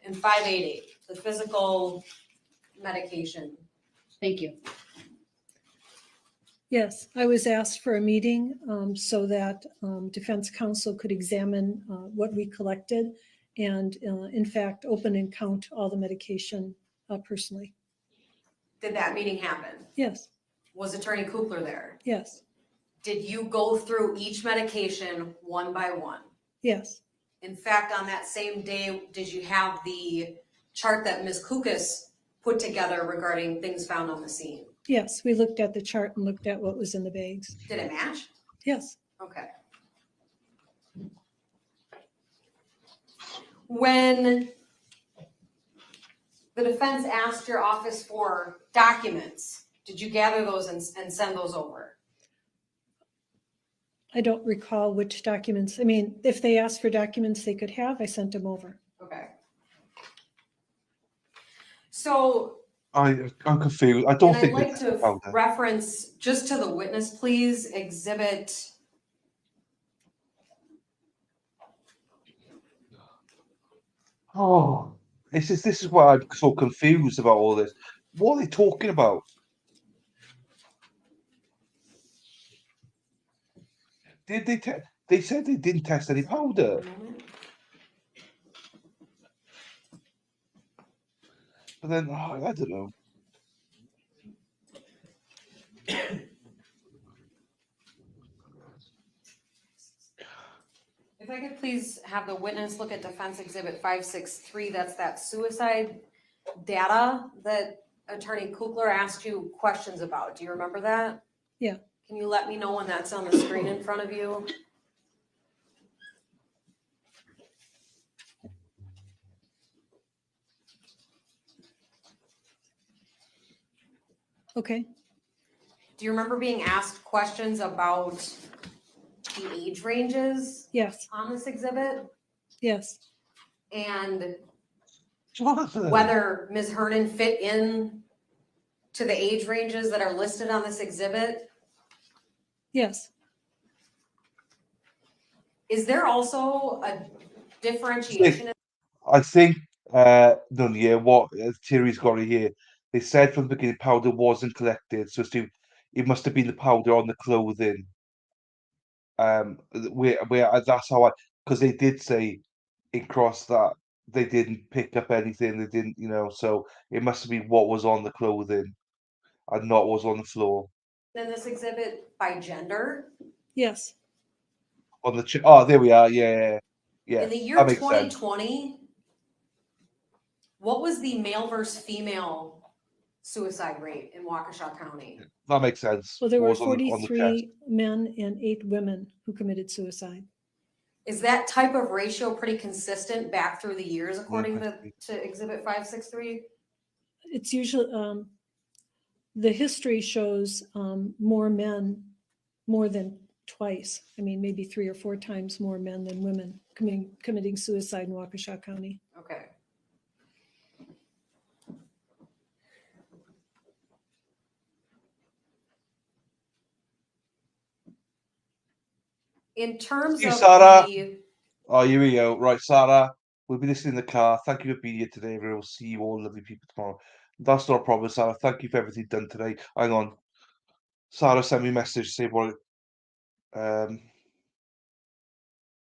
Speaker 11: and 588, the physical medication.
Speaker 2: Thank you.
Speaker 6: Yes, I was asked for a meeting so that defense counsel could examine what we collected and in fact, open and count all the medication personally.
Speaker 11: Did that meeting happen?
Speaker 6: Yes.
Speaker 11: Was Attorney Kukler there?
Speaker 6: Yes.
Speaker 11: Did you go through each medication one by one?
Speaker 6: Yes.
Speaker 11: In fact, on that same day, did you have the chart that Ms. Kukas put together regarding things found on the scene?
Speaker 6: Yes, we looked at the chart and looked at what was in the bags.
Speaker 11: Did it match?
Speaker 6: Yes.
Speaker 11: Okay. When the defense asked your office for documents, did you gather those and send those over?
Speaker 6: I don't recall which documents. I mean, if they asked for documents they could have, I sent them over.
Speaker 11: Okay. So
Speaker 1: I'm confused. I don't
Speaker 11: and
Speaker 1: think
Speaker 11: I'd like
Speaker 1: they
Speaker 11: to
Speaker 1: powder.
Speaker 11: reference, just to the witness, please, exhibit.
Speaker 1: Oh, this is why I'm so confused about all this. What are they talking about? Did they? They said they didn't test any powder, but then I don't know.
Speaker 11: If I could please have the witness look at defense exhibit 563, that's that suicide data that Attorney Kukler asked you questions about. Do you remember that?
Speaker 6: Yeah.
Speaker 11: Can you let me know when that's on the screen in front of you?
Speaker 6: Okay.
Speaker 11: Do you remember being asked questions about the age ranges
Speaker 6: Yes.
Speaker 11: on this exhibit?
Speaker 6: Yes.
Speaker 11: And
Speaker 1: Jonathan.
Speaker 11: whether Ms. Hernan fit in to the age ranges that are listed on this exhibit?
Speaker 6: Yes.
Speaker 11: Is there also a differentiation?
Speaker 1: I think no, yeah. What Thierry's got it here. They said from the beginning powder wasn't collected, so it must have been the powder on the clothing. Where that's how because they did say in cross that they didn't pick up anything. They didn't, so it must have been what was on the clothing and not what was on the floor.
Speaker 11: In this exhibit by gender?
Speaker 6: Yes.
Speaker 1: On the oh, there we are. Yeah.
Speaker 11: In the year
Speaker 1: that makes sense.
Speaker 11: 2020, what was the male versus female suicide rate in Waukesha County?
Speaker 1: That makes sense.
Speaker 6: Well, there were
Speaker 1: Was on the chest.
Speaker 6: 43 men and 8 women who committed suicide.
Speaker 11: Is that type of ratio pretty consistent back through the years according to Exhibit 563?
Speaker 6: It's usually, the history shows more men, more than twice. I mean, maybe 3 or 4 times more men than women committing suicide in Waukesha County.
Speaker 11: Okay. In terms
Speaker 1: You,
Speaker 11: of
Speaker 1: Sarah.
Speaker 11: the,
Speaker 1: Oh, here we go. Right, Sarah, we'll be listening in the car. Thank you for being here today. We'll see you all lovely people tomorrow. That's not a problem, Sarah. Thank you for everything done today. Hang on. Sarah sent me a message saying what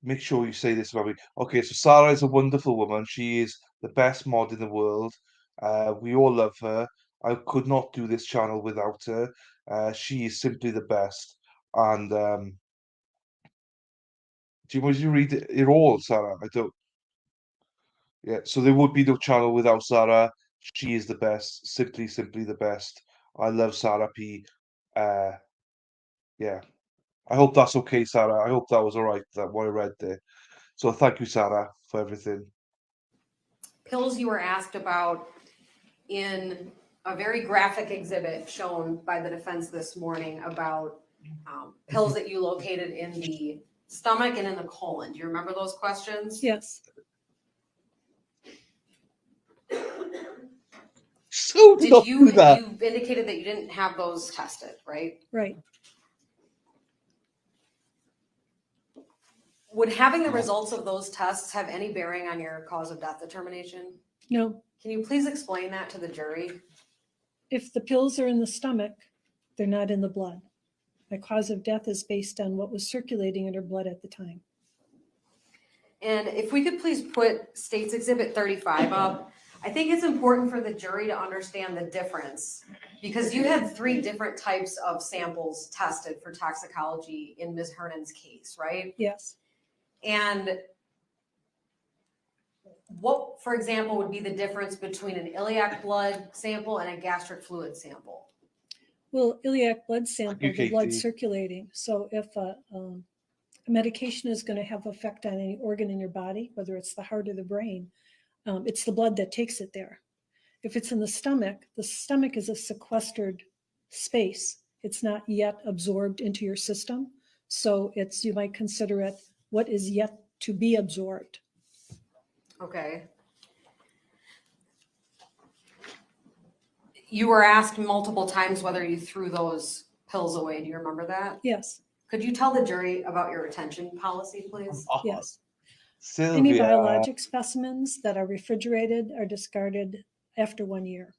Speaker 1: make sure you say this about me. Okay, so Sarah is a wonderful woman. She is the best mod in the world. We all love her. I could not do this channel without her. She is simply the best. And do you want to read it all, Sarah? I don't. Yeah, so there would be no channel without Sarah. She is the best. Simply the best. I love Sarah P. Yeah. I hope that's okay, Sarah. I hope that was all right, that what I read there. So thank you, Sarah, for everything.
Speaker 11: pills you were asked about in a very graphic exhibit shown by the defense this morning about pills that you located in the stomach and in the colon. Do you remember those questions?
Speaker 6: Yes.
Speaker 1: So
Speaker 11: Did you indicated that you didn't have those tested, right?
Speaker 6: Right.
Speaker 11: Would having the results of those tests have any bearing on your cause of death determination?
Speaker 6: No.
Speaker 11: Can you please explain that to the jury?
Speaker 6: If the pills are in the stomach, they're not in the blood. My cause of death is based on what was circulating in her blood at the time.
Speaker 11: And if we could please put State's Exhibit 35 up, I think it's important for the jury to understand the difference because you had 3 different types of samples tested for toxicology in Ms. Hernan's case, right?
Speaker 6: Yes.
Speaker 11: And what, for example, would be the difference between an iliac blood sample and a gastric fluid sample?
Speaker 6: Well, iliac blood sample, the blood
Speaker 1: Katie.
Speaker 6: circulating. So if a medication is going to have effect on any organ in your body, whether it's the heart or the brain, it's the blood that takes it there. If it's in the stomach is a sequestered space. It's not yet absorbed into your system. So it's, you might consider it what is yet to be absorbed.
Speaker 11: Okay. You were asked multiple times whether you threw those pills away. Do you remember that?
Speaker 6: Yes.
Speaker 11: Could you tell the jury about your retention policy, please?
Speaker 6: Yes.
Speaker 1: Sylvia.
Speaker 6: Any biologic specimens that are refrigerated are discarded after 1 year.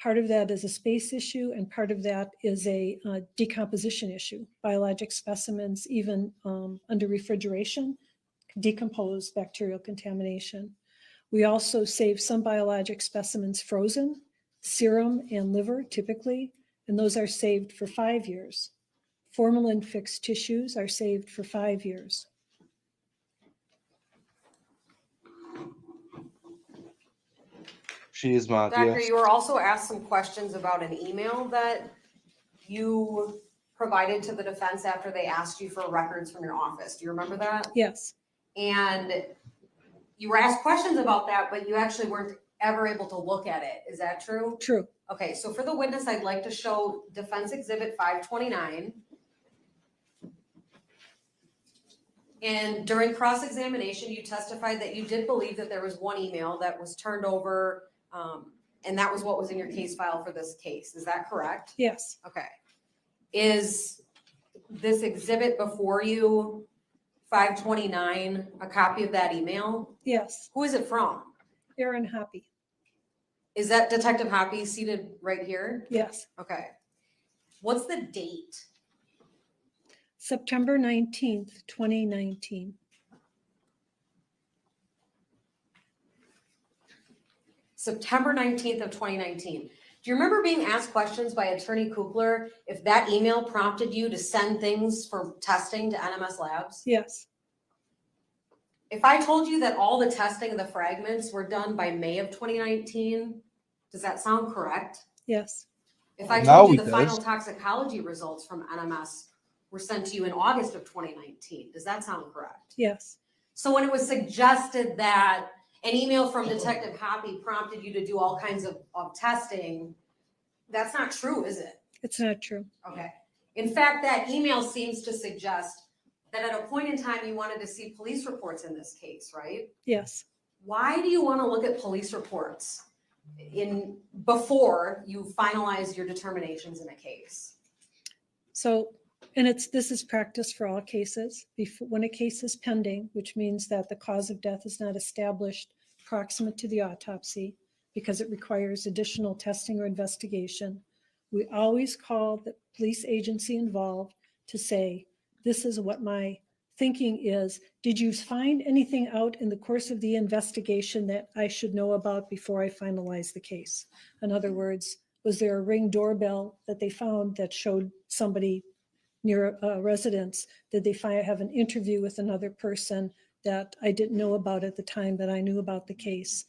Speaker 6: Part of that is a space issue, and part of that is a decomposition issue. Biologic specimens, even under refrigeration, decompose bacterial contamination. We also save some biologic specimens frozen, serum and liver typically, and those are saved for 5 years. Formalin-fixed tissues are saved for 5 years.
Speaker 1: She is mad,
Speaker 11: Doctor,
Speaker 1: yes.
Speaker 11: you were also asked some questions about an email that you provided to the defense after they asked you for records from your office. Do you remember that?
Speaker 6: Yes.
Speaker 11: And you were asked questions about that, but you actually weren't ever able to look at it. Is that true?
Speaker 6: True.
Speaker 11: Okay, so for the witness, I'd like to show Defense Exhibit 529. And during cross-examination, you testified that you did believe that there was one email that was turned over, and that was what was in your case file for this case. Is that correct?
Speaker 6: Yes.
Speaker 11: Okay. Is this exhibit before you, 529, a copy of that email?
Speaker 6: Yes.
Speaker 11: Who is it from?
Speaker 6: Aaron Hoppy.
Speaker 11: Is that Detective Hoppy seated right here?
Speaker 6: Yes.
Speaker 11: Okay. What's the date?
Speaker 6: September 19th, 2019.
Speaker 11: September 19th of 2019. Do you remember being asked questions by Attorney Kugler if that email prompted you to send things for testing to NMS Labs?
Speaker 6: Yes.
Speaker 11: If I told you that all the testing of the fragments were done by May of 2019, does that sound correct?
Speaker 6: Yes,
Speaker 11: If I
Speaker 1: Now
Speaker 11: told you
Speaker 1: he
Speaker 11: the final
Speaker 1: does.
Speaker 11: toxicology results from NMS were sent to you in August of 2019, does that sound correct?
Speaker 6: yes,
Speaker 11: So when it was suggested that an email from Detective Hoppy prompted you to do all kinds of testing, that's not true, is it?
Speaker 6: it's not true.
Speaker 11: Okay. In fact, that email seems to suggest that at a point in time you wanted to see police reports in this case, right?
Speaker 6: Yes.
Speaker 11: Why do you want to look at police reports before you finalize your determinations in a case?
Speaker 6: So, and this is practice for all cases. When a case is pending, which means that the cause of death is not established proximate to the autopsy because it requires additional testing or investigation, we always call the police agency involved to say, this is what my thinking is. Did you find anything out in the course of the investigation that I should know about before I finalize the case? In other words, was there a Ring doorbell that they found that showed somebody near a residence? Did they have an interview with another person that I didn't know about at the time that I knew about the case?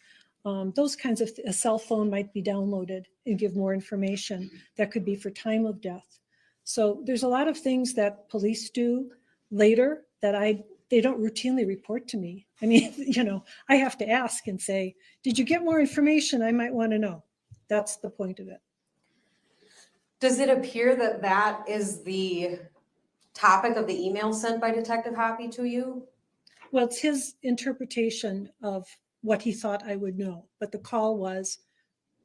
Speaker 6: Those kinds of, a cell phone might be downloaded and give more information. That could be for time of death. So there's a lot of things that police do later that they don't routinely report to me. I mean, I have to ask and say, did you get more information? I might want to know. That's the point of it.
Speaker 11: Does it appear that that is the topic of the email sent by Detective Hoppy to you?
Speaker 6: Well, it's his interpretation of what he thought I would know. But the call was,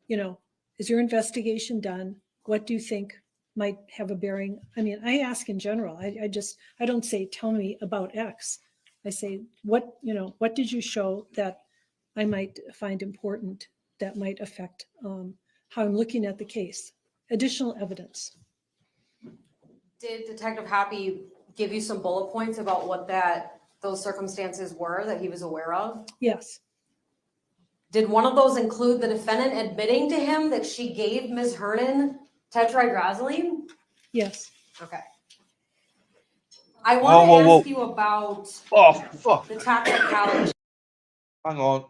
Speaker 6: is your investigation done? What do you think might have a bearing? I mean, I ask in general. I don't say, tell me about X. I say, what did you show that I might find important that might affect how I'm looking at the case? Additional evidence.
Speaker 11: Did Detective Hoppy give you some bullet points about what those circumstances were that he was aware of?
Speaker 6: Yes.
Speaker 11: Did one of those include the defendant admitting to him that she gave Ms. Hernan tetrahydrozoline?
Speaker 6: Yes.
Speaker 11: Okay. I want to
Speaker 1: Whoa.
Speaker 11: ask you about
Speaker 1: Oh, fuck.
Speaker 11: the toxicology.
Speaker 1: Hang on.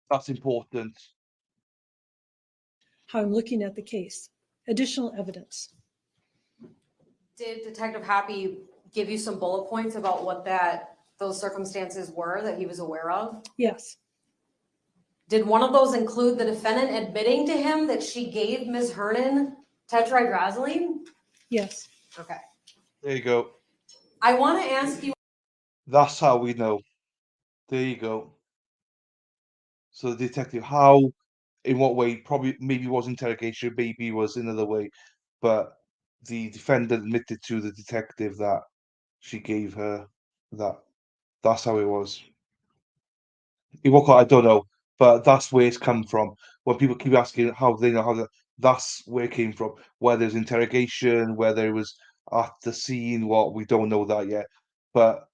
Speaker 1: That's important.
Speaker 6: How I'm looking at the case. Additional evidence.
Speaker 11: Did Detective Hoppy give you some bullet points about what those circumstances were that he was aware of?
Speaker 6: Yes.
Speaker 11: Did one of those include the defendant admitting to him that she gave Ms. Hernan tetrahydrozoline?
Speaker 6: Yes.
Speaker 11: Okay.
Speaker 1: There you go.
Speaker 11: I want to ask you.
Speaker 1: That's how we know. There you go. So the detective, how, in what way? Probably, maybe it was interrogation, maybe it was another way, but the defendant admitted to the detective that she gave her that. That's how it was. I don't know, but that's where it's come from. When people keep asking how they know that's where it came from. Whether it's interrogation, whether it was at the scene, we don't know that yet. But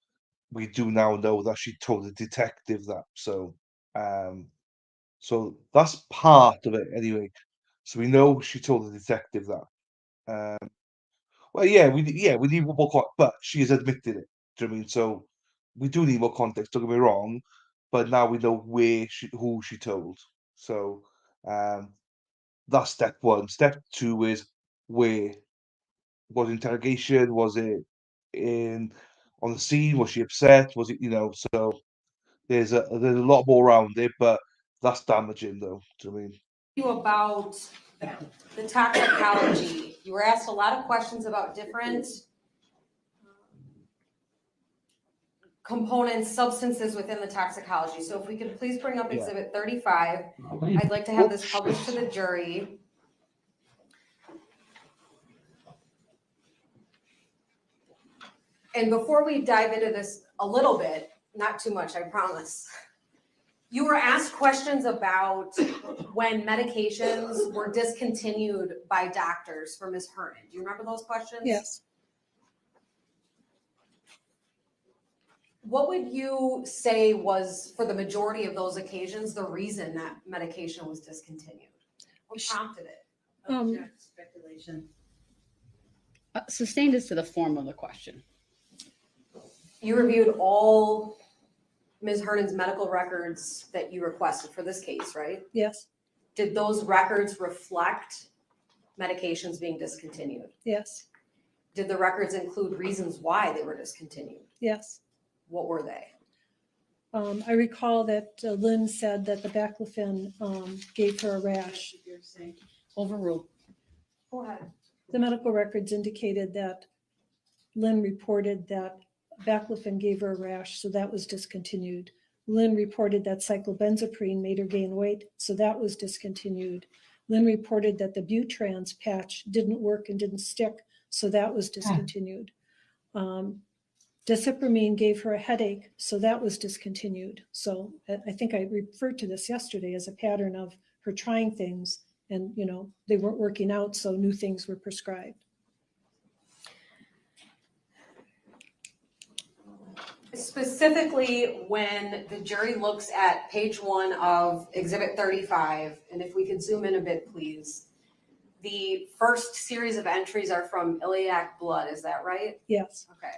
Speaker 1: we do now know that she told the detective that. So that's part of it anyway. So we know she told the detective that. Well, we need more context, but she has admitted it. Do you know what I mean? So we do need more context. Don't get me wrong, but now we know who she told. So that's step one. Step two is where was interrogation? Was it on the scene? Was she upset? Was it So there's a lot more around it, but that's damaging though. Do you know what I mean?
Speaker 11: You about the toxicology. You were asked a lot of questions about different components, substances within the toxicology. So if we could please bring up Exhibit 35, I'd like to have this published to the jury. And before we dive into this a little bit, not too much, I promise. You were asked questions about when medications were discontinued by doctors for Ms. Hernan. Do you remember those questions?
Speaker 6: Yes.
Speaker 11: What would you say was, for the majority of those occasions, the reason that medication was discontinued? What prompted it?
Speaker 7: Speculation.
Speaker 2: Sustained is to the form of the question.
Speaker 11: You reviewed all Ms. Hernan's medical records that you requested for this case, right?
Speaker 6: Yes.
Speaker 11: did those records reflect medications being discontinued?
Speaker 6: Yes,
Speaker 11: Did the records include reasons why they were discontinued?
Speaker 6: yes.
Speaker 11: What were they?
Speaker 6: I recall that Lynn said that the baclofen gave her a rash.
Speaker 2: Overruled.
Speaker 11: Go ahead.
Speaker 6: The medical records indicated that Lynn reported that baclofen gave her a rash, so that was discontinued. Lynn reported that cyclobenzaprine made her gain weight, so that was discontinued. Lynn reported that the Butrans patch didn't work and didn't stick, so that was discontinued. Desipramine gave her a headache, so that was discontinued. So I think I referred to this yesterday as a pattern of her trying things and, you know, they weren't working out, so new things were prescribed.
Speaker 11: Specifically, when the jury looks at page 1 of Exhibit 35, and if we could zoom in a bit, please. The first series of entries are from iliac blood, is that right?
Speaker 6: Yes,
Speaker 11: Okay.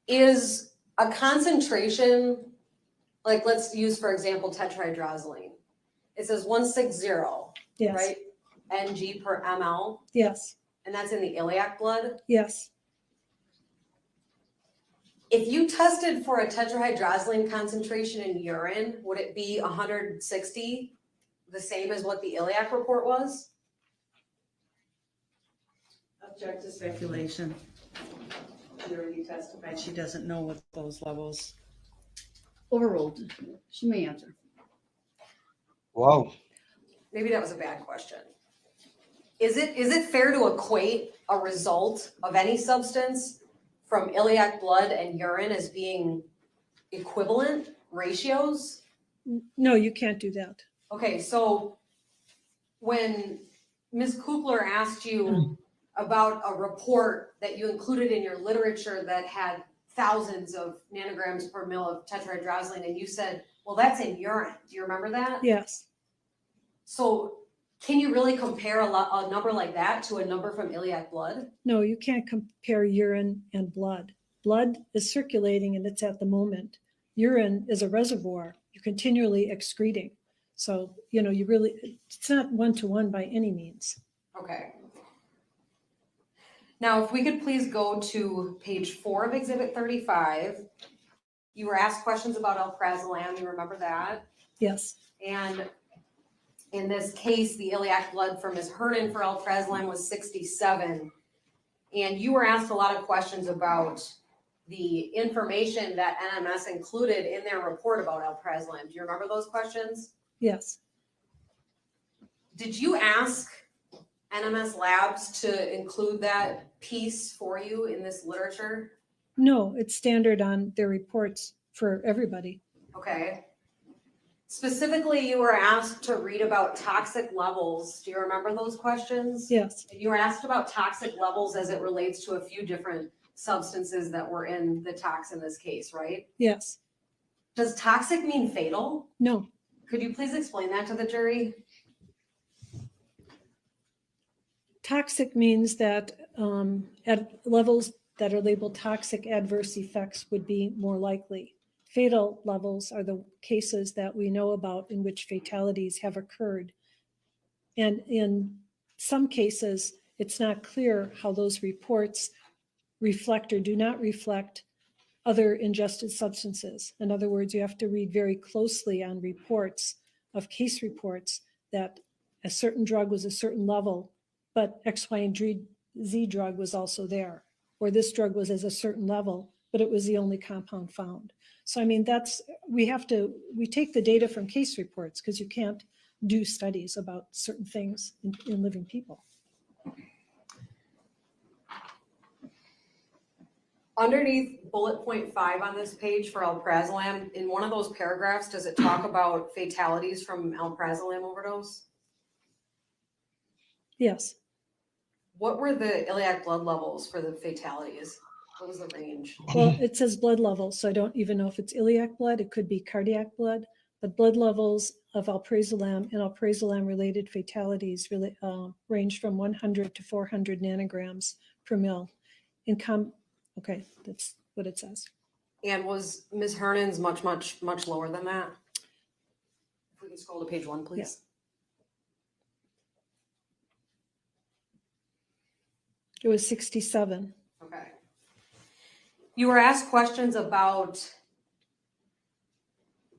Speaker 11: Is a concentration, like let's use, for example, tetrahydrozoline. It says 160,
Speaker 6: yes,
Speaker 11: right? Ng per ml,
Speaker 6: yes,
Speaker 11: and that's in the iliac blood.
Speaker 6: yes.
Speaker 11: If you tested for a tetrahydrozoline concentration in urine, would it be 160, the same as what the iliac report was?
Speaker 4: Object to speculation. She already testified she doesn't know what those levels.
Speaker 2: Overruled. She may answer.
Speaker 1: Wow.
Speaker 11: Maybe that was a bad question. Is it fair to equate a result of any substance from iliac blood and urine as being equivalent ratios?
Speaker 6: No, you can't do that.
Speaker 11: Okay, so when Ms. Kukler asked you about a report that you included in your literature that had thousands of nanograms per mil of tetrahydrozoline, and you said, well, that's in urine. Do you remember that?
Speaker 6: Yes,
Speaker 11: So can you really compare a number like that to a number from iliac blood?
Speaker 6: no, you can't compare urine and blood. Blood is circulating and it's at the moment. Urine is a reservoir. You're continually excreting. So, you know, it's not one-to-one by any means.
Speaker 11: Okay. Now, if we could please go to page 4 of Exhibit 35. You were asked questions about alprazolam, you remember that?
Speaker 6: Yes,
Speaker 11: And in this case, the iliac blood from Ms. Hernan for alprazolam was 67. And you were asked a lot of questions about the information that NMS included in their report about alprazolam. Do you remember those questions?
Speaker 6: yes.
Speaker 11: Did you ask NMS Labs to include that piece for you in this literature?
Speaker 6: No, it's standard on their reports for everybody.
Speaker 11: Okay. Specifically, you were asked to read about toxic levels. Do you remember those questions?
Speaker 6: Yes,
Speaker 11: You were asked about toxic levels as it relates to a few different substances that were in the tox in this case, right?
Speaker 6: yes.
Speaker 11: Does toxic mean fatal?
Speaker 6: No,
Speaker 11: Could you please explain that to the jury?
Speaker 6: toxic means that at levels that are labeled toxic, adverse effects would be more likely. Fatal levels are the cases that we know about in which fatalities have occurred. And in some cases, it's not clear how those reports reflect or do not reflect other ingested substances. In other words, you have to read very closely on reports of case reports that a certain drug was a certain level, but X, Y, and Z drug was also there, or this drug was at a certain level, but it was the only compound found. So, I mean, we take the data from case reports because you can't do studies about certain things in living people.
Speaker 11: Underneath bullet point 5 on this page for alprazolam, in one of those paragraphs, does it talk about fatalities from alprazolam overdose?
Speaker 6: Yes,
Speaker 11: What were the iliac blood levels for the fatalities? What was the range?
Speaker 6: well, it says blood levels, so I don't even know if it's iliac blood. It could be cardiac blood, but blood levels of alprazolam and alprazolam-related fatalities really range from 100 to 400 nanograms per mil. Okay, that's what it says.
Speaker 11: And was Ms. Hernan's much lower than that? If we can scroll to page 1, please.
Speaker 6: It was 67.
Speaker 11: Okay. You were asked questions about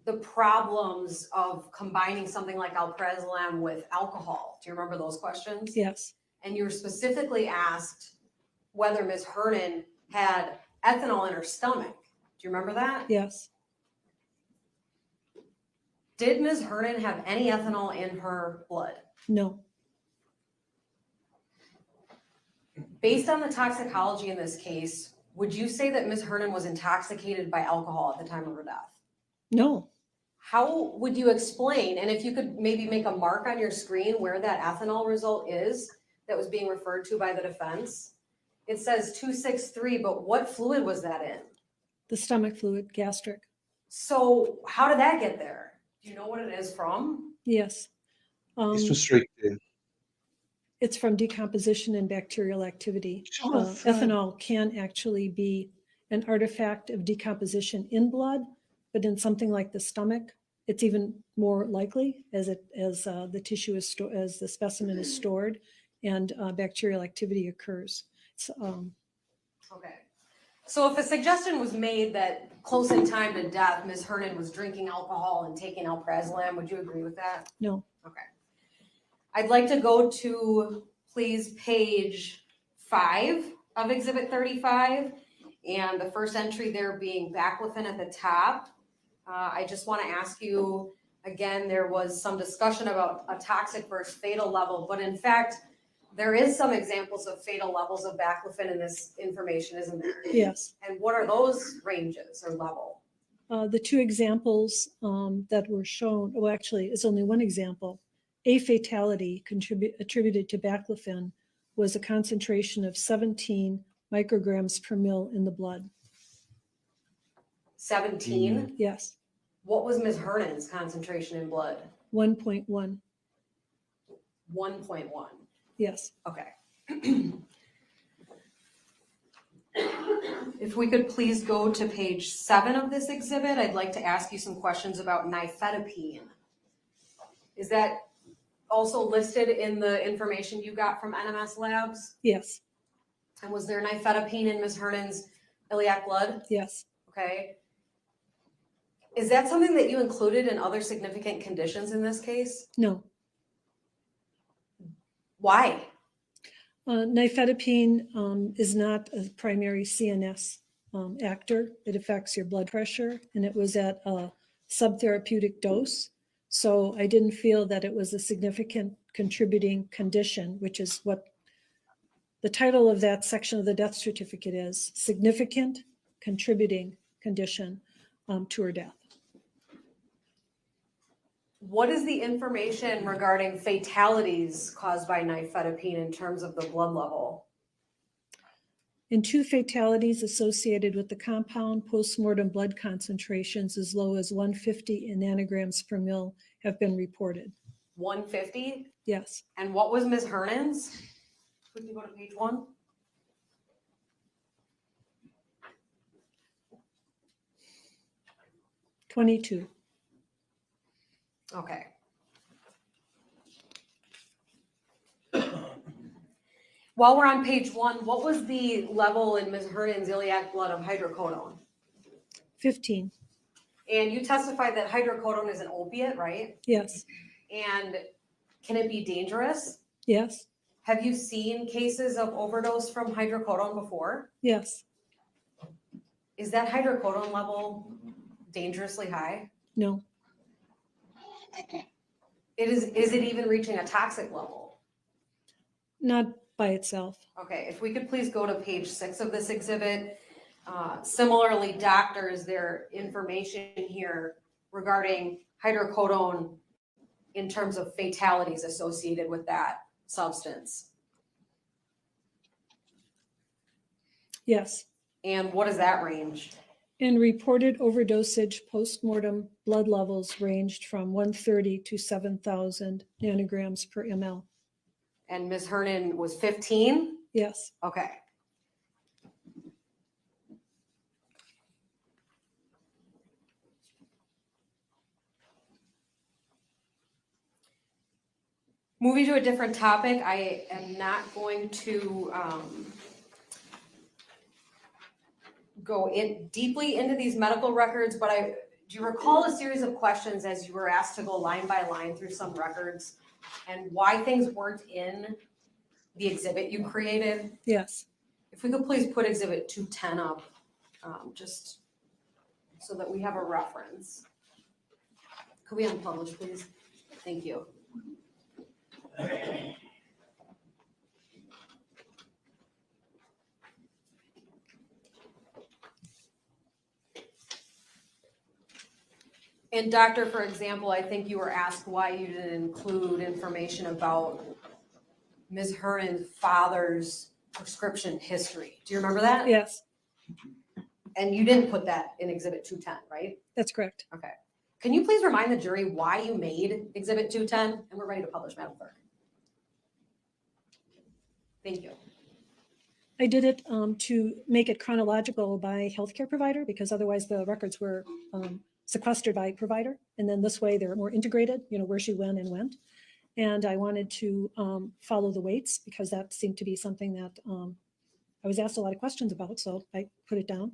Speaker 11: the problems of combining something like alprazolam with alcohol. Do you remember those questions?
Speaker 6: Yes,
Speaker 11: And you were specifically asked whether Ms. Hernan had ethanol in her stomach. Do you remember that?
Speaker 6: yes,
Speaker 11: Did Ms. Hernan have any ethanol in her blood?
Speaker 6: no,
Speaker 11: Based on the toxicology in this case, would you say that Ms. Hernan was intoxicated by alcohol at the time of her death?
Speaker 6: no.
Speaker 11: How would you explain, and if you could maybe make a mark on your screen where that ethanol result is that was being referred to by the defense? It says 263, but what fluid was that in?
Speaker 6: The stomach fluid, gastric.
Speaker 11: So how did that get there? Do you know what it is from?
Speaker 6: Yes.
Speaker 1: It's frustrating.
Speaker 6: It's from decomposition and bacterial activity. Ethanol can actually be an artifact of decomposition in blood, but in something like the stomach, it's even more likely as the tissue is as the specimen is stored and bacterial activity occurs.
Speaker 11: Okay. So if a suggestion was made that close in time to death, Ms. Hernan was drinking alcohol and taking alprazolam, would you agree with that?
Speaker 6: No.
Speaker 11: Okay. I'd like to go to, please, page 5 of Exhibit 35, and the first entry there being baclofen at the top. I just want to ask you, again, there was some discussion about a toxic versus fatal level, but in fact, there is some examples of fatal levels of baclofen in this information, isn't there?
Speaker 6: Yes.
Speaker 11: And what are those ranges or level?
Speaker 6: The two examples that were shown, well, actually, it's only one example. A fatality attributed to baclofen was a concentration of 17 micrograms per mil in the blood.
Speaker 11: 17?
Speaker 6: Yes,
Speaker 11: What was Ms. Hernan's concentration in blood?
Speaker 6: 1.1.
Speaker 11: 1.1.
Speaker 6: Yes.
Speaker 11: Okay. If we could please go to page 7 of this exhibit, I'd like to ask you some questions about nifedipine. Is that also listed in the information you got from NMS Labs?
Speaker 6: Yes.
Speaker 11: And was there nifedipine in Ms. Hernan's iliac blood?
Speaker 6: Yes.
Speaker 11: Okay. Is that something that you included in other significant conditions in this case?
Speaker 6: No.
Speaker 11: Why?
Speaker 6: Nifedipine is not a primary CNS actor. It affects your blood pressure, and it was at a subtherapeutic dose. So I didn't feel that it was a significant contributing condition, which is what the title of that section of the death certificate is, significant contributing condition to her death.
Speaker 11: What is the information regarding fatalities caused by nifedipine in terms of the blood level?
Speaker 6: In 2 fatalities associated with the compound, postmortem blood concentrations as low as 150 nanograms per mil have been reported.
Speaker 11: 150?
Speaker 6: Yes.
Speaker 11: And what was Ms. Hernan's? Could you go to page 1?
Speaker 6: $22.
Speaker 11: Okay. While we're on page 1, what was the level in Ms. Hernan's iliac blood of hydrocodone?
Speaker 6: 15.
Speaker 11: And you testified that hydrocodone is an opiate, right?
Speaker 6: Yes.
Speaker 11: And can it be dangerous?
Speaker 6: Yes.
Speaker 11: Have you seen cases of overdose from hydrocodone before?
Speaker 6: Yes.
Speaker 11: Is that hydrocodone level dangerously high?
Speaker 6: No.
Speaker 11: Is it even reaching a toxic level?
Speaker 6: Not by itself.
Speaker 11: Okay, if we could please go to page 6 of this exhibit. Similarly, doctors, their information here regarding hydrocodone in terms of fatalities associated with that substance.
Speaker 6: Yes.
Speaker 11: And what is that range?
Speaker 6: And reported overdosage postmortem blood levels ranged from 130 to 7,000 nanograms per ml.
Speaker 11: And Ms. Hernan was 15?
Speaker 6: Yes.
Speaker 11: Okay. Moving to a different topic, I am not going to go in deeply into these medical records, but do you recall a series of questions as you were asked to go line by line through some records and why things weren't in the exhibit you created?
Speaker 6: Yes.
Speaker 11: If we could please put exhibit 210 up, just so that we have a reference. Could we unpublish, please? Thank you. And doctor, for example, I think you were asked why you didn't include information about Ms. Hernan's father's prescription history. Do you remember that?
Speaker 6: Yes,
Speaker 11: And you didn't put that in exhibit 210, right?
Speaker 6: that's correct.
Speaker 11: Okay. Can you please remind the jury why you made exhibit 210? And we're ready to publish, Madam Clerk. Thank you.
Speaker 6: I did it to make it chronological by healthcare provider because otherwise the records were sequestered by provider. And then this way they're more integrated, you know, where she went and went. And I wanted to follow the weights because that seemed to be something that I was asked a lot of questions about. So I put it down.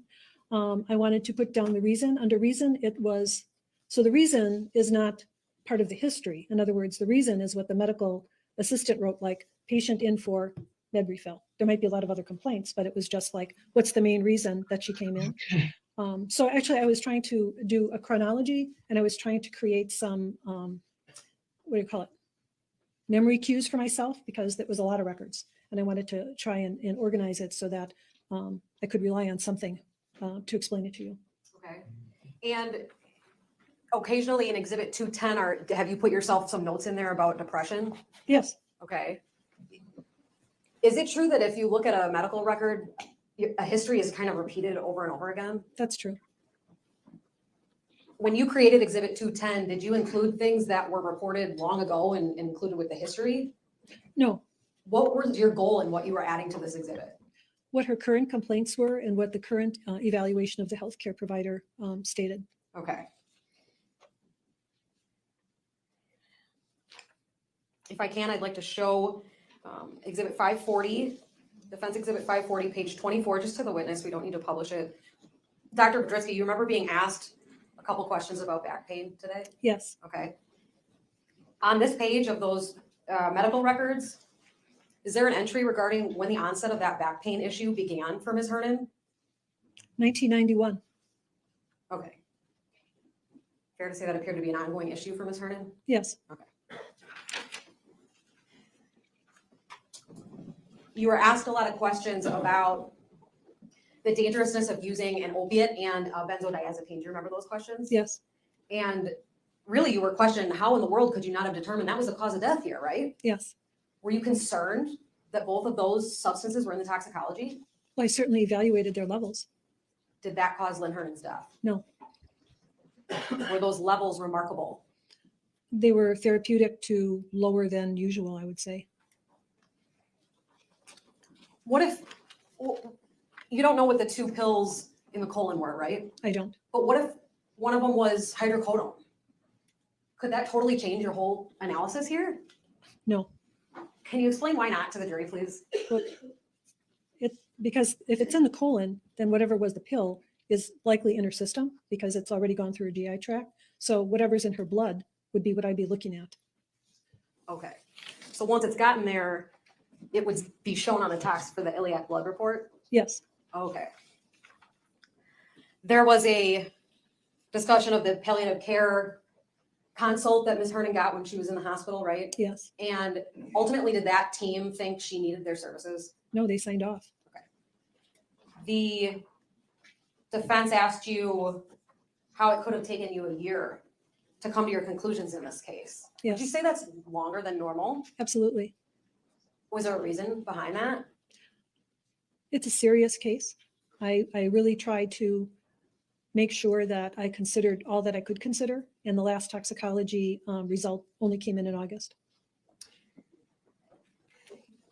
Speaker 6: I wanted to put down the reason. Under reason, it was, so the reason is not part of the history. In other words, the reason is what the medical assistant wrote, like patient in for med refill. There might be a lot of other complaints, but it was just like, what's the main reason that she came in? So actually I was trying to do a chronology and I was trying to create some, what do you call it? Memory cues for myself because there was a lot of records and I wanted to try and organize it so that I could rely on something to explain it to you.
Speaker 11: Okay. And occasionally in exhibit 210, have you put yourself some notes in there about depression?
Speaker 6: Yes,
Speaker 11: Okay. Is it true that if you look at a medical record, a history is kind of repeated over and over again?
Speaker 6: that's true.
Speaker 11: When you created exhibit 210, did you include things that were reported long ago and included with the history?
Speaker 6: No,
Speaker 11: What was your goal in what you were adding to this exhibit?
Speaker 6: what her current complaints were and what the current evaluation of the healthcare provider stated.
Speaker 11: Okay. If I can, I'd like to show exhibit 540, defense exhibit 540, page 24, just to the witness. We don't need to publish it. Dr. Kurczewski, you remember being asked a couple questions about back pain today?
Speaker 6: Yes,
Speaker 11: Okay. On this page of those medical records, is there an entry regarding when the onset of that back pain issue began for Ms. Hernan?
Speaker 6: 1991.
Speaker 11: Okay. Fair to say that appeared to be an ongoing issue for Ms. Hernan?
Speaker 6: Yes,
Speaker 11: You were asked a lot of questions about the dangerousness of using an opiate and benzodiazepine. Do you remember those questions?
Speaker 6: yes,
Speaker 11: And really, you were questioned, how in the world could you not have determined that was the cause of death here, right?
Speaker 6: yes.
Speaker 11: Were you concerned that both of those substances were in the toxicology?
Speaker 6: Well, I certainly evaluated their levels.
Speaker 11: Did that cause Lynn Hernan's death?
Speaker 6: No,
Speaker 11: Were those levels remarkable?
Speaker 6: they were therapeutic to lower than usual, I would say.
Speaker 11: What if, you don't know what the two pills in the colon were, right?
Speaker 6: I don't.
Speaker 11: But what if one of them was hydrocodone? Could that totally change your whole analysis here?
Speaker 6: No.
Speaker 11: Can you explain why not to the jury, please?
Speaker 6: But because if it's in the colon, then whatever was the pill is likely in her system because it's already gone through her GI tract. So whatever's in her blood would be what I'd be looking at.
Speaker 11: Okay. So once it's gotten there, it would be shown on the tox for the iliac blood report?
Speaker 6: Yes,
Speaker 11: Okay. There was a discussion of the palliative care consult that Ms. Hernan got when she was in the hospital, right?
Speaker 6: yes.
Speaker 11: And ultimately, did that team think she needed their services?
Speaker 6: No, they signed off.
Speaker 11: The defense asked you how it could have taken you a year to come to your conclusions in this case. Would you
Speaker 6: Yes,
Speaker 11: say that's longer than normal?
Speaker 6: absolutely.
Speaker 11: Was there a reason behind that?
Speaker 6: It's a serious case. I really tried to make sure that I considered all that I could consider. And the last toxicology result only came in August.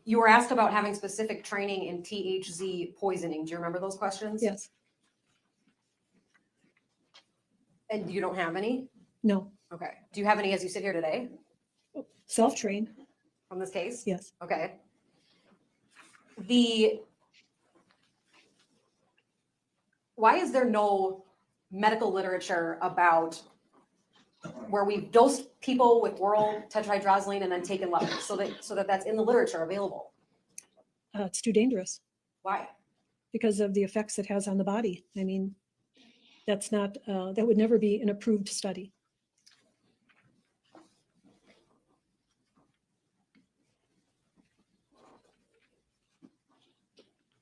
Speaker 11: You were asked about having specific training in THZ poisoning. Do you remember those questions?
Speaker 6: Yes,
Speaker 11: And you don't have any?
Speaker 6: no,
Speaker 11: Okay. Do you have any as you sit here today?
Speaker 6: self-trained.
Speaker 11: from this case?
Speaker 6: Yes.
Speaker 11: Okay. Why is there no medical literature about where we've dosed people with oral tetrahydrozoline and then taken levels so that that's in the literature available?
Speaker 6: It's too dangerous
Speaker 11: Why?
Speaker 6: because of the effects it has on the body. I mean, that's not, that would never be an approved study.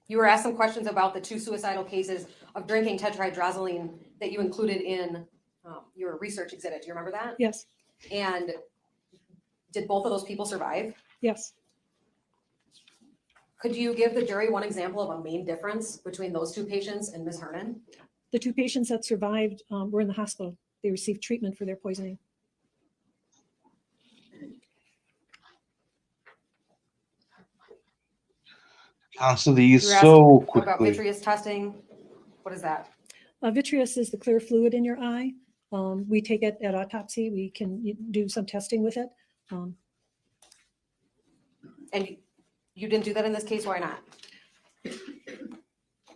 Speaker 11: You were asked some questions about the 2 suicidal cases of drinking tetrahydrozoline that you included in your research exhibit. Do you remember that?
Speaker 6: Yes,
Speaker 11: And did both of those people survive?
Speaker 6: yes.
Speaker 11: Could you give the jury one example of a main difference between those 2 patients and Ms. Hernan?
Speaker 6: The 2 patients that survived were in the hospital. They received treatment for their poisoning.
Speaker 1: Answer these
Speaker 11: You were asked
Speaker 1: so
Speaker 11: about
Speaker 1: quickly.
Speaker 11: vitreous testing. What is that?
Speaker 6: Vitreous is the clear fluid in your eye. We take it at autopsy. We can do some testing with it.
Speaker 11: And you didn't do that in this case. Why not?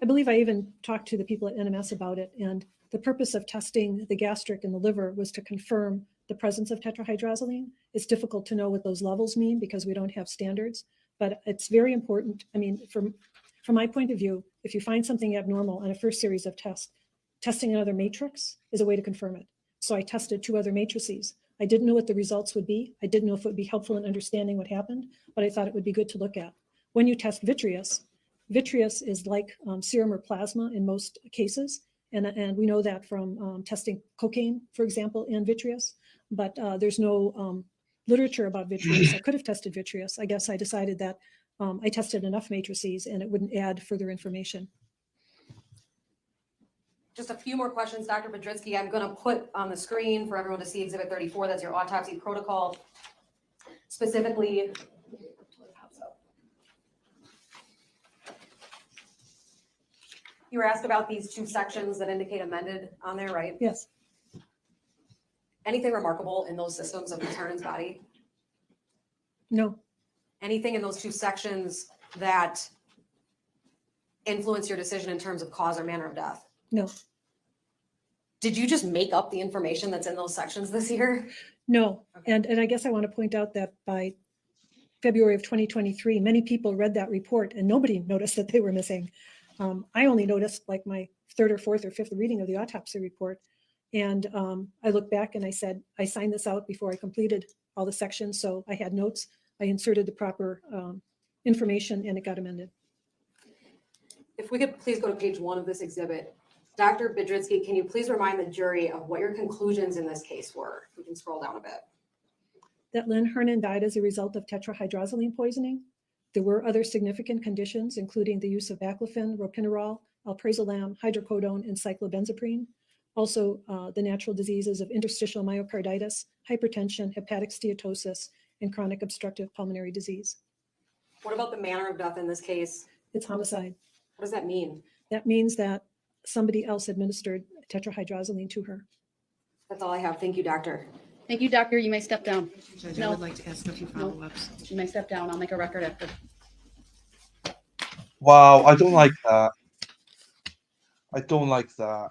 Speaker 6: I believe I even talked to the people at NMS about it, and the purpose of testing the gastric and the liver was to confirm the presence of tetrahydrozoline. It's difficult to know what those levels mean because we don't have standards, but it's very important. I mean, from my point of view, if you find something abnormal on a first series of tests, testing another matrix is a way to confirm it. So I tested 2 other matrices. I didn't know what the results would be. I didn't know if it would be helpful in understanding what happened, but I thought it would be good to look at. When you test vitreous, vitreous is like serum or plasma in most cases. And we know that from testing cocaine, for example, in vitreous, but there's no literature about vitreous. I could have tested vitreous. I guess I decided that I tested enough matrices and it wouldn't add further information.
Speaker 11: Just a few more questions, Dr. Podritsky. I'm going to put on the screen for everyone to see Exhibit 34. That's your autopsy protocol. Specifically, you were asked about these 2 sections that indicate amended on there, right?
Speaker 6: Yes.
Speaker 11: Anything remarkable in those systems of Ms. Hernan's body?
Speaker 6: No.
Speaker 11: Anything in those 2 sections that influence your decision in terms of cause or manner of death?
Speaker 6: No.
Speaker 11: Did you just make up the information that's in those sections this year?
Speaker 6: No.
Speaker 11: Okay.
Speaker 6: And I guess I want to point out that by February of 2023, many people read that report and nobody noticed that they were missing. I only noticed like my 3rd or 4th or 5th reading of the autopsy report. And I looked back and I said, I signed this out before I completed all the sections. So I had notes. I inserted the proper information and it got amended.
Speaker 11: If we could please go to page 1 of this exhibit. Dr. Podritsky, can you please remind the jury of what your conclusions in this case were? If we can scroll down a bit.
Speaker 6: That Lynn Hernan died as a result of tetrahydrozoline poisoning. There were other significant conditions, including the use of baclofen, ropinirole, alprazolam, hydrocodone, and cyclobenzaprine. Also, the natural diseases of interstitial myocarditis, hypertension, hepatic steatosis, and chronic obstructive pulmonary disease.
Speaker 11: What about the manner of death in this case?
Speaker 6: It's homicide.
Speaker 11: What does that mean?
Speaker 6: That means that somebody else administered tetrahydrozoline to her.
Speaker 11: That's all I have. Thank you, doctor.
Speaker 2: Thank you, doctor. You may step down.
Speaker 4: Judge, I
Speaker 2: No.
Speaker 4: would like to ask a few follow-ups.
Speaker 2: You may step down. I'll make a record after.
Speaker 1: Wow, I don't like that. I don't like that.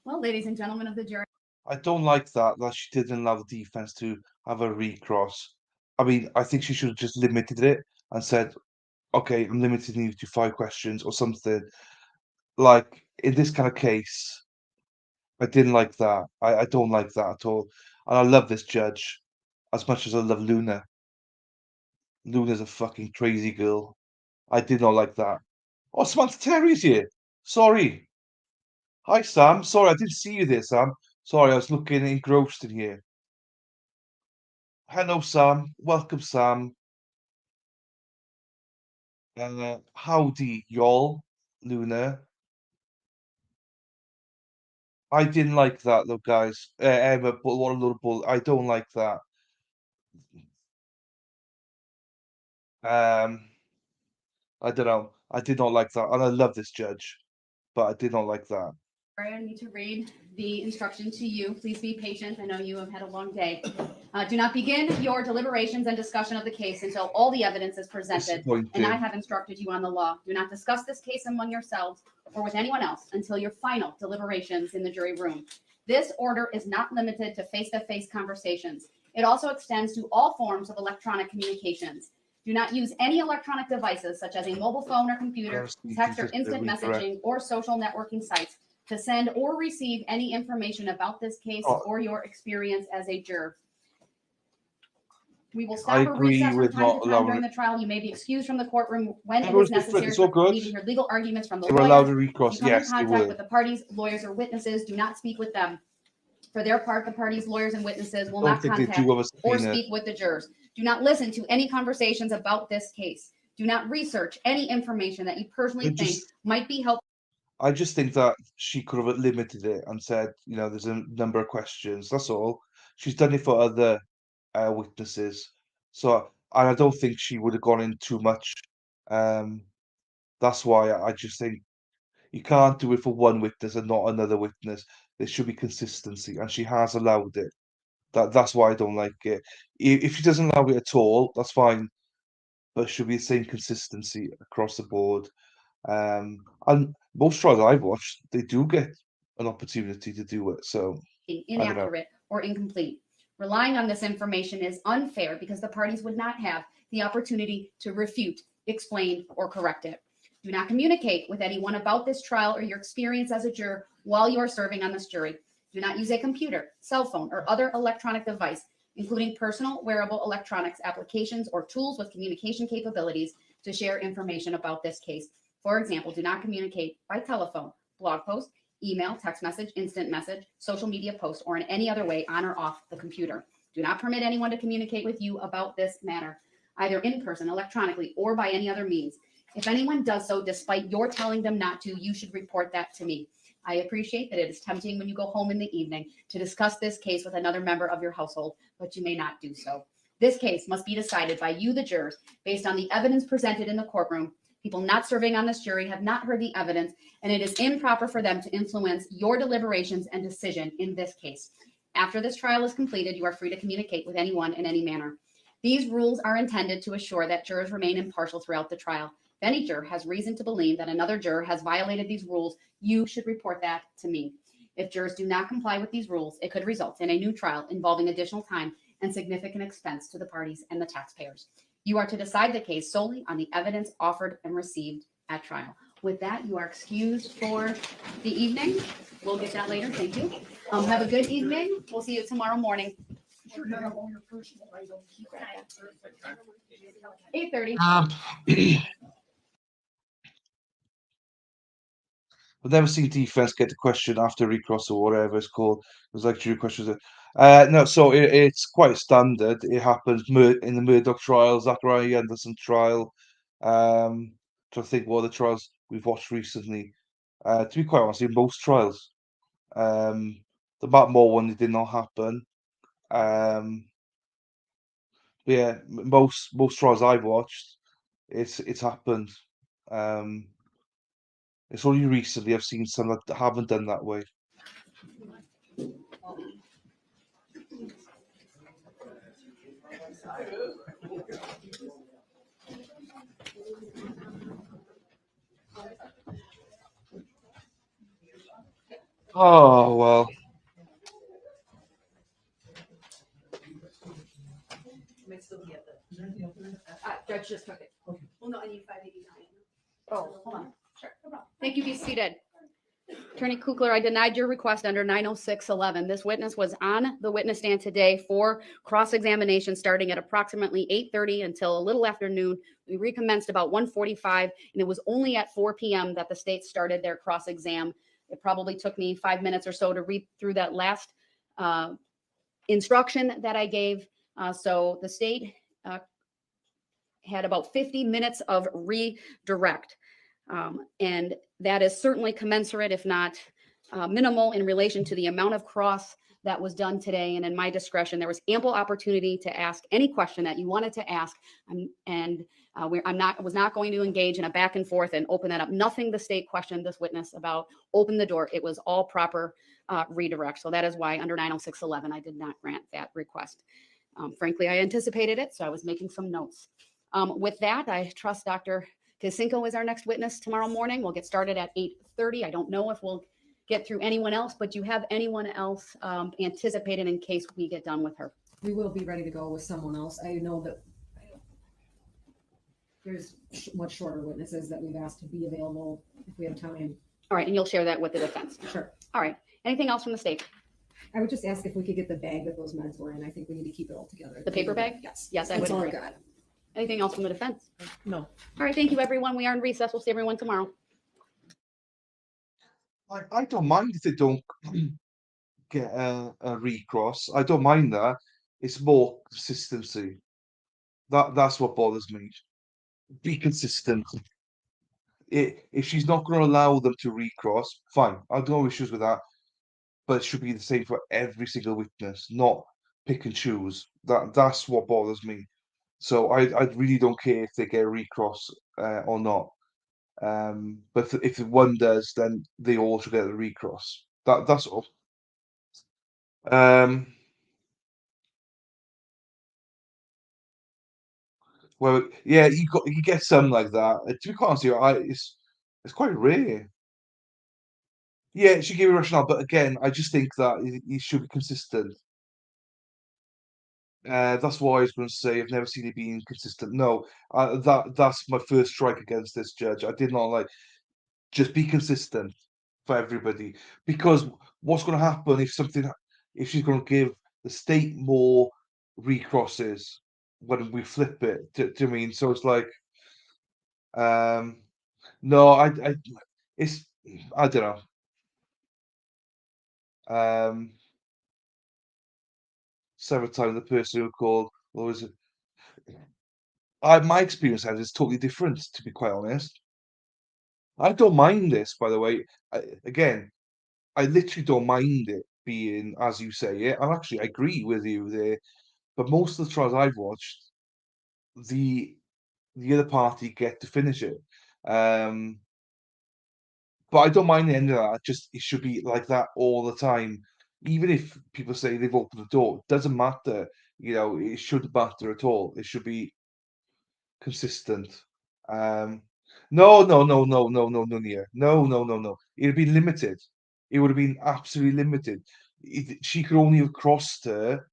Speaker 2: Well, ladies and gentlemen of the jury.
Speaker 1: I don't like that she didn't allow the defense to have a recross. I mean, I think she should have just limited it and said, okay, I'm limiting you to 5 questions or something. Like, in this kind of case, I didn't like that. I don't like that at all. And I love this judge as much as I love Luna. Luna's a fucking crazy girl. I did not like that. Oh, Samantha Terry's here. Sorry. Hi, Sam. Sorry, I didn't see you there, Sam. Sorry, I was looking engrossed in here. Hello, Sam. Welcome, Sam. Howdy, y'all, Luna. I didn't like that, though, guys. Emma, but what a little bull. I don't like that. I don't know. I did not like that. And I love this judge, but I did not like that.
Speaker 2: I need to read the instruction to you. Please be patient. I know you have had a long day. Do not begin your deliberations and discussion of the case until all the evidence is presented and I have instructed you on the law. Do not discuss this case among yourselves or with anyone else until your final deliberations in the jury room. This order is not limited to face-to-face conversations. It also extends to all forms of electronic communications. Do not use any electronic devices such as a mobile phone or computer, text or instant messaging, or social networking sites to send or receive any information about this case or your experience as a juror. We will stop or
Speaker 1: agree
Speaker 2: recess from
Speaker 1: with
Speaker 2: time
Speaker 1: not
Speaker 2: to time during
Speaker 1: allowing-
Speaker 2: the trial. You may be excused from the courtroom when it
Speaker 1: Everyone's
Speaker 2: is
Speaker 1: different.
Speaker 2: necessary
Speaker 1: It's all
Speaker 2: for
Speaker 1: good.
Speaker 2: me to hear legal arguments from the
Speaker 1: They were allowed
Speaker 2: lawyers.
Speaker 1: to
Speaker 2: If
Speaker 1: recross.
Speaker 2: you come in
Speaker 1: Yes, they
Speaker 2: contact
Speaker 1: were.
Speaker 2: with the parties, lawyers, or witnesses, do not speak with them. For their part, the parties, lawyers, and witnesses will
Speaker 1: Don't
Speaker 2: not
Speaker 1: think they
Speaker 2: contact
Speaker 1: do have a
Speaker 2: or
Speaker 1: subpoena.
Speaker 2: speak with the jurors. Do not listen to any conversations about this case. Do not research any information that you personally
Speaker 1: I
Speaker 2: think
Speaker 1: just-
Speaker 2: might be helpful.
Speaker 1: I just think that she could have limited it and said, there's a number of questions. That's all. She's done it for other witnesses. So, and I don't think she would have gone in too much. That's why I just think you can't do it for one witness and not another witness. There should be consistency, and she has allowed it. That's why I don't like it. If she doesn't allow it at all, that's fine. But it should be the same consistency across the board. And most trials I've watched, they do get an opportunity to do it. So
Speaker 2: Inaccurate or incomplete. Relying on this information is unfair because the parties would not have the opportunity to refute, explain, or correct it. Do not communicate with anyone about this trial or your experience as a juror while you are serving on this jury. Do not use a computer, cell phone, or other electronic device, including personal wearable electronics applications or tools with communication capabilities to share information about this case. For example, do not communicate by telephone, blog post, email, text message, instant message, social media post, or in any other way on or off the computer. Do not permit anyone to communicate with you about this matter, either in person, electronically, or by any other means. If anyone does so despite your telling them not to, you should report that to me. I appreciate that it is tempting when you go home in the evening to discuss this case with another member of your household, but you may not do so. This case must be decided by you, the jurors, based on the evidence presented in the courtroom. People not serving on this jury have not heard the evidence, and it is improper for them to influence your deliberations and decision in this case. After this trial is completed, you are free to communicate with anyone in any manner. These rules are intended to assure that jurors remain impartial throughout the trial. If any juror has reason to believe that another juror has violated these rules, you should report that to me. If jurors do not comply with these rules, it could result in a new trial involving additional time and significant expense to the parties and the taxpayers. You are to decide the case solely on the evidence offered and received at trial. With that, you are excused for the evening. We'll get that later. Thank you. Have a good evening. We'll see you tomorrow morning.
Speaker 8: Sure, you have all your personal items.
Speaker 2: 8:30.
Speaker 1: I've never seen defense get the question after recross or whatever it's called. It was like jury questions. No, so it's quite standard. It happens in the Murdoch trial, Zachariah Anderson trial. Trying to think what other trials we've watched recently. To be quite honest, in most trials, the Matt Moore one, it did not happen. But yeah, most trials I've watched, it's happened. It's only recently I've seen some that haven't done that way. Oh well.
Speaker 5: Might still be at the.
Speaker 2: Judge just took it.
Speaker 5: Well, no, I need 589.
Speaker 2: Oh, hold on. Sure, no problem. Thank you. Be seated. Attorney Kukler, I denied your request under 906.11. This witness was on the witness stand today for cross-examination starting at approximately 8:30 until a little after noon. We recommenced about 1:45, and it was only at 4 p.m. that the state started their cross-exam. It probably took me 5 minutes or so to read through that last instruction that I gave. So the state had about 50 minutes of redirect. And that is certainly commensurate, if not minimal, in relation to the amount of cross that was done today. And in my discretion, there was ample opportunity to ask any question that you wanted to ask. I was not going to engage in a back and forth and open that up. Nothing the state questioned this witness about. Open the door. It was all proper redirect. So that is why under 906.11, I did not grant that request. Frankly, I anticipated it, so I was making some notes. With that, I trust Dr. Kacinko is our next witness tomorrow morning. We'll get started at 8:30. I don't know if we'll get through anyone else, but do you have anyone else anticipated in case we get done with her?
Speaker 10: We will be ready to go with someone else. I know that there's much shorter witnesses that we've asked to be available if we have time.
Speaker 2: All right, and you'll share that with the defense.
Speaker 10: Sure.
Speaker 2: All right. Anything else from the state?
Speaker 10: I would just ask if we could get the bag that those meds were in. I think we need to keep it all together.
Speaker 2: The paper bag?
Speaker 10: Yes.
Speaker 2: Yes, I
Speaker 10: That's
Speaker 2: would.
Speaker 10: all I got.
Speaker 2: Anything else from the defense?
Speaker 6: No.
Speaker 2: All right, thank you, everyone. We are in recess. We'll see everyone tomorrow.
Speaker 1: I don't mind if they don't get a recross. I don't mind that. It's more consistency. That's what bothers me. Be consistent. If she's not going to allow them to recross, fine. I've no issues with that. But it should be the same for every single witness, not pick and choose. That's what bothers me. So I really don't care if they get a recross or not. But if one does, then they all should get a recross. That's all. Well, yeah, you get some like that. To be quite honest with you, it's quite rare. Yeah, she gave a rationale, but again, I just think that it should be consistent. That's why I was going to say I've never seen it be inconsistent. No, that's my first strike against this judge. I did not like just be consistent for everybody, because what's going to happen if she's going to give the state more recrosses when we flip it? Do you mean? So it's like, no, it's I don't know. Several times the person who called, what was it? My experience is totally different, to be quite honest. I don't mind this, by the way. Again, I literally don't mind it being as you say it. I agree with you there. But most of the trials I've watched, the other party get to finish it. But I don't mind the end of that. Just it should be like that all the time. Even if people say they've opened the door, it doesn't matter. It shouldn't matter at all. It should be consistent. No, no, no, no, no, no, no, Nia. No, no, no, no. It'd be limited. It would have been absolutely limited. She could only have crossed her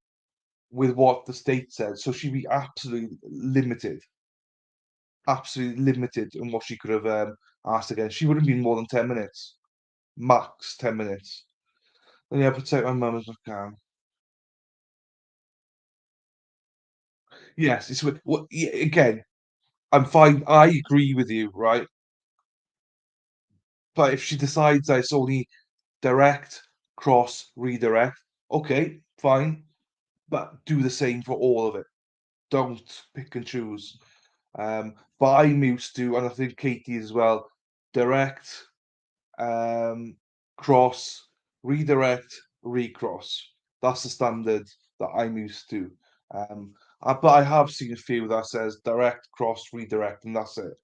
Speaker 1: with what the state said, so she'd be absolutely limited. Absolutely limited in what she could have asked again. She would have been more than 10 minutes. Max 10 minutes. And yeah, protect my mum as I can. Yes, it's again, I'm fine. I agree with you, right? But if she decides that it's only direct, cross, redirect, okay, fine. But do the same for all of it. Don't pick and choose. But I'm used to, and I think Katie as well, direct, cross, redirect, recross. That's the standard that I'm used to. But I have seen a few that says direct, cross, redirect, and that's it.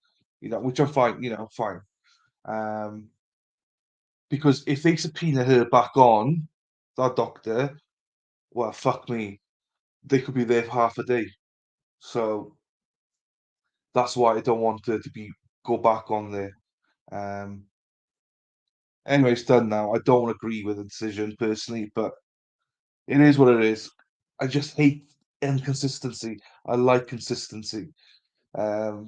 Speaker 1: Which I'm fine. Fine. Because if they subpoena her back on, that doctor, well, fuck me, they could be there for half a day. So that's why I don't want her to go back on there. Anyway, it's done now. I don't agree with the decision personally, but it is what it is. I just hate inconsistency. I like consistency. But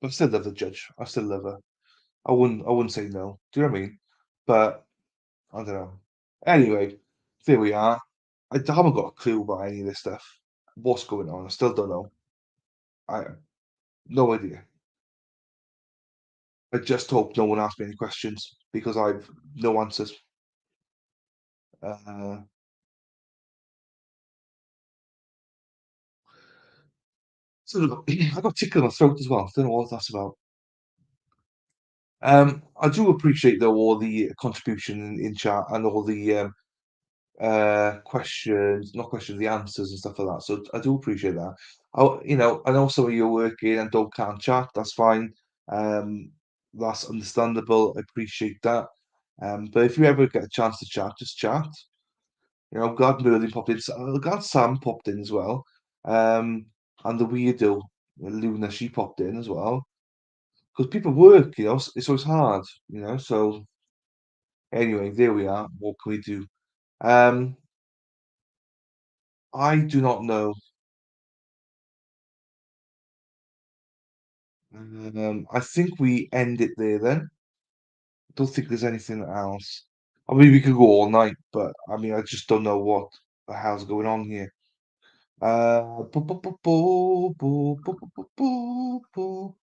Speaker 1: I still love the judge. I still love her. I wouldn't say no. Do you know what I mean? But I don't know. Anyway, there we are. I haven't got a clue about any of this stuff. What's going on? I still don't know. I no idea. I just hope no one asks me any questions because I've no answers. So I got tickle in my throat as well. Don't know what that's about. I do appreciate though all the contribution in chat and all the questions, not questions, the answers and stuff like that. So I do appreciate that. I know some of you are working and can't chat. That's fine. That's understandable. I appreciate that. But if you ever get a chance to chat, just chat. You know, God Merlin popped in. God Sam popped in as well. And the weirdo Luna, she popped in as well. Because people work, you know, so it's hard, you know. So anyway, there we are. What can we do? I do not know. I think we end it there then. Don't think there's anything else. I mean, we could go all night, but I mean, I just don't know what the hell's going on here. Boo, boo, boo, boo, boo, boo, boo, boo, boo, boo.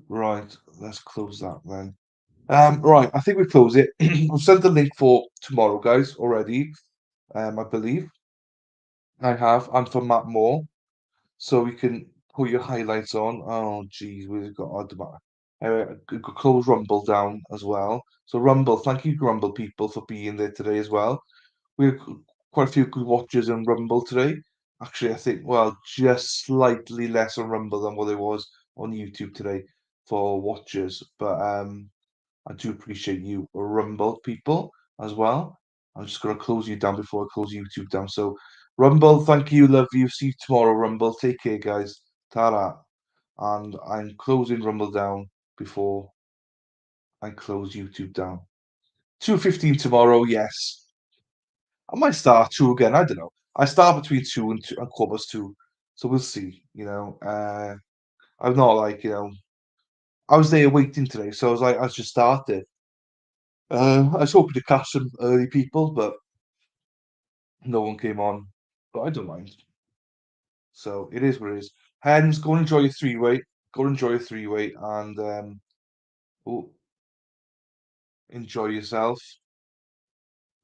Speaker 1: Right, let's close that then. Right, I think we close it. I've sent the link for tomorrow, guys, already. I believe I have, and for Matt Moore, so we can put your highlights on. Oh, geez, we've got close Rumble down as well. So Rumble, thank you, Rumble people, for being there today as well. We have quite a few good watchers in Rumble today. Actually, I think, well, just slightly less on Rumble than what there was on YouTube today for watchers. But I do appreciate you, Rumble people, as well. I'm just going to close you down before I close YouTube down. So, Rumble, thank you, love you. See you tomorrow, Rumble. Take care, guys. Ta-ra. And I'm closing Rumble down before I close YouTube down. 2:15 tomorrow, yes. I might start 2 again. I don't know. I start between 2 and 2:15. So we'll see. You know, I'm not like, you know, I was there waiting today. So I was like, I just started. I was hoping to catch some early people, but no one came on. But I don't mind. So it is what it is. Hens, go and enjoy your three-way. Go and enjoy your three-way and oh, enjoy yourself.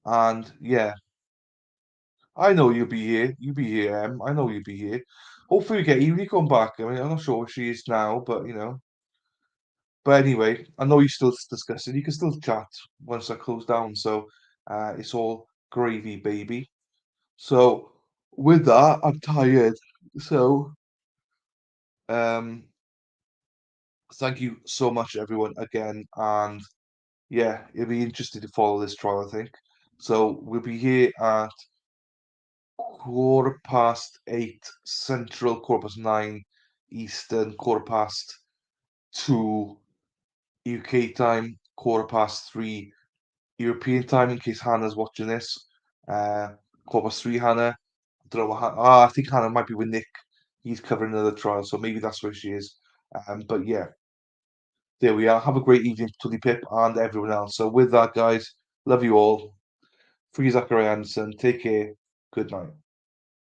Speaker 1: And yeah, I know you'll be here. You'll be here, Em. I know you'll be here. Hopefully we get Evie come back. I mean, I'm not sure where she is now, but you know. But anyway, I know you're still discussing. You can still chat once I close down. So it's all gravy, baby. So with that, I'm tired. So thank you so much, everyone, again. And yeah, it'll be interesting to follow this trial, I think. So we'll be here at 8:15 Central, 9:15 Eastern, 2:15 UK time, 3:15 European time, in case Hannah's watching this. 3:15 Hannah. I don't know what I think Hannah might be with Nick. He's covering another trial, so maybe that's where she is. But yeah, there we are. Have a great evening, Tully Pip, and everyone else. So with that, guys, love you all. Free Zachary Anderson. Take care. Good night.